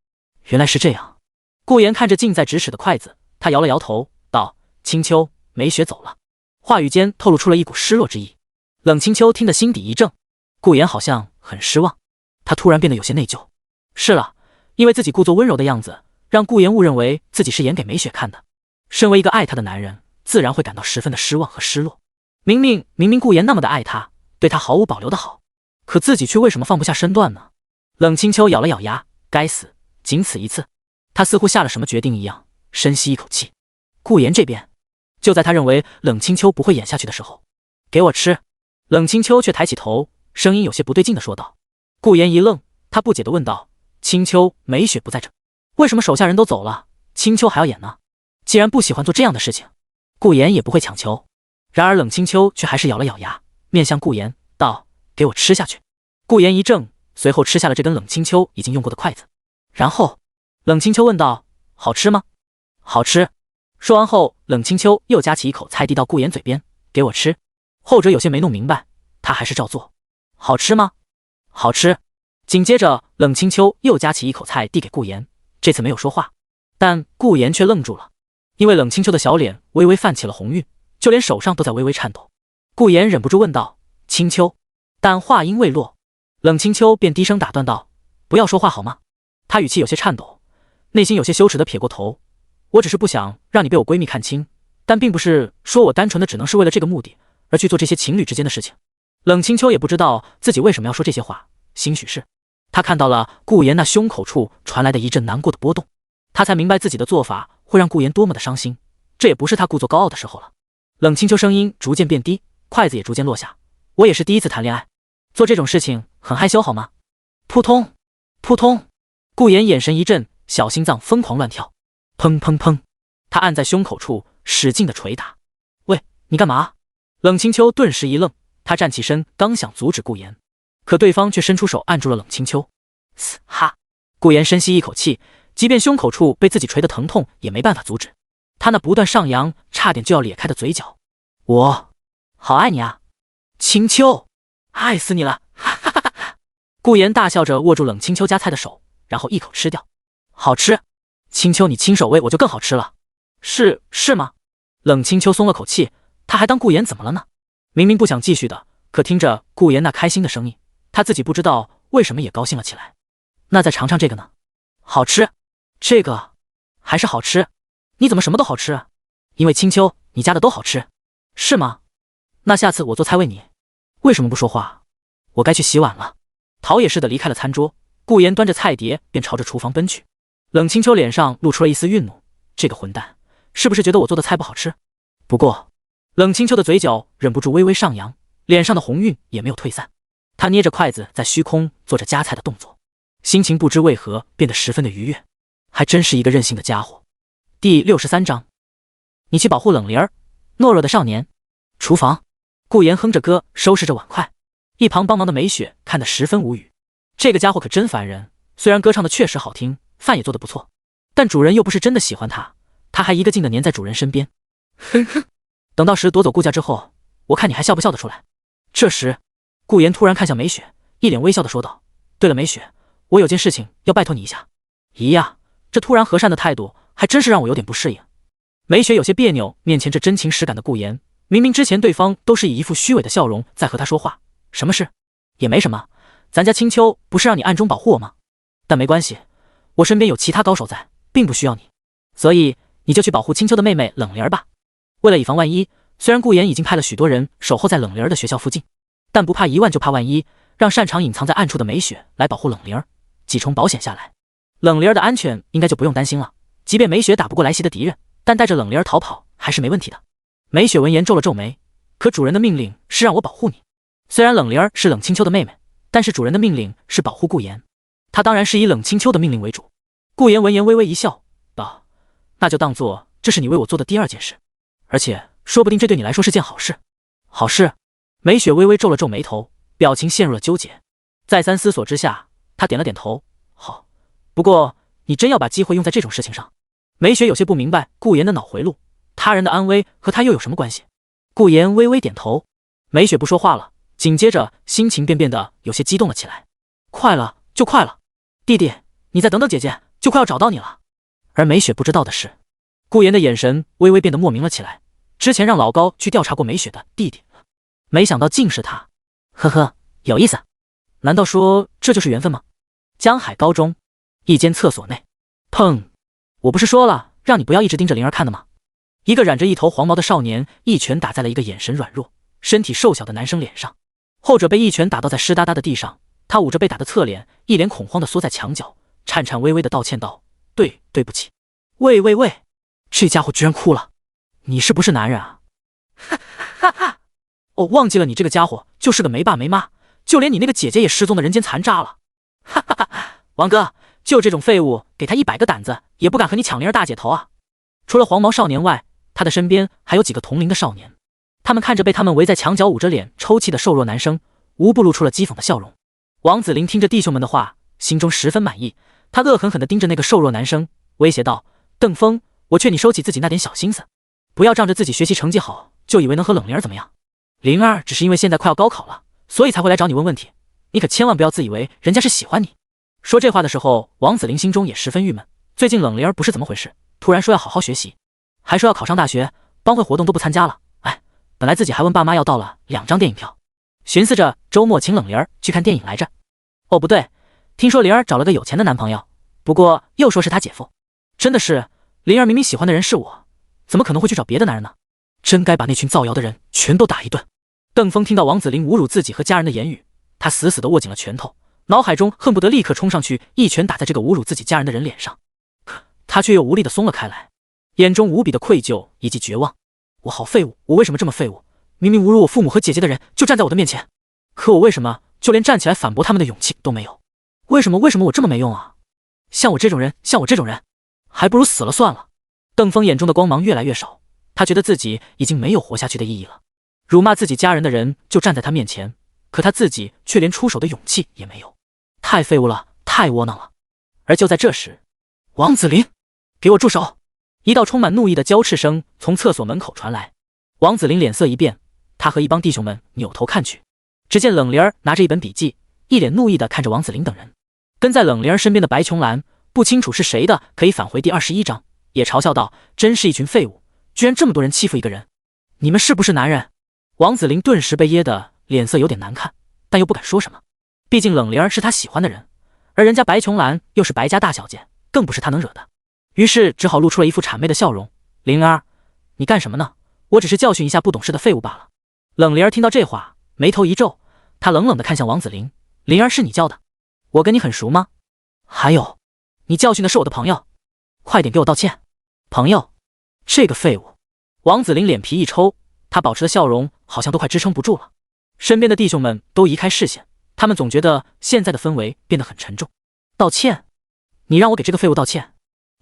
B: 原来是这样。顾言看着近在咫尺的筷子，他摇了摇头，道：清秋，梅雪走了。话语间透露出了一股失落之意。冷清秋听得心底一怔，顾言好像很失望，他突然变得有些内疚。是了，因为自己故作温柔的样子，让顾言误认为自己是演给梅雪看的。身为一个爱他的男人，自然会感到十分的失望和失落。明明顾言那么的爱他，对他毫无保留的好，可自己却为什么放不下身段呢？冷清秋咬了咬牙，该死，仅此一次。他似乎下了什么决定一样，深吸一口气。顾言这边，就在他认为冷清秋不会演下去的时候，给我吃。冷清秋却抬起头，声音有些不对劲的说道。顾言一愣，他不解的问道：青秋，梅雪不在这，为什么手下人都走了，青秋还要演呢？既然不喜欢做这样的事情，顾言也不会强求。然而冷清秋却还是咬了咬牙，面向顾言道：给我吃下去。顾言一怔，随后吃下了这根冷清秋已经用过的筷子。然后冷清秋问道：好吃吗？好吃。说完后，冷清秋又夹起一口菜递到顾言嘴边，给我吃。后者有些没弄明白，他还是照做。好吃吗？好吃。紧接着冷清秋又夹起一口菜递给顾言，这次没有说话，但顾言却愣住了，因为冷清秋的小脸微微泛起了红晕，就连手上都在微微颤抖。顾言忍不住问道：清秋。但话音未落，冷清秋便低声打断道：不要说话好吗？他语气有些颤抖，内心有些羞耻的撇过头，我只是不想让你被我闺蜜看清，但并不是说我单纯的只能是为了这个目的而去做这些情侣之间的事情。冷清秋也不知道自己为什么要说这些话，兴许是他看到了顾言那胸口处传来的一阵难过的波动，他才明白自己的做法会让顾言多么的伤心，这也不是他故作高傲的时候了。冷清秋声音逐渐变低，筷子也逐渐落下。我也是第一次谈恋爱，做这种事情很害羞好吗？扑通扑通，顾言眼神一震，小心脏疯狂乱跳，砰砰砰，他按在胸口处使劲的捶打。喂，你干嘛？冷清秋顿时一愣，他站起身刚想阻止顾言，可对方却伸出手按住了冷清秋。哈！顾言深吸一口气，即便胸口处被自己捶得疼痛也没办法阻止他那不断上扬差点就要裂开的嘴角。我好爱你啊，清秋，爱死你了！哈哈哈哈！顾言大笑着握住冷清秋夹菜的手，然后一口吃掉。好吃，清秋你亲手喂我就更好吃了。是吗？冷清秋松了口气，他还当顾言怎么了呢？明明不想继续的，可听着顾言那开心的声音，他自己不知道为什么也高兴了起来。那再尝尝这个呢？好吃，这个还是好吃。你怎么什么都好吃啊？因为清秋你家的都好吃，是吗？那下次我做菜喂你。为什么不说话？我该去洗碗了。逃也似的离开了餐桌，顾言端着菜碟便朝着厨房奔去。冷清秋脸上露出了一丝愠怒，这个混蛋是不是觉得我做的菜不好吃？不过冷清秋的嘴角忍不住微微上扬，脸上的红晕也没有退散。他捏着筷子在虚空做着夹菜的动作，心情不知为何变得十分的愉悦，还真是一个任性的家伙。第63章，你去保护冷灵儿，懦弱的少年。厨房，顾言哼着歌收拾着碗筷，一旁帮忙的梅雪看得十分无语。这个家伙可真烦人，虽然歌唱的确实好听，饭也做得不错，但主人又不是真的喜欢他，他还一个劲的黏在主人身边。哼哼，等到时夺走顾家之后，我看你还笑不笑得出来。这时顾言突然看向梅雪，一脸微笑的说道：对了梅雪，我有件事情要拜托你一下。咦呀，这突然和善的态度还真是让我有点不适应。梅雪有些别扭，面前这真情实感的顾言，明明之前对方都是以一副虚伪的笑容在和他说话。什么事？也没什么，咱家青秋不是让你暗中保护我吗？但没关系，我身边有其他高手在，并不需要你，所以你就去保护青秋的妹妹冷灵儿吧。为了以防万一，虽然顾言已经派了许多人守候在冷灵儿的学校附近，但不怕一万就怕万一，让擅长隐藏在暗处的梅雪来保护冷灵儿，几重保险下来，冷灵儿的安全应该就不用担心了。即便梅雪打不过来袭的敌人，但带着冷灵儿逃跑还是没问题的。梅雪闻言皱了皱眉，可主人的命令是让我保护你。虽然冷灵儿是冷清秋的妹妹，但是主人的命令是保护顾言，他当然是以冷清秋的命令为主。顾言闻言微微一笑，道：那就当做这是你为我做的第二件事，而且说不定这对你来说是件好事。好事？梅雪微微皱了皱眉头，表情陷入了纠结。再三思索之下，她点了点头，好，不过你真要把机会用在这种事情上？梅雪有些不明白顾言的脑回路，他人的安危和他又有什么关系？顾言微微点头，梅雪不说话了，紧接着心情便变得有些激动了起来。快了就快了，弟弟，你再等等姐姐，就快要找到你了。而梅雪不知道的是，顾言的眼神微微变得莫名了起来，之前让老高去调查过梅雪的弟弟，没想到竟是他。呵呵，有意思，难道说这就是缘分吗？江海高中一间厕所内，砰！我不是说了让你不要一直盯着灵儿看的吗？一个染着一头黄毛的少年一拳打在了一个眼神软弱、身体瘦小的男生脸上。后者被一拳打倒在湿哒哒的地上，他捂着被打的侧脸，一脸恐慌地缩在墙角，颤颤巍巍地道歉道：“对不起。”喂，这家伙居然哭了，你是不是男人啊？哈哈，哦，忘记了，你这个家伙就是个没爸没妈，就连你那个姐姐也失踪的人间残渣了。哈哈哈，王哥，就这种废物，给他100个胆子也不敢和你抢灵儿大姐头啊！除了黄毛少年外，他的身边还有几个同龄的少年，他们看着被他们围在墙角捂着脸抽泣的瘦弱男生，无不露出了讥讽的笑容。王子林听着弟兄们的话，心中十分满意，他恶狠狠地盯着那个瘦弱男生，威胁道：“邓峰，我劝你收起自己那点小心思，不要仗着自己学习成绩好，就以为能和冷灵儿怎么样。灵儿只是因为现在快要高考了，所以才会来找你问问题，你可千万不要自以为人家是喜欢你。”说这话的时候，王子林心中也十分郁闷，最近冷灵儿不是怎么回事，突然说要好好学习，还说要考上大学，帮会活动都不参加了。哎，本来自己还问爸妈要到了2张电影票，寻思着周末请冷灵儿去看电影来着。哦，不对，听说灵儿找了个有钱的男朋友，不过又说是他姐夫。真的是，灵儿明明喜欢的人是我，怎么可能会去找别的男人呢？真该把那群造谣的人全都打一顿。邓峰听到王子林侮辱自己和家人的言语，他死死地握紧了拳头，脑海中恨不得立刻冲上去一拳打在这个侮辱自己家人的人脸上，可他却又无力地松了开来，眼中无比的愧疚以及绝望。我好废物，我为什么这么废物？明明侮辱我父母和姐姐的人就站在我的面前，可我为什么就连站起来反驳他们的勇气都没有？为什么我这么没用啊？像我这种人，还不如死了算了。邓峰眼中的光芒越来越少，他觉得自己已经没有活下去的意义了。辱骂自己家人的人就站在他面前，可他自己却连出手的勇气也没有，太废物了，太窝囊了。而就在这时，王子林，给我住手！一道充满怒意的娇斥声从厕所门口传来。王子林脸色一变，他和一帮弟兄们扭头看去，只见冷灵儿拿着一本笔记，一脸怒意地看着王子林等人。跟在冷灵儿身边的白琼兰不清楚是谁的，可以返回第21章，也嘲笑道：“真是一群废物，居然这么多人欺负一个人，你们是不是男人？”王子林顿时被噎得脸色有点难看，但又不敢说什么，毕竟冷灵儿是他喜欢的人，而人家白琼兰又是白家大小姐，更不是他能惹的，于是只好露出了一副谄媚的笑容：“灵儿，你干什么呢？我只是教训一下不懂事的废物罢了。”冷灵儿听到这话，眉头一皱，她冷冷地看向王子林：“灵儿是你教的？我跟你很熟吗？还有，你教训的是我的朋友，快点给我道歉。”朋友，这个废物！王子林脸皮一抽，他保持的笑容好像都快支撑不住了。身边的弟兄们都移开视线，他们总觉得现在的氛围变得很沉重。道歉？你让我给这个废物道歉？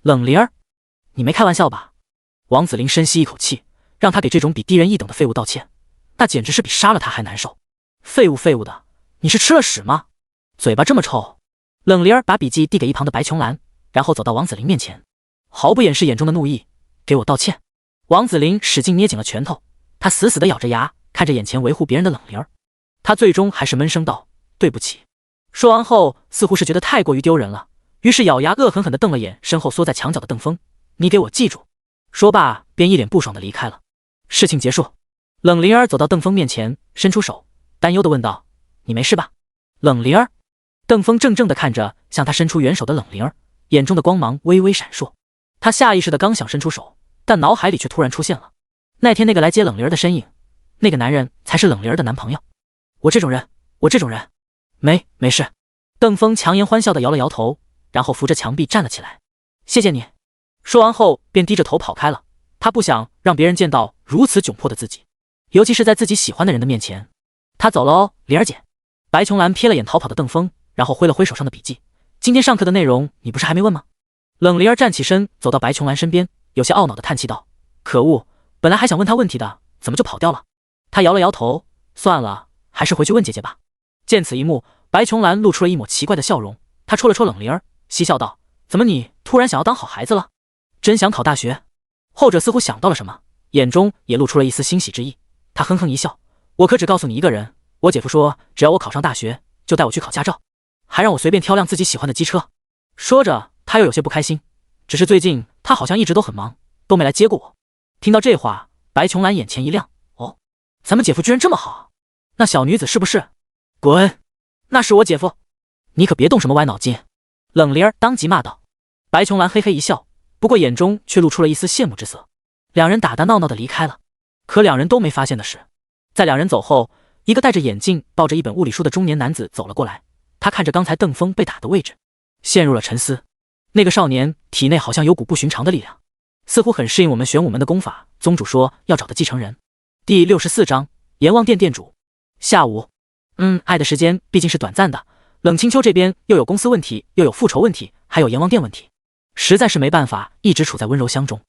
B: 冷灵儿，你没开玩笑吧？王子林深吸一口气，让他给这种比低人一等的废物道歉，那简直是比杀了他还难受。废物的，你是吃了屎吗？嘴巴这么臭！冷灵儿把笔记递给一旁的白琼兰，然后走到王子林面前，毫不掩饰眼中的怒意：“给我道歉！”王子林使劲捏紧了拳头，他死死地咬着牙，看着眼前维护别人的冷灵儿，他最终还是闷声道：“对不起。”说完后，似乎是觉得太过于丢人了，于是咬牙恶狠狠地瞪了眼身后缩在墙角的邓峰：“你给我记住！”说罢，便一脸不爽地离开了。事情结束，冷灵儿走到邓峰面前，伸出手，担忧地问道：“你没事吧？”冷灵儿。邓峰怔怔地看着向他伸出援手的冷灵儿，眼中的光芒微微闪烁。他下意识地刚想伸出手，但脑海里却突然出现了那天那个来接冷灵儿的身影，那个男人才是冷灵儿的男朋友。我这种人，没事。邓峰强颜欢笑地摇了摇头，然后扶着墙壁站了起来。谢谢你。说完后便低着头跑开了。他不想让别人见到如此窘迫的自己，尤其是在自己喜欢的人的面前。他走了哦，灵儿姐。白琼兰瞥了眼逃跑的邓峰，然后挥了挥手上的笔记：“今天上课的内容你不是还没问吗？”冷灵儿站起身走到白琼兰身边，有些懊恼地叹气道：“可恶，本来还想问他问题的，怎么就跑掉了？”他摇了摇头：“算了，还是回去问姐姐吧。”见此一幕，白琼兰露出了一抹奇怪的笑容，她戳了戳冷灵儿，嬉笑道：“怎么你突然想要当好孩子了？真想考大学？”后者似乎想到了什么，眼中也露出了一丝欣喜之意，他哼哼一笑：“我可只告诉你一个人，我姐夫说只要我考上大学就带我去考驾照，还让我随便挑辆自己喜欢的机车。”说着他又有些不开心，只是最近他好像一直都很忙，都没来接过我。听到这话，白琼兰眼前一亮：“哦，咱们姐夫居然这么好，那小女子是不是？”“滚，那是我姐夫，你可别动什么歪脑筋。”冷灵儿当即骂道。白琼兰嘿嘿一笑，不过眼中却露出了一丝羡慕之色。两人打打闹闹的离开了，可两人都没发现的是，在两人走后，一个戴着眼镜、抱着一本物理书的中年男子走了过来。他看着刚才邓峰被打的位置，陷入了沉思。那个少年体内好像有股不寻常的力量，似乎很适应我们玄武门的功法。宗主说要找的继承人。第64章，阎王殿殿主。下午，爱的时间毕竟是短暂的。冷清秋这边又有公司问题，又有复仇问题，还有阎王殿问题，实在是没办法一直处在温柔乡中。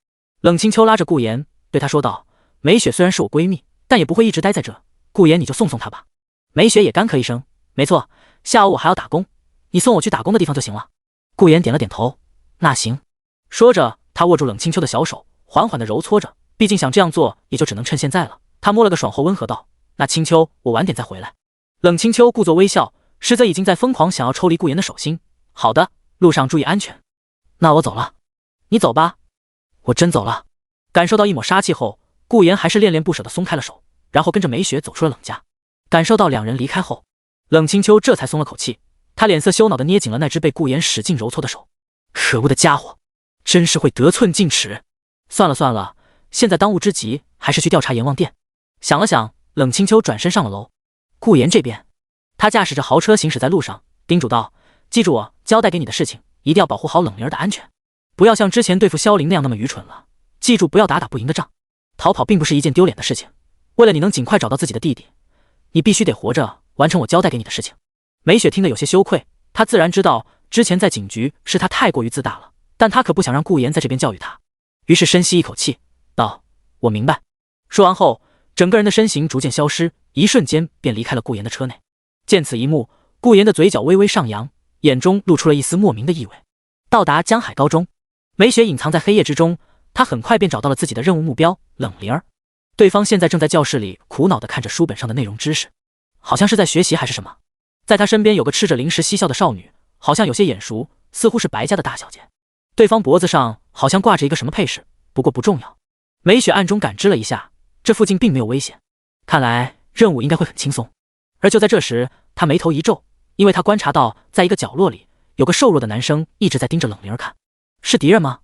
B: 冷清秋拉着顾言对他说道：“梅雪虽然是我闺蜜，但也不会一直待在这。顾言你就送送她吧。”梅雪也干咳一声：“没错，下午我还要打工，你送我去打工的地方就行了。”顾言点了点头：“那行。”说着，他握住冷清秋的小手，缓缓地揉搓着。毕竟想这样做，也就只能趁现在了。他摸了个爽后温和道：“那清秋，我晚点再回来。”冷清秋故作微笑，实则已经在疯狂想要抽离顾言的手心。“好的，路上注意安全。”“那我走了。”“你走吧。”“我真走了。”感受到一抹杀气后，顾言还是恋恋不舍地松开了手，然后跟着梅雪走出了冷家。感受到两人离开后，冷清秋这才松了口气。他脸色羞恼地捏紧了那只被顾言使劲揉搓的手。可恶的家伙，真是会得寸进尺。算了算了，现在当务之急还是去调查阎王殿。想了想，冷清秋转身上了楼。顾言这边，他驾驶着豪车行驶在路上，叮嘱道：“记住我交代给你的事情，一定要保护好冷灵儿的安全，不要像之前对付萧凌那样那么愚蠢了。记住，不要打不赢的仗。逃跑并不是一件丢脸的事情。为了你能尽快找到自己的弟弟，你必须得活着完成我交代给你的事情。”梅雪听得有些羞愧，她自然知道之前在警局是她太过于自大了，但她可不想让顾言在这边教育她，于是深吸一口气道：“我明白。”说完后，整个人的身形逐渐消失，一瞬间便离开了顾言的车内。见此一幕，顾言的嘴角微微上扬，眼中露出了一丝莫名的意味。到达江海高中，梅雪隐藏在黑夜之中，她很快便找到了自己的任务目标冷灵儿。对方现在正在教室里苦恼地看着书本上的内容知识，好像是在学习还是什么。在他身边有个吃着零食嬉笑的少女，好像有些眼熟，似乎是白家的大小姐。对方脖子上好像挂着一个什么配饰，不过不重要。梅雪暗中感知了一下，这附近并没有危险，看来任务应该会很轻松。而就在这时，他眉头一皱，因为他观察到在一个角落里有个瘦弱的男生一直在盯着冷灵儿看。是敌人吗？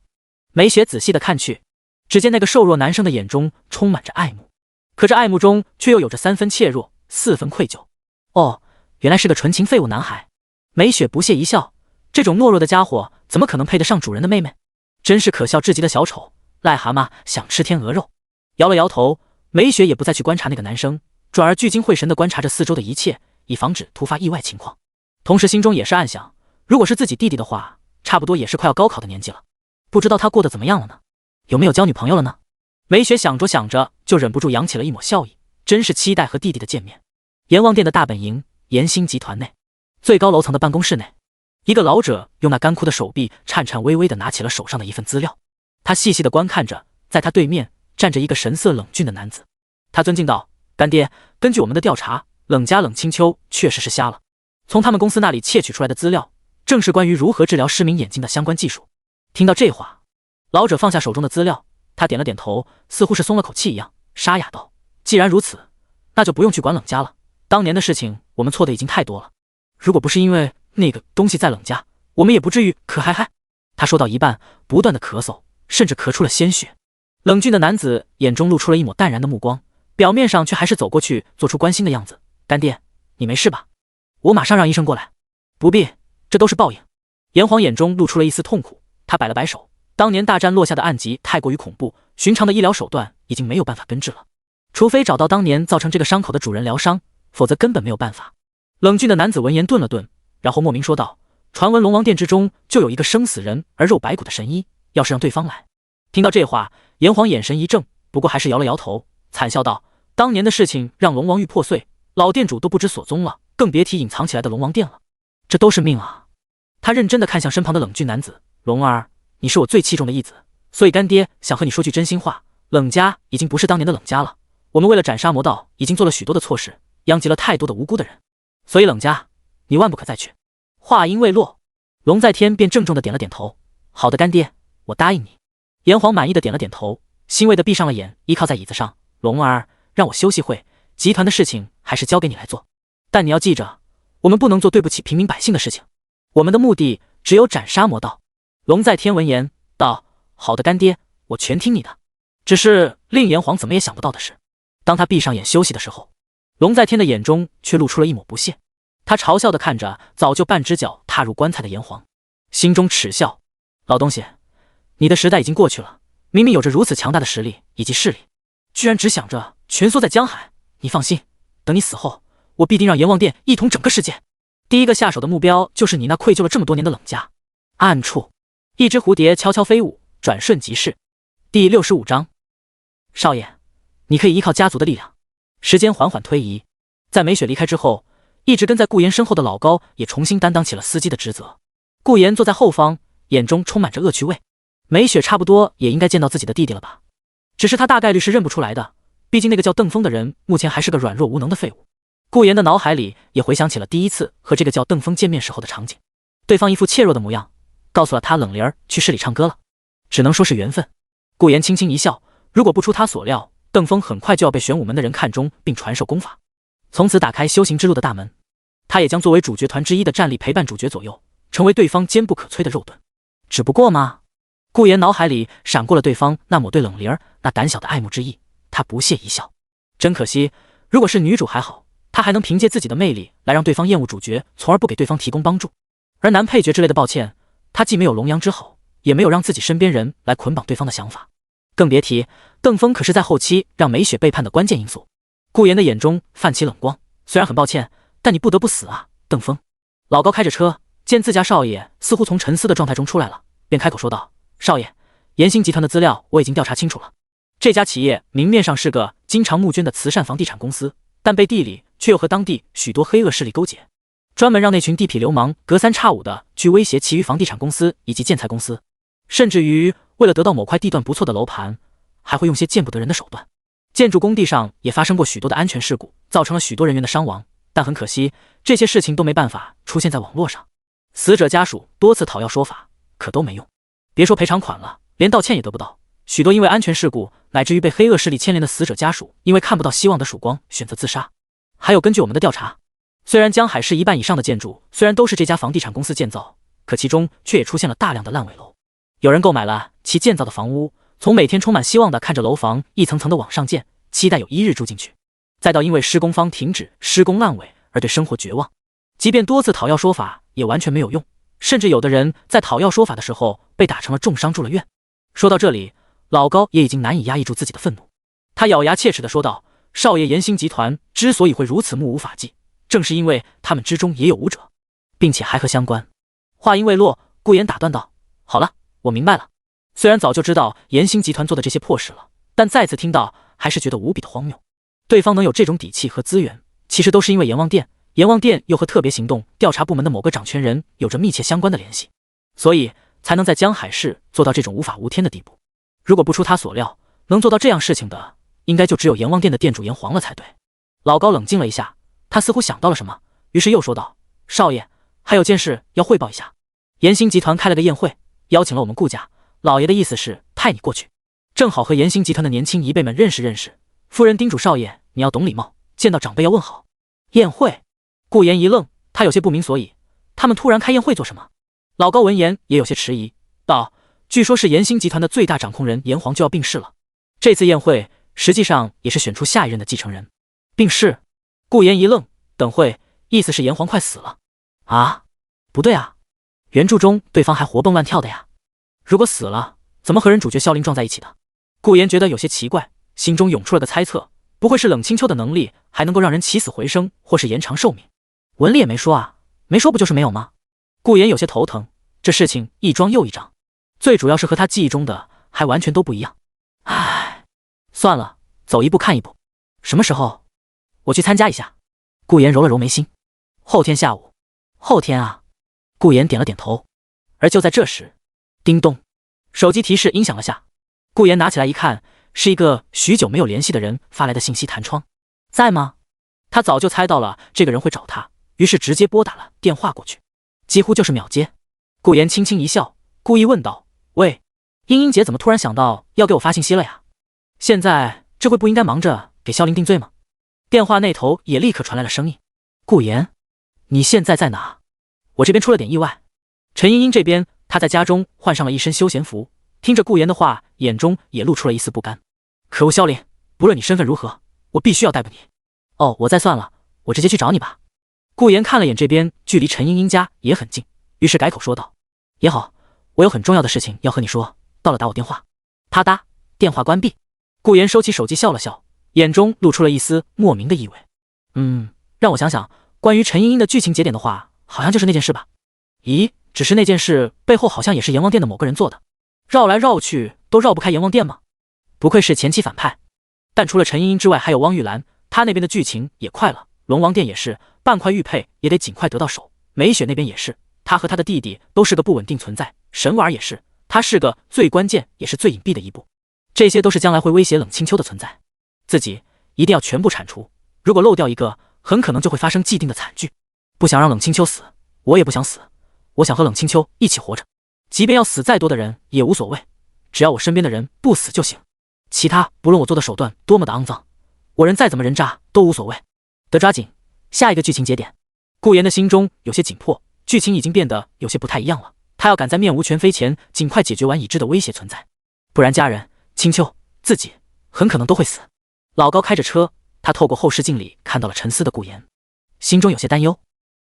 B: 梅雪仔细地看去，只见那个瘦弱男生的眼中充满着爱慕，可这爱慕中却又有着3分怯弱，4分愧疚。哦，原来是个纯情废物男孩。梅雪不屑一笑，这种懦弱的家伙怎么可能配得上主人的妹妹？真是可笑至极的小丑，癞蛤蟆想吃天鹅肉。摇了摇头，梅雪也不再去观察那个男生，转而聚精会神地观察着四周的一切，以防止突发意外情况。同时心中也是暗想，如果是自己弟弟的话，差不多也是快要高考的年纪了，不知道他过得怎么样了呢？有没有交女朋友了呢？梅雪想着想着，就忍不住扬起了一抹笑意，真是期待和弟弟的见面。阎王殿的大本营严星集团内，最高楼层的办公室内，一个老者用那干枯的手臂颤颤巍巍地拿起了手上的一份资料，他细细地观看着，在他对面站着一个神色冷峻的男子。他尊敬道：“干爹，根据我们的调查，冷家冷清秋确实是瞎了。从他们公司那里窃取出来的资料，正是关于如何治疗失明眼睛的相关技术。”听到这话，老者放下手中的资料，他点了点头，似乎是松了口气一样，沙哑道：“既然如此，那就不用去管冷家了。当年的事情我们错的已经太多了，如果不是因为那个东西在冷家，我们也不至于咳嗨。”他说到一半，不断的咳嗽，甚至咳出了鲜血。冷峻的男子眼中露出了一抹淡然的目光，表面上却还是走过去做出关心的样子。“干爹，你没事吧？我马上让医生过来。”“不必，这都是报应。”炎黄眼中露出了一丝痛苦，他摆了摆手，当年大战落下的暗疾太过于恐怖，寻常的医疗手段已经没有办法根治了，除非找到当年造成这个伤口的主人疗伤，否则根本没有办法。冷峻的男子闻言顿了顿，然后莫名说道：“传闻龙王殿之中就有一个生死人而肉白骨的神医，要是让对方来。”听到这话，炎黄眼神一怔，不过还是摇了摇头，惨笑道：“当年的事情让龙王玉破碎，老店主都不知所踪了，更别提隐藏起来的龙王殿了。这都是命啊！”他认真地看向身旁的冷峻男子：“龙儿，你是我最器重的义子，所以干爹想和你说句真心话，冷家已经不是当年的冷家了。我们为了斩杀魔道，已经做了许多的错事，殃及了太多的无辜的人，所以冷家，你万不可再去。”话音未落，龙在天便郑重地点了点头：“好的，干爹，我答应你。”炎黄满意的点了点头，欣慰地闭上了眼，依靠在椅子上：“龙儿，让我休息会，集团的事情还是交给你来做，但你要记着，我们不能做对不起平民百姓的事情，我们的目的只有斩杀魔道。”龙在天闻言道：“好的，干爹，我全听你的。”只是令炎黄怎么也想不到的是，当他闭上眼休息的时候，龙在天的眼中却露出了一抹不屑，他嘲笑地看着早就半只脚踏入棺材的炎黄，心中耻笑：老东西，你的时代已经过去了，明明有着如此强大的实力以及势力，居然只想着蜷缩在江海。你放心，等你死后，我必定让阎王殿一统整个世界。第一个下手的目标就是你那愧疚了这么多年的冷家。暗处，一只蝴蝶悄悄飞舞，转瞬即逝。第65章，少爷，你可以依靠家族的力量。时间缓缓推移，在梅雪离开之后，一直跟在顾妍身后的老高也重新担当起了司机的职责。顾妍坐在后方，眼中充满着恶趣味。梅雪差不多也应该见到自己的弟弟了吧，只是他大概率是认不出来的，毕竟那个叫邓峰的人目前还是个软弱无能的废物。顾妍的脑海里也回想起了第一次和这个叫邓峰见面时候的场景，对方一副怯弱的模样，告诉了他冷灵儿去市里唱歌了，只能说是缘分。顾妍轻轻一笑，如果不出他所料，邓峰很快就要被玄武门的人看中并传授功法，从此打开修行之路的大门。他也将作为主角团之一的战力陪伴主角左右，成为对方坚不可摧的肉盾。只不过嘛，顾妍脑海里闪过了对方那抹对冷灵儿那胆小的爱慕之意，他不屑一笑。真可惜，如果是女主还好，他还能凭借自己的魅力来让对方厌恶主角，从而不给对方提供帮助。而男配角之类的抱歉，他既没有龙阳之好，也没有让自己身边人来捆绑对方的想法，更别提邓峰可是在后期让梅雪背叛的关键因素。顾妍的眼中泛起冷光，虽然很抱歉，但你不得不死啊，邓峰。老高开着车，见自家少爷似乎从沉思的状态中出来了，便开口说道：少爷，延兴集团的资料我已经调查清楚了，这家企业明面上是个经常募捐的慈善房地产公司，但背地里却又和当地许多黑恶势力勾结，专门让那群地痞流氓隔三差五的去威胁其余房地产公司以及建材公司，甚至于为了得到某块地段不错的楼盘，还会用些见不得人的手段。建筑工地上也发生过许多的安全事故，造成了许多人员的伤亡，但很可惜，这些事情都没办法出现在网络上。死者家属多次讨要说法，可都没用，别说赔偿款了，连道歉也得不到。许多因为安全事故乃至于被黑恶势力牵连的死者家属，因为看不到希望的曙光，选择自杀。还有，根据我们的调查，虽然江海市一半以上的建筑虽然都是这家房地产公司建造，可其中却也出现了大量的烂尾楼。有人购买了其建造的房屋，从每天充满希望的看着楼房一层层的往上建，期待有一日住进去，再到因为施工方停止施工烂尾而对生活绝望，即便多次讨要说法也完全没有用，甚至有的人在讨要说法的时候被打成了重伤住了院。说到这里，老高也已经难以压抑住自己的愤怒，他咬牙切齿地说道：少爷延兴集团之所以会如此目无法纪，正是因为他们之中也有武者，并且还和相关。话音未落，顾妍打断道：好了，我明白了。虽然早就知道延兴集团做的这些破事了，但再次听到还是觉得无比的荒谬。对方能有这种底气和资源，其实都是因为阎王殿，阎王殿又和特别行动调查部门的某个掌权人有着密切相关的联系，所以才能在江海市做到这种无法无天的地步。如果不出他所料，能做到这样事情的，应该就只有阎王殿的店主阎黄了才对。老高冷静了一下，他似乎想到了什么，于是又说道：少爷，还有件事要汇报一下。延兴集团开了个宴会，邀请了我们顾家，老爷的意思是派你过去，正好和延兴集团的年轻一辈们认识认识。夫人叮嘱少爷，你要懂礼貌，见到长辈要问好。宴会？顾妍一愣，他有些不明所以，他们突然开宴会做什么？老高闻言也有些迟疑，道：据说是延兴集团的最大掌控人阎黄就要病逝了，这次宴会实际上也是选出下一任的继承人。病逝？顾妍一愣，等会意思是阎黄快死了啊？不对啊，原著中对方还活蹦乱跳的呀，如果死了，怎么和人主角萧凌撞在一起的？顾妍觉得有些奇怪，心中涌出了个猜测，不会是冷清秋的能力还能够让人起死回生，或是延长寿命？文里也没说啊，没说不就是没有吗？顾妍有些头疼，这事情一桩又一桩，最主要是和他记忆中的还完全都不一样。唉，算了，走一步看一步。什么时候？我去参加一下。顾妍揉了揉眉心。后天下午。后天啊。顾妍点了点头。而就在这时，叮咚，手机提示音响了下。顾妍拿起来一看，是一个许久没有联系的人发来的信息弹窗。在吗？他早就猜到了这个人会找他，于是直接拨打了电话过去，几乎就是秒接。顾妍轻轻一笑，故意问道：喂，英英姐怎么突然想到要给我发信息了呀？现在这会不应该忙着给萧凌定罪吗？电话那头也立刻传来了声音：顾妍，你现在在哪？我这边出了点意外。陈英英这边，她在家中换上了一身休闲服，听着顾妍的话，眼中也露出了一丝不甘。可恶萧凌，不论你身份如何，我必须要逮捕你。哦，我再算了，我直接去找你吧。顾言看了眼这边距离陈茵茵家也很近，于是改口说道：也好，我有很重要的事情要和你说，到了打我电话。啪嗒，电话关闭。顾言收起手机笑了笑，眼中露出了一丝莫名的意味。让我想想，关于陈茵茵的剧情节点的话，好像就是那件事吧。咦，只是那件事背后好像也是阎王殿的某个人做的，绕来绕去都绕不开阎王殿吗？不愧是前期反派。但除了陈茵茵之外，还有汪玉兰，她那边的剧情也快了。龙王殿也是，半块玉佩也得尽快得到手。梅雪那边也是，她和她的弟弟都是个不稳定存在。神娃也是，他是个最关键也是最隐蔽的一步。这些都是将来会威胁冷清秋的存在，自己一定要全部铲除。如果漏掉一个，很可能就会发生既定的惨剧。不想让冷清秋死，我也不想死，我想和冷清秋一起活着，即便要死再多的人也无所谓，只要我身边的人不死就行。其他不论我做的手段多么的肮脏，我人再怎么人渣都无所谓。得抓紧下一个剧情节点。顾言的心中有些紧迫，剧情已经变得有些不太一样了，他要赶在面无全非前尽快解决完已知的威胁存在，不然家人、清秋、自己很可能都会死。老高开着车，他透过后视镜里看到了沉思的顾言，心中有些担忧。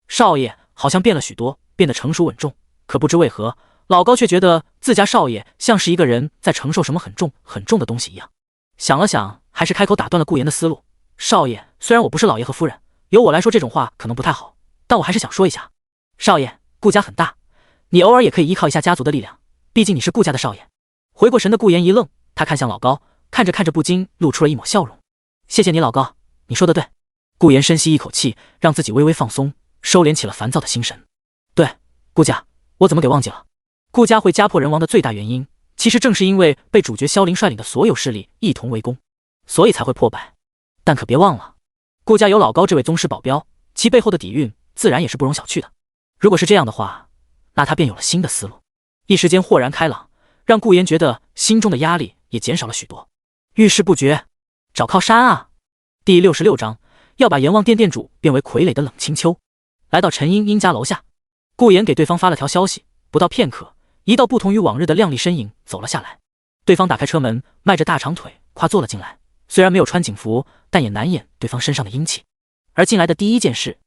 B: 少爷好像变了许多，变得成熟稳重，可不知为何，老高却觉得自家少爷像是一个人在承受什么很重很重的东西一样。想了想，还是开口打断了顾言的思路。少爷，虽然我不是老爷和夫人，由我来说这种话可能不太好，但我还是想说一下。少爷，顾家很大，你偶尔也可以依靠一下家族的力量，毕竟你是顾家的少爷。回过神的顾言一愣，他看向老高，看着看着不禁露出了一抹笑容。谢谢你老高，你说的对。顾言深吸一口气，让自己微微放松，收敛起了烦躁的心神。对，顾家，我怎么给忘记了？顾家会家破人亡的最大原因，其实正是因为被主角萧凌率领的所有势力一同围攻，所以才会破败。但可别忘了，顾家有老高这位宗师保镖，其背后的底蕴自然也是不容小觑的。如果是这样的话，那他便有了新的思路，一时间豁然开朗，让顾言觉得心中的压力也减少了许多。遇事不决，找靠山啊！第66章，要把阎王殿殿主变为傀儡的冷清秋。来到陈茵茵家楼下，顾言给对方发了条消息，不到片刻，一道不同于往日的靓丽身影走了下来。对方打开车门，迈着大长腿跨坐了进来，虽然没有穿警服，但也难掩对方身上的英气。而进来的第一件事，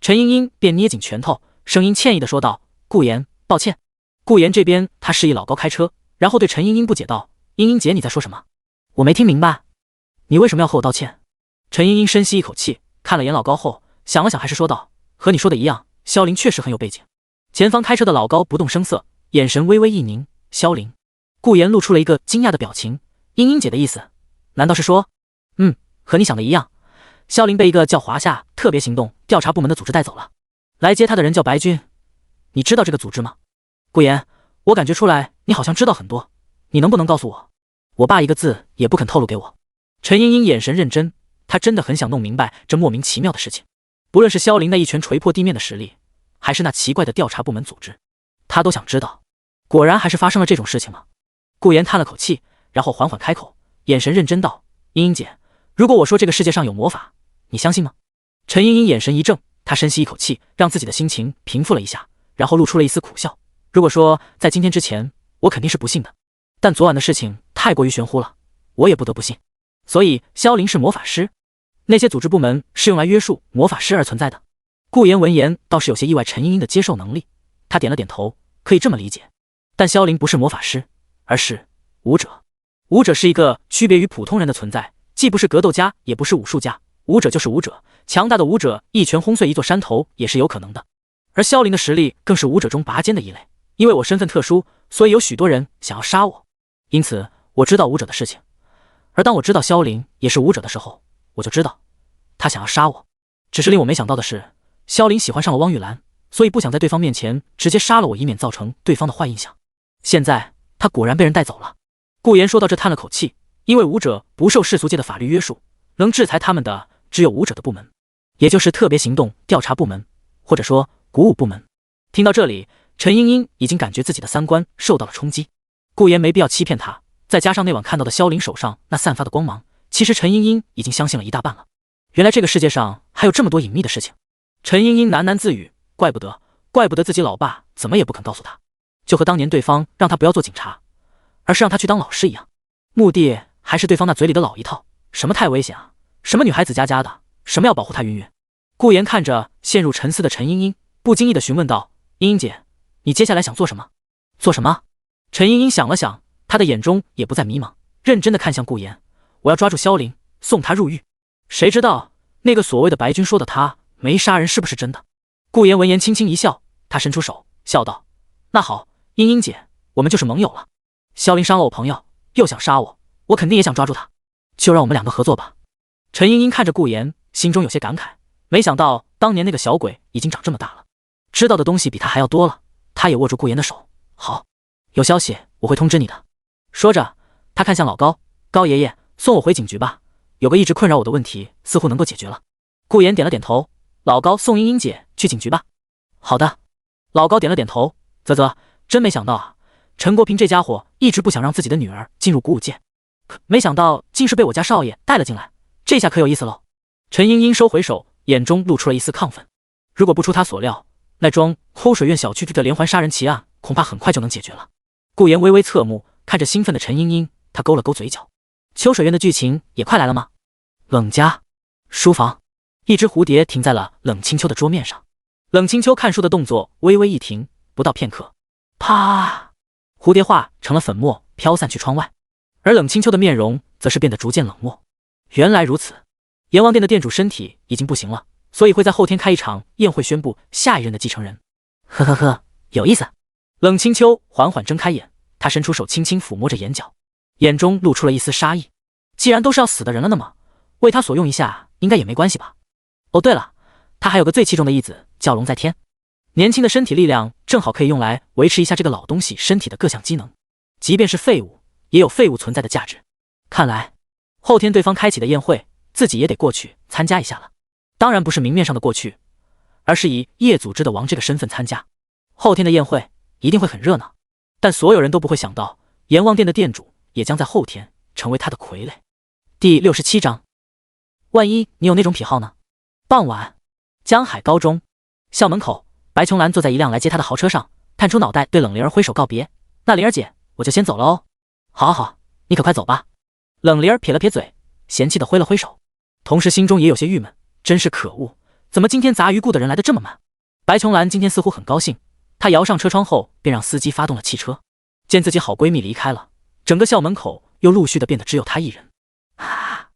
B: 陈茵茵便捏紧拳头，声音歉意地说道：顾言，抱歉。顾言这边他示意老高开车，然后对陈茵茵不解道：茵茵姐，你在说什么？我没听明白，你为什么要和我道歉？陈茵茵深吸一口气，看了眼老高后，想了想，还是说道：和你说的一样，萧凌确实很有背景。前方开车的老高不动声色，眼神微微一凝。萧凌。顾言露出了一个惊讶的表情。茵茵姐的意思，难道是说……和你想的一样，萧凌被一个叫华夏特别行动调查部门的组织带走了，来接他的人叫白军。你知道这个组织吗？顾言，我感觉出来你好像知道很多，你能不能告诉我？我爸一个字也不肯透露给我。陈茵茵眼神认真，她真的很想弄明白这莫名其妙的事情，不论是萧凌那一拳锤破地面的实力，还是那奇怪的调查部门组织，她都想知道。果然还是发生了这种事情吗？顾言叹了口气，然后缓缓开口，眼神认真道：茵茵姐，如果我说这个世界上有魔法，你相信吗？陈茵茵眼神一怔，她深吸一口气，让自己的心情平复了一下，然后露出了一丝苦笑。如果说在今天之前，我肯定是不信的，但昨晚的事情太过于玄乎了，我也不得不信。所以萧凌是魔法师，那些组织部门是用来约束魔法师而存在的。顾言闻言倒是有些意外陈茵茵的接受能力，他点了点头，可以这么理解。但萧凌不是魔法师，而是武者。武者是一个区别于普通人的存在，既不是格斗家，也不是武术家，武者就是武者，强大的武者一拳轰碎一座山头也是有可能的。而萧凌的实力更是武者中拔尖的一类，因为我身份特殊，所以有许多人想要杀我，因此我知道武者的事情。而当我知道萧凌也是武者的时候，我就知道他想要杀我。只是令我没想到的是，萧凌喜欢上了汪玉兰，所以不想在对方面前直接杀了我，以免造成对方的坏印象。现在他果然被人带走了。顾言说到这叹了口气，因为武者不受世俗界的法律约束，能制裁他们的只有武者的部门，也就是特别行动调查部门，或者说鼓舞部门。听到这里，陈茵茵已经感觉自己的三观受到了冲击。顾言没必要欺骗他，再加上那晚看到的萧凌手上那散发的光芒，其实陈茵茵已经相信了一大半了。原来这个世界上还有这么多隐秘的事情。陈茵茵喃喃自语，怪不得自己老爸怎么也不肯告诉他，就和当年对方让他不要做警察，而是让他去当老师一样，目的还是对方那嘴里的老一套，什么太危险啊，什么女孩子家家的，什么要保护他？云云。顾言看着陷入沉思的陈茵茵，不经意的询问道：“茵茵姐，你接下来想做什么？”做什么？陈茵茵想了想，她的眼中也不再迷茫，认真的看向顾言：“我要抓住萧凌，送他入狱。”谁知道那个所谓的白君说的他没杀人是不是真的？顾言闻言轻轻一笑，他伸出手笑道：“那好，茵茵姐，我们就是盟友了。萧凌伤了我朋友，又想杀我，我肯定也想抓住他，就让我们两个合作吧。”陈茵茵看着顾言，心中有些感慨，没想到当年那个小鬼已经长这么大了，知道的东西比他还要多了。他也握住顾言的手：“好，有消息我会通知你的。”说着，他看向老高：“高爷爷，送我回警局吧，有个一直困扰我的问题似乎能够解决了。”顾言点了点头：“老高，送茵茵姐去警局吧。”“好的。”老高点了点头：“啧，真没想到啊，陈国平这家伙一直不想让自己的女儿进入古武界，可没想到竟是被我家少爷带了进来，这下可有意思喽。”陈茵茵收回手，眼中露出了一丝亢奋。如果不出他所料，那桩抠水院小区的连环杀人奇案恐怕很快就能解决了。顾言微微侧目，看着兴奋的陈茵茵，他勾了勾嘴角。秋水院的剧情也快来了吗？冷家书房，一只蝴蝶停在了冷清秋的桌面上。冷清秋看书的动作微微一停，不到片刻，啪，蝴蝶化成了粉末，飘散去窗外。而冷清秋的面容则是变得逐渐冷漠。原来如此，阎王殿的店主身体已经不行了，所以会在后天开一场宴会，宣布下一任的继承人。呵呵呵，有意思。冷清秋缓缓睁开眼，他伸出手轻轻抚摸着眼角，眼中露出了一丝杀意。既然都是要死的人了，那么为他所用一下应该也没关系吧。哦对了，他还有个最器重的义子叫龙在天，年轻的身体力量正好可以用来维持一下这个老东西身体的各项机能，即便是废物也有废物存在的价值。看来后天对方开启的宴会，自己也得过去参加一下了。当然不是明面上的过去，而是以夜组织的王这个身份参加。后天的宴会一定会很热闹，但所有人都不会想到，阎王殿的店主也将在后天成为他的傀儡。第67章，万一你有那种癖好呢？傍晚，江海高中校门口，白琼兰坐在一辆来接她的豪车上，探出脑袋对冷灵儿挥手告别：“那灵儿姐，我就先走了哦。”“好，你可快走吧。”冷灵儿撇了撇嘴，嫌弃的挥了挥手，同时心中也有些郁闷，真是可恶，怎么今天杂鱼顾的人来得这么慢？白琼兰今天似乎很高兴，她摇上车窗后便让司机发动了汽车。见自己好闺蜜离开了，整个校门口又陆续的变得只有她一人。啊，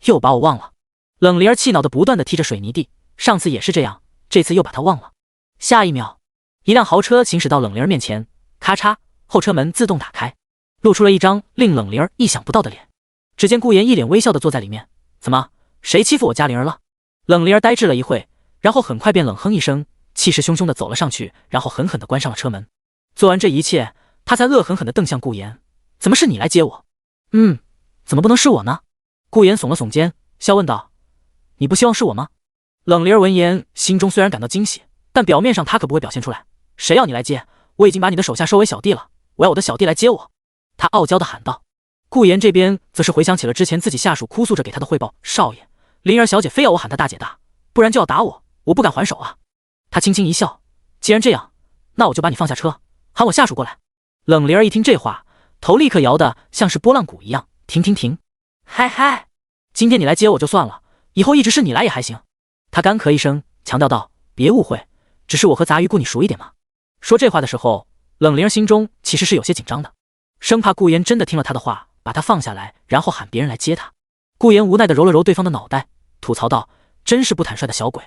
B: 又把我忘了。冷灵儿气恼的不断的踢着水泥地，上次也是这样，这次又把她忘了。下一秒，一辆豪车行驶到冷灵儿面前，咔嚓，后车门自动打开，露出了一张令冷灵儿意想不到的脸。只见顾言一脸微笑的坐在里面。怎么，谁欺负我家灵儿了？冷灵儿呆滞了一会，然后很快便冷哼一声，气势汹汹的走了上去，然后狠狠的关上了车门。做完这一切，他才恶狠狠地瞪向顾言：“怎么是你来接我？”“怎么不能是我呢？”顾言耸了耸肩，笑问道：“你不希望是我吗？”冷灵儿闻言，心中虽然感到惊喜，但表面上他可不会表现出来。“谁要你来接？我已经把你的手下收为小弟了，我要我的小弟来接我。”他傲娇地喊道。顾言这边则是回想起了之前自己下属哭诉着给他的汇报：“少爷，灵儿小姐非要我喊她大姐大，不然就要打我，我不敢还手啊。”他轻轻一笑：“既然这样，那我就把你放下车，喊我下属过来。”冷灵儿一听这话，头立刻摇得像是拨浪鼓一样，停！嗨，今天你来接我就算了，以后一直是你来也还行。他干咳一声，强调道：“别误会，只是我和杂鱼顾你熟一点嘛。”说这话的时候，冷灵儿心中其实是有些紧张的，生怕顾言真的听了他的话，把他放下来，然后喊别人来接他。顾言无奈地揉了揉对方的脑袋，吐槽道：“真是不坦率的小鬼。”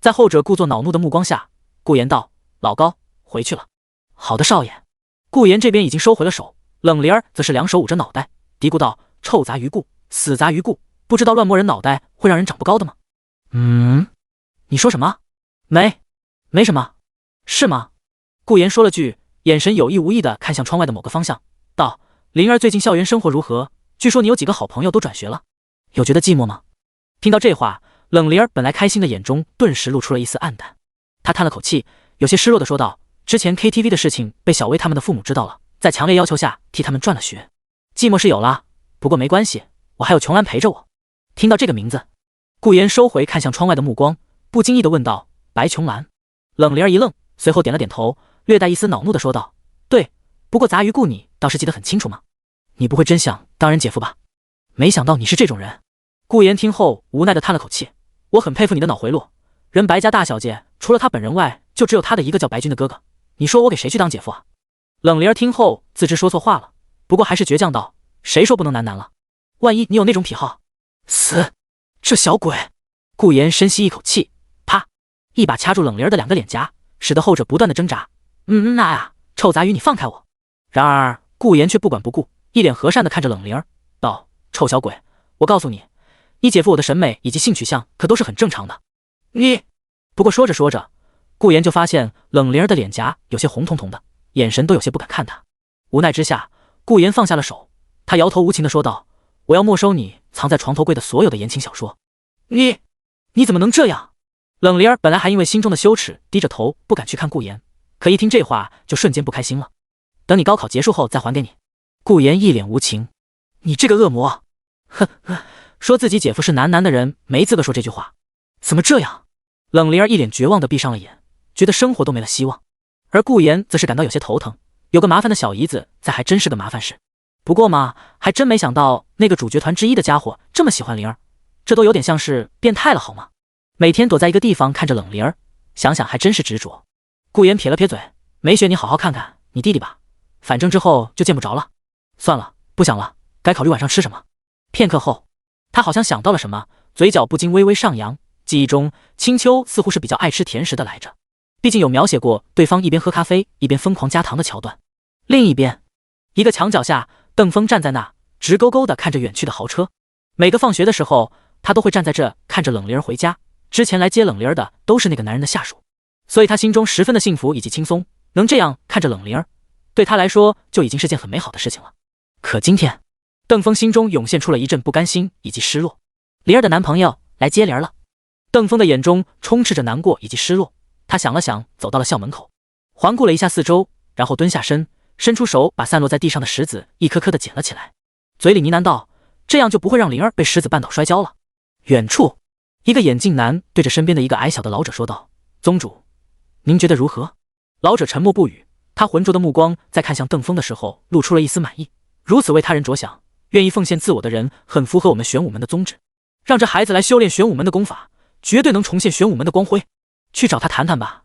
B: 在后者故作恼怒的目光下，顾言道：“老高，回去了。”“好的，少爷。”顾言这边已经收回了手，冷灵儿则是两手捂着脑袋，嘀咕道：“臭杂鱼顾，死杂鱼顾，不知道乱摸人脑袋会让人长不高的吗？”“你说什么？”“没什么。”“是吗？”顾言说了句，眼神有意无意地看向窗外的某个方向，道：“灵儿最近校园生活如何？据说你有几个好朋友都转学了，有觉得寂寞吗？”听到这话，冷灵儿本来开心的眼中顿时露出了一丝黯淡，他叹了口气，有些失落地说道：“之前 KTV 的事情被小薇他们的父母知道了，在强烈要求下替他们转了学，寂寞是有了，不过没关系，我还有琼兰陪着我。”听到这个名字，顾言收回看向窗外的目光，不经意地问道：“白琼兰？”冷灵儿一愣，随后点了点头，略带一丝恼怒地说道：“对，不过杂鱼顾你倒是记得很清楚吗？你不会真想当人姐夫吧？没想到你是这种人。”顾言听后无奈地叹了口气：“我很佩服你的脑回路。人白家大小姐除了她本人外，就只有她的一个叫白君的哥哥。你说我给谁去当姐夫啊？冷灵儿听后自知说错话了，不过还是倔强道：谁说不能男了？万一你有那种癖好？死！这小鬼！顾言深吸一口气，啪，一把掐住冷灵儿的两个脸颊，使得后者不断的挣扎。那呀，臭杂鱼，你放开我！然而顾言却不管不顾，一脸和善的看着冷灵儿，道：臭小鬼，我告诉你，你姐夫我的审美以及性取向可都是很正常的。你……不过说着说着，顾言就发现冷灵儿的脸颊有些红彤彤的，眼神都有些不敢看他。无奈之下，顾言放下了手，他摇头无情的说道：我要没收你藏在床头柜的所有的言情小说。你怎么能这样？冷灵儿本来还因为心中的羞耻低着头不敢去看顾言，可一听这话就瞬间不开心了。等你高考结束后再还给你。顾言一脸无情：你这个恶魔！哼，说自己姐夫是男的人没资格说这句话。怎么这样？冷灵儿一脸绝望的闭上了眼，觉得生活都没了希望。而顾言则是感到有些头疼，有个麻烦的小姨子在还真是个麻烦事。不过嘛，还真没想到那个主角团之一的家伙这么喜欢灵儿，这都有点像是变态了好吗？每天躲在一个地方看着冷灵儿，想想还真是执着。顾言撇了撇嘴：没学你好好看看你弟弟吧，反正之后就见不着了。算了，不想了，该考虑晚上吃什么。片刻后，他好像想到了什么，嘴角不禁微微上扬。记忆中青丘似乎是比较爱吃甜食的来着，毕竟有描写过对方一边喝咖啡一边疯狂加糖的桥段。另一边，一个墙角下，邓峰站在那直勾勾地看着远去的豪车。每个放学的时候，他都会站在这看着冷灵儿回家。之前来接冷灵儿的都是那个男人的下属，所以他心中十分的幸福以及轻松，能这样看着冷灵儿，对他来说就已经是件很美好的事情了。可今天，邓峰心中涌现出了一阵不甘心以及失落。灵儿的男朋友来接灵儿了。邓峰的眼中充斥着难过以及失落，他想了想，走到了校门口，环顾了一下四周，然后蹲下身，伸出手把散落在地上的石子一颗颗的捡了起来，嘴里呢喃道：这样就不会让灵儿被石子绊倒摔跤了。远处，一个眼镜男对着身边的一个矮小的老者说道：宗主，您觉得如何？老者沉默不语，他浑浊的目光在看向邓峰的时候露出了一丝满意。如此为他人着想，愿意奉献自我的人，很符合我们玄武门的宗旨。让这孩子来修炼玄武门的功法，绝对能重现玄武门的光辉。去找他谈谈吧，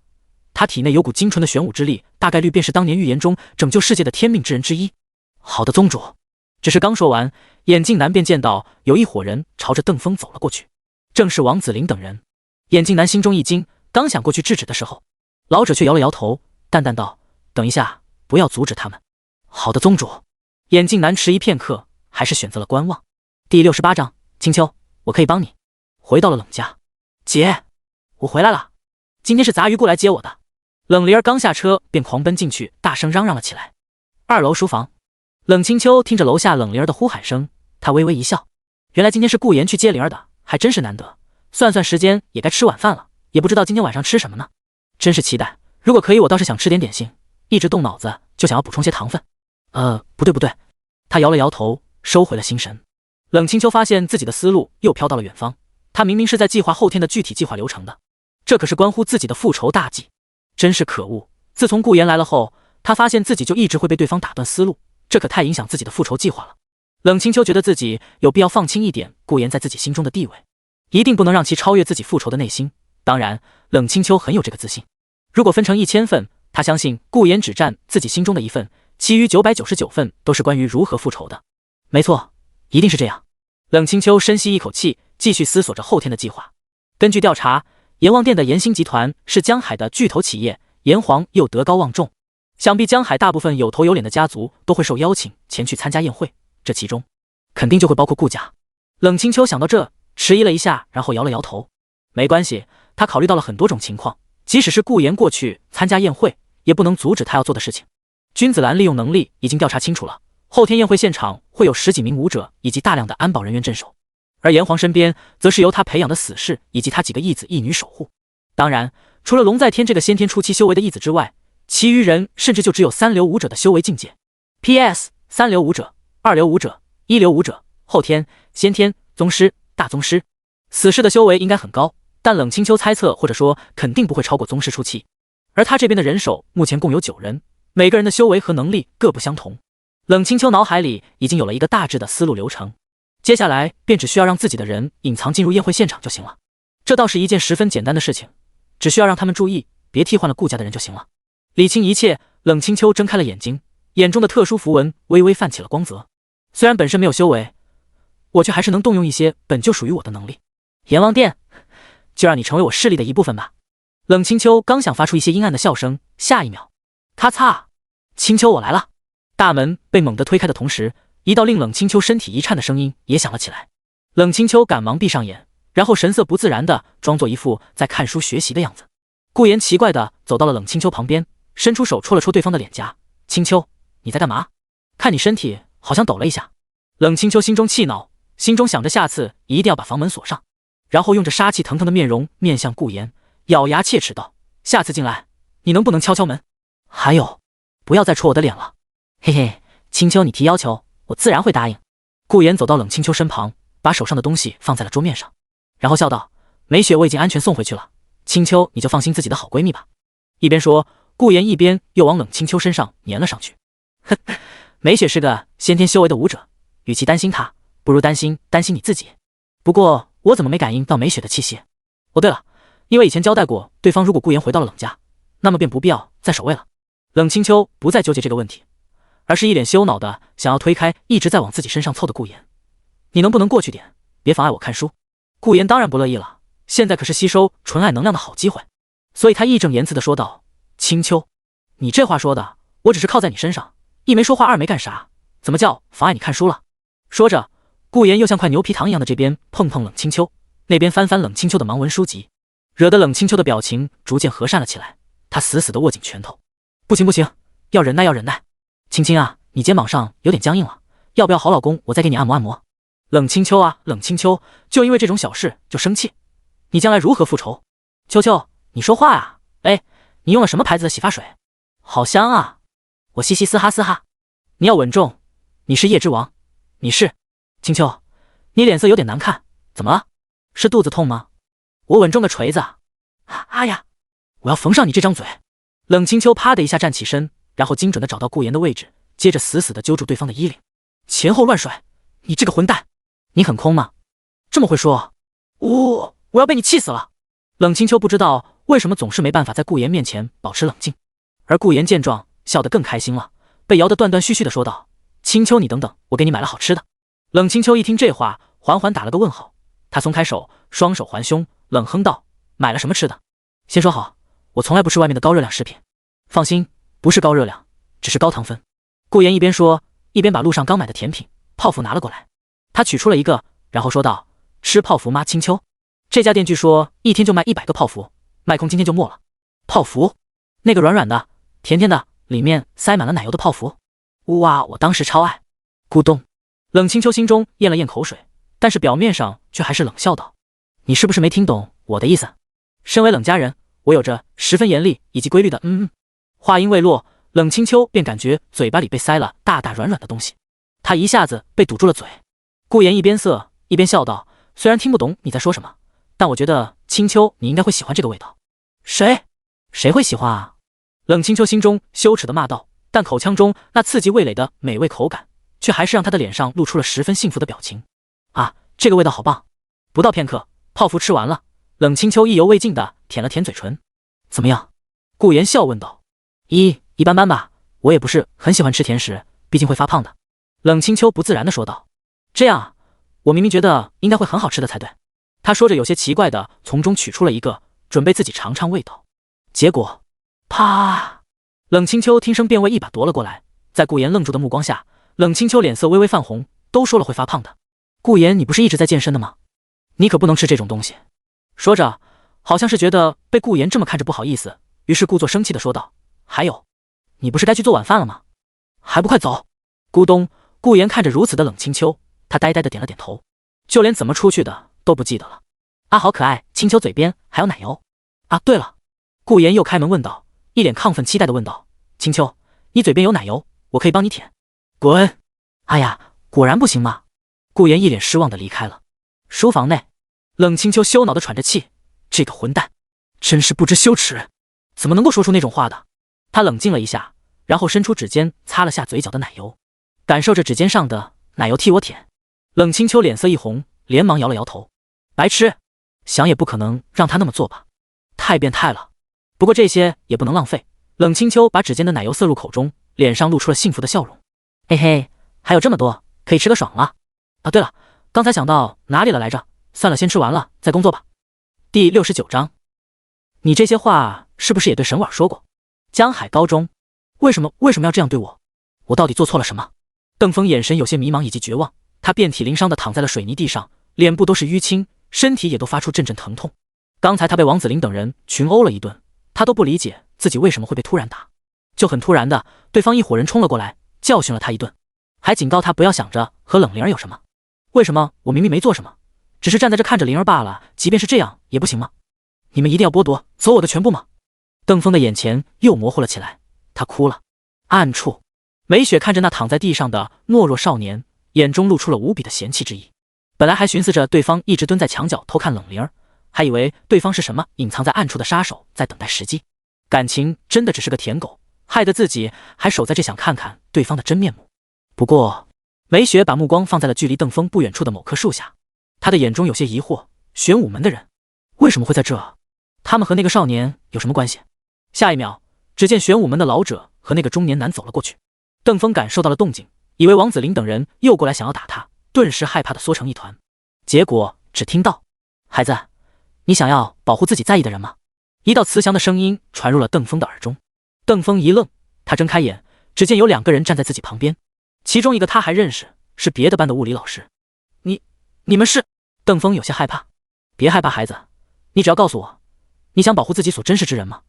B: 他体内有股精纯的玄武之力，大概率便是当年预言中拯救世界的天命之人之一。好的，宗主。只是刚说完，眼镜男便见到有一伙人朝着邓峰走了过去，正是王子林等人。眼镜男心中一惊，刚想过去制止的时候，老者却摇了摇头，淡淡道：等一下，不要阻止他们。好的，宗主。眼镜男迟疑片刻，还是选择了观望。第68章，青丘，我可以帮你。回到了冷家，姐，我回来了，今天是杂鱼过来接我的。冷灵儿刚下车便狂奔进去，大声嚷嚷了起来。2楼书房，冷清秋听着楼下冷灵儿的呼喊声，她微微一笑，原来今天是顾言去接灵儿的，还真是难得。算算时间也该吃晚饭了，也不知道今天晚上吃什么呢，真是期待。如果可以，我倒是想吃点点心，一直动脑子就想要补充些糖分。不对，他摇了摇头，收回了心神。冷清秋发现自己的思路又飘到了远方，他明明是在计划后天的具体计划流程的，这可是关乎自己的复仇大计，真是可恶。自从顾言来了后，他发现自己就一直会被对方打断思路，这可太影响自己的复仇计划了。冷清秋觉得自己有必要放轻一点顾言在自己心中的地位，一定不能让其超越自己复仇的内心。当然，冷清秋很有这个自信，如果分成1000份，他相信顾言只占自己心中的1份，其余999份都是关于如何复仇的。没错，一定是这样。冷清秋深吸一口气，继续思索着后天的计划。根据调查，阎王殿的盐兴集团是江海的巨头企业，阎皇又德高望重，想必江海大部分有头有脸的家族都会受邀请前去参加宴会，这其中肯定就会包括顾家。冷清秋想到这，迟疑了一下，然后摇了摇头。没关系，他考虑到了很多种情况，即使是顾言过去参加宴会，也不能阻止他要做的事情。君子兰利用能力已经调查清楚了，后天宴会现场会有10几名武者以及大量的安保人员镇守，而炎黄身边则是由他培养的死士以及他几个义子义女守护。当然，除了龙在天这个先天初期修为的义子之外，其余人甚至就只有3流武者的修为境界。PS 3流武者、2流武者、1流武者，后天、先天、宗师、大宗师。死士的修为应该很高，但冷清秋猜测或者说肯定不会超过宗师初期。而他这边的人手目前共有9人，每个人的修为和能力各不相同。冷清秋脑海里已经有了一个大致的思路流程，接下来便只需要让自己的人隐藏进入宴会现场就行了。这倒是一件十分简单的事情，只需要让他们注意，别替换了顾家的人就行了。理清一切，冷清秋睁开了眼睛，眼中的特殊符文微微泛起了光泽。虽然本身没有修为，我却还是能动用一些本就属于我的能力。阎王殿，就让你成为我势力的一部分吧。冷清秋刚想发出一些阴暗的笑声，下一秒，咔嚓，清秋我来了。大门被猛地推开的同时，一道令冷清秋身体一颤的声音也响了起来。冷清秋赶忙闭上眼，然后神色不自然地装作一副在看书学习的样子。顾言奇怪地走到了冷清秋旁边，伸出手戳了戳对方的脸颊。清秋，你在干嘛？看你身体好像抖了一下。冷清秋心中气恼，心中想着下次一定要把房门锁上，然后用着杀气腾腾的面容面向顾言，咬牙切齿道：下次进来你能不能敲敲门？还有，不要再戳我的脸了。嘿嘿，清秋你提要求，我自然会答应。顾言走到冷清秋身旁，把手上的东西放在了桌面上，然后笑道：美雪我已经安全送回去了，清秋你就放心自己的好闺蜜吧。一边说，顾言一边又往冷清秋身上粘了上去。哼，美雪是个先天修为的武者，与其担心她，不如担心你自己。不过我怎么没感应到美雪的气息？哦对了，因为以前交代过对方，如果顾言回到了冷家，那么便不必要再守卫了。冷清秋不再纠结这个问题，而是一脸羞恼的想要推开一直在往自己身上凑的顾言。你能不能过去点，别妨碍我看书。顾言当然不乐意了，现在可是吸收纯爱能量的好机会，所以他义正言辞的说道：清秋，你这话说的，我只是靠在你身上，一没说话，二没干啥，怎么叫妨碍你看书了？说着，顾言又像块牛皮糖一样的这边碰碰冷清秋，那边翻翻冷清秋的盲文书籍，惹得冷清秋的表情逐渐和善了起来。他死死的握紧拳头，不行不行，要忍耐要忍耐。青青啊，你肩膀上有点僵硬了，要不要好老公我再给你按摩按摩？冷清秋啊，冷清秋，就因为这种小事就生气，你将来如何复仇？秋秋，你说话啊！哎，你用了什么牌子的洗发水？好香啊！我嘻嘻嘶哈嘶哈。你要稳重，你是夜之王，你是。青秋，你脸色有点难看，怎么了？是肚子痛吗？我稳重个锤子啊！哎呀，我要缝上你这张嘴！冷清秋啪的一下站起身，然后精准的找到顾言的位置，接着死死的揪住对方的衣领，前后乱甩。你这个混蛋，你很空吗？这么会说？我要被你气死了！冷清秋不知道为什么总是没办法在顾言面前保持冷静，而顾言见状笑得更开心了，被摇得断断续续的说道：清秋你等等，我给你买了好吃的。冷清秋一听这话，缓缓打了个问号，他松开手，双手环胸，冷哼道：买了什么吃的？先说好，我从来不吃外面的高热量食品。放心，不是高热量，只是高糖分。顾言一边说，一边把路上刚买的甜品泡芙拿了过来。他取出了一个，然后说道：吃泡芙吗？清秋，这家店据说一天就卖100个泡芙，卖空今天就没了。泡芙？那个软软的甜甜的，里面塞满了奶油的泡芙？哇，我当时超爱。咕咚，冷清秋心中咽了咽口水，但是表面上却还是冷笑道：你是不是没听懂我的意思？身为冷家人，我有着十分严厉以及规律的话音未落，冷清秋便感觉嘴巴里被塞了大大软软的东西，他一下子被堵住了嘴。顾言一边涩一边笑道：虽然听不懂你在说什么，但我觉得清秋你应该会喜欢这个味道。谁会喜欢啊？冷清秋心中羞耻的骂道，但口腔中那刺激味蕾的美味口感却还是让他的脸上露出了十分幸福的表情。啊，这个味道好棒！不到片刻，泡芙吃完了，冷清秋意犹未尽的舔了舔嘴唇。怎么样？顾言笑问道。一般般吧，我也不是很喜欢吃甜食，毕竟会发胖的。冷清秋不自然的说道。这样啊，我明明觉得应该会很好吃的才对。他说着有些奇怪的从中取出了一个，准备自己尝尝味道。结果，啪！冷清秋听声便为一把夺了过来，在顾言愣住的目光下，冷清秋脸色微微泛红，都说了会发胖的。顾言，你不是一直在健身的吗？你可不能吃这种东西。说着，好像是觉得被顾言这么看着不好意思，于是故作生气的说道：还有，你不是该去做晚饭了吗？还不快走！咕咚，顾言看着如此的冷清秋，他呆呆的点了点头，就连怎么出去的都不记得了。啊，好可爱，清秋嘴边还有奶油。啊，对了，顾言又开门问道，一脸亢奋期待的问道：清秋，你嘴边有奶油，我可以帮你舔。滚！哎呀，果然不行吗？顾言一脸失望的离开了。书房内，冷清秋羞恼的喘着气，这个混蛋，真是不知羞耻，怎么能够说出那种话的？他冷静了一下，然后伸出指尖擦了下嘴角的奶油，感受着指尖上的奶油替我舔。冷清秋脸色一红，连忙摇了摇头。白痴，想也不可能让他那么做吧，太变态了。不过这些也不能浪费。冷清秋把指尖的奶油塞入口中，脸上露出了幸福的笑容。嘿嘿，还有这么多，可以吃个爽了。啊，对了，刚才想到哪里了来着？算了，先吃完了再工作吧。第69章，你这些话是不是也对沈婉说过？江海高中，为什么要这样对我？我到底做错了什么？邓峰眼神有些迷茫以及绝望，他遍体鳞伤地躺在了水泥地上，脸部都是淤青，身体也都发出阵阵疼痛。刚才他被王子林等人群殴了一顿，他都不理解自己为什么会被突然打，就很突然的，对方一伙人冲了过来，教训了他一顿，还警告他不要想着和冷灵儿有什么。为什么我明明没做什么，只是站在这看着灵儿罢了？即便是这样也不行吗？你们一定要剥夺走我的全部吗？邓峰的眼前又模糊了起来，他哭了。暗处，梅雪看着那躺在地上的懦弱少年，眼中露出了无比的嫌弃之意。本来还寻思着对方一直蹲在墙角偷看冷灵儿，还以为对方是什么隐藏在暗处的杀手，在等待时机。感情真的只是个舔狗，害得自己还守在这想看看对方的真面目。不过，梅雪把目光放在了距离邓峰不远处的某棵树下，她的眼中有些疑惑：玄武门的人为什么会在这？他们和那个少年有什么关系？下一秒，只见玄武门的老者和那个中年男走了过去。邓峰感受到了动静，以为王子林等人又过来想要打他，顿时害怕的缩成一团。结果只听到：“孩子，你想要保护自己在意的人吗？”一道慈祥的声音传入了邓峰的耳中。邓峰一愣，他睁开眼，只见有2个人站在自己旁边，其中一个他还认识，是别的班的物理老师。你们是？邓峰有些害怕。别害怕，孩子，你只要告诉我，你想保护自己所珍视之人吗？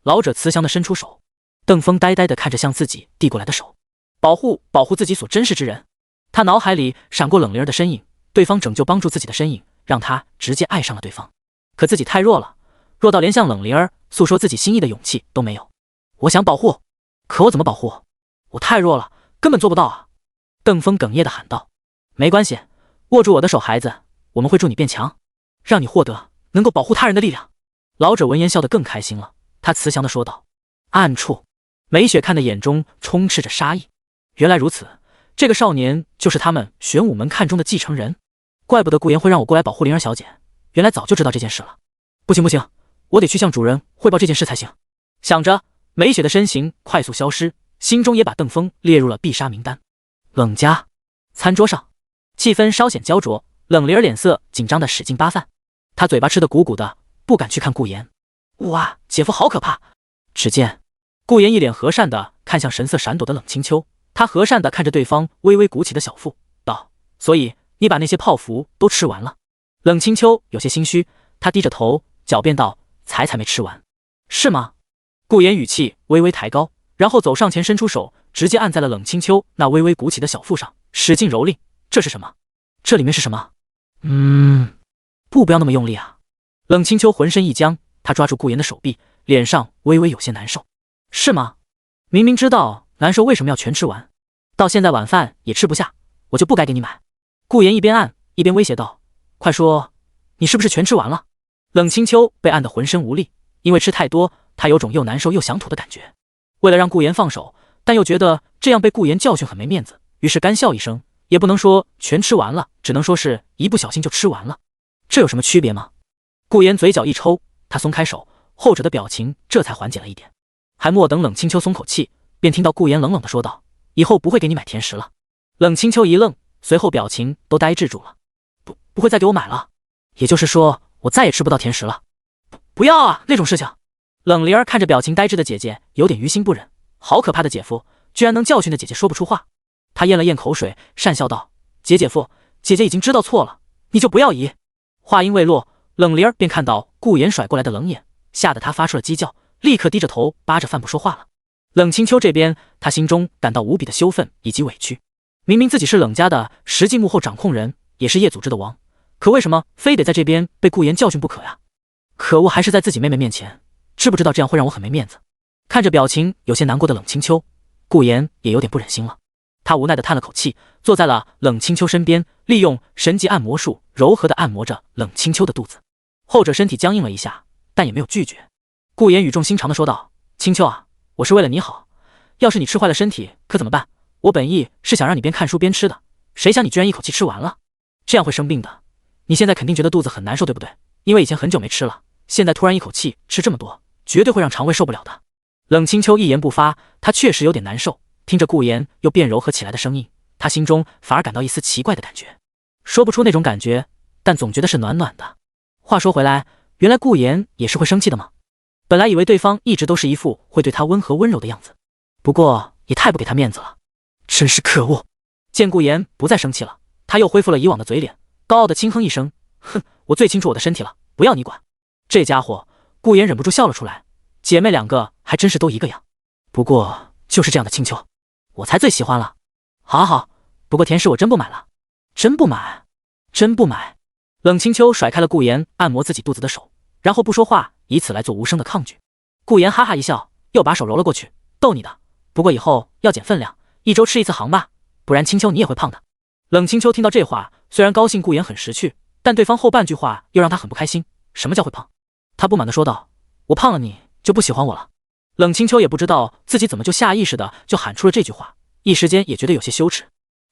B: 老者慈祥地伸出手。邓峰呆呆地看着向自己递过来的手，保护自己所珍视之人。他脑海里闪过冷灵儿的身影，对方拯救帮助自己的身影，让他直接爱上了对方。可自己太弱了，弱到连向冷灵儿诉说自己心意的勇气都没有。我想保护，可我怎么保护？我太弱了，根本做不到啊！邓峰哽咽地喊道。没关系，握住我的手，孩子，我们会助你变强，让你获得能够保护他人的力量。老者闻言笑得更开心了，他慈祥地说道。暗处，梅雪看的眼中充斥着杀意。原来如此，这个少年就是他们玄武门看中的继承人。怪不得顾言会让我过来保护灵儿小姐，原来早就知道这件事了。不行，我得去向主人汇报这件事才行。想着，梅雪的身形快速消失，心中也把邓峰列入了必杀名单。冷家餐桌上，气氛稍显焦灼，冷灵儿脸色紧张的使劲扒饭，她嘴巴吃得鼓鼓的，不敢去看顾言。哇，姐夫好可怕！只见顾言一脸和善的看向神色闪躲的冷清秋，他和善的看着对方微微鼓起的小腹，道：所以你把那些泡芙都吃完了？冷清秋有些心虚，他低着头狡辩道：才没吃完。是吗？顾言语气微微抬高，然后走上前伸出手，直接按在了冷清秋那微微鼓起的小腹上，使劲蹂躏。这是什么？这里面是什么？不要那么用力啊！冷清秋浑身一僵，他抓住顾言的手臂，脸上微微有些难受。是吗？明明知道难受，为什么要全吃完？到现在晚饭也吃不下，我就不该给你买。顾言一边按一边威胁道：快说，你是不是全吃完了？冷清秋被按得浑身无力，因为吃太多，他有种又难受又想吐的感觉。为了让顾言放手，但又觉得这样被顾言教训很没面子，于是干笑一声，也不能说全吃完了，只能说是一不小心就吃完了。这有什么区别吗？顾言嘴角一抽，他松开手，后者的表情这才缓解了一点。还莫等冷清秋松口气，便听到顾言冷冷地说道：以后不会给你买甜食了。冷清秋一愣，随后表情都呆滞住了。不会再给我买了？也就是说我再也吃不到甜食了？不要啊，那种事情。冷灵儿看着表情呆滞的姐姐，有点于心不忍。好可怕的姐夫，居然能教训的姐姐说不出话。他咽了咽口水，讪笑道：姐夫，姐姐已经知道错了，你就不要疑。话音未落，冷灵儿便看到顾言甩过来的冷眼，吓得他发出了鸡叫，立刻低着头扒着饭不说话了。冷清秋这边，他心中感到无比的羞愤以及委屈。明明自己是冷家的实际幕后掌控人，也是叶组织的王，可为什么非得在这边被顾言教训不可呀？可恶，还是在自己妹妹面前，知不知道这样会让我很没面子？看着表情有些难过的冷清秋，顾言也有点不忍心了。他无奈地叹了口气，坐在了冷清秋身边，利用神级按摩术柔和地按摩着冷清秋的肚子。后者身体僵硬了一下，但也没有拒绝。顾言语重心长地说道：清秋啊，我是为了你好，要是你吃坏了身体可怎么办？我本意是想让你边看书边吃的，谁想你居然一口气吃完了，这样会生病的。你现在肯定觉得肚子很难受，对不对？因为以前很久没吃了，现在突然一口气吃这么多，绝对会让肠胃受不了的。冷清秋一言不发，他确实有点难受。听着顾言又变柔和起来的声音，他心中反而感到一丝奇怪的感觉，说不出那种感觉，但总觉得是暖暖的。话说回来，原来顾言也是会生气的吗？本来以为对方一直都是一副会对他温和温柔的样子，不过也太不给他面子了，真是可恶。见顾言不再生气了，他又恢复了以往的嘴脸，高傲的轻哼一声，哼，我最清楚我的身体了，不要你管。这家伙，顾言忍不住笑了出来，姐妹两个还真是都一个样。不过就是这样的清秋，我才最喜欢了。好好，不过甜食我真不买了。真不买？真不买？冷清秋甩开了顾言按摩自己肚子的手，然后不说话，以此来做无声的抗拒。顾言哈哈一笑，又把手揉了过去，逗你的。不过以后要减分量，1周吃1次航吧，不然清秋你也会胖的。冷清秋听到这话，虽然高兴顾言很识趣，但对方后半句话又让他很不开心。什么叫会胖？他不满地说道：我胖了你就不喜欢我了。冷清秋也不知道自己怎么就下意识的就喊出了这句话，一时间也觉得有些羞耻。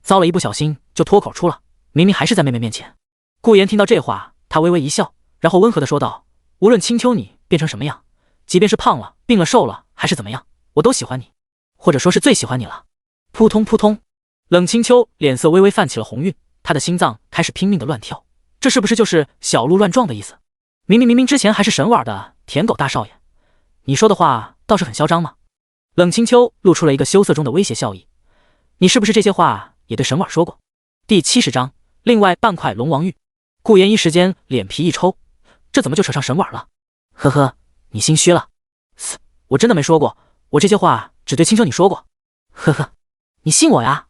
B: 糟了，一不小心就脱口出了，明明还是在妹妹面前。顾言听到这话，他微微一笑，然后温和地说道：无论清秋你变成什么样，即便是胖了、病了、瘦了，还是怎么样，我都喜欢你，或者说是最喜欢你了。扑通扑通，冷清秋脸色微微泛起了红晕，他的心脏开始拼命的乱跳，这是不是就是小鹿乱撞的意思？明明之前还是神碗的舔狗大少爷，你说的话倒是很嚣张嘛。冷清秋露出了一个羞涩中的威胁笑意，你是不是这些话也对神碗说过？第70章，另外半块龙王玉。顾言一时间脸皮一抽，这怎么就扯上神碗了？呵呵，你心虚了。我真的没说过，我这些话只对清秋你说过。呵呵，你信我呀？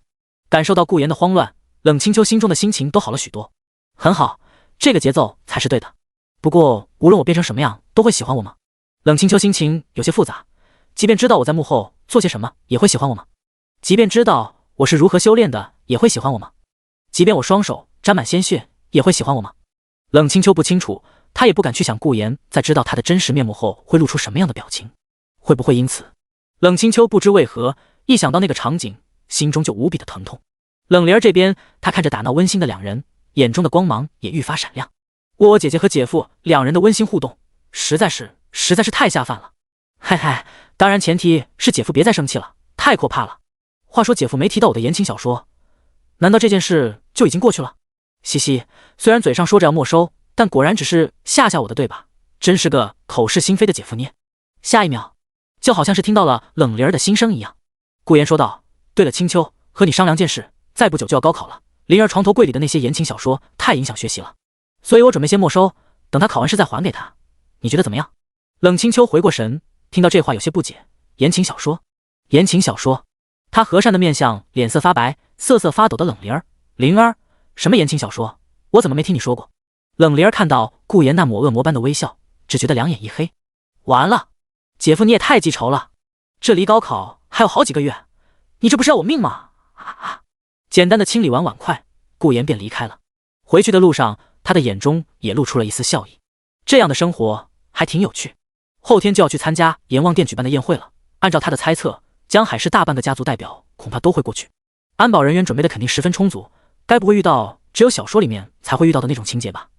B: 感受到顾言的慌乱，冷清秋心中的心情都好了许多。很好，这个节奏才是对的。不过无论我变成什么样，都会喜欢我吗？冷清秋心情有些复杂，即便知道我在幕后做些什么，也会喜欢我吗？即便知道我是如何修炼的，也会喜欢我吗？即便我双手沾满鲜血，也会喜欢我吗？冷清秋不清楚，他也不敢去想顾言在知道他的真实面目后会露出什么样的表情，会不会因此……冷清秋不知为何，一想到那个场景，心中就无比的疼痛。冷灵儿这边，他看着打闹温馨的两人，眼中的光芒也愈发闪亮。我姐姐和姐夫两人的温馨互动，实在是太下饭了。嗨嗨，当然前提是姐夫别再生气了，太可怕了。话说姐夫没提到我的言情小说，难道这件事就已经过去了？嘻嘻，虽然嘴上说着要没收，但果然只是吓吓我的，对吧？真是个口是心非的姐夫捏。下一秒，就好像是听到了冷灵儿的心声一样，顾言说道：对了，青秋，和你商量件事，再不久就要高考了，灵儿床头柜里的那些言情小说太影响学习了，所以我准备先没收，等他考完试再还给他，你觉得怎么样？冷清秋回过神，听到这话有些不解，言情小说？言情小说？他和善的面相，脸色发白，瑟瑟发抖的冷灵儿，灵儿，什么言情小说？我怎么没听你说过？冷灵儿看到顾言那抹恶魔般的微笑，只觉得两眼一黑。完了，姐夫你也太记仇了，这离高考还有好几个月，你这不是要我命吗？简单的清理完碗筷，顾言便离开了。回去的路上，他的眼中也露出了一丝笑意。这样的生活还挺有趣。后天就要去参加阎王殿举办的宴会了，按照他的猜测，江海市大半个家族代表恐怕都会过去，安保人员准备的肯定十分充足，该不会遇到只有小说里面才会遇到的那种情节吧？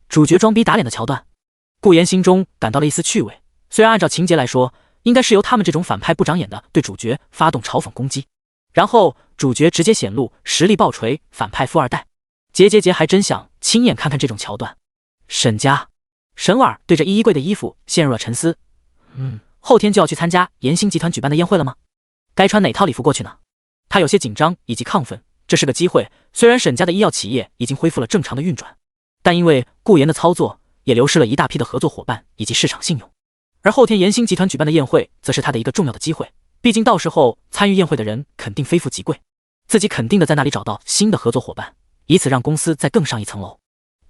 B: 主角装逼打脸的桥段，顾言心中感到了一丝趣味。虽然按照情节来说，应该是由他们这种反派不长眼的对主角发动嘲讽攻击，然后主角直接显露实力爆锤反派富二代。杰还真想亲眼看看这种桥段。沈家，沈婉对着依依柜的衣服陷入了沉思。后天就要去参加延兴集团举办的宴会了吗？该穿哪套礼服过去呢？他有些紧张以及亢奋，这是个机会。虽然沈家的医药企业已经恢复了正常的运转，但因为顾言的操作，也流失了一大批的合作伙伴以及市场信用。而后天延兴集团举办的宴会，则是他的一个重要的机会。毕竟到时候参与宴会的人肯定非富即贵，自己肯定的在那里找到新的合作伙伴，以此让公司再更上一层楼。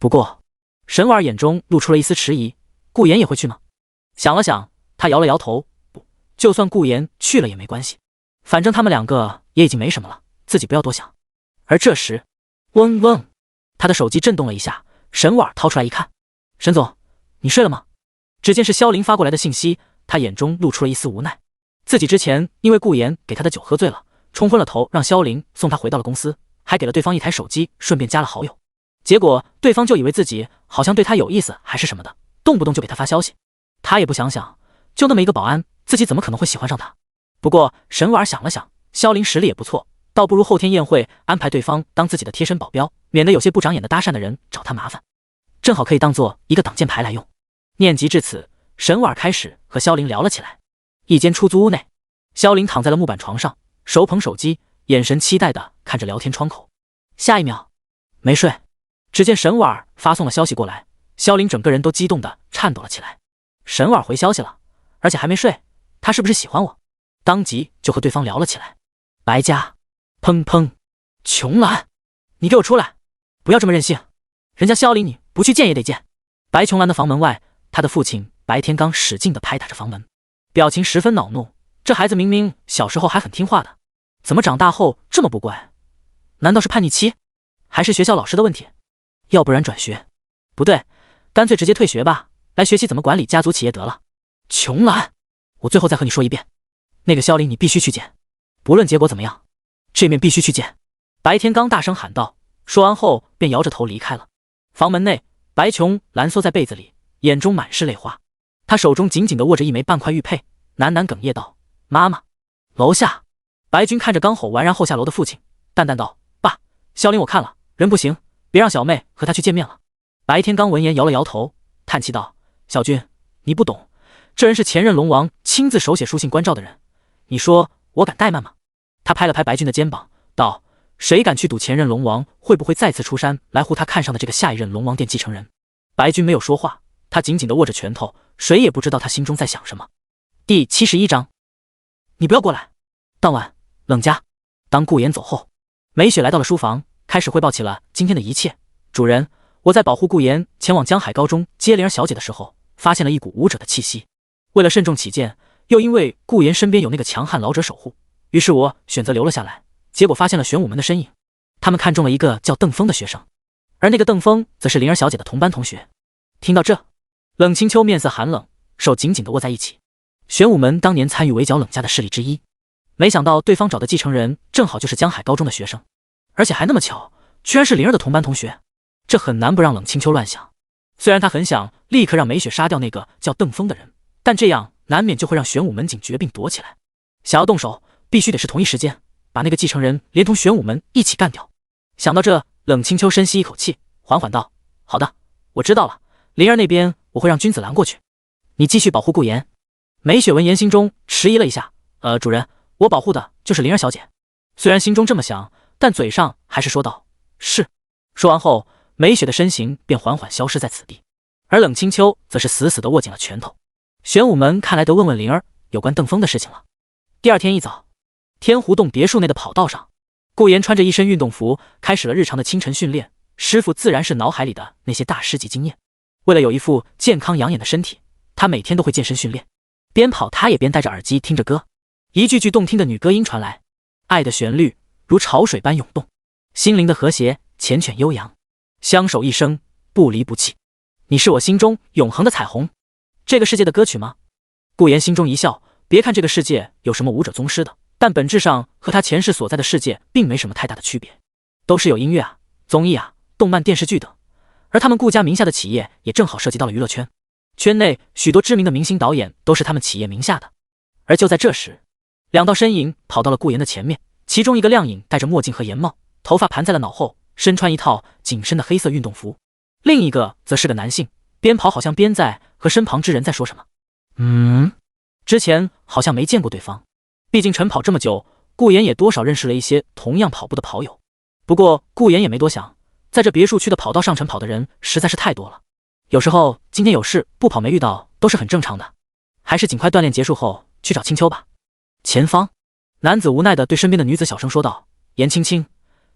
B: 不过，沈婉眼中露出了一丝迟疑，顾言也会去吗？想了想，他摇了摇头，不，就算顾言去了也没关系，反正他们两个也已经没什么了，自己不要多想。而这时，嗡嗡，他的手机震动了一下，沈婉掏出来一看，沈总，你睡了吗？只见是萧凌发过来的信息，他眼中露出了一丝无奈。自己之前因为顾言给他的酒喝醉了，冲昏了头，让萧凌送他回到了公司，还给了对方一台手机，顺便加了好友。结果对方就以为自己好像对他有意思还是什么的，动不动就给他发消息。他也不想想，就那么一个保安，自己怎么可能会喜欢上他？不过沈婉想了想，萧凌实力也不错，倒不如后天宴会安排对方当自己的贴身保镖，免得有些不长眼的搭讪的人找他麻烦，正好可以当做一个挡箭牌来用。念及至此，沈婉开始和萧凌聊了起来。一间出租屋内，萧凌躺在了木板床上，手捧手机，眼神期待地看着聊天窗口。下一秒，没睡。只见沈婉发送了消息过来，萧凌整个人都激动地颤抖了起来。沈婉回消息了，而且还没睡，他是不是喜欢我？当即就和对方聊了起来。白家，砰砰，琼兰，你给我出来，不要这么任性，人家萧凌你不去见也得见。白琼兰的房门外，他的父亲白天刚使劲地拍打着房门，表情十分恼怒。这孩子明明小时候还很听话的，怎么长大后这么不乖？难道是叛逆期？还是学校老师的问题？要不然转学？不对，干脆直接退学吧，来学习怎么管理家族企业得了。琼兰，我最后再和你说一遍，那个萧凌你必须去见，不论结果怎么样，这面必须去见。白天刚大声喊道，说完后便摇着头离开了。房门内，白琼兰缩在被子里，眼中满是泪花，她手中紧紧地握着一枚半块玉佩，喃喃哽咽道：妈妈。楼下，白君看着刚吼完然后下楼的父亲，淡淡道：爸，萧凌我看了，人不行，别让小妹和他去见面了。白天刚闻言摇了摇头，叹气道：小君，你不懂，这人是前任龙王亲自手写书信关照的人，你说我敢怠慢吗？他拍了拍白君的肩膀，道：谁敢去赌前任龙王会不会再次出山来护他看上的这个下一任龙王殿继承人？白君没有说话，他紧紧地握着拳头，谁也不知道他心中在想什么。第71章，你不要过来。当晚，冷家。当顾言走后，梅雪来到了书房，开始汇报起了今天的一切。主人，我在保护顾言前往江海高中接灵儿小姐的时候，发现了一股武者的气息。为了慎重起见，又因为顾言身边有那个强悍老者守护，于是我选择留了下来。结果发现了玄武门的身影，他们看中了一个叫邓峰的学生，而那个邓峰则是灵儿小姐的同班同学。听到这，冷清秋面色寒冷，手紧紧地握在一起。玄武门当年参与围剿冷家的势力之一，没想到对方找的继承人正好就是江海高中的学生，而且还那么巧，居然是灵儿的同班同学，这很难不让冷清秋乱想。虽然他很想立刻让梅雪杀掉那个叫邓峰的人，但这样难免就会让玄武门警觉并躲起来。想要动手，必须得是同一时间，把那个继承人连同玄武门一起干掉。想到这，冷清秋深吸一口气，缓缓道：好的，我知道了，灵儿那边我会让君子兰过去，你继续保护顾言。梅雪闻言心中迟疑了一下，主人，我保护的就是灵儿小姐。虽然心中这么想，但嘴上还是说道：是。说完后，梅雪的身形便缓缓消失在此地，而冷清秋则是死死地握紧了拳头。玄武门看来得问问灵儿有关邓峰的事情了。第二天一早，天湖洞别墅内的跑道上，顾言穿着一身运动服，开始了日常的清晨训练。师傅自然是脑海里的那些大师级经验，为了有一副健康养眼的身体，他每天都会健身训练。边跑他也边戴着耳机听着歌，一句句动听的女歌音传来，爱的旋律如潮水般涌动，心灵的和谐缱绻悠扬，相守一生不离不弃，你是我心中永恒的彩虹。这个世界的歌曲吗？顾言心中一笑，别看这个世界有什么武者宗师的，但本质上和他前世所在的世界并没什么太大的区别，都是有音乐啊、综艺啊、动漫、电视剧等，而他们顾家名下的企业也正好涉及到了娱乐圈，圈内许多知名的明星导演都是他们企业名下的。而就在这时，两道身影跑到了顾言的前面，其中一个亮影戴着墨镜和檐帽，头发盘在了脑后，身穿一套紧身的黑色运动服，另一个则是个男性，边跑好像边在和身旁之人在说什么。之前好像没见过对方，毕竟晨跑这么久，顾言也多少认识了一些同样跑步的跑友。不过顾言也没多想，在这别墅区的跑道上晨跑的人实在是太多了，有时候今天有事不跑没遇到都是很正常的，还是尽快锻炼结束后去找青秋吧。前方，男子无奈地对身边的女子小声说道：严青青，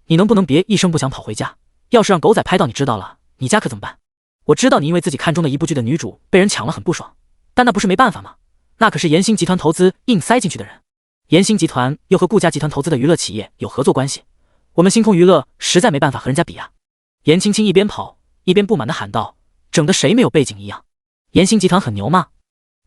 B: 你能不能别一声不响跑回家？要是让狗仔拍到你知道了，你家可怎么办？我知道你因为自己看中的一部剧的女主被人抢了很不爽，但那不是没办法吗？那可是严星集团投资硬塞进去的人，严星集团又和顾家集团投资的娱乐企业有合作关系，我们星空娱乐实在没办法和人家比啊。严青青一边跑一边不满地喊道，整得谁没有背景一样。严星集团很牛吗？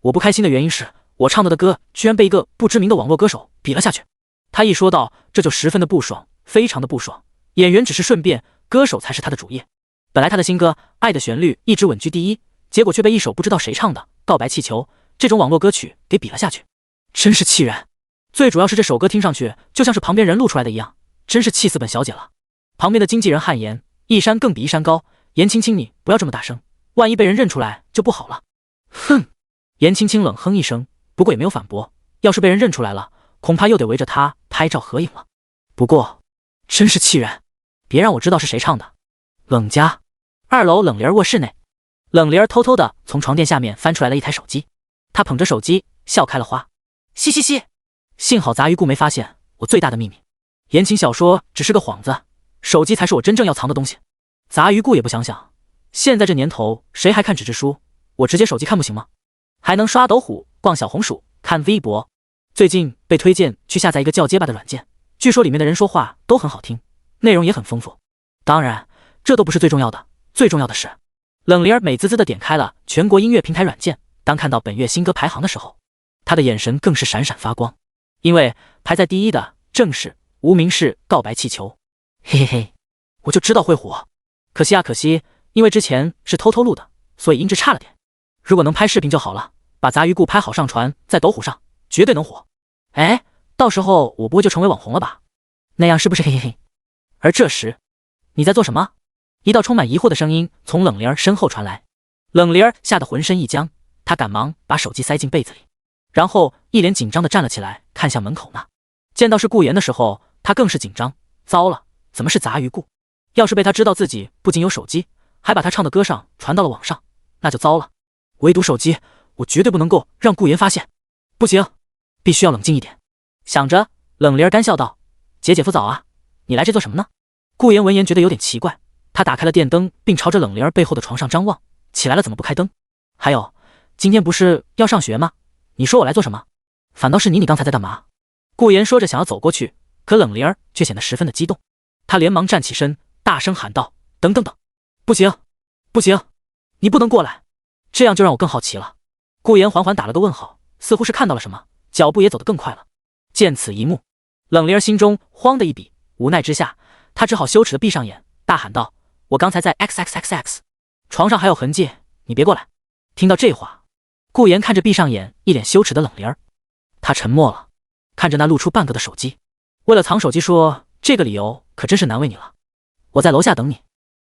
B: 我不开心的原因是我唱的歌居然被一个不知名的网络歌手比了下去。他一说到这就十分的不爽，非常的不爽。演员只是顺便，歌手才是他的主业。本来他的新歌《爱的旋律》一直稳居第一，结果却被一首不知道谁唱的《告白气球》这种网络歌曲给比了下去，真是气人。最主要是这首歌听上去就像是旁边人录出来的一样，真是气死本小姐了。旁边的经纪人汗颜，一山更比一山高，严青青你不要这么大声，万一被人认出来就不好了。哼，严青青冷哼一声，不过也没有反驳，要是被人认出来了，恐怕又得围着他拍照合影了。不过真是气人，别让我知道是谁唱的。冷家2楼冷玲卧室内，冷玲偷偷的从床垫下面翻出来了一台手机，她捧着手机笑开了花，嘻嘻嘻。幸好杂鱼顾没发现我最大的秘密，言情小说只是个幌子，手机才是我真正要藏的东西。杂鱼顾也不想想，现在这年头谁还看纸质书，我直接手机看不行吗？还能刷斗虎、逛小红书、看微博。最近被推荐去下载一个叫结巴的软件，据说里面的人说话都很好听，内容也很丰富。当然这都不是最重要的，最重要的是冷玲儿美滋滋的点开了全国音乐平台软件，当看到本月新歌排行的时候，她的眼神更是闪闪发光，因为排在第一的正是无名氏告白气球。嘿嘿嘿，我就知道会火，可惜啊可惜，因为之前是偷偷录的，所以音质差了点。如果能拍视频就好了，把杂鱼顾拍好上传在斗虎上，绝对能火。哎，到时候我不会就成为网红了吧？那样是不是嘿嘿嘿？而这时，你在做什么？一道充满疑惑的声音从冷玲儿身后传来，冷玲儿吓得浑身一僵，她赶忙把手机塞进被子里，然后一脸紧张地站了起来，看向门口呢。见到是顾言的时候，她更是紧张，糟了，怎么是杂鱼顾？要是被他知道自己不仅有手机，还把他唱的歌上传到了网上，那就糟了。唯独手机，我绝对不能够让顾言发现。不行，必须要冷静一点。想着，冷玲儿干笑道：“姐夫早啊，你来这做什么呢？”顾言闻言觉得有点奇怪，他打开了电灯，并朝着冷玲儿背后的床上张望。起来了怎么不开灯？还有，今天不是要上学吗？你说我来做什么？反倒是你刚才在干嘛？顾言说着想要走过去，可冷玲儿却显得十分的激动，他连忙站起身，大声喊道：“等等等，不行，不行，你不能过来，这样就让我更好奇了。”顾言缓缓打了个问号，似乎是看到了什么，脚步也走得更快了。见此一幕，冷玲儿心中慌的一笔，无奈之下，他只好羞耻的闭上眼，大喊道：“我刚才在 XXXX， 床上还有痕迹，你别过来。”听到这话，顾言看着闭上眼一脸羞耻的冷玲儿，他沉默了，看着那露出半个的手机，为了藏手机说：“这个理由可真是难为你了，我在楼下等你。”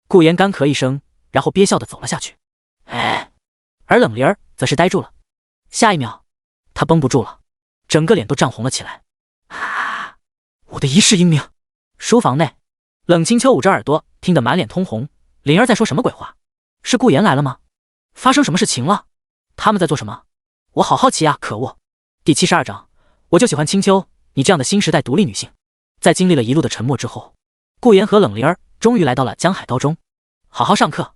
B: 顾言干咳一声，然后憋笑的走了下去。哎，而冷玲儿则是呆住了，下一秒，她绷不住了，整个脸都涨红了起来。啊！我的一世英名！书房内，冷清秋捂着耳朵，听得满脸通红。灵儿在说什么鬼话？是顾言来了吗？发生什么事情了？他们在做什么？我好好奇啊！可恶！第72章，我就喜欢青秋，你这样的新时代独立女性。在经历了一路的沉默之后，顾言和冷灵儿终于来到了江海高中。好好上课，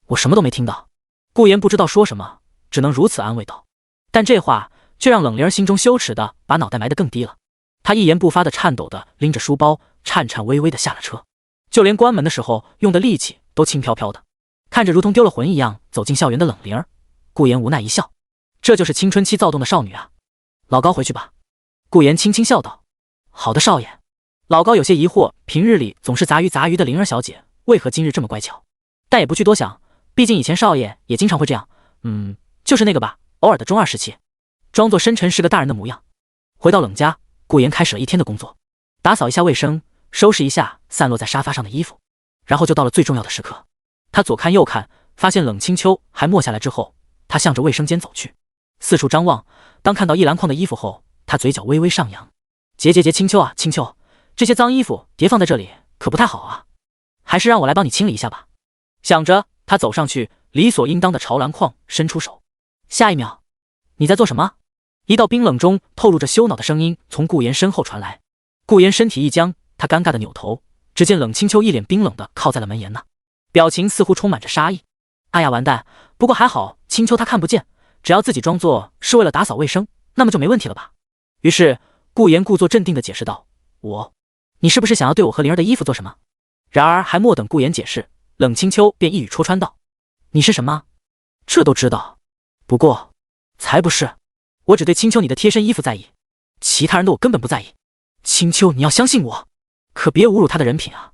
B: 我什么都没听到。顾言不知道说什么，只能如此安慰道。但这话却让冷灵儿心中羞耻的把脑袋埋得更低了。她一言不发的颤抖的拎着书包，颤颤巍巍的下了车，就连关门的时候用的力气都轻飘飘的。看着如同丢了魂一样走进校园的冷灵儿，顾言无奈一笑，这就是青春期躁动的少女啊。老高回去吧。顾言轻轻笑道。好的，少爷。老高有些疑惑，平日里总是杂鱼的灵儿小姐，为何今日这么乖巧？但也不去多想，毕竟以前少爷也经常会这样，就是那个吧，偶尔的中二时期，装作深沉是个大人的模样。回到冷家，顾言开始了一天的工作，打扫一下卫生，收拾一下散落在沙发上的衣服，然后就到了最重要的时刻。他左看右看，发现冷清秋还默下来之后，他向着卫生间走去，四处张望。当看到一篮筐的衣服后，他嘴角微微上扬。清秋啊，清秋，这些脏衣服叠放在这里可不太好啊，还是让我来帮你清理一下吧。想着，他走上去，理所应当的朝篮筐伸出手。下一秒，你在做什么？一道冰冷中透露着羞恼的声音从顾言身后传来。顾言身体一僵，他尴尬的扭头，只见冷清秋一脸冰冷的靠在了门沿呢，表情似乎充满着杀意。哎呀完蛋，不过还好清秋她看不见，只要自己装作是为了打扫卫生，那么就没问题了吧。于是顾言故作镇定地解释道：你是不是想要对我和灵儿的衣服做什么？然而还莫等顾言解释，冷清秋便一语戳穿道：你是什么？这都知道。不过才不是，我只对青秋你的贴身衣服在意，其他人的我根本不在意。青秋你要相信我，可别侮辱他的人品啊。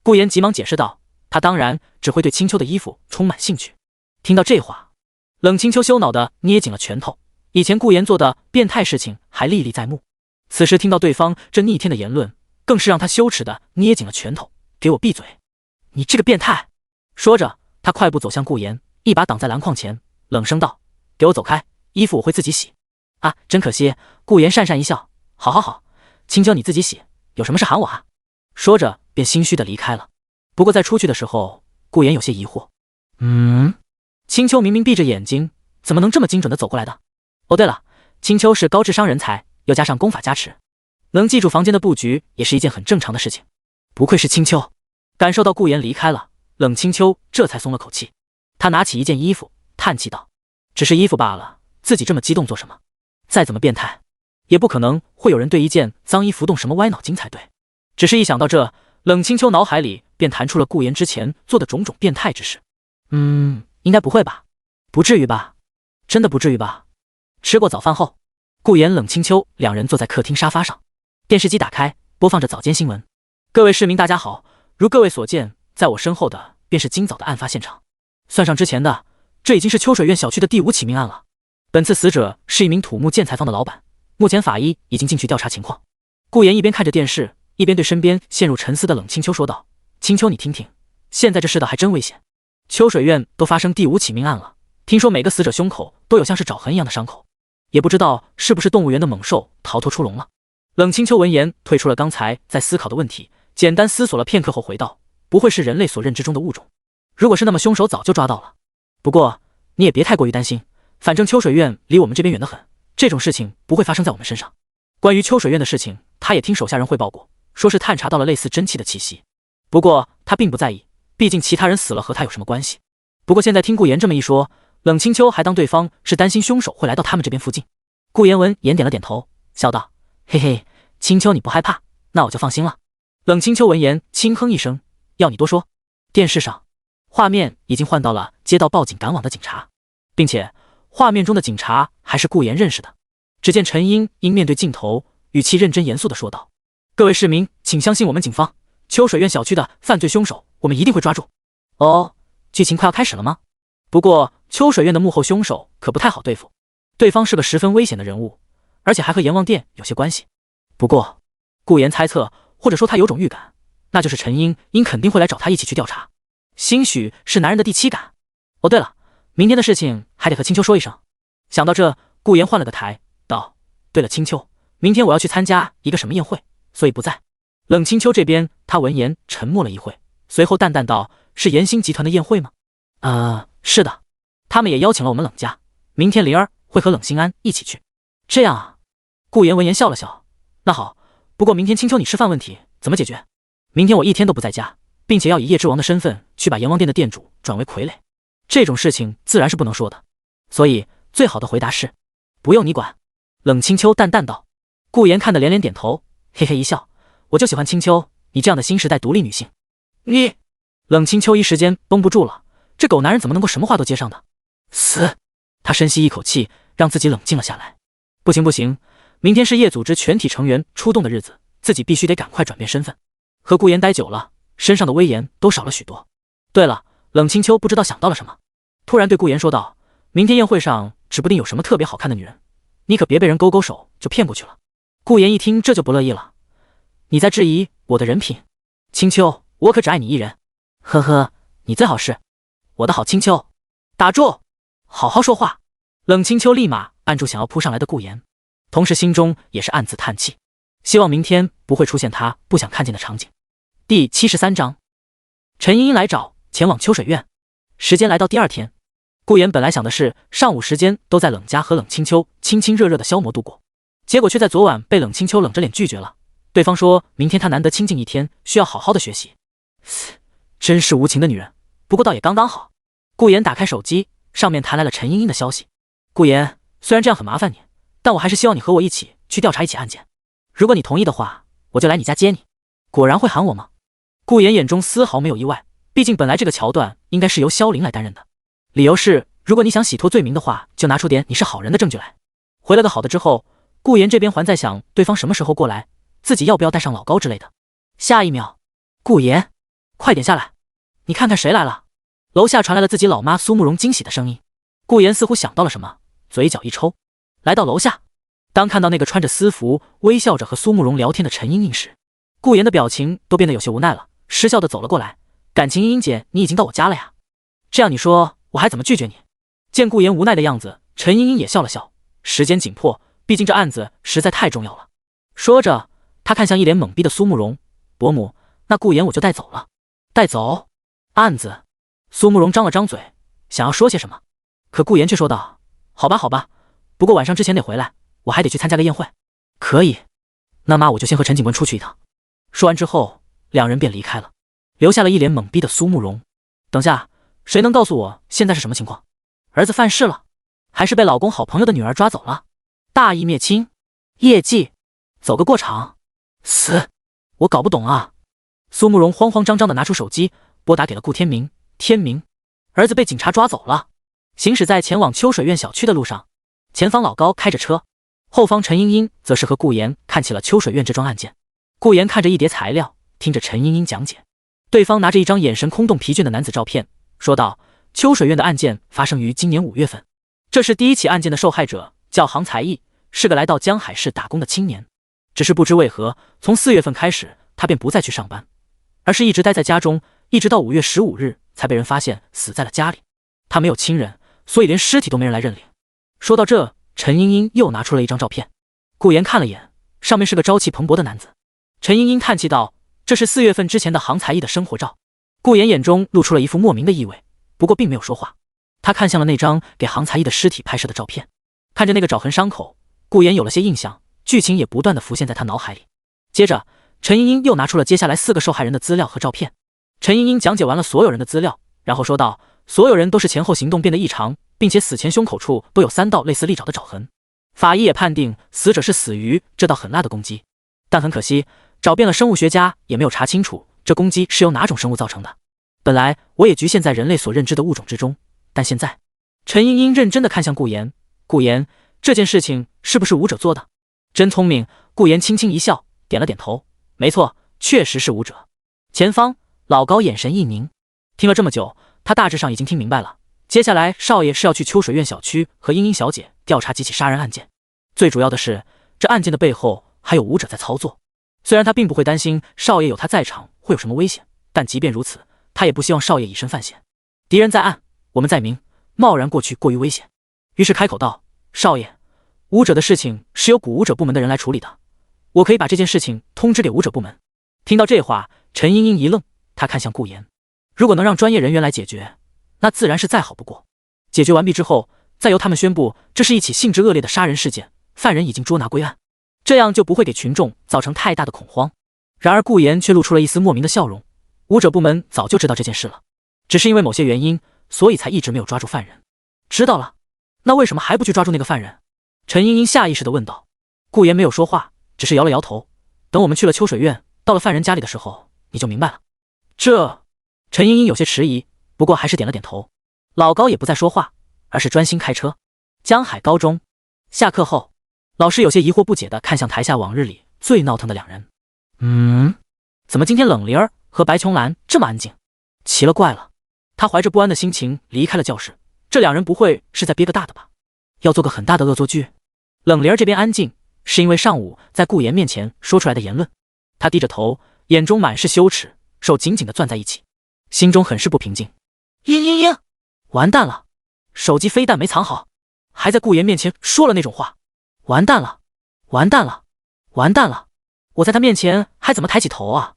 B: 顾言急忙解释道，他当然只会对青丘的衣服充满兴趣。听到这话，冷清秋羞恼地捏紧了拳头。以前顾言做的变态事情还历历在目，此时听到对方这逆天的言论，更是让他羞耻地捏紧了拳头。给我闭嘴！你这个变态！说着，他快步走向顾言，一把挡在篮筐前，冷声道：“给我走开，衣服我会自己洗。”啊，真可惜。顾言讪讪一笑：“好好好，青秋你自己洗，有什么事喊我啊。”说着便心虚地离开了。不过在出去的时候，顾言有些疑惑：“青秋明明闭着眼睛，怎么能这么精准地走过来的？哦，对了，青秋是高智商人才，又加上功法加持，能记住房间的布局也是一件很正常的事情。不愧是青秋。”感受到顾言离开了，冷清秋这才松了口气。他拿起一件衣服，叹气道：“只是衣服罢了，自己这么激动做什么？再怎么变态，也不可能会有人对一件脏衣服动什么歪脑筋才对。”只是一想到这，冷清秋脑海里便弹出了顾言之前做的种种变态之事。应该不会吧？不至于吧？真的不至于吧？吃过早饭后，顾言、冷清秋两人坐在客厅沙发上，电视机打开，播放着早间新闻。各位市民大家好，如各位所见，在我身后的便是今早的案发现场。算上之前的，这已经是秋水苑小区的第5起命案了。本次死者是一名土木建材坊的老板，目前法医已经进去调查情况。顾言一边看着电视，一边对身边陷入沉思的冷清秋说道：“清秋，你听听，现在这世道还真危险。秋水苑都发生第5起命案了，听说每个死者胸口都有像是爪痕一样的伤口，也不知道是不是动物园的猛兽逃脱出笼了。”冷清秋闻言退出了刚才在思考的问题，简单思索了片刻后回道：“不会是人类所认知中的物种？如果是那么，凶手早就抓到了。不过你也别太过于担心，反正秋水苑离我们这边远得很，这种事情不会发生在我们身上。关于秋水苑的事情，他也听手下人汇报过，说是探查到了类似真气的气息。不过他并不在意，毕竟其他人死了和他有什么关系？不过现在听顾言这么一说，冷清秋还当对方是担心凶手会来到他们这边附近。顾言闻言点了点头，笑道：“嘿嘿，清秋你不害怕，那我就放心了。”冷清秋闻言轻哼一声：“要你多说。”电视上画面已经换到了接到报警赶往的警察，并且画面中的警察还是顾言认识的。只见陈英因面对镜头，语气认真严肃地说道：“各位市民，请相信我们警方，秋水苑小区的犯罪凶手，我们一定会抓住。”哦，剧情快要开始了吗？不过秋水苑的幕后凶手可不太好对付，对方是个十分危险的人物，而且还和阎王殿有些关系。不过顾言猜测，或者说他有种预感，那就是陈英肯定会来找他一起去调查，兴许是男人的第7感。哦对了，明天的事情还得和青秋说一声。想到这，顾言换了个台道：“对了，青秋，明天我要去参加一个什么宴会，所以不在。”冷清秋这边，他闻言沉默了一会，随后淡淡道：“是严兴集团的宴会吗？”是的，他们也邀请了我们冷家，明天灵儿会和冷心安一起去。这样啊。顾言闻言笑了笑：“那好，不过明天青秋你吃饭问题怎么解决？明天我一天都不在家，并且要以夜之王的身份去把阎王殿的店主转为傀儡，这种事情自然是不能说的，所以最好的回答是不用你管。”冷清秋淡淡道。顾言看得连连点头，嘿嘿一笑：“我就喜欢青秋你这样的新时代独立女性。”你……冷清秋一时间绷不住了，这狗男人怎么能够什么话都接上的？死！他深吸一口气，让自己冷静了下来。不行不行，明天是夜组织全体成员出动的日子，自己必须得赶快转变身份。和顾言待久了，身上的威严都少了许多。对了，冷清秋不知道想到了什么，突然对顾言说道：“明天宴会上指不定有什么特别好看的女人，你可别被人勾勾手就骗过去了。”顾言一听这就不乐意了：“你在质疑我的人品？青秋，我可只爱你一人。呵呵，你最好是我的好青秋。”打住，好好说话。冷清秋立马按住想要扑上来的顾言，同时心中也是暗自叹气，希望明天不会出现他不想看见的场景。第73章，陈茵茵来找，前往秋水苑。时间来到第2天，顾言本来想的是上午时间都在冷家和冷清秋亲亲热热的消磨度过，结果却在昨晚被冷清秋冷着脸拒绝了。对方说明天他难得清静一天，需要好好的学习。真是无情的女人，不过倒也刚刚好。顾言打开手机，上面弹来了陈茵茵的消息：“顾言，虽然这样很麻烦你，但我还是希望你和我一起去调查一起案件。如果你同意的话，我就来你家接你。”果然会喊我吗？顾言眼中丝毫没有意外，毕竟本来这个桥段应该是由萧凌来担任的，理由是如果你想洗脱罪名的话，就拿出点你是好人的证据来。回了个好的之后，顾言这边还在想对方什么时候过来，自己要不要带上老高之类的。下一秒，顾言，快点下来！你看看谁来了？楼下传来了自己老妈苏慕容惊喜的声音。顾言似乎想到了什么，嘴角一抽，来到楼下。当看到那个穿着私服、微笑着和苏慕容聊天的陈茵茵时，顾言的表情都变得有些无奈了，失笑的走了过来。感情茵茵姐，你已经到我家了呀？这样你说我还怎么拒绝你？见顾言无奈的样子，陈茵茵也笑了笑。时间紧迫，毕竟这案子实在太重要了。说着，他看向一脸懵逼的苏慕容，伯母，那顾言我就带走了。带走？案子？苏慕容张了张嘴，想要说些什么，可顾言却说道：好吧好吧，不过晚上之前得回来，我还得去参加个宴会。可以，那妈我就先和陈警官出去一趟。说完之后，两人便离开了，留下了一脸懵逼的苏慕容。等下，谁能告诉我现在是什么情况？儿子犯事了，还是被老公好朋友的女儿抓走了？大义灭亲？业绩？走个过场？死？我搞不懂啊。苏慕容慌慌张张地拿出手机，拨打给了顾天明。天明，儿子被警察抓走了。行驶在前往秋水苑小区的路上，前方老高开着车，后方陈茵茵则是和顾言看起了秋水苑这桩案件。顾言看着一叠材料，听着陈茵茵讲解，对方拿着一张眼神空洞疲倦的男子照片，说道：秋水苑的案件发生于今年5月份，这是第一起案件的受害者叫杭才艺，是个来到江海市打工的青年。只是不知为何，从4月份开始，他便不再去上班，而是一直待在家中，一直到5月15日才被人发现死在了家里。他没有亲人，所以连尸体都没人来认领。说到这，陈茵茵又拿出了一张照片，顾言看了眼，上面是个朝气蓬勃的男子。陈茵茵叹气道：这是4月份之前的杭才艺的生活照。顾言眼中露出了一副莫名的意味，不过并没有说话。他看向了那张给杭才艺的尸体拍摄的照片，看着那个爪痕伤口，顾言有了些印象，剧情也不断的浮现在他脑海里。接着，陈茵茵又拿出了接下来4个受害人的资料和照片。陈茵茵讲解完了所有人的资料，然后说道：所有人都是前后行动变得异常，并且死前胸口处都有3道类似利爪的爪痕。法医也判定死者是死于这道狠辣的攻击，但很可惜，找遍了生物学家也没有查清楚这攻击是由哪种生物造成的。本来我也局限在人类所认知的物种之中，但现在……陈茵茵认真地看向顾言，顾言，这件事情是不是武者做的？真聪明。顾言轻轻一笑，点了点头，没错，确实是武者。前方，老高眼神一凝，听了这么久，他大致上已经听明白了。接下来，少爷是要去秋水苑小区和茵茵小姐调查几起杀人案件，最主要的是，这案件的背后还有武者在操作。虽然他并不会担心少爷有他在场会有什么危险，但即便如此，他也不希望少爷以身犯险。敌人在暗，我们在明，贸然过去过于危险。于是开口道：少爷，武者的事情是由古武者部门的人来处理的，我可以把这件事情通知给武者部门。听到这话，陈茵茵一愣，她看向顾言，如果能让专业人员来解决，那自然是再好不过。解决完毕之后，再由他们宣布这是一起性质恶劣的杀人事件，犯人已经捉拿归案，这样就不会给群众造成太大的恐慌。然而顾言却露出了一丝莫名的笑容，武者部门早就知道这件事了，只是因为某些原因，所以才一直没有抓住犯人。知道了，那为什么还不去抓住那个犯人？陈茵茵下意识地问道。顾言没有说话，只是摇了摇头。等我们去了秋水苑，到了犯人家里的时候，你就明白了。这……陈茵茵有些迟疑，不过还是点了点头。老高也不再说话，而是专心开车。江海高中下课后，老师有些疑惑不解地看向台下往日里最闹腾的两人。怎么今天冷灵儿和白琼兰这么安静？奇了怪了。他怀着不安的心情离开了教室。这两人不会是在憋个大的吧？要做个很大的恶作剧？冷灵儿这边安静，是因为上午在顾言面前说出来的言论。他低着头，眼中满是羞耻，手紧紧地攥在一起，心中很是不平静。嘤，完蛋了，手机非但没藏好，还在顾言面前说了那种话。完蛋了，完蛋了，完蛋了，我在他面前还怎么抬起头啊？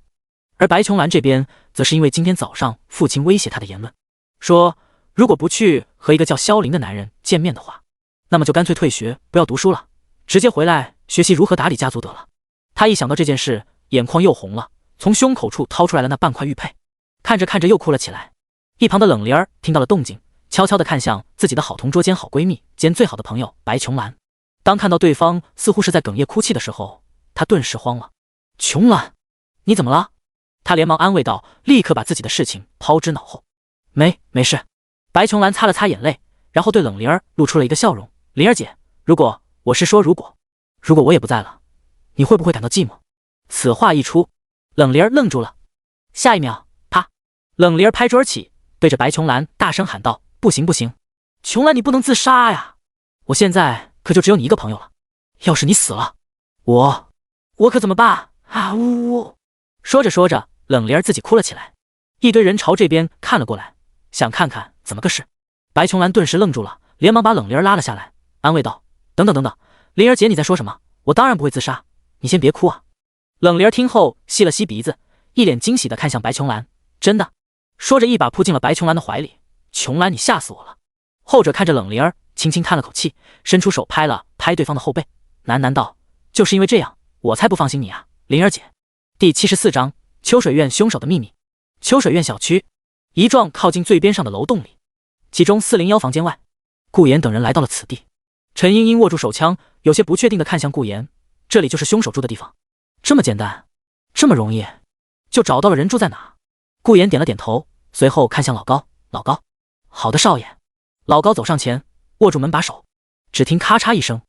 B: 而白琼兰这边则是因为今天早上父亲威胁他的言论，说如果不去和一个叫萧凌的男人见面的话，那么就干脆退学，不要读书了，直接回来学习如何打理家族得了。他一想到这件事，眼眶又红了，从胸口处掏出来了那半块玉佩，看着看着又哭了起来。一旁的冷灵儿听到了动静，悄悄地看向自己的好同桌兼好闺蜜兼最好的朋友白琼兰。当看到对方似乎是在哽咽哭泣的时候，她顿时慌了。琼兰，你怎么了？她连忙安慰道，立刻把自己的事情抛之脑后。没事。白琼兰擦了擦眼泪，然后对冷灵儿露出了一个笑容。灵儿姐，如果我也不在了，你会不会感到寂寞？此话一出，冷灵儿愣住了。下一秒，啪，冷灵儿拍桌起，对着白琼兰大声喊道：“不行不行，琼兰你不能自杀呀！我现在可就只有你一个朋友了，要是你死了，我可怎么办啊？呜呜！”说着说着，冷灵儿自己哭了起来。一堆人朝这边看了过来，想看看怎么个事。白琼兰顿时愣住了，连忙把冷灵儿拉了下来，安慰道：“等等等等，灵儿姐你在说什么？我当然不会自杀，你先别哭啊。”冷灵儿听后吸了吸鼻子，一脸惊喜地看向白琼兰：“真的？”说着一把扑进了白琼兰的怀里。“琼兰你吓死我了。”后者看着冷灵儿，轻轻叹了口气，伸出手拍了拍对方的后背，喃喃道：“就是因为这样，我才不放心你啊，灵儿姐。”第74章秋水院凶手的秘密。秋水院小区一幢靠近最边上的楼栋里，其中401房间外，顾言等人来到了此地。陈茵茵握住手枪，有些不确定地看向顾言：“这里就是凶手住的地方？这么简单，这么容易，就找到了人住在哪？”顾言点了点头，随后看向老高：“老高，好的，少爷。”老高走上前，握住门把手，只听咔嚓一声，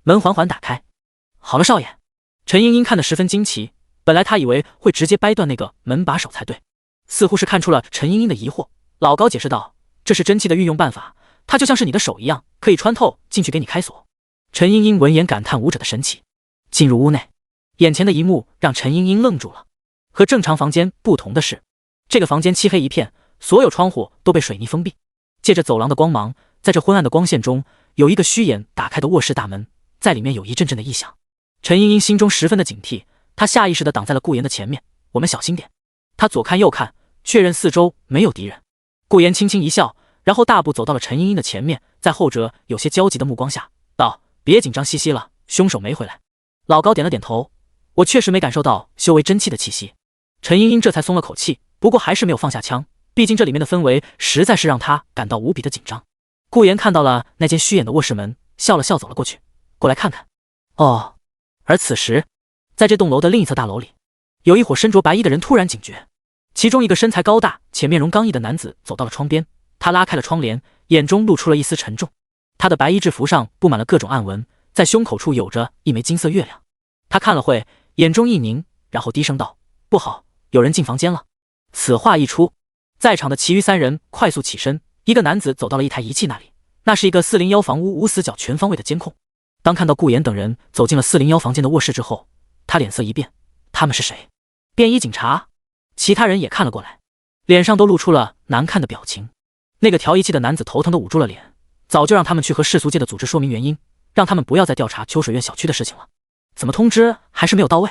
B: 门缓缓打开。“好了，少爷。”陈茵茵看得十分惊奇，本来她以为会直接掰断那个门把手才对，似乎是看出了陈茵茵的疑惑。老高解释道：“这是真气的运用办法，它就像是你的手一样，可以穿透进去给你开锁。”陈茵茵闻言感叹武者的神奇，进入屋内，眼前的一幕让陈茵茵愣住了。和正常房间不同的是，这个房间漆黑一片，所有窗户都被水泥封闭。借着走廊的光芒，在这昏暗的光线中，有一个虚掩打开的卧室大门，在里面有一阵阵的异响。陈茵茵心中十分的警惕，她下意识地挡在了顾言的前面：“我们小心点。”她左看右看，确认四周没有敌人。顾言轻轻一笑，然后大步走到了陈茵茵的前面，在后者有些焦急的目光下道：“别紧张兮兮了，凶手没回来。”老高点了点头：“我确实没感受到修为真气的气息。”陈茵茵这才松了口气，不过还是没有放下枪，毕竟这里面的氛围实在是让她感到无比的紧张。顾言看到了那间虚掩的卧室门，笑了笑走了过去：“过来看看。”哦。而此时，在这栋楼的另一侧大楼里，有一伙身着白衣的人突然警觉。其中一个身材高大且面容刚毅的男子走到了窗边，他拉开了窗帘，眼中露出了一丝沉重。他的白衣制服上布满了各种暗纹，在胸口处有着一枚金色月亮。他看了会，眼中一凝，然后低声道：“不好，有人进房间了。”此话一出，在场的其余3人快速起身，一个男子走到了一台仪器那里，那是一个401房屋无死角全方位的监控。当看到顾言等人走进了401房间的卧室之后，他脸色一变：“他们是谁？便衣警察？”其他人也看了过来，脸上都露出了难看的表情。那个调仪器的男子头疼地捂住了脸，早就让他们去和世俗界的组织说明原因，让他们不要再调查秋水院小区的事情了。怎么通知还是没有到位？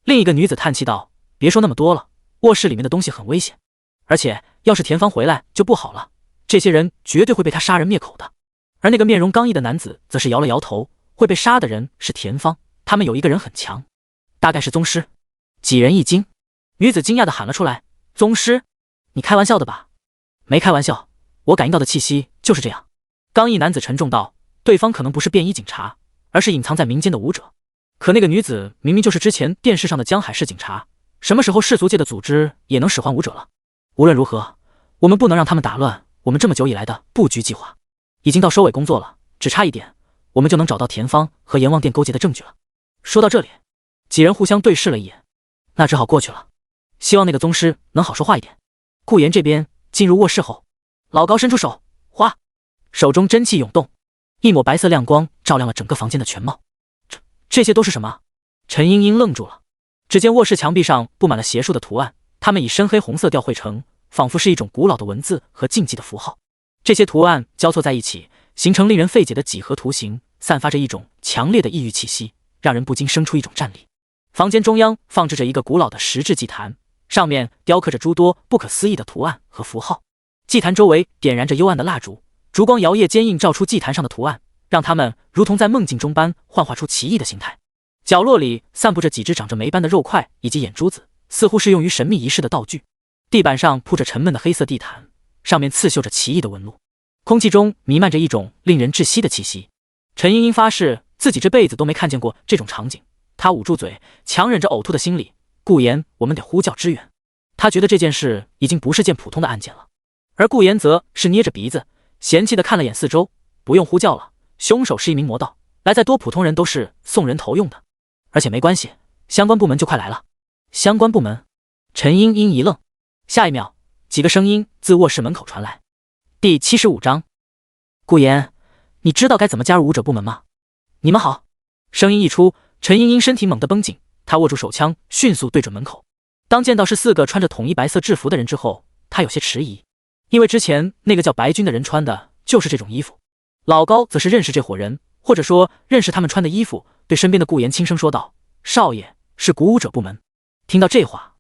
B: 另一个女子叹气道：“别说那么多了，卧室里面的东西很危险，而且要是田芳回来就不好了，这些人绝对会被他杀人灭口的。”而那个面容刚毅的男子则是摇了摇头：“会被杀的人是田芳，他们有一个人很强，大概是宗师。”几人一惊，女子惊讶地喊了出来：“宗师？你开玩笑的吧？”“没开玩笑，我感应到的气息就是这样。”刚毅男子沉重道：“对方可能不是便衣警察，而是隐藏在民间的武者。可那个女子明明就是之前电视上的江海市警察，什么时候世俗界的组织也能使唤武者了？无论如何，我们不能让他们打乱我们这么久以来的布局计划。已经到收尾工作了，只差一点，我们就能找到田芳和阎王殿勾结的证据了。”说到这里，几人互相对视了一眼，那只好过去了。希望那个宗师能好说话一点。顾言这边进入卧室后，老高伸出手，哗，手中真气涌动，一抹白色亮光照亮了整个房间的全貌。这些都是什么？陈茵茵愣住了。只见卧室墙壁上布满了邪术的图案，它们以深黑红色调绘成，仿佛是一种古老的文字和禁忌的符号。这些图案交错在一起，形成令人费解的几何图形，散发着一种强烈的异域气息，让人不禁生出一种战栗。房间中央放置着一个古老的石质祭坛，上面雕刻着诸多不可思议的图案和符号。祭坛周围点燃着幽暗的蜡烛，烛光摇曳坚硬，照出祭坛上的图案，让它们如同在梦境中般幻化出奇异的形态。角落里散布着几只长着霉般的肉块以及眼珠子，似乎是用于神秘仪式的道具。地板上铺着沉闷的黑色地毯，上面刺绣着奇异的纹路。空气中弥漫着一种令人窒息的气息。陈茵茵发誓自己这辈子都没看见过这种场景，她捂住嘴，强忍着呕吐的心理：“顾言，我们得呼叫支援。”她觉得这件事已经不是件普通的案件了。而顾言则是捏着鼻子，嫌弃地看了眼四周：“不用呼叫了，凶手是一名魔道，来再多普通人都是送人头用的。而且没关系，相关部门就快来了。”相关部门？陈茵茵一愣，下一秒，几个声音自卧室门口传来。第75章，顾言，你知道该怎么加入武者部门吗？你们好。声音一出，陈茵茵身体猛地绷紧，她握住手枪，迅速对准门口。当见到是4个穿着统一白色制服的人之后，她有些迟疑，因为之前那个叫白军的人穿的就是这种衣服。老高则是认识这伙人，或者说认识他们穿的衣服，对身边的顾言轻声说道：“少爷，是鼓舞者部门。”听到这话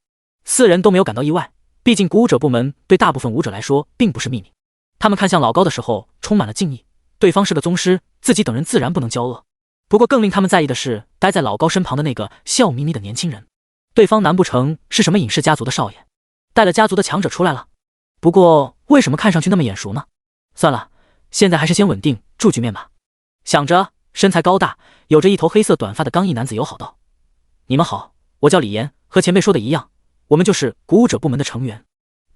B: ，4人都没有感到意外，毕竟鼓舞者部门对大部分武者来说并不是秘密。他们看向老高的时候充满了敬意，对方是个宗师，自己等人自然不能骄傲。不过更令他们在意的是待在老高身旁的那个笑眯眯的年轻人，对方难不成是什么隐世家族的少爷，带了家族的强者出来了？不过为什么看上去那么眼熟呢？算了，现在还是先稳定住局面吧。想着，身材高大，有着一头黑色短发的刚毅男子友好道：“你们好，我叫李岩，和前辈说的一样，我们就是鼓舞者部门的成员。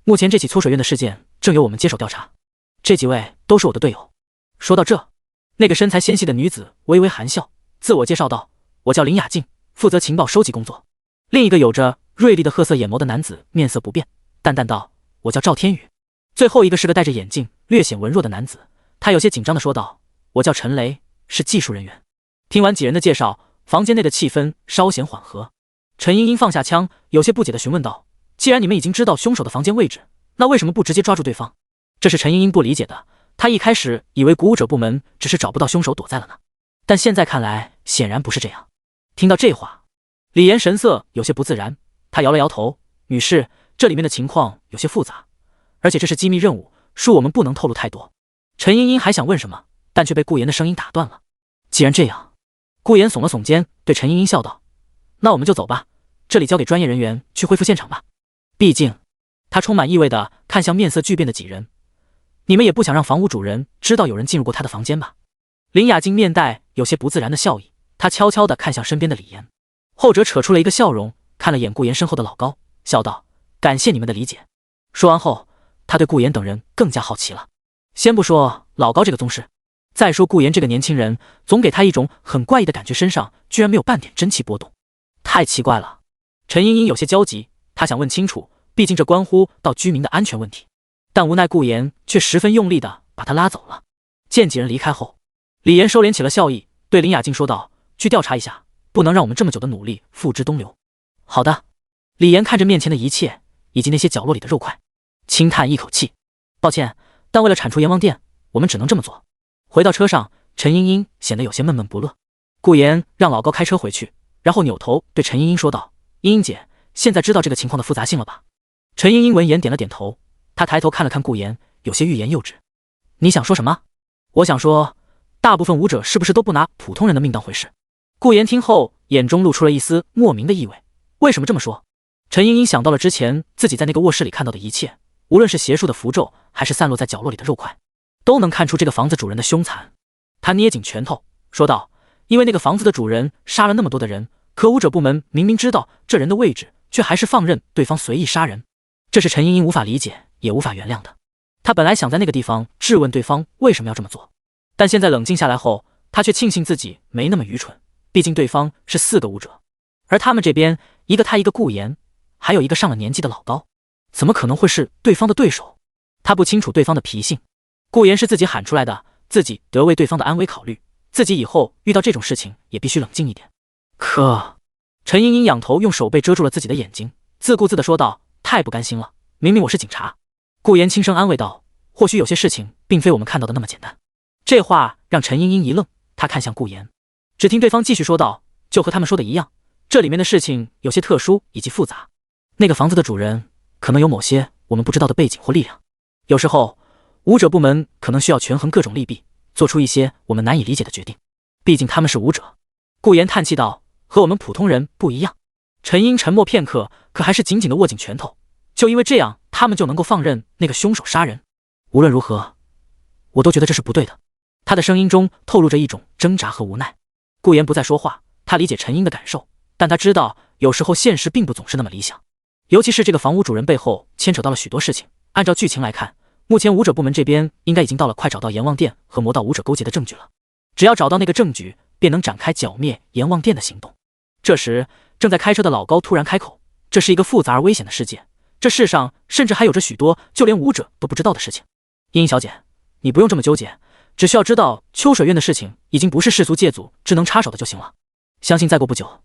B: 目前这起搓水院的事件正由我们接手调查，这几位都是我的队友。”说到这，那个身材纤细的女子微微含笑，自我介绍道：“我叫林雅静，负责情报收集工作。”另一个有着锐利的褐色眼眸的男子面色不变，淡淡道：“我叫赵天宇。”最后一个是个戴着眼镜、略显文弱的男子，他有些紧张地说道：“我叫陈雷，是技术人员。”听完几人的介绍，房间内的气氛稍显缓和。陈茵茵放下枪，有些不解地询问道：“既然你们已经知道凶手的房间位置，那为什么不直接抓住对方？”这是陈茵茵不理解的。她一开始以为鼓舞者部门只是找不到凶手躲在了呢，但现在看来显然不是这样。听到这话，李岩神色有些不自然，他摇了摇头：“女士，这里面的情况有些复杂，而且这是机密任务，恕我们不能透露太多。”陈茵茵还想问什么，但却被顾言的声音打断了。既然这样，顾言耸了耸肩，对陈茵茵笑道：“那我们就走吧，这里交给专业人员去恢复现场吧。”毕竟，他充满意味地看向面色巨变的几人：“你们也不想让房屋主人知道有人进入过他的房间吧？”林雅静面带有些不自然的笑意，她悄悄地看向身边的李岩，后者扯出了一个笑容，看了眼顾言身后的老高，笑道：“感谢你们的理解。”说完后，他对顾言等人更加好奇了。先不说老高这个宗师，再说顾言这个年轻人，总给他一种很怪异的感觉，身上居然没有半点真气波动，太奇怪了。陈茵茵有些焦急，她想问清楚，毕竟这关乎到居民的安全问题，但无奈顾言却十分用力地把他拉走了。见几人离开后，李岩收敛起了笑意，对林雅静说道：“去调查一下，不能让我们这么久的努力付之东流。”好的。李岩看着面前的一切以及那些角落里的肉块，轻叹一口气：“抱歉，但为了铲除阎王殿，我们只能这么做。”回到车上，陈茵茵显得有些闷闷不乐。顾言让老高开车回去，然后扭头对陈茵茵说道：“茵茵姐，现在知道这个情况的复杂性了吧？”陈茵茵闻言点了点头，她抬头看了看顾言，有些欲言又止：“你想说什么？”“我想说，大部分武者是不是都不拿普通人的命当回事？”顾言听后，眼中露出了一丝莫名的意味。为什么这么说？陈茵茵想到了之前自己在那个卧室里看到的一切，无论是邪术的符咒，还是散落在角落里的肉块，都能看出这个房子主人的凶残。她捏紧拳头说道：“因为那个房子的主人杀了那么多的人，可武者部门明明知道这人的位置，却还是放任对方随意杀人。这是陈茵茵无法理解也无法原谅的。她本来想在那个地方质问对方为什么要这么做，但现在冷静下来后，她却庆幸自己没那么愚蠢。毕竟对方是4个武者，而他们这边一个他一个顾言，还有一个上了年纪的老高，怎么可能会是对方的对手？他不清楚对方的脾性。顾言是自己喊出来的，自己得为对方的安危考虑，自己以后遇到这种事情也必须冷静一点。可陈茵茵仰头用手背遮住了自己的眼睛，自顾自地说道：“太不甘心了，明明我是警察。”顾言轻声安慰道：“或许有些事情并非我们看到的那么简单。”这话让陈茵茵一愣，她看向顾言，只听对方继续说道：“就和他们说的一样，这里面的事情有些特殊以及复杂。那个房子的主人可能有某些我们不知道的背景或力量。有时候，武者部门可能需要权衡各种利弊，做出一些我们难以理解的决定。毕竟他们是武者。”顾言叹气道：“和我们普通人不一样。”陈英沉默片刻，可还是紧紧地握紧拳头。就因为这样，他们就能够放任那个凶手杀人？无论如何，我都觉得这是不对的。他的声音中透露着一种挣扎和无奈。顾言不再说话，他理解陈英的感受，但他知道有时候现实并不总是那么理想，尤其是这个房屋主人背后牵扯到了许多事情。按照剧情来看，目前武者部门这边应该已经到了快找到阎王殿和魔道武者勾结的证据了。只要找到那个证据，便能展开剿灭阎王殿的行动。这时，正在开车的老高突然开口：“这是一个复杂而危险的世界，这世上甚至还有着许多就连武者都不知道的事情。茵茵小姐，你不用这么纠结，只需要知道秋水院的事情已经不是世俗界祖只能插手的就行了。相信再过不久，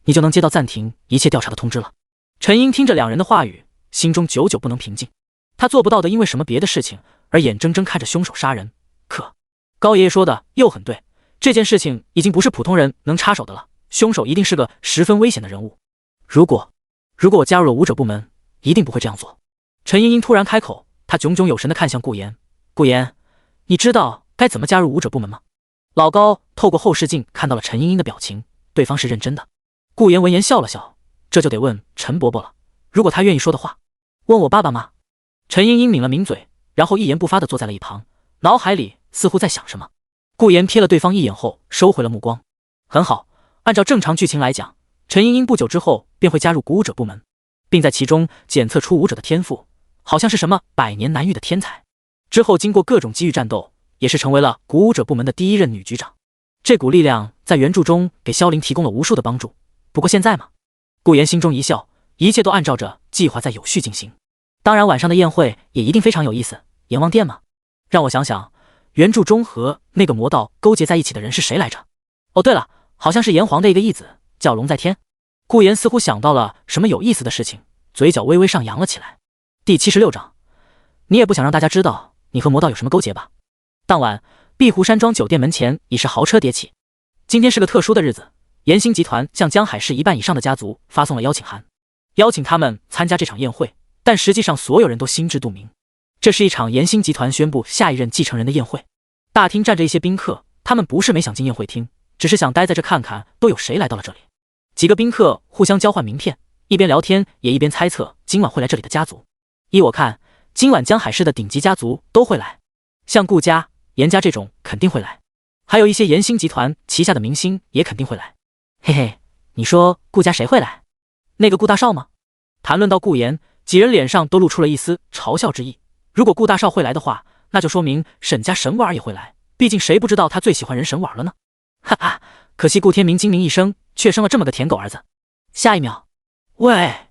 B: 你就能接到暂停一切调查的通知了。陈英听着两人的话语，心中久久不能平静。他做不到的因为什么别的事情而眼睁睁看着凶手杀人，可高爷爷说的又很对，这件事情已经不是普通人能插手的了，凶手一定是个十分危险的人物。如果我加入了武者部门，一定不会这样做。陈茵茵突然开口，她炯炯有神地看向顾言。顾言，你知道该怎么加入武者部门吗？老高透过后视镜看到了陈茵茵的表情，对方是认真的。顾言闻言笑了笑，这就得问陈伯伯了，如果他愿意说的话。问我爸爸吗？陈茵茵抿了抿嘴，然后一言不发地坐在了一旁，脑海里似乎在想什么。顾言瞥了对方一眼后收回了目光。很好，按照正常剧情来讲，陈茵茵不久之后便会加入古武者部门，并在其中检测出武者的天赋，好像是什么百年难遇的天才。之后经过各种机遇战斗，也是成为了古武者部门的第一任女局长。这股力量在原著中给萧凌提供了无数的帮助。不过现在嘛，顾言心中一笑，一切都按照着计划在有序进行。当然晚上的宴会也一定非常有意思。阎王殿嘛，让我想想，原著中和那个魔道勾结在一起的人是谁来着？哦对了，好像是炎黄的一个义子，叫龙在天。顾言似乎想到了什么有意思的事情，嘴角微微上扬了起来。第76章，你也不想让大家知道你和魔道有什么勾结吧？当晚，碧湖山庄酒店门前已是豪车迭起。今天是个特殊的日子，延兴集团向江海市一半以上的家族发送了邀请函，邀请他们参加这场宴会。但实际上所有人都心知肚明，这是一场延兴集团宣布下一任继承人的宴会。大厅站着一些宾客，他们不是没想进宴会厅，只是想待在这看看都有谁来到了这里。几个宾客互相交换名片，一边聊天也一边猜测今晚会来这里的家族。依我看，今晚江海市的顶级家族都会来，像顾家、严家这种肯定会来，还有一些延兴集团旗下的明星也肯定会来。嘿嘿，你说顾家谁会来？那个顾大少吗？谈论到顾言，几人脸上都露出了一丝嘲笑之意。如果顾大少会来的话，那就说明沈家沈婉儿也会来，毕竟谁不知道他最喜欢人沈婉儿了呢？哈哈，可惜顾天明精明一生，却生了这么个舔狗儿子。下一秒，喂，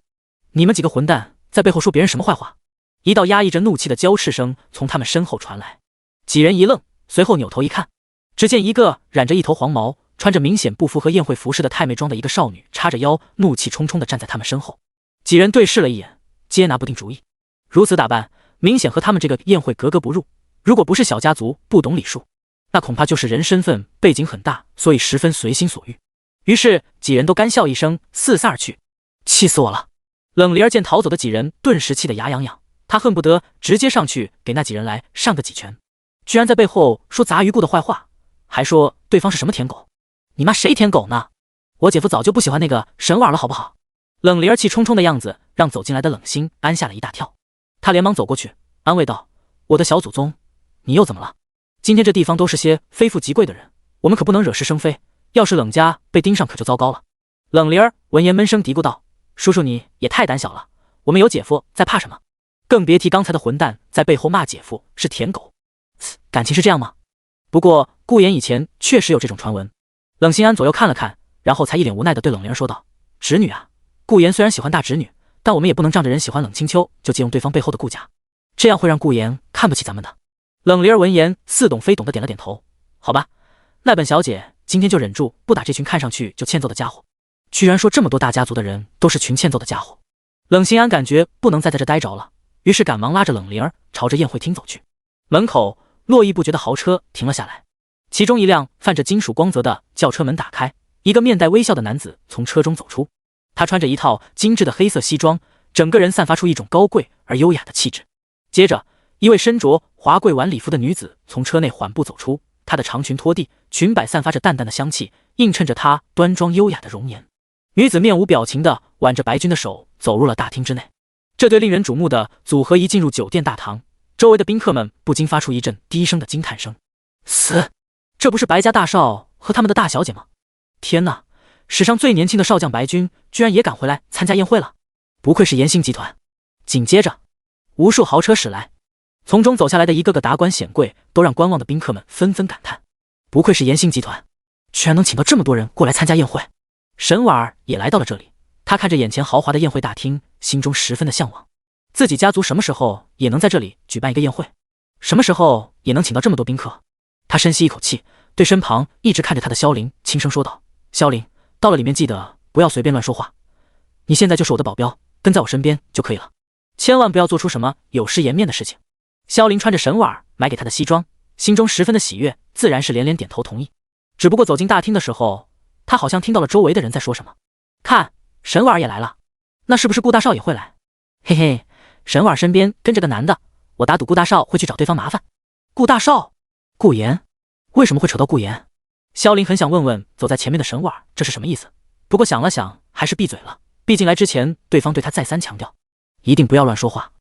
B: 你们几个混蛋在背后说别人什么坏话？一道压抑着怒气的娇斥声从他们身后传来。几人一愣，随后扭头一看，只见一个染着一头黄毛，穿着明显不符合宴会服饰的太妹装的一个少女，叉着腰，怒气冲冲地站在他们身后。几人对视了一眼，皆拿不定主意。如此打扮，明显和他们这个宴会格格不入。如果不是小家族不懂礼数，那恐怕就是人身份背景很大，所以十分随心所欲。于是几人都干笑一声，四散而去。气死我了！冷离儿见逃走的几人，顿时气得牙痒痒，他恨不得直接上去给那几人来上个几拳。居然在背后说杂鱼顾的坏话，还说对方是什么舔狗。你妈谁舔狗呢？我姐夫早就不喜欢那个沈婉了，好不好？冷离儿气冲冲的样子让走进来的冷心安吓了一大跳，他连忙走过去安慰道：我的小祖宗，你又怎么了？今天这地方都是些非富即贵的人，我们可不能惹是生非，要是冷家被盯上可就糟糕了。冷离儿闻言闷声嘀咕道：叔叔你也太胆小了，我们有姐夫在怕什么？更别提刚才的混蛋在背后骂姐夫是舔狗。感情是这样吗？不过顾言以前确实有这种传闻。冷心安左右看了看，然后才一脸无奈地对冷离儿说道：侄女啊，顾言虽然喜欢大侄女，但我们也不能仗着人喜欢冷清秋就借用对方背后的顾家，这样会让顾言看不起咱们的。冷离儿闻言似懂非懂的点了点头，好吧，那本小姐今天就忍住不打这群看上去就欠揍的家伙。居然说这么多大家族的人都是群欠揍的家伙。冷心安感觉不能再在这待着了，于是赶忙拉着冷离儿朝着宴会厅走去。门口络绎不绝的豪车停了下来，其中一辆泛着金属光泽的轿车门打开，一个面带微笑的男子从车中走出。他穿着一套精致的黑色西装，整个人散发出一种高贵而优雅的气质。接着一位身着华贵晚礼服的女子从车内缓步走出，她的长裙拖地，裙摆散发着淡淡的香气，映衬着她端庄优雅的容颜。女子面无表情地挽着白君的手走入了大厅之内。这对令人瞩目的组合一进入酒店大堂，周围的宾客们不禁发出一阵低声的惊叹声。死，这不是白家大少和他们的大小姐吗？天哪，史上最年轻的少将白君居然也赶回来参加宴会了，不愧是延兴集团。紧接着无数豪车驶来，从中走下来的一个个达官显贵都让观望的宾客们纷纷感叹，不愧是延兴集团，居然能请到这么多人过来参加宴会。沈婉儿也来到了这里，她看着眼前豪华的宴会大厅，心中十分的向往。自己家族什么时候也能在这里举办一个宴会？什么时候也能请到这么多宾客？他深吸一口气，对身旁一直看着他的萧凌轻声说道：“萧凌，到了里面记得不要随便乱说话。你现在就是我的保镖，跟在我身边就可以了，千万不要做出什么有失颜面的事情。”萧凌穿着沈婉买给他的西装，心中十分的喜悦，自然是连连点头同意。只不过走进大厅的时候，他好像听到了周围的人在说什么。看，沈婉也来了，那是不是顾大少也会来？嘿嘿，沈婉身边跟着个男的，我打赌顾大少会去找对方麻烦。顾大少？顾言？为什么会扯到顾言？萧凌很想问问走在前面的沈婉这是什么意思，不过想了想还是闭嘴了，毕竟来之前对方对他再三强调，一定不要乱说话。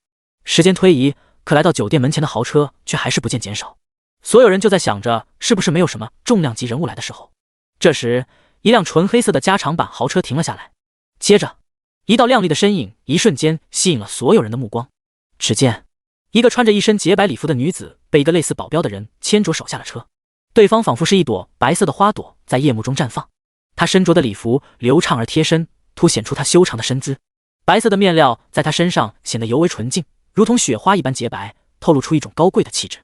B: 时间推移，可来到酒店门前的豪车却还是不见减少，所有人就在想着是不是没有什么重量级人物来的时候，这时一辆纯黑色的加长版豪车停了下来，接着一道亮丽的身影一瞬间吸引了所有人的目光。只见一个穿着一身洁白礼服的女子被一个类似保镖的人牵着手下了车，对方仿佛是一朵白色的花朵在夜幕中绽放，她身着的礼服流畅而贴身，凸显出她修长的身姿，白色的面料在她身上显得尤为纯净，如同雪花一般洁白，透露出一种高贵的气质。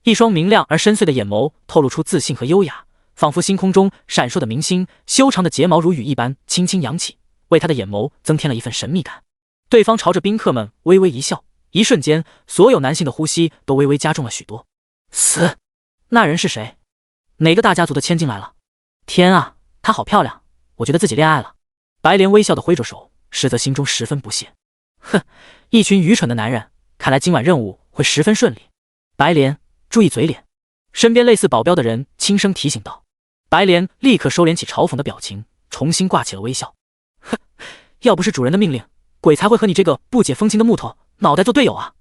B: 一双明亮而深邃的眼眸透露出自信和优雅，仿佛星空中闪烁的明星，修长的睫毛如雨一般轻轻扬起，为他的眼眸增添了一份神秘感。对方朝着宾客们微微一笑，一瞬间所有男性的呼吸都微微加重了许多。死！那人是谁？哪个大家族的千金来了？天啊，她好漂亮，我觉得自己恋爱了。白莲微笑地挥着手，实则心中十分不屑。哼，一群愚蠢的男人，看来今晚任务会十分顺利。白莲，注意嘴脸。身边类似保镖的人轻声提醒道。白莲立刻收敛起嘲讽的表情，重新挂起了微笑。哼，要不是主人的命令，鬼才会和你这个不解风情的木头脑袋做队友啊！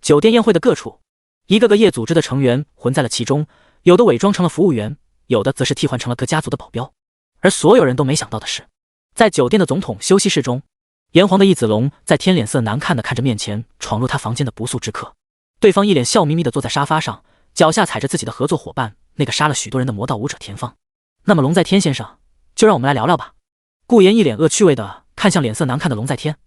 B: 酒店宴会的各处，一个个夜组织的成员混在了其中，有的伪装成了服务员，有的则是替换成了各家族的保镖。而所有人都没想到的是，在酒店的总统休息室中，炎黄的易子龙在天脸色难看的看着面前闯入他房间的不速之客。对方一脸笑眯眯的坐在沙发上，脚下踩着自己的合作伙伴，那个杀了许多人的魔道武者田芳。那么龙在天先生，就让我们来聊聊吧。顾言一脸恶趣味的看向脸色难看的龙在天，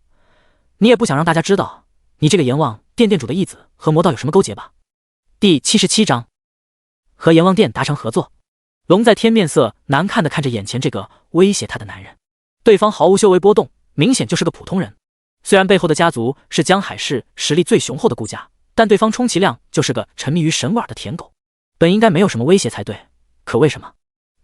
B: 你也不想让大家知道你这个阎王殿店主的义子和魔道有什么勾结吧？第77章，和阎王殿达成合作。龙在天面色难看的看着眼前这个威胁他的男人，对方毫无修为波动，明显就是个普通人。虽然背后的家族是江海市实力最雄厚的顾家，但对方充其量就是个沉迷于神碗的舔狗，本应该没有什么威胁才对，可为什么？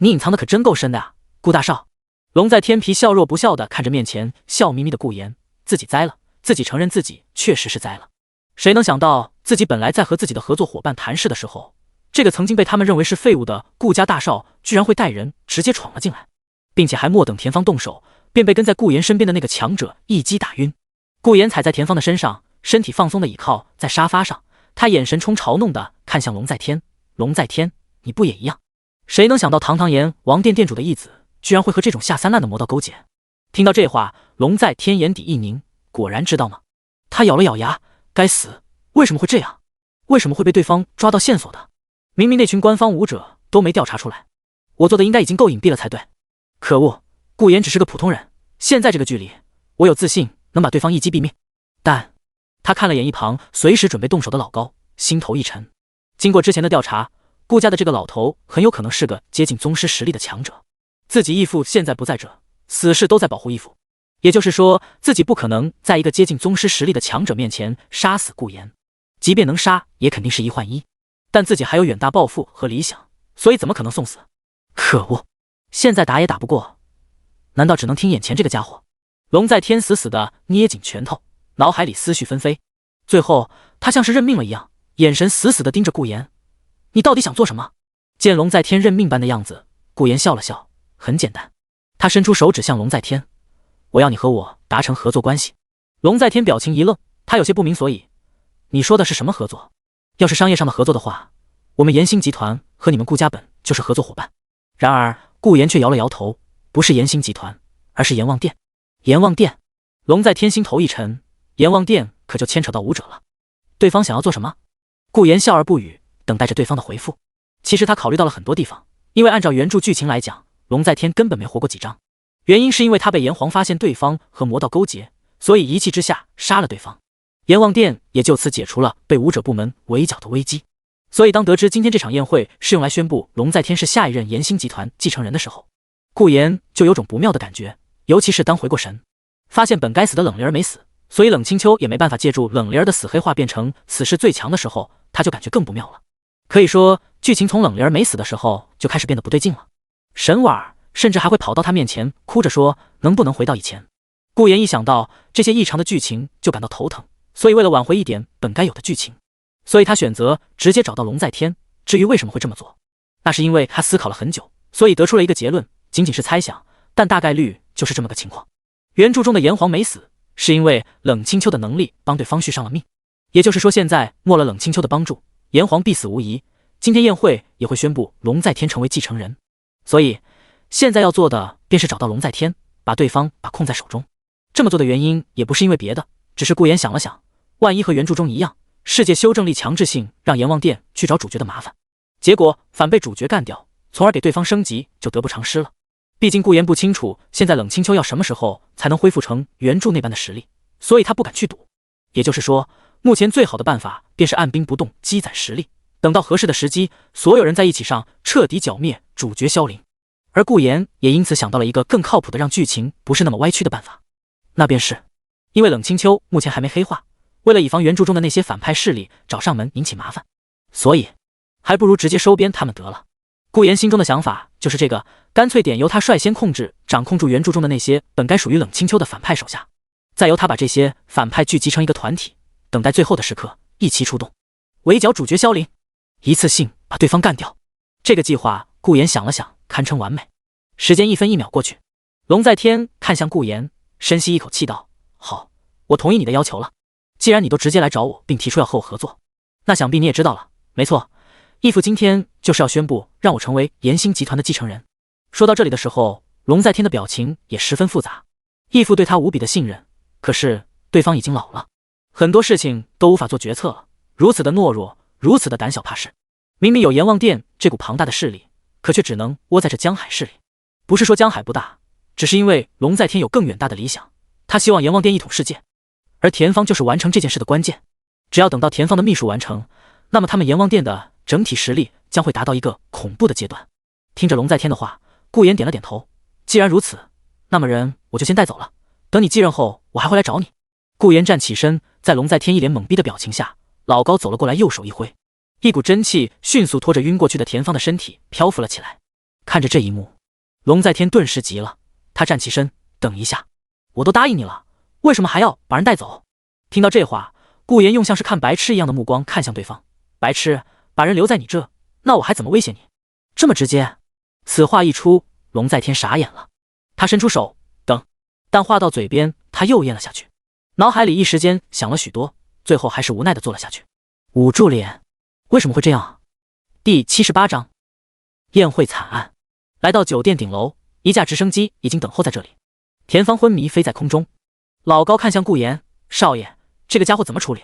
B: 你隐藏的可真够深的啊，顾大少。龙在天皮笑若不笑的看着面前笑眯眯的顾言，自己栽了，自己承认自己确实是栽了。谁能想到自己本来在和自己的合作伙伴谈事的时候，这个曾经被他们认为是废物的顾家大少居然会带人直接闯了进来，并且还莫等田芳动手，便被跟在顾言身边的那个强者一击打晕。顾言踩在田芳的身上，身体放松的倚靠在沙发上，他眼神冲嘲弄的看向龙在天。龙在天，你不也一样？谁能想到堂堂阎王殿店主的义子居然会和这种下三滥的魔道勾结？听到这话，龙在天眼底一凝，果然知道吗？他咬了咬牙，该死，为什么会这样？为什么会被对方抓到线索的？明明那群官方武者都没调查出来，我做的应该已经够隐蔽了才对。可恶，顾言只是个普通人，现在这个距离，我有自信能把对方一击毙命。但他看了眼一旁随时准备动手的老高，心头一沉。经过之前的调查，顾家的这个老头很有可能是个接近宗师实力的强者，自己义父现在不在这，死士都在保护义父，也就是说自己不可能在一个接近宗师实力的强者面前杀死顾言，即便能杀也肯定是一换一，但自己还有远大抱负和理想，所以怎么可能送死？可恶，现在打也打不过，难道只能听眼前这个家伙？龙在天死死的捏紧拳头，脑海里思绪纷飞，最后他像是认命了一样，眼神死死的盯着顾言。你到底想做什么？见龙在天认命般的样子，顾言笑了笑，很简单。他伸出手指向龙在天，我要你和我达成合作关系。龙在天表情一愣，他有些不明所以。你说的是什么合作？要是商业上的合作的话，我们炎星集团和你们顾家本就是合作伙伴。然而顾言却摇了摇头，不是炎星集团，而是阎王殿。阎王殿？龙在天心头一沉，阎王殿可就牵扯到武者了。对方想要做什么？顾言笑而不语，等待着对方的回复。其实他考虑到了很多地方，因为按照原著剧情来讲，龙在天根本没活过几章。原因是因为他被炎黄发现对方和魔道勾结，所以一气之下杀了对方。阎王殿也就此解除了被武者部门围剿的危机。所以当得知今天这场宴会是用来宣布龙在天是下一任炎星集团继承人的时候，顾炎就有种不妙的感觉，尤其是当回过神，发现本该死的冷灵儿没死，所以冷清秋也没办法借助冷灵儿的死黑化变成此世最强的时候，他就感觉更不妙了。可以说剧情从冷灵儿没死的时候就开始变得不对劲了。沈婉儿甚至还会跑到他面前哭着说能不能回到以前。顾炎一想到这些异常的剧情就感到头疼，所以为了挽回一点本该有的剧情，所以他选择直接找到龙在天。至于为什么会这么做，那是因为他思考了很久，所以得出了一个结论，仅仅是猜想，但大概率就是这么个情况。原著中的炎黄没死，是因为冷清秋的能力帮对方续上了命，也就是说现在没了冷清秋的帮助，炎黄必死无疑。今天宴会也会宣布龙在天成为继承人，所以现在要做的便是找到龙在天，把对方把控在手中。这么做的原因也不是因为别的，只是顾炎想了想，万一和原著中一样，世界修正力强制性让阎王殿去找主角的麻烦，结果反被主角干掉，从而给对方升级，就得不偿失了。毕竟顾炎不清楚现在冷清秋要什么时候才能恢复成原著那般的实力，所以他不敢去赌。也就是说，目前最好的办法便是按兵不动，积攒实力，等到合适的时机，所有人在一起上，彻底剿灭主角萧凌。而顾炎也因此想到了一个更靠谱的让剧情不是那么歪曲的办法，那便是因为冷清秋目前还没黑化，为了以防原著中的那些反派势力找上门引起麻烦，所以还不如直接收编他们得了。顾炎心中的想法就是这个，干脆点由他率先掌控住原著中的那些本该属于冷清秋的反派手下，再由他把这些反派聚集成一个团体，等待最后的时刻一齐出动，围剿主角萧凌，一次性把对方干掉。这个计划顾炎想了想，堪称完美。时间1分1秒过去，龙在天看向顾炎，深吸一口气道：好，我同意你的要求了。既然你都直接来找我并提出要和我合作，那想必你也知道了。没错，义父今天就是要宣布让我成为炎星集团的继承人。说到这里的时候，龙在天的表情也十分复杂。义父对他无比的信任，可是对方已经老了，很多事情都无法做决策了，如此的懦弱，如此的胆小怕事。明明有阎王殿这股庞大的势力，可却只能窝在这江海市里。不是说江海不大，只是因为龙在天有更远大的理想，他希望阎王殿一统世界，而田方就是完成这件事的关键。只要等到田方的秘术完成，那么他们阎王殿的整体实力将会达到一个恐怖的阶段。听着龙在天的话，顾炎点了点头。既然如此，那么人我就先带走了，等你继任后我还会来找你。顾炎站起身，在龙在天一脸懵逼的表情下，老高走了过来，右手一挥，一股真气迅速拖着晕过去的田方的身体漂浮了起来。看着这一幕，龙在天顿时急了，他站起身，等一下，我都答应你了，为什么还要把人带走？听到这话，顾炎用像是看白痴一样的目光看向对方。白痴，把人留在你这，那我还怎么威胁你？这么直接？此话一出，龙在天傻眼了，他伸出手等，但话到嘴边他又咽了下去，脑海里一时间想了许多，最后还是无奈的做了下去，捂住脸。为什么会这样？第78章宴会惨案。来到酒店顶楼，一架直升机已经等候在这里，田方昏迷飞在空中。老高看向顾炎，少爷，这个家伙怎么处理？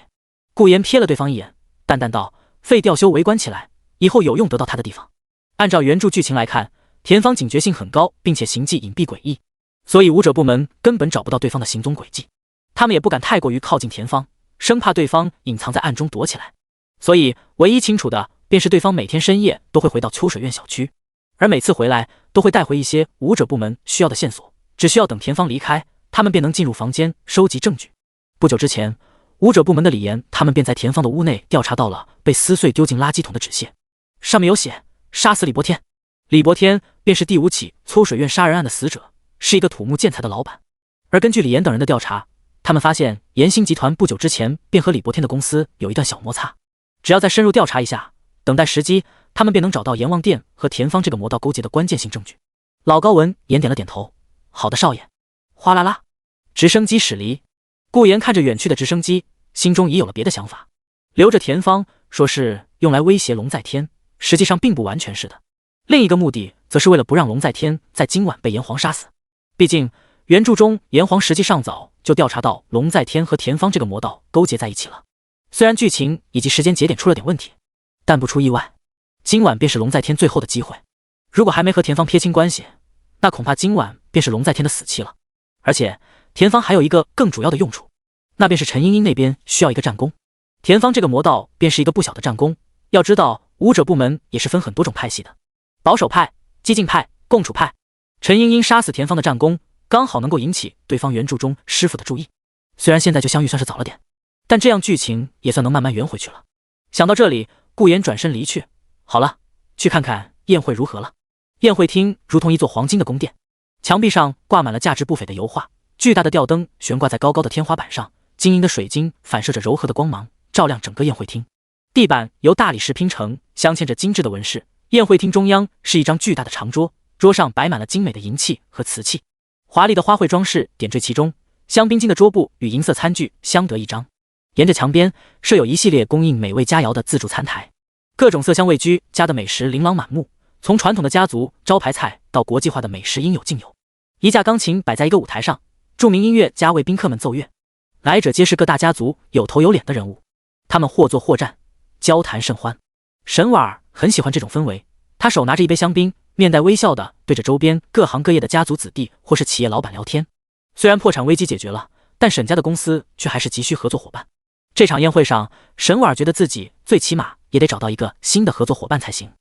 B: 顾炎瞥了对方一眼，淡淡道：废调修围观起来，以后有用得到他的地方。按照原著剧情来看，田方警觉性很高，并且行迹隐蔽诡异，所以武者部门根本找不到对方的行踪轨迹，他们也不敢太过于靠近田方，生怕对方隐藏在暗中躲起来。所以唯一清楚的便是对方每天深夜都会回到秋水院小区，而每次回来都会带回一些武者部门需要的线索，只需要等田方离开，他们便能进入房间收集证据。不久之前，武者部门的李岩他们便在田方的屋内调查到了被撕碎丢进垃圾桶的纸屑，上面有写杀死李伯天。李伯天便是第5起秋水院杀人案的死者，是一个土木建材的老板。而根据李岩等人的调查，他们发现炎星集团不久之前便和李伯天的公司有一段小摩擦，只要再深入调查一下，等待时机，他们便能找到阎王殿和田方这个魔道勾结的关键性证据。老高闻言点了点头，好的少爷。哗啦啦，直升机驶离。顾炎看着远去的直升机，心中已有了别的想法。留着田方说是用来威胁龙在天，实际上并不完全是的。另一个目的则是为了不让龙在天在今晚被炎黄杀死。毕竟原著中炎黄实际上早就调查到龙在天和田方这个魔道勾结在一起了。虽然剧情以及时间节点出了点问题，但不出意外，今晚便是龙在天最后的机会。如果还没和田方撇清关系，那恐怕今晚便是龙在天的死期了。而且田方还有一个更主要的用处，那便是陈茵茵那边需要一个战功。田芳这个魔道便是一个不小的战功。要知道，武者部门也是分很多种派系的，保守派、激进派、共处派。陈茵茵杀死田芳的战功，刚好能够引起对方原著中师傅的注意。虽然现在就相遇算是早了点，但这样剧情也算能慢慢圆回去了。想到这里，顾言转身离去。好了，去看看宴会如何了。宴会厅如同一座黄金的宫殿，墙壁上挂满了价值不菲的油画，巨大的吊灯悬挂在高高的天花板上，晶莹的水晶反射着柔和的光芒，照亮整个宴会厅。地板由大理石拼成，镶嵌着精致的纹饰。宴会厅中央是一张巨大的长桌，桌上摆满了精美的银器和瓷器，华丽的花卉装饰点缀其中，香槟金的桌布与银色餐具相得益彰。沿着墙边设有一系列供应美味佳肴的自助餐台，各种色香味俱佳的美食琳琅满目，从传统的家族招牌菜到国际化的美食应有尽有。一架钢琴摆在一个舞台上，著名音乐家为宾客们奏乐，来者皆是各大家族有头有脸的人物，他们或坐或站，交谈甚欢。沈婉儿很喜欢这种氛围，他手拿着一杯香槟，面带微笑的对着周边各行各业的家族子弟或是企业老板聊天。虽然破产危机解决了，但沈家的公司却还是急需合作伙伴。这场宴会上，沈婉儿觉得自己最起码也得找到一个新的合作伙伴才行。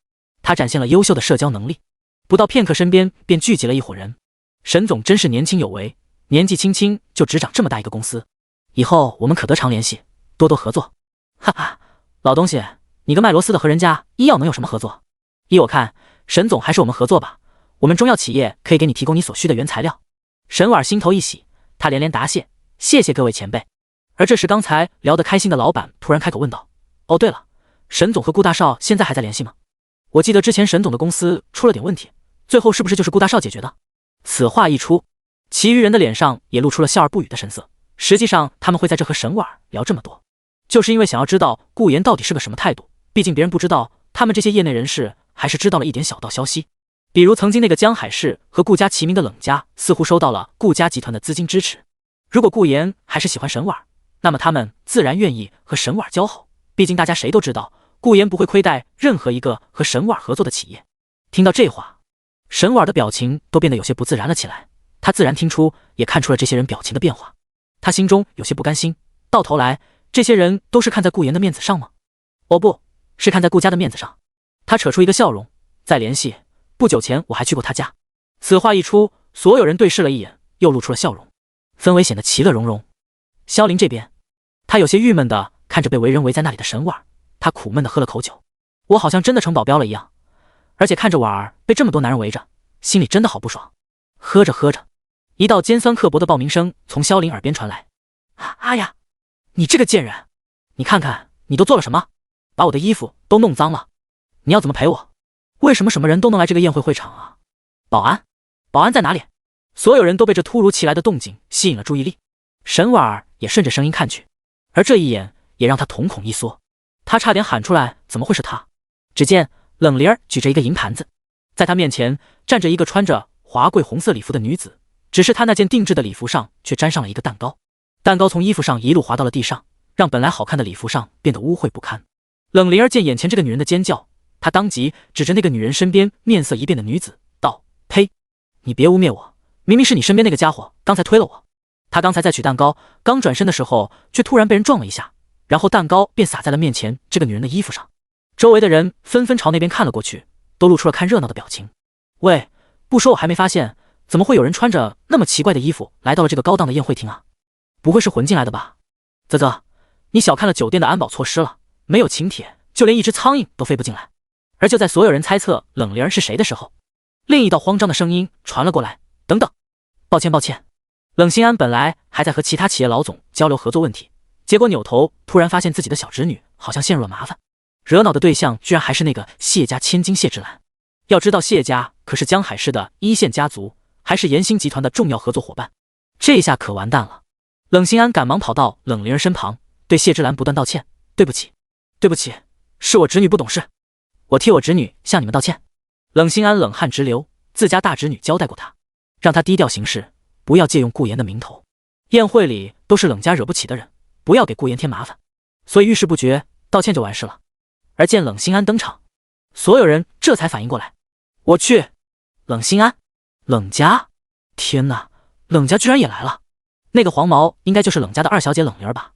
B: 他展现了优秀的社交能力，不到片刻身边便聚集了一伙人。沈总真是年轻有为，年纪轻轻就执掌这么大一个公司，以后我们可得常联系，多多合作。哈哈，老东西，你跟麦罗斯的和人家医药能有什么合作？依我看，沈总还是我们合作吧，我们中药企业可以给你提供你所需的原材料。沈婉心头一喜，他连连答谢，谢谢各位前辈。而这时刚才聊得开心的老板突然开口问道，哦对了，沈总和顾大少现在还在联系吗？我记得之前沈总的公司出了点问题，最后是不是就是顾大少解决的？此话一出，其余人的脸上也露出了笑而不语的神色。实际上他们会在这和沈婉聊这么多，就是因为想要知道顾言到底是个什么态度，毕竟别人不知道，他们这些业内人士还是知道了一点小道消息。比如曾经那个江海市和顾家齐名的冷家似乎收到了顾家集团的资金支持，如果顾言还是喜欢沈婉，那么他们自然愿意和沈婉交好，毕竟大家谁都知道顾言不会亏待任何一个和沈婉合作的企业。听到这话，沈婉的表情都变得有些不自然了起来，他自然听出也看出了这些人表情的变化，他心中有些不甘心，到头来这些人都是看在顾言的面子上吗？哦不，是看在顾家的面子上。他扯出一个笑容，再联系，不久前我还去过他家。此话一出，所有人对视了一眼，又露出了笑容，氛围显得其乐融融。萧林这边，他有些郁闷的看着被围人围在那里的沈婉，他苦闷的喝了口酒。我好像真的成保镖了一样，而且看着婉儿被这么多男人围着，心里真的好不爽。喝着喝着，一道尖酸刻薄的报名声从萧林耳边传来，啊呀，你这个贱人，你看看你都做了什么，把我的衣服都弄脏了，你要怎么赔我？为什么什么人都能来这个宴会会场啊？保安，保安在哪里？所有人都被这突如其来的动静吸引了注意力，沈婉儿也顺着声音看去，而这一眼也让他瞳孔一缩，他差点喊出来，怎么会是他？只见冷灵儿举着一个银盘子，在他面前站着一个穿着华贵红色礼服的女子，只是她那件定制的礼服上却沾上了一个蛋糕，蛋糕从衣服上一路滑到了地上，让本来好看的礼服上变得污秽不堪。冷灵儿见眼前这个女人的尖叫，她当即指着那个女人身边面色一变的女子道，呸，你别污蔑我，明明是你身边那个家伙刚才推了我。他刚才在取蛋糕，刚转身的时候却突然被人撞了一下，然后蛋糕便洒在了面前这个女人的衣服上。周围的人纷纷朝那边看了过去，都露出了看热闹的表情。喂，不说我还没发现，怎么会有人穿着那么奇怪的衣服来到了这个高档的宴会厅啊？不会是混进来的吧？啧啧，你小看了酒店的安保措施了，没有请帖，就连一只苍蝇都飞不进来。而就在所有人猜测冷灵儿是谁的时候，另一道慌张的声音传了过来，等等，抱歉抱歉。冷心安本来还在和其他企业老总交流合作问题，结果扭头突然发现自己的小侄女好像陷入了麻烦，惹恼的对象居然还是那个谢家千金谢之兰。要知道谢家可是江海市的一线家族，还是延兴集团的重要合作伙伴，这下可完蛋了。冷心安赶忙跑到冷灵儿身旁，对谢之兰不断道歉，对不起对不起，是我侄女不懂事，我替我侄女向你们道歉。冷心安冷汗直流，自家大侄女交代过他，让他低调行事，不要借用顾言的名头，宴会里都是冷家惹不起的人，不要给顾言添麻烦，所以遇事不决，道歉就完事了。而见冷心安登场，所有人这才反应过来，我去，冷心安，冷家，天哪，冷家居然也来了，那个黄毛应该就是冷家的二小姐冷灵儿吧？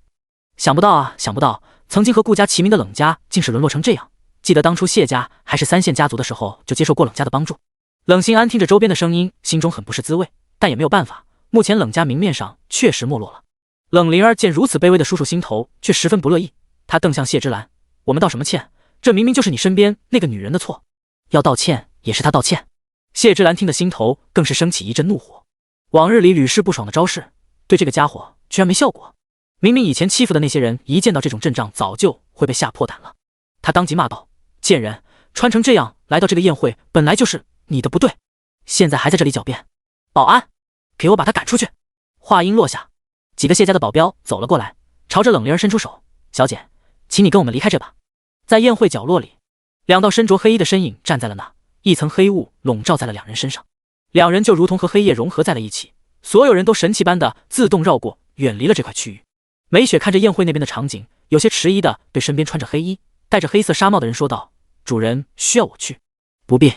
B: 想不到啊，想不到，曾经和顾家齐名的冷家竟是沦落成这样。记得当初谢家还是3线家族的时候，就接受过冷家的帮助。冷心安听着周边的声音，心中很不是滋味，但也没有办法，目前冷家明面上确实没落了。冷灵儿见如此卑微的叔叔心头，却十分不乐意。他瞪向谢之兰：“我们道什么歉？这明明就是你身边那个女人的错，要道歉也是她道歉。”谢之兰听得心头更是升起一阵怒火。往日里屡试不爽的招式，对这个家伙居然没效果。明明以前欺负的那些人，一见到这种阵仗，早就会被吓破胆了。他当即骂道：“贱人，穿成这样来到这个宴会，本来就是你的不对，现在还在这里狡辩！保安，给我把他赶出去！”话音落下，几个谢家的保镖走了过来，朝着冷灵儿伸出手：“小姐，请你跟我们离开这吧。”在宴会角落里，2道身着黑衣的身影站在了那，一层黑雾笼罩在了2人身上，两人就如同和黑夜融合在了一起，所有人都神奇般的自动绕过，远离了这块区域。梅雪看着宴会那边的场景，有些迟疑的对身边穿着黑衣、戴着黑色纱帽的人说道：“主人需要我去？”“不必。”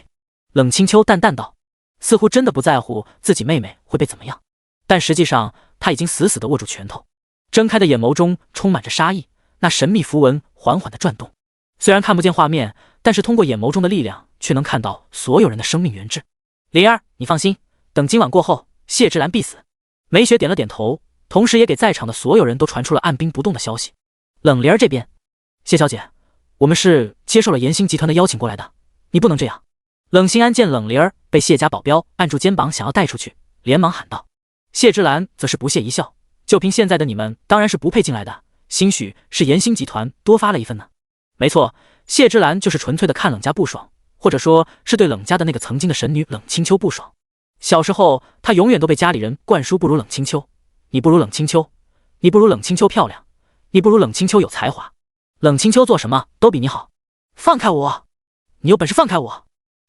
B: 冷清秋淡淡道，似乎真的不在乎自己妹妹会被怎么样，但实际上他已经死死地握住拳头，睁开的眼眸中充满着杀意，那神秘符文缓缓地转动。虽然看不见画面，但是通过眼眸中的力量，却能看到所有人的生命源质。灵儿，你放心，等今晚过后，谢之兰必死。梅雪点了点头，同时也给在场的所有人都传出了按兵不动的消息。冷灵儿这边，谢小姐，我们是接受了严星集团的邀请过来的，你不能这样。冷心安见冷灵儿被谢家保镖按住肩膀想要带出去，连忙喊道。谢之兰则是不屑一笑，就凭现在的你们，当然是不配进来的，兴许是严星集团多发了一份呢。没错，谢之兰就是纯粹的看冷家不爽，或者说是对冷家的那个曾经的神女冷清秋不爽。小时候，她永远都被家里人灌输不如冷清秋，你不如冷清秋，你不如冷清秋漂亮，你不如冷清秋有才华，冷清秋做什么都比你好。放开我！你有本事放开我！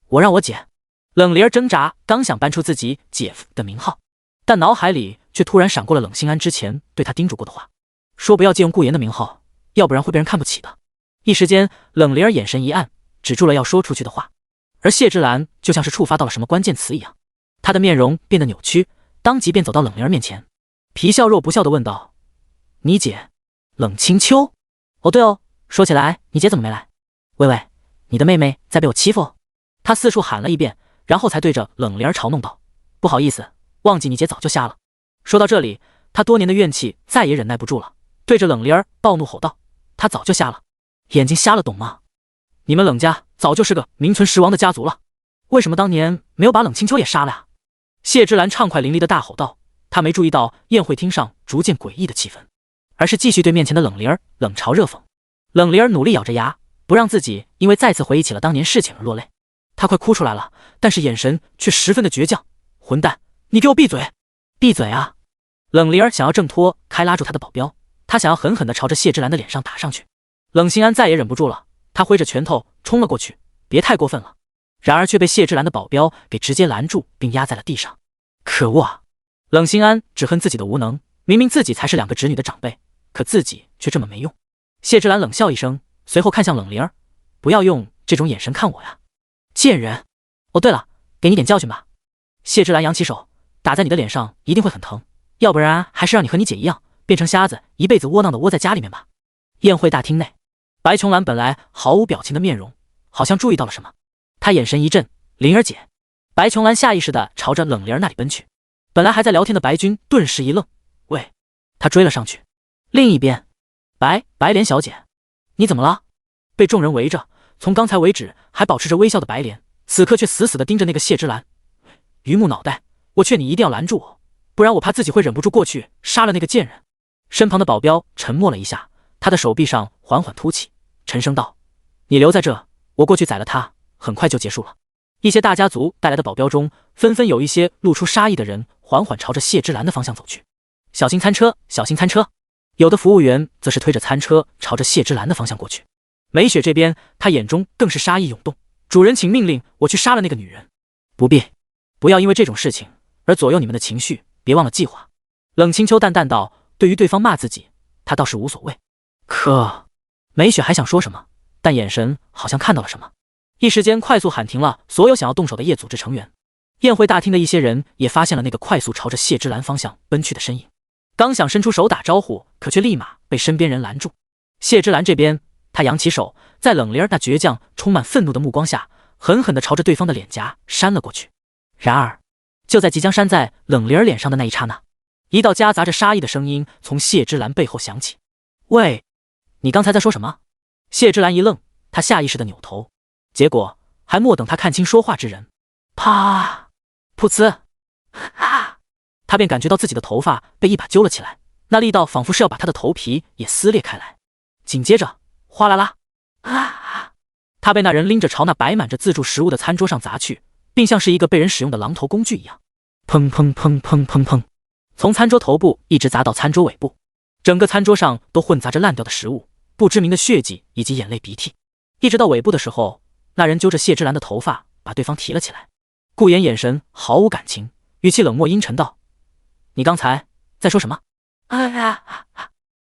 B: 我让我姐。冷灵儿挣扎，刚想搬出自己姐夫的名号，但脑海里却突然闪过了冷心安之前对他叮嘱过的话，说不要借用顾言的名号，要不然会被人看不起的。一时间，冷灵儿眼神一暗，止住了要说出去的话。而谢之兰就像是触发到了什么关键词一样，她的面容变得扭曲，当即便走到冷灵儿面前，皮笑肉不笑地问道：“你姐，冷清秋？哦对哦，说起来，你姐怎么没来？喂喂，你的妹妹在被我欺负？”他四处喊了一遍，然后才对着冷灵儿嘲弄道：“不好意思，忘记你姐早就瞎了。”说到这里，他多年的怨气再也忍耐不住了，对着冷灵儿暴怒吼道：“她早就瞎了，眼睛瞎了懂吗？你们冷家早就是个名存实亡的家族了，为什么当年没有把冷清秋也杀了呀？”谢之兰畅快淋漓的大吼道，他没注意到宴会厅上逐渐诡异的气氛，而是继续对面前的冷灵儿冷嘲热讽。冷灵儿努力咬着牙，不让自己因为再次回忆起了当年事情而落泪。他快哭出来了，但是眼神却十分的倔强。混蛋，你给我闭嘴！闭嘴啊！冷灵儿想要挣脱开拉住他的保镖，他想要狠狠地朝着谢之兰的脸上打上去。冷心安再也忍不住了，他挥着拳头冲了过去，别太过分了。然而却被谢之兰的保镖给直接拦住，并压在了地上。可恶啊！冷心安只恨自己的无能，明明自己才是2个侄女的长辈，可自己却这么没用。谢之兰冷笑一声，随后看向冷灵儿：“不要用这种眼神看我呀，贱人！哦对了，给你点教训吧。”谢之兰扬起手，打在你的脸上一定会很疼，要不然还是让你和你姐一样变成瞎子，一辈子窝囊的窝在家里面吧。宴会大厅内，白琼兰本来毫无表情的面容，好像注意到了什么，她眼神一震：“灵儿姐！”白琼兰下意识地朝着冷灵儿那里奔去。本来还在聊天的白君顿时一愣：“喂！”他追了上去。另一边，白莲小姐，你怎么了？被众人围着，从刚才为止还保持着微笑的白莲，此刻却死死地盯着那个谢之兰。榆木脑袋，我劝你一定要拦住我，不然我怕自己会忍不住过去杀了那个贱人。身旁的保镖沉默了一下，他的手臂上缓缓凸起，沉声道：“你留在这，我过去宰了他，很快就结束了。”一些大家族带来的保镖中，纷纷有一些露出杀意的人缓缓朝着谢之兰的方向走去。小心餐车，小心餐车！有的服务员则是推着餐车朝着谢之兰的方向过去。梅雪这边，她眼中更是杀意涌动。主人，请命令我去杀了那个女人。不必，不要因为这种事情而左右你们的情绪，别忘了计划。冷清秋淡淡道，对于对方骂自己，他倒是无所谓。可梅雪还想说什么，但眼神好像看到了什么，一时间快速喊停了所有想要动手的叶组织成员。宴会大厅的一些人也发现了那个快速朝着谢之兰方向奔去的身影。刚想伸出手打招呼，可却立马被身边人拦住。谢之兰这边，他扬起手，在冷灵儿那倔强、充满愤怒的目光下，狠狠地朝着对方的脸颊扇了过去。然而，就在即将扇在冷灵儿脸上的那一刹那，一道夹杂着杀意的声音从谢之兰背后响起：“喂，你刚才在说什么？”谢之兰一愣，他下意识地扭头，结果还莫等他看清说话之人，啪，噗呲，啊！他便感觉到自己的头发被一把揪了起来，那力道仿佛是要把他的头皮也撕裂开来。紧接着，哗啦啦，啊！他被那人拎着朝那摆满着自助食物的餐桌上砸去，并像是一个被人使用的榔头工具一样，砰砰砰砰砰砰，从餐桌头部一直砸到餐桌尾部，整个餐桌上都混杂着烂掉的食物、不知名的血迹以及眼泪鼻涕。一直到尾部的时候，那人揪着谢之兰的头发，把对方提了起来。顾言眼神毫无感情，语气冷漠阴沉道：“你刚才在说什么？”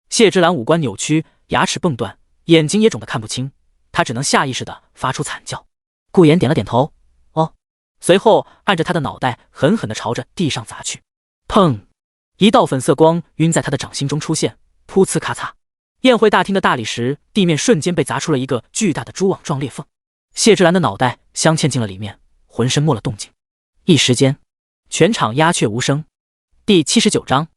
B: 谢之兰五官扭曲，牙齿蹦断，眼睛也肿得看不清，他只能下意识地发出惨叫。顾言点了点头，哦，随后按着他的脑袋狠狠地朝着地上砸去。砰！一道粉色光晕在他的掌心中出现，噗呲咔嚓，宴会大厅的大理石地面瞬间被砸出了一个巨大的蛛网状裂缝。谢之兰的脑袋镶嵌进了里面，浑身没了动静，一时间全场鸦雀无声。第79章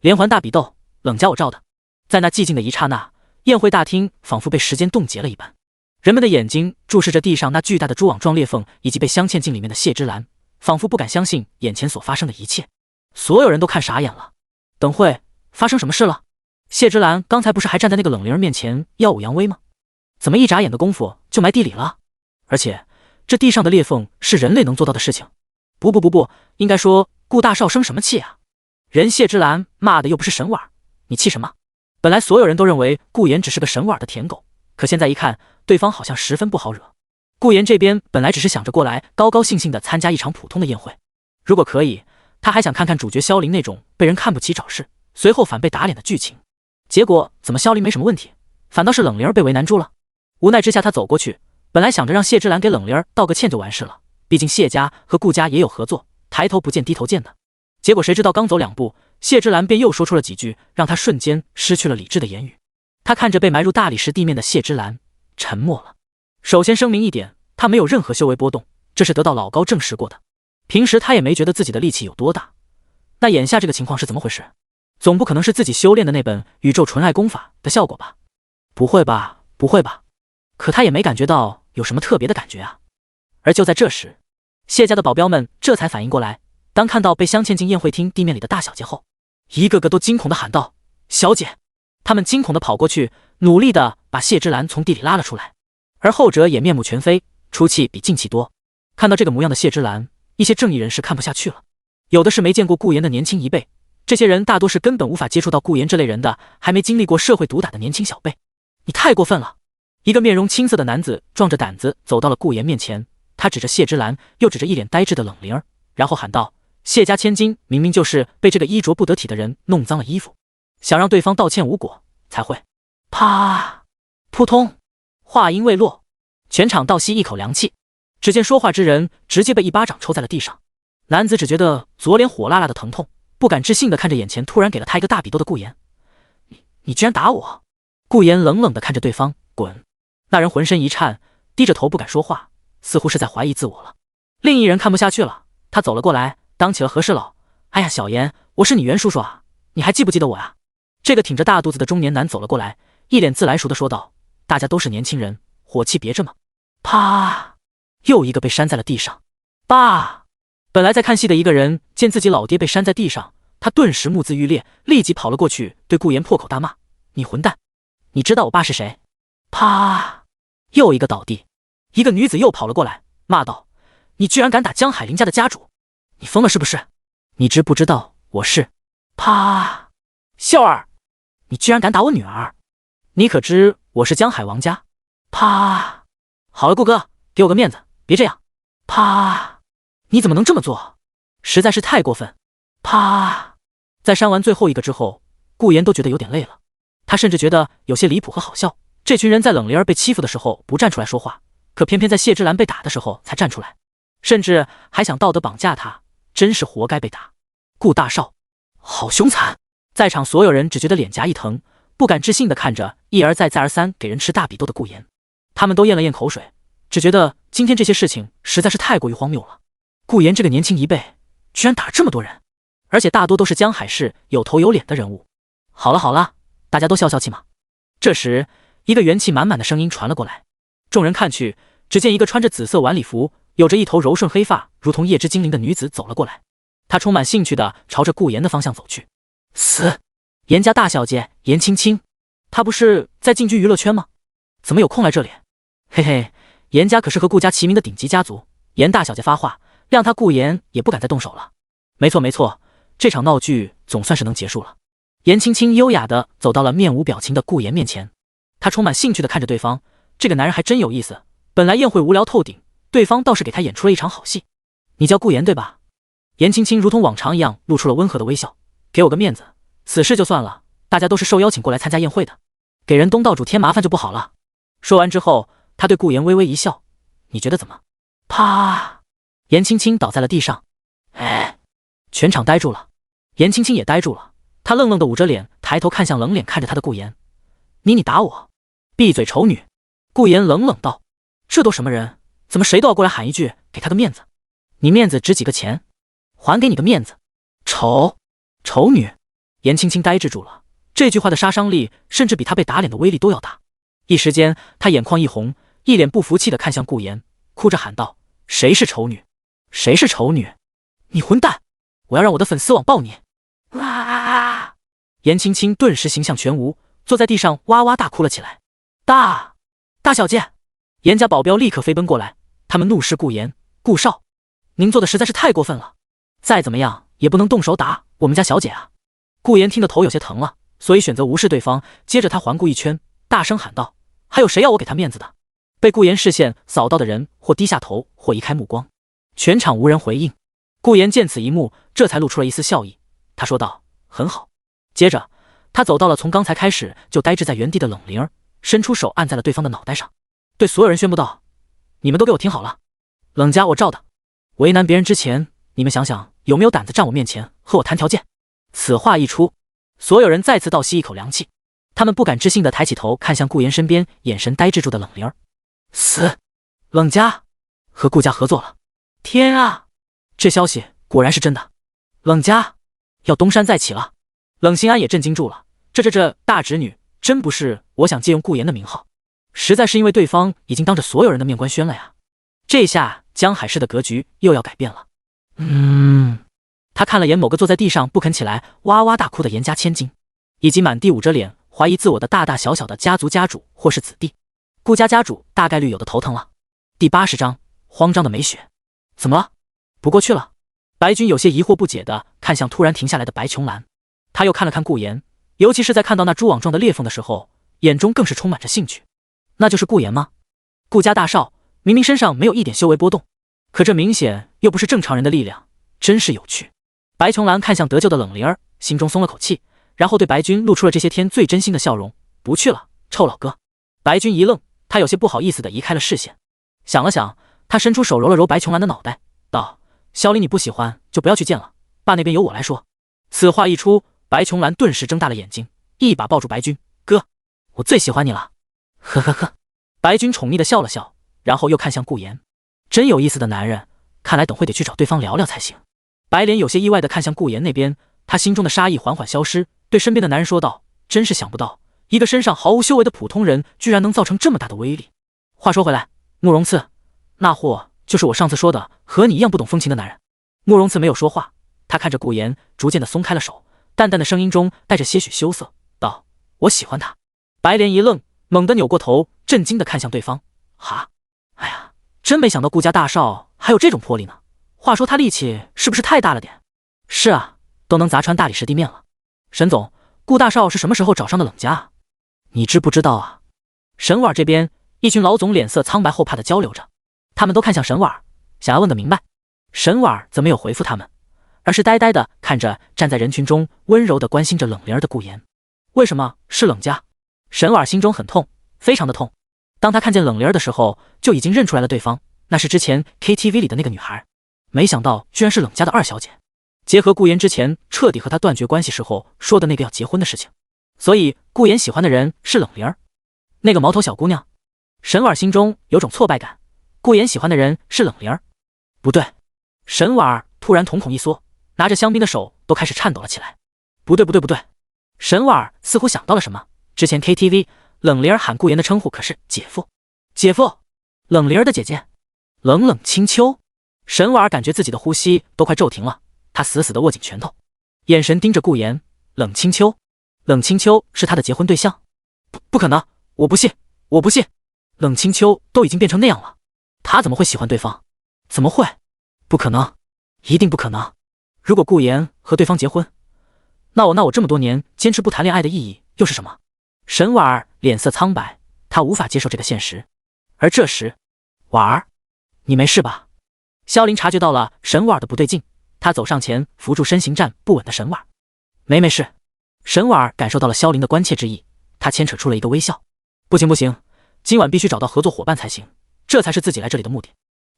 B: 连环大比斗，冷教我照的。在那寂静的一刹那，宴会大厅仿佛被时间冻结了一般，人们的眼睛注视着地上那巨大的蛛网状裂缝以及被镶嵌进里面的谢之兰，仿佛不敢相信眼前所发生的一切。所有人都看傻眼了，等会发生什么事了？谢之兰刚才不是还站在那个冷灵儿面前耀武扬威吗？怎么一眨眼的功夫就埋地里了？而且这地上的裂缝是人类能做到的事情？不，应该说顾大少生什么气啊？人谢之兰骂的又不是神碗，你气什么？本来所有人都认为顾言只是个神碗的舔狗，可现在一看，对方好像十分不好惹。顾言这边本来只是想着过来高高兴兴的参加一场普通的宴会，如果可以，他还想看看主角萧凌那种被人看不起找事，随后反被打脸的剧情。结果怎么萧凌没什么问题，反倒是冷灵儿被为难住了。无奈之下，他走过去，本来想着让谢之兰给冷灵儿道个歉就完事了，毕竟谢家和顾家也有合作，抬头不见低头见的。结果谁知道刚走两步，谢之兰便又说出了几句让他瞬间失去了理智的言语。他看着被埋入大理石地面的谢之兰，沉默了。首先声明一点，他没有任何修为波动，这是得到老高证实过的。平时他也没觉得自己的力气有多大，那眼下这个情况是怎么回事？总不可能是自己修炼的那本宇宙纯爱功法的效果吧？不会吧。可他也没感觉到有什么特别的感觉啊。而就在这时，谢家的保镖们这才反应过来，当看到被镶嵌进宴会厅地面里的大小姐后，一个个都惊恐地喊道：“小姐！”他们惊恐地跑过去，努力地把谢之兰从地里拉了出来，而后者也面目全非，出气比进气多。看到这个模样的谢之兰，一些正义人士看不下去了，有的是没见过顾言的年轻一辈，这些人大多是根本无法接触到顾言这类人的，还没经历过社会毒打的年轻小辈。你太过分了！一个面容青涩的男子壮着胆子走到了顾言面前，他指着谢之兰，又指着一脸呆滞的冷灵儿，然后喊道：“谢家千金明明就是被这个衣着不得体的人弄脏了衣服，想让对方道歉无果才会。”啪！扑通！话音未落，全场倒吸一口凉气。只见说话之人直接被一巴掌抽在了地上，男子只觉得左脸火辣辣的疼痛，不敢置信地看着眼前突然给了他一个大比斗的顾言。你居然打我！顾言冷冷地看着对方，滚！那人浑身一颤，低着头不敢说话，似乎是在怀疑自我了。另一人看不下去了，他走了过来，当起了和事佬。哎呀，小严，我是你袁叔叔啊，你还记不记得我呀？这个挺着大肚子的中年男走了过来，一脸自来熟的说道：“大家都是年轻人，火气别这么。”啪！又一个被扇在了地上。爸！本来在看戏的一个人见自己老爹被扇在地上，他顿时目眦欲裂，立即跑了过去，对顾言破口大骂：“你混蛋！你知道我爸是谁？”啪！又一个倒地。一个女子又跑了过来，骂道：“你居然敢打江海林家的家主，你疯了是不是？你知不知道我是？”啪！秀儿，你居然敢打我女儿，你可知我是江海王家？啪！好了，顾哥，给我个面子，别这样。啪！你怎么能这么做？实在是太过分。啪！在扇完最后一个之后，顾言都觉得有点累了，他甚至觉得有些离谱和好笑。这群人在冷灵儿被欺负的时候不站出来说话，可偏偏在谢之兰被打的时候才站出来，甚至还想道德绑架他，真是活该被打。顾大少，好凶残！在场所有人只觉得脸颊一疼，不敢置信地看着一而再再而三给人吃大笔豆的顾言。他们都咽了咽口水，只觉得今天这些事情实在是太过于荒谬了。顾言这个年轻一辈居然打了这么多人，而且大多都是江海市有头有脸的人物。好了好了，大家都消消气嘛。这时一个元气满满的声音传了过来，众人看去，只见一个穿着紫色晚礼服，有着一头柔顺黑发如同夜之精灵的女子走了过来。她充满兴趣地朝着顾言的方向走去。死！严家大小姐严青青，她不是在禁军娱乐圈吗？怎么有空来这里？嘿嘿，严家可是和顾家齐名的顶级家族，严大小姐发话，谅她顾言也不敢再动手了。没错没错，这场闹剧总算是能结束了。严青青优雅地走到了面无表情的顾言面前，她充满兴趣地看着对方，这个男人还真有意思，本来宴会无聊透顶，对方倒是给他演出了一场好戏。你叫顾言对吧？严青青如同往常一样露出了温和的微笑，给我个面子，此事就算了，大家都是受邀请过来参加宴会的，给人东道主添麻烦就不好了。说完之后，他对顾言微微一笑，你觉得怎么？啪！严青青倒在了地上。哎！全场呆住了，严青青也呆住了，她愣愣地捂着脸，抬头看向冷脸看着他的顾言。你打我！闭嘴丑女！顾言冷冷道。这都什么人？怎么谁都要过来喊一句给他个面子？你面子值几个钱？还给你个面子！丑女！严青青呆滞住了，这句话的杀伤力甚至比他被打脸的威力都要大。一时间他眼眶一红，一脸不服气地看向顾言，哭着喊道：谁是丑女？谁是丑女？你混蛋！我要让我的粉丝网暴你！啊！严青青顿时形象全无，坐在地上哇哇大哭了起来。大小姐！严家保镖立刻飞奔过来，他们怒视顾言：顾少，您做的实在是太过分了，再怎么样也不能动手打我们家小姐啊！顾言听得头有些疼了，所以选择无视对方，接着他环顾一圈，大声喊道：还有谁要我给他面子的？被顾言视线扫到的人或低下头或移开目光，全场无人回应。顾言见此一幕，这才露出了一丝笑意，他说道：很好。接着他走到了从刚才开始就呆滞在原地的冷灵儿，伸出手按在了对方的脑袋上，对所有人宣布道：你们都给我听好了，冷家我罩的，为难别人之前，你们想想有没有胆子站我面前和我谈条件？此话一出，所有人再次倒吸一口凉气，他们不敢置信地抬起头看向顾言身边眼神呆滞住的冷灵儿。死！冷家和顾家合作了！天啊，这消息果然是真的，冷家要东山再起了！冷心安也震惊住了，这大侄女真不是我想借用顾言的名号，实在是因为对方已经当着所有人的面官宣了呀。这下江海市的格局又要改变了。他看了眼某个坐在地上不肯起来哇哇大哭的严家千金，以及满地捂着脸怀疑自我的大大小小的家族家主或是子弟。顾家家主大概率有的头疼了。第80章，慌张的美雪。怎么了？不过去了？白君有些疑惑不解地看向突然停下来的白琼兰，他又看了看顾言，尤其是在看到那蛛网状的裂缝的时候，眼中更是充满着兴趣。那就是顾言吗？顾家大少明明身上没有一点修为波动，可这明显又不是正常人的力量，真是有趣。白琼兰看向得救的冷灵儿，心中松了口气，然后对白君露出了这些天最真心的笑容。不去了，臭老哥。白君一愣，他有些不好意思地移开了视线，想了想，他伸出手揉了揉白琼兰的脑袋，道：小李你不喜欢就不要去见了，爸那边由我来说。此话一出，白琼兰顿时睁大了眼睛，一把抱住白君：哥，我最喜欢你了。呵呵呵。白君宠溺地笑了笑，然后又看向顾言，真有意思的男人，看来等会得去找对方聊聊才行。白莲有些意外地看向顾言那边，他心中的杀意缓缓消失，对身边的男人说道：真是想不到，一个身上毫无修为的普通人居然能造成这么大的威力。话说回来，慕容次，那货就是我上次说的和你一样不懂风情的男人。慕容次没有说话，他看着顾言，逐渐地松开了手，淡淡的声音中带着些许羞涩，道：我喜欢他。白莲一愣，猛地扭过头，震惊地看向对方：哈，哎呀，真没想到顾家大少还有这种魄力呢。话说他力气是不是太大了点？是啊，都能砸穿大理石地面了。沈总，顾大少是什么时候找上的冷家啊？你知不知道啊？沈婉这边，一群老总脸色苍白后怕地交流着，他们都看向沈婉，想要问个明白。沈婉则没有回复他们，而是呆呆地看着站在人群中温柔地关心着冷灵儿的顾言。为什么是冷家？沈婉心中很痛，非常的痛。当他看见冷灵儿的时候，就已经认出来了对方，那是之前 KTV 里的那个女孩，没想到居然是冷家的二小姐。结合顾言之前彻底和他断绝关系时候说的那个要结婚的事情，所以顾言喜欢的人是冷灵儿，那个毛头小姑娘。沈婉心中有种挫败感，顾言喜欢的人是冷灵儿，不对。沈婉突然瞳孔一缩，拿着香槟的手都开始颤抖了起来。不对不对不对！沈婉似乎想到了什么，之前 KTV 冷灵儿喊顾言的称呼可是姐夫。姐夫，冷灵儿的姐姐，冷冷清秋。沈婉感觉自己的呼吸都快骤停了，她死死地握紧拳头，眼神盯着顾言。冷清秋，冷清秋是他的结婚对象？不可能，我不信，我不信！冷清秋都已经变成那样了，他怎么会喜欢对方？怎么会？不可能，一定不可能！如果顾言和对方结婚，那我这么多年坚持不谈恋爱的意义又是什么？沈婉脸色苍白，她无法接受这个现实。而这时，婉儿，你没事吧？萧凌察觉到了沈婉的不对劲，他走上前扶住身形站不稳的沈婉。没事。沈婉感受到了萧凌的关切之意，他牵扯出了一个微笑。不行不行，今晚必须找到合作伙伴才行，这才是自己来这里的目的。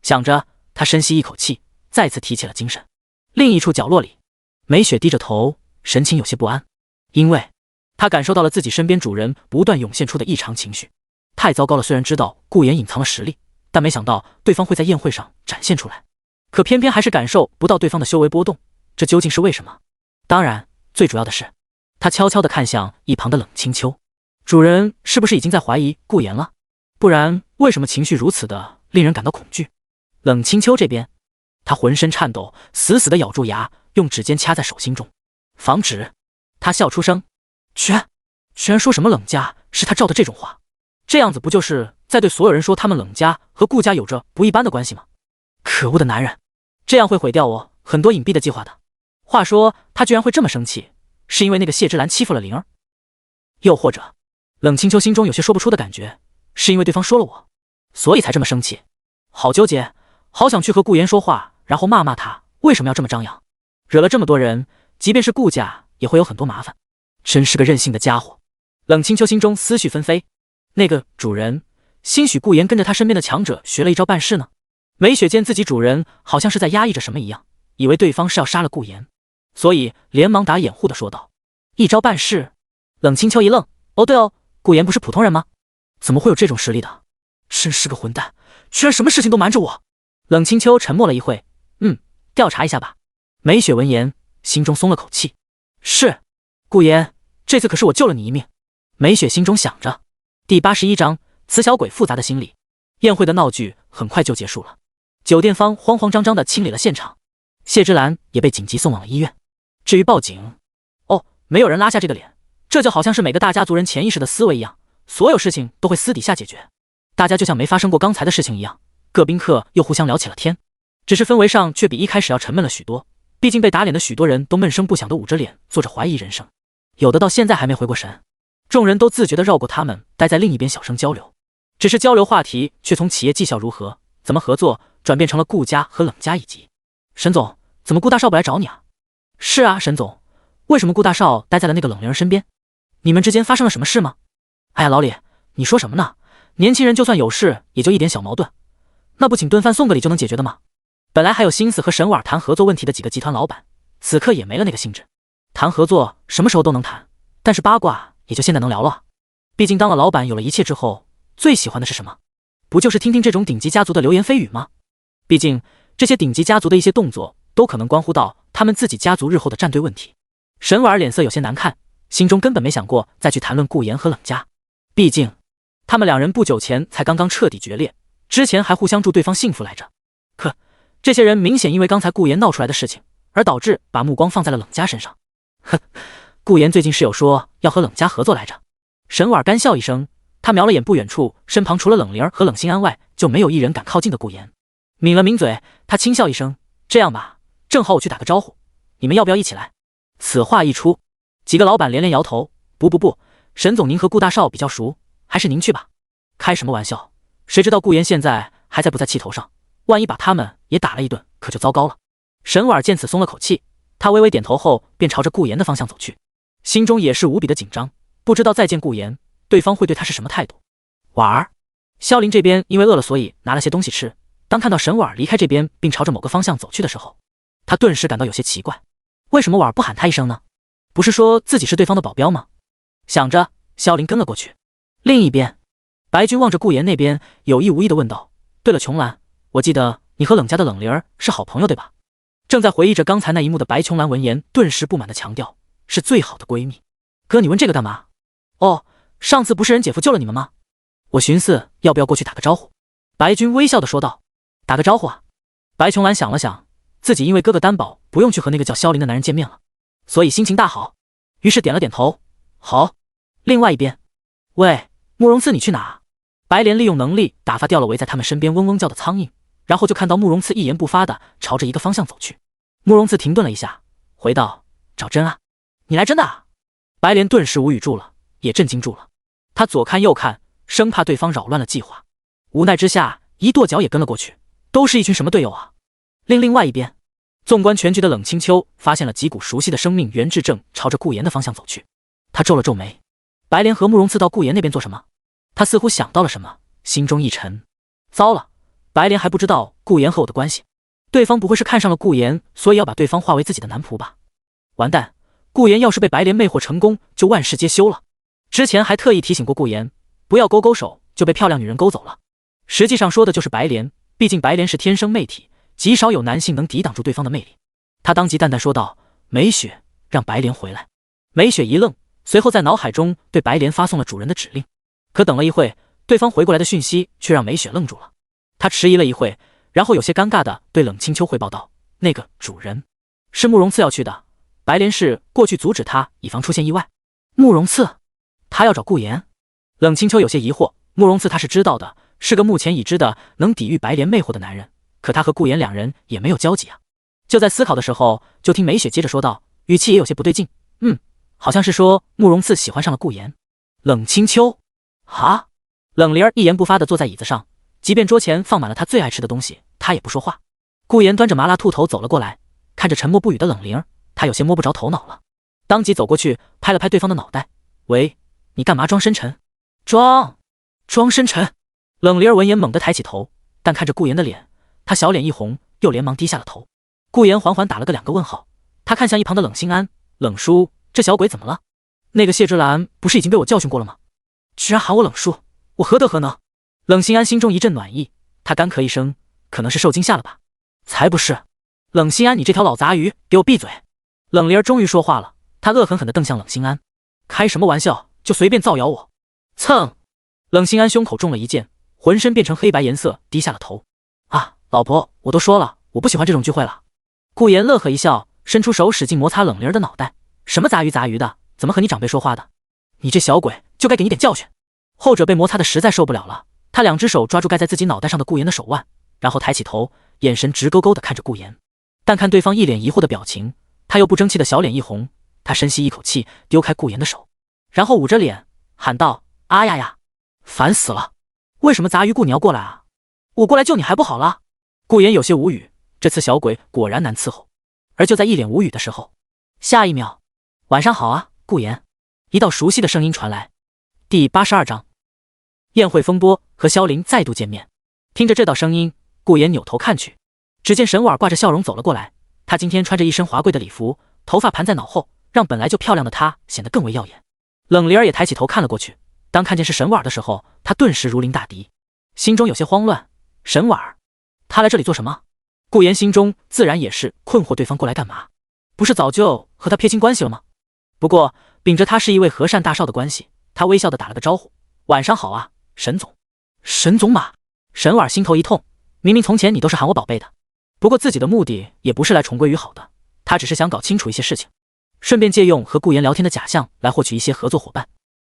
B: 想着，他深吸一口气，再次提起了精神。另一处角落里，梅雪低着头，神情有些不安，因为她感受到了自己身边主人不断涌现出的异常情绪。太糟糕了，虽然知道顾言隐藏了实力，但没想到对方会在宴会上展现出来，可偏偏还是感受不到对方的修为波动，这究竟是为什么？当然，最主要的是，他悄悄地看向一旁的冷清秋，主人是不是已经在怀疑顾言了？不然为什么情绪如此的令人感到恐惧？冷清秋这边，他浑身颤抖，死死地咬住牙，用指尖掐在手心中，防止他笑出声。居然说什么冷家是他照的这种话，这样子不就是在对所有人说他们冷家和顾家有着不一般的关系吗？可恶的男人，这样会毁掉我很多隐蔽的计划的。话说他居然会这么生气，是因为那个谢之兰欺负了灵儿，又或者冷清秋心中有些说不出的感觉，是因为对方说了我，所以才这么生气。好纠结，好想去和顾言说话，然后骂骂他为什么要这么张扬，惹了这么多人，即便是顾家也会有很多麻烦，真是个任性的家伙。冷清秋心中思绪纷飞，那个主人兴许顾言跟着他身边的强者学了一招办事呢。梅雪见自己主人好像是在压抑着什么一样，以为对方是要杀了顾言，所以连忙打掩护的说道：一招办事。冷清秋一愣，哦对哦，顾言不是普通人吗？怎么会有这种实力的？真是个混蛋，居然什么事情都瞒着我。冷清秋沉默了一会，调查一下吧。梅雪闻言心中松了口气，是，顾言，这次可是我救了你一命。梅雪心中想着。第81章此小鬼复杂的心理。宴会的闹剧很快就结束了，酒店方慌慌张张地清理了现场，谢之兰也被紧急送往了医院。至于报警，没有人拉下这个脸，这就好像是每个大家族人潜意识的思维一样，所有事情都会私底下解决，大家就像没发生过刚才的事情一样。各宾客又互相聊起了天，只是氛围上却比一开始要沉闷了许多，毕竟被打脸的许多人都闷声不响地捂着脸做着怀疑人生，有的到现在还没回过神。众人都自觉地绕过他们，待在另一边小声交流，只是交流话题却从企业绩效如何、怎么合作，转变成了顾家和冷家以及沈总，怎么顾大少不来找你啊？是啊，沈总，为什么顾大少待在了那个冷灵儿身边？你们之间发生了什么事吗？哎呀，老李，你说什么呢？年轻人就算有事，也就一点小矛盾，那不请顿饭送个礼就能解决的吗？本来还有心思和沈婉谈合作问题的几个集团老板，此刻也没了那个兴致。谈合作什么时候都能谈，但是八卦也就现在能聊了。毕竟当了老板，有了一切之后，最喜欢的是什么？不就是听听这种顶级家族的流言蜚语吗？毕竟这些顶级家族的一些动作，都可能关乎到他们自己家族日后的站队问题。沈婉脸色有些难看，心中根本没想过再去谈论顾言和冷家，毕竟他们两人不久前才刚刚彻底决裂，之前还互相祝对方幸福来着。可这些人明显因为刚才顾言闹出来的事情，而导致把目光放在了冷家身上。哼，顾言最近是有说要和冷家合作来着。沈婉干笑一声，他瞄了眼不远处，身旁除了冷灵儿和冷心安外，就没有一人敢靠近的顾言，抿了抿嘴，他轻笑一声，这样吧，正好我去打个招呼，你们要不要一起来？此话一出，几个老板连连摇头，不，沈总您和顾大少比较熟，还是您去吧。开什么玩笑，谁知道顾言现在还在不在气头上，万一把他们也打了一顿，可就糟糕了。沈婉见此松了口气，他微微点头后便朝着顾言的方向走去，心中也是无比的紧张，不知道再见顾言，对方会对他是什么态度。婉儿，萧凌这边因为饿了，所以拿了些东西吃，当看到沈婉离开这边并朝着某个方向走去的时候，他顿时感到有些奇怪，为什么婉儿不喊他一声呢？不是说自己是对方的保镖吗？想着，萧凌跟了过去。另一边，白君望着顾言那边，有意无意地问道：“对了，琼兰，我记得你和冷家的冷灵儿是好朋友对吧？”正在回忆着刚才那一幕的白琼兰闻言，顿时不满地强调：“是最好的闺蜜。”哥，你问这个干嘛？哦，上次不是人姐夫救了你们吗？我寻思要不要过去打个招呼。白君微笑地说道：“打个招呼啊？”白琼兰想了想，自己因为哥哥担保不用去和那个叫萧凌的男人见面了，所以心情大好，于是点了点头。好。另外一边，喂，慕容次，你去哪？白莲利用能力打发掉了围在他们身边嗡嗡叫的苍蝇，然后就看到慕容次一言不发的朝着一个方向走去。慕容次停顿了一下，回道：“找真啊？你来真的啊？”白莲顿时无语住了，也震惊住了。他左看右看，生怕对方扰乱了计划，无奈之下一跺脚也跟了过去。都是一群什么队友啊？另外一边，纵观全局的冷清秋发现了几股熟悉的生命源质正朝着顾言的方向走去。他皱了皱眉，白莲和慕容次到顾言那边做什么？他似乎想到了什么，心中一沉。糟了，白莲还不知道顾言和我的关系，对方不会是看上了顾言，所以要把对方化为自己的男仆吧？完蛋，顾言要是被白莲魅惑成功，就万事皆休了。之前还特意提醒过顾言，不要勾勾手就被漂亮女人勾走了。实际上说的就是白莲，毕竟白莲是天生媚体，极少有男性能抵挡住对方的魅力。他当即淡淡说道：“美雪，让白莲回来。”美雪一愣，随后在脑海中对白莲发送了主人的指令。可等了一会，对方回过来的讯息却让美雪愣住了。她迟疑了一会，然后有些尴尬地对冷清秋汇报道：“那个主人是慕容次要去的，白莲是过去阻止他，以防出现意外。”慕容次，他要找顾言？冷清秋有些疑惑。慕容次他是知道的，是个目前已知的能抵御白莲魅惑的男人，可他和顾言两人也没有交集啊。就在思考的时候，就听美雪接着说道，语气也有些不对劲：“好像是说慕容次喜欢上了顾言。”冷清秋，啊！冷灵儿一言不发地坐在椅子上，即便桌前放满了他最爱吃的东西，他也不说话。顾言端着麻辣兔头走了过来，看着沉默不语的冷灵儿，他有些摸不着头脑了，当即走过去拍了拍对方的脑袋：“喂，你干嘛装深沉？装深沉？”冷灵儿闻言猛地抬起头，但看着顾言的脸，他小脸一红，又连忙低下了头。顾言缓缓打了个2个问号，他看向一旁的冷心安：“冷叔，这小鬼怎么了？那个谢之兰不是已经被我教训过了吗？居然喊我冷叔，我何德何能？”冷心安心中一阵暖意，他干咳一声：“可能是受惊吓了吧？”“才不是！冷心安，你这条老杂鱼，给我闭嘴！”冷灵儿终于说话了，他恶狠狠地瞪向冷心安：“开什么玩笑，就随便造谣我？”蹭！冷心安胸口中了一箭，浑身变成黑白颜色，低下了头。“啊，老婆，我都说了，我不喜欢这种聚会了。”顾言乐呵一笑，伸出手使劲摩擦冷灵儿的脑袋：“什么杂鱼杂鱼的，怎么和你长辈说话的？你这小鬼，就该给你点教训。”后者被摩擦的实在受不了了，他2只手抓住盖在自己脑袋上的顾言的手腕，然后抬起头，眼神直勾勾地看着顾言。但看对方一脸疑惑的表情，他又不争气的小脸一红，他深吸一口气，丢开顾言的手，然后捂着脸喊道：“啊呀呀，烦死了！为什么杂鱼顾你要过来啊？我过来救你还不好了？”顾言有些无语，这次小鬼果然难伺候。而就在一脸无语的时候，下一秒，晚上好啊，顾言。一道熟悉的声音传来。第82章，宴会风波和萧凌再度见面。听着这道声音，顾言扭头看去，只见沈婉挂着笑容走了过来。她今天穿着一身华贵的礼服，头发盘在脑后，让本来就漂亮的她显得更为耀眼。冷灵儿也抬起头看了过去，当看见是沈婉的时候，她顿时如临大敌，心中有些慌乱。沈婉，她来这里做什么？顾言心中自然也是困惑，对方过来干嘛？不是早就和他撇清关系了吗？不过秉着他是一位和善大少的关系，他微笑地打了个招呼：“晚上好啊，沈总。”沈总马，沈婉心头一痛，明明从前你都是喊我宝贝的。不过自己的目的也不是来重归于好的，他只是想搞清楚一些事情，顺便借用和顾言聊天的假象来获取一些合作伙伴。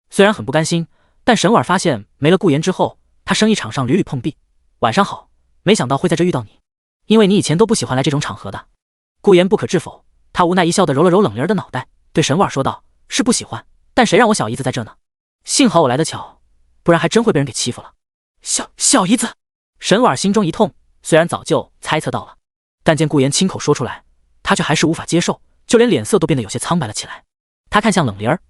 B: 虽然很不甘心，但沈婉发现没了顾言之后，他生意场上屡屡碰壁。晚上好，没想到会在这遇到你，因为你以前都不喜欢来这种场合的。顾言不可置否，他无奈一笑地揉了揉冷灵儿的脑袋，对沈婉说道：“是不喜欢，但谁让我小姨子在这呢？幸好我来得巧，不然还真会被人给欺负了。”小姨子，沈婉心中一痛，虽然早就猜测到了，但见顾言亲口说出来，他却还是无法接受，就连脸色都变得有些苍白了起来。他看向冷灵儿，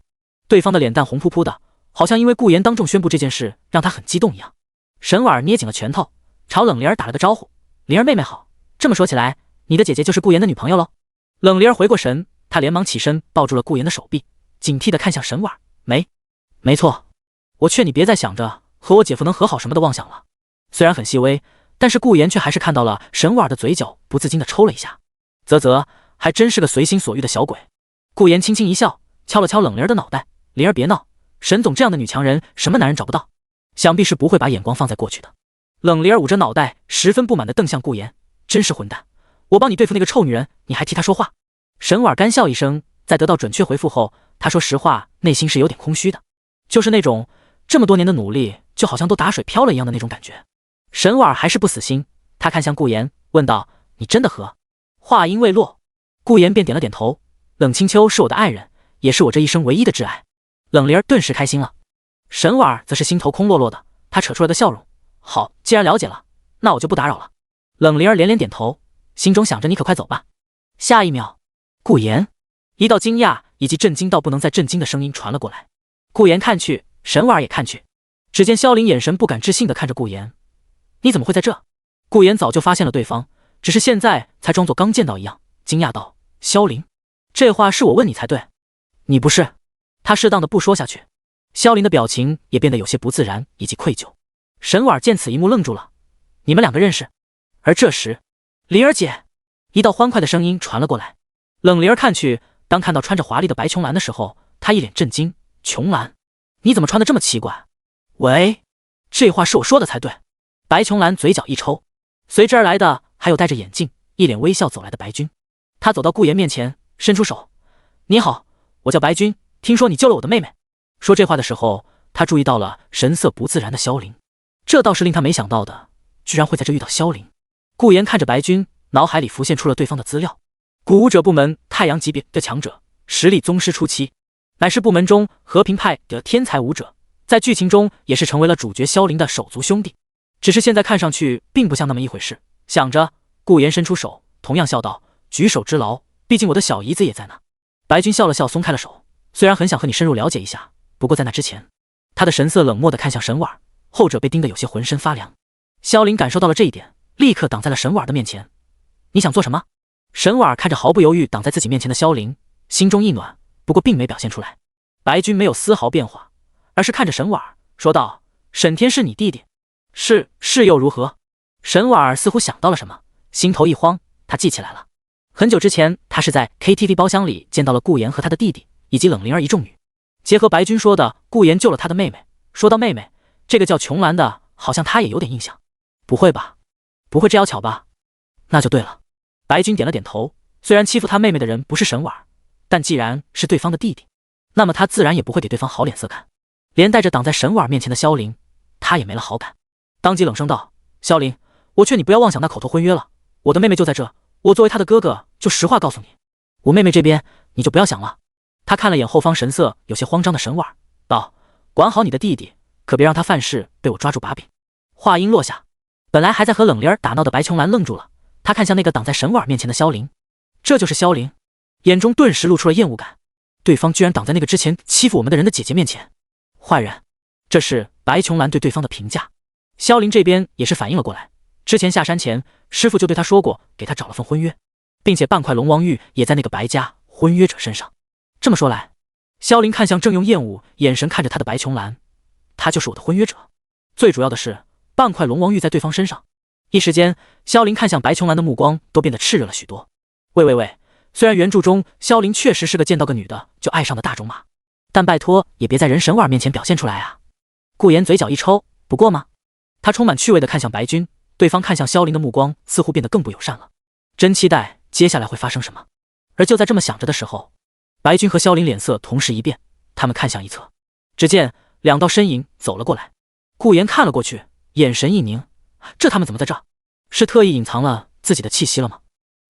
B: 对方的脸蛋红扑扑的，好像因为顾言当众宣布这件事让他很激动一样。沈婉捏紧了拳头，朝冷灵儿打了个招呼：“灵儿妹妹好，这么说起来，你的姐姐就是顾言的女朋友喽？”冷灵儿回过神，他连忙起身抱住了顾言的手臂，警惕地看向沈婉。没错，我劝你别再想着和我姐夫能和好什么的妄想了。虽然很细微，但是顾言却还是看到了沈婉的嘴角不自禁地抽了一下。啧，还真是个随心所欲的小鬼。顾言轻轻一笑，敲了敲冷灵儿的脑袋：灵儿别闹，沈总这样的女强人，什么男人找不到？想必是不会把眼光放在过去的。冷灵儿捂着脑袋，十分不满地瞪向顾言：真是混蛋！我帮你对付那个臭女人，你还替她说话？沈婉干笑一声，在得到准确回复后，她说实话，内心是有点空虚的，就是那种这么多年的努力，就好像都打水漂了一样的那种感觉。沈婉还是不死心，她看向顾言，问道：你真的和？话音未落，顾言便点了点头。冷清秋是我的爱人，也是我这一生唯一的挚爱。冷灵儿顿时开心了。沈婉则是心头空落落的，她扯出了个笑容：好，既然了解了，那我就不打扰了。冷灵儿连连点头，心中想着你可快走吧。下一秒，顾言一道惊讶以及震惊到不能再震惊的声音传了过来。顾言看去，沈婉也看去，只见萧凌眼神不敢置信地看着顾言：你怎么会在这？顾言早就发现了对方，只是现在才装作刚见到一样，惊讶道：萧凌，这话是我问你才对。你不是？他适当的不说下去。萧凌的表情也变得有些不自然以及愧疚。沈婉见此一幕愣住了：你们两个认识？而这时，灵儿姐，一道欢快的声音传了过来。冷灵儿看去，当看到穿着华丽的白琼兰的时候，她一脸震惊：琼兰，你怎么穿得这么奇怪？喂，这话是我说的才对。白琼兰嘴角一抽，随之而来的还有戴着眼镜一脸微笑走来的白君。他走到顾言面前，伸出手：你好，我叫白君，听说你救了我的妹妹。说这话的时候，他注意到了神色不自然的萧凌，这倒是令他没想到的，居然会在这遇到萧凌。顾言看着白君，脑海里浮现出了对方的资料：古武者部门太阳级别的强者，实力宗师初期，乃是部门中和平派的天才武者，在剧情中也是成为了主角萧凌的手足兄弟。只是现在看上去并不像那么一回事。想着，顾言伸出手，同样笑道：举手之劳，毕竟我的小姨子也在呢。白君笑了笑，松开了手，虽然很想和你深入了解一下，不过在那之前，他的神色冷漠地看向沈婉，后者被盯得有些浑身发凉。萧凌感受到了这一点，立刻挡在了沈婉的面前。你想做什么？沈婉看着毫不犹豫挡在自己面前的萧凌，心中一暖，不过并没表现出来。白君没有丝毫变化，而是看着沈婉说道：沈天是你弟弟？是又如何？沈婉似乎想到了什么，心头一慌，他记起来了，很久之前他是在 KTV 包厢里见到了顾言和他的弟弟以及冷灵儿一众女，结合白君说的顾言救了他的妹妹，说到妹妹，这个叫琼兰的好像他也有点印象。不会吧，不会这妖巧吧？那就对了。白君点了点头，虽然欺负他妹妹的人不是沈婉，但既然是对方的弟弟，那么他自然也不会给对方好脸色看。连带着挡在沈婉面前的萧凌，他也没了好感，当即冷声道：萧凌，我劝你不要妄想那口头婚约了，我的妹妹就在这，我作为她的哥哥就实话告诉你，我妹妹这边你就不要想了。他看了眼后方神色有些慌张的沈婉，道：管好你的弟弟，可别让他犯事被我抓住把柄。话音落下，本来还在和冷灵儿打闹的白琼兰愣住了，他看向那个挡在沈婉面前的萧凌，这就是萧凌，眼中顿时露出了厌恶感，对方居然挡在那个之前欺负我们的人的姐姐面前，坏人。这是白琼兰对对方的评价。萧凌这边也是反应了过来，之前下山前师傅就对他说过，给他找了份婚约，并且半块龙王玉也在那个白家婚约者身上。这么说来，萧凌看向正用厌恶眼神看着他的白琼兰，他就是我的婚约者。最主要的是半块龙王玉在对方身上。一时间，萧凌看向白琼兰的目光都变得炽热了许多。喂，虽然原著中萧凌确实是个见到个女的就爱上的大种马，但拜托也别在人沈婉面前表现出来啊。顾言嘴角一抽，不过吗？他充满趣味地看向白君，对方看向萧凌的目光似乎变得更不友善了，真期待接下来会发生什么。而就在这么想着的时候，白君和萧凌脸色同时一变，他们看向一侧，只见两道身影走了过来。顾言看了过去，眼神一凝，这他们怎么在这？是特意隐藏了自己的气息了吗？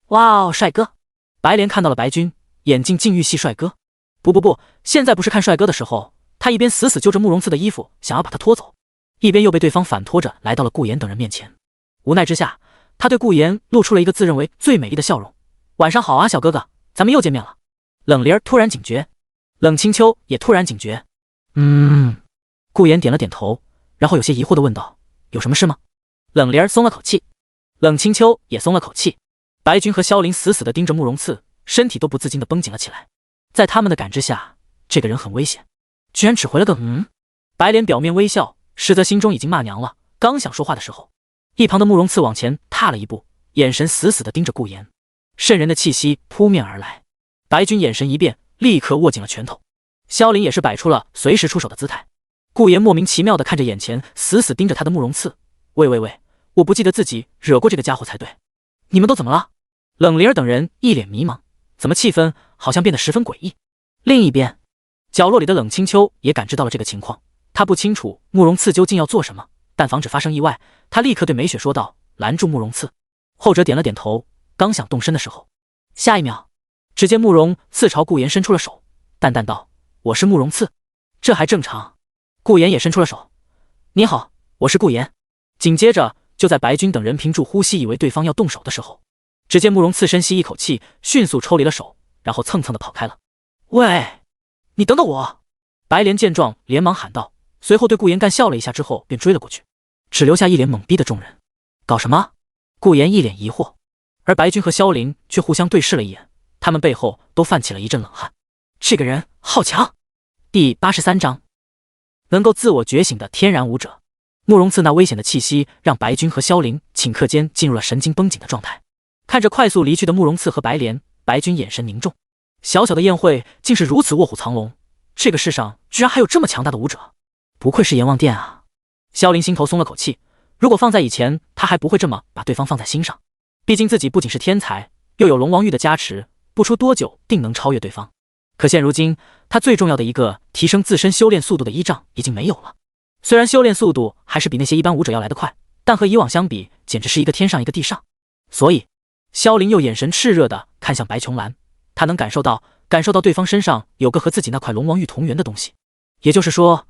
B: 哇哦，帅哥！白莲看到了白君，眼睛禁欲系帅哥。不，现在不是看帅哥的时候。他一边死揪着慕容刺的衣服想要把他拖走，一边又被对方反拖着来到了顾言等人面前。无奈之下，他对顾言露出了一个自认为最美丽的笑容。晚上好啊，小哥哥，咱们又见面了。冷灵儿突然警觉，冷清秋也突然警觉。顾言点了点头，然后有些疑惑地问道：有什么事吗？冷灵儿松了口气，冷清秋也松了口气。白君和萧凌死死地盯着慕容刺，身体都不自禁地绷紧了起来。在他们的感知下，这个人很危险，居然只回了个白莲表面微笑，实则心中已经骂娘了。刚想说话的时候，一旁的慕容次往前踏了一步，眼神死死地盯着顾言，渗人的气息扑面而来。白君眼神一变，立刻握紧了拳头。萧凌也是摆出了随时出手的姿态。顾言莫名其妙地看着眼前死死盯着他的慕容次，喂，我不记得自己惹过这个家伙才对。你们都怎么了？冷灵儿等人一脸迷茫，怎么气氛好像变得十分诡异。另一边，角落里的冷清秋也感知到了这个情况，他不清楚慕容次究竟要做什么，但防止发生意外，他立刻对梅雪说道，拦住慕容次。后者点了点头，刚想动身的时候，下一秒，只见慕容次朝顾言伸出了手，淡淡道，我是慕容次。这还正常。顾言也伸出了手，你好，我是顾言。紧接着，就在白君等人屏住呼吸以为对方要动手的时候，只见慕容次深吸一口气，迅速抽离了手，然后蹭蹭的跑开了。喂，你等等我！白莲见状连忙喊道，随后对顾言干笑了一下之后便追了过去，只留下一脸懵逼的众人。搞什么？顾言一脸疑惑，而白君和萧凌却互相对视了一眼，他们背后都泛起了一阵冷汗。这个人好强！第83章，能够自我觉醒的天然武者。慕容次那危险的气息让白君和萧凌顷刻间进入了神经绷紧的状态。看着快速离去的慕容次和白莲，白君眼神凝重。小小的宴会竟是如此卧虎藏龙，这个世上居然还有这么强大的武者，不愧是阎王殿啊！萧凌心头松了口气，如果放在以前，他还不会这么把对方放在心上。毕竟自己不仅是天才，又有龙王玉的加持，不出多久定能超越对方。可现如今，他最重要的一个提升自身修炼速度的依仗已经没有了。虽然修炼速度还是比那些一般武者要来得快，但和以往相比，简直是一个天上一个地上。所以，萧凌又眼神炽热地看向白琼兰，他能感受到对方身上有个和自己那块龙王玉同源的东西，也就是说，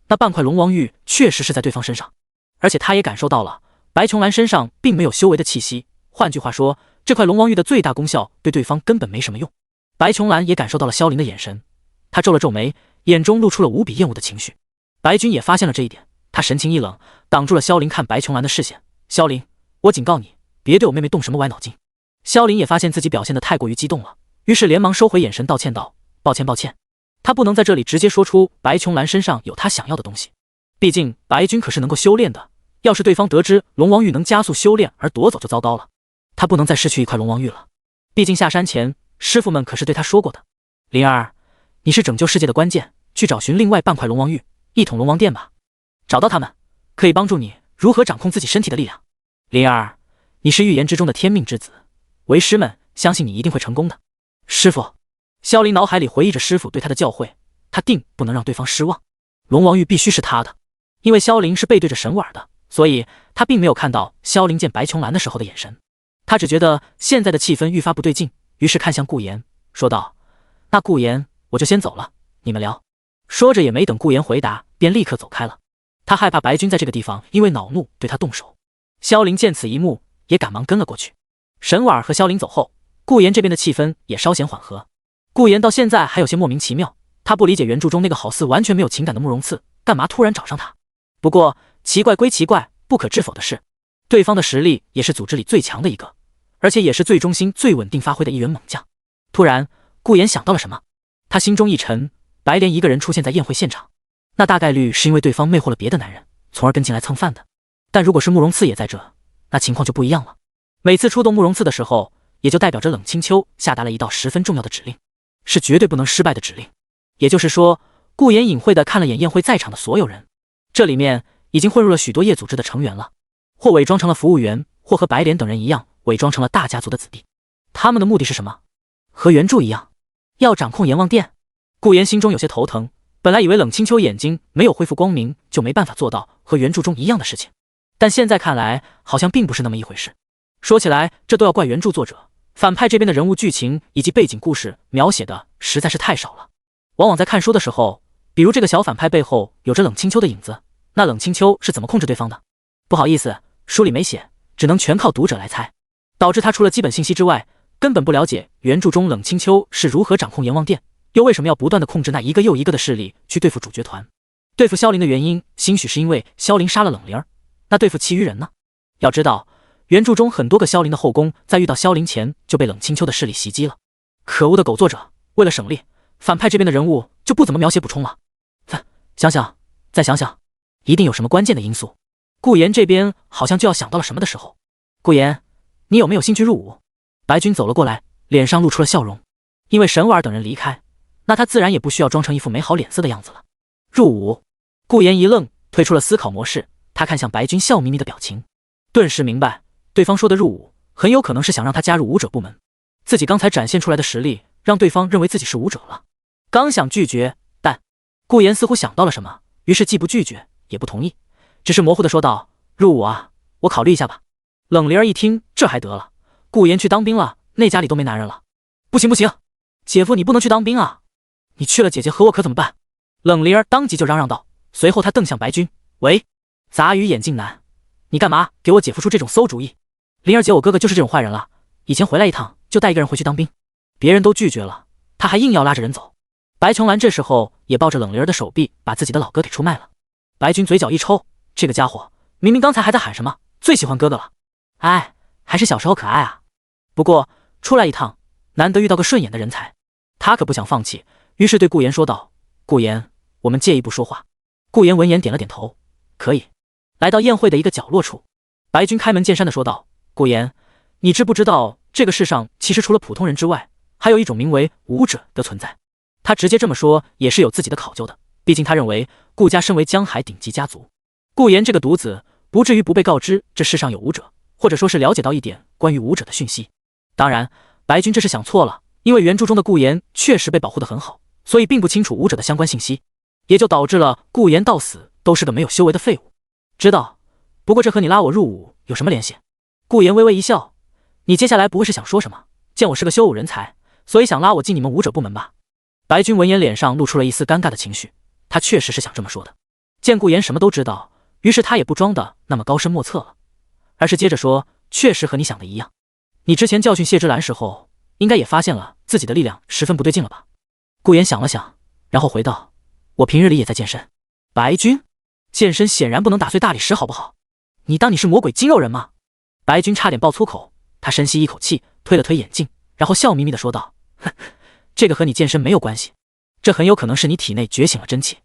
B: 那半块龙王玉确实是在对方身上，而且他也感受到了白琼兰身上并没有修为的气息。换句话说，这块龙王玉的最大功效对对方根本没什么用。白琼兰也感受到了萧凌的眼神，他皱了皱眉，眼中露出了无比厌恶的情绪。白君也发现了这一点，他神情一冷，挡住了萧凌看白琼兰的视线。萧凌，我警告你，别对我妹妹动什么歪脑筋。萧凌也发现自己表现得太过于激动了，于是连忙收回眼神，道歉道：抱歉。他不能在这里直接说出白琼兰身上有他想要的东西，毕竟白君可是能够修炼的，要是对方得知龙王玉能加速修炼而夺走就糟糕了。他不能再失去一块龙王玉了，毕竟下山前师傅们可是对他说过的。灵儿，你是拯救世界的关键，去找寻另外半块龙王玉，一统龙王殿吧。找到他们，可以帮助你如何掌控自己身体的力量。灵儿，你是预言之中的天命之子，为师们相信你一定会成功的。师傅，萧凌脑海里回忆着师傅对他的教诲，他定不能让对方失望。龙王玉必须是他的，因为萧凌是背对着沈婉的，所以他并没有看到萧凌见白琼兰的时候的眼神。他只觉得现在的气氛愈发不对劲，于是看向顾言，说道：那顾言，我就先走了，你们聊。说着也没等顾言回答，便立刻走开了。他害怕白君在这个地方因为恼怒对他动手。萧凌见此一幕，也赶忙跟了过去。沈婉和萧凌走后，顾言这边的气氛也稍显缓和。顾言到现在还有些莫名其妙，他不理解原著中那个好似完全没有情感的慕容次干嘛突然找上他。不过奇怪归奇怪，不可置否的是，对方的实力也是组织里最强的一个，而且也是最忠心最稳定发挥的一员猛将。突然顾言想到了什么，他心中一沉，白莲一个人出现在宴会现场，那大概率是因为对方魅惑了别的男人，从而跟进来蹭饭的。但如果是慕容次也在这，那情况就不一样了。每次出动慕容次的时候，也就代表着冷清秋下达了一道十分重要的指令，是绝对不能失败的指令。也就是说，顾言隐晦地看了眼宴会在场的所有人，这里面已经混入了许多夜组织的成员了，或伪装成了服务员，或和白莲等人一样伪装成了大家族的子弟。他们的目的是什么？和原著一样，要掌控阎王殿。顾言心中有些头疼，本来以为冷清秋眼睛没有恢复光明就没办法做到和原著中一样的事情，但现在看来好像并不是那么一回事。说起来，这都要怪原著作者，反派这边的人物剧情以及背景故事描写的实在是太少了。往往在看书的时候，比如这个小反派背后有着冷清秋的影子，那冷清秋是怎么控制对方的？不好意思，书里没写，只能全靠读者来猜，导致他除了基本信息之外，根本不了解原著中冷清秋是如何掌控阎王殿，又为什么要不断的控制那一个又一个的势力去对付主角团。对付萧凌的原因，兴许是因为萧凌杀了冷灵儿，那对付其余人呢？要知道，原著中很多个萧凌的后宫在遇到萧凌前就被冷清秋的势力袭击了，可恶的狗作者，为了省力，反派这边的人物就不怎么描写补充了。想想，再想想，一定有什么关键的因素。顾言这边好像就要想到了什么的时候，顾言，你有没有兴趣入伍？白君走了过来，脸上露出了笑容。因为沈婉儿等人离开，那他自然也不需要装成一副没好脸色的样子了。入伍？顾言一愣，退出了思考模式，他看向白君笑眯眯的表情，顿时明白对方说的入伍很有可能是想让他加入武者部门。自己刚才展现出来的实力让对方认为自己是武者了。刚想拒绝，但顾言似乎想到了什么，于是既不拒绝也不同意，只是模糊的说道：入伍啊，我考虑一下吧。冷灵儿一听这还得了，顾言去当兵了，那家里都没男人了。不行不行，姐夫你不能去当兵啊，你去了姐姐和我可怎么办？冷灵儿当即就嚷嚷道，随后他瞪向白君，喂，杂鱼眼镜男，你干嘛给我姐夫出这种馊主意？灵儿姐我哥哥就是这种坏人了，以前回来一趟就带一个人回去当兵，别人都拒绝了，他还硬要拉着人走。白琼兰这时候也抱着冷灵儿的手臂，把自己的老哥给出卖了。白君嘴角一抽，这个家伙明明刚才还在喊什么最喜欢哥哥了，哎，还是小时候可爱啊。不过出来一趟，难得遇到个顺眼的人才，他可不想放弃，于是对顾言说道：顾言，我们借一步说话。顾言闻言点了点头，可以。来到宴会的一个角落处，白君开门见山的说道：顾言，你知不知道这个世上其实除了普通人之外，还有一种名为武者的存在？他直接这么说也是有自己的考究的，毕竟他认为顾家身为江海顶级家族，顾言这个独子不至于不被告知这世上有武者，或者说是了解到一点关于武者的讯息。当然白君这是想错了，因为原著中的顾言确实被保护得很好，所以并不清楚武者的相关信息，也就导致了顾言到死都是个没有修为的废物。知道，不过这和你拉我入伍有什么联系？顾言微微一笑，你接下来不会是想说什么见我是个修武人才，所以想拉我进你们武者部门吧？白君闻言脸上露出了一丝尴尬的情绪，他确实是想这么说的。见顾言什么都知道，于是他也不装的那么高深莫测了，而是接着说，确实和你想的一样，你之前教训谢之兰时候应该也发现了自己的力量十分不对劲了吧？顾言想了想，然后回道，我平日里也在健身。白君，健身显然不能打碎大理石好不好？你当你是魔鬼筋肉人吗？白君差点爆粗口，他深吸一口气，推了推眼镜，然后笑眯眯的说道，哼，这个和你健身没有关系，这很有可能是你体内觉醒了真气。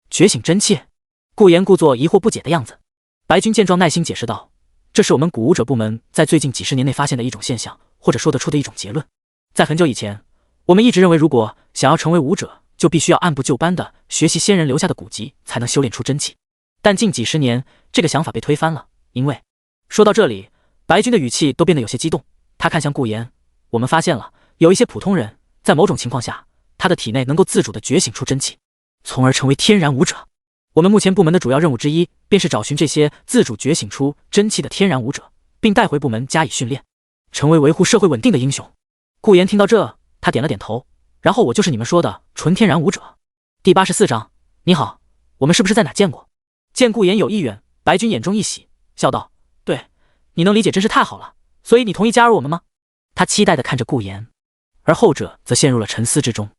B: 觉醒真气？顾言故作疑惑不解的样子。白君见状耐心解释道，这是我们古武者部门在最近几十年内发现的一种现象，或者说得出的一种结论。在很久以前，我们一直认为如果想要成为武者，就必须要按部就班的学习先人留下的古籍，才能修炼出真气。但近几十年，这个想法被推翻了，因为……说到这里，白君的语气都变得有些激动，他看向顾言，我们发现了，有一些普通人在某种情况下，他的体内能够自主的觉醒出真气，从而成为天然武者。我们目前部门的主要任务之一，便是找寻这些自主觉醒出真气的天然武者，并带回部门加以训练，成为维护社会稳定的英雄。顾言听到这，他点了点头，然后我就是你们说的纯天然武者。第84章，你好，我们是不是在哪见过？见顾言有意愿，白君眼中一喜，笑道，对，你能理解真是太好了，所以你同意加入我们吗？他期待地看着顾言，而后者则陷入了沉思之中。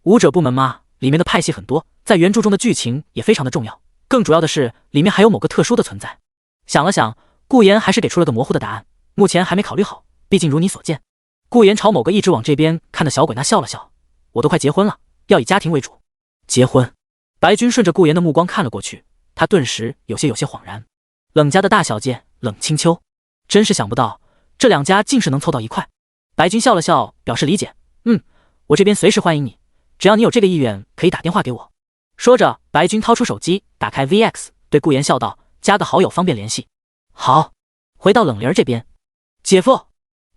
B: 武者部门吗？里面的派系很多，在原著中的剧情也非常的重要，更主要的是里面还有某个特殊的存在。想了想，顾言还是给出了个模糊的答案，目前还没考虑好，毕竟如你所见。顾言朝某个一直往这边看的小鬼那笑了笑，我都快结婚了，要以家庭为主。结婚？白君顺着顾言的目光看了过去，他顿时有些恍然。冷家的大小姐冷清秋，真是想不到这两家竟是能凑到一块。白君笑了笑，表示理解，我这边随时欢迎你，只要你有这个意愿，可以打电话给我。说着，白君掏出手机，打开 VX， 对顾言笑道，加个好友方便联系。好。回到冷灵儿这边，姐夫，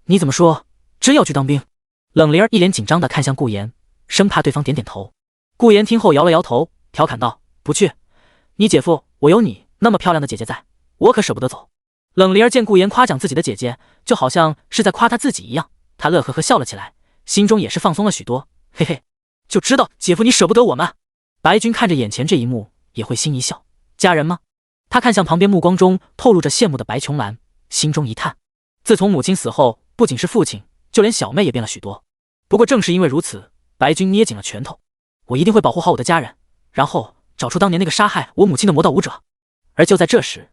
B: 你怎么说，真要去当兵？冷灵儿一脸紧张地看向顾言，生怕对方点点头。顾言听后摇了摇头，调侃道，不去，你姐夫我有你那么漂亮的姐姐在，我可舍不得走。冷灵儿见顾言夸奖自己的姐姐，就好像是在夸她自己一样，她乐呵呵笑了起来，心中也是放松了许多，嘿嘿，就知道姐夫你舍不得我们。白君看着眼前这一幕，也会心一笑，家人吗？他看向旁边目光中透露着羡慕的白琼兰，心中一叹，自从母亲死后，不仅是父亲，就连小妹也变了许多。不过正是因为如此，白君捏紧了拳头，我一定会保护好我的家人，然后找出当年那个杀害我母亲的魔道武者。而就在这时，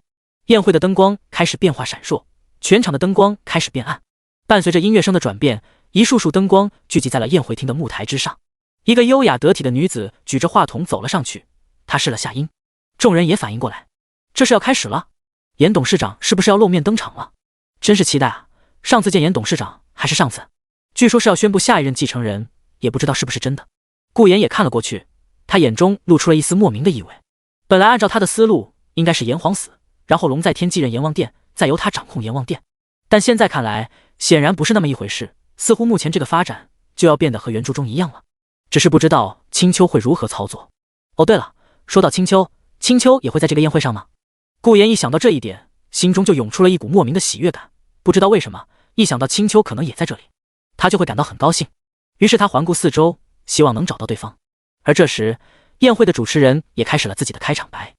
B: 宴会的灯光开始变化闪烁，全场的灯光开始变暗，伴随着音乐声的转变，一束束灯光聚集在了宴会厅的幕台之上。一个优雅得体的女子举着话筒走了上去，她试了下音。众人也反应过来，这是要开始了。严董事长是不是要露面登场了？真是期待啊！上次见严董事长还是上次，据说是要宣布下一任继承人，也不知道是不是真的。顾言也看了过去，他眼中露出了一丝莫名的意味。本来按照他的思路，应该是炎黄死，然后龙在天继任阎王殿，再由他掌控阎王殿。但现在看来，显然不是那么一回事，似乎目前这个发展就要变得和原著中一样了。只是不知道青丘会如何操作。哦，对了，说到青丘，青丘也会在这个宴会上吗？顾言一想到这一点，心中就涌出了一股莫名的喜悦感。不知道为什么，一想到青丘可能也在这里，他就会感到很高兴。于是他环顾四周，希望能找到对方。而这时，宴会的主持人也开始了自己的开场白。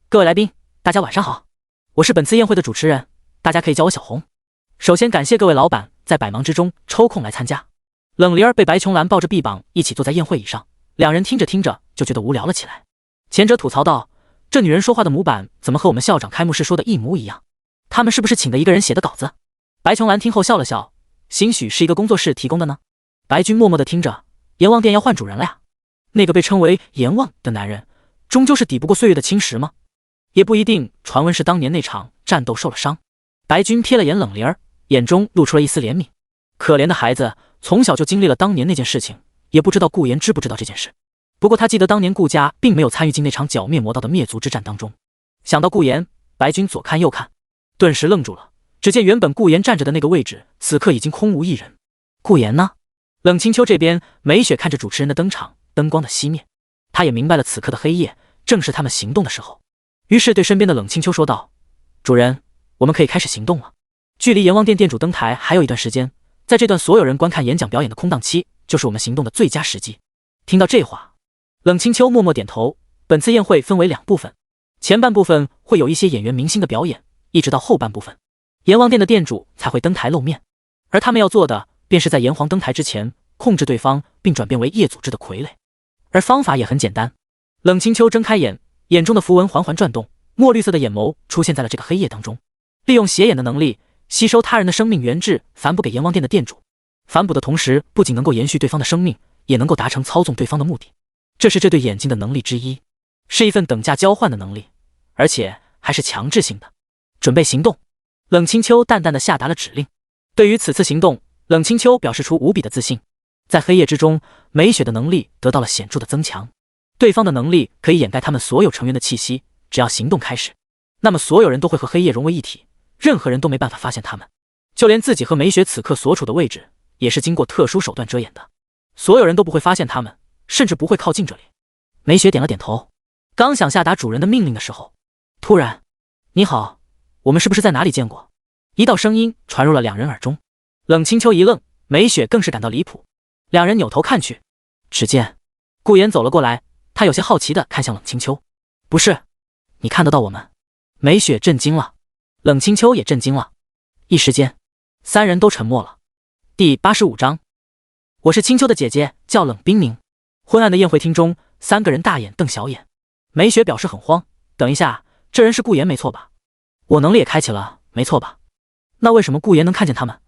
B: 各位来宾，大家晚上好，我是本次宴会的主持人，大家可以叫我小红。首先感谢各位老板在百忙之中抽空来参加。冷灵儿被白琼兰抱着臂膀一起坐在宴会椅上，两人听着听着就觉得无聊了起来。前者吐槽道，这女人说话的模板怎么和我们校长开幕式说的一模一样？他们是不是请的一个人写的稿子？白琼兰听后笑了笑，兴许是一个工作室提供的呢。白君默默地听着，阎王殿要换主人了呀。那个被称为阎王的男人，终究是抵不过岁月的侵蚀吗？也不一定，传闻是当年那场战斗受了伤。白君瞥了眼冷灵儿，眼中露出了一丝怜悯。可怜的孩子，从小就经历了当年那件事情，也不知道顾言知不知道这件事。不过他记得当年顾家并没有参与进那场剿灭魔道的灭族之战当中。想到顾言，白君左看右看，顿时愣住了。只见原本顾言站着的那个位置，此刻已经空无一人。顾言呢？冷清秋这边，美雪看着主持人的登场，灯光的熄灭，她也明白了此刻的黑夜正是他们行动的时候，于是对身边的冷清秋说道：“主人，我们可以开始行动了。距离阎王殿殿主登台还有一段时间，在这段所有人观看演讲表演的空档期，就是我们行动的最佳时机。”听到这话，冷清秋默默点头。本次宴会分为2部分，前半部分会有一些演员明星的表演，一直到后半部分，阎王殿的殿主才会登台露面，而他们要做的便是在阎王登台之前控制对方，并转变为夜组织的傀儡。而方法也很简单。冷清秋睁开眼，眼中的符文缓缓转动，墨绿色的眼眸出现在了这个黑夜当中，利用邪眼的能力吸收他人的生命原质，反哺给阎王殿的殿主。反哺的同时，不仅能够延续对方的生命，也能够达成操纵对方的目的。这是这对眼睛的能力之一，是一份等价交换的能力，而且还是强制性的。准备行动。冷清秋淡淡的下达了指令。对于此次行动，冷清秋表示出无比的自信。在黑夜之中，美雪的能力得到了显著的增强，对方的能力可以掩盖他们所有成员的气息，只要行动开始，那么所有人都会和黑夜融为一体，任何人都没办法发现他们，就连自己和美雪此刻所处的位置也是经过特殊手段遮掩的，所有人都不会发现他们，甚至不会靠近这里。美雪点了点头，刚想下达主人的命令的时候，突然，你好，我们是不是在哪里见过？一道声音传入了两人耳中。冷清秋一愣，美雪更是感到离谱。两人扭头看去，只见顾言走了过来，他有些好奇地看向冷清秋。不是，你看得到我们？美雪震惊了，冷清秋也震惊了。一时间，三人都沉默了。第85章，我是清秋的姐姐，叫冷冰凝。昏暗的宴会厅中，3个人大眼瞪小眼。美雪表示很慌，等一下，这人是顾言没错吧？我能力也开启了，没错吧？那为什么顾言能看见他们，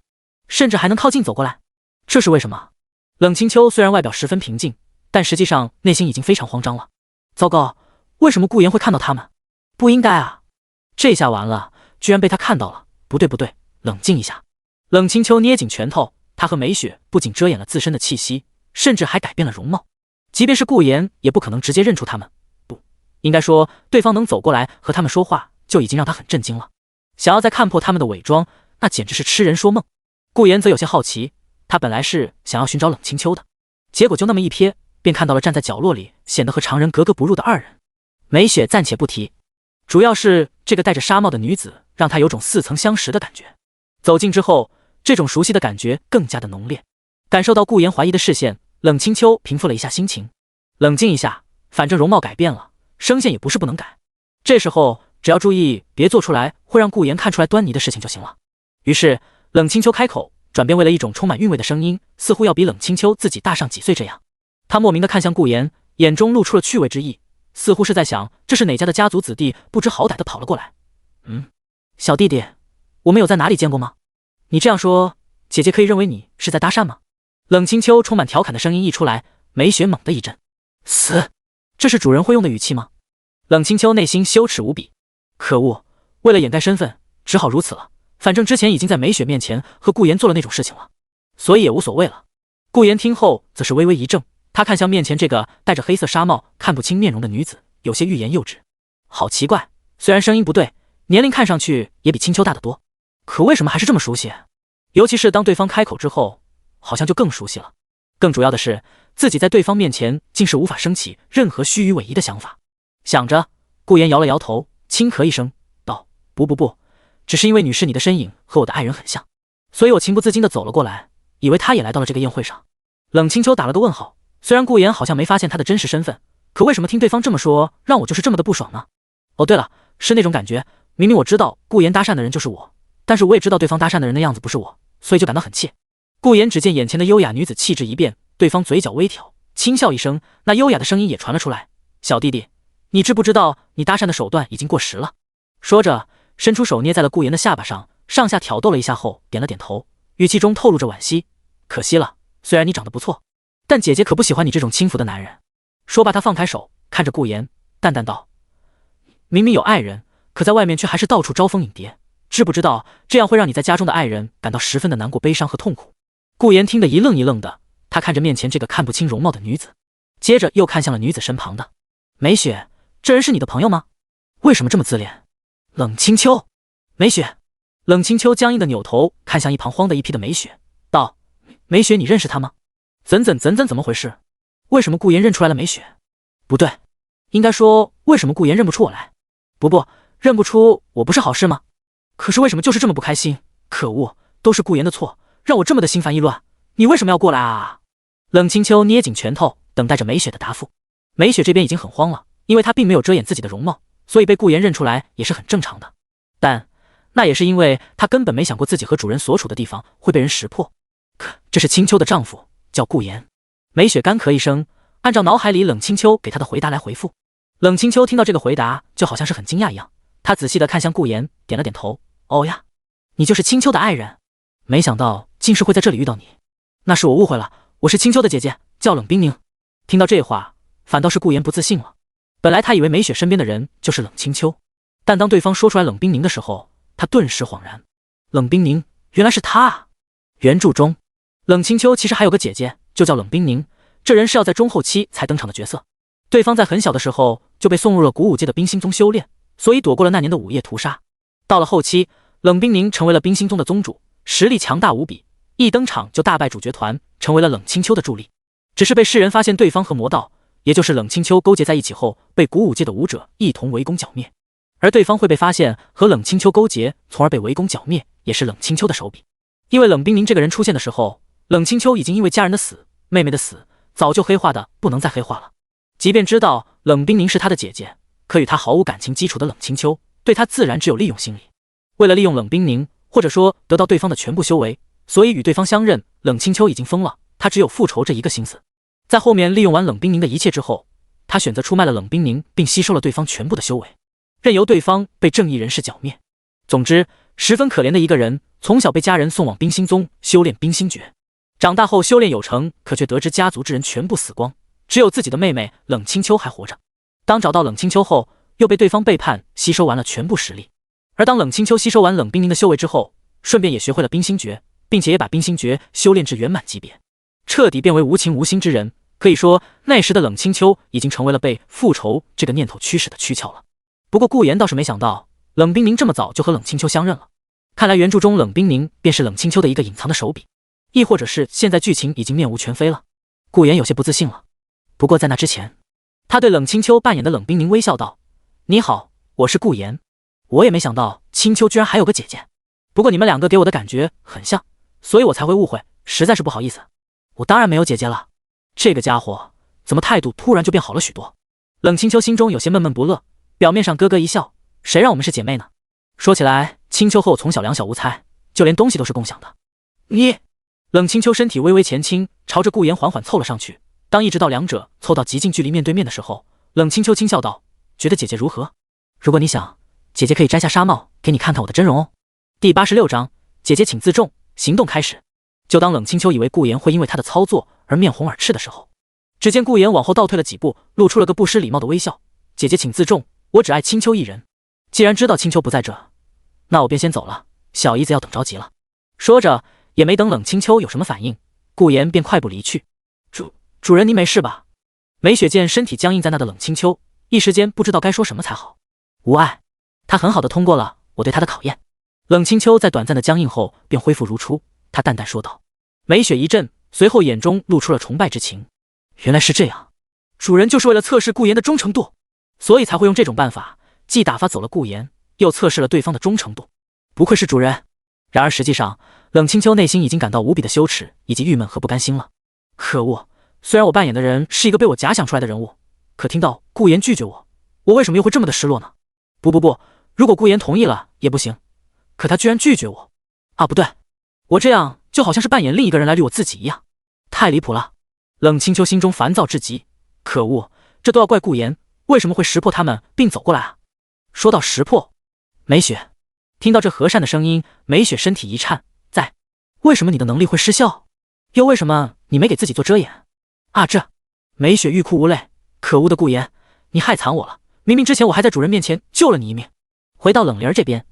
B: 甚至还能靠近走过来？这是为什么？冷清秋虽然外表十分平静，但实际上内心已经非常慌张了。糟糕，为什么顾言会看到他们？不应该啊！这下完了，居然被他看到了。不对不对，冷静一下。冷清秋捏紧拳头，他和美雪不仅遮掩了自身的气息，甚至还改变了容貌。即便是顾言也不可能直接认出他们，不，应该说对方能走过来和他们说话，就已经让他很震惊了。想要再看破他们的伪装，那简直是痴人说梦。顾言则有些好奇，他本来是想要寻找冷清秋的，结果就那么一瞥，便看到了站在角落里显得和常人格格不入的二人。美雪暂且不提，主要是这个戴着纱帽的女子让他有种似曾相识的感觉。走近之后，这种熟悉的感觉更加的浓烈。感受到顾言怀疑的视线，冷清秋平复了一下心情，冷静一下，反正容貌改变了，声线也不是不能改，这时候只要注意别做出来会让顾言看出来端倪的事情就行了。于是冷清秋开口，转变为了一种充满韵味的声音，似乎要比冷清秋自己大上几岁这样。他莫名的看向顾言，眼中露出了趣味之意，似乎是在想这是哪家的家族子弟不知好歹的跑了过来。小弟弟，我们有在哪里见过吗？你这样说，姐姐可以认为你是在搭讪吗？冷清秋充满调侃的声音一出来，梅雪猛地一震。死！这是主人会用的语气吗？冷清秋内心羞耻无比。可恶，为了掩盖身份，只好如此了。反正之前已经在梅雪面前和顾言做了那种事情了，所以也无所谓了。顾言听后则是微微一怔，他看向面前这个戴着黑色纱帽、看不清面容的女子，有些欲言又止。好奇怪，虽然声音不对，年龄看上去也比青秋大得多，可为什么还是这么熟悉？尤其是当对方开口之后，好像就更熟悉了。更主要的是，自己在对方面前竟是无法升起任何虚与委蛇的想法。想着，顾言摇了摇头，轻咳一声，道：“不，只是因为女士你的身影和我的爱人很像，所以我情不自禁地走了过来，以为他也来到了这个宴会上。”冷清秋打了个问号，虽然顾言好像没发现他的真实身份，可为什么听对方这么说，让我就是这么的不爽呢？哦，对了，是那种感觉，明明我知道顾言搭讪的人就是我，但是我也知道对方搭讪的人的样子不是我，所以就感到很气。顾言只见眼前的优雅女子气质一变，对方嘴角微挑，轻笑一声，那优雅的声音也传了出来：“小弟弟，你知不知道你搭讪的手段已经过时了？”说着，伸出手捏在了顾言的下巴上，上下挑逗了一下后，点了点头，语气中透露着惋惜：“可惜了，虽然你长得不错，但姐姐可不喜欢你这种轻浮的男人。”说罢，他放开手，看着顾言，淡淡道：“明明有爱人，可在外面却还是到处招蜂引蝶，知不知道这样会让你在家中的爱人感到十分的难过、悲伤和痛苦？”顾言听得一愣一愣的，他看着面前这个看不清容貌的女子，接着又看向了女子身旁的梅雪：“这人是你的朋友吗？为什么这么自恋？”冷清秋，梅雪。冷清秋僵硬的扭头看向一旁慌得一批的梅雪，道：“梅雪，你认识他吗？怎么回事？为什么顾言认出来了梅雪？不对，应该说为什么顾言认不出我来？不，认不出我不是好事吗？可是为什么就是这么不开心？可恶，都是顾言的错，让我这么的心烦意乱。你为什么要过来啊？”冷清秋捏紧拳头，等待着梅雪的答复。梅雪这边已经很慌了，因为她并没有遮掩自己的容貌，所以被顾言认出来也是很正常的。但那也是因为她根本没想过自己和主人所处的地方会被人识破。可这是青秋的丈夫，叫顾言。梅雪干咳一声，按照脑海里冷清秋给她的回答来回复。冷清秋听到这个回答，就好像是很惊讶一样，她仔细的看向顾言，点了点头：“哦呀，你就是青秋的爱人，没想到竟是会在这里遇到你。那是我误会了，我是青秋的姐姐，叫冷冰凝。”听到这话，反倒是顾言不自信了。本来他以为梅雪身边的人就是冷清秋，但当对方说出来冷冰凝的时候，他顿时恍然，冷冰凝原来是他啊！原著中，冷清秋其实还有个姐姐，就叫冷冰凝，这人是要在中后期才登场的角色。对方在很小的时候就被送入了古武界的冰心宗修炼，所以躲过了那年的午夜屠杀。到了后期，冷冰凝成为了冰心宗的宗主，实力强大无比，一登场就大败主角团，成为了冷清秋的助力。只是被世人发现对方和魔道，也就是冷清秋勾结在一起后，被古武界的武者一同围攻剿灭。而对方会被发现和冷清秋勾结，从而被围攻剿灭，也是冷清秋的手笔。因为冷冰凝这个人出现的时候，冷清秋已经因为家人的死、妹妹的死，早就黑化的不能再黑化了。即便知道冷冰凝是他的姐姐，可与他毫无感情基础的冷清秋，对他自然只有利用心理。为了利用冷冰凝，或者说得到对方的全部修为，所以与对方相认。冷清秋已经疯了，他只有复仇这一个心思。在后面利用完冷冰凝的一切之后，他选择出卖了冷冰凝，并吸收了对方全部的修为，任由对方被正义人士剿灭。总之，十分可怜的一个人，从小被家人送往冰心宗修炼冰心诀，长大后修炼有成，可却得知家族之人全部死光，只有自己的妹妹冷清秋还活着。当找到冷清秋后，又被对方背叛，吸收完了全部实力。而当冷清秋吸收完冷冰凝的修为之后，顺便也学会了冰心诀，并且也把冰心诀修炼至圆满级别，彻底变为无情无心之人。可以说，那时的冷清秋已经成为了被复仇这个念头驱使的躯壳了。不过顾言倒是没想到，冷冰凝这么早就和冷清秋相认了。看来原著中冷冰凝便是冷清秋的一个隐藏的手笔，亦或者是现在剧情已经面无全非了。顾言有些不自信了。不过在那之前，他对冷清秋扮演的冷冰凝微笑道：“你好，我是顾言。我也没想到清秋居然还有个姐姐，不过你们两个给我的感觉很像，所以我才会误会，实在是不好意思。我当然没有姐姐了。”这个家伙怎么态度突然就变好了许多？冷清秋心中有些闷闷不乐，表面上咯咯一笑：“谁让我们是姐妹呢？说起来，清秋和我从小两小无猜，就连东西都是共享的。”你……冷清秋身体微微前倾，朝着顾言缓缓凑了上去。当一直到两者凑到极近距离面对面的时候，冷清秋轻笑道：“觉得姐姐如何？如果你想，姐姐可以摘下纱帽给你看看我的真容哦。”第86章，姐姐请自重，行动开始。就当冷清秋以为顾言会因为他的操作而面红耳赤的时候，只见顾言往后倒退了几步，露出了个不失礼貌的微笑。姐姐请自重，我只爱青秋一人。既然知道青秋不在这，那我便先走了，小姨子要等着急了。说着，也没等冷清秋有什么反应，顾言便快步离去。主人您没事吧？梅雪见身体僵硬在那的冷清秋，一时间不知道该说什么才好。无碍，他很好的通过了我对他的考验。冷清秋在短暂的僵硬后便恢复如初，他淡淡说道。梅雪一震，随后眼中露出了崇拜之情。原来是这样，主人就是为了测试顾言的忠诚度，所以才会用这种办法，既打发走了顾言，又测试了对方的忠诚度。不愧是主人。然而实际上，冷清秋内心已经感到无比的羞耻以及郁闷和不甘心了。可恶，虽然我扮演的人是一个被我假想出来的人物，可听到顾言拒绝我，我为什么又会这么的失落呢？不，如果顾言同意了也不行，可他居然拒绝我。不对，我这样就好像是扮演另一个人来绿我自己一样，太离谱了。冷清秋心中烦躁至极，可恶，这都要怪顾言，为什么会识破他们并走过来啊？说到识破，梅雪听到这和善的声音，梅雪身体一颤，为什么你的能力会失效？又为什么你没给自己做遮掩？梅雪欲哭无泪，可恶的顾言，你害惨我了，明明之前我还在主人面前救了你一命。回到冷灵儿这边，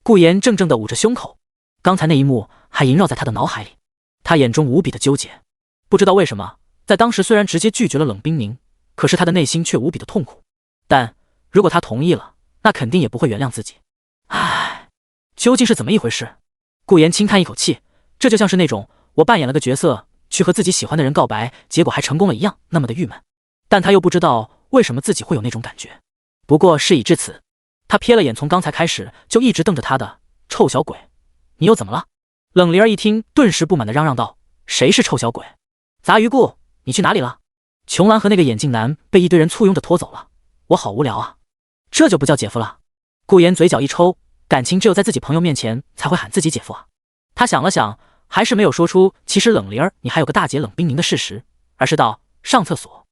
B: 顾言怔怔地捂着胸口，刚才那一幕还萦绕在他的脑海里，他眼中无比的纠结，不知道为什么，在当时虽然直接拒绝了冷冰凝，可是他的内心却无比的痛苦，但如果他同意了，那肯定也不会原谅自己。究竟是怎么一回事？顾言轻叹一口气，这就像是那种我扮演了个角色去和自己喜欢的人告白，结果还成功了一样，那么的郁闷。但他又不知道为什么自己会有那种感觉。不过事已至此，他瞥了眼从刚才开始就一直瞪着他的臭小鬼，你又怎么了？冷灵儿一听，顿时不满地嚷嚷道：谁是臭小鬼？杂鱼顾，你去哪里了？琼兰和那个眼镜男被一堆人簇拥着拖走了，我好无聊啊。这就不叫姐夫了。顾言嘴角一抽，感情只有在自己朋友面前才会喊自己姐夫啊。他想了想，还是没有说出其实冷灵儿你还有个大姐冷冰凝的事实，而是道：上厕所。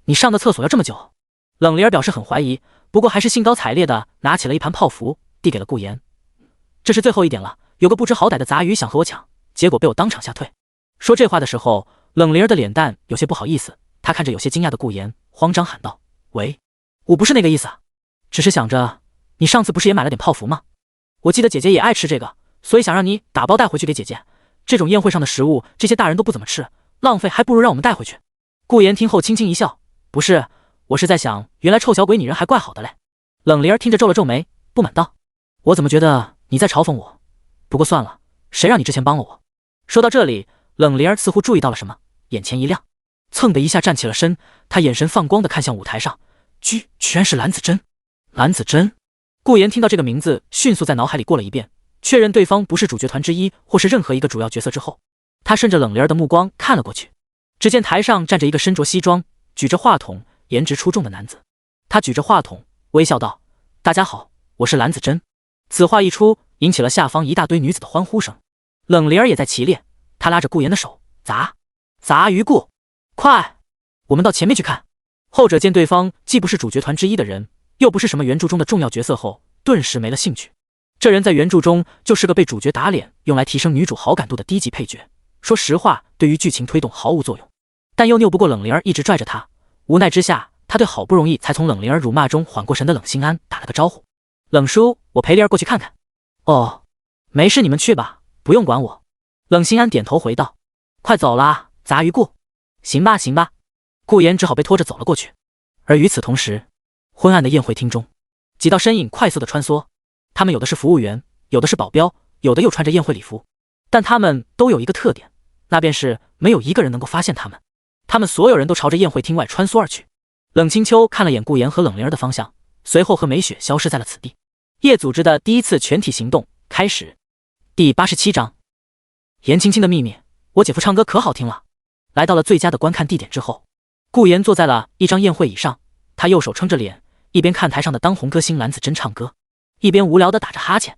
B: 你上的厕所要这么久？冷灵儿表示很怀疑，不过还是兴高采烈的拿起了一盘泡芙递给了顾言。这是最后一点了，有个不知好歹的杂鱼想和我抢，结果被我当场吓退。说这话的时候，冷灵儿的脸蛋有些不好意思，他看着有些惊讶的顾言，慌张喊道：喂，我不是那个意思，只是想着你上次不是也买了点泡芙吗？我记得姐姐也爱吃这个，所以想让你打包带回去给姐姐。这种宴会上的食物，这些大人都不怎么吃，浪费，还不如让我们带回去。顾言听后轻轻一笑，不是，我是在想，原来臭小鬼你人还怪好的嘞。冷灵儿听着皱了皱眉，不满道：我怎么觉得你在嘲讽我？不过算了，谁让你之前帮了我？说到这里，冷灵儿似乎注意到了什么，眼前一亮，蹭的一下站起了身，他眼神放光的看向舞台上，居然是蓝子珍。蓝子珍。顾言听到这个名字，迅速在脑海里过了一遍，确认对方不是主角团之一或是任何一个主要角色之后，他顺着冷灵儿的目光看了过去，只见台上站着一个身着西装、举着话筒、颜值出众的男子。他举着话筒，微笑道：大家好，我是蓝子珍。此话一出，引起了下方一大堆女子的欢呼声。冷灵儿也在其列，他拉着顾言的手：杂鱼顾，快，我们到前面去看。后者见对方既不是主角团之一的人，又不是什么原著中的重要角色后，顿时没了兴趣。这人在原著中就是个被主角打脸，用来提升女主好感度的低级配角，说实话对于剧情推动毫无作用，但又拗不过冷灵儿一直拽着他，无奈之下，他对好不容易才从冷灵儿辱骂中缓过神的冷心安打了个招呼：冷叔，我陪灵儿过去看看。哦，没事，你们去吧，不用管我。冷心安点头回道：快走啦，杂鱼顾。行吧。顾言只好被拖着走了过去。而与此同时，昏暗的宴会厅中，几道身影快速的穿梭，他们有的是服务员，有的是保镖，有的又穿着宴会礼服，但他们都有一个特点，那便是没有一个人能够发现他们。他们所有人都朝着宴会厅外穿梭而去。冷清秋看了眼顾言和冷灵儿的方向，随后和梅雪消失在了此地。叶组织的第一次全体行动开始。第87章，颜青青的秘密。我姐夫唱歌可好听了。来到了最佳的观看地点之后，顾言坐在了一张宴会椅上，他右手撑着脸，一边看台上的当红歌星蓝子珍唱歌，一边无聊地打着哈欠。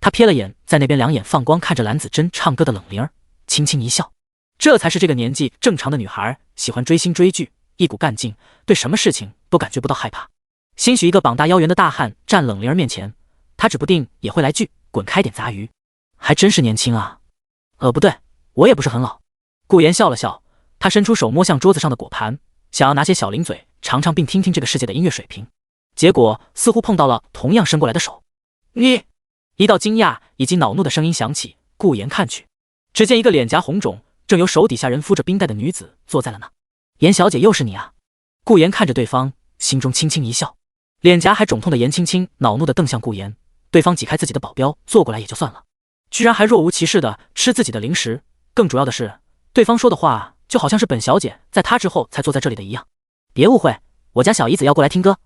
B: 他瞥了眼在那边两眼放光看着蓝子珍唱歌的冷灵儿，轻轻一笑。这才是这个年纪正常的女孩，喜欢追星追剧，一股干劲，对什么事情都感觉不到害怕。兴许一个膀大腰圆的大汉站冷灵儿面前，他指不定也会来句滚开点杂鱼。还真是年轻啊。不对，我也不是很老。顾言笑了笑，他伸出手摸向桌子上的果盘，想要拿些小零嘴尝尝并听听这个世界的音乐水平，结果似乎碰到了同样伸过来的手。你！一道惊讶以及恼怒的声音响起，顾言看去，只见一个脸颊红肿，正由手底下人敷着冰袋的女子坐在了那。严小姐，又是你啊！顾言看着对方，心中轻轻一笑。脸颊还肿痛的严青青恼怒地瞪向顾言，对方挤开自己的保镖坐过来也就算了，居然还若无其事地吃自己的零食，更主要的是，对方说的话就好像是本小姐在他之后才坐在这里的一样。别误会，我家小姨子要过来听歌。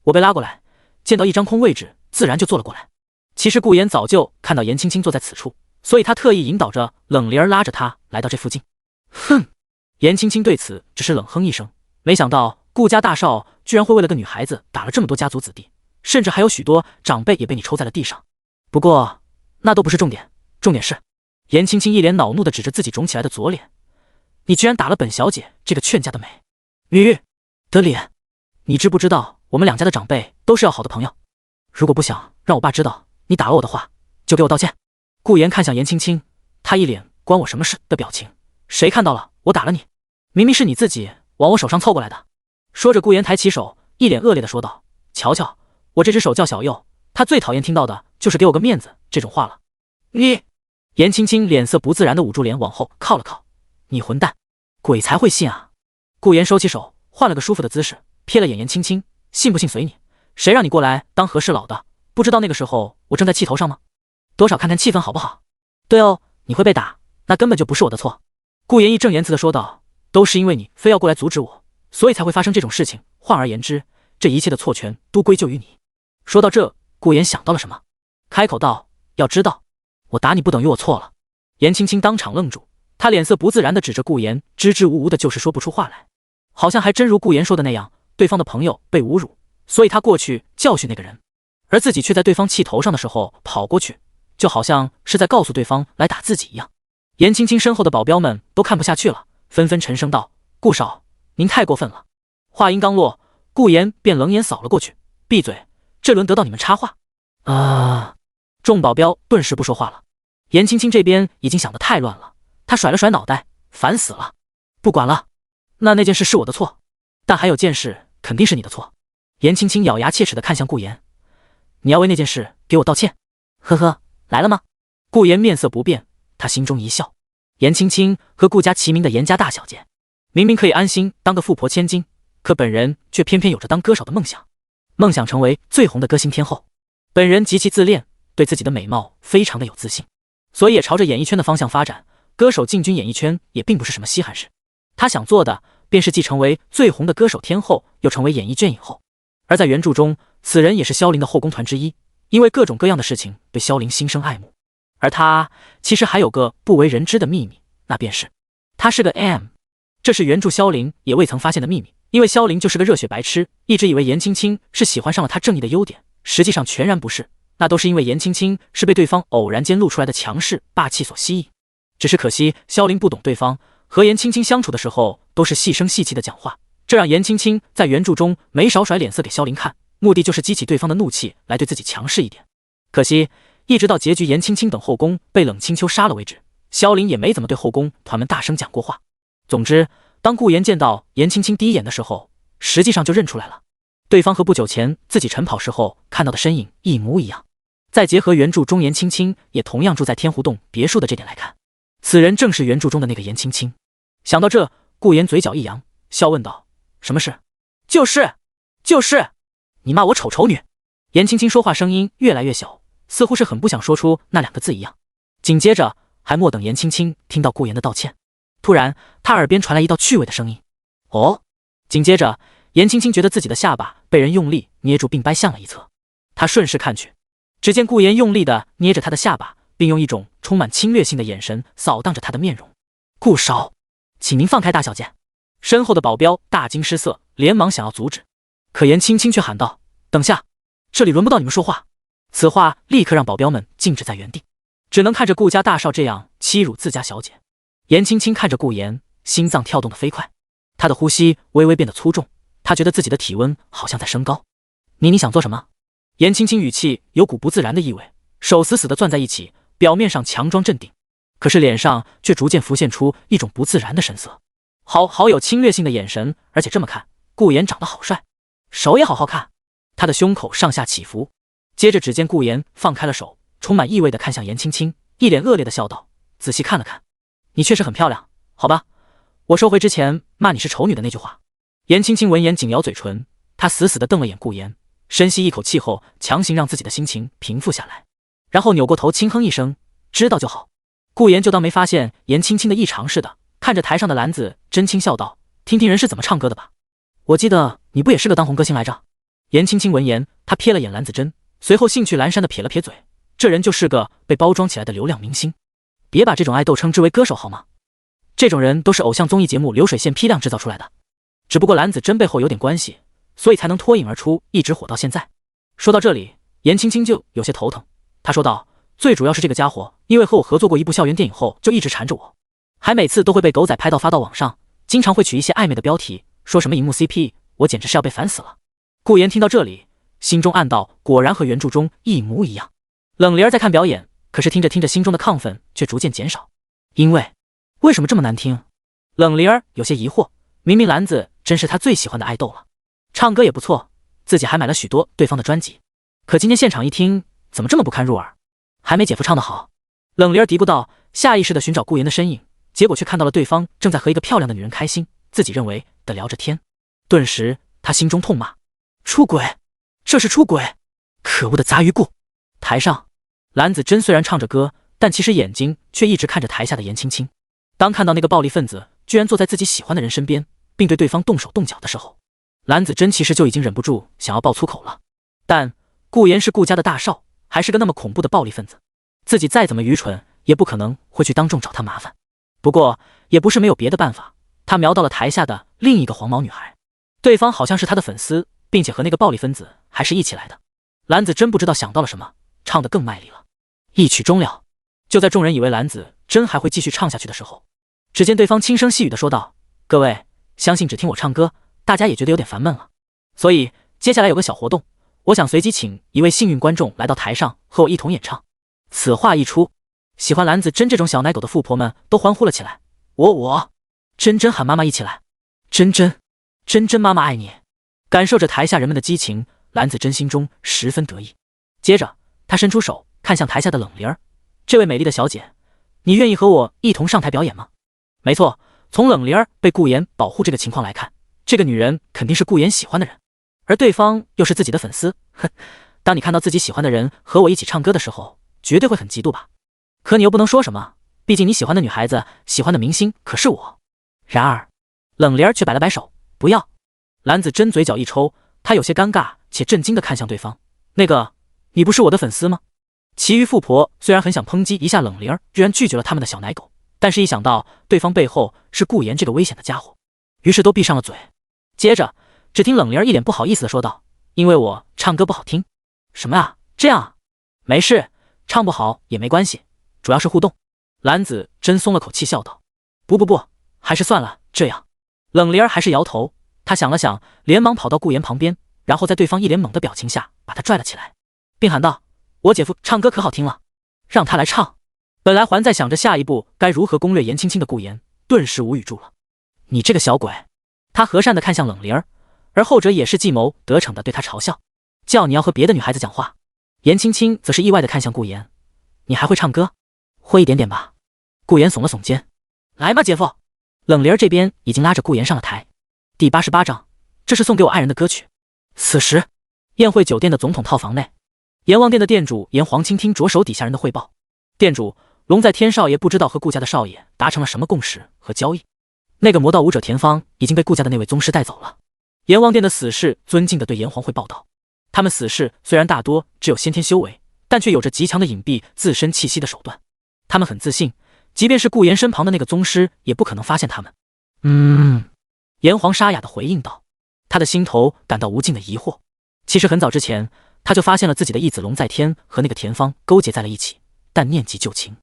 B: 我被拉过来，见到一张空位置，自然就坐了过来。其实顾言早就看到严青青坐在此处，所以他特意引导着冷灵儿拉着她来到这附近。哼！严青青对此只是冷哼一声，没想到顾家大少居然会为了个女孩子打了这么多家族子弟，甚至还有许多长辈也被你抽在了地上。不过那都不是重点，重点是严青青一脸恼怒地指着自己肿起来的左脸，你居然打了本小姐这个劝家的美女的脸！你知不知道我们两家的长辈都是要好的朋友？如果不想让我爸知道你打了我的话，就给我道歉。顾言看向严青青，他一脸关我什么事的表情。谁看到了我打了你？明明是你自己往我手上凑过来的。说着，顾言抬起手，一脸恶劣的说道：瞧瞧，我这只手叫小右，他最讨厌听到的就是给我个面子这种话了。你！严青青脸色不自然的捂住脸往后靠了靠。你混蛋，鬼才会信啊！顾言收起手，换了个舒服的姿势，瞥了眼严青青，信不信随你，谁让你过来当和事佬的？不知道那个时候我正在气头上吗？多少看看气氛好不好？对哦，你会被打，那根本就不是我的错。顾言义正言辞的说道，都是因为你非要过来阻止我，所以才会发生这种事情。换而言之，这一切的错权都归咎于你。说到这，顾言想到了什么，开口道：要知道，我打你不等于我错了。严青青当场愣住，她脸色不自然的指着顾言，支支吾吾的就是说不出话来，好像还真如顾言说的那样，对方的朋友被侮辱，所以他过去教训那个人，而自己却在对方气头上的时候跑过去，就好像是在告诉对方来打自己一样。严青青身后的保镖们都看不下去了，纷纷沉声道：顾少，您太过分了。话音刚落，顾言便冷眼扫了过去，闭嘴，这轮得到你们插话。众保镖顿时不说话了。严青青这边已经想得太乱了，她甩了甩脑袋，烦死了，不管了，那件事是我的错，但还有件事肯定是你的错。严青青咬牙切齿地看向顾言，你要为那件事给我道歉？呵呵，来了吗？顾言面色不变，他心中一笑。严青青和顾家齐名的严家大小姐，明明可以安心当个富婆千金，可本人却偏偏有着当歌手的梦想，梦想成为最红的歌星天后。本人极其自恋，对自己的美貌非常的有自信，所以也朝着演艺圈的方向发展。歌手进军演艺圈也并不是什么稀罕事，他想做的便是既成为最红的歌手天后，又成为演艺圈影后。而在原著中，此人也是萧凌的后宫团之一，因为各种各样的事情对萧凌心生爱慕。而他其实还有个不为人知的秘密，那便是他是个 M。 这是原著萧凌也未曾发现的秘密，因为萧凌就是个热血白痴，一直以为严青青是喜欢上了他正义的优点，实际上全然不是，那都是因为严青青是被对方偶然间露出来的强势霸气所吸引。只是可惜萧凌不懂对方，和严青青相处的时候都是细声细气的讲话，这让严青青在原著中没少甩脸色给萧凌看，目的就是激起对方的怒气，来对自己强势一点。可惜一直到结局严青青等后宫被冷清秋杀了为止，萧凌也没怎么对后宫团们大声讲过话。总之，当顾言见到严青青第一眼的时候，实际上就认出来了，对方和不久前自己晨跑时候看到的身影一模一样。再结合原著中严青青也同样住在天湖洞别墅的这点来看，此人正是原著中的那个严青青。想到这，顾言嘴角一扬，笑问道：什么事？就是你骂我丑丑女。严青青说话声音越来越小，似乎是很不想说出那两个字一样。紧接着还莫等严青青听到顾言的道歉，突然他耳边传来一道趣味的声音：哦。紧接着严青青觉得自己的下巴被人用力捏住并掰向了一侧，他顺势看去，只见顾言用力地捏着他的下巴，并用一种充满侵略性的眼神扫荡着他的面容。顾少，请您放开大小姐。身后的保镖大惊失色，连忙想要阻止，可严青青却喊道：等下，这里轮不到你们说话。此话立刻让保镖们静止在原地，只能看着顾家大少这样欺辱自家小姐。严青青看着顾言，心脏跳动得飞快，她的呼吸微微变得粗重，她觉得自己的体温好像在升高。你想做什么？严青青语气有股不自然的意味，手死死地攥在一起，表面上强装镇定。可是脸上却逐渐浮现出一种不自然的神色，好有侵略性的眼神，而且这么看，顾言长得好帅，手也好好看。他的胸口上下起伏，接着只见顾言放开了手，充满意味地看向颜青青，一脸恶劣地笑道：“仔细看了看，你确实很漂亮，好吧，我收回之前骂你是丑女的那句话。”颜青青闻言紧咬嘴唇，她死死地瞪了眼顾言，深吸一口气后，强行让自己的心情平复下来，然后扭过头轻哼一声：“知道就好。”顾言就当没发现颜青青的异常似的，看着台上的兰子真轻笑道：“听听人是怎么唱歌的吧，我记得你不也是个当红歌星来着？”颜青青闻言，她瞥了眼兰子珍，随后兴趣阑珊地撇了撇嘴，这人就是个被包装起来的流量明星，别把这种爱豆称之为歌手好吗？这种人都是偶像综艺节目流水线批量制造出来的，只不过兰子珍背后有点关系，所以才能脱颖而出，一直火到现在。说到这里，颜青青就有些头疼，她说道：“最主要是这个家伙，因为和我合作过一部校园电影后，就一直缠着我，还每次都会被狗仔拍到发到网上，经常会取一些暧昧的标题，说什么荧幕 CP， 我简直是要被烦死了。”顾言听到这里，心中暗道：果然和原著中一模一样。冷灵儿在看表演，可是听着听着，心中的亢奋却逐渐减少。为什么这么难听？冷灵儿有些疑惑，明明兰子真是她最喜欢的爱豆了，唱歌也不错，自己还买了许多对方的专辑，可今天现场一听，怎么这么不堪入耳？还没姐夫唱得好。冷灵儿嘀咕道，下意识地寻找顾言的身影，结果却看到了对方正在和一个漂亮的女人开心，自己认为的聊着天。顿时他心中痛骂：出轨，这是出轨！可恶的杂鱼顾！台上，兰子珍虽然唱着歌，但其实眼睛却一直看着台下的颜青青。当看到那个暴力分子居然坐在自己喜欢的人身边，并对对方动手动脚的时候，兰子珍其实就已经忍不住想要爆粗口了。但顾言是顾家的大少，还是个那么恐怖的暴力分子，自己再怎么愚蠢，也不可能会去当众找他麻烦。不过也不是没有别的办法，他瞄到了台下的另一个黄毛女孩，对方好像是他的粉丝，并且和那个暴力分子还是一起来的。兰子真不知道想到了什么，唱得更卖力了。一曲终了，就在众人以为兰子真还会继续唱下去的时候，只见对方轻声细语地说道：“各位，相信只听我唱歌，大家也觉得有点烦闷了，所以接下来有个小活动，我想随机请一位幸运观众来到台上和我一同演唱。”此话一出，喜欢兰子珍这种小奶狗的富婆们都欢呼了起来。我，珍珍喊妈妈一起来，珍珍妈妈爱你。感受着台下人们的激情，兰子珍心中十分得意。接着她伸出手看向台下的冷灵儿，这位美丽的小姐，你愿意和我一同上台表演吗？没错，从冷灵儿被顾言保护这个情况来看，这个女人肯定是顾言喜欢的人，而对方又是自己的粉丝。哼，当你看到自己喜欢的人和我一起唱歌的时候，绝对会很嫉妒吧？可你又不能说什么，毕竟你喜欢的女孩子，喜欢的明星可是我。然而冷灵儿却摆了摆手，不要。兰子珍嘴角一抽，她有些尴尬且震惊地看向对方，那个，你不是我的粉丝吗？其余富婆虽然很想抨击一下冷灵儿居然拒绝了他们的小奶狗，但是一想到对方背后是顾言这个危险的家伙，于是都闭上了嘴。接着只听冷灵儿一脸不好意思地说道：“因为我唱歌不好听。”什么啊？这样啊？没事，唱不好也没关系，主要是互动。兰子真松了口气笑道：“不，还是算了。”这样，冷灵儿还是摇头。她想了想，连忙跑到顾言旁边，然后在对方一脸懵的表情下把他拽了起来，并喊道：“我姐夫唱歌可好听了，让他来唱。”本来还在想着下一步该如何攻略颜青青的顾言，顿时无语住了。你这个小鬼！他和善地看向冷灵儿，而后者也是计谋得逞地对他嘲笑，叫你要和别的女孩子讲话。颜青青则是意外地看向顾言：“你还会唱歌？会一点点吧？”顾言耸了耸肩：“来吧，姐夫。”冷灵儿这边已经拉着顾言上了台。第88章，这是送给我爱人的歌曲。此时，宴会酒店的总统套房内，阎王殿的店主阎黄清听着手底下人的汇报。店主龙在天少爷不知道和顾家的少爷达成了什么共识和交易，那个魔道武者田芳已经被顾家的那位宗师带走了。阎王殿的死士尊敬地对阎黄会报道，他们死士虽然大多只有先天修为，但却有着极强的隐蔽自身气息的手段。他们很自信，即便是顾言身旁的那个宗师也不可能发现他们。阎黄沙哑地回应道，他的心头感到无尽的疑惑。其实很早之前，他就发现了自己的义子龙在天和那个田芳勾结在了一起，但念及旧情，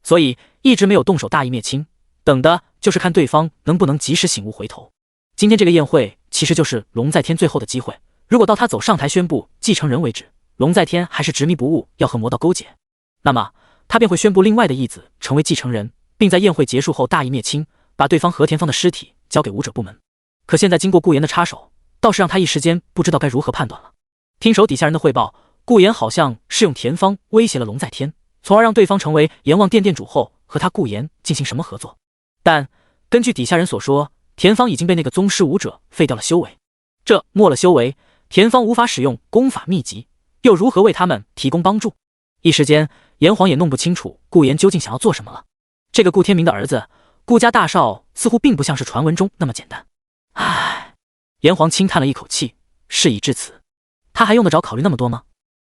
B: 所以一直没有动手大义灭亲，等的就是看对方能不能及时醒悟回头。今天这个宴会其实就是龙在天最后的机会，如果到他走上台宣布继承人为止，龙在天还是执迷不悟要和魔道勾结，那么他便会宣布另外的义子成为继承人，并在宴会结束后大义灭亲，把对方和田芳的尸体交给武者部门。可现在经过顾岩的插手，倒是让他一时间不知道该如何判断了。听手底下人的汇报，顾岩好像是用田芳威胁了龙在天，从而让对方成为阎王殿店主后和他顾岩进行什么合作。但根据底下人所说，田芳已经被那个宗师武者废掉了修为，这没了修为，田芳无法使用功法秘籍，又如何为他们提供帮助？一时间，阎王也弄不清楚顾岩究竟想要做什么了。这个顾天明的儿子，顾家大少，似乎并不像是传闻中那么简单。唉，阎王轻叹了一口气，事已至此，他还用得着考虑那么多吗？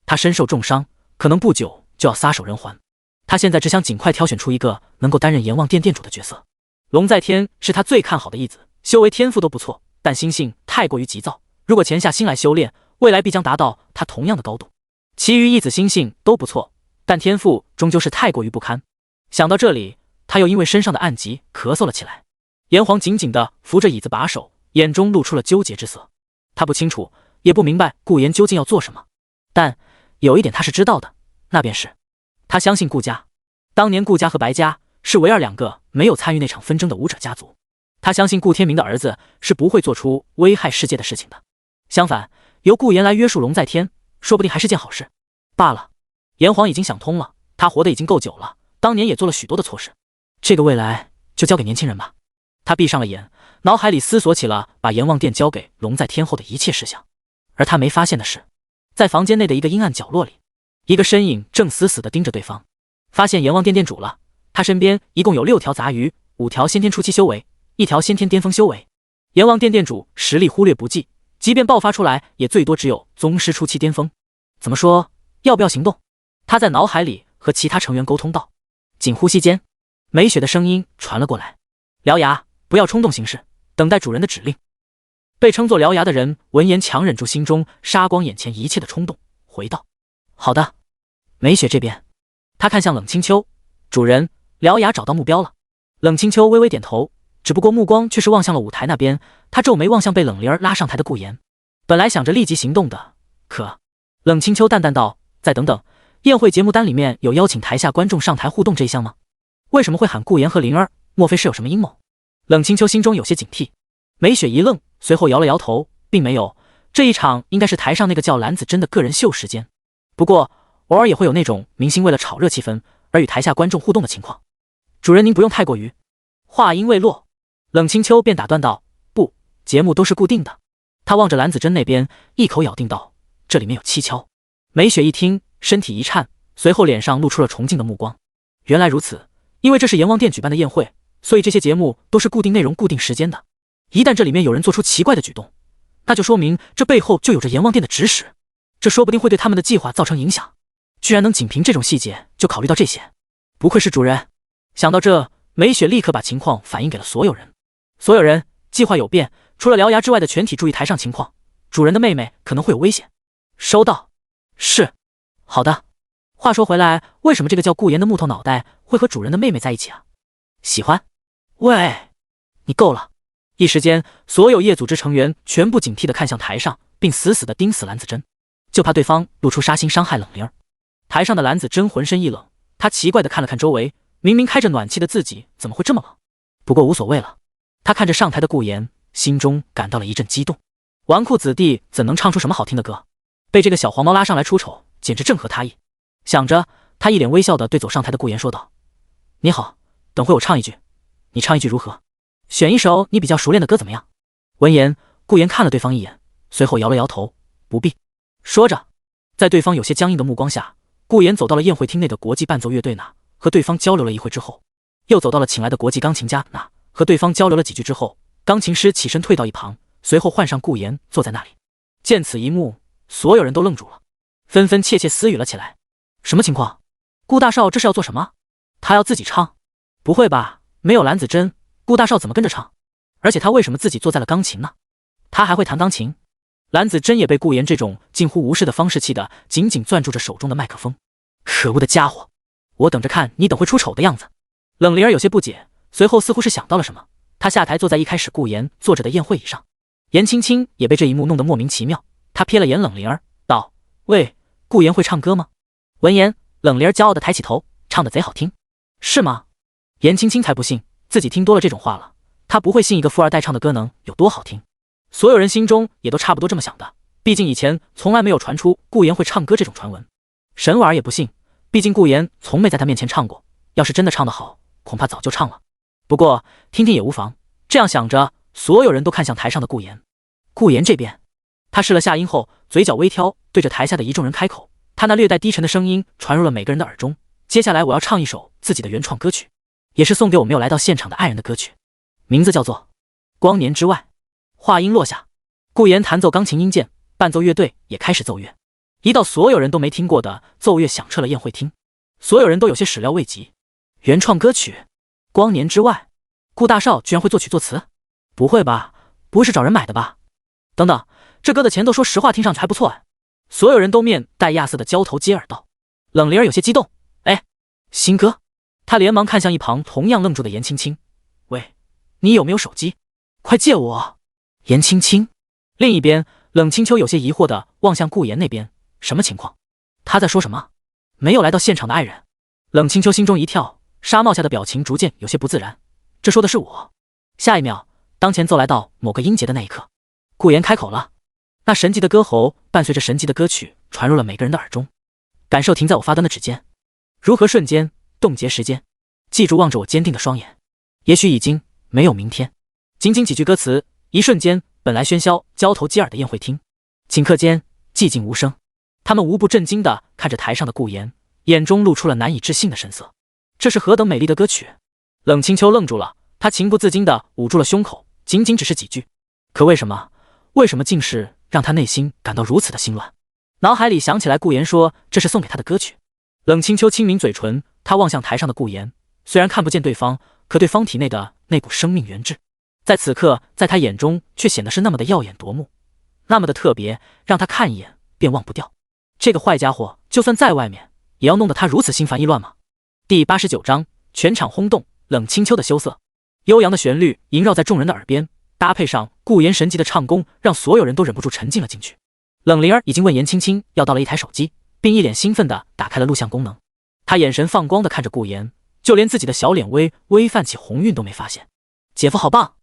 B: 他身受重伤，可能不久就要撒手人寰。他现在只想尽快挑选出一个能够担任阎王殿店主的角色。龙在天是他最看好的义子，修为天赋都不错，但心性太过于急躁，如果潜下心来修炼，未来必将达到他同样的高度。其余义子心性都不错，但天赋终究是太过于不堪。想到这里，他又因为身上的暗疾咳嗽了起来。阎王紧紧地扶着椅子把手，眼中露出了纠结之色。他不清楚，也不明白顾岩究竟要做什么，但有一点他是知道的，那便是他相信顾家。当年顾家和白家是唯二两个没有参与那场纷争的武者家族，他相信顾天明的儿子是不会做出危害世界的事情的。相反，由顾岩来约束龙在天，说不定还是件好事罢了。阎王已经想通了，他活得已经够久了，当年也做了许多的错事，这个未来就交给年轻人吧。他闭上了眼，脑海里思索起了把阎王殿交给龙在天后的一切事项。而他没发现的是，在房间内的一个阴暗角落里，一个身影正死死地盯着对方。发现阎王殿店主了，他身边一共有6条杂鱼，5条先天初期修为，1条先天巅峰修为。阎王殿店主实力忽略不计，即便爆发出来，也最多只有宗师初期巅峰。怎么说？要不要行动？他在脑海里和其他成员沟通道。紧呼吸间，美雪的声音传了过来：獠牙，不要冲动行事，等待主人的指令。被称作獠牙的人闻言强忍住心中杀光眼前一切的冲动，回道：好的。美雪这边，他看向冷清秋：主人，獠牙找到目标了。冷清秋微微点头，只不过目光却是望向了舞台那边，他皱眉望向被冷灵儿拉上台的顾岩。本来想着立即行动的，可冷清秋淡淡道：再等等，宴会节目单里面有邀请台下观众上台互动这一项吗？为什么会喊顾岩和灵儿？莫非是有什么阴谋？冷清秋心中有些警惕。美雪一愣，随后摇了摇头，并没有，这一场应该是台上那个叫蓝子珍的个人秀时间。不过偶尔也会有那种明星为了炒热气氛而与台下观众互动的情况。主人您不用太过于……话音未落，冷清秋便打断道：不，节目都是固定的。他望着蓝子珍那边，一口咬定道：这里面有蹊跷。美雪一听，身体一颤，随后脸上露出了崇敬的目光。原来如此，因为这是阎王殿举办的宴会，所以这些节目都是固定内容、固定时间的。一旦这里面有人做出奇怪的举动，那就说明这背后就有着阎王殿的指使，这说不定会对他们的计划造成影响。居然能仅凭这种细节就考虑到这些，不愧是主人。想到这，美雪立刻把情况反映给了所有人。所有人，计划有变，除了獠牙之外的全体注意台上情况，主人的妹妹可能会有危险。收到。是。好的。话说回来，为什么这个叫顾岩的木头脑袋会和主人的妹妹在一起啊？喜欢？喂，你够了。一时间，所有夜组织成员全部警惕地看向台上，并死死地盯死蓝子珍，就怕对方露出杀心伤害冷灵儿。台上的蓝子珍浑身一冷，他奇怪地看了看周围，明明开着暖气的自己怎么会这么冷？不过无所谓了，他看着上台的顾岩，心中感到了一阵激动。纨绔子弟怎能唱出什么好听的歌？被这个小黄毛拉上来出丑，简直正合他意。想着，他一脸微笑地对走上台的顾岩说道：你好，等会我唱一句，你唱一句如何？选一首你比较熟练的歌怎么样？闻言，顾岩看了对方一眼，随后摇了摇头：不必。说着，在对方有些僵硬的目光下，顾岩走到了宴会厅内的国际伴奏乐队那，和对方交流了一会之后，又走到了请来的国际钢琴家那，和对方交流了几句之后，钢琴师起身退到一旁，随后换上顾岩坐在那里。见此一幕，所有人都愣住了，纷纷窃窃私语了起来。什么情况？顾大少这是要做什么？他要自己唱？不会吧，没有蓝子珍，顾大少怎么跟着唱？而且他为什么自己坐在了钢琴呢？他还会弹钢琴？蓝子珍也被顾岩这种近乎无视的方式气得紧紧攥住着手中的麦克风。可恶的家伙，我等着看你等会出丑的样子。冷灵儿有些不解，随后似乎是想到了什么，他下台坐在一开始顾岩坐着的宴会椅上。颜青青也被这一幕弄得莫名其妙，他瞥了眼冷灵儿，道：喂，顾岩会唱歌吗？闻言，冷灵儿骄傲地抬起头，唱。唱的贼好听，是吗？颜青青才不信自己听多了这种话了，她不会信一个富二代唱的歌能有多好听。所有人心中也都差不多这么想的，毕竟以前从来没有传出顾妍会唱歌这种传闻。沈婉儿也不信，毕竟顾妍从没在她面前唱过，要是真的唱得好，恐怕早就唱了。不过听听也无妨。这样想着，所有人都看向台上的顾妍。顾妍这边，她试了下音后，嘴角微挑，对着台下的一众人开口。她那略带低沉的声音传入了每个人的耳中。接下来我要唱一首自己的原创歌曲，也是送给我没有来到现场的爱人的歌曲，名字叫做《光年之外》。话音落下，顾妍弹奏钢琴音键，伴奏乐队也开始奏乐。一道所有人都没听过的奏乐响彻了宴会厅，所有人都有些始料未及。原创歌曲《光年之外》，顾大少居然会作曲作词？不会吧，不会是找人买的吧？等等，这歌的前奏说实话听上去还不错哎。所有人都面带亚色的交头接耳道。冷灵儿有些激动，哎，新歌？他连忙看向一旁同样愣住的颜青青，喂，你有没有手机？快借我！颜青青。另一边，冷清秋有些疑惑的望向顾妍那边，什么情况？他在说什么？没有来到现场的爱人。冷清秋心中一跳，纱帽下的表情逐渐有些不自然。这说的是我。下一秒，当前奏来到某个音节的那一刻，顾妍开口了。那神级的歌喉伴随着神级的歌曲传入了每个人的耳中。感受停在我发端的指尖，如何瞬间冻结时间？记住望着我坚定的双眼，也许已经没有明天。仅仅几句歌词，一瞬间，本来喧嚣交头接耳的宴会厅，顷刻间寂静无声。他们无不震惊地看着台上的顾妍，眼中露出了难以置信的神色。这是何等美丽的歌曲！冷清秋愣住了，他情不自禁地捂住了胸口。仅仅只是几句，可为什么竟是让他内心感到如此的心乱？脑海里想起来顾妍说这是送给他的歌曲。冷清秋轻抿嘴唇，他望向台上的顾妍，虽然看不见对方，可对方体内的那股生命原质，在此刻在他眼中却显得是那么的耀眼夺目，那么的特别，让他看一眼便忘不掉。这个坏家伙就算在外面，也要弄得他如此心烦意乱吗？第89章，全场轰动。冷清秋的羞涩，悠扬的旋律萦绕在众人的耳边，搭配上顾妍神级的唱功，让所有人都忍不住沉浸了进去。冷灵儿已经问颜青青要到了一台手机，并一脸兴奋地打开了录像功能。他眼神放光地看着顾妍，就连自己的小脸微泛起红晕都没发现。姐夫好棒！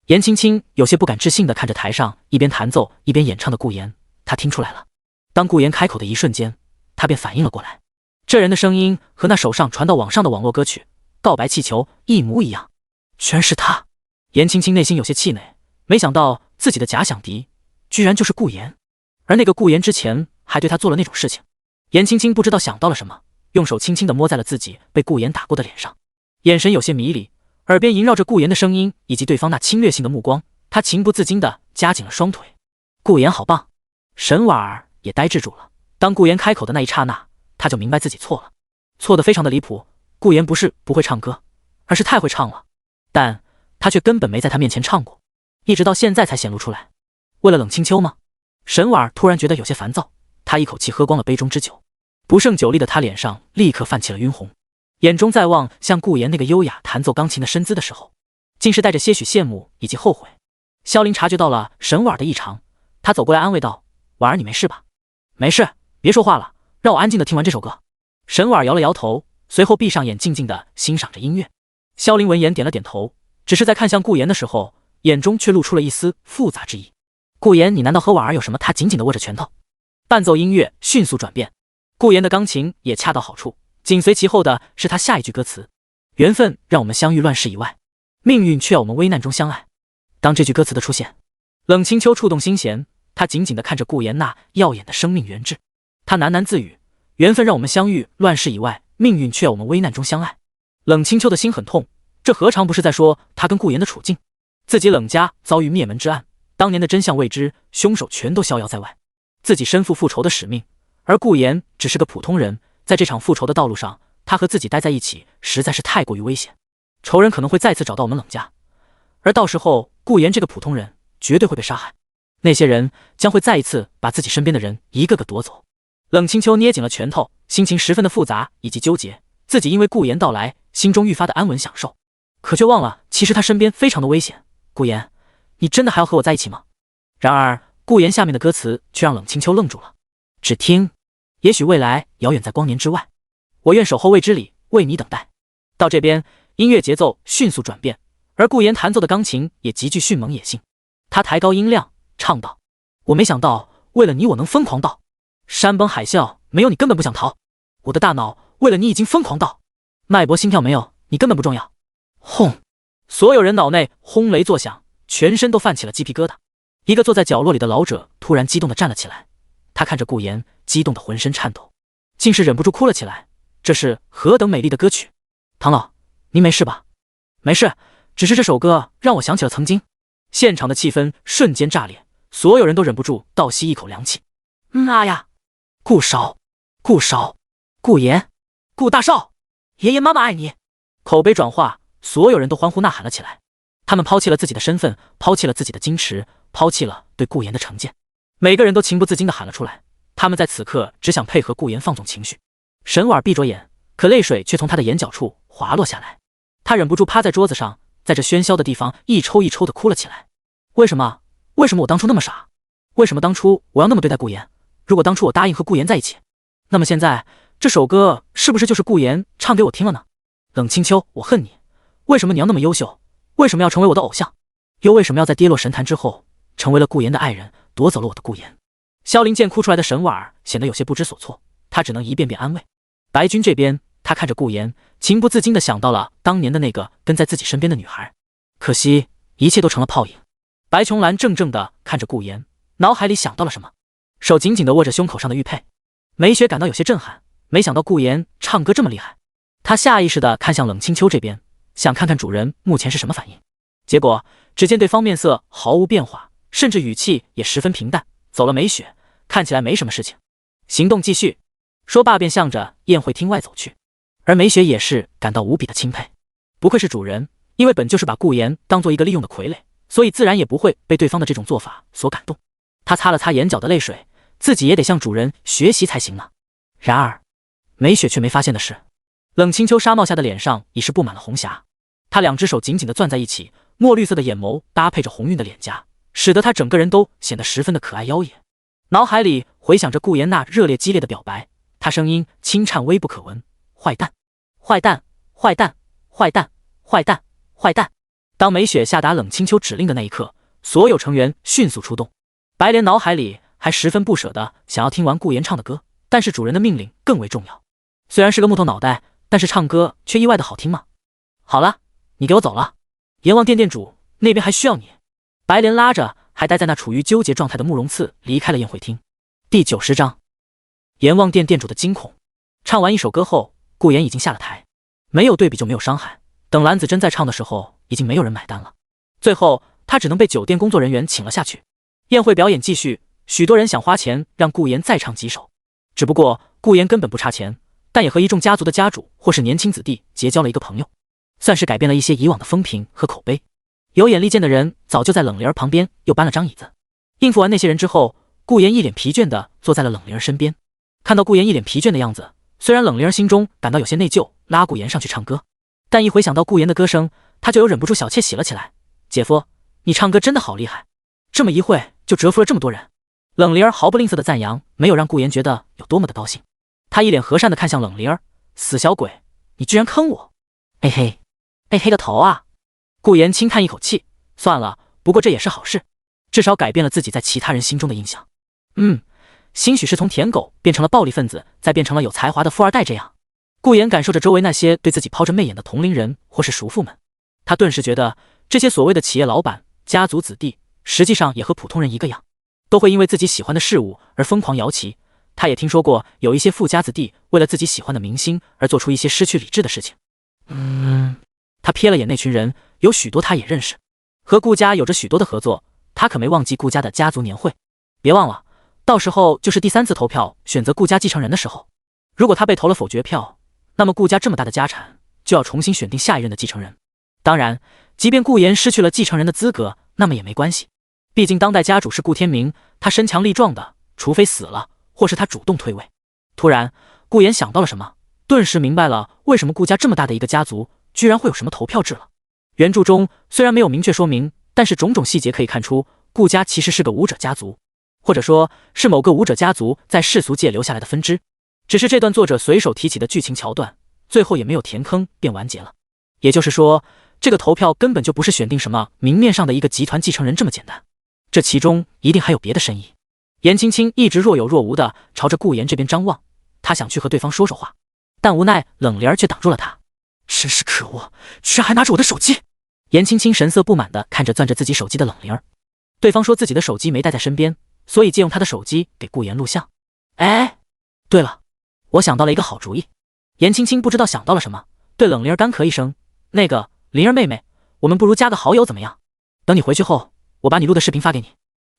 B: 颜青青有些不敢置信地看着台上一边弹奏一边演唱的顾妍，他听出来了。当顾妍开口的一瞬间，他便反应了过来，这人的声音和那手上传到网上的网络歌曲《告白气球》一模一样，居然是他！颜青青内心有些气馁，没想到自己的假想敌居然就是顾妍，而那个顾妍之前还对他做了那种事情。颜青青不知道想到了什么，用手轻轻地摸在了自己被顾妍打过的脸上，眼神有些迷离，耳边萦绕着顾妍的声音以及对方那侵略性的目光，他情不自禁地夹紧了双腿。顾妍好棒！沈婉儿也呆滞住了。当顾妍开口的那一刹那，他就明白自己错了，错得非常的离谱。顾妍不是不会唱歌，而是太会唱了，但他却根本没在他面前唱过，一直到现在才显露出来。为了冷清秋吗？沈婉儿突然觉得有些烦躁，他一口气喝光了杯中之酒，不胜酒力的他脸上立刻泛起了晕红，眼中再望向顾妍那个优雅弹奏钢琴的身姿的时候，竟是带着些许羡慕以及后悔。萧凌察觉到了沈婉儿的异常，他走过来安慰道：婉儿你没事吧？没事，别说话了，让我安静地听完这首歌。沈婉儿摇了摇头，随后闭上眼静静地欣赏着音乐。萧凌闻言点了点头，只是在看向顾妍的时候，眼中却露出了一丝复杂之意。顾妍你难道和婉儿有什么？他紧紧地握着拳头。伴奏音乐迅速转变，顾妍的钢琴也恰到好处，紧随其后的是他下一句歌词：缘分让我们相遇乱世以外，命运却要我们危难中相爱。当这句歌词的出现，冷清秋触动心弦，他紧紧地看着顾妍那耀眼的生命原质，他喃喃自语：缘分让我们相遇乱世以外，命运却要我们危难中相爱。冷清秋的心很痛，这何尝不是在说他跟顾妍的处境？自己冷家遭遇灭门之案，当年的真相未知，凶手全都逍遥在外，自己身负复仇的使命，而顾妍只是个普通人，在这场复仇的道路上，他和自己待在一起实在是太过于危险，仇人可能会再次找到我们冷家，而到时候顾妍这个普通人绝对会被杀害，那些人将会再一次把自己身边的人一个个夺走。冷清秋捏紧了拳头，心情十分的复杂以及纠结，自己因为顾妍到来心中愈发的安稳享受，可却忘了其实他身边非常的危险。顾妍，你真的还要和我在一起吗？然而顾妍下面的歌词却让冷清秋愣住了，只听也许未来遥远在光年之外，我愿守候未知里，为你等待。到这边，音乐节奏迅速转变，而顾言弹奏的钢琴也极具迅猛野性。他抬高音量唱道：我没想到为了你我能疯狂到山崩海啸，没有你根本不想逃。我的大脑为了你已经疯狂到脉搏心跳，没有你根本不重要。轰！所有人脑内轰雷作响，全身都泛起了鸡皮疙瘩。一个坐在角落里的老者突然激动地站了起来，他看着顾言，激动得浑身颤抖，竟是忍不住哭了起来。这是何等美丽的歌曲！唐老，您没事吧？没事，只是这首歌让我想起了曾经。现场的气氛瞬间炸裂，所有人都忍不住倒吸一口凉气。啊呀！顾少，顾少，顾言，顾大少，爷爷妈妈爱你！口碑转化，所有人都欢呼呐喊了起来。他们抛弃了自己的身份，抛弃了自己的矜持，抛弃了对顾言的成见，每个人都情不自禁地喊了出来。他们在此刻只想配合顾言放纵情绪。沈婉闭着眼，可泪水却从他的眼角处滑落下来。他忍不住趴在桌子上，在这喧嚣的地方一抽一抽地哭了起来。为什么我当初那么傻？为什么当初我要那么对待顾言？如果当初我答应和顾言在一起，那么现在这首歌是不是就是顾言唱给我听了呢？冷清秋，我恨你！为什么你要那么优秀？为什么要成为我的偶像？又为什么要在跌落神坛之后成为了顾言的爱人，夺走了我的顾言？萧凌见哭出来的沈婉儿显得有些不知所措，他只能一遍遍安慰。白君这边，他看着顾言，情不自禁地想到了当年的那个跟在自己身边的女孩，可惜一切都成了泡影。白琼兰怔怔地看着顾言，脑海里想到了什么，手紧紧地握着胸口上的玉佩。梅雪感到有些震撼，没想到顾言唱歌这么厉害。她下意识地看向冷清秋这边，想看看主人目前是什么反应。结果只见对方面色毫无变化，甚至语气也十分平淡，走了梅雪，看起来没什么事情，行动继续。说罢便向着宴会厅外走去。而梅雪也是感到无比的钦佩，不愧是主人，因为本就是把顾言当做一个利用的傀儡，所以自然也不会被对方的这种做法所感动。他擦了擦眼角的泪水，自己也得向主人学习才行呢。然而梅雪却没发现的是，冷清秋纱帽下的脸上已是布满了红霞，她两只手紧紧地攥在一起，墨绿色的眼眸搭配着红晕的脸颊，使得她整个人都显得十分的可爱妖冶。脑海里回想着顾言那热烈激烈的表白，她声音轻颤微不可闻：坏蛋，坏蛋，坏蛋，坏蛋，坏蛋，坏蛋。当梅雪下达冷清秋指令的那一刻，所有成员迅速出动。白莲脑海里还十分不舍得想要听完顾言唱的歌，但是主人的命令更为重要。虽然是个木头脑袋，但是唱歌却意外的好听嘛。好了，你给我走了，阎王殿殿主那边还需要你。白莲拉着还待在那处于纠结状态的慕容次离开了宴会厅。第90章，阎王殿殿主的惊恐。唱完一首歌后，顾言已经下了台。没有对比就没有伤害，等蓝子珍在唱的时候，已经没有人买单了。最后他只能被酒店工作人员请了下去。宴会表演继续，许多人想花钱让顾言再唱几首，只不过顾言根本不差钱，但也和一众家族的家主或是年轻子弟结交了一个朋友，算是改变了一些以往的风评和口碑。有眼力见的人早就在冷灵儿旁边又搬了张椅子。应付完那些人之后，顾言一脸疲倦地坐在了冷灵儿身边。看到顾言一脸疲倦的样子，虽然冷灵儿心中感到有些内疚，拉顾言上去唱歌，但一回想到顾言的歌声，他就有忍不住小窃喜了起来。姐夫，你唱歌真的好厉害，这么一会就折服了这么多人。冷灵儿毫不吝啬的赞扬，没有让顾言觉得有多么的高兴。他一脸和善的看向冷灵儿，死小鬼，你居然坑我！嘿嘿，嘿嘿个头啊！顾言轻叹一口气，算了，不过这也是好事，至少改变了自己在其他人心中的印象。兴许是从舔狗变成了暴力分子，再变成了有才华的富二代这样。顾言感受着周围那些对自己抛着媚眼的同龄人或是叔父们，他顿时觉得这些所谓的企业老板、家族子弟，实际上也和普通人一个样，都会因为自己喜欢的事物而疯狂摇旗。他也听说过有一些富家子弟为了自己喜欢的明星而做出一些失去理智的事情。他瞥了眼那群人，有许多他也认识，和顾家有着许多的合作。他可没忘记顾家的家族年会，别忘了，到时候就是第3次投票选择顾家继承人的时候。如果他被投了否决票，那么顾家这么大的家产就要重新选定下一任的继承人。当然，即便顾言失去了继承人的资格，那么也没关系，毕竟当代家主是顾天明，他身强力壮的，除非死了，或是他主动退位。突然，顾言想到了什么，顿时明白了为什么顾家这么大的一个家族居然会有什么投票制了。原著中虽然没有明确说明，但是种种细节可以看出，顾家其实是个武者家族，或者说是某个武者家族在世俗界留下来的分支。只是这段作者随手提起的剧情桥段，最后也没有填坑便完结了。也就是说，这个投票根本就不是选定什么明面上的一个集团继承人这么简单，这其中一定还有别的深意。颜青青一直若有若无地朝着顾言这边张望，他想去和对方说说话，但无奈冷莲儿却挡住了他。真是可恶，居然还拿着我的手机！颜青青神色不满地看着攥着自己手机的冷莲儿。对方说自己的手机没带在身边，所以借用他的手机给顾言录像。哎，对了，我想到了一个好主意。颜青青不知道想到了什么，对冷莲儿干咳一声：“那个灵儿妹妹，我们不如加个好友怎么样？等你回去后，我把你录的视频发给你。”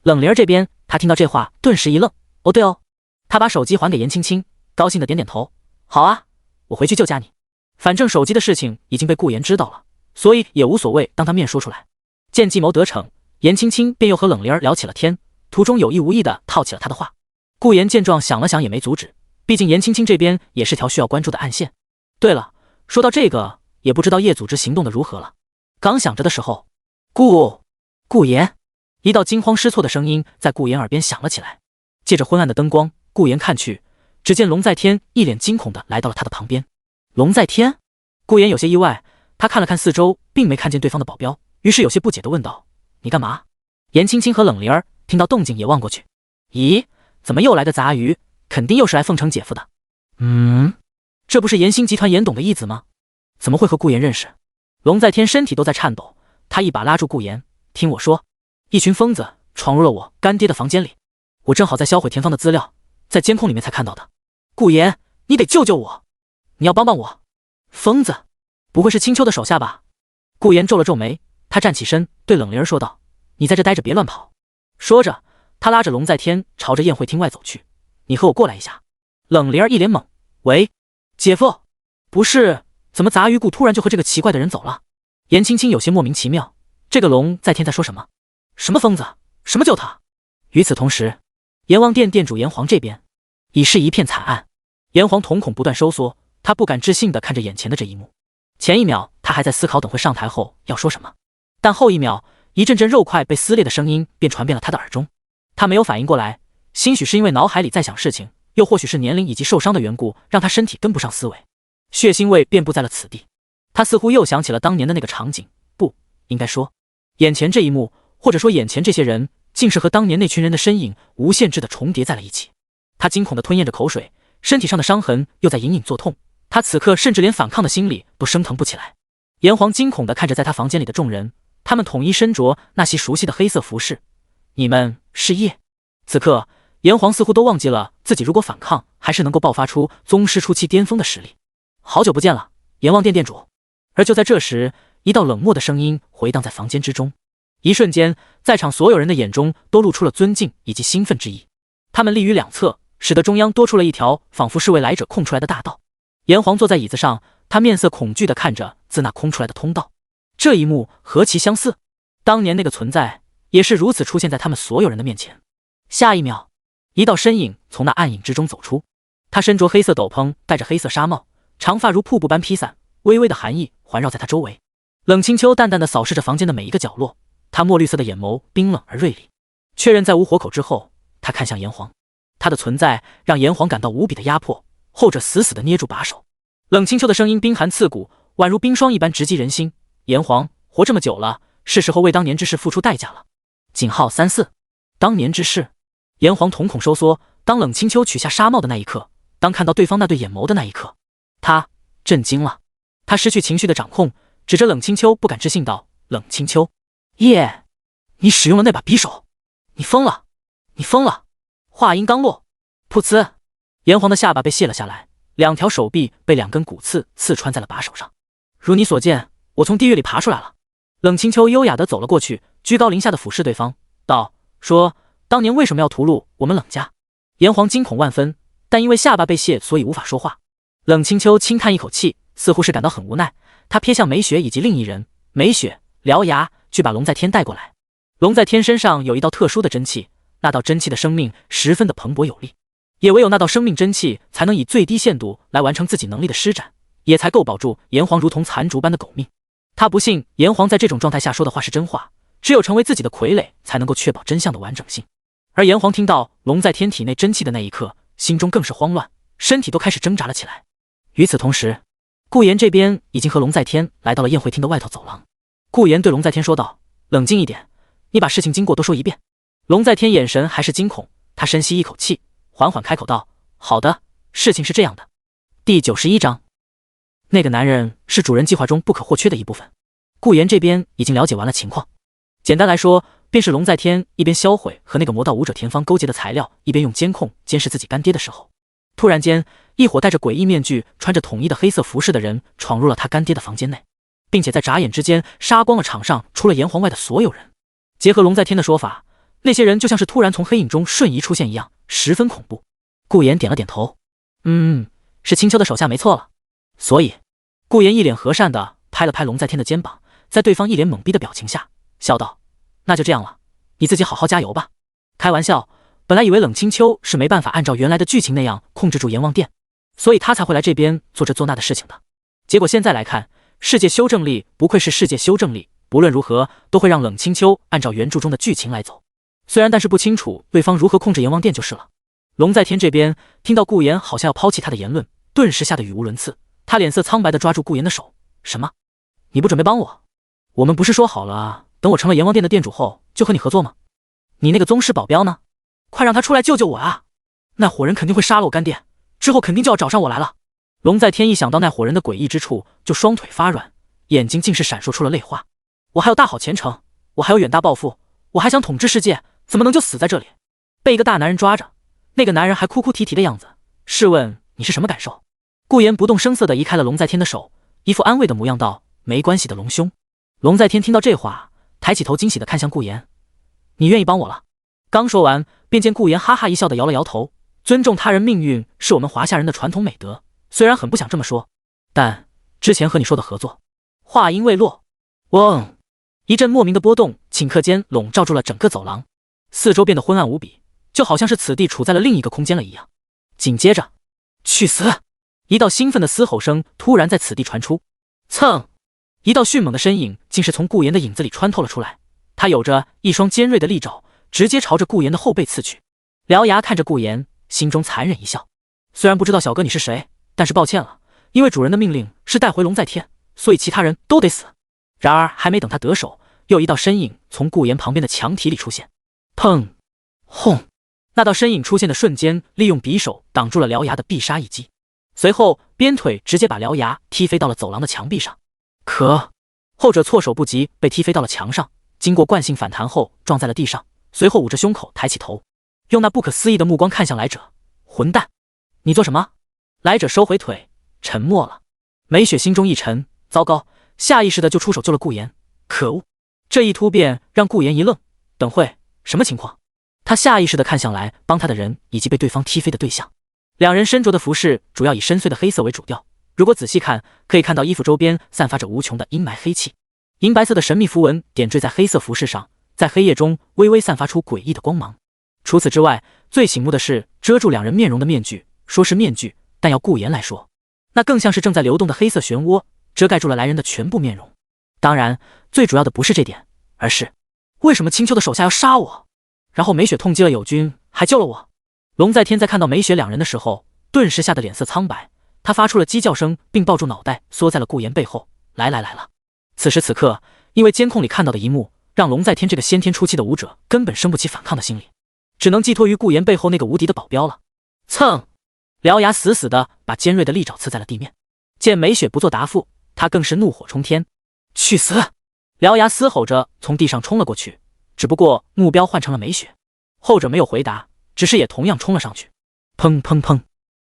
B: 冷莲儿这边，他听到这话顿时一愣。哦对哦，他把手机还给颜青青，高兴的点点头。好啊，我回去就加你。反正手机的事情已经被顾言知道了，所以也无所谓当他面说出来。见计谋得逞，颜青青便又和冷莲儿聊起了天，途中有意无意的套起了他的话。顾言见状想了想也没阻止，毕竟颜青青这边也是条需要关注的暗线。对了，说到这个，也不知道叶组织行动的如何了。刚想着的时候，顾言，一道惊慌失措的声音在顾言耳边响了起来。借着昏暗的灯光，顾言看去，只见龙在天一脸惊恐的来到了他的旁边。龙在天？顾言有些意外，他看了看四周，并没看见对方的保镖，于是有些不解的问道：“你干嘛？”颜青青和冷莲儿听到动静也望过去，咦，怎么又来个杂鱼？肯定又是来奉承姐夫的。这不是颜兴集团颜董的义子吗？怎么会和顾言认识？龙在天身体都在颤抖，他一把拉住顾言：“听我说，一群疯子闯入了我干爹的房间里，我正好在销毁田芳的资料，在监控里面才看到的。顾言，你得救救我，你要帮帮我。”疯子？不会是青秋的手下吧？顾言皱了皱眉，他站起身对冷灵儿说道：“你在这待着别乱跑。”说着，他拉着龙在天朝着宴会厅外走去。“你和我过来一下。”冷灵儿一脸懵：“喂，姐夫，不是，怎么杂鱼谷突然就和这个奇怪的人走了？”颜青青有些莫名其妙，这个龙在天在说什么？什么疯子？什么救他？与此同时，阎王殿殿主阎黄这边已是一片惨案，阎黄瞳孔不断收缩，他不敢置信地看着眼前的这一幕。前一秒他还在思考等会上台后要说什么，但后一秒一阵阵肉块被撕裂的声音便传遍了他的耳中。他没有反应过来，兴许是因为脑海里在想事情，又或许是年龄以及受伤的缘故，让他身体跟不上思维，血腥味遍布在了此地。他似乎又想起了当年的那个场景，不应该说眼前这一幕，或者说眼前这些人，竟是和当年那群人的身影无限制地重叠在了一起。他惊恐地吞咽着口水，身体上的伤痕又在隐隐作痛，他此刻甚至连反抗的心理都升腾不起来。阎黄惊恐地看着在他房间里的众人，他们统一身着那袭熟悉的黑色服饰。你们是叶？此刻阎黄似乎都忘记了自己如果反抗，还是能够爆发出宗师初期巅峰的实力。好久不见了，阎王殿殿主。而就在这时，一道冷漠的声音回荡在房间之中。一瞬间，在场所有人的眼中都露出了尊敬以及兴奋之意。他们立于两侧，使得中央多出了一条仿佛是为来者空出来的大道。阎黄坐在椅子上，他面色恐惧地看着自那空出来的通道。这一幕何其相似，当年那个存在也是如此出现在他们所有人的面前。下一秒，一道身影从那暗影之中走出，他身着黑色斗篷，戴着黑色纱帽，长发如瀑布般披散，微微的寒意环绕在他周围。冷清秋淡淡地扫视着房间的每一个角落，他墨绿色的眼眸冰冷而锐利。确认再无活口之后，他看向阎黄，他的存在让阎黄感到无比的压迫，后者死死地捏住把手。冷清秋的声音冰寒刺骨，宛如冰霜一般直击人心。阎黄，活这么久了，是时候为当年之事付出代价了。井号34，当年之事。阎黄瞳孔收缩，当冷清秋取下纱帽的那一刻，当看到对方那对眼眸的那一刻，他震惊了。他失去情绪的掌控，指着冷清秋不敢置信道：“冷清秋，叶，你使用了那把匕首，你疯了，你疯了！”话音刚落，噗呲，阎黄的下巴被卸了下来，两条手臂被两根骨刺刺穿在了把手上。如你所见，我从地狱里爬出来了。冷清秋优雅地走了过去，居高临下的俯视对方，道：“说，当年为什么要屠戮我们冷家？”阎黄惊恐万分，但因为下巴被卸，所以无法说话。冷清秋轻叹一口气，似乎是感到很无奈。他瞥向梅雪以及另一人，梅雪、獠牙去把龙在天带过来。龙在天身上有一道特殊的真气，那道真气的生命十分的蓬勃有力，也唯有那道生命真气才能以最低限度来完成自己能力的施展，也才够保住阎黄如同残烛般的狗命。他不信阎黄在这种状态下说的话是真话，只有成为自己的傀儡才能够确保真相的完整性。而阎黄听到龙在天体内真气的那一刻，心中更是慌乱，身体都开始挣扎了起来。与此同时，顾岩这边已经和龙在天来到了宴会厅的外头走廊。顾岩对龙在天说道：“冷静一点，你把事情经过都说一遍。”龙在天眼神还是惊恐，他深吸一口气，缓缓开口道：“好的，事情是这样的。”第91章，那个男人是主人计划中不可或缺的一部分。顾岩这边已经了解完了情况，简单来说，便是龙在天一边销毁和那个魔道武者田方勾结的材料，一边用监控监视自己干爹的时候，突然间，一伙戴着诡异面具、穿着统一的黑色服饰的人闯入了他干爹的房间内，并且在眨眼之间杀光了场上除了炎黄外的所有人。结合龙在天的说法，那些人就像是突然从黑影中瞬移出现一样，十分恐怖。顾岩点了点头，是青丘的手下没错了。所以，顾岩一脸和善地拍了拍龙在天的肩膀，在对方一脸懵逼的表情下，笑道：“那就这样了，你自己好好加油吧。”开玩笑，本来以为冷清秋是没办法按照原来的剧情那样控制住阎王殿，所以他才会来这边做这做那的事情的。结果现在来看，世界修正力不愧是世界修正力，不论如何都会让冷清秋按照原著中的剧情来走。虽然但是不清楚对方如何控制阎王殿就是了。龙在天这边听到顾岩好像要抛弃他的言论，顿时吓得语无伦次。他脸色苍白地抓住顾岩的手：“什么？你不准备帮我？我们不是说好了，等我成了阎王殿的店主后就和你合作吗？你那个宗师保镖呢？快让他出来救救我啊！那伙人肯定会杀了我干爹，之后肯定就要找上我来了。”龙在天一想到那伙人的诡异之处，就双腿发软，眼睛竟是闪烁出了泪花。我还有大好前程，我还有远大抱负，我还想统治世界，怎么能就死在这里？被一个大男人抓着，那个男人还哭哭啼啼的样子，试问你是什么感受？顾岩不动声色地移开了龙在天的手，一副安慰的模样道：“没关系的，龙兄。”龙在天听到这话，抬起头惊喜地看向顾岩：“你愿意帮我了？”刚说完，便见顾岩哈哈一笑地摇了摇头：“尊重他人命运是我们华夏人的传统美德，虽然很不想这么说，但之前和你说的合作……”话音未落，嗡，一阵莫名的波动顷刻间笼罩住了整个走廊，四周变得昏暗无比，就好像是此地处在了另一个空间了一样。紧接着，去死！一道兴奋的嘶吼声突然在此地传出，蹭！一道迅猛的身影竟是从顾岩的影子里穿透了出来，他有着一双尖锐的利爪，直接朝着顾岩的后背刺去。獠牙看着顾岩，心中残忍一笑，虽然不知道小哥你是谁，但是抱歉了，因为主人的命令是带回龙在天，所以其他人都得死。然而还没等他得手，又一道身影从顾岩旁边的墙体里出现，砰！轰！那道身影出现的瞬间，利用匕首挡住了獠牙的必杀一击，随后鞭腿直接把獠牙踢飞到了走廊的墙壁上。可后者措手不及，被踢飞到了墙上，经过惯性反弹后撞在了地上，随后捂着胸口抬起头，用那不可思议的目光看向来者：“混蛋，你做什么？”来者收回腿，沉默了。梅雪心中一沉，糟糕，下意识的就出手救了顾岩。可恶！这一突变让顾岩一愣，等会什么情况？他下意识地看向来帮他的人以及被对方踢飞的对象，两人身着的服饰主要以深邃的黑色为主调，如果仔细看，可以看到衣服周边散发着无穷的阴霾黑气，银白色的神秘符文点缀在黑色服饰上，在黑夜中微微散发出诡异的光芒。除此之外，最醒目的是遮住两人面容的面具，说是面具，但要顾岩来说，那更像是正在流动的黑色漩涡，遮盖住了来人的全部面容。当然，最主要的不是这点，而是为什么青丘的手下要杀我？然后梅雪痛击了友军，还救了我。龙在天在看到梅雪两人的时候，顿时吓得脸色苍白，他发出了鸡叫声，并抱住脑袋缩在了顾岩背后。来了！此时此刻，因为监控里看到的一幕，让龙在天这个先天初期的武者根本生不起反抗的心理，只能寄托于顾岩背后那个无敌的保镖了。蹭！獠牙死死地把尖锐的利爪刺在了地面。见梅雪不做答复，他更是怒火冲天：“去死！”獠牙嘶吼着从地上冲了过去，只不过目标换成了梅雪，后者没有回答，只是也同样冲了上去。砰砰砰！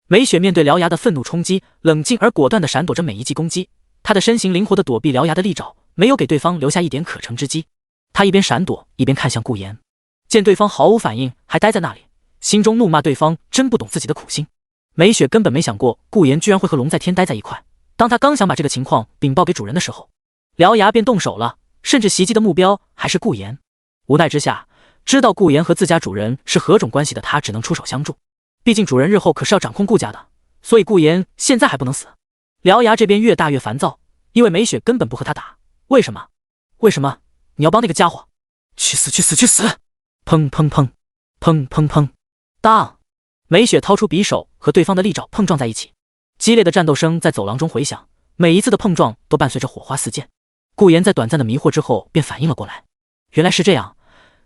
B: 梅雪面对獠牙的愤怒冲击，冷静而果断地闪躲着每一记攻击，她的身形灵活地躲避獠牙的利爪，没有给对方留下一点可乘之机。她一边闪躲一边看向顾岩，见对方毫无反应，还待在那里，心中怒骂对方真不懂自己的苦心。梅雪根本没想过顾岩居然会和龙在天待在一块，当他刚想把这个情况禀报给主人的时候，獠牙便动手了，甚至袭击的目标还是顾岩。无奈之下，知道顾岩和自家主人是何种关系的他只能出手相助，毕竟主人日后可是要掌控顾家的，所以顾岩现在还不能死。獠牙这边越大越烦躁，因为梅雪根本不和他打。为什么你要帮那个家伙？去死！砰砰砰砰砰砰！当！梅雪掏出匕首和对方的利爪碰撞在一起，激烈的战斗声在走廊中回响。每一次的碰撞都伴随着火花四溅。顾言在短暂的迷惑之后便反应了过来，原来是这样，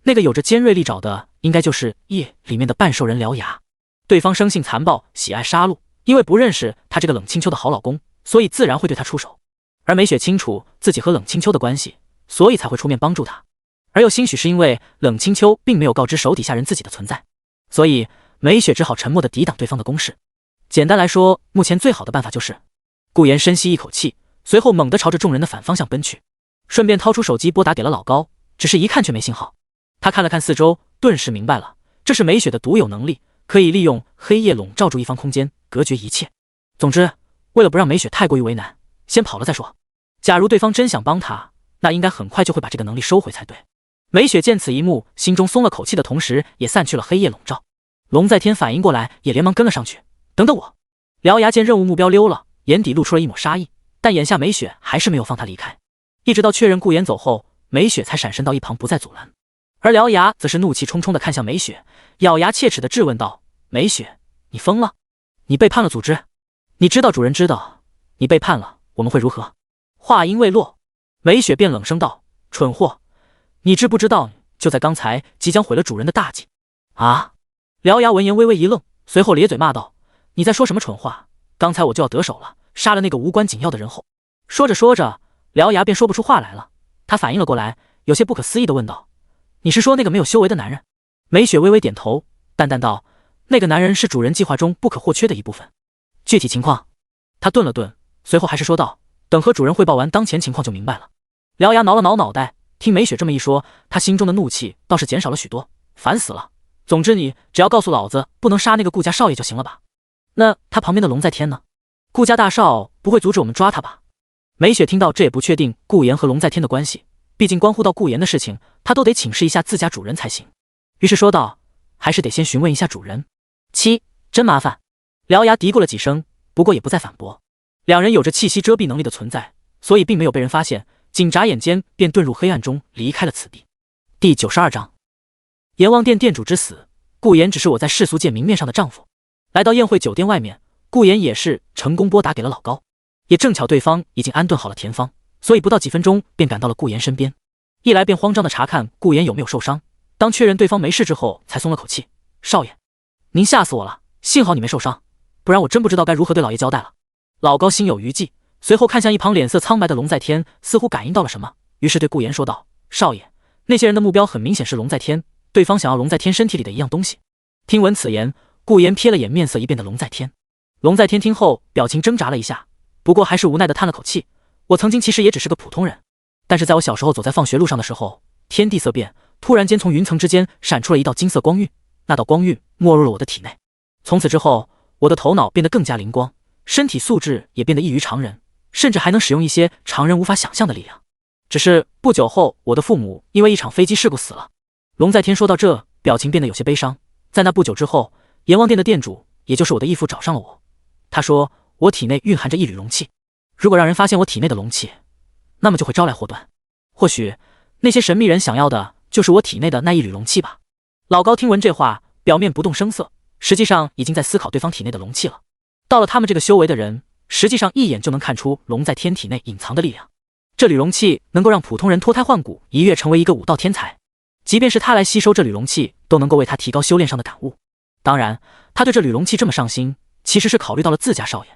B: 那个有着尖锐利爪的应该就是夜里面的半兽人獠牙。对方生性残暴，喜爱杀戮，因为不认识他这个冷清秋的好老公，所以自然会对他出手。而美雪清楚自己和冷清秋的关系，所以才会出面帮助他，而又兴许是因为冷清秋并没有告知手底下人自己的存在，所以美雪只好沉默地抵挡对方的攻势。简单来说，目前最好的办法就是顾言深吸一口气，随后猛地朝着众人的反方向奔去，顺便掏出手机拨打给了老高，只是一看却没信号。他看了看四周，顿时明白了，这是美雪的独有能力，可以利用黑夜笼罩住一方空间，隔绝一切。总之，为了不让美雪太过于为难，先跑了再说。假如对方真想帮他，那应该很快就会把这个能力收回才对。美雪见此一幕，心中松了口气的同时，也散去了黑夜笼罩。龙在天反应过来，也连忙跟了上去。等等我！獠牙见任务目标溜了，眼底露出了一抹杀意，但眼下美雪还是没有放他离开，一直到确认顾言走后，美雪才闪身到一旁不再阻拦。而獠牙则是怒气冲冲地看向美雪，咬牙切齿地质问道：“美雪，你疯了？你背叛了组织？你知道主人知道你背叛了，我们会如何？”话音未落，美雪便冷声道：“蠢货，你知不知道就在刚才即将毁了主人的大计？”啊！獠牙闻言微微一愣，随后咧嘴骂道：“你在说什么蠢话？刚才我就要得手了，杀了那个无关紧要的人后。”说着说着，獠牙便说不出话来了。他反应了过来，有些不可思议地问道：“你是说那个没有修为的男人？”美雪微微点头，淡淡道：“那个男人是主人计划中不可或缺的一部分。具体情况……”他顿了顿，随后还是说道：“等和主人汇报完当前情况就明白了。”獠牙挠了挠脑袋，听美雪这么一说，他心中的怒气倒是减少了许多，烦死了。总之你只要告诉老子不能杀那个顾家少爷就行了吧？那他旁边的龙在天呢？顾家大少不会阻止我们抓他吧？美雪听到这也不确定顾言和龙在天的关系，毕竟关乎到顾言的事情，他都得请示一下自家主人才行。于是说道：“还是得先询问一下主人。”真麻烦。獠牙嘀咕了几声，不过也不再反驳。两人有着气息遮蔽能力的存在，所以并没有被人发现，仅眨眼间便遁入黑暗中，离开了此地。第92章，阎王殿殿主之死，顾言只是我在世俗界明面上的丈夫。来到宴会酒店外面，顾言也是成功拨打给了老高，也正巧对方已经安顿好了田方，所以不到几分钟便赶到了顾言身边。一来便慌张地查看顾言有没有受伤，当确认对方没事之后，才松了口气：“少爷，您吓死我了，幸好你没受伤，不然我真不知道该如何对老爷交代了。”老高心有余悸，随后看向一旁脸色苍白的龙在天，似乎感应到了什么，于是对顾言说道：“少爷，那些人的目标很明显是龙在天，对方想要龙在天身体里的一样东西。”听闻此言，顾言瞥了眼面色一变的龙在天。龙在天听后表情挣扎了一下，不过还是无奈地叹了口气：“我曾经其实也只是个普通人，但是在我小时候走在放学路上的时候，天地色变，突然间从云层之间闪出了一道金色光晕，那道光晕没入了我的体内。从此之后，我的头脑变得更加灵光，身体素质也变得异于常人，甚至还能使用一些常人无法想象的力量。只是不久后，我的父母因为一场飞机事故死了。”龙在天说到这，表情变得有些悲伤。在那不久之后，阎王殿的殿主，也就是我的义父找上了我。他说我体内蕴含着一缕龙气，如果让人发现我体内的龙气，那么就会招来祸端。或许那些神秘人想要的就是我体内的那一缕龙气吧。老高听闻这话，表面不动声色，实际上已经在思考对方体内的龙气了。到了他们这个修为的人，实际上一眼就能看出龙在天体内隐藏的力量。这缕龙气能够让普通人脱胎换骨，一跃成为一个武道天才。即便是他来吸收这缕龙气，都能够为他提高修炼上的感悟。当然，他对这缕龙气这么上心，其实是考虑到了自家少爷。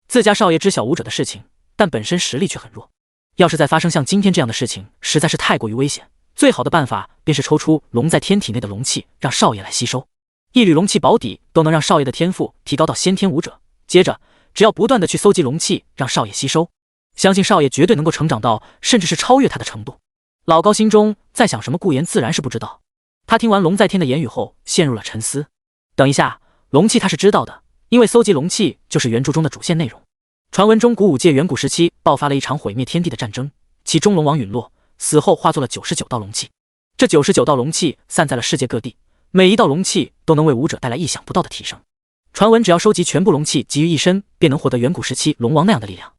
B: 自家少爷知晓武者的事情，但本身实力却很弱。要是再发生像今天这样的事情，实在是太过于危险。最好的办法便是抽出龙在天体内的龙气，让少爷来吸收。一缕龙气保底都能让少爷的天赋提高到先天武者。接着，只要不断的去搜集龙气，让少爷吸收，相信少爷绝对能够成长到甚至是超越他的程度。老高心中在想什么，顾言自然是不知道。他听完龙在天的言语后，陷入了沉思。等一下，龙气他是知道的，因为搜集龙气就是原著中的主线内容。传闻中古武界远古时期爆发了一场毁灭天地的战争，其中龙王陨落，死后化作了99道龙气。这99道龙气散在了世界各地，每一道龙气都能为武者带来意想不到的提升。传闻只要收集全部龙气集于一身，便能获得远古时期龙王那样的力量。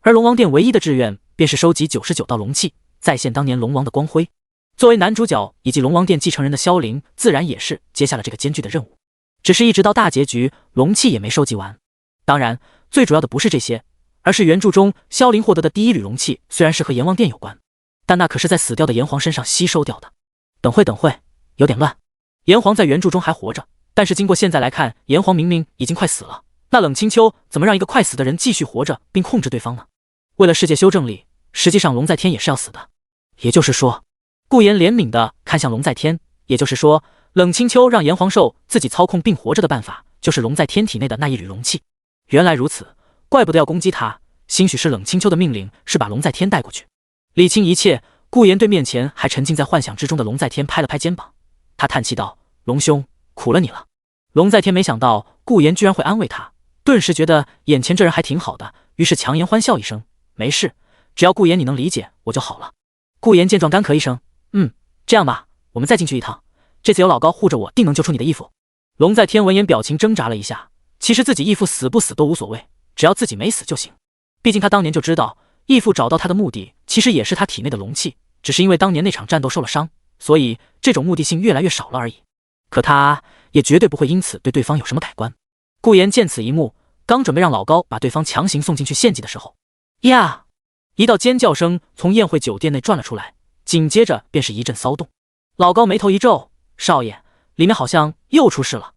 B: 而龙王殿唯一的志愿便是收集99道龙气，再现当年龙王的光辉。作为男主角以及龙王殿继承人的萧凌，自然也是接下了这个艰巨的任务。只是一直到大结局，龙气也没收集完。当然，最主要的不是这些，而是原著中萧凌获得的第一缕龙气虽然是和阎王殿有关，但那可是在死掉的炎黄身上吸收掉的。等会，有点乱。炎黄在原著中还活着，但是经过现在来看，炎黄明明已经快死了，那冷清秋怎么让一个快死的人继续活着并控制对方呢？为了世界修正力，实际上龙在天也是要死的。也就是说，顾炎怜悯地看向龙在天，也就是说，冷清秋让炎黄兽自己操控并活着的办法，就是龙在天体内的那一缕龙气。原来如此，怪不得要攻击他，兴许是冷清秋的命令是把龙在天带过去。理清一切，顾炎对面前还沉浸在幻想之中的龙在天拍了拍肩膀，他叹气道：“龙兄，苦了你了。”龙在天没想到顾炎居然会安慰他，顿时觉得眼前这人还挺好的，于是强颜欢笑一声：“没事，只要顾炎你能理解我就好了。”顾炎见状干咳一声：“这样吧，我们再进去一趟，这次有老高护着我，定能救出你的义父。”龙在天闻言表情挣扎了一下，其实自己义父死不死都无所谓，只要自己没死就行。毕竟他当年就知道义父找到他的目的其实也是他体内的龙气，只是因为当年那场战斗受了伤，所以这种目的性越来越少了而已。可他也绝对不会因此对对方有什么改观。顾炎见此一幕，刚准备让老高把对方强行送进去献祭的时候，呀！一道尖叫声从宴会酒店内传了出来，紧接着便是一阵骚动。老高眉头一皱：“少爷，里面好像又出事了。”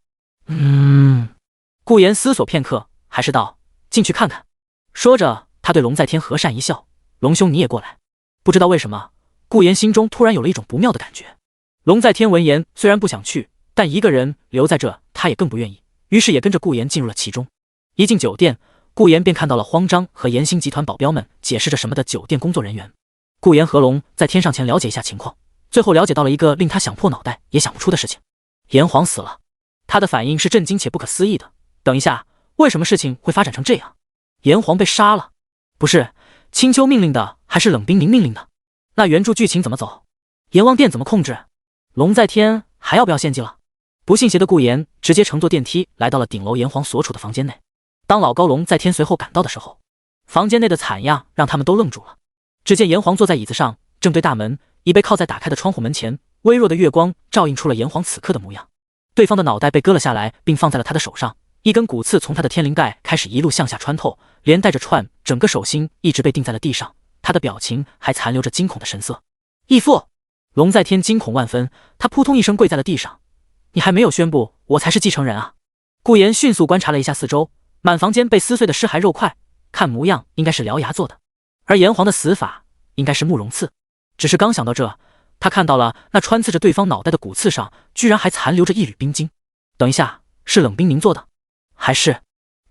B: 顾炎思索片刻，还是道：“进去看看。”说着，他对龙在天和善一笑：“龙兄你也过来。”不知道为什么，顾炎心中突然有了一种不妙的感觉。龙在天闻言虽然不想去，但一个人留在这他也更不愿意，于是也跟着顾炎进入了其中。一进酒店，顾炎便看到了慌张和严星集团保镖们解释着什么的酒店工作人员。顾炎和龙在天上前了解一下情况，最后了解到了一个令他想破脑袋也想不出的事情：炎黄死了。他的反应是震惊且不可思议的。等一下，为什么事情会发展成这样？炎黄被杀了？不是，青丘命令的还是冷冰凝命令的？那原著剧情怎么走？阎王殿怎么控制？龙在天还要不要献祭了？不信邪的顾炎直接乘坐电梯来到了顶楼炎黄所处的房间内。当老高龙在天随后赶到的时候，房间内的惨样让他们都愣住了。只见炎黄坐在椅子上，正对大门，已被靠在打开的窗户门前，微弱的月光照映出了炎黄此刻的模样。对方的脑袋被割了下来，并放在了他的手上，一根骨刺从他的天灵盖开始一路向下穿透，连带着串，整个手心一直被钉在了地上。他的表情还残留着惊恐的神色。义父！龙在天惊恐万分，他扑通一声跪在了地上：“你还没有宣布我才是继承人啊！”顾炎迅速观察了一下四周，满房间被撕碎的尸骸肉块，看模样应该是獠牙做的，而炎黄的死法应该是慕容刺。只是刚想到这，他看到了那穿刺着对方脑袋的骨刺上居然还残留着一缕冰晶。等一下，是冷冰凝做的，还是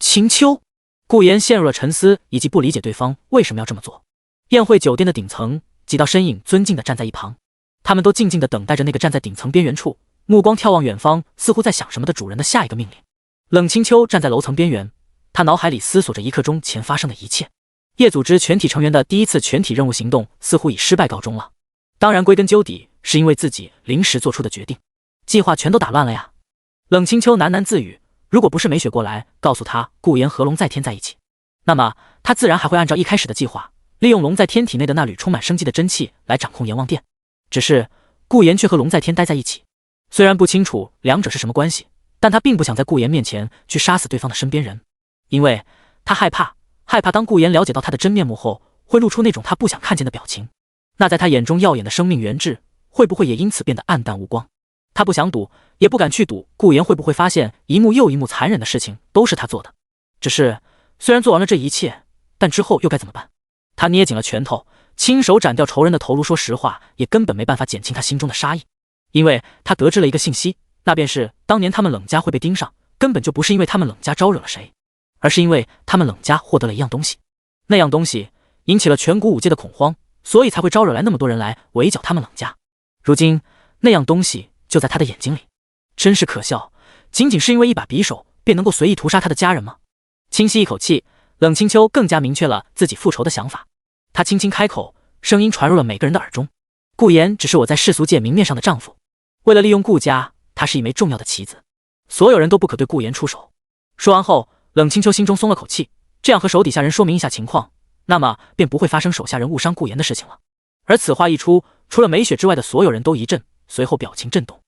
B: 青丘？顾炎陷入了沉思，以及不理解对方为什么要这么做。宴会酒店的顶层，几道身影尊敬地站在一旁，他们都静静地等待着那个站在顶层边缘处，目光眺望远方，似乎在想什么的主人的下一个命令。冷清秋站在楼层边缘，他脑海里思索着一刻钟前发生的一切。夜组织全体成员的第一次全体任务行动似乎以失败告终了，当然归根究底是因为自己临时做出的决定，计划全都打乱了呀。冷清秋喃喃自语，如果不是梅雪过来告诉他顾炎和龙在天在一起，那么他自然还会按照一开始的计划，利用龙在天体内的那缕充满生机的真气来掌控阎王殿。只是顾炎却和龙在天待在一起，虽然不清楚两者是什么关系，但他并不想在顾炎面前去杀死对方的身边人，因为他害怕当顾炎了解到他的真面目后，会露出那种他不想看见的表情，那在他眼中耀眼的生命源质会不会也因此变得暗淡无光？他不想赌，也不敢去赌顾炎会不会发现一幕又一幕残忍的事情都是他做的。只是虽然做完了这一切，但之后又该怎么办？他捏紧了拳头，亲手斩掉仇人的头颅，说实话也根本没办法减轻他心中的杀意，因为他得知了一个信息，那便是当年他们冷家会被盯上，根本就不是因为他们冷家招惹了谁，而是因为他们冷家获得了一样东西。那样东西引起了全古武界的恐慌，所以才会招惹来那么多人来围剿他们冷家。如今那样东西就在他的眼睛里，真是可笑，仅仅是因为一把匕首便能够随意屠杀他的家人吗？轻吸一口气，冷清秋更加明确了自己复仇的想法。他轻轻开口，声音传入了每个人的耳中：顾炎只是我在世俗界明面上的丈夫，为了利用顾家，他是一枚重要的棋子，所有人都不可对顾炎出手。说完后，冷清秋心中松了口气，这样和手底下人说明一下情况，那么便不会发生手下人误伤顾炎的事情了。而此话一出，除了梅雪之外的所有人都一震，随后表情震动。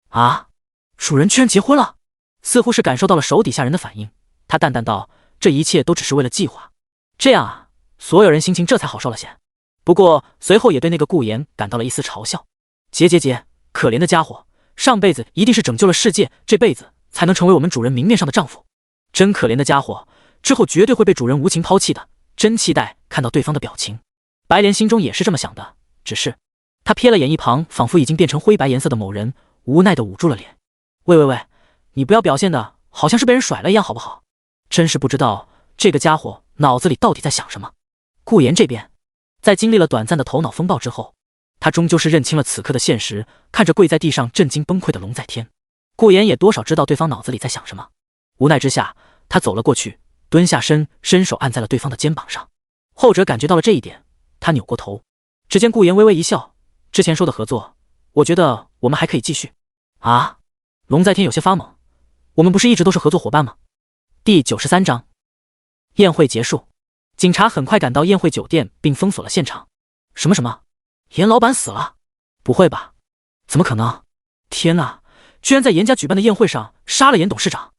B: 啊，主人居然结婚了！似乎是感受到了手底下人的反应，他淡淡道：这一切都只是为了计划，这样啊，所有人心情这才好受了些。不过随后也对那个顾言感到了一丝嘲笑。结，可怜的家伙，上辈子一定是拯救了世界，这辈子才能成为我们主人明面上的丈夫。真可怜的家伙，之后绝对会被主人无情抛弃的。真期待看到对方的表情。白莲心中也是这么想的，只是他瞥了眼一旁仿佛已经变成灰白颜色的某人，无奈地捂住了脸。喂，你不要表现的好像是被人甩了一样好不好？真是不知道这个家伙脑子里到底在想什么。顾言这边，在经历了短暂的头脑风暴之后，他终究是认清了此刻的现实，看着跪在地上震惊崩溃的龙在天，顾言也多少知道对方脑子里在想什么。无奈之下，他走了过去，蹲下身，伸手按在了对方的肩膀上。后者感觉到了这一点，他扭过头，只见顾言微微一笑，之前说的合作，我觉得我们还可以继续。啊？龙在天有些发懵，我们不是一直都是合作伙伴吗？第93章，宴会结束，警察很快赶到宴会酒店并封锁了现场。什么？严老板死了？不会吧？怎么可能？天哪，居然在严家举办的宴会上杀了严董事长，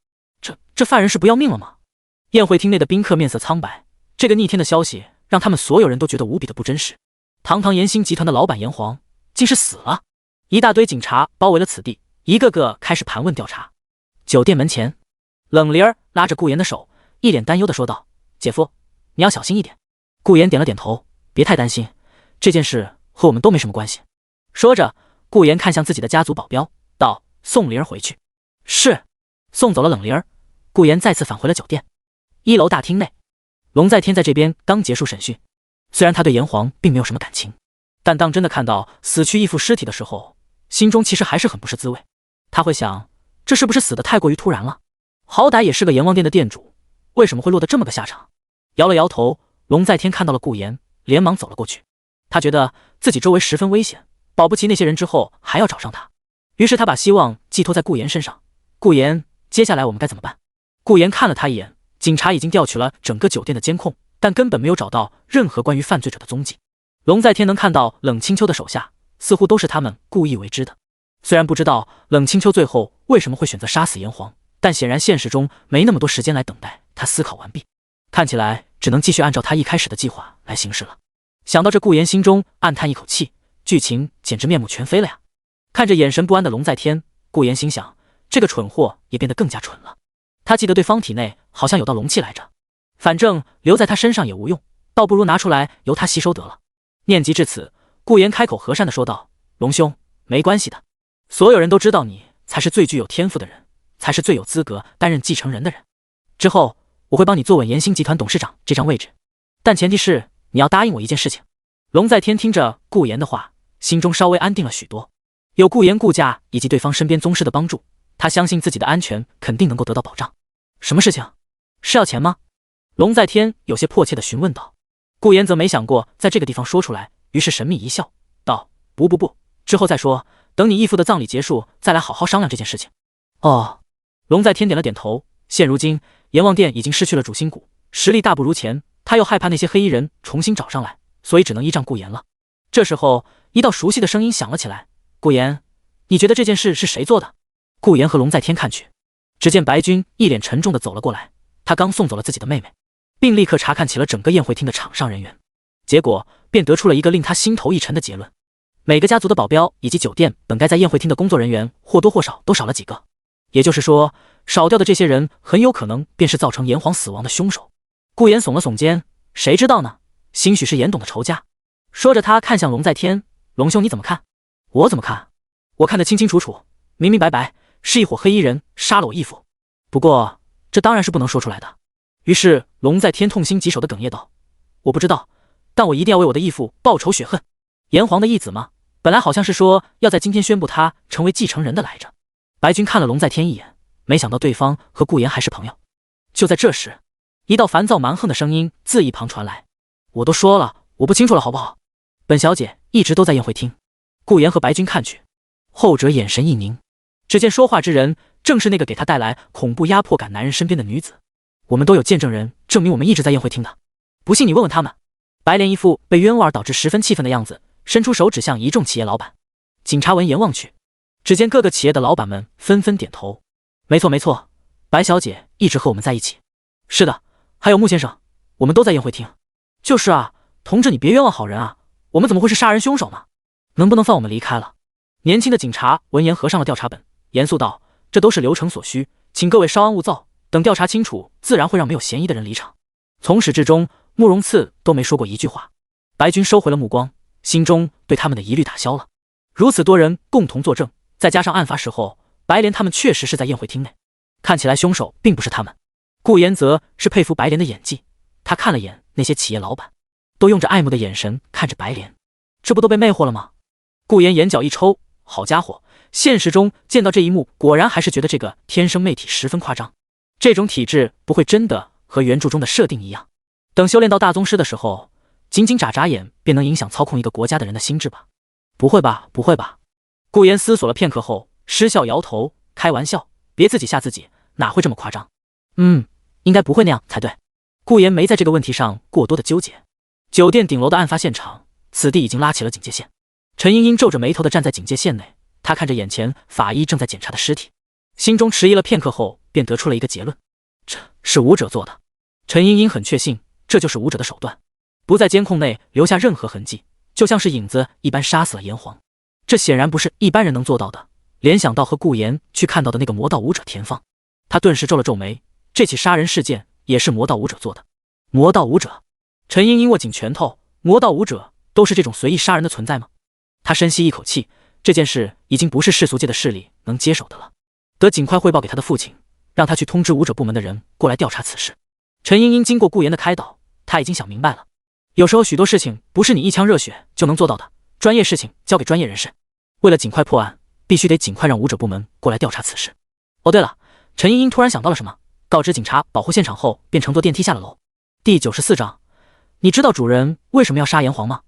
B: 这犯人是不要命了吗？宴会厅内的宾客面色苍白，这个逆天的消息让他们所有人都觉得无比的不真实。堂堂严兴集团的老板严黄竟是死了。一大堆警察包围了此地，一个个开始盘问调查。酒店门前，冷灵儿拉着顾言的手，一脸担忧地说道：姐夫，你要小心一点。顾言点了点头，别太担心，这件事和我们都没什么关系。说着，顾言看向自己的家族保镖，道：送灵儿回去。是。送走了冷灵儿，顾言再次返回了酒店。1楼大厅内，龙在天在这边刚结束审讯，虽然他对炎黄并没有什么感情，但当真的看到死去义父尸体的时候，心中其实还是很不是滋味。他会想，这是不是死得太过于突然了？好歹也是个阎王殿的店主，为什么会落得这么个下场？摇了摇头，龙在天看到了顾言，连忙走了过去。他觉得自己周围十分危险，保不齐那些人之后还要找上他，于是他把希望寄托在顾言身上。顾言，接下来我们该怎么办？顾言看了他一眼，警察已经调取了整个酒店的监控，但根本没有找到任何关于犯罪者的踪迹。龙在天能看到冷清秋的手下似乎都是他们故意为之的，虽然不知道冷清秋最后为什么会选择杀死炎黄，但显然现实中没那么多时间来等待他思考完毕，看起来只能继续按照他一开始的计划来行事了。想到这，顾言心中暗叹一口气，剧情简直面目全非了呀。看着眼神不安的龙在天，顾言心想，这个蠢货也变得更加蠢了。他记得对方体内好像有道龙气来着，反正留在他身上也无用，倒不如拿出来由他吸收得了。念及至此，顾言开口和善地说道：龙兄，没关系的，所有人都知道你才是最具有天赋的人，才是最有资格担任继承人的人。之后我会帮你坐稳严兴集团董事长这张位置，但前提是你要答应我一件事情。龙在天听着顾言的话，心中稍微安定了许多，有顾言顾家以及对方身边宗师的帮助，他相信自己的安全肯定能够得到保障。什么事情？是要钱吗？龙在天有些迫切地询问道。顾言则没想过在这个地方说出来，于是神秘一笑，道：不，之后再说，等你义父的葬礼结束再来好好商量这件事情。哦。龙在天点了点头，现如今阎王殿已经失去了主心骨，实力大不如前，他又害怕那些黑衣人重新找上来，所以只能依仗顾言了。这时候一道熟悉的声音响了起来：顾言，你觉得这件事是谁做的？顾言和龙在天看去，只见白君一脸沉重地走了过来，他刚送走了自己的妹妹，并立刻查看起了整个宴会厅的场上人员，结果便得出了一个令他心头一沉的结论：每个家族的保镖以及酒店本该在宴会厅的工作人员或多或少都少了几个，也就是说，少掉的这些人很有可能便是造成炎黄死亡的凶手。顾言耸了耸肩，谁知道呢？兴许是严董的仇家。说着，他看向龙在天：龙兄你怎么看？我怎么看？我看得清清楚楚，明明白白，是一伙黑衣人杀了我义父。不过这当然是不能说出来的。于是龙在天痛心疾首的哽咽道：我不知道，但我一定要为我的义父报仇雪恨。炎黄的义子吗？本来好像是说要在今天宣布他成为继承人的来着。白君看了龙在天一眼，没想到对方和顾言还是朋友。就在这时，一道烦躁蛮横的声音自一旁传来：我都说了我不清楚了好不好？本小姐一直都在宴会厅。顾言和白君看去，后者眼神一凝，只见说话之人正是那个给他带来恐怖压迫感男人身边的女子。我们都有见证人证明我们一直在宴会厅的，不信你问问他们。白莲一副被冤枉而导致十分气愤的样子，伸出手指向一众企业老板。警察闻言望去，只见各个企业的老板们纷纷点头。没错，白小姐一直和我们在一起。是的，还有穆先生，我们都在宴会厅。就是啊，同志你别冤枉好人啊，我们怎么会是杀人凶手呢？能不能放我们离开了？年轻的警察闻言合上了调查本，严肃道：这都是流程所需，请各位稍安勿躁，等调查清楚，自然会让没有嫌疑的人离场。从始至终，慕容次都没说过一句话。白军收回了目光，心中对他们的疑虑打消了。如此多人共同作证，再加上案发时候白莲他们确实是在宴会厅内，看起来凶手并不是他们。顾言则是佩服白莲的演技，他看了眼那些企业老板，都用着爱慕的眼神看着白莲，这不都被魅惑了吗？顾言眼角一抽，好家伙，现实中见到这一幕，果然还是觉得这个天生媚体十分夸张。这种体质不会真的和原著中的设定一样，等修炼到大宗师的时候，仅仅眨眨眼便能影响操控一个国家的人的心智吧？不会吧，不会吧！顾言思索了片刻后，失笑摇头，开玩笑，别自己吓自己，哪会这么夸张？应该不会那样才对。顾言没在这个问题上过多的纠结。酒店顶楼的案发现场，此地已经拉起了警戒线。陈茵茵皱着眉头的站在警戒线内，她看着眼前法医正在检查的尸体，心中迟疑了片刻后，便得出了一个结论：这是武者做的。陈茵茵很确信，这就是武者的手段，不在监控内留下任何痕迹，就像是影子一般杀死了炎黄。这显然不是一般人能做到的。联想到和顾言去看到的那个魔道武者田芳，他顿时皱了皱眉，这起杀人事件也是魔道武者做的。魔道武者？陈茵茵握紧拳头，魔道武者都是这种随意杀人的存在吗？他深吸一口气，这件事已经不是世俗界的势力能接手的了，得尽快汇报给他的父亲，让他去通知武者部门的人过来调查此事。陈茵茵经过顾言的开导，他已经想明白了，有时候许多事情不是你一腔热血就能做到的，专业事情交给专业人士。为了尽快破案，必须得尽快让武者部门过来调查此事。哦对了，陈茵茵突然想到了什么，告知警察保护现场后，便乘坐电梯下了楼。第94章，你知道主人为什么要杀炎黄吗？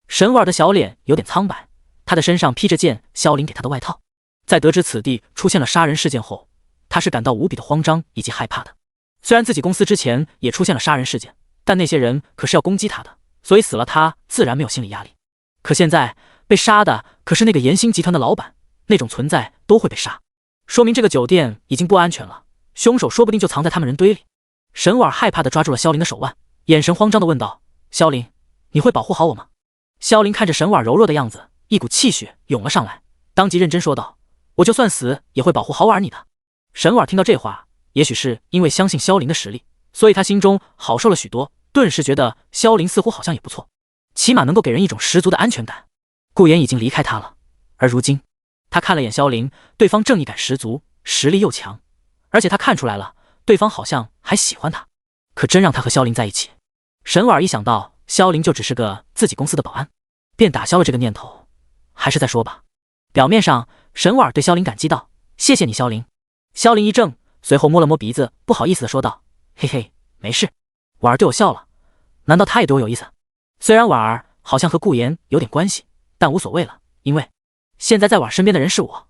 B: 沈婉的小脸有点苍白，他的身上披着件萧凌给他的外套。在得知此地出现了杀人事件后，他是感到无比的慌张以及害怕的。虽然自己公司之前也出现了杀人事件，但那些人可是要攻击他的，所以死了他自然没有心理压力。可现在被杀的可是那个炎星集团的老板，那种存在都会被杀，说明这个酒店已经不安全了，凶手说不定就藏在他们人堆里。沈婉害怕地抓住了萧凌的手腕，眼神慌张地问道：萧凌，你会保护好我吗？萧凌看着沈婉柔弱的样子，一股气血涌了上来，当即认真说道：我就算死也会保护好婉儿你的。沈婉听到这话，也许是因为相信萧凌的实力，所以他心中好受了许多，顿时觉得萧凌似乎好像也不错，起码能够给人一种十足的安全感。顾言已经离开他了，而如今他看了眼萧凌，对方正义感十足，实力又强，而且他看出来了，对方好像还喜欢他。可真让他和萧凌在一起，沈婉一想到萧凌就只是个自己公司的保安，便打消了这个念头，还是再说吧。表面上沈婉对萧凌感激道：谢谢你萧凌。萧凌一怔，随后摸了摸鼻子，不好意思地说道：嘿嘿，没事，婉儿对我笑了，难道她也对我有意思？虽然婉儿好像和顾言有点关系，但无所谓了，因为现在在婉儿身边的人是我。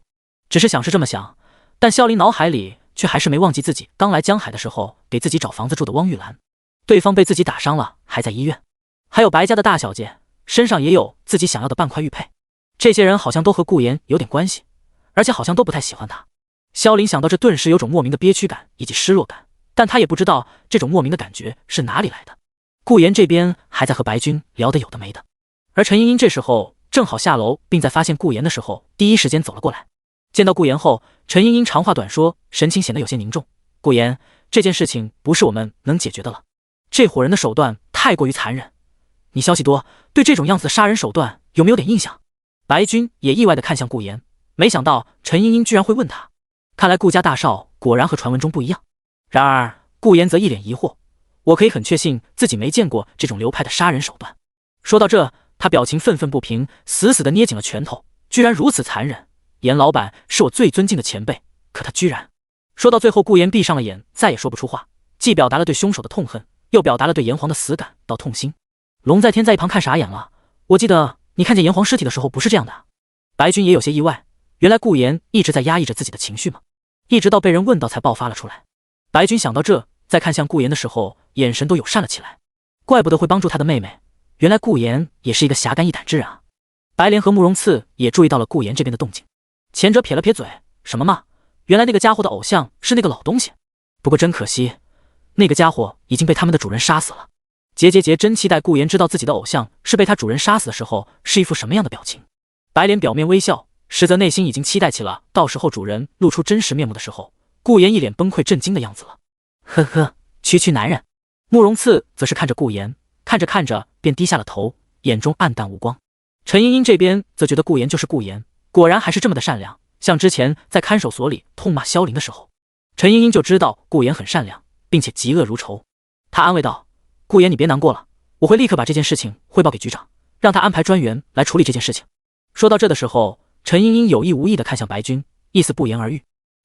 B: 只是想是这么想，但萧凌脑海里却还是没忘记自己刚来江海的时候给自己找房子住的汪玉兰，对方被自己打伤了还在医院，还有白家的大小姐身上也有自己想要的半块玉佩，这些人好像都和顾言有点关系，而且好像都不太喜欢他。萧凌想到这，顿时有种莫名的憋屈感以及失落感，但他也不知道这种莫名的感觉是哪里来的。顾言这边还在和白军聊得有的没的，而陈茵茵这时候正好下楼，并在发现顾言的时候第一时间走了过来。见到顾言后，陈茵茵长话短说，神情显得有些凝重。顾言，这件事情不是我们能解决的了，这伙人的手段太过于残忍，你消息多，对这种样子的杀人手段有没有点印象？白军也意外地看向顾言，没想到陈茵茵居然会问他，看来顾家大少果然和传闻中不一样。然而顾言则一脸疑惑，我可以很确信自己没见过这种流派的杀人手段。说到这，他表情愤愤不平，死死地捏紧了拳头，居然如此残忍。严老板是我最尊敬的前辈，可他居然……说到最后，顾言闭上了眼，再也说不出话，既表达了对凶手的痛恨，又表达了对炎黄的死感到痛心。龙在天在一旁看傻眼了，我记得你看见炎黄尸体的时候不是这样的。白军也有些意外，原来顾言一直在压抑着自己的情绪吗？一直到被人问到才爆发了出来。白军想到这，在看向顾言的时候眼神都友善了起来，怪不得会帮助他的妹妹，原来顾言也是一个侠肝义胆之人啊。白莲和慕容次也注意到了顾言这边的动静，前者撇了撇嘴，什么嘛，原来那个家伙的偶像是那个老东西，不过真可惜，那个家伙已经被他们的主人杀死了。真期待顾妍知道自己的偶像是被他主人杀死的时候是一副什么样的表情。白脸表面微笑，实则内心已经期待起了到时候主人露出真实面目的时候，顾妍一脸崩溃震惊的样子了。呵呵，区男人。慕容次则是看着顾妍，看着便低下了头，眼中暗淡无光。陈茵茵这边则觉得顾妍就是顾妍，果然还是这么的善良，像之前在看守所里痛骂萧凌的时候，陈茵茵就知道顾妍很善良，并且嫉恶如仇。她安慰道：顾妍你别难过了，我会立刻把这件事情汇报给局长，让他安排专员来处理这件事情。说到这的时候，陈茵茵有意无意地看向白君，意思不言而喻，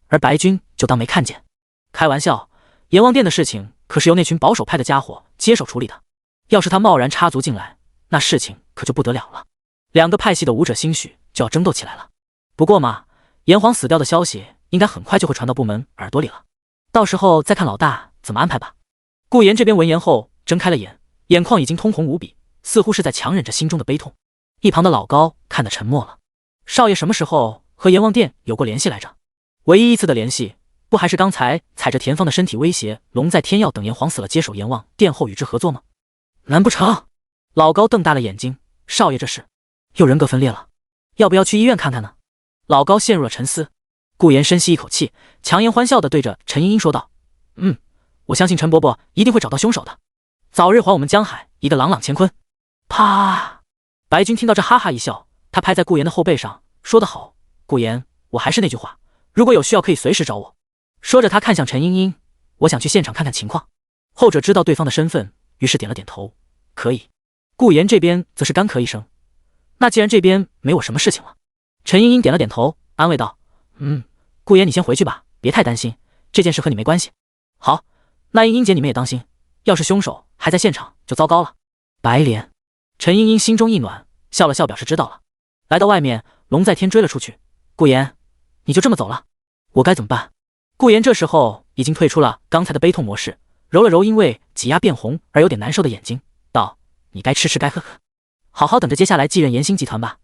B: 而白君就当没看见。开玩笑，阎王殿的事情可是由那群保守派的家伙接手处理的，要是他贸然插足进来，那事情可就不得了了。两个派系的武者兴许就要争斗起来了。不过嘛，炎黄死掉的消息应该很快就会传到部门耳朵里了，到时候再看老大怎么安排吧。顾妍这边闻言后睁开了眼，眼眶已经通红无比，似乎是在强忍着心中的悲痛。一旁的老高看得沉默了。少爷什么时候和阎王殿有过联系来着？唯一一次的联系，不还是刚才踩着田芳的身体威胁龙在天要等炎黄死了接手阎王殿后与之合作吗？难不成？老高瞪大了眼睛，少爷这是又人格分裂了，要不要去医院看看呢？老高陷入了沉思。顾妍深吸一口气，强颜欢笑地对着陈茵茵说道：我相信陈伯伯一定会找到凶手的，早日还我们江海一个朗朗乾坤。啪！白君听到这哈哈一笑，他拍在顾妍的后背上，说得好，顾妍，我还是那句话，如果有需要可以随时找我。说着他看向陈茵茵，我想去现场看看情况。后者知道对方的身份，于是点了点头，可以。顾妍这边则是干咳一声，那既然这边没我什么事情了。陈茵茵点了点头，安慰道：顾妍你先回去吧，别太担心，这件事和你没关系。好，那茵茵姐你们也当心，要是凶手还在现场就糟糕了。白莲。陈茵茵心中一暖，笑了笑表示知道了。来到外面，龙在天追了出去。顾妍，你就这么走了？我该怎么办？顾妍这时候已经退出了刚才的悲痛模式，揉了揉因为挤压变红而有点难受的眼睛，道：你该吃该喝，好好等着接下来继任延兴集团吧。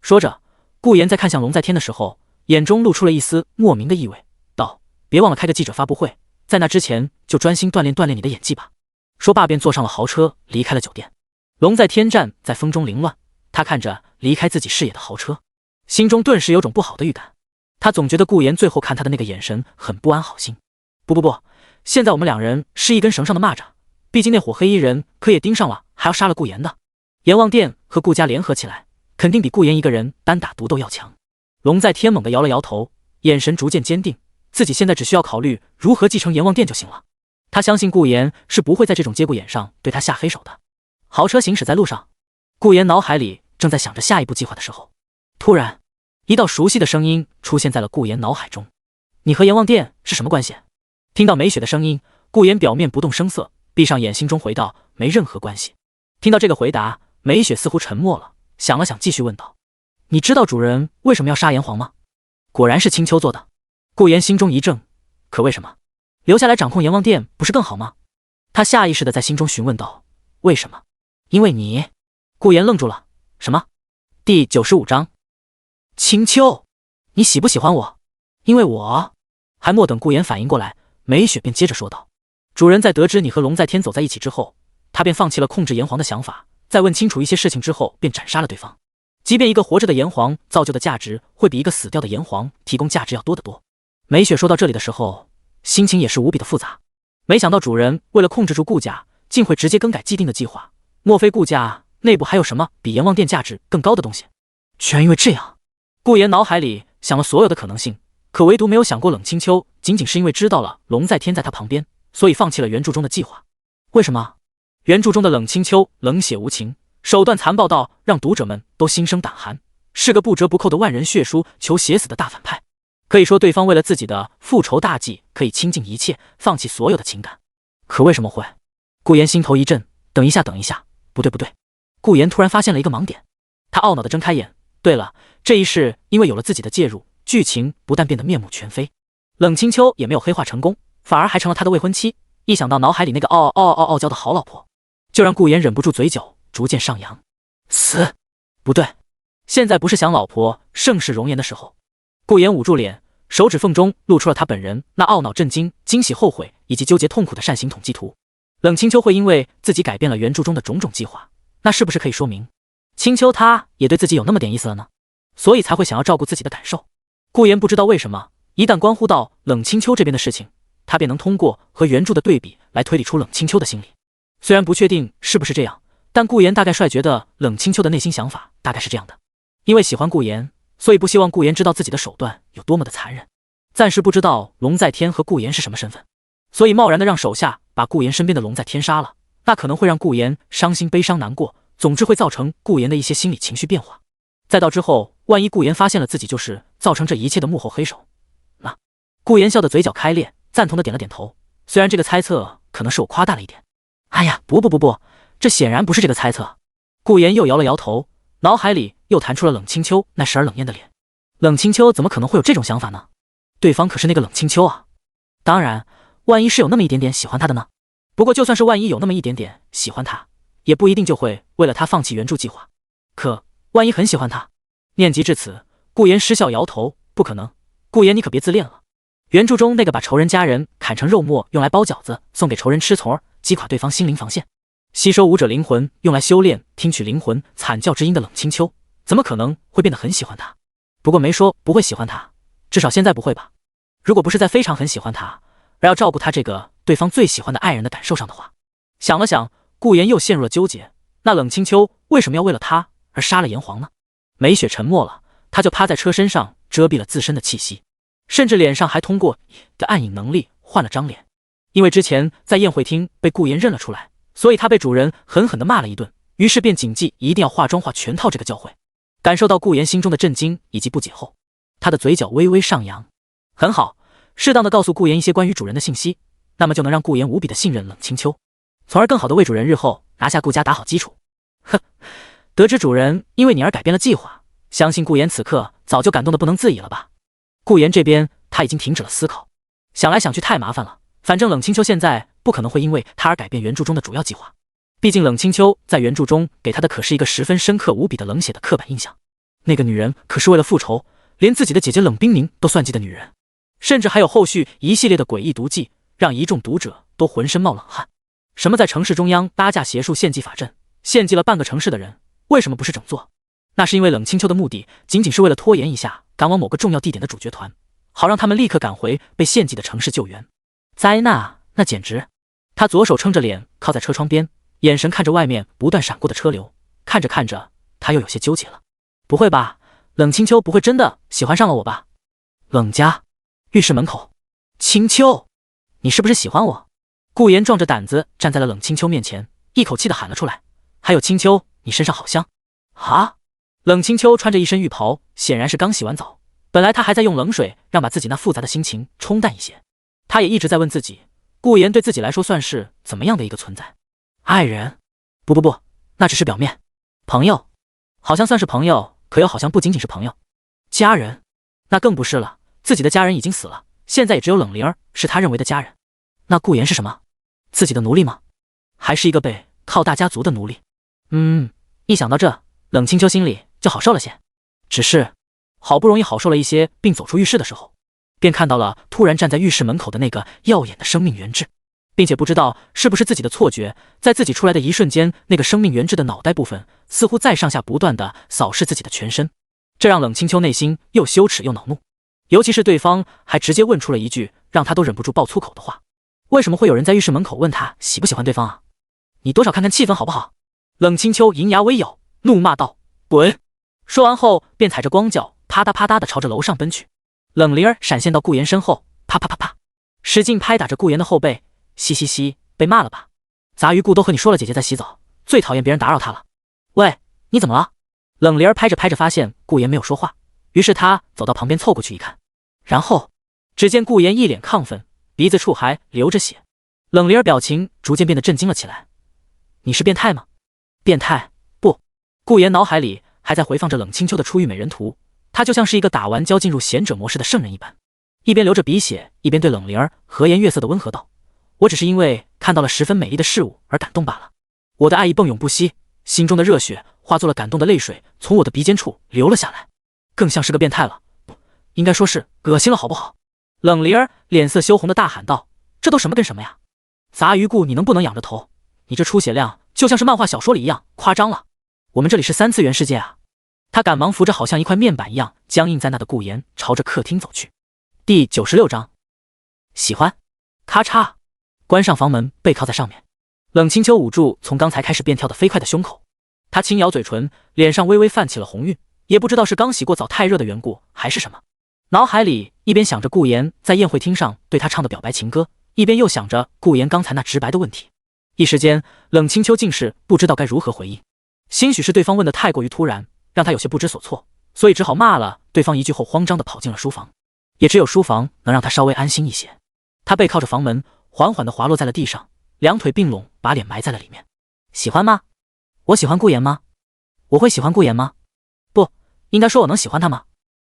B: 说着，顾妍在看向龙在天的时候，眼中露出了一丝莫名的意味，道：别忘了开个记者发布会，在那之前就专心锻炼你的演技吧。说罢便坐上了豪车离开了酒店。龙在天站在风中凌乱，他看着离开自己视野的豪车，心中顿时有种不好的预感。他总觉得顾妍最后看他的那个眼神很不安好心。不，现在我们两人是一根绳上的蚂蚱，毕竟那伙黑衣人可也盯上了，还要杀了顾妍的。阎王殿和顾家联合起来，肯定比顾妍一个人单打独斗要强。龙在天猛地摇了摇头，眼神逐渐坚定，自己现在只需要考虑如何继承阎王殿就行了。他相信顾妍是不会在这种节骨眼上对他下黑手的。豪车行驶在路上，顾妍脑海里正在想着下一步计划的时候，突然一道熟悉的声音出现在了顾妍脑海中。你和阎王殿是什么关系？听到梅雪的声音，顾妍表面不动声色，闭上眼心中回道：没任何关系。听到这个回答，梅雪似乎沉默了，想了想继续问道：你知道主人为什么要杀炎黄吗？果然是青丘做的。顾妍心中一怔，可为什么？留下来掌控阎王殿不是更好吗？他下意识地在心中询问道：为什么？因为你。顾妍愣住了。什么？第95章。青丘，你喜不喜欢我？因为我……还莫等顾妍反应过来，梅雪便接着说道：主人在得知你和龙在天走在一起之后，他便放弃了控制炎黄的想法，在问清楚一些事情之后便斩杀了对方。即便一个活着的炎黄造就的价值会比一个死掉的炎黄提供价值要多得多。梅雪说到这里的时候，心情也是无比的复杂。没想到主人为了控制住顾家，竟会直接更改既定的计划。莫非顾家内部还有什么比阎王殿价值更高的东西？居然因为这样，顾妍脑海里想了所有的可能性，可唯独没有想过冷清秋仅仅是因为知道了龙在天在他旁边，所以放弃了原著中的计划。为什么？原著中的冷清秋冷血无情，手段残暴到让读者们都心生胆寒，是个不折不扣的万人血书求写死的大反派。可以说对方为了自己的复仇大计可以倾尽一切，放弃所有的情感。可为什么会？顾妍心头一震，等一下，不对，顾妍突然发现了一个盲点。他懊恼地睁开眼，对了，这一世因为有了自己的介入，剧情不但变得面目全非，冷清秋也没有黑化成功，反而还成了他的未婚妻。一想到脑海里那个傲娇的好老婆，就让顾妍忍不住嘴角逐渐上扬。死！不对，现在不是想老婆盛世容颜的时候。顾妍捂住脸，手指缝中露出了他本人那懊恼、震惊、惊喜、后悔以及纠结痛苦的扇形统计图。冷清秋会因为自己改变了原著中的种种计划，那是不是可以说明青秋他也对自己有那么点意思了呢？所以才会想要照顾自己的感受。顾言不知道为什么，一旦关乎到冷清秋这边的事情，他便能通过和原著的对比来推理出冷清秋的心理。虽然不确定是不是这样，但顾言大概率觉得冷清秋的内心想法大概是这样的：因为喜欢顾言，所以不希望顾言知道自己的手段有多么的残忍。暂时不知道龙在天和顾言是什么身份，所以贸然的让手下把顾言身边的龙在天杀了，那可能会让顾言伤心、悲伤、难过，总之会造成顾言的一些心理情绪变化。再到之后，万一顾言发现了自己就是造成这一切的幕后黑手，那顾言笑得嘴角开裂，赞同的点了点头。虽然这个猜测可能是我夸大了一点。哎呀，不，这显然不是这个猜测。顾言又摇了摇头，脑海里又弹出了冷清秋那时而冷艳的脸。冷清秋怎么可能会有这种想法呢？对方可是那个冷清秋啊。当然，万一是有那么一点点喜欢他的呢？不过就算是万一有那么一点点喜欢他，也不一定就会为了他放弃原著计划。可万一很喜欢他？念及至此，顾言失笑摇头，不可能。顾言你可别自恋了。原著中那个把仇人家人砍成肉末用来包饺子送给仇人吃，从而击垮对方心灵防线，吸收武者灵魂用来修炼听取灵魂惨叫之音的冷清秋，怎么可能会变得很喜欢他？不过没说不会喜欢他，至少现在不会吧。如果不是在非常很喜欢他，而要照顾他这个对方最喜欢的爱人的感受上的话。想了想，顾言又陷入了纠结，那冷清秋为什么要为了他而杀了炎黄呢？梅雪沉默了，他就趴在车身上遮蔽了自身的气息，甚至脸上还通过的暗影能力换了张脸。因为之前在宴会厅被顾言认了出来，所以他被主人狠狠地骂了一顿，于是便谨记一定要化妆化全套这个教诲。感受到顾言心中的震惊以及不解后，他的嘴角微微上扬。很好，适当的告诉顾言一些关于主人的信息，那么就能让顾言无比的信任冷清秋，从而更好的为主人日后拿下顾家打好基础。呵，得知主人因为你而改变了计划，相信顾言此刻早就感动得不能自已了吧。顾言这边他已经停止了思考，想来想去太麻烦了，反正冷清秋现在不可能会因为他而改变原著中的主要计划，毕竟冷清秋在原著中给他的可是一个十分深刻无比的冷血的刻板印象。那个女人可是为了复仇，连自己的姐姐冷冰凝都算计的女人，甚至还有后续一系列的诡异毒计，让一众读者都浑身冒冷汗。什么在城市中央搭架邪术献祭法阵，献祭了半个城市的人，为什么不是整座？那是因为冷清秋的目的仅仅是为了拖延一下赶往某个重要地点的主角团，好让他们立刻赶回被献祭的城市救援。灾难，那简直！他左手撑着脸靠在车窗边，眼神看着外面不断闪过的车流，看着看着他又有些纠结了。不会吧，冷清秋不会真的喜欢上了我吧？冷家浴室门口，清秋，你是不是喜欢我？顾言壮着胆子站在了冷清秋面前，一口气的喊了出来。还有清秋，你身上好香啊！冷清秋穿着一身浴袍，显然是刚洗完澡。本来他还在用冷水让把自己那复杂的心情冲淡一些，他也一直在问自己，顾言对自己来说算是怎么样的一个存在？爱人？不，那只是表面。朋友？好像算是朋友，可又好像不仅仅是朋友。家人？那更不是了，自己的家人已经死了，现在也只有冷灵儿是他认为的家人。那顾言是什么？自己的奴隶吗？还是一个被靠大家族的奴隶？一想到这，冷清秋心里就好受了些。只是好不容易好受了一些，并走出浴室的时候，便看到了突然站在浴室门口的那个耀眼的生命原质，并且不知道是不是自己的错觉，在自己出来的一瞬间，那个生命原质的脑袋部分似乎在上下不断的扫视自己的全身，这让冷清秋内心又羞耻又恼怒。尤其是对方还直接问出了一句让他都忍不住爆粗口的话：为什么会有人在浴室门口问他喜不喜欢对方啊？你多少看看气氛好不好？冷清秋银牙微咬，怒骂道：滚！说完后便踩着光脚啪嗒啪嗒的朝着楼上奔去。冷灵儿闪现到顾言身后，啪啪啪啪，使劲拍打着顾言的后背。嘻嘻嘻，被骂了吧？杂鱼顾都和你说了，姐姐在洗澡，最讨厌别人打扰她了。喂，你怎么了？冷灵儿拍着拍着发现顾言没有说话，于是他走到旁边凑过去一看，然后只见顾言一脸亢奋，鼻子处还流着血。冷灵儿表情逐渐变得震惊了起来。你是变态吗？变态？不。顾言脑海里还在回放着冷清秋的出狱美人图，他就像是一个打完交进入贤者模式的圣人一般，一边流着鼻血，一边对冷灵儿和颜悦色的温和道：我只是因为看到了十分美丽的事物而感动罢了。我的爱意迸涌不息，心中的热血化作了感动的泪水，从我的鼻尖处流了下来，更像是个变态了，不，应该说是恶心了好不好？冷灵儿脸色羞红的大喊道：这都什么跟什么呀？杂鱼顾你能不能仰着头？你这出血量就像是漫画小说里一样夸张了。我们这里是3次元世界啊！他赶忙扶着好像一块面板一样僵硬在那的顾言，朝着客厅走去。第96章，喜欢。咔嚓，关上房门，背靠在上面。冷清秋捂住从刚才开始便跳得飞快的胸口，他轻咬嘴唇，脸上微微泛起了红晕，也不知道是刚洗过澡太热的缘故，还是什么。脑海里一边想着顾言在宴会厅上对他唱的表白情歌，一边又想着顾言刚才那直白的问题。一时间，冷清秋竟是不知道该如何回应。兴许是对方问的太过于突然，让他有些不知所措，所以只好骂了对方一句后，慌张地跑进了书房。也只有书房能让他稍微安心一些。他背靠着房门，缓缓地滑落在了地上，两腿并拢，把脸埋在了里面。喜欢吗？我喜欢顾言吗？我会喜欢顾言吗？不，应该说我能喜欢他吗？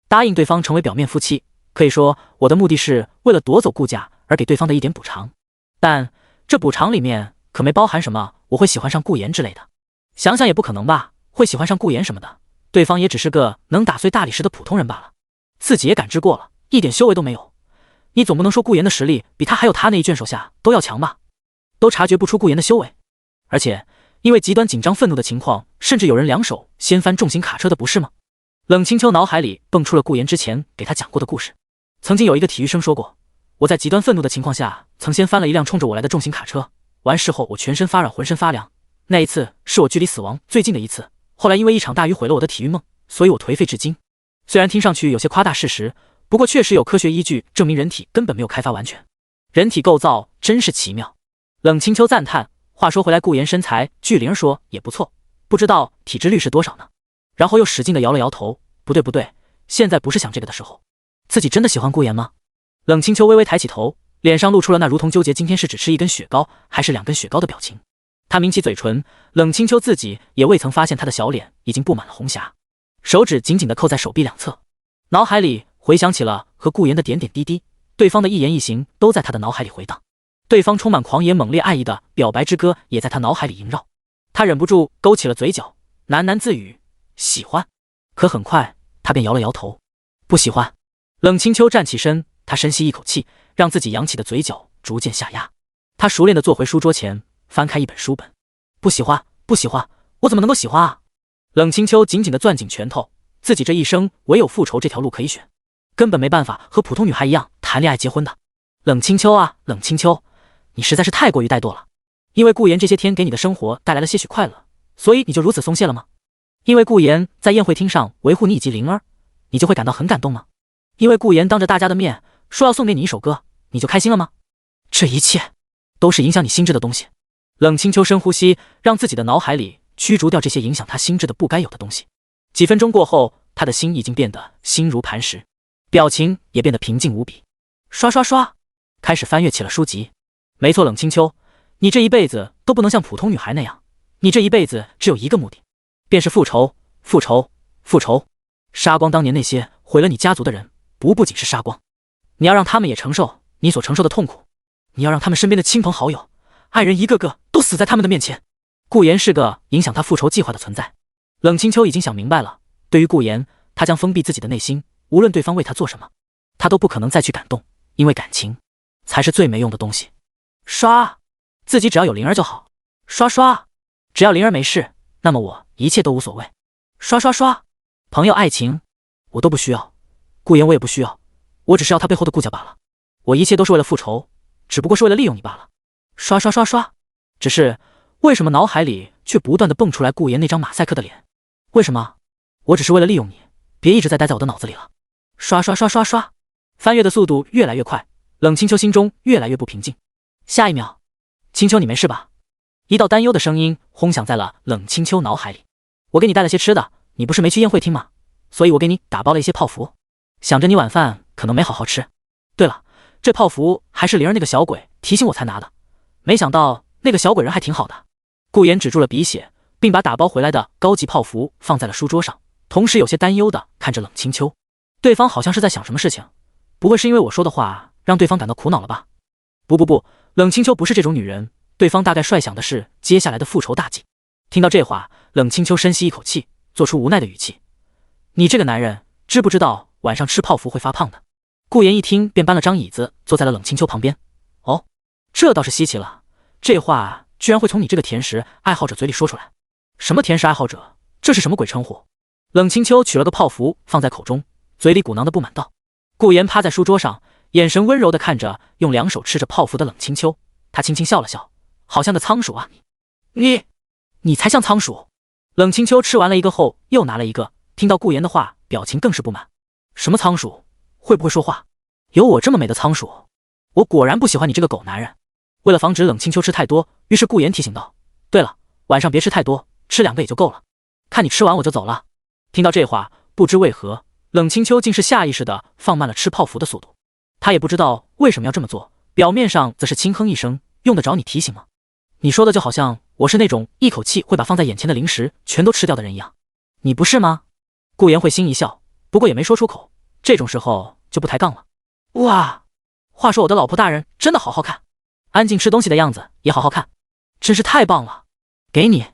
B: 答应对方成为表面夫妻，可以说我的目的是为了夺走顾家而给对方的一点补偿，但这补偿里面可没包含什么我会喜欢上顾言之类的。想想也不可能吧，会喜欢上顾言什么的，对方也只是个能打碎大理石的普通人罢了。自己也感知过了，一点修为都没有。你总不能说顾言的实力比他还有他那一卷手下都要强吧？都察觉不出顾言的修为，而且因为极端紧张愤怒的情况，甚至有人两手掀翻重型卡车的，不是吗？冷清秋脑海里蹦出了顾言之前给他讲过的故事。曾经有一个体育生说过，我在极端愤怒的情况下曾掀翻了一辆冲着我来的重型卡车，完事后我全身发软，浑身发凉。那一次是我距离死亡最近的一次，后来因为一场大雨毁了我的体育梦，所以我颓废至今。虽然听上去有些夸大事实，不过确实有科学依据证明人体根本没有开发完全。人体构造真是奇妙。冷清秋赞叹。话说回来，顾言身材据灵儿说也不错，不知道体脂率是多少呢？然后又使劲地摇了摇头，不对，现在不是想这个的时候。自己真的喜欢顾言吗？冷清秋微微抬起头，脸上露出了那如同纠结今天是只吃一根雪糕还是2根雪糕的表情。他抿起嘴唇，冷清秋自己也未曾发现他的小脸已经布满了红霞，手指紧紧地扣在手臂两侧，脑海里回想起了和顾言的点点滴滴，对方的一言一行都在他的脑海里回荡，对方充满狂野猛烈爱意的表白之歌也在他脑海里萦绕。他忍不住勾起了嘴角，喃喃自语喜欢。可很快他便摇了摇头，不喜欢。冷清秋站起身，他深吸一口气，让自己扬起的嘴角逐渐下压。他熟练地坐回书桌前，翻开一本书本。不喜欢，不喜欢，我怎么能够喜欢啊？冷清秋紧紧地攥紧拳头，自己这一生唯有复仇这条路可以选，根本没办法和普通女孩一样谈恋爱结婚的。冷清秋啊，冷清秋，你实在是太过于怠惰了。因为顾言这些天给你的生活带来了些许快乐，所以你就如此松懈了吗？因为顾言在宴会厅上维护你以及灵儿，你就会感到很感动吗？因为顾言当着大家的面说要送给你一首歌，你就开心了吗？这一切都是影响你心智的东西。冷清秋深呼吸，让自己的脑海里驱逐掉这些影响他心智的不该有的东西。几分钟过后，他的心已经变得心如磐石，表情也变得平静无比。刷刷刷，开始翻阅起了书籍。没错，冷清秋，你这一辈子都不能像普通女孩那样，你这一辈子只有一个目的，便是复仇，复仇，复仇。杀光当年那些毁了你家族的人，不仅是杀光，你要让他们也承受你所承受的痛苦，你要让他们身边的亲朋好友、爱人一个个都死在他们的面前。顾言是个影响他复仇计划的存在。冷清秋已经想明白了，对于顾言，他将封闭自己的内心，无论对方为他做什么，他都不可能再去感动，因为感情才是最没用的东西。刷，自己只要有灵儿就好。刷刷，只要灵儿没事，那么我一切都无所谓。刷刷刷，朋友爱情我都不需要，顾言我也不需要，我只是要他背后的顾家罢了。我一切都是为了复仇，只不过是为了利用你罢了。刷刷刷刷，只是为什么脑海里却不断地蹦出来顾言那张马赛克的脸？为什么？我只是为了利用你，别一直在待在我的脑子里了。刷刷刷刷刷，翻阅的速度越来越快，冷清秋心中越来越不平静。下一秒，清秋你没事吧？一道担忧的声音轰响在了冷清秋脑海里。我给你带了些吃的，你不是没去宴会厅吗？所以我给你打包了一些泡芙，想着你晚饭可能没好好吃。对了，这泡芙还是灵儿那个小鬼提醒我才拿的，没想到那个小鬼人还挺好的。顾言止住了鼻血，并把打包回来的高级泡芙放在了书桌上，同时有些担忧地看着冷清秋。对方好像是在想什么事情，不会是因为我说的话让对方感到苦恼了吧？不，冷清秋不是这种女人，对方大概率想的是接下来的复仇大计。听到这话，冷清秋深吸一口气，做出无奈的语气：你这个男人知不知道晚上吃泡芙会发胖的？顾言一听便搬了张椅子坐在了冷清秋旁边。哦，这倒是稀奇了，这话居然会从你这个甜食爱好者嘴里说出来？什么甜食爱好者？这是什么鬼称呼？冷清秋取了个泡芙放在口中，嘴里鼓囊的不满道。顾言趴在书桌上，眼神温柔地看着用两手吃着泡芙的冷清秋，他轻轻笑了笑，好像个仓鼠啊！你才像仓鼠！冷清秋吃完了一个后又拿了一个，听到顾言的话，表情更是不满。什么仓鼠？会不会说话？有我这么美的仓鼠？我果然不喜欢你这个狗男人。为了防止冷清秋吃太多，于是顾言提醒道：对了，晚上别吃太多，吃2个也就够了。看你吃完我就走了。听到这话，不知为何，冷清秋竟是下意识地放慢了吃泡芙的速度。他也不知道为什么要这么做，表面上则是轻哼一声，用得着你提醒吗？你说的就好像我是那种一口气会把放在眼前的零食全都吃掉的人一样。你不是吗？顾言会心一笑，不过也没说出口，这种时候就不抬杠了。哇，话说我的老婆大人真的好好看，安静吃东西的样子也好好看，真是太棒了。给你。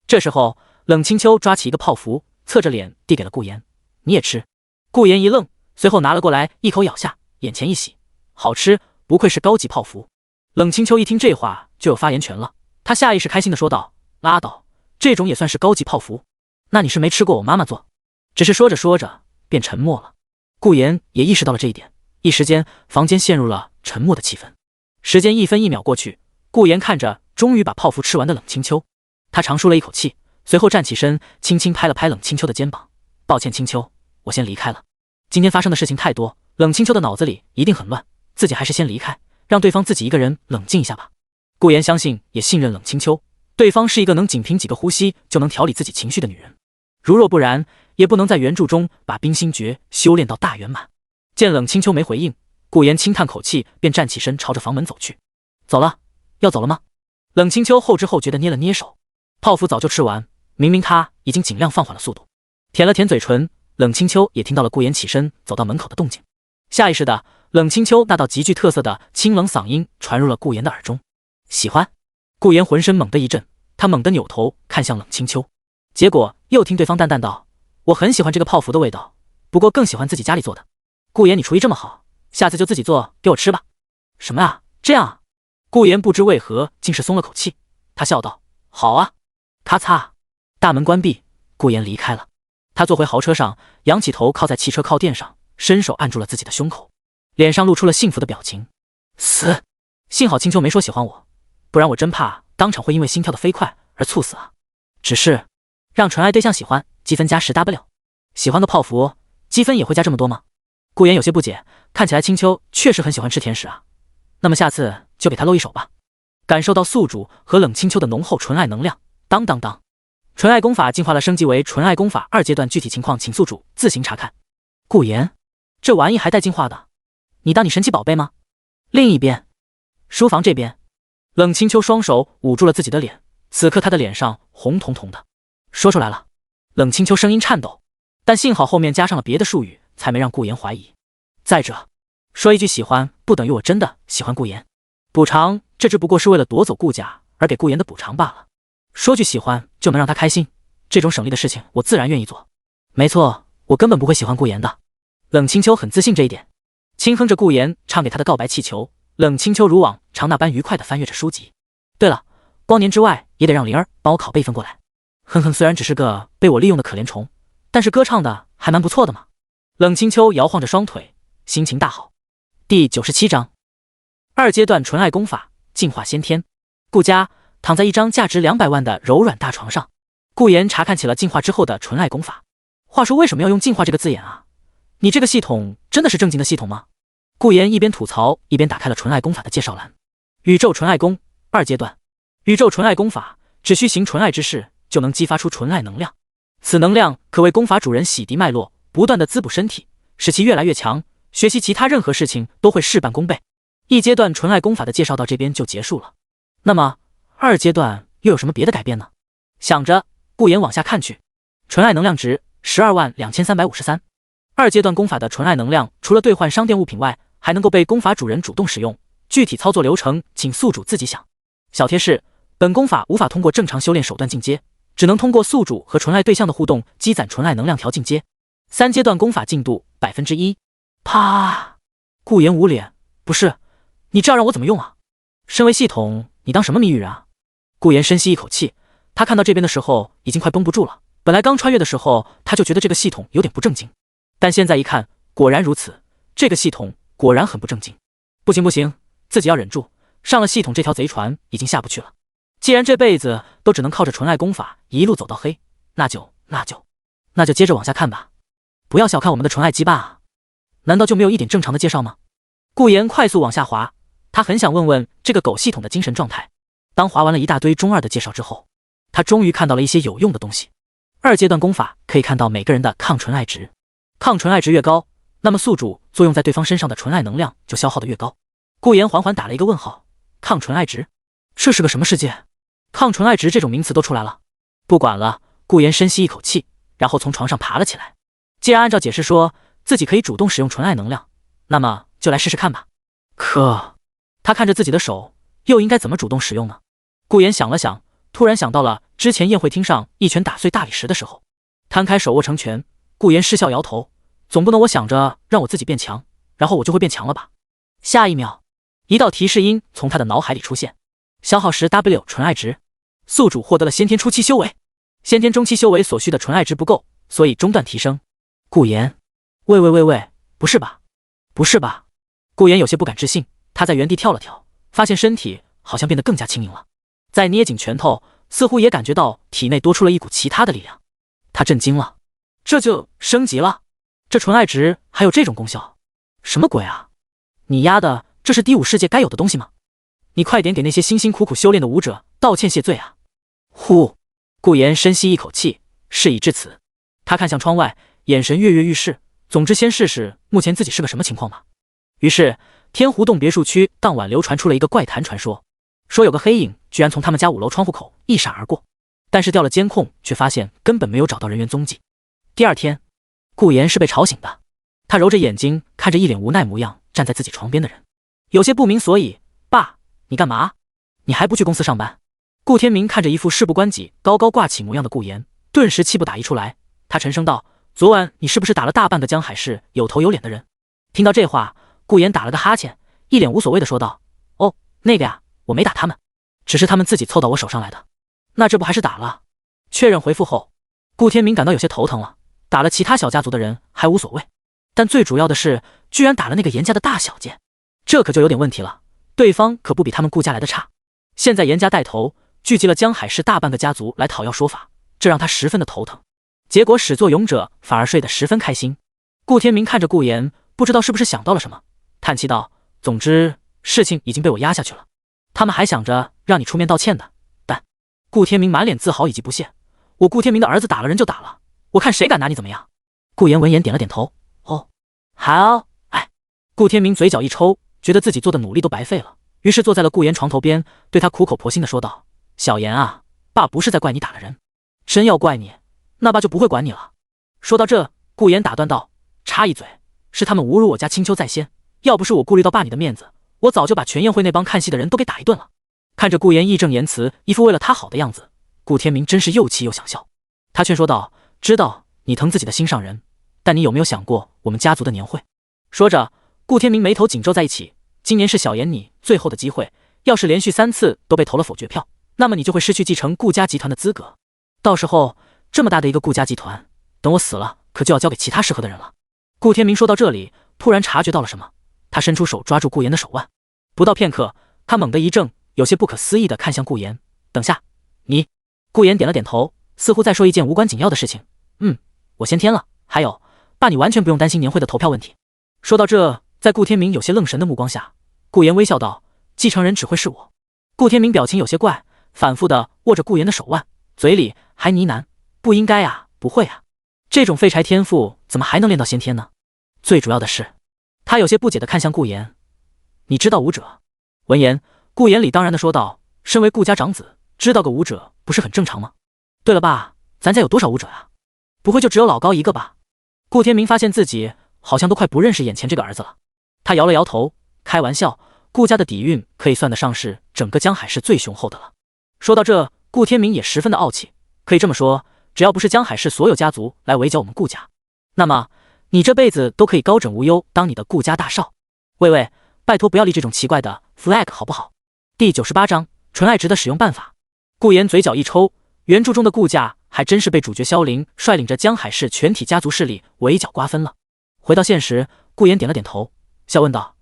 B: 这时候冷清秋抓起一个泡芙，侧着脸递给了顾言，你也吃。顾言一愣，随后拿了过来，一口咬下，眼前一喜，好吃，不愧是高级泡芙。冷清秋一听这话就有发言权了，他下意识开心地说道：拉倒，这种也算是高级泡芙？那你是没吃过我妈妈做。只是说着说着便沉默了。顾言也意识到了这一点，一时间房间陷入了沉默的气氛。时间1分1秒过去，顾言看着终于把泡芙吃完的冷清秋，他长舒了一口气，随后站起身，轻轻拍了拍冷清秋的肩膀，抱歉清秋，我先离开了。今天发生的事情太多，冷清秋的脑子里一定很乱，自己还是先离开，让对方自己一个人冷静一下吧。顾言相信也信任冷清秋，对方是一个能仅凭几个呼吸就能调理自己情绪的女人，如若不然也不能在原著中把冰心诀修炼到大圆满。见冷清秋没回应，顾言轻叹口气，便站起身朝着房门走去。走了？要走了吗？冷清秋后知后觉地捏了捏手，泡芙早就吃完，明明他已经尽量放缓了速度。舔了舔嘴唇，冷清秋也听到了顾言起身走到门口的动静，下意识的冷清秋那道极具特色的清冷嗓音传入了顾言的耳中。喜欢？顾言浑身猛地一震，他猛地扭头看向冷清秋，结果又听对方淡淡道：我很喜欢这个泡芙的味道，不过更喜欢自己家里做的。顾言你厨艺这么好，下次就自己做给我吃吧。什么啊？这样啊？顾言不知为何竟是松了口气，他笑道：好啊。咔嚓，大门关闭，顾言离开了。他坐回豪车上，仰起头靠在汽车靠垫上，伸手按住了自己的胸口，脸上露出了幸福的表情。死！幸好清秋没说喜欢我，不然我真怕当场会因为心跳的飞快而猝死啊。只是让纯爱对象喜欢，积分加10W，喜欢个泡芙，积分也会加这么多吗？顾言有些不解，看起来清秋确实很喜欢吃甜食啊，那么下次就给他露一手吧。感受到宿主和冷清秋的浓厚纯爱能量，当当当，纯爱功法进化了，升级为纯爱功法2阶段，具体情况请宿主自行查看。顾言，这玩意还带进化的？你当你神奇宝贝吗？另一边，书房这边，冷清秋双手捂住了自己的脸，此刻他的脸上红彤彤的。说出来了。冷清秋声音颤抖，但幸好后面加上了别的术语，才没让顾言怀疑。再者，说一句喜欢不等于我真的喜欢顾言，补偿这只不过是为了夺走顾家而给顾言的补偿罢了。说句喜欢就能让他开心，这种省力的事情我自然愿意做。没错，我根本不会喜欢顾言的。冷清秋很自信这一点，轻哼着顾言唱给他的告白气球，冷清秋如往常那般愉快地翻阅着书籍。对了，光年之外也得让灵儿帮我拷贝一份过来。哼哼，虽然只是个被我利用的可怜虫，但是歌唱的还蛮不错的嘛。冷清秋摇晃着双腿，心情大好。第97章2阶段纯爱功法进化先天。顾家躺在一张价值200万的柔软大床上，顾言查看起了进化之后的纯爱功法。话说为什么要用进化这个字眼啊？你这个系统真的是正经的系统吗？顾言一边吐槽一边打开了纯爱功法的介绍栏。宇宙纯爱功2阶段。宇宙纯爱功法只需行纯爱之事，就能激发出纯爱能量，此能量可为功法主人洗涤脉络，不断的滋补身体，使其越来越强，学习其他任何事情都会事半功倍。1阶段纯爱功法的介绍到这边就结束了。那么2阶段又有什么别的改变呢？想着，顾言往下看去，纯爱能量值122353。2阶段功法的纯爱能量除了兑换商店物品外，还能够被功法主人主动使用，具体操作流程请宿主自己想。小贴士：本功法无法通过正常修炼手段进阶，只能通过宿主和纯爱对象的互动积攒纯爱能量条进阶。3阶段功法进度1%。啪！顾言捂脸，不是，你这要让我怎么用啊？身为系统，你当什么谜语人啊？顾言深吸一口气，他看到这边的时候已经快绷不住了。本来刚穿越的时候他就觉得这个系统有点不正经，但现在一看果然如此，这个系统果然很不正经。不行不行，自己要忍住，上了系统这条贼船已经下不去了。既然这辈子都只能靠着纯爱功法一路走到黑，那就接着往下看吧。不要小看我们的纯爱羁绊啊，难道就没有一点正常的介绍吗？顾言快速往下滑，他很想问问这个狗系统的精神状态。当滑完了一大堆中二的介绍之后，他终于看到了一些有用的东西。2阶段功法可以看到每个人的抗纯爱值，抗纯爱值越高，那么宿主作用在对方身上的纯爱能量就消耗的越高。顾言缓缓打了一个问号，抗纯爱值？这是个什么世界？抗纯爱值这种名词都出来了。不管了，顾言深吸一口气，然后从床上爬了起来。既然按照解释说自己可以主动使用纯爱能量，那么就来试试看吧。可他看着自己的手，又应该怎么主动使用呢？顾言想了想，突然想到了之前宴会厅上一拳打碎大理石的时候，摊开手握成拳。顾言失笑摇头，总不能我想着让我自己变强，然后我就会变强了吧。下一秒，一道提示音从他的脑海里出现，消耗10W 纯爱值，宿主获得了先天初期修为，先天中期修为所需的纯爱值不够，所以中断提升。顾言，喂，不是吧？不是吧？顾言有些不敢置信，他在原地跳了跳，发现身体好像变得更加轻盈了，再捏紧拳头，似乎也感觉到体内多出了一股其他的力量。他震惊了，这就升级了？这纯爱值还有这种功效？什么鬼啊？你丫的，这是第5世界该有的东西吗？你快点给那些辛辛苦苦修炼的武者道歉谢罪啊！呼，顾言深吸一口气，事已至此，他看向窗外，眼神跃跃欲试。总之先试试目前自己是个什么情况吧。于是天湖洞别墅区当晚流传出了一个怪谈传说，说有个黑影居然从他们家5楼窗户口一闪而过，但是调了监控却发现根本没有找到人员踪迹。第二天，顾言是被吵醒的，他揉着眼睛看着一脸无奈模样站在自己床边的人，有些不明所以。爸，你干嘛？你还不去公司上班？顾天明看着一副事不关己高高挂起模样的顾言，顿时气不打一处来。他沉声道，昨晚你是不是打了大半个江海市有头有脸的人？听到这话，顾言打了个哈欠，一脸无所谓的说道，哦，那个呀，我没打他们，只是他们自己凑到我手上来的。那这不还是打了？确认回复后，顾天明感到有些头疼了，打了其他小家族的人还无所谓，但最主要的是居然打了那个严家的大小姐，这可就有点问题了，对方可不比他们顾家来的差。现在严家带头聚集了江海市大半个家族来讨要说法，这让他十分的头疼。结果始作俑者反而睡得十分开心。顾天明看着顾言，不知道是不是想到了什么，叹气道，总之事情已经被我压下去了，他们还想着让你出面道歉的，但顾天明满脸自豪以及不屑，我顾天明的儿子打了人就打了，我看谁敢拿你怎么样。顾言闻言点了点头，哦，好，哎。顾天明嘴角一抽，觉得自己做的努力都白费了，于是坐在了顾言床头边，对他苦口婆心的说道，小言啊，爸不是在怪你打了人，真要怪你，那爸就不会管你了。说到这，顾言打断道，插一嘴，是他们侮辱我家青丘在先，要不是我顾虑到爸你的面子，我早就把全宴会那帮看戏的人都给打一顿了。看着顾言义正言辞，一副为了他好的样子，顾天明真是又气又想笑。他劝说道，知道你疼自己的心上人，但你有没有想过我们家族的年会？说着，顾天明眉头紧皱在一起，今年是小言你最后的机会，要是连续3次都被投了否决票，那么你就会失去继承顾家集团的资格，到时候这么大的一个顾家集团，等我死了可就要交给其他适合的人了。顾天明说到这里，突然察觉到了什么，他伸出手抓住顾言的手腕，不到片刻，他猛地一怔，有些不可思议地看向顾言，等下，你……顾言点了点头，似乎在说一件无关紧要的事情，我先添了，还有，爸你完全不用担心年会的投票问题。说到这，在顾天明有些愣神的目光下，顾言微笑道，继承人只会是我。顾天明表情有些怪，反复地握着顾言的手腕，嘴里还呢喃，不应该啊，不会啊，这种废柴天赋怎么还能练到先天呢？最主要的是，他有些不解地看向顾言，你知道武者？闻言，顾言理当然地说道，身为顾家长子，知道个武者不是很正常吗？对了爸，咱家有多少武者啊？不会就只有老高一个吧？顾天明发现自己好像都快不认识眼前这个儿子了，他摇了摇头，开玩笑，顾家的底蕴可以算得上是整个江海市最雄厚的了。说到这，顾天明也十分的傲气，可以这么说，只要不是江海市所有家族来围剿我们顾家，那么你这辈子都可以高枕无忧当你的顾家大少。喂，拜托不要立这种奇怪的 flag 好不好？第98章纯爱值的使用办法。顾言嘴角一抽，原著中的顾家还真是被主角萧凌率领着江海市全体家族势力围剿瓜分了。回到现实，顾言点了点头，笑问道：“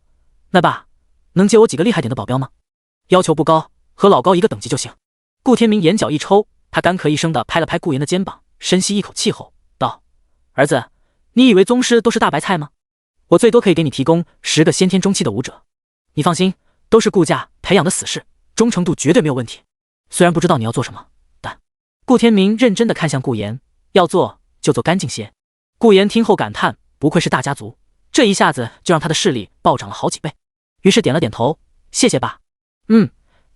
B: 那爸，能借我几个厉害点的保镖吗？要求不高，和老高一个等级就行。”顾天明眼角一抽，他干咳一声的拍了拍顾言的肩膀，深吸一口气后道：“儿子，你以为宗师都是大白菜吗？我最多可以给你提供10个先天中期的武者，你放心，都是顾家培养的死士，忠诚度绝对没有问题。虽然不知道你要做什么，但……”顾天明认真的看向顾言，要做就做干净些。顾言听后感叹，不愧是大家族，这一下子就让他的势力暴涨了好几倍，于是点了点头，谢谢爸。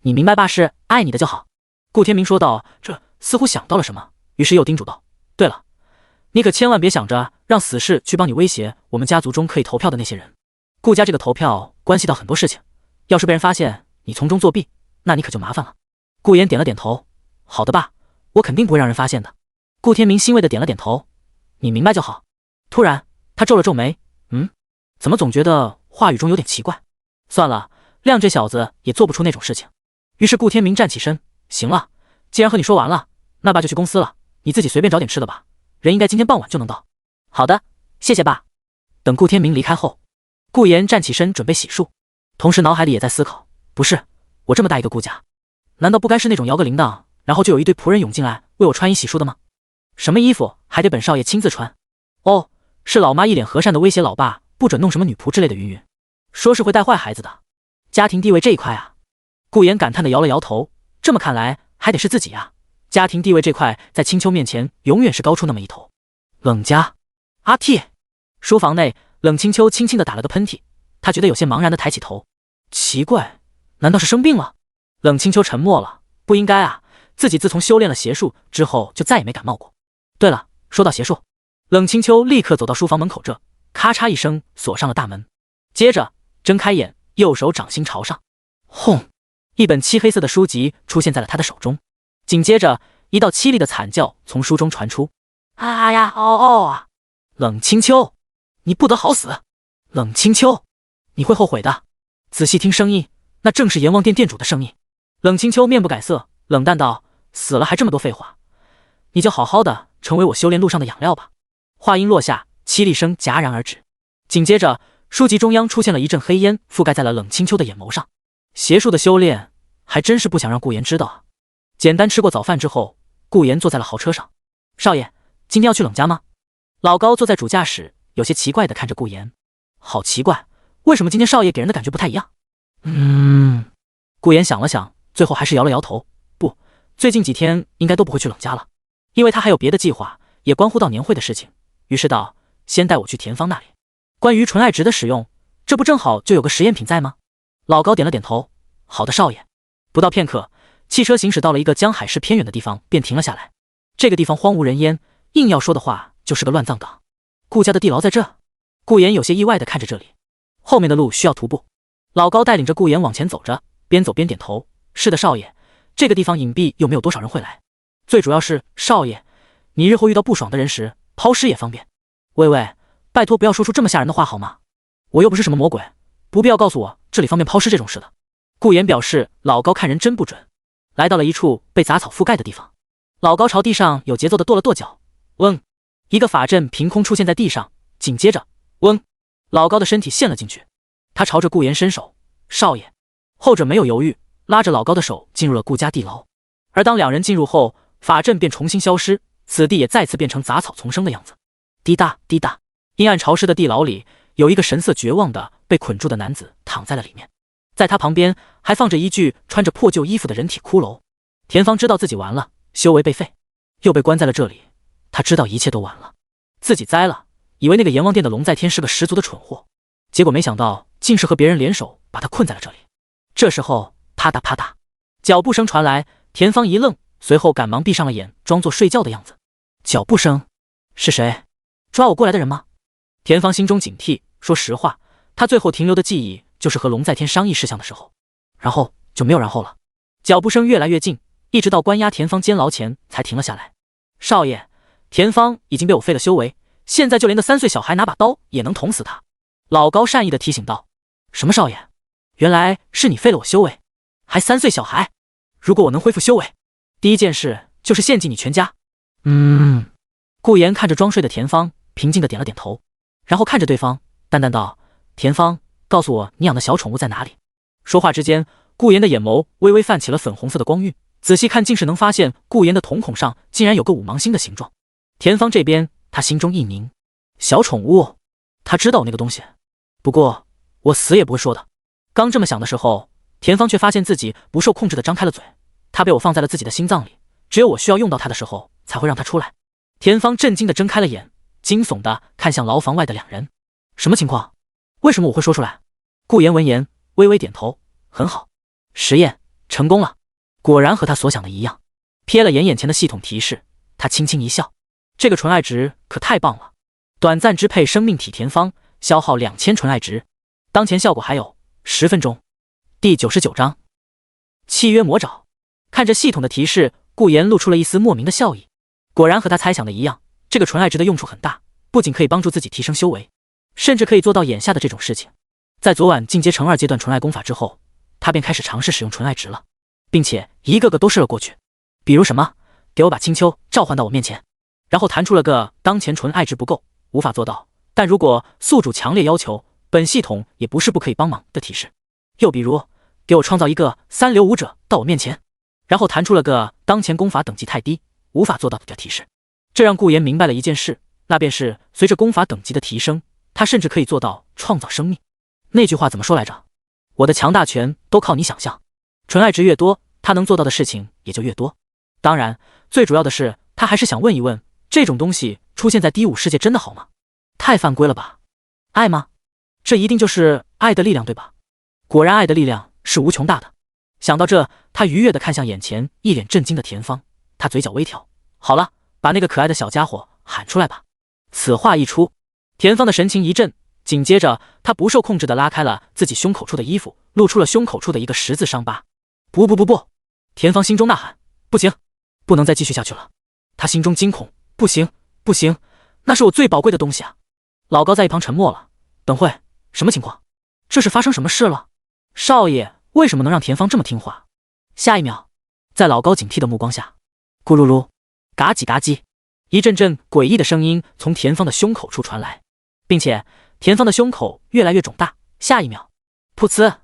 B: 你明白爸是爱你的就好。顾天明说道，这似乎想到了什么，于是又叮嘱道：“对了，你可千万别想着让死士去帮你威胁我们家族中可以投票的那些人。顾家这个投票关系到很多事情，要是被人发现你从中作弊，那你可就麻烦了。”顾言点了点头，好的爸，我肯定不会让人发现的。顾天明欣慰的点了点头，你明白就好。突然他皱了皱眉，怎么总觉得话语中有点奇怪？算了，亮这小子也做不出那种事情。于是顾天明站起身，行了，既然和你说完了，那爸就去公司了，你自己随便找点吃的吧，人应该今天傍晚就能到。好的，谢谢爸。等顾天明离开后，顾言站起身准备洗漱，同时脑海里也在思考，不是，我这么大一个顾家，难道不该是那种摇个铃铛，然后就有一堆仆人涌进来为我穿衣洗漱的吗？什么衣服还得本少爷亲自穿？哦，是老妈一脸和善的威胁老爸不准弄什么女仆之类的云云，说是会带坏孩子的。家庭地位这一块啊，顾言感叹的摇了摇头，这么看来还得是自己啊，家庭地位这块在青丘面前永远是高出那么一头。冷家阿 T 书房内，冷清秋轻轻的打了个喷嚏，他觉得有些茫然的抬起头，奇怪，难道是生病了？冷清秋沉默了，不应该啊，自己自从修炼了邪术之后就再也没感冒过。对了，说到邪术，冷清秋立刻走到书房门口这，咔嚓一声锁上了大门，接着睁开眼，右手掌心朝上，轰，一本漆黑色的书籍出现在了他的手中，紧接着一道凄厉的惨叫从书中传出，啊呀，嗷嗷啊！冷清秋，你不得好死！冷清秋，你会后悔的。仔细听声音，那正是阎王殿殿主的声音。冷清秋面不改色，冷淡道：“死了还这么多废话，你就好好的成为我修炼路上的养料吧。”话音落下，凄厉声戛然而止，紧接着书籍中央出现了一阵黑烟，覆盖在了冷清秋的眼眸上。邪术的修炼还真是不想让顾言知道啊。简单吃过早饭之后，顾言坐在了豪车上。少爷，今天要去冷家吗？老高坐在主驾驶，有些奇怪的看着顾言。好奇怪，为什么今天少爷给人的感觉不太一样？顾言想了想，最后还是摇了摇头，不，最近几天应该都不会去冷家了，因为他还有别的计划，也关乎到年会的事情。于是道：“先带我去田芳那里。关于纯爱值的使用，这不正好就有个实验品在吗？”老高点了点头，好的，少爷。不到片刻，汽车行驶到了一个江海市偏远的地方，便停了下来。这个地方荒无人烟，硬要说的话就是个乱葬岗。顾家的地牢在这？顾言有些意外地看着这里。后面的路需要徒步。老高带领着顾言往前走着，边走边点头，是的，少爷，这个地方隐蔽又没有多少人会来，最主要是少爷，你日后遇到不爽的人时抛尸也方便。喂，拜托不要说出这么吓人的话好吗？我又不是什么魔鬼，不必要告诉我这里方便抛尸这种事的。顾言表示老高看人真不准。来到了一处被杂草覆盖的地方，老高朝地上有节奏的跺了跺脚，嗡，一个法阵凭空出现在地上，紧接着嗡，老高的身体陷了进去。他朝着顾言伸手，少爷。后者没有犹豫，拉着老高的手进入了顾家地牢。而当两人进入后，法阵便重新消失，此地也再次变成杂草丛生的样子。滴答滴答，阴暗潮湿的地牢里，有一个神色绝望的被捆住的男子躺在了里面，在他旁边还放着一具穿着破旧衣服的人体骷髅。田芳知道自己完了，修为被废，又被关在了这里，他知道一切都完了，自己栽了，以为那个阎王殿的龙在天是个十足的蠢货，结果没想到竟是和别人联手把他困在了这里。这时候啪嗒啪嗒，脚步声传来，田芳一愣，随后赶忙闭上了眼，装作睡觉的样子。脚步声？是谁？抓我过来的人吗？田芳心中警惕，说实话，他最后停留的记忆就是和龙在天商议事项的时候，然后就没有然后了。脚步声越来越近，一直到关押田芳监牢前才停了下来。少爷，田芳已经被我废了修为，现在就连个3岁小孩拿把刀也能捅死他。老高善意的提醒道。什么少爷？原来是你废了我修为，还3岁小孩？如果我能恢复修为，第一件事就是献祭你全家。顾言看着装睡的田芳，平静地点了点头，然后看着对方，淡淡道：田芳，告诉我你养的小宠物在哪里。说话之间，顾言的眼眸微微泛起了粉红色的光晕，仔细看竟是能发现顾言的瞳孔上竟然有个五芒星的形状。田芳这边他心中一凝，小宠物，他知道有那个东西，不过我死也不会说的。刚这么想的时候，田芳却发现自己不受控制地张开了嘴，他被我放在了自己的心脏里，只有我需要用到他的时候才会让他出来。田芳震惊地睁开了眼，惊悚地看向牢房外的两人。什么情况？为什么我会说出来？顾言闻言微微点头，很好，实验成功了，果然和他所想的一样。瞥了眼前的系统提示，他轻轻一笑，这个纯爱值可太棒了，短暂支配生命体田芳，消耗2000纯爱值，当前效果还有10分钟。第99章契约魔爪。看着系统的提示，顾言露出了一丝莫名的笑意。果然和他猜想的一样，这个纯爱值的用处很大，不仅可以帮助自己提升修为，甚至可以做到眼下的这种事情。在昨晚进阶成2阶段纯爱功法之后，他便开始尝试使用纯爱值了，并且一个个都试了过去。比如什么，给我把青丘召唤到我面前，然后弹出了个当前纯爱值不够，无法做到，但如果宿主强烈要求，本系统也不是不可以帮忙的提示。又比如，给我创造一个三流武者到我面前，然后弹出了个当前功法等级太低，无法做到的提示。这让顾言明白了一件事，那便是随着功法等级的提升，他甚至可以做到创造生命。那句话怎么说来着？我的强大权都靠你想象。纯爱值越多，他能做到的事情也就越多。当然，最主要的是他还是想问一问，这种东西出现在第5世界真的好吗？太犯规了吧？爱吗？这一定就是爱的力量，对吧？果然爱的力量是无穷大的。想到这，他愉悦地看向眼前一脸震惊的田芳，他嘴角微挑，好了，把那个可爱的小家伙喊出来吧。此话一出，田芳的神情一震，紧接着他不受控制地拉开了自己胸口处的衣服，露出了胸口处的一个10字伤疤。不！田芳心中呐喊，不行，不能再继续下去了。他心中惊恐，不行，那是我最宝贵的东西啊。老高在一旁沉默了，等会，什么情况？这是发生什么事了？少爷为什么能让田芳这么听话？下一秒，在老高警惕的目光下，咕噜噜，嘎叽嘎叽，一阵阵诡异的声音从田芳的胸口处传来，并且田芳的胸口越来越肿大。下一秒，噗呲，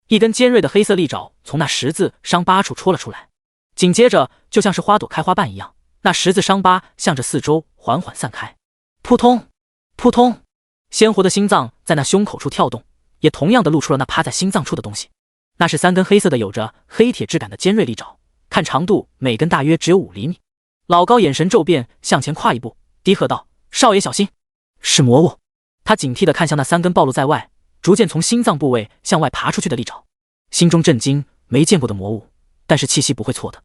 B: 一根尖锐的黑色利爪从那10字伤疤处戳了出来，紧接着就像是花朵开花瓣一样，那10字伤疤向着四周缓缓散开。扑通扑通，鲜活的心脏在那胸口处跳动，也同样的露出了那趴在心脏处的东西。那是3根黑色的有着黑铁质感的尖锐利爪，看长度每根大约只有5厘米。老高眼神骤变，向前跨一步，低喝道：少爷小心，是魔物。他警惕地看向那3根暴露在外，逐渐从心脏部位向外爬出去的利爪，心中震惊，没见过的魔物，但是气息不会错的。